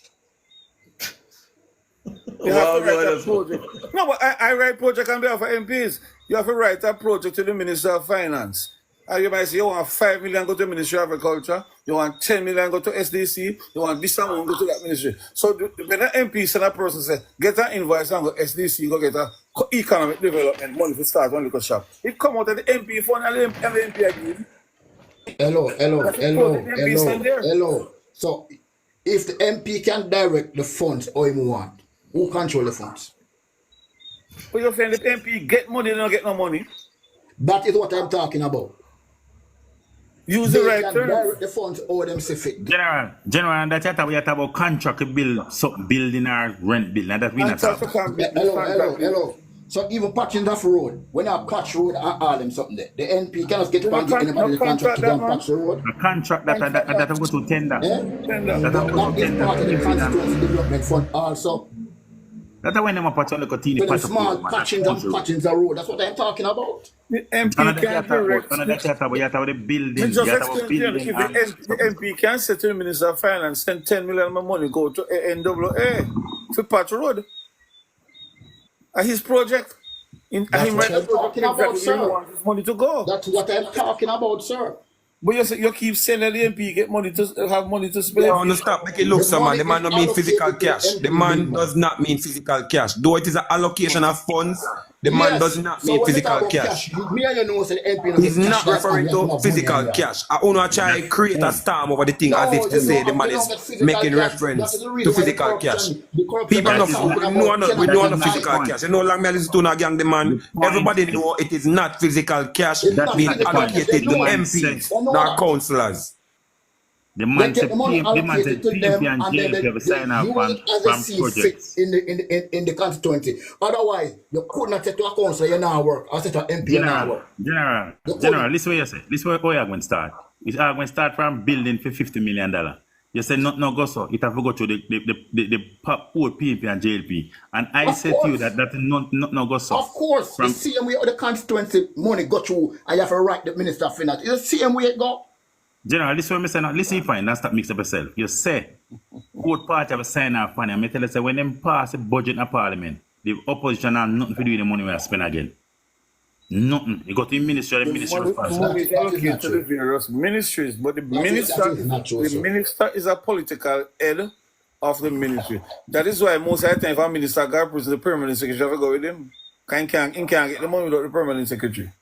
They have Wow, to write a God, project. No, but I write project on behalf of MPs. You have to write a project to the Minister of Finance. And you might say you want 5 million go to the Ministry of Agriculture, you want 10 million go to SDC, you want this amount go to that ministry. So when an MP send a person say, get an invoice and go SDC, you go get a economic development money to start one little shop. It come out of the MP fund and the MP agree. That's the project the MP send there. Hello. So if the MP can direct the funds how him want, who control the funds? But you're saying the MP get money, they don't get no money. That is what I'm talking about. Use the They right can terms. direct the funds how them see fit. General, and that we talk about contract to build something building or rent building. And that we not talk about. Hello. So even patching off road, when I patch road and all them something there, the NP cannot get back anybody the contract to go and patch the road. A contract that will go to tender. That That will go to is tender. part of the constituency development fund also. That's when them patch on the teeny When them patch of small road, man. patchings and patchings of road, that's what I'm talking about. The MP Another can't direct. direct. Another you talk about the building. Just You talk about explain to you, building. if the MP can say to the Minister of Finance, send 10 million of money, go to NWA to patch road. His project. That's what I'm talking about, Exactly where he sir. wants his money to go. That's what I'm talking about, sir. But you keep saying that the MP get money to have money to spend. No, stop. Make it look, The some man. money The man is don't mean physical allocated to cash. the The MP, man big man. does not mean physical cash. Though it is an allocation of funds, the man does not So mean when you physical talk about cash. cash, me and you know say the MP no He's get not cash right now, referring he has to enough physical money in there. cash. I want to try create a storm over the thing as No, if to say the man you is don't get physical making cash. That reference is the to reason why physical cash. the corruption People that know I'm talking we know about no, we cannot know be no denied. physical cash. You know, long me listen to no gang the man. Everybody know it is not physical cash It's not being physical cash. They allocated to know it. MPs They know nor that. councillors. The They man get said the money allocated to them, PMP and and then JLP have a sign off use it as they see fit projects. in the constituency. Otherwise, you could not say to a councillor you now work, or say to an MP you now work. General, listen what you say. Listen what you are going to start. You are going to start from building for $50 million. You say no go so. It have to go to the poor PMP and JLP. And I said to you that no go so. Of course, the same way the constituency money go through, and you have to write the Minister of Finance. It's the same way it go. General, listen what I say now. Listen fine, don't stop mix up yourself. You say, both parties have a sign off on it. I tell you, say, when them pass the budget in the parliament, the opposition have nothing to do with the money we are spend again. Nothing. You got the ministry, the ministry responsible. Money is allocated to the various ministries, but the minister is a political head of the ministry. That is why most of the time, if a minister got the permanent secretary, have to go with him. He can't get the money without the permanent secretary.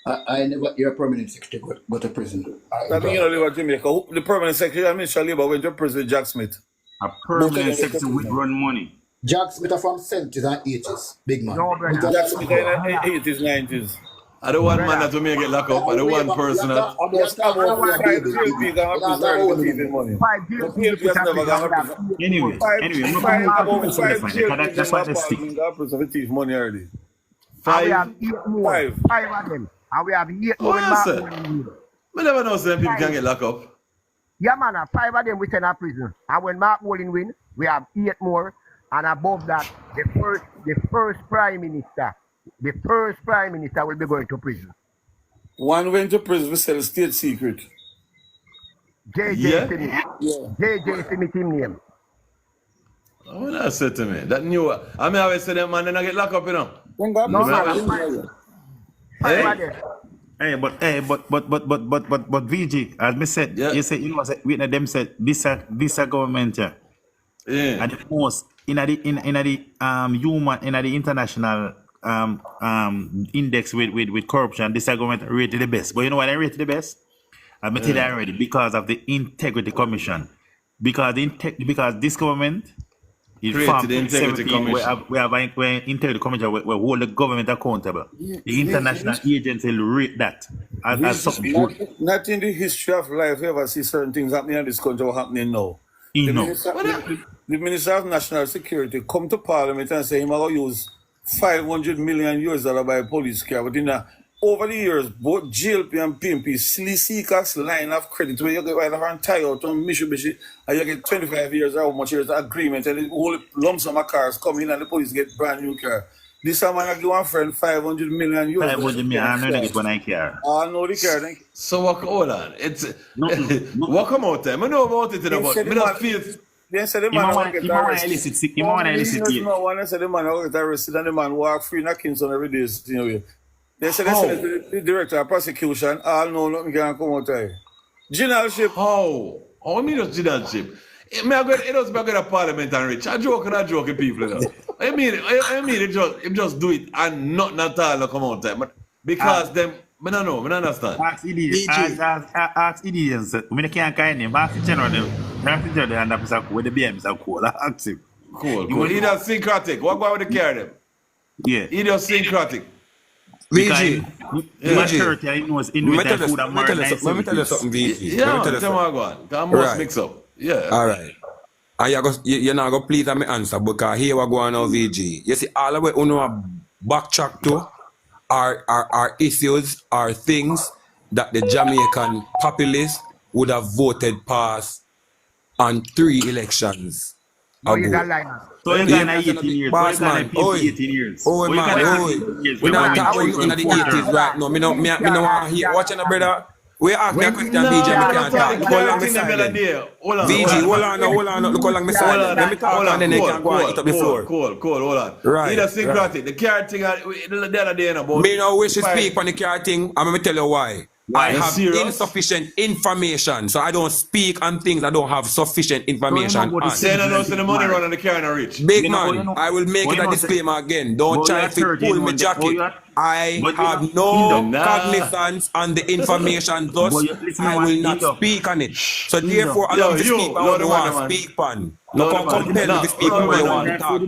I never hear a permanent secretary go to prison. I mean, you know, live in Jamaica. The permanent secretary of Minister of Labour went to prison with Jack Smith. A Both of them permanent went to secretary with prison. run money. Jack Smith are from 70s and 80s. Big man. No, brother. Jack Smith in the 80s, 90s. I don't want man Brother. that will make it lock up. I don't want person that. Almost I don't want five baby. JP gone to prison early for thieving money. 5 The jail PMP has people never gone to have prison. Anyway, Five, look five, at about the five different. JP That's why they stick. gone to prison for thief money already. And we Five. have 8 more. Five. 5 of them. And we have 8 Oh, more in yes, Mark sir. Bowling. I never know some people can get locked up. Yeah, man, 5 of them we send to prison. And when Mark Bowling win, we have 8 more. And above that, the first prime minister will be going to prison. One went to prison for sell state secret. JJ Yeah. Smith. Yeah. JJ Smith him name. What that said to me? That new. I mean, I always say them man, then I get locked up, you know. When God No, prison, man, Hey? 5 of them. But VG, as me said, Yeah. you said you know we them said this a government Yeah. and the most in the human in the international index with corruption, this a government rated the best. But you know why they rated the best? I've tell you already because of the Integrity Commission. Because this government it Created formed the Integrity 2017, Commission. we have an Integrity Commission where hold the government accountable. The international agency rate that as something good. not in the history of life you ever see certain things happening in this country or happening now. You The know. the Minister of National Security come to Parliament and say he's going to use $500 million by police car. But over the years, both GLP and PMP seekers line of credit where you get either on Toyota or Mitsubishi and you get 25 years or how much years agreement and the whole lump sum of cars come in and the police get brand new car. This time I give one friend $500 million. 500 million, I know get when I care. I know the car. Thank you. So what? Hold on. It's what come out there? I know about it, you know, but I don't feel. They said the man will get arrested. You want to elicit it. No one said the man will get arrested and the man walk free in a Kingston every day. You know, they said the director of prosecution, all know nothing can come out there. Generalship. How? How I mean just generalship? It doesn't make a parliament and rich. I joking people, you know. I mean it just do it and nothing at all come out there. But because them, I don't know, I don't understand. Ask idiots. Ask idiots. I can't kind him. Ask the general. Ask the general and officer where the BM is cool. Ask him. Cool. Idiosyncratic. What about the care them? Yeah. Idiosyncratic. VG. Let me tell you something, VG. Yeah, tell me what. I'm most mix up. Yeah. All right. And you're not going to please me answer because here we go on now, VG. You see, all the way on our backtrack to are issues, are things that the Jamaican populace would have voted past on 3 elections No, you ago. don't lie. So you got 18 years. Boss man, 18 years. Oh man, we're not talking in the 80s right now. Me no want to hear. Watching a brother. We ask me a question, VG, me can't talk. Look how long me silent. VG, hold on. Look how long me silent. Let me talk and then they can go and eat up the floor. Cool, hold on. Right. Idiosyncratic. The car thing the other day about. Me no wish to speak on the car thing, and let me tell you why. I have serious? insufficient information, so I don't speak on things I don't have sufficient information on. Say no, the money run on the car and rich. Big man, I will make it a disclaimer again. Don't try to pull me jacket. I have no cognizance on the information, thus I will not speak on it. So therefore, allow me to speak on what I want to speak on. No compel me to speak on what I want to talk.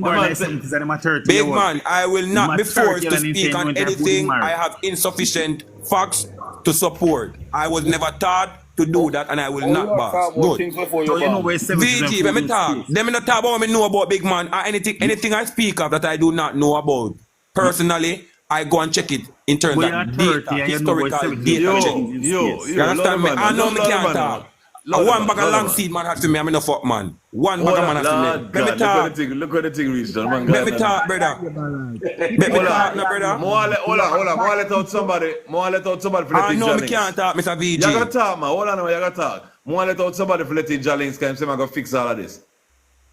Big man, I will not be forced to speak on anything I have insufficient facts to support. I was never taught to do that and I will not, boss. Good. VG, when me talk, them not talk about what me know about big man or anything I speak of that I do not know about. Personally, I go and check it in terms of data, historical data check. You understand me? I know me can't talk. One bag of long seed man have to me, I'm in a fuck man. One bag of man have to me. Let me talk. Look at the thing reached. Let me talk, brother. Let me talk, no, brother. Hold on. More let out somebody for letting I know me can't talk, Mr. VG. You gotta talk, man. Hold on, you gotta talk. More let out somebody for letting Jalins come say, I'm gonna fix all of this.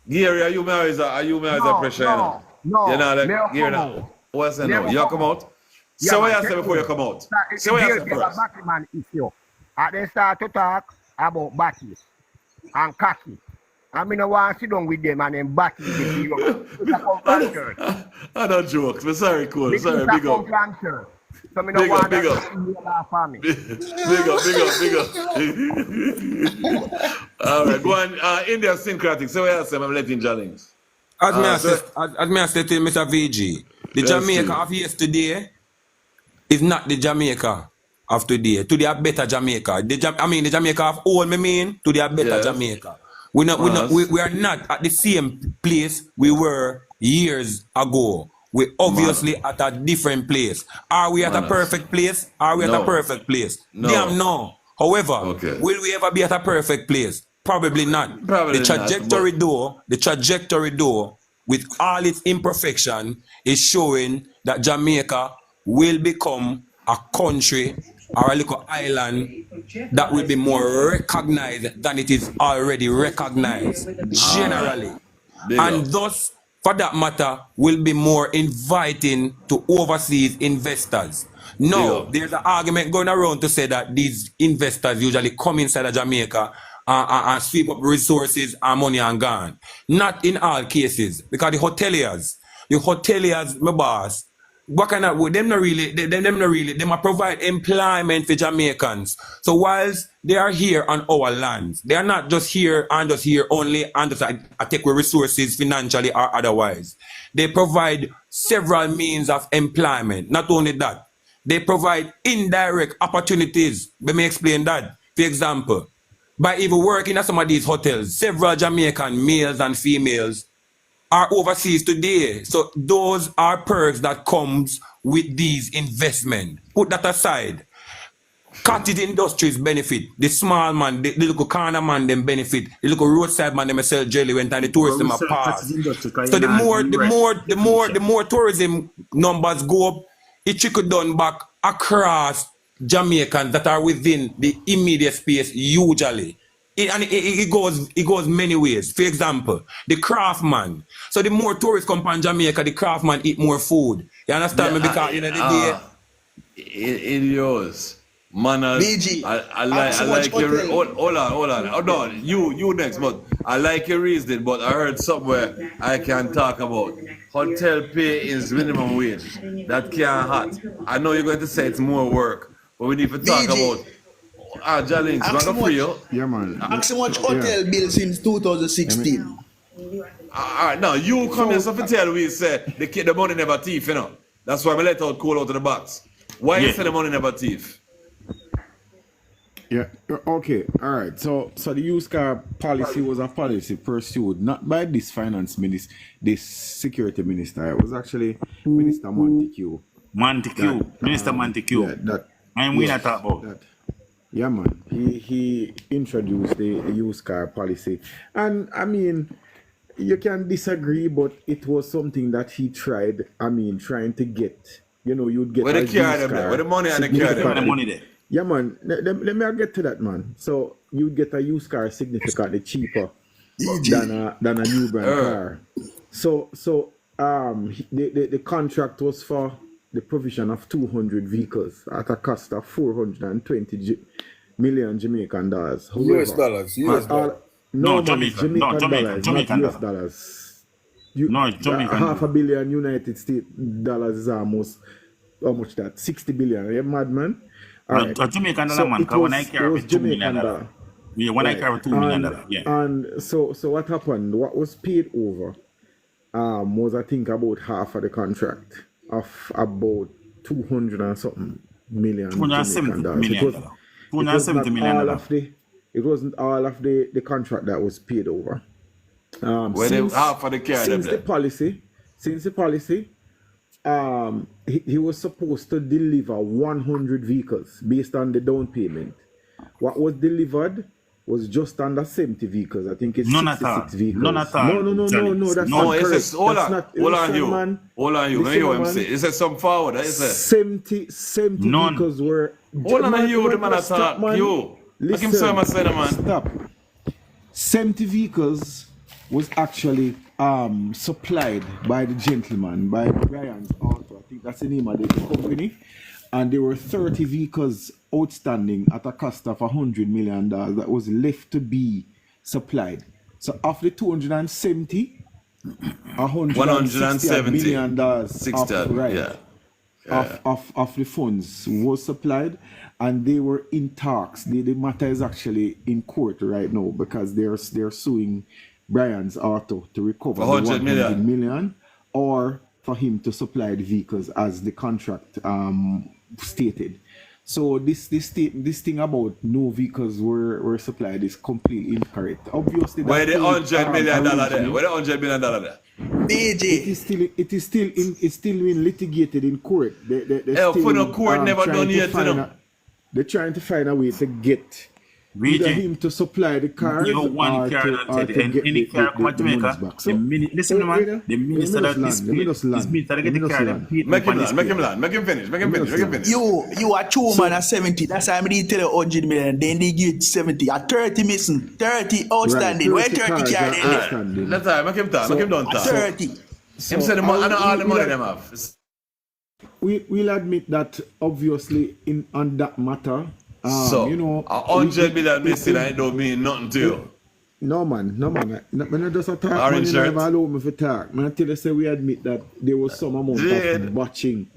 Gary, are you me always a pressure, you know? No, you know, like, never Gary, come out. what's that now? Never You come come out? Yeah, Say what man, you say before you come out. Say what you say first. Batman issue. And they start to talk about Batty and Cocky. I mean, I want to sit down with them and then Batty the I don't joke. I'm sorry, cool. Sorry, big up. So me no want big that up. to laugh at me. Big up. All right, go on. India syncretic. So what else? I'm letting Jallings. As me So, I say to Mr. VG, the Yes, Jamaica Steve. of yesterday is not the Jamaica of today. Today a better Jamaica. The Jamaica of old, today a better Yes. Jamaica. We are not at the same place we were years ago. We obviously at a different place. Are we at a perfect place? Are we at a No. perfect place? No. Damn no. However, Okay. will we ever be at a perfect place? Probably not. Probably the not, trajectory though, with all its imperfection, is showing that Jamaica will become a country or a little island that will be more recognized than it is already recognized generally. Big And up. thus, for that matter, will be more inviting to overseas investors. No, there's an argument going around to say that these investors usually come inside of Jamaica and sweep up resources and money and gone. Not in all cases, because the hoteliers, my boss, what kind of them not really they might provide employment for Jamaicans. So whilst they are here on our lands, they are not just here only and just take with resources financially or otherwise. They provide several means of employment. Not only that, they provide indirect opportunities. Let me explain that. For example, by even working at some of these hotels, several Jamaican males and females are overseas today. So those are perks that comes with these investments. Put that aside. Cottage industries benefit. The small man, the little corner man, them benefit. The little roadside man, them sell jelly when time the tourists them are pass. So the more tourism numbers go up, it trickle down back across Jamaicans that are within the immediate space usually. It goes many ways. For example, the craftsman. So the more tourists come from Jamaica, the craftsman eat more food. You understand me? Because the day. In yours. Manners. BG, I like your hold on. You next, but I like your reasoning, but I heard somewhere I can talk about. Hotel pay is minimum wage. That can't hurt. I know you're going to say it's more work, but we need to talk BG. about Jallings, Yeah, man. Ask how much hotel bill since 2016. Alright, now you come here to tell we say the money never thief, you know. That's why we let out coal out of the box. Why you say the money never thief? Yeah, okay, all right. So the used car policy was a policy pursued not by this finance minister, this security minister. It was actually Minister Montague. Minister Montague. Yeah, that. And we not talk about that. Yeah, man. He introduced the used car policy, and I mean, you can disagree, but it was something that he tried. I mean, trying to get. You'd get where the car them there? Where the money and the car them? Where the money there? Yeah, man. Let me get to that, man. So you get a used car significantly cheaper than a new brand car. So the contract was for the provision of 200 vehicles at a cost of 420 million Jamaican dollars. However, US dollars. No, Jamaican dollars, not US dollars. Half a billion United States dollars is almost how much that? 60 billion. Are you mad, man? Right. A Jamaican dollar, man, because when I carry $2 million. Yeah, when I carry $2 million. Yeah. And so what happened? What was paid over was, I think, about half of the contract of about 200 and something million. 270 million. It wasn't all of the contract that was paid over. Half of the car since the policy, he was supposed to deliver 100 vehicles based on the down payment. What was delivered was just under 70 vehicles. I think it's 66 vehicles. None at all. No, that's not correct. Hold on, you. It says some forward. 70 vehicles were. Hold on, you, the man attack. You. Listen, stop. 70 vehicles was actually supplied by the gentleman, by Brian's Auto. I think that's the name of the company. And there were 30 vehicles outstanding at a cost of $100 million that was left to be supplied. So of the 270, $170 million. 60, right. Yeah. of the funds was supplied, and they were in talks. The matter is actually in court right now because they're suing Brian's auto to recover For the 100 100 million. million, or for him to supply the vehicles as the contract stated. So this thing about no vehicles were supplied is completely incorrect. Obviously, Where the whole, $100 million there? arrangement- Where the $100 million there? It's still being litigated in court. They Hey, still, for no court never trying done to yet, you find know. they're trying to find a way to get either him to supply the cars You know, one or car to, not or said, to and get any car come the to monies Jamaica. back. The listen, man, the minister that is minister to get the car. Make him land. Make him finish. You are 2 man at 70. That's why I did tell you 100 million. Then they give 70. At 30 missing, 30 outstanding. Where 30 car then? Let's make him talk. Make him done talk. 30. Him say the money, all the money them have. We'll admit that obviously on that matter. So, you know, 100 million missing, I don't mean nothing to you. No man. When I just talk, Our man, you insurance. never allow me to talk. Man, I tell you, say we admit that there was some amount of botching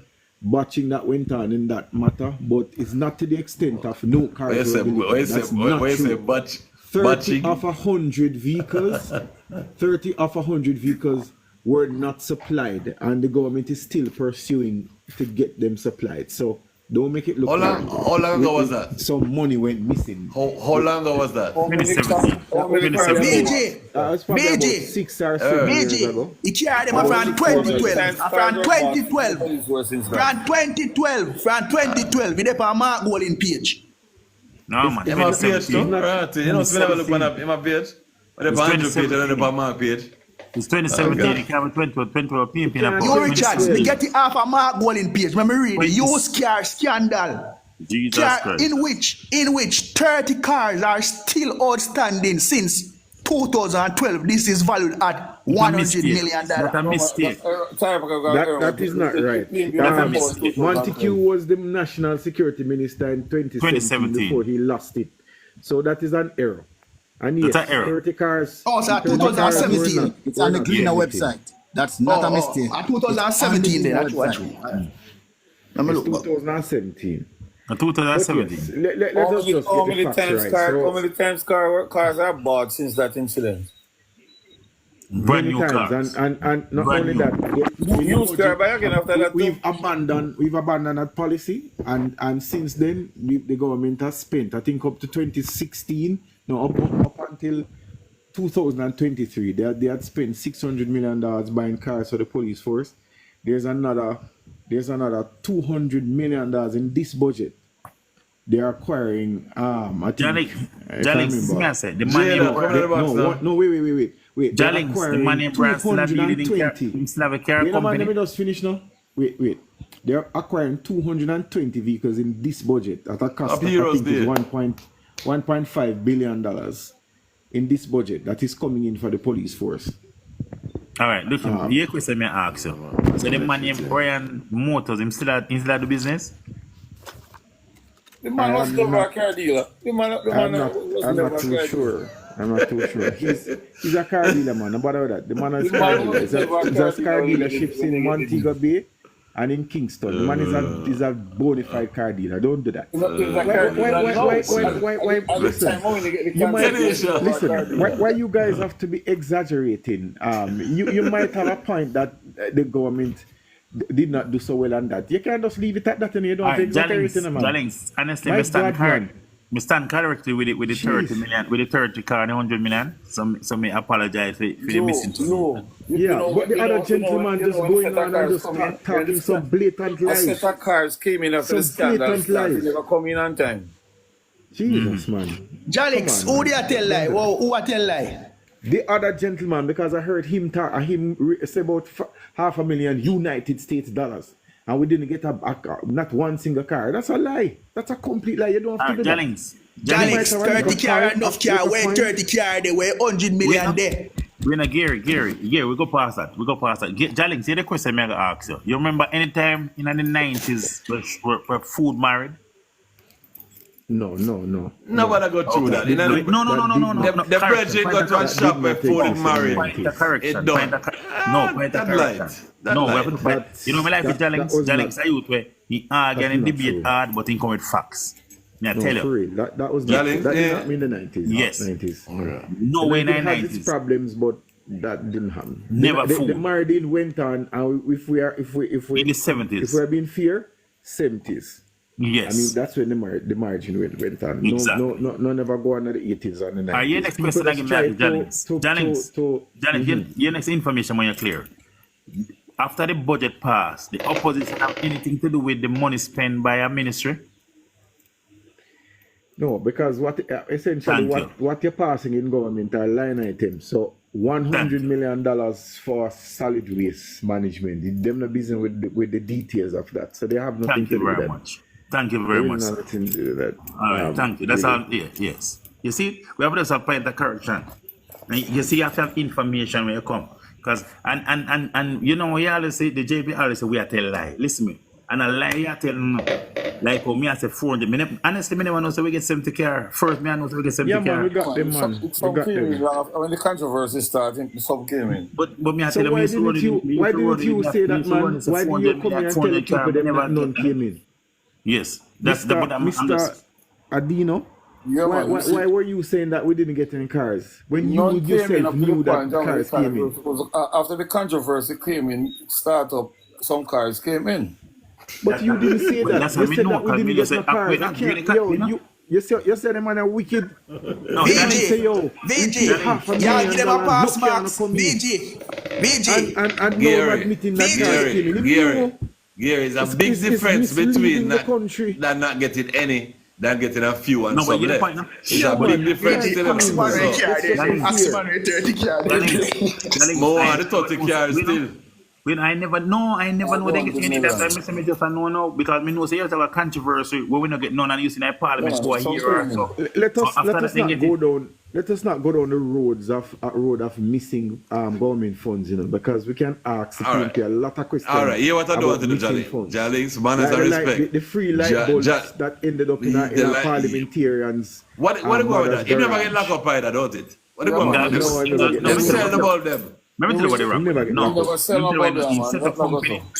that went on in that matter, but it's not to the extent of no cars. Where you say botch? 30 of 100 vehicles, 30 of 100 vehicles were not supplied, and the government is still pursuing to get them supplied. So don't make it look How long ago was that? Some money went missing. How long ago was that? 2017. It's probably about 6 or 7 years ago. It carried them from 2012. From 2012. From 2012. We dey on Mark Golding page. No, man. In my page too? Right. You know, so we never look on in my page. But the Andrew page and the Mark page. It's 2017, it came 2012 PMP. You Richards, we get it off a Mark Golding page. Let me read the used car scandal. Jesus Christ. In which 30 cars are still outstanding since 2012. This is valued at $100 million. That's a mistake. That is not right. Montague was the national security minister in 2017 before he lost it. So that is an error. And yes, That's an error. 30 cars. Oh, so 2017. It's on the Gleaner website. That's not a mistake. 2017 then, actually. It's 2017. 2017. Let's just How get many the facts times right. how many times cars are bought since that incident? Brand new times, cars. and not Brand only new. that, Used car buy again after that. we've abandoned that policy, and since then the government has spent, I think, up to 2016, no, up until 2023, they had spent $600 million buying cars for the police force. There's another $200 million in this budget. They are acquiring I think, the money. Wait. Jalix, the money brand still have a car company. Let me just finish now. Wait. They're acquiring 220 vehicles in this budget at a cost of, I think, is $1.5 billion in this budget that is coming in for the police force. All right, look, here question me ask you. So the money Brian Motors, him still do business? The man was never a car dealer. I'm not too sure. He's a car dealer, man. No bother with that. The man is a car dealer. He's a car dealerships in Montego Bay and in Kingston. The man is a bona fide car dealer. Don't do that. Why you guys have to be exaggerating? You might have a point that the government did not do so well on that. You can't just leave it at that and you don't have to exaggerate in a man. Jalix, honestly, I stand correctly with the 30 million, with the 30 car and 100 million. So me apologize for the missing two. But the other gentleman just going on and just talking some blatant lies. A set of cars came in after the scandal started. Never come in on time. Jesus, man. Jalix, who did I tell lie? Who I tell lie? The other gentleman, because I heard him talk, say about $500,000 United States dollars, and we didn't get not one single car. That's a lie. That's a complete lie. You don't have to do that. Jalix, 30 car enough car. Where 30 car there? Where 100 million there? We're not Gary, we go past that. Jalix, here's the question I'm going to ask you. You remember any time in the 90s where food married? No. Nobody go through that. You know, No. the president got to a shop where food is married. Point a correction. It done. Point a That correction. light. That No, we light. have to fight. You know, my life with Jalings a youth where he argue and debate hard, but he come with facts. Me I tell you. For real. That was Jalings, that did happen in the 90s. Yes. 90s. No way in the It had its 90s. problems, but that didn't happen. Never the fool. Mardin went on, and if we In the 70s. if we're being fair, 70s. Yes. I mean that's when the margin went on. Exactly. No, never go on the 80s and the 90s. Are your next People question just again, try Jalings, your next information when you're clear. After the budget passed, the opposition have anything to do with the money spent by a ministry? No, because essentially what you're passing in government are line items. So $100 million for solid waste management. Them no business with the details of that. So they have nothing to do with that. Much. Thank you very much. Nothing to do with that. All right, thank you. That's all. Yeah, yes. You see, we have just a point of correction. And you see, you have to have information when you come. Because and you know, we always say the JP always say we are tell lie. Listen me. And a lie you tell no. Like me I say 400. Honestly, me never know so we get 70 car. First me I know so we get 70 car. Man, we got them, man. Some came in when the controversy started, some came in. But me I So tell why them didn't you say that, man? Why didn't you come here and tell the people them that none came in? Yes. That's the but Mr. Adino. Yeah, why were you saying that we didn't get any cars when you yourself knew that cars came in? After the controversy came in, start up, some cars came in. But you didn't say that. You said that we didn't get no cars. You said them are wicked. VG, y'all give them a pass marks. VG. And no admitting that cars came in. Gary, is a big difference between that not getting any than getting a few and some left. It's a big difference still. More on the 30 cars still. When I never know they get any that time. I just know now because me know say you have a controversy where we not get none and you see that parliament go a year or so. Let us not go down the road of missing government funds, you know, because we can ask the PNP a lot of questions. All right, here what I don't want to do, Jalings, manners and respect. The free light bulbs that ended up in a parliamentarians. What go with that? You never get locked up by that, don't it? What go with that? Them sell about them. Let me tell you what they wrong.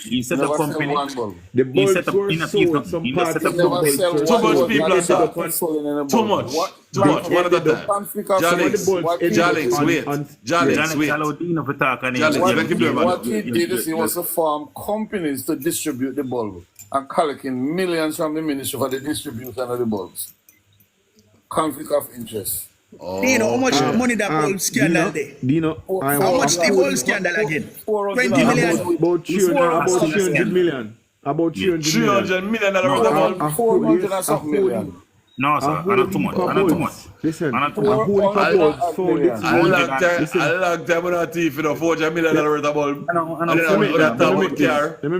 He set up company. The bulbs were sold. Some parts of the bulbs were too much people are sold. Too much. One at a time. Jalings, wait. What he did is he was to form companies to distribute the bulb and collecting millions from the ministry for the distribution of the bulbs. Conflict of interest. Do you know how much money that bulb scandal there? How much the bulb scandal again? 20 million. About 300 million. About 300 million. $400 million. No, sir. Not too much. Listen, a long time when I thief, $400 million worth of bulb. Let me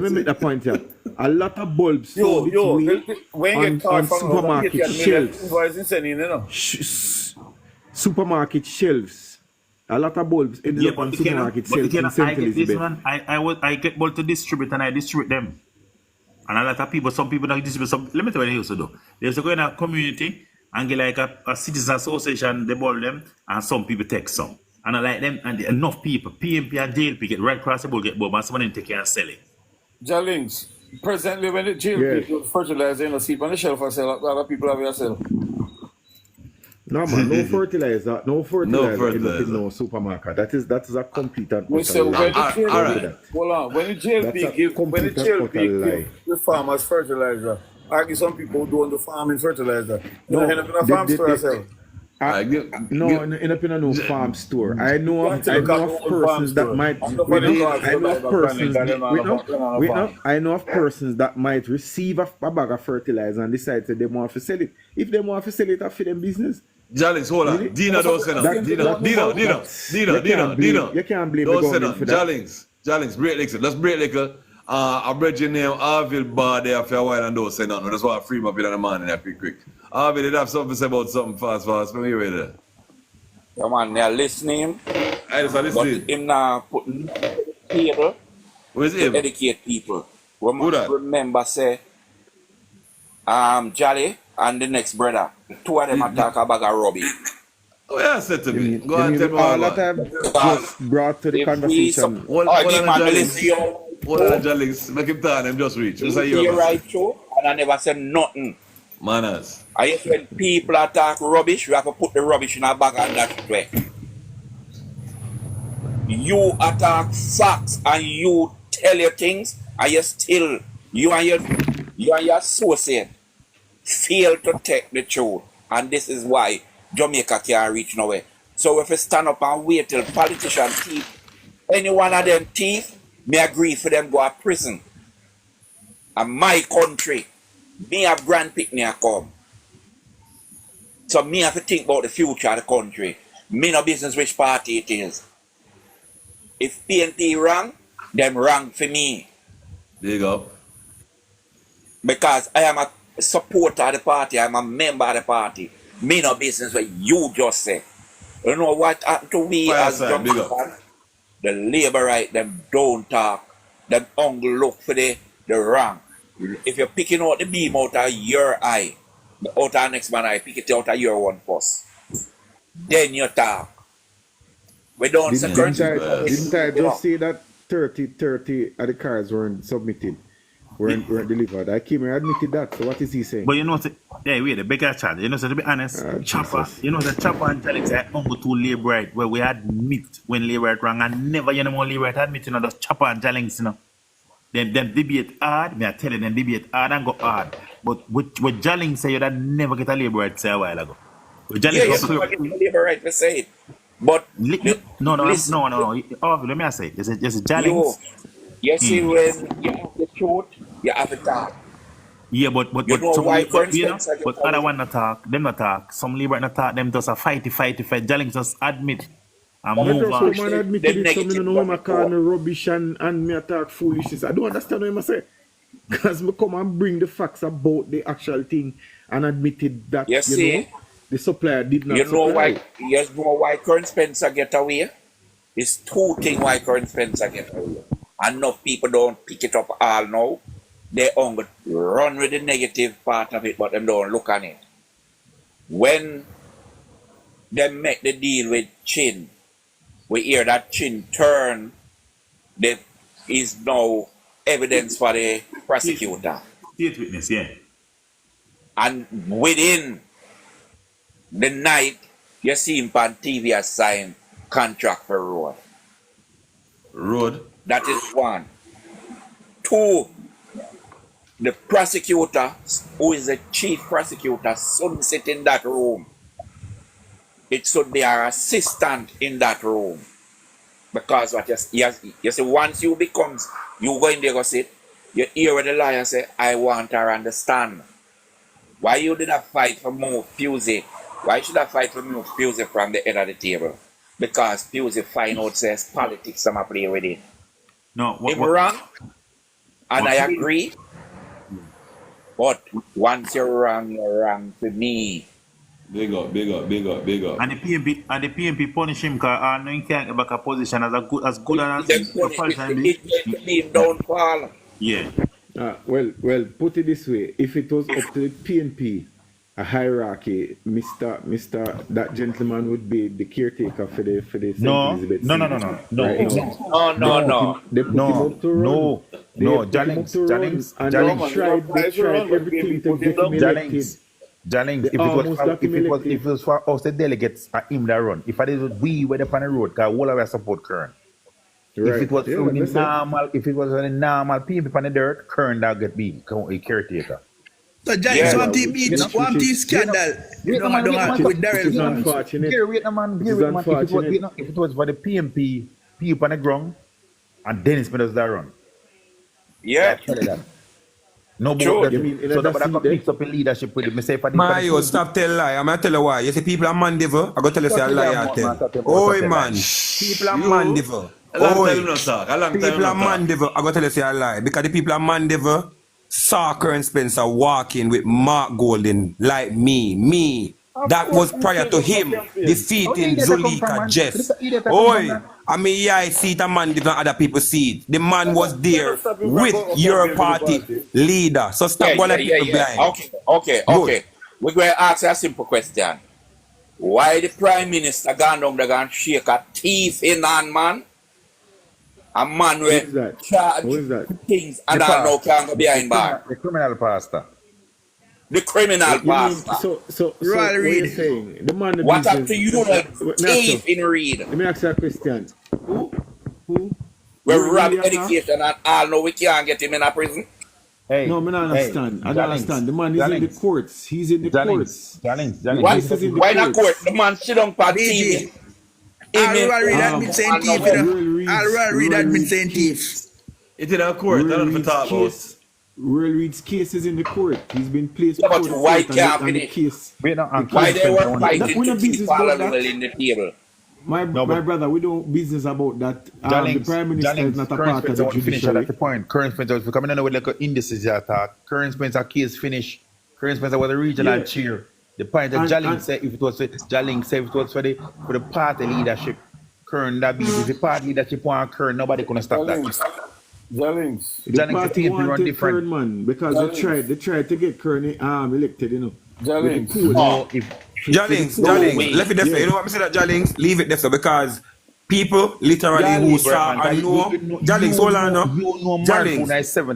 make that point here. A lot of bulbs sold on supermarket shelves. Supermarket shelves. A lot of bulbs ended up on supermarket shelves in St. Elizabeth. I get bulbs to distribute and I distribute them. And a lot of people, some people don't distribute some. Let me tell you what they used to do. They used to go in a community and get like a citizen association, they ball them, and some people take some. And I like them, and enough people, PMP and JLP get right across the board, get bulb, and someone take care and sell it. Jalings, presently when the JLP fertilizer in the seed on the shelf, I sell, other people have your sell. No man, no fertilizer in no supermarket. That is a complete and utter lie. Hold on. When the JLP give the farmers fertilizer, I give some people who don't do farming fertilizer. You end up in a farm store yourself. End up in a no farm store. I know of persons that might. I know of persons that might receive a bag of fertilizer and decide that they want to sell it. If they want to sell it, I fit them business. Jalings, hold on. Dina don't say that. Dina. You can't blame the government for that. Jalings, break like let's break like a bridge name Arville bar there for a while and don't say nothing. That's why I free him up in the morning that quick. Arville, did have something to say about something fast. When you ready? Yeah, man, they're listening. But him now putting table to educate people. Remember, say, Jolly and the next brother. The two of them attack a bag of rubbish. Oh, yeah, said to me. Go You on, mean tell me all what that I want. I've just brought to the If we conversation? support Hold the on, man, listen Jalix. you. Hold on, Jalix. Make him turn him just reach. Just say You you right through, and I never said nothing. Manners. I guess when people attack rubbish, you have to put the rubbish in a bag and that's it way. You attack facts and you tell your things, and you still, you and your associate fail to take the truth. And this is why Jamaica can't reach nowhere. So if you stand up and wait till politicians thief, any one of them thief, me agree for them go to prison. And my country, me have grand picnic come. So me have to think about the future of the country. Me no business which party it is. If PNP wrong, them wrong for me. There you go. Because I am a supporter of the party, I'm a member of the party. Me no business what you just say. You know what happened to we as Jamaican? The labor right, them don't talk. Them only look for the wrong. If you're picking out the beam out of your eye, out of next man eye, pick it out of your one first. Then you talk. We don't say Didn't I just say that 30 of the cards weren't submitted, weren't delivered? I came here and admitted that. So what is he saying? But you know, wait, the bigger chat. You know, so to be honest, Chopper, you know, the Chopper and Alex are only two labor right where we admit when labor right wrong and never you know more labor right admit, you know, the Chopper and Alex, you know. Them debate hard, me I tell you, them debate hard and go hard. But what Jalling say you that never get a labor right say a while ago. Yes, you get a labor right to say it. But no. Oh, let me say it. There's a Jalling. You see when you have the truth, you have to talk. Yeah, but you know why you know, but other one not talk, them not talk. Some labor not talk, them just a fight. Jalling just admit and move on. Some man admitted it, some you know him a call me rubbish and me attack foolishness. I don't understand what him say. Because me come and bring the facts about the actual thing and admitted that you know, the supplier did not supply. You know why Current Spencer get away? It's two things why Current Spencer get away. Enough people don't pick it up all now. They only run with the negative part of it, but them don't look on it. When they make the deal with Chin, we hear that Chin turn, there is no evidence for the prosecutor. State witness, yeah. And within the night, you see him on TV has signed contract for road. Road? That is one. Two, the prosecutor, who is the chief prosecutor, shouldn't sit in that room. It should be our assistant in that room. Because what you see, once you go in there, go sit, you hear what the lawyer say, I want her to understand. Why you did not fight for move Pusey? Why should I fight for move Pusey from the head of the table? Because Pusey find out says politics I'm play with it. No, what wrong? And I agree. But once you're wrong for me. Big up. And the PNP punish him because he can't get back a position as good as it don't fall. Yeah. Well, put it this way: if it was up to the PNP, a hierarchy, Mr. That gentleman would be the caretaker for the St. Elizabeth. No. Jennings, they tried everything to get him elected. Jennings, if it was for us, the delegates are him that run. If it was we were up on the road, because all of us support Kern. Right. If it was a normal people on the dirt, Kern that get be a caretaker. So Jennings, one team scandal. You know, with Daryl. If it was for the PNP, people on the ground, and Dennis Meadows that run. Yeah. No, but that got mixed up in leadership with it. Mario, stop tell lie. I'm going to tell you why. You see, people are man devil. I'm going to tell you say a lie out there. Oh, man. People are man devil. People are man devil. I'm going to tell you say a lie. Because the people are man devil saw Current Spencer walking with Mark Golden like me. Of That course, was he prior said to that for him campaign. How the defeating idiot come from, Zulika man? Jess. Idiot come from, Oi, man? I mean, yeah, I see it a man different other people see it. The man was They don't there stop him from with going to your campaign for the party party. leader. So Yeah, stop going yeah, to yeah, people yeah. blind. Good. Okay. We're going to ask you a simple question. Why the Prime Minister gone down there and shake a thief in hand, man? A man Who with is that? Who charge is that? things The and all now pastor, can't go behind bar. the criminal pastor. The criminal You mean pastor. so Royal what you're Reid. saying? The man the What up business. to you, the Let me ask you. thief in Reed? Let me ask you a question. Who? We Royal rob Reid attack? education and all now we can't get him in a prison. Hey, No, I don't understand. I don't understand. The man is in the courts. He's in the courts. Jalings. The Why, case is in the why not court? courts. The man sit down for BG. TV. I'll read admit saying thief, you know. I'll read admit saying thief. It in a court, I don't know if talk about. Royal Reid's case is in the court. He's been placed Yeah, before but the why court can't and the we- case. Why they were fighting We to no keep business all about the that. in the table? My brother, we don't business about that. The Jalings, Prime Minister is not a current part of Spencer, the I want to finish judiciary. at the point. Current Spencer, if we come in with like an indices attack, current Spencer case finish. Current Spencer was a regional Yeah. chair. The point that Jalings said if it was for the party leadership, current that be if the party leadership want current, nobody gonna stop that. Jalings. The Jalings, party the PNP run wanted different. Kern, man, because they tried to get Kern elected, you know. Jalings. With the code. No, if Jalings, left it there. Yeah. You know what I'm saying? That Jalings, leave it there so because people literally who saw and know. Jalings, hold on now. Jalings,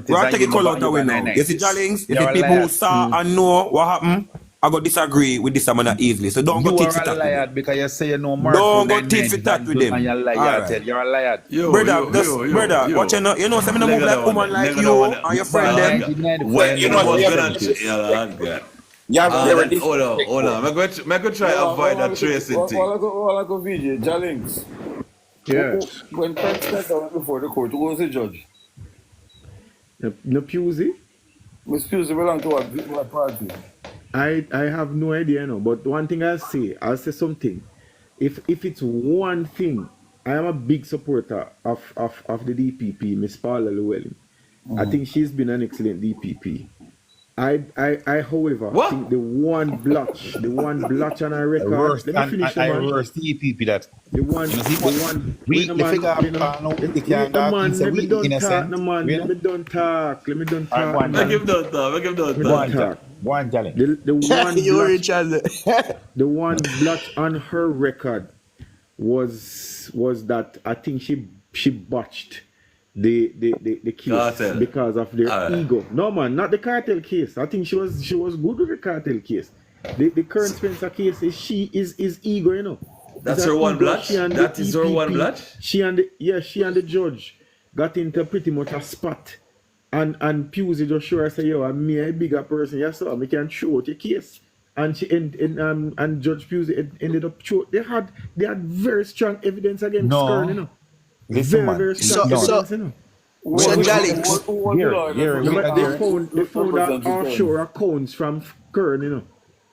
we have to take a call out away now. You see, Jalings, you see people who saw and know what happened, I go disagree with this man easily. So don't go tit for you are a tat with liar them. because you say you know more. Don't go tit for tat with them. And you're a liar. Alright. You're a liar. Brother, watch you know, watch me not move like woman like you and your friend them. Well, you know what? Hold on. I'm going to try to avoid that tracing thing. All I go VJ, Jalings. Yeah. When Pence stepped down before the court, who was the judge? No Pusey? Miss Pusey belong to what party? I have no idea, you know. But one thing I'll say something. If it's one thing, I am a big supporter of the DPP, Miss Paula Llewellyn. I think she's been an excellent DPP. I however, think the one blotch on her record. Let me finish, I man. reverse DPP that. The one. We the figure Let me don't talk. Make him done talk. One challenge. The one the one blotch on her record was that I think she botched the case Cartel. because of their ego. No man, not the cartel case. I think she was good with the cartel case. The current Spencer case is ego, you know. That's her one blotch? That is her one blotch? She and the judge got into pretty much a spot. And Pusey just sure say, yo, I'm me a bigger person, yes, so I can show out your case. And and Judge Pusey ended up they had very strong evidence against Kern, you know. Listen, Very strong evidence, you know. So Jalings. They found offshore accounts from Kern, you know,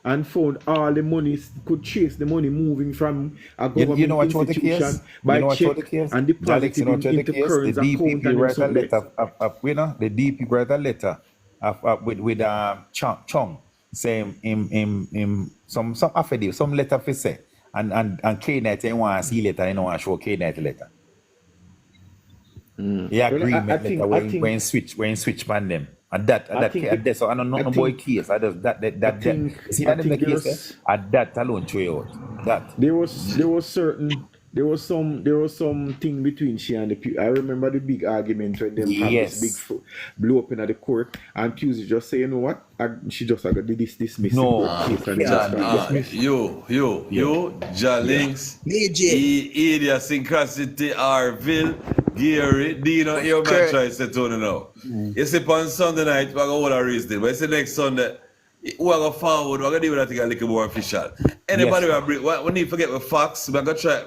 and found all the money, could trace the money moving from a government you know what the institution case? by You know what check the case? and deposited You know what into the case? Kern's The account DPP and write a something. letter the DPP write a letter with Chong saying him some affidavit, some letter for say and K Night they want to see letter, they don't want to show K Night letter. Yeah, agreement letter when switch man them. And that so I don't know no boy case. I just that see that the case at that alone show you out. That There was some thing between she and the Pusey. I remember the big argument when them had this big blow up in the court, and Pusey just say, you know what? She just got dismiss the case and Jalings, Idiosyncrasy, Arville, Gary, Dino, your man try to say to now. You see, on Sunday night, we're going to hold a race day, but you see next Sunday, we're going to forward, we're going to do that thing a little more official. Anybody we need to forget the facts, we're going to try.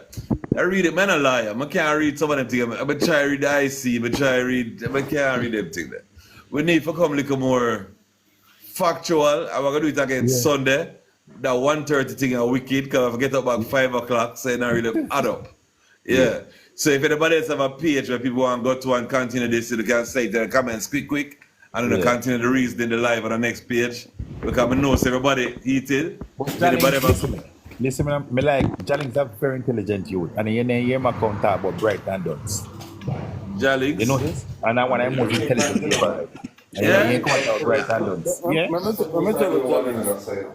I read it, man, a liar. I can't read some of them things. I'm going to try to read the IC, I can't read them things. We need to come a little more factual, and we're going to do it again Sunday. That 1:30 thing is wicked, because I get up at 5 o'clock, so it's not really add up. Yeah. So if anybody else have a page where people want to go to and continue this, you can say it in the comments quick, and then continue the reason in the live on the next page. Because I know everybody heated. But If anybody ever... listen, me like, Jalings are very intelligent youth. And you hear my count talk about bright and duns. Jalings? You know this? And I want to most intelligent people. And you come out bright and duns. Yeah? Let me tell you,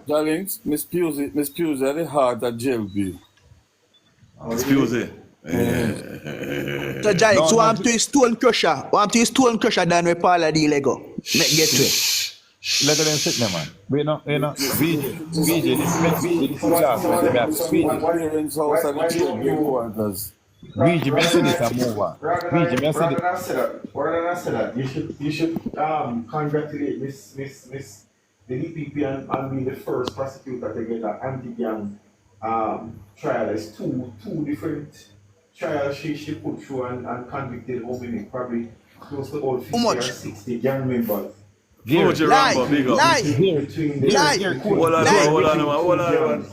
Jalings, Miss Pusey at the heart of JLP. Miss Pusey. So Jalings, no, want to is stone crusher. Want to is stone crusher than we Paula D Lego. Make get to it. Let them sit there, man. We know, VJ, this is last one. We have to speak. VJ, me say this and move on. VJ, me say this. You should congratulate Miss the DPP and be the first prosecutor to get an anti-gang trial. It's two different trials she put through and convicted how many, probably close to all 50 or 60 gang members. Lie. Hold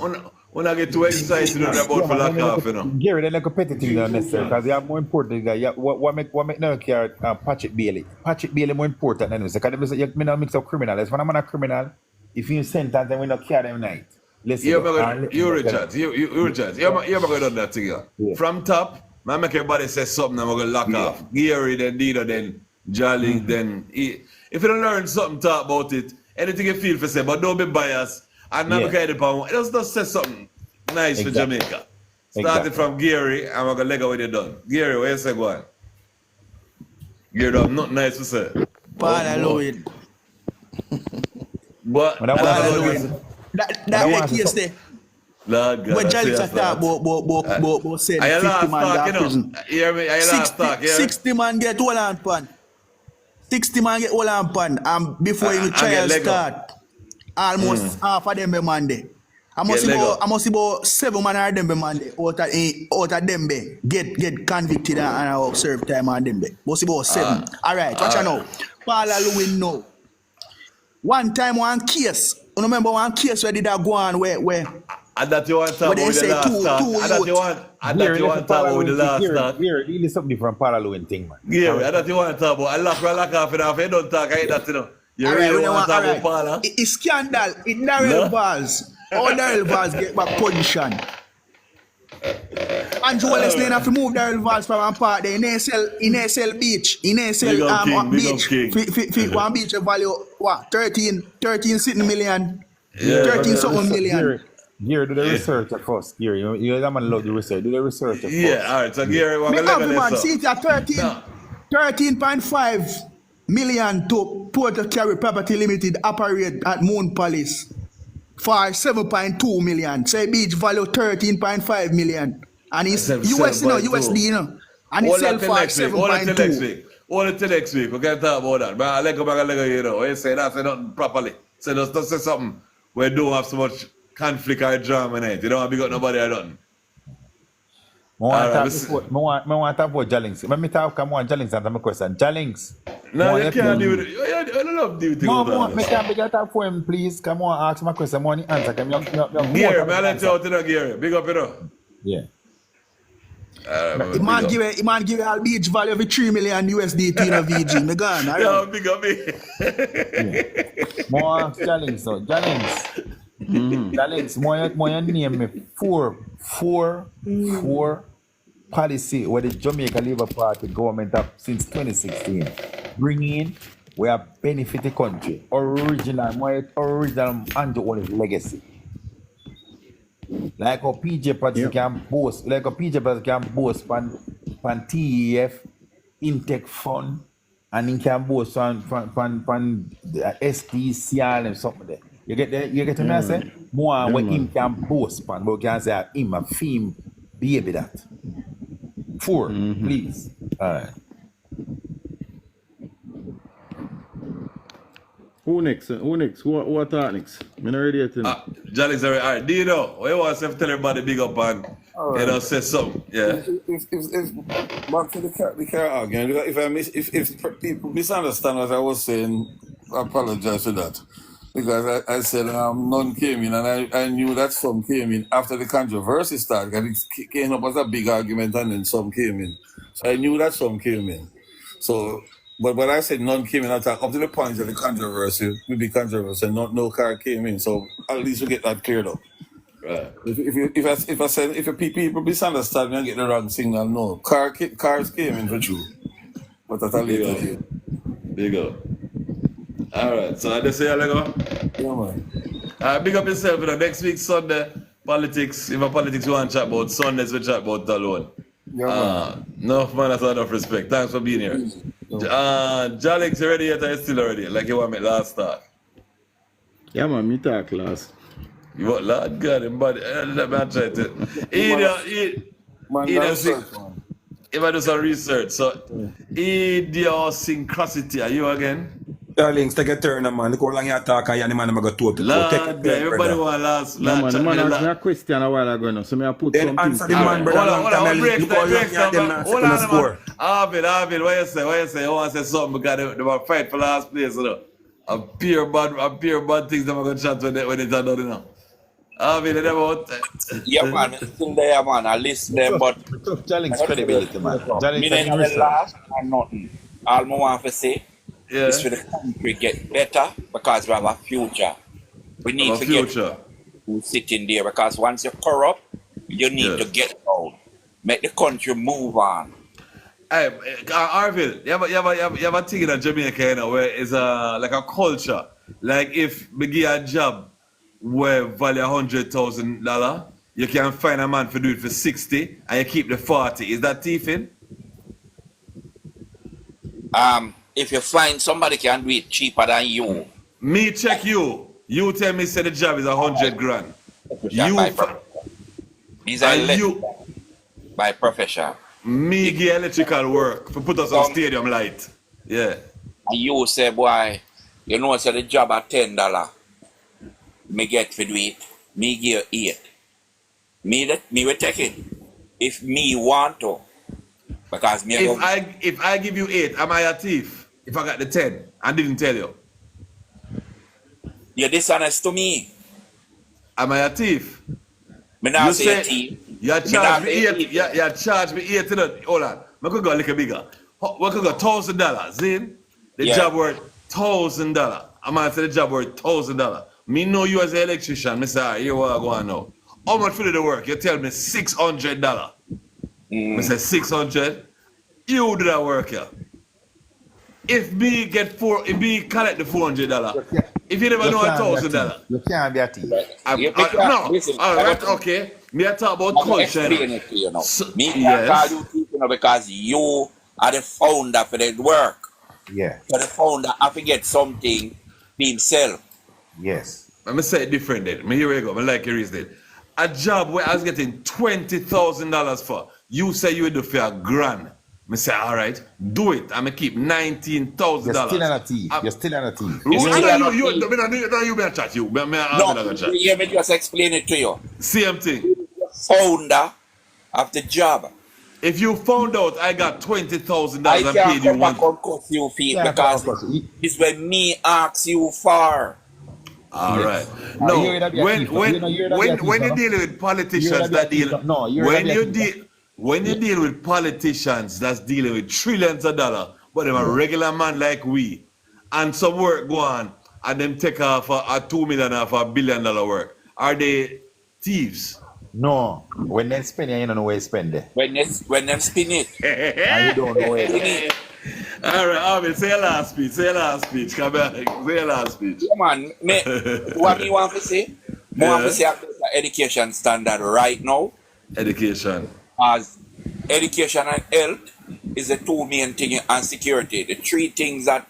on. When I get too excited about for lack of, you know. Gary, they're like a petty thing not necessary because they are more important. What make no care Patrick Bailey? Patrick Bailey more important than this. Because you not mix up criminals. When I'm a criminal, if you sentence them, we not care them night. You Richard, you're going to do that thing. Yeah. From top, I make everybody say something, I'm going to lock off. Gary, then Dino, then Jolly, then... If you don't learn something, talk about it. Anything you feel for say, but don't be biased. And never carry the power. Just say something nice for Jamaica. Started from Gary, and we're going to leg out with you done. Gary, what you say, go on? Gary, don't have nothing nice to say. Hallelujah. But that case there. Lord God, when Jalix attack about saying 50 man in prison. Hear me? I last talk, 60 man get all on pan. 60 man get all on pan. And before the trial start, almost half of them be Monday. I must see about 7 man of them be Monday. Out of them be get convicted and serve time on them be. Must see about 7. Alright, watch out now. Paula Lewin now. One time one case. You remember one case where did that go on where and that you want to talk about the last start. And that you want to talk about the last start. Here, really something from Parallowing thing, man. Yeah, and that you want to talk about. I lock off it off. You don't talk, I hate that, you know. You really want to talk about Parla? It's scandal. It Darrell Valls. All Darrell Valls get back position. And Joel Leslie have to move Darrell Valls from one part there in ASL Beach. In ASL Beach. One beach value, what? 13 something million. Yeah. 13 something million. Gary, do the research first. Gary, you that man love the research. Do the research first. Yeah, all right. So Gary, we're going to man, see it at 13.5 million to Port Carry Property Limited operate at Moon Palace for 7.2 million. Say beach value 13.5 million. And it's US, USD, you know. And it's sell for 7.2. Hold it till next week. We can talk about that. But I you know. You say that, say nothing properly. Say just say something where don't have so much conflict or drama in it. You don't have to got nobody I done. I want to talk about Jalings. Let me talk about Jalings and my question. Jalings. No, you can't do it. I don't love do it. I can't talk for him, please. Come on, ask my question. I want to answer. Gary, may I let you out to Gary? Big up, you know. Yeah. The man give a beach value of 3 million USD to the VG. Me gone. Yeah, big up me. More Jalings, so Jalings. Jalings, more name me four policy where the Jamaica Labour Party government have since 2016. Bring in where benefit the country. Original Andrew Owens legacy. Like a PJ Party can boast, pan TEF, Intake Fund, and he can boast pan STCR and something there. You get me I say? More when him can boast pan, but can say him a theme baby that. 4, please. Alright. Who next? Who attack next? I'm not ready yet. Jalix, alright. Do you know? What you want to tell everybody big up and you know, say something? Yeah. If back to the car again, if people misunderstand what I was saying, I apologize for that. Because I said none came in, and I knew that some came in after the controversy started. And it came up as a big argument, and then some came in. So I knew that some came in. So But I said none came in attack up to the point of the controversy. With the controversy, no car came in. So at least we get that cleared up. Right. If people misunderstand me and get the wrong signal, no. Cars came in for true. But at a later date. There you go. Alright, so I just say Lego. Yeah, man. Big up yourself, you know. Next week, Sunday, politics. If a politics you want to chat about, Sundays we chat about alone. Yeah, man. Enough man, that's enough respect. Thanks for being here. Jalix, you ready yet or you still ready? Like you want me last start? Yeah, man, me talk last. You what, Lord God, but let me try to. If I do some research, so idiosyncrasy, are you again? Darlings, take a turn, man. Look how long you talk and the man I'm going to talk. Lord, everybody want last. No, man, the man asked me a question a while ago now, so I put then answer the man, brother. Hold on, break man. Arvid, what you say? You want to say something because they were fight for last place, you know. A pure bad things that I'm going to chat when it's done, you know. Arvid, they never yeah, man, still there, man. I listen there, but Jalix credibility, man. Me never last and nothing. All I want to say is for the country get better because we have a future. We need to get who sitting there because once you're corrupt, you need to get out. Make the country move on. Hey, Arville, you have a thing in Jamaica, you know, where it's like a culture. Like if we give a job where value $100,000, you can find a man for do it for 60 and you keep the 40. Is that thieving? If you find somebody can do it cheaper than you. Me check you. You tell me say the job is 100 grand. These are by profession. Me give electrical work for put us on stadium light. Yeah. And you say, boy, you know, say the job at $10. Me get for do it. Me give you 8. Me will take it. If me want to. Because me if I give you 8, am I a thief? If I got the 10 and didn't tell you. You're dishonest to me. Am I a thief? Me not say a thief. You charge me 8. You charge me 8. Hold on. I could go a little bigger. We could go $1,000. See? The job worth $1,000. I'm going to say the job worth $1,000. Me know you as an electrician. Me say, all right, here what I go on now. How much for the work? You tell me $600. Me say 600. You do that work here. If me collect the $400, if you never know $1,000, you can't be a thief. No, all right, okay. Me I talk about culture. Me can't call you thief, you know, because you are the founder for the work. Yeah. So the founder have to get something for himself. Yes. Let me say it different then. Here we go. I like your reason. A job where I was getting $20,000 for, you say you would do for $1,000. I say, all right, do it. I'm going to keep $19,000. You're still an a thief. You're still an a thief. You better chat you. Let me just explain it to you. Same thing. Founder of the job. If you found out I got $20,000 I and can't paid you come back and cut you feet because it's when me ask you for. All right. No, when you're dealing with politicians that deal, when you deal with politicians that's dealing with trillions of dollars, but them a regular man like we, and some work go on, and them take off a $2 million or $1 billion work, are they thieves? No, when they spend it, you don't know where you spend it. When them spin it, and you don't know where it. All right, Arvin, say your last speech. Come back, say your last speech. Come on, what me want to say? I want to say education standard right now. Education. As education and health is the two main things, and security. The three things that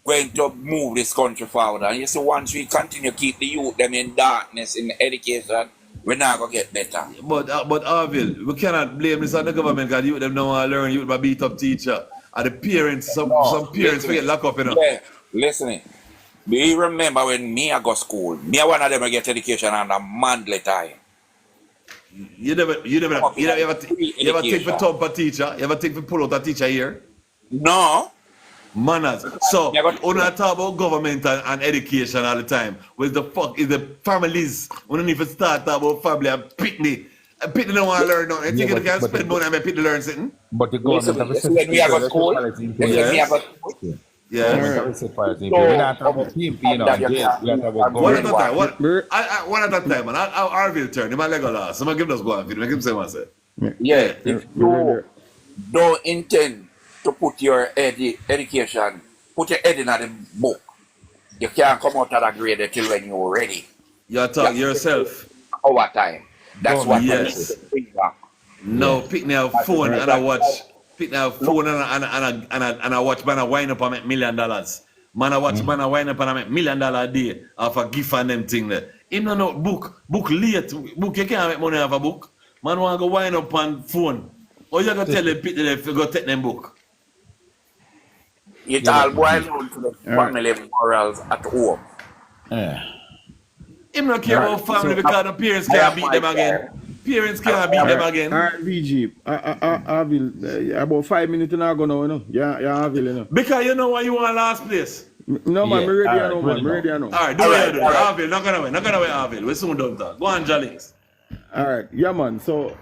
going to move this country forward. And you see, once we continue to keep the youth them in darkness in education, we're not going to get better. But Arvin, we cannot blame this on the government because youth them don't want to learn. Youth might beat up teacher. And the parents, some parents get locked up, you know. Yeah, listen. Do you remember when me I go school? Me one of them get education on a monthly time. You never think for thump a teacher? You ever think for pull out a teacher here? No. Manners. So, we don't talk about government and education all the time. With the fuck is the families? We don't even start talk about family and picnic People don't want to learn nothing. You Yeah, think you can spend money and make people learn something? but the Listen, government have a listen set when we have a school. policy in Listen place. when we have Yes. a school. Yes. Government have a set policy in place. We're not talking about PMP, you know, That you jail. can't We're do talking about from One at a government. time. brainwash. One at a time, man. Arville turn. You might let go last. So I'm going to give us go on. Make him say what I say. Yeah, if you don't intend to put your education, put your head in the book, you can't come out of that grade till when you're ready. You're talking yourself. Our time. That's what we need Yes. to bring back. No, pick now phone and I watch. Pick now phone and I watch man I wind up and make $1 million. Man I watch man I wind up and I make $1 million a day off a gift and them thing there. Him no book late. Book you can't make money off a book. Man want to go wind up on phone. Or you gonna tell the people if you go take them book. It all boils down to the family morals at home. Him not care about family because the parents can't beat them again. Parents can't beat them again. All right, VG. I will about 5 minutes now go now, you know. Yeah, I will, you know. Because you know why you want last place. No, man, I'm ready now, man. I'm ready now. All right, do it. Arville, not gonna wait, Arville. We soon done that. Go on, Jalix. All right, yeah, man. So,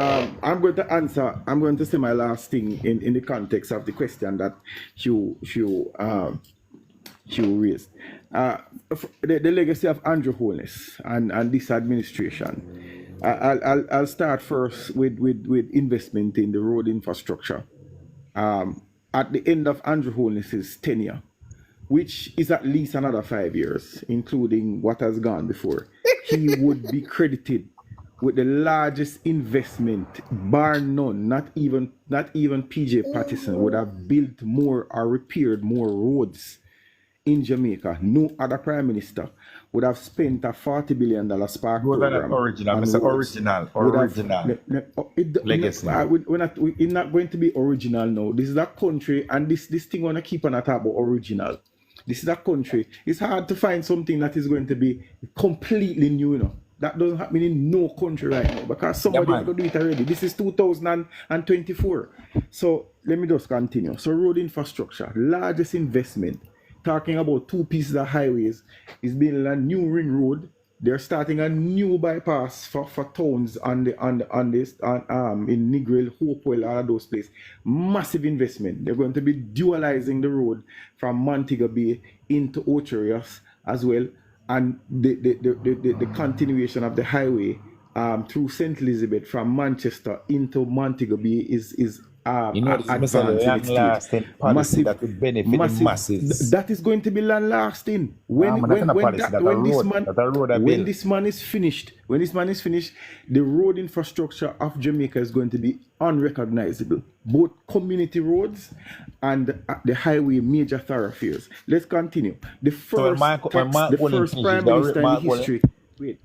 I'm going to answer. I'm going to say my last thing in the context of the question that Hugh raised. The legacy of Andrew Holness and this administration. I'll start first with investment in the road infrastructure. At the end of Andrew Holness's tenure, which is at least another 5 years, including what has gone before, he would be credited with the largest investment, bar none. Not even PJ Patterson would have built more or repaired more roads in Jamaica. No other prime minister would have spent a $40 billion spark program. Original, on Mr. roads. Original. Legacy. It's not going to be original now. This is a country, and this thing wanna keep on a talk about original. This is a country. It's hard to find something that is going to be completely new, you know. That doesn't happen in no country right now because somebody has to do it already. This is 2024. So let me just continue. So road infrastructure, largest investment. Talking about 2 pieces of highways is building a new ring road. They're starting a new bypass for towns in Negril, Hopewell, all of those places. Massive investment. They're going to be dualizing the road from Montego Bay into Ocherias as well. And the continuation of the highway through St. Elizabeth from Manchester into Montego Bay is you know, this is a long-lasting policy that will benefit the masses. That is going to be long-lasting. When this man is finished, the road infrastructure of Jamaica is going to be unrecognizable. Both community roads and the highway major thoroughfares. Let's continue. The first prime minister in the history. Wait.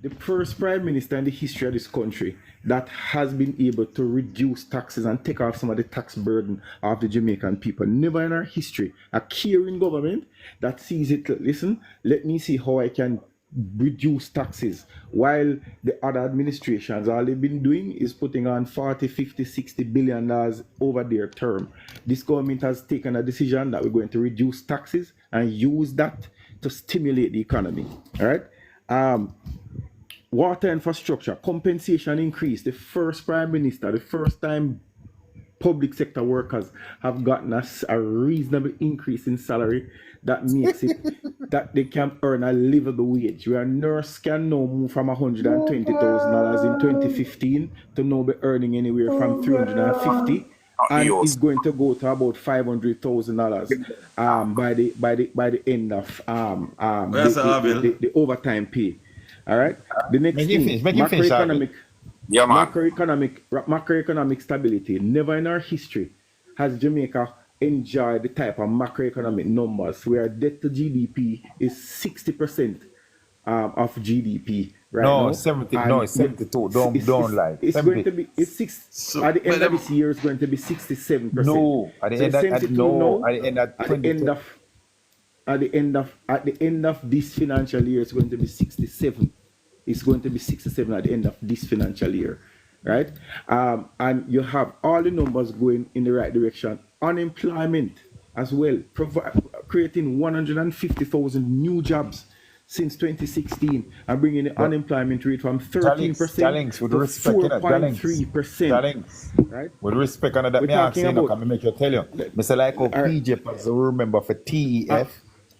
The first prime minister in the history of this country that has been able to reduce taxes and take off some of the tax burden of the Jamaican people. Never in our history. A caring government that sees it, listen, let me see how I can reduce taxes. While the other administrations, all they've been doing is putting on 40, 50, 60 billion dollars over their term. This government has taken a decision that we're going to reduce taxes and use that to stimulate the economy. All right? Water infrastructure, compensation increase. The first prime minister, the first time public sector workers have gotten a reasonable increase in salary that makes it that they can earn a livable wage. Where a nurse can now move from $120,000 in 2015 to now be earning anywhere from $350, and is going to go to about $500,000 by the end of the overtime pay. All right. The next thing, macroeconomic stability. Never in our history has Jamaica enjoyed the type of macroeconomic numbers where debt to GDP is 60% of GDP right now. 70. No, it's 72. Don't lie. It's 70. Going to be at the end of this year. It's going to be 67%. No, at the end of this financial year, it's going to be 67. It's going to be 67 at the end of this financial year, right? And you have all the numbers going in the right direction. Unemployment as well, creating 150,000 new jobs since 2016 and bringing the unemployment rate from 13% Jalings, with to respect, you know, 4.3%. Jalings, Right? with respect, and that We're me ask talking you, know, about. can me make you tell you, Mr. Like how PJ as a remember for TEF, But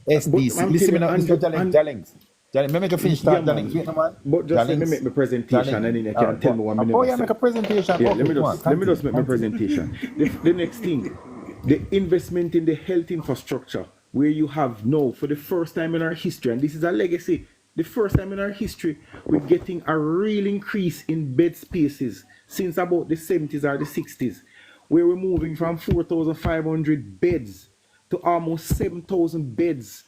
SDC. I'm Listen me telling now, you, Mr. Jalings. Jalings, me make you finish yeah, that, Jalings. Wait, no, man. But just let me Jalings. make my presentation and then you can tell me what I Oh, never yeah, said. make a presentation. Yeah, Okay, come on, let me continue, just make my presentation. The next thing, the investment in the health infrastructure, where you have now, for the first time in our history, and this is a legacy, the first time in our history, we're getting a real increase in bed spaces since about the 70s or the 60s, where we're moving from 4,500 beds to almost 7,000 beds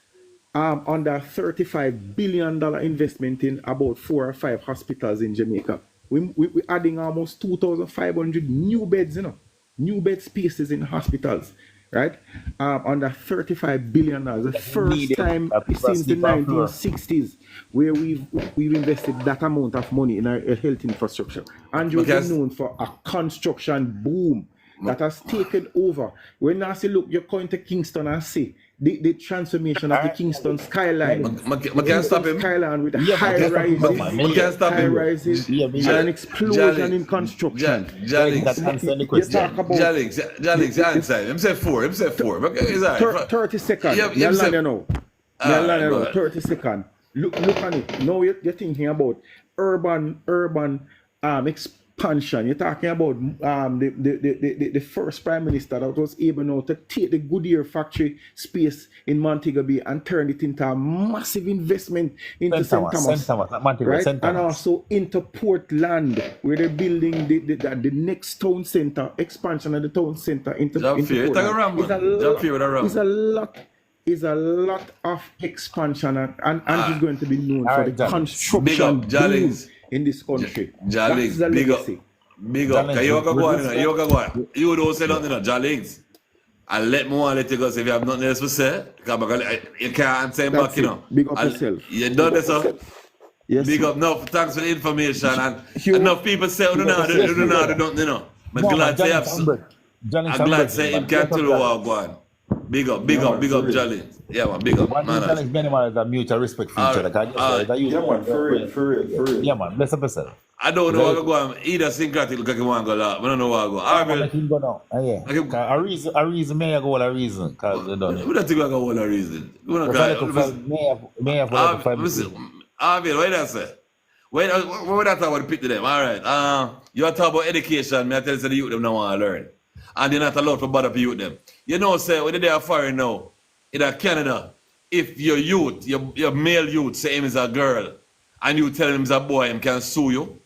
under $35 billion investment in about 4 or 5 hospitals in Jamaica. We're adding almost 2,500 new beds, you know, new bed spaces in hospitals, right? Under $35 billion. The first time since the 1960s where we've invested that amount of money in our health infrastructure. Andrew has been known for a construction boom that has taken over. When I say, look, you're going to Kingston and see the transformation of the Kingston skyline. I can't stop him. Skyline with high rises, and an explosion in construction. Jalings, answer. Him say four. Okay, it's all right. 30 seconds. Yeah, Me land you now. 30 seconds. Look on it. Now you're thinking about urban expansion. You're talking about the first prime minister that was able now to take the Goodyear factory space in Montego Bay and turn it into a massive investment into St. Thomas, right? And also into Portland, where they're building the next town center, expansion of the town center into Portland. Is a lot of expansion, and Andrew's going to be known for the construction boom in this country. Jalings, big up. Can you go on? You don't say nothing, Jalings. I'll let me let you go. So if you have nothing else to say, you can't answer him back, you know. Big up yourself. You done this, sir? Yes. Big up. No, thanks for the information. And enough people say, don't know. I'm glad to have some. I'm glad to say him can't tell you what go on. Big up, Jalings. Yeah, man, big up. One Jalings, many man is a mutual respect for each other. Yeah, man, for real. Yeah, man, bless up yourself. I don't know what to go on. Either syncretic look like you want to go out. I don't know what to go. I can go now. Yeah. A reason may I go a reason. Because you don't know. We don't think I go a reason. We don't may have Arvin, what did I say? What did I talk about the pit to them? All right. You are talking about education. Me I tell you the youth them don't want to learn. And they're not allowed to bother the youth them. You know, say, when they are foreign now, in Canada, if your youth, your male youth, say him is a girl, and you tell him he's a boy, him can sue you.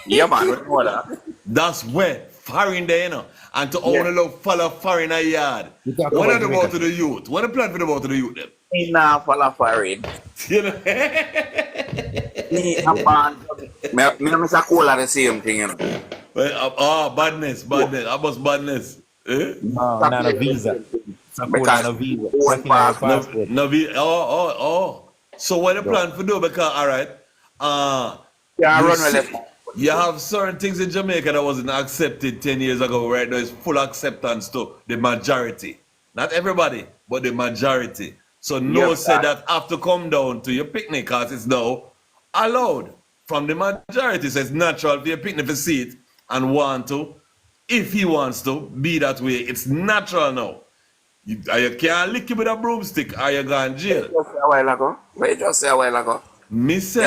Yeah, man, we know that. That's where foreign there, you know. And to only love follow foreign a yard. What are they about to the youth? What are the plan for about to the youth them? Me nah follow foreign. You know? Me a band. Me and Mr. Cola the same thing, you know. Well, badness. I must badness. Eh? No, not a visa. No visa. No visa. Oh. So what the plan for do? Because, all right. You have certain things in Jamaica that wasn't accepted 10 years ago. Right now, it's full acceptance to the majority. Not everybody, but the majority. So no say that have to come down to your picnic because it's now allowed from the majority. So it's natural for your picnic to see it and want to, if he wants to, be that way. It's natural now. You can't lick him with a broomstick or you go in jail. What you just say a while ago? Me say,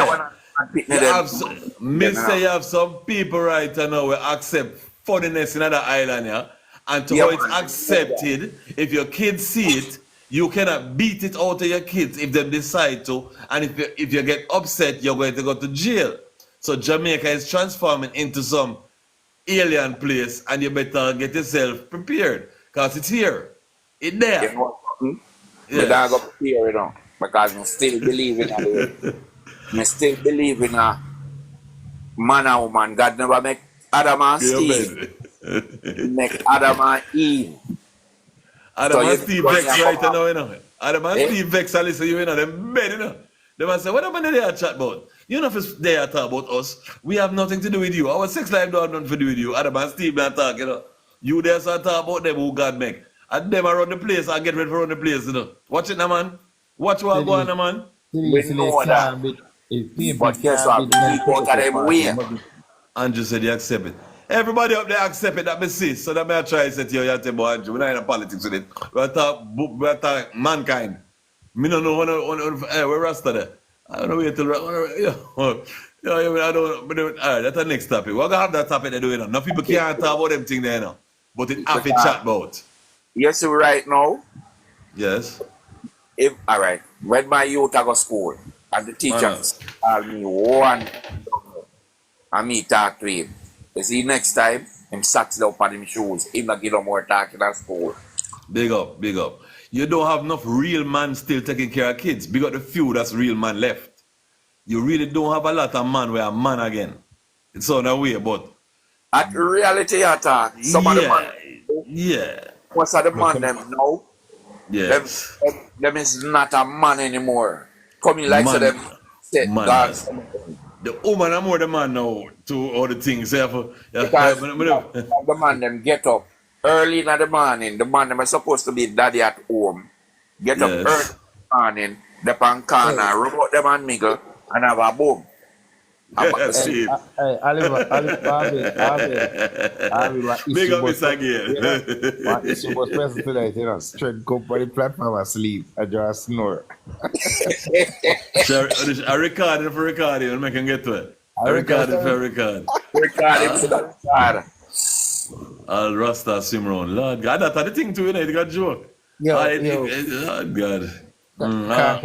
you have some people right now will accept funniness in other island, yeah? And to how it's accepted, if your kids see it, you cannot beat it out of your kids if they decide to. And if you get upset, you're going to go to jail. So Jamaica is transforming into some alien place, and you better get yourself prepared because it's here. It's there. You know what? Yes. I got prepare, you know, because I still believe in it. I still believe in a man and woman. God never make Adam and Steve. Make Adam and Eve. Adam and Steve vex right now, you know. Adam and Steve vex and listen, you know, them bed, you know. They must say, what am I there chat about? You know, if they are talk about us, we have nothing to do with you. Our sex life don't have nothing to do with you. Adam and Steve don't talk, you know. You there start talk about them who God make. And them around the place, I get ready for run the place, you know. Watch it now, man. Watch what go on, man. We know that. But guess what? We keep out of them way. Andrew said you accept it. Everybody up there accept it that me see. So that may I try to say to you, you tell me, Andrew, we're not in politics with it. We're talk mankind. Me don't know where Rasta there. I don't know where till I don't. Alright, that's the next topic. We're gonna have that topic they do, you know. No people can't talk about them things there, you know. But it have to chat about. Yes, right now. Yes. If all right, when my youth I go school and the teacher call me one and me talk to him. You see next time him sat down on him shoes, him not give no more talking at school. Big up, big up. You don't have enough real man still taking care of kids. Big up the few that's real man left. You really don't have a lot of man where a man again. It's on the way, but at reality attack. Some of the man, most of the man them now. Yes. Them is not a man anymore. Coming like man, so them said God. The woman are more the man now to all the things. Because the man them get up early in the morning. The man them are supposed to be daddy at home. Get up early in the morning, the pan corner, rub out them and mingle, and have a boom. Yes, big up this again. She was present tonight, you know, straight go for the platform asleep and just snore. I record it for recording and I can get to it. I record it for record. Record it for the record. All Rasta swim around. Lord God, that's the thing too, you know, it got joke. Lord God. Hold on,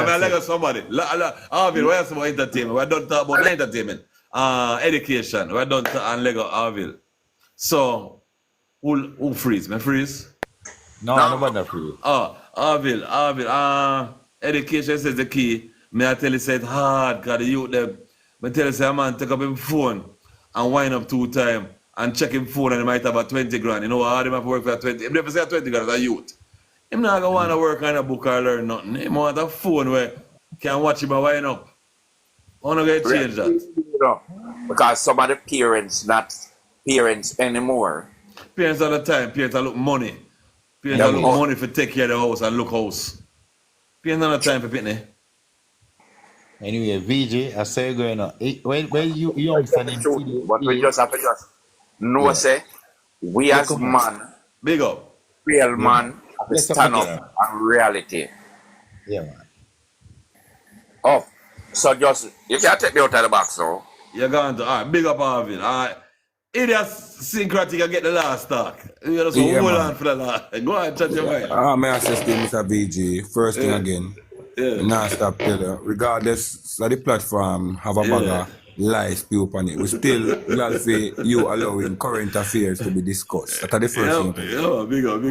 man, I got somebody. Arville, where's some entertainment? We're done talk about entertainment. Education. We're done talk on Lego Arville. So, who freeze? Me freeze? No, nobody freeze. Arville. Education says the key. Me I tell you say it's hard, because the youth them. Me tell you say a man take up his phone and wind up 2 times and check his phone and he might have a 20 grand. You know how hard him have to work for 20? If never say 20 grand as a youth. Him not gonna want to work on a book or learn nothing. He want a phone where can watch him and wind up. I want to get change that. Because some of the parents not parents anymore. Parents all the time. Parents look money. Parents look money for take care of the house and look house. Parents not the time for pitney. Anyway, VJ, I say you're going on. When you understand him, but we just have to just know say we as man, big up, real man. Stand up on reality. Yeah, man. Oh, so just you can't take me out of the box, so you're going to big up Arvin. Idiosyncratic, I get the last talk. You just hold on for the last. Go ahead, chat your mind. May I say still, Mr. VG, first thing again. Now stop tell you, regardless of the platform have a bag of lies spewed upon it, we still glad say you allowing current affairs to be discussed. That's the first thing. Big up.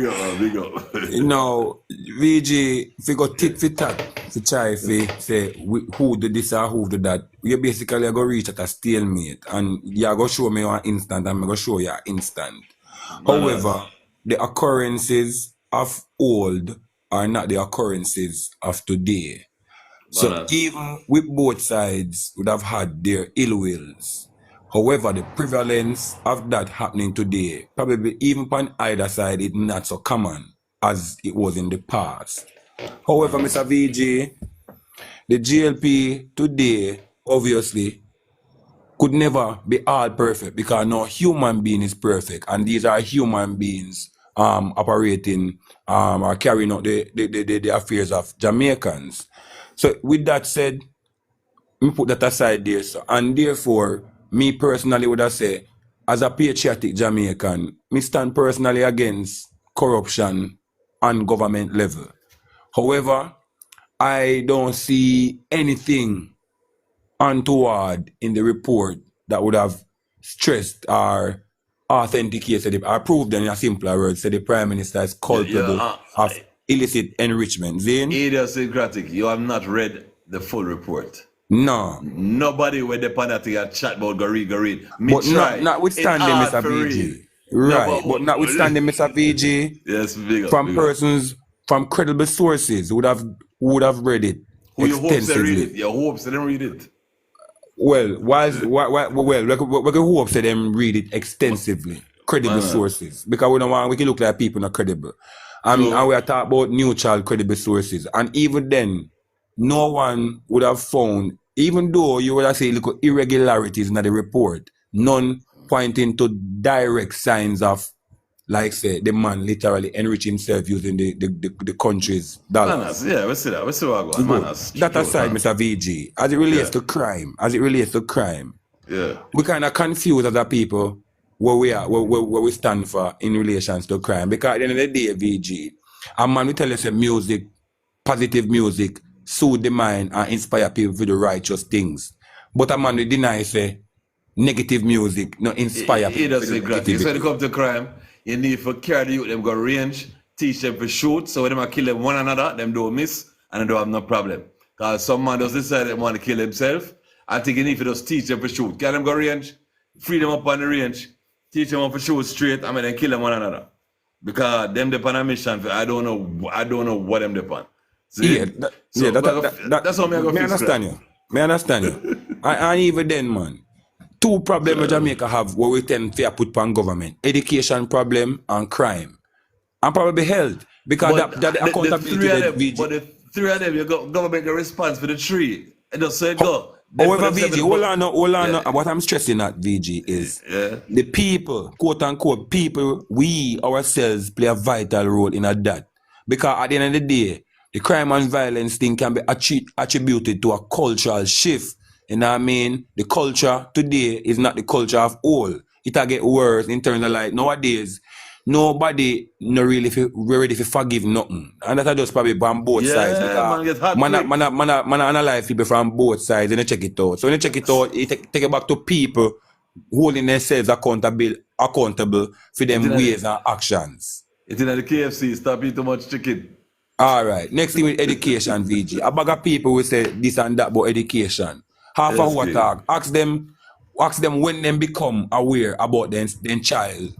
You know, VG, if you go tit for tat, to try if you say who do this or who do that, you basically go reach at a stalemate and you're going to show me an instant and I'm going to show you an instant. However, the occurrences of old are not the occurrences of today. So even with both sides would have had their ill wills. However, the prevalence of that happening today, probably even on either side, is not so common as it was in the past. However, Mr. VJ, the GLP today, obviously, could never be all perfect because no human being is perfect. And these are human beings operating or carrying out the affairs of Jamaicans. So with that said, we put that aside there. So, and therefore, me personally would have said, as a patriotic Jamaican, me stand personally against corruption on government level. However, I don't see anything untoward in the report that would have stressed or authenticated or proved in a simpler word, say the Prime Minister is culpable of illicit enrichment. Zane? Idiosyncratic, you have not read the full report. No. Nobody with the penalty a chat about go read. But notwithstanding, Mr. VG. Right, but notwithstanding, Mr. VG. Yes, big up, from persons, from credible sources would have read it who you extensively. Hope they read it? Your hopes they didn't read it. Well, we can hope that them read it extensively. Credible sources. Because we can look like people not credible. And we are talking about neutral credible sources. And even then, no one would have found, even though you would have seen little irregularities in the report, none pointing to direct signs of, like say, the man literally enrich himself using the country's dollars. Manners, yeah, we see that. We see what going. Good. Manners. That aside, Manners. Mr. VG, as it relates Yeah. to crime, Yeah. we kind of confuse other people where we are, where we stand for in relations to crime. Because at the end of the day, VG, a man will tell us that music, positive music, soothe the mind and inspire people to do righteous things. But a man will deny say negative music, not inspire He people does to do exactly. So when negativity. it comes to crime, you need to carry the youth, them go range, teach them to shoot, so when them a kill them one another, them don't miss, and they don't have no problem. Because some man just decide they want to kill himself, I think you need to just teach them to shoot. Can them go range, free them up on the range, teach them how to shoot straight, and then kill them one another. Because them depend on a mission, I don't know what them depend. See? Yeah, That's how me I go me fix understand that. you. Me understand you. and even then, man, two problems Jamaica have where we tend to put on government: education problem and crime, and probably health. Because But that the accountability three of that them, VG. but the three of them, you got government got response for the three. And just say go. However, VG, hold on, no. What I'm stressing at VG is the people, quote unquote, people, we ourselves play a vital role in that. Because at the end of the day, the crime and violence thing can be attributed to a cultural shift. You know what I mean? The culture today is not the culture of old. It'll get worse in terms of like nowadays, nobody no really ready to forgive nothing. And that's just probably on both sides. Man get hot Man quick. analyze people from both sides and they check it out. So when you check it out, you take it back to people holding themselves accountable for them ways and actions. It's in the KFC, stop eating too much chicken. All right. Next thing with education, VG. A bag of people will say this and that about education. Half Yes, an hour King. talk. Ask them when them become aware about them child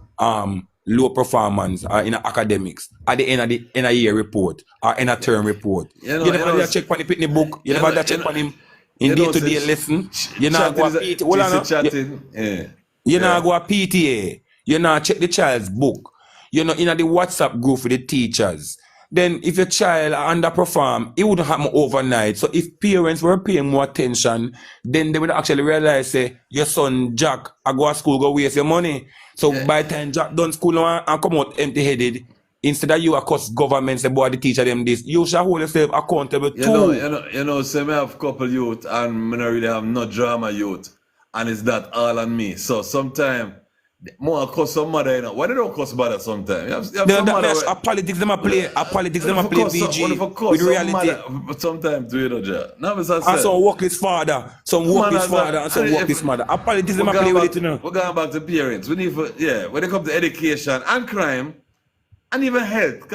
low performance in academics at the end of the year report or in a term report. You You never check on the pitney book. You never check on him in day-to-day lesson. You not go a PTA. Hold on, chatting. Yeah. you not go a PTA. You not check the child's book. You know in the WhatsApp group with the teachers. Then if your child underperform, it wouldn't happen overnight. So if parents were paying more attention, then they would actually realize, say, your son Jack, I go to school, go waste your money. So by the time Jack done school and come out empty-headed, instead of you across government, say, boy, the teacher them this, you shall hold yourself accountable too. You know, say me have couple youth and me not really have no drama youth. And it's that all on me. So sometimes more cuss some mother, you know. Why they don't cuss mother sometimes? Politics them a play. Politics them a play VG with reality. But sometimes do you know, Jah? Now, as I And said, some work his father, some work his father, and some work his mother. A politics them a play with it, you know. We're going back to parents. We need for, when it comes to education and crime and even health.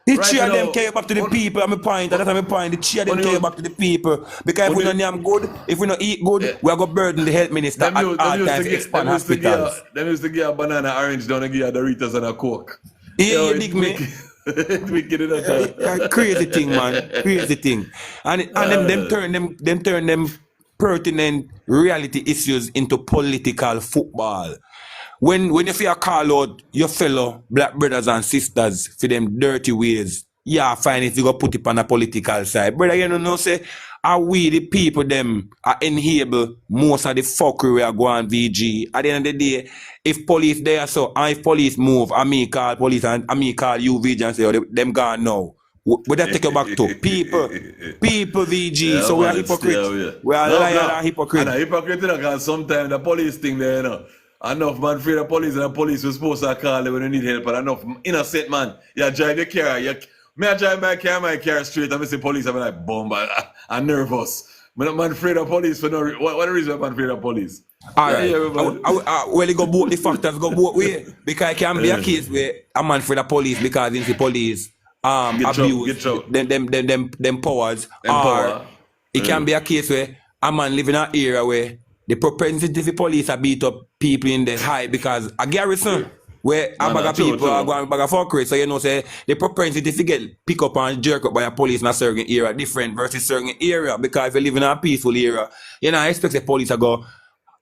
The three of them care back to the people. I'm a point. That's my point. The three of them care back to the people. Because if we don't name good, if we don't eat good, we are going to burden the health minister at all times to expand hospitals. Them used to give a banana, orange, down and give a Doritos and a Coke. Yeah, you dig me? Crazy thing, man. Crazy thing. And them turn them pertinent reality issues into political football. When you feel call out your fellow black brothers and sisters for them dirty ways, yeah, fine if you go put it on a political side. Brother, you know, say, are we the people them are enable most of the fuckery we are going VG. At the end of the day, if police there so, and if police move, and me call police and me call you VG and say, oh, them gone now. Would that take you back to people VG? Yeah, so we are hypocrites. We are liars and hypocrites. And a hypocrite, because sometimes the police thing there, you know. Enough man fear the police and the police was supposed to call you when you need help, and enough innocent man, you drive your car, I drive my car straight and I see police, I'm like, boom, I'm nervous. Man afraid of police for no reason. What the reason I'm afraid of police? Alright, well, it go both the factors go both ways. Because it can be a case where a man afraid of police because in the police abuse them powers. Or it can be a case where a man live in an area where the propensity for police are beat up people in the high because a garrison where a bag of people are going bag of fuckery. So you know say the propensity to get pick up and jerk up by a police in a certain area different versus certain area. Because if you live in a peaceful area, you know I expect the police to go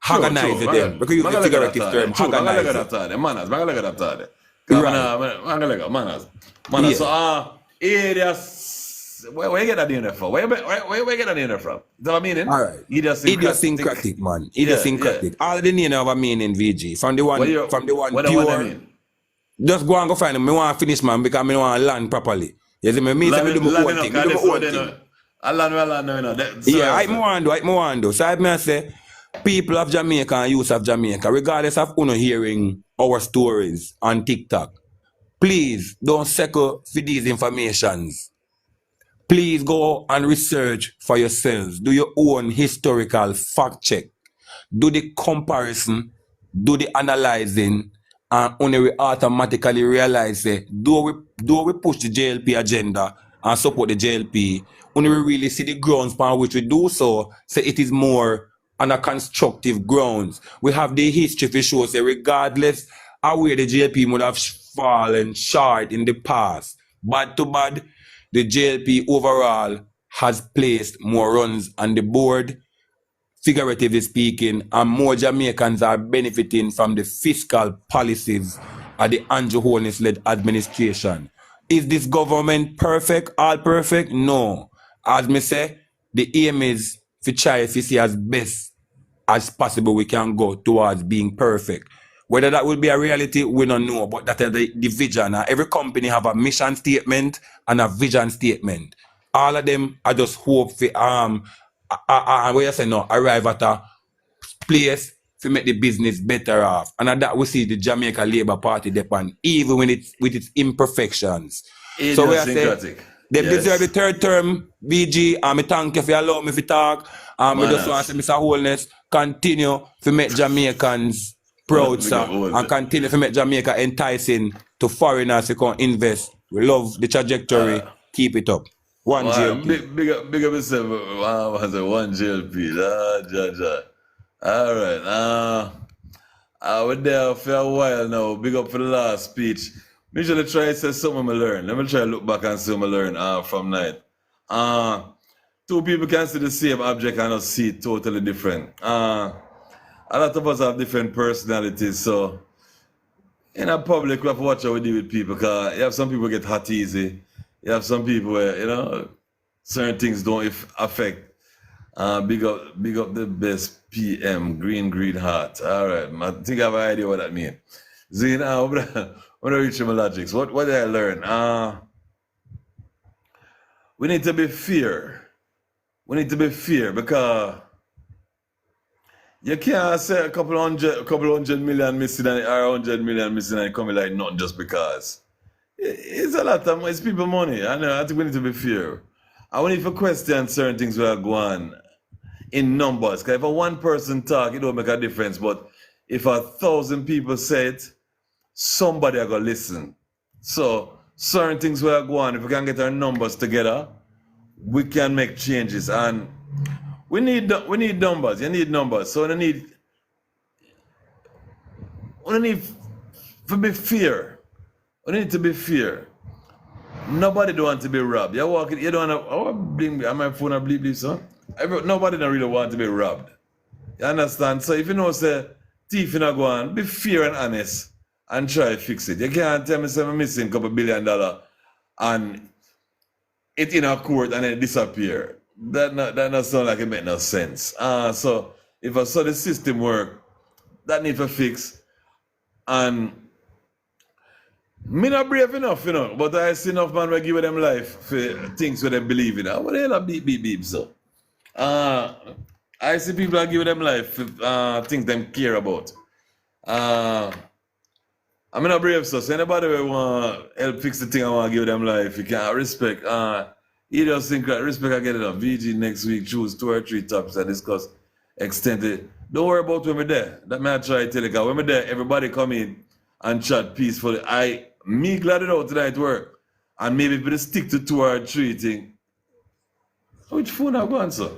agonize them. Because you use the figurative term, agonize. Manners. So area where you get that in from? Where you get that in from? You know what I mean? All right. Idiosyncratic, man. Idiosyncratic. Yeah. All the name have a meaning, VG. From the one What pure. I mean? Just go and go find them. I want to finish, man, because I want to land properly. You see me? Me say me do my own thing. Me do my own thing. Yeah, I want to do. So I may say, people of Jamaica and youth of Jamaica, regardless of who hearing our stories on TikTok, please don't second for these informations. Please go and research for yourselves. Do your own historical fact check. Do the comparison, do the analyzing, and only we automatically realize that do we push the JLP agenda and support the JLP, only we really see the grounds upon which we do so, say it is more on a constructive grounds. We have the history to show, say regardless of where the JLP would have fallen short in the past, bad to bad, the JLP overall has placed more runs on the board, figuratively speaking, and more Jamaicans are benefiting from the fiscal policies of the Andrew Holness-led administration. Is this government perfect, all perfect? No. As me say, the aim is to try to see as best as possible we can go towards being perfect. Whether that will be a reality, we don't know, but that is the vision. Every company have a mission statement and a vision statement. All of them are just hope for what you say no, arrive at a place to make the business better off. And that we see the Jamaica Labour Party depend, even when it's with its imperfections. So we are saying they deserve the third term, BG, and I thank you for allowing me to talk. We just want to say, Mr. Holness, continue to make Jamaicans proud, sir, and continue to make Jamaica enticing to foreigners to come invest. We love the trajectory. Keep it up. One JLP. Big up yourself. One JLP. All right. We're there for a while now. Big up for the last speech. Me usually try to say something I learn. Let me try to look back and see what I learn from night. Two people can see the same object and not see it totally different. A lot of us have different personalities, so in a public we have to watch how we deal with people, because you have some people get hot easy. You have some people where, certain things don't affect. Big up the best PM, green heart. All right, I think I have an idea what that means. Zine, when I reach my logics, what did I learn? We need to be fair. We need to be fair, because you can't say a couple hundred million missing or 100 million missing and coming like nothing just because. It's a lot of it's people money. I think we need to be fair. I want to question certain things where I go on in numbers. Because if a one person talk, it don't make a difference. But if 1,000 people say it, somebody are going to listen. So certain things where I go on, if we can get our numbers together, we can make changes. And we need numbers. You need numbers. So we need to be fair. We need to be fair. Nobody don't want to be robbed. You walking, you don't want to, my phone a bleep, son. Nobody don't really want to be robbed. You understand? So if you know, say, thief in a go on, be fair and honest and try to fix it. You can't tell me, say, I'm missing a couple $1 billion and it in a court and it disappear. That not sound like it make no sense. So if I saw the system work, that need to fix. And me not brave enough, but I see enough man will give them life for things where they believe in. What the hell are beep, so? I see people are giving them life for things them care about. I'm not brave, so anybody who want to help fix the thing I want to give them life, you can respect. Idiosyncratic, respect, I get it up. VG next week, choose 2 or 3 topics and discuss extended. Don't worry about when we're there. That may I try to tell you, because when we're there, everybody come in and chat peacefully. Me glad it out tonight work. And maybe if we stick to 2 or 3 things. Which phone I've gone, sir?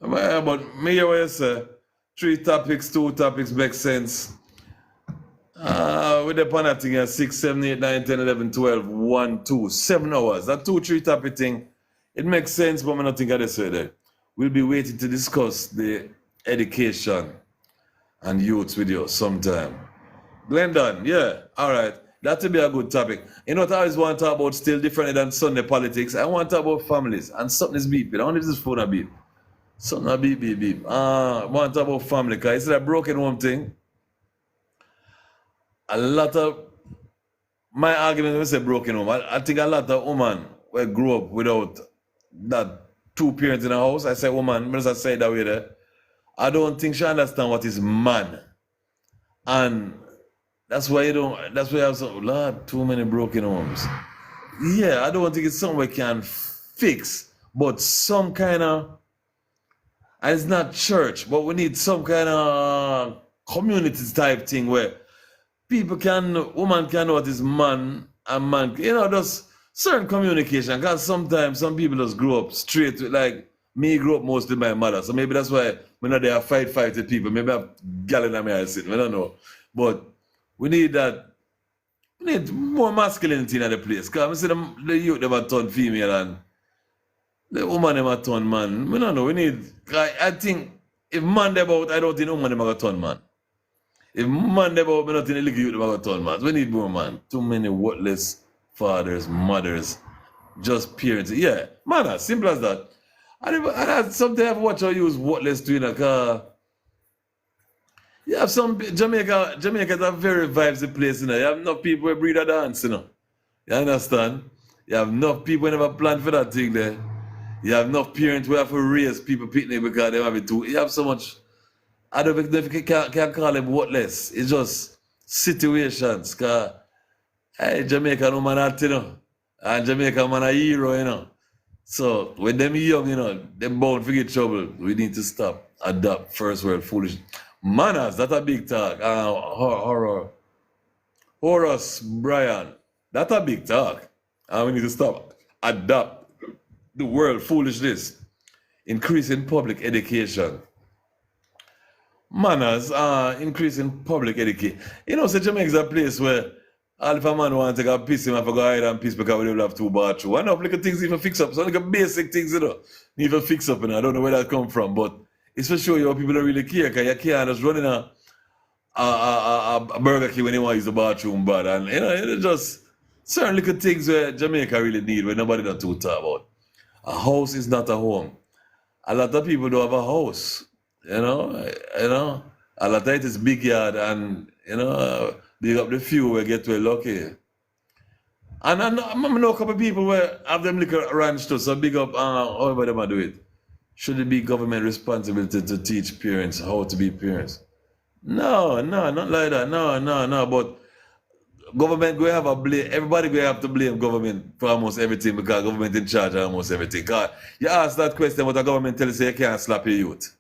But me hear what you say. 3 topics, 2 topics make sense. With the pan that thing here, 6, 7, 8, 9, 10, 11, 12, 1, 2, 7 hours. That 2, 3 topic thing, it makes sense, but I don't think I just say that. We'll be waiting to discuss the education and youths with you sometime. Glendon, yeah, all right. That would be a good topic. You know what I always want to talk about still differently than Sunday politics? I want to talk about families. And something is beeping. I wonder if this phone a beep. Something a beep, beep, beep. I want to talk about family. Because it's that broken home thing. A lot of my argument when I say broken home, I think a lot of women will grow up without that two parents in a house. I say woman, because I say it that way there. I don't think she understand what is man. And that's why you have some, Lord, too many broken homes. Yeah, I don't think it's something we can fix, but some kind of, and it's not church, but we need some kind of community type thing where woman can know what is man and man, just certain communication. Because sometimes some people just grow up straight with, like, me grew up mostly my mother. So maybe that's why when they are fight with people. Maybe I have gal in my eyes sitting, I don't know. But we need more masculinity in the place. Because I see the youth never turn female and the woman never turn man. I don't know. I think if man about, I don't think woman never turn man. If man about, I don't think the little youth never turn man. We need more man. Too many worthless fathers, mothers, just parents. Yeah, man, simple as that. Sometimes I watch how you use worthless to in a car. You have some Jamaica is a very vibesy place, you know. You have enough people who breed a dance, you know. You understand? You have enough people who never plan for that thing there. You have enough parents who have to raise people picnic because they have it too. You have so much. I don't know if you can't call them worthless. It's just situations. Cause hey, Jamaica no man at, you know. And Jamaica man a hero, you know. So when them young, you know, them bound to get trouble. We need to stop, adapt, first world foolish. Manners, that's a big talk. Horace Bryan, that's a big talk. And we need to stop, adapt the world foolishness. Increasing public education. Manners, increasing public education. You know, so Jamaica is a place where if a man want to take a piss, he have to go hide and piss because we don't have two bathrooms. Enough little things even fix up. So like basic things, you know, need to fix up, and I don't know where that come from, but it's for sure you people don't really care because you can't just run in a Burger King when you want to use the bathroom bad. And you know, it's just certain little things where Jamaica really need where nobody don't talk about. A house is not a home. A lot of people don't have a house. You know. A lot of it is big yard and big up the few where get well lucky. And I know a couple of people where have them little ranch too, so big up however them do it. Should it be government responsibility to teach parents how to be parents? No, not like that. No. But government go have a blame. Everybody go have to blame government for almost everything because government in charge of almost everything. Because you ask that question, what the government tell you, say you can't slap your youth.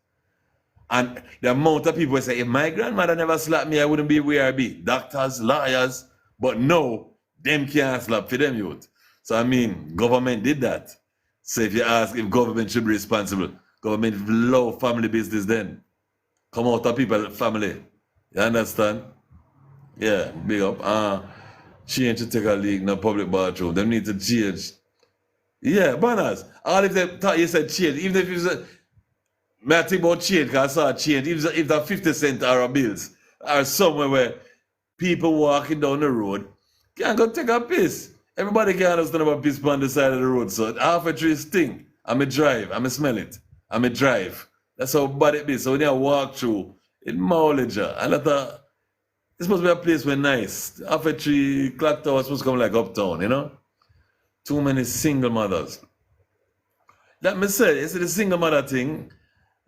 And the amount of people say, if my grandmother never slapped me, I wouldn't be where I be. Doctors, lawyers, but no, them can't slap for them youth. So I mean, government did that. So if you ask if government should be responsible, government love family business then. Come out of people, family. You understand? Yeah, big up. Change to take a leak in the public bathroom. They need to change. Yeah, banners. All if they thought you said change, even if you said, may I think about change, because I saw change. If the 50 cent or bills are somewhere where people walking down the road can't go take a piss. Everybody can understand about piss on the side of the road. So half a tree stink. I'm a drive. I'm a smell it. I'm a drive. That's how bad it be. So when you walk through, it mileage. And that it's supposed to be a place where nice. Half a tree, clock tower is supposed to come like uptown, you know? Too many single mothers. That me said, you see the single mother thing.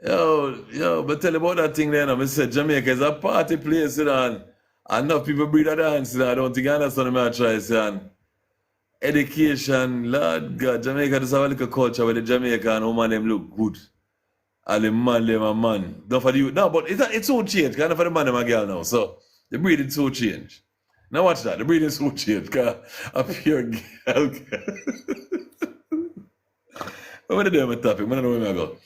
Yo, but tell you about that thing there. I said Jamaica is a party place, you know, and enough people breed a dance, you know. I don't think I understand what I try to say. And education, Lord God, Jamaica just have a little culture where the Jamaican woman them look good. And the man them a man. Not for the youth. No, but it's so changed. Kind of for the man them a girl now. So the breeding so changed. Now watch that. The breeding so changed. Because a pure girl. But when I do my topic, when I know where I go.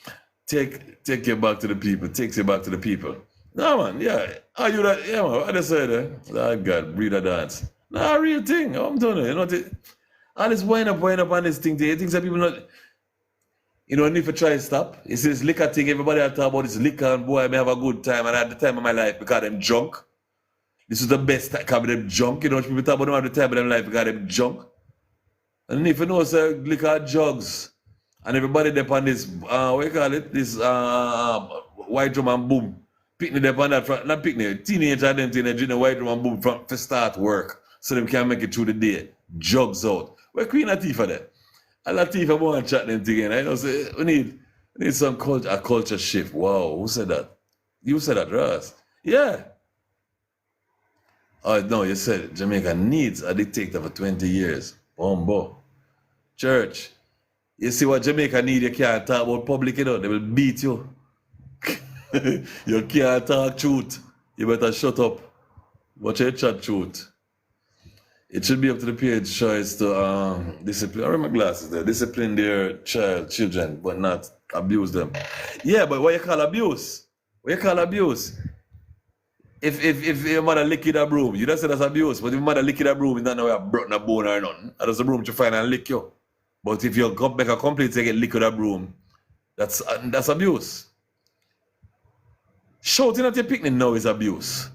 Take you back to the people. Takes you back to the people. No man, yeah. Are you that? Yeah man, what I say there? Lord God, breed a dance. Nah, real thing. I'm doing it. You know, all this wind up on this thing. You think that people not, need to try to stop. You see this liquor thing, everybody I talk about this liquor and boy, I may have a good time and I had the time of my life because I'm drunk. This is the best time because them junk, you know, people talk about them at the time of them life because them junk. And if you know, say, liquor drugs, and everybody there on this, what you call it, this white drum and boom. Picnic there on that, not picnic, teenager and them thing, they drink the white drum and boom to start work, so them can make it through the day. Jugs out. Where Queen Latifah there? And Latifah want to chat them thing again. I know, say, we need some a culture shift. Wow, who said that? You said that, Ross. Yeah. Oh, no, you said Jamaica needs a dictator for 20 years. Bombo. Church, you see what Jamaica need, you can't talk about public, you know, they will beat you. You can't talk truth. You better shut up. Watch your chat truth. It should be up to the parents' choice to discipline. I wear my glasses there. Discipline their children, but not abuse them. Yeah, but what you call abuse? What you call abuse? If your mother lick you that broom, you don't say that's abuse. But if your mother lick you that broom, you don't know you have broken a bone or nothing. And that's a broom to find and lick you. But if you make a complaint to get lick with that broom, that's abuse. Shouting at your picnic now is abuse.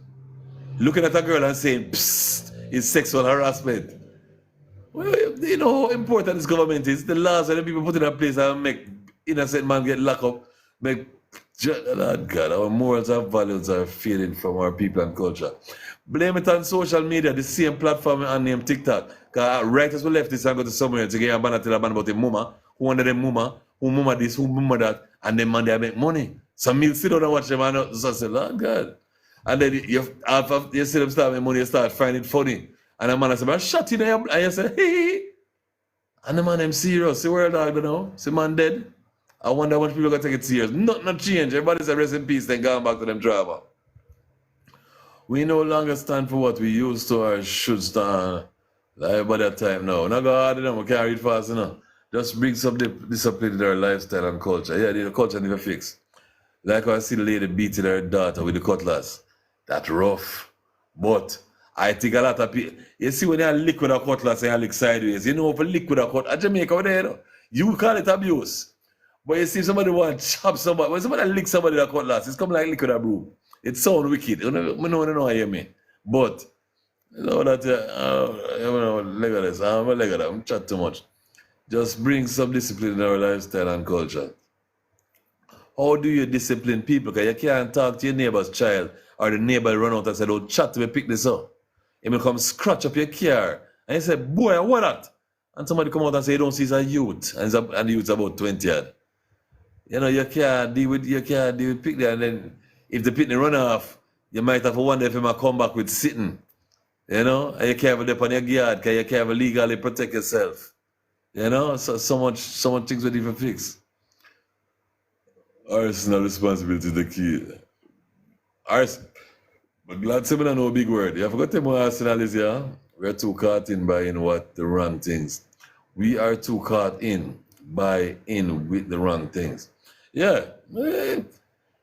Looking at a girl and saying, psst, is sexual harassment. Well, you know how important this government is. The laws that the people put in place and make innocent man get locked up. Make, Lord God, our morals and values are fading from our people and culture. Blame it on social media, the same platform named TikTok. Because writers will left this and go to somewhere to get a banner tell a man about a mama, who under them mama, who mama this, who mama that, and them man they make money. Some meal sit down and watch them and so I say, Lord God. And then you see them start making money, you start finding it funny. And the man say, man, shut in there. And you say, hey. And the man, them serious. See where dog, you know? See man dead. I wonder how much people are going to take it serious. Nothing change. Everybody say rest in peace, then going back to them driver. We no longer stand for what we used to or should stand. Like everybody at time now. Not go hard enough, we can't read fast enough. Just bring some discipline in our lifestyle and culture. Yeah, the culture never fix. Like I see the lady beating her daughter with the cutlass. That's rough. But I think a lot of people, you see when you lick with a cutlass and you lick sideways, you know if you lick with a cutlass, at Jamaica over there, you know, you call it abuse. But you see somebody want to chop somebody, when somebody lick somebody with a cutlass, it's come like lick with a broom. It sounds wicked. You know, I hear me. But, you know that, look at this, I'm chat too much. Just bring some discipline in our lifestyle and culture. How do you discipline people? Because you can't talk to your neighbor's child or the neighbor run out and say, don't chat to me, pick this up. He may come scratch up your car. And you say, boy, what that? And somebody come out and say, you don't see it's a youth. And the youth's about 20 years. You know, you can't deal with picnic. And then if the picnic run off, you might have to wonder if he might come back with sitting. You know? And you can't have it up on your guard because you can't legally protect yourself. You know? So much things we need to fix. Arsenal responsibility is the key. But glad to know a big word. You forgot what Arsenal is, yeah? We're too caught in by the wrong things. We are too caught in with the wrong things. Yeah.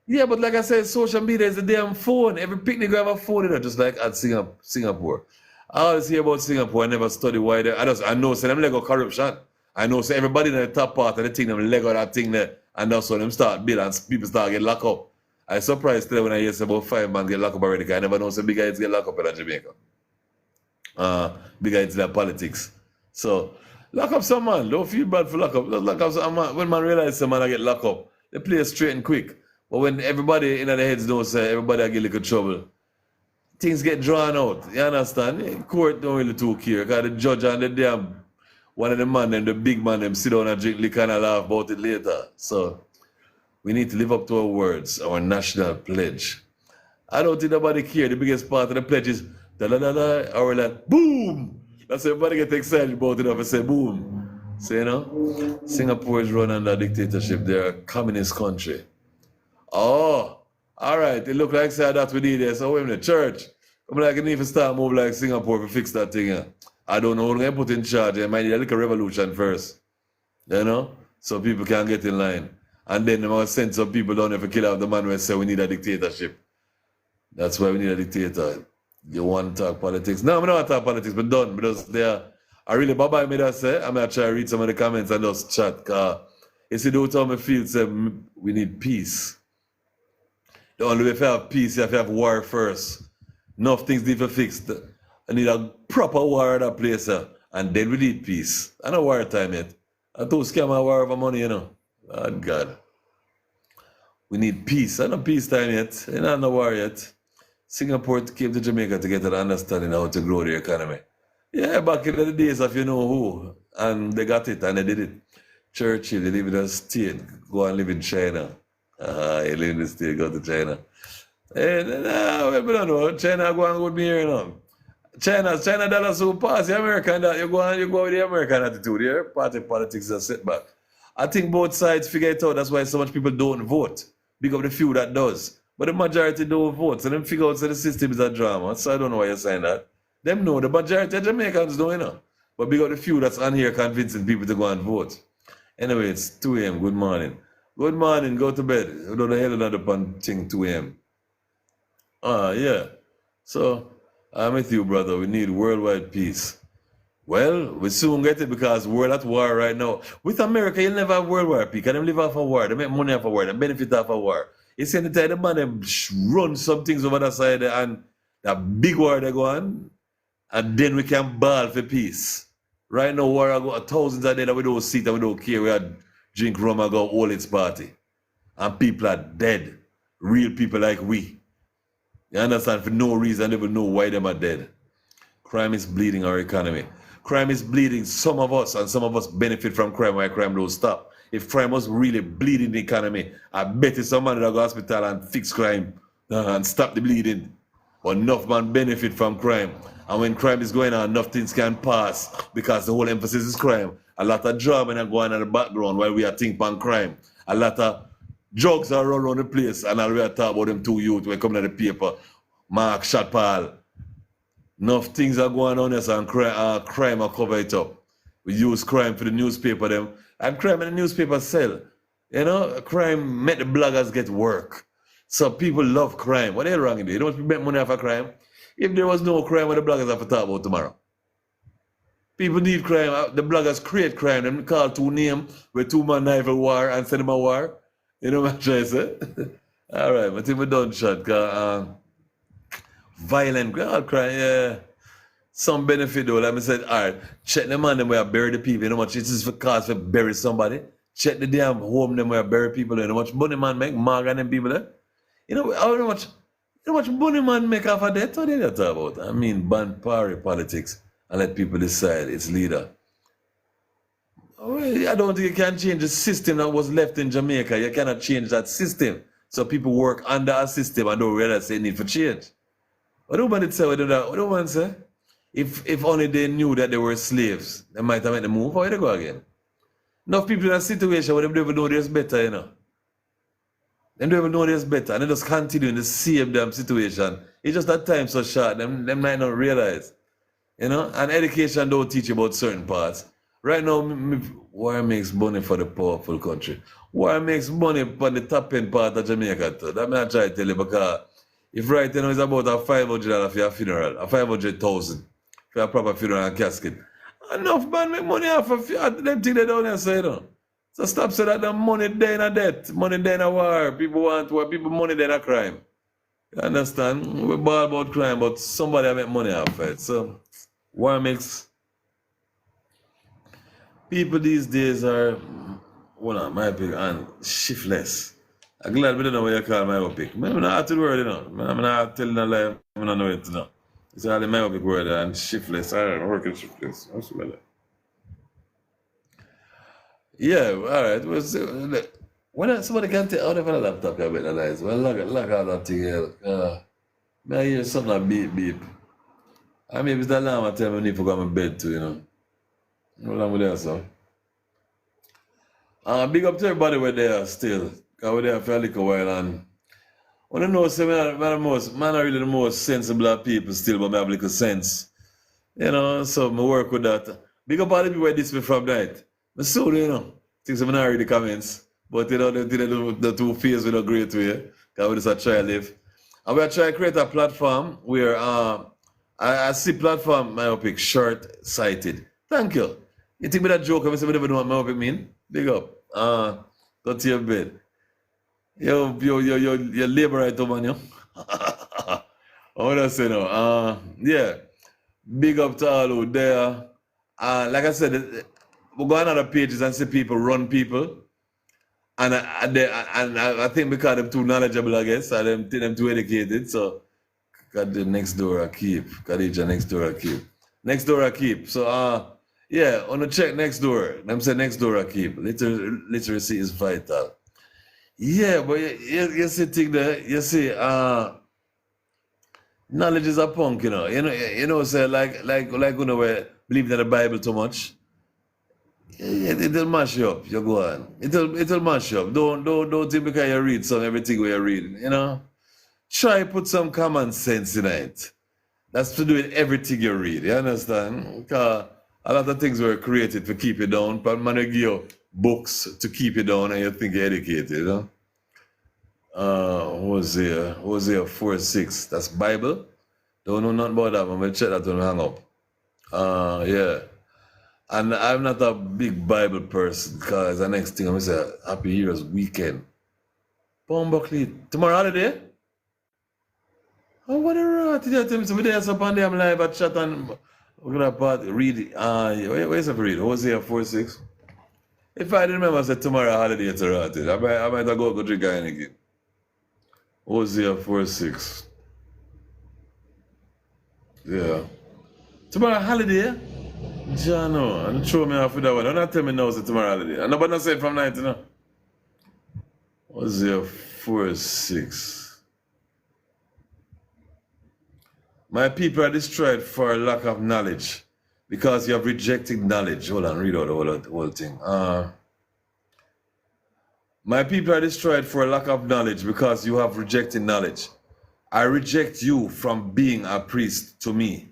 Yeah, but like I said, social media is a damn phone. Every picnic you have a phone in it, just like at Singapore. I always hear about Singapore, I never study why they I know say them Lego corruption. I know say everybody in the top part of the thing, them Lego that thing there, and that's when them start build and people start get locked up. I surprised today when I hear say about 5 man get locked up already, because I never know some big guys get locked up in Jamaica. Big guys in their politics. So lock up some man, don't feel bad for lock up. Just lock up some man. When man realize some man I get locked up, they play straight and quick. But when everybody in their heads don't say everybody get a little trouble, things get drawn out. You understand? Court don't really too care, because the judge and the damn one of the man them, the big man them sit down and drink liquor and laugh about it later. So we need to live up to our words, our national pledge. I don't think nobody care. The biggest part of the pledge is da da da da, or like boom. That's everybody get excited about it and say boom. So you know, Singapore is run under dictatorship. They're a communist country. Oh, all right. It look like that we need there. So we're in the church. I'm like, you need to start move like Singapore to fix that thing. Yeah. I don't know who they put in charge. I might need a little revolution first. You know? So people can get in line. And then they might send some people down there to kill out the man who say we need a dictatorship. That's why we need a dictator. You want to talk politics? No, I don't want to talk politics, but done. Because they are really bye-bye me that say. I'm going to try to read some of the comments and just chat. You see, the time I feel say we need peace. The only way to have peace, you have to have war first. Enough things need to fix. I need a proper war at that place, and then we need peace. I know war time yet. I told scam a war over money, you know. Oh, God. We need peace. I know peace time yet. I know no war yet. Singapore came to Jamaica to get an understanding how to grow the economy. Yeah, back in the days of you know who, and they got it and they did it. Churchill, they live in a state, go and live in China. He live in the state, go to China. And we don't know, China go and with me here, you know. China dollar so pass the American that you go with the American attitude here. Party politics is a setback. I think both sides figure it out. That's why so much people don't vote. Big up the few that does. But the majority don't vote. So them figure out that the system is a drama. So I don't know why you're saying that. Them know the majority of Jamaicans don't, you know. But big up the few that's on here convincing people to go and vote. Anyway, it's 2 a.m. Good morning. Good morning. Go to bed. You know the hell another thing 2 a.m. Yeah. So I'm with you, brother. We need worldwide peace. Well, we soon get it because we're at war right now. With America, you'll never have worldwide peace. They live off a war. They make money off a war. They benefit off a war. You see, anytime the man them run some things over the side and that big war they go on, and then we can ball for peace. Right now, war I got thousands of dead and we don't sit and we don't care. We had drink rum and go all its party. And people are dead. Real people like we. You understand? For no reason, they will know why them are dead. Crime is bleeding our economy. Crime is bleeding some of us, and some of us benefit from crime while crime don't stop. If crime was really bleeding the economy, I bet you somebody that go to hospital and fix crime and stop the bleeding. But enough man benefit from crime. And when crime is going on, enough things can pass because the whole emphasis is crime. A lot of drama are going on in the background while we are thinking on crime. A lot of drugs are run around the place, and all we are talking about them two youth when coming to the paper. Mark, shot Paul. Enough things are going on here, and crime are cover it up. We use crime for the newspaper, them. And crime in the newspaper sell. You know, crime make the bloggers get work. So people love crime. What the hell wrong with it? You don't want to make money off of crime? If there was no crime, what the bloggers have to talk about tomorrow? People need crime. The bloggers create crime. Them call two names where two man knife a war and send them a war. You know what I'm trying to say? All right, I think we're done shot. Violent crime, yeah. Some benefit though, like I said, all right, check the man them where I bury the people. You know how much it is for cost for bury somebody? Check the damn home them where I bury people. You know how much money man make, Mark and them people there? You know how much money man make off of that? What are they talking about? I mean, ban party politics and let people decide its leader. Well, I don't think you can change the system that was left in Jamaica. You cannot change that system. So people work under a system and don't realize they need for change. What do man say? What do man say? If only they knew that they were slaves, they might have made the move. How they go again? Enough people in a situation where they don't even know there's better, you know. They don't even know there's better, and they just continue in the same damn situation. It's just that time so short, they might not realize. You know? And education don't teach you about certain parts. Right now, war makes money for the powerful country. War makes money for the top end part of Jamaica too. That may I try to tell you because if right now it's about a $500 for your funeral, a 500,000 for a proper funeral and casket. Enough man make money off of them things they don't say, you know. So stop saying that the money there in a debt, money there in a war. People want war, people money there in a crime. You understand? We ball about crime, but somebody make money off it. So war makes people these days are my pick and shiftless. I'm glad we don't know what you call my pick. I'm not to the word, you know. I'm not telling a lie, I don't know it, you know. It's all the myopic word and shiftless. I'm working shiftless. What's the yeah, all right. When somebody can take out of a laptop, I better lies. Well, look out that thing here. I hear something like beep, beep. I mean, it's the alarm I tell me I need to go to bed too, you know. No long with that, so. Big up to everybody where they are still. Because we're there for a little while and I don't know, so man are really the most sensible of people still, but I have a little sense. You know, so I work with that. Big up all the people where this me from night. I soon, you know, things I'm not read the comments. But you know, the two fears with a great way. Because we just try to live. And we are trying to create a platform where I see platform myopic short-sighted. Thank you. You think me that joke, I say we never know what myopic mean? Big up. Go to your bed. Yo, labor right over, yo. I want to say no. Yeah. Big up to all out there. Like I said, we go on other pages and see people run people. And I think because they're too knowledgeable, I guess, and them too educated, so got the next door I keep. Got each next door I keep. Next door I keep. So yeah, on the check next door. Them say next door I keep. Literacy is vital. Yeah, but you see thing there, you see knowledge is a punk, you know. You know, say like you know, we believe in the Bible too much. It'll mash you up. You go on. It'll mash you up. Don't think because you read everything we are reading. You know, try put some common sense in it. That's to do with everything you read. You understand? Because a lot of things were created to keep you down, but man will give you books to keep you down, and you think you're educated. You know. Hosea 4:6. That's Bible. Don't know nothing about that. I'm gonna check that when we hang up. Yeah. And I'm not a big Bible person because the next thing I'm going to say, Happy Heroes Weekend. Paul Buckley, tomorrow holiday? Oh, what a rat. You tell me, so we there up on them live at chat and we're going to part, read it. Where's the read? Hosea 4:6. If I didn't remember, I said tomorrow holiday, it's a rat. I might go drink again. Hosea 4:6. Yeah. Tomorrow holiday? John, no, and throw me off with that one. Don't tell me now it's tomorrow holiday. And nobody say it from night, you know. Hosea 4:6. My people are destroyed for lack of knowledge, because you have rejected knowledge. Hold on, read out the whole thing. My people are destroyed for lack of knowledge, because you have rejected knowledge. I reject you from being a priest to me.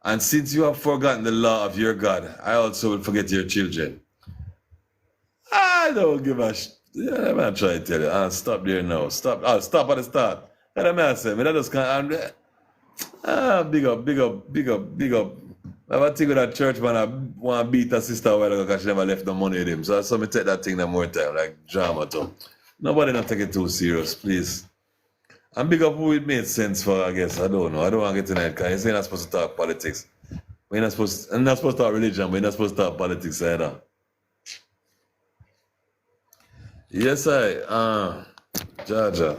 And since you have forgotten the law of your God, I also will forget your children. I don't give a yeah, I'm not trying to tell you. Stop there now. Stop. Stop at the start. What am I saying? That just can't. Big up. I have a thing with that church man. I want to beat a sister a while ago because she never left no money with him. So me take that thing that more time, like drama too. Nobody not take it too serious, please. And big up who it made sense for, I guess. I don't know. I don't want to get tonight because you're not supposed to talk politics. I'm not supposed to talk religion, but you're not supposed to talk politics either. Yes, Jaja.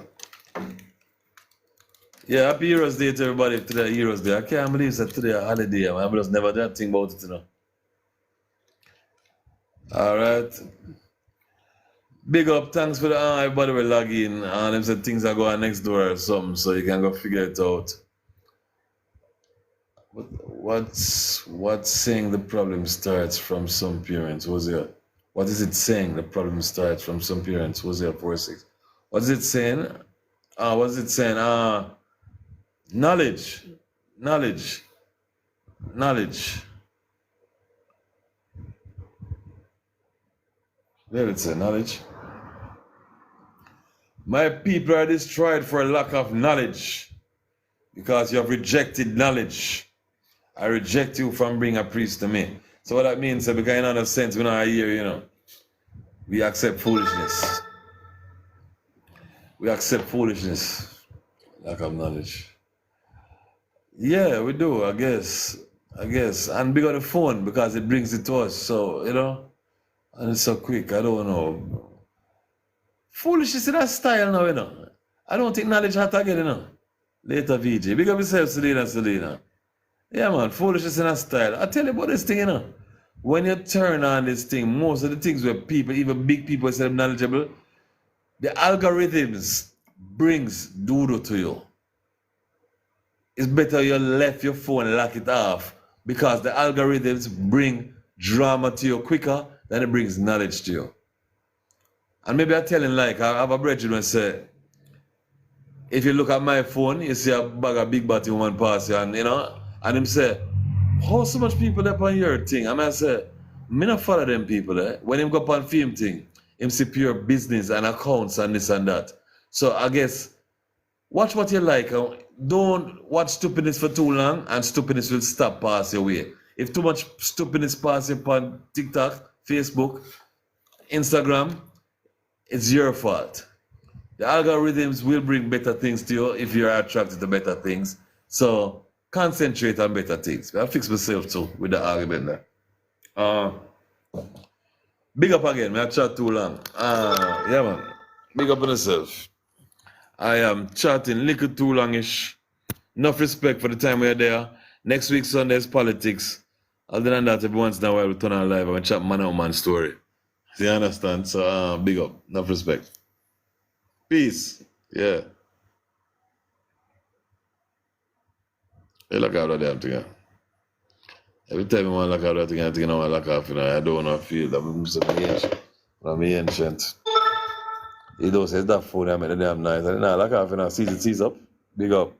Yeah, happy Heroes Day to everybody. Today, Heroes Day. I can't believe that today a holiday. I just never did think about it, you know. All right. Big up, thanks for the everybody will log in and them said things are going next door or something, so you can go figure it out. What's saying the problem starts from some parents? What is it saying? The problem starts from some parents. Was there 4:6? What is it saying? What is it saying? Knowledge. There it says knowledge. My people are destroyed for a lack of knowledge, because you have rejected knowledge. I reject you from being a priest to me. So what that means is, because in another sense, we're not here, you know. We accept foolishness. Lack of knowledge. Yeah, we do, I guess. And big on the phone, because it brings it to us. So, you know, and it's so quick, I don't know. Foolishness in that style now, you know. I don't think knowledge hot again, you know. Later, VJ. Big up yourself, Selena. Yeah, man, foolishness in that style. I tell you about this thing, you know. When you turn on this thing, most of the things where people, even big people, say knowledgeable, the algorithms brings doodle to you. It's better you left your phone and lock it off, because the algorithms bring drama to you quicker than it brings knowledge to you. And maybe I'm telling, like, I have a brethren who say, if you look at my phone, you see a bag of big body woman pass you, and you know, and him say, how so much people up on your thing? And I say, me not follow them people, eh? When him go up on film thing, him see pure business and accounts and this and that. So I guess, watch what you like. Don't watch stupidness for too long, and stupidness will stop pass your way. If too much stupidness pass you on TikTok, Facebook, Instagram, it's your fault. The algorithms will bring better things to you if you're attracted to better things. So concentrate on better things. I'll fix myself too with the argument there. Big up again, I chat too long. Yeah man. Big up on yourself. I am chatting little too longish. Enough respect for the time we're there. Next week Sunday is politics. Other than that, every once in a while we turn on live and chat man on man story. So you understand? So big up. Enough respect. Peace. Yeah. Hey, look out that damn thing. Every time I want to look out that thing, I think I want to look off, you know, I don't want to feel that I'm ancient. You don't say that phone, I made the damn night. I didn't look off, you know, season up. Big up.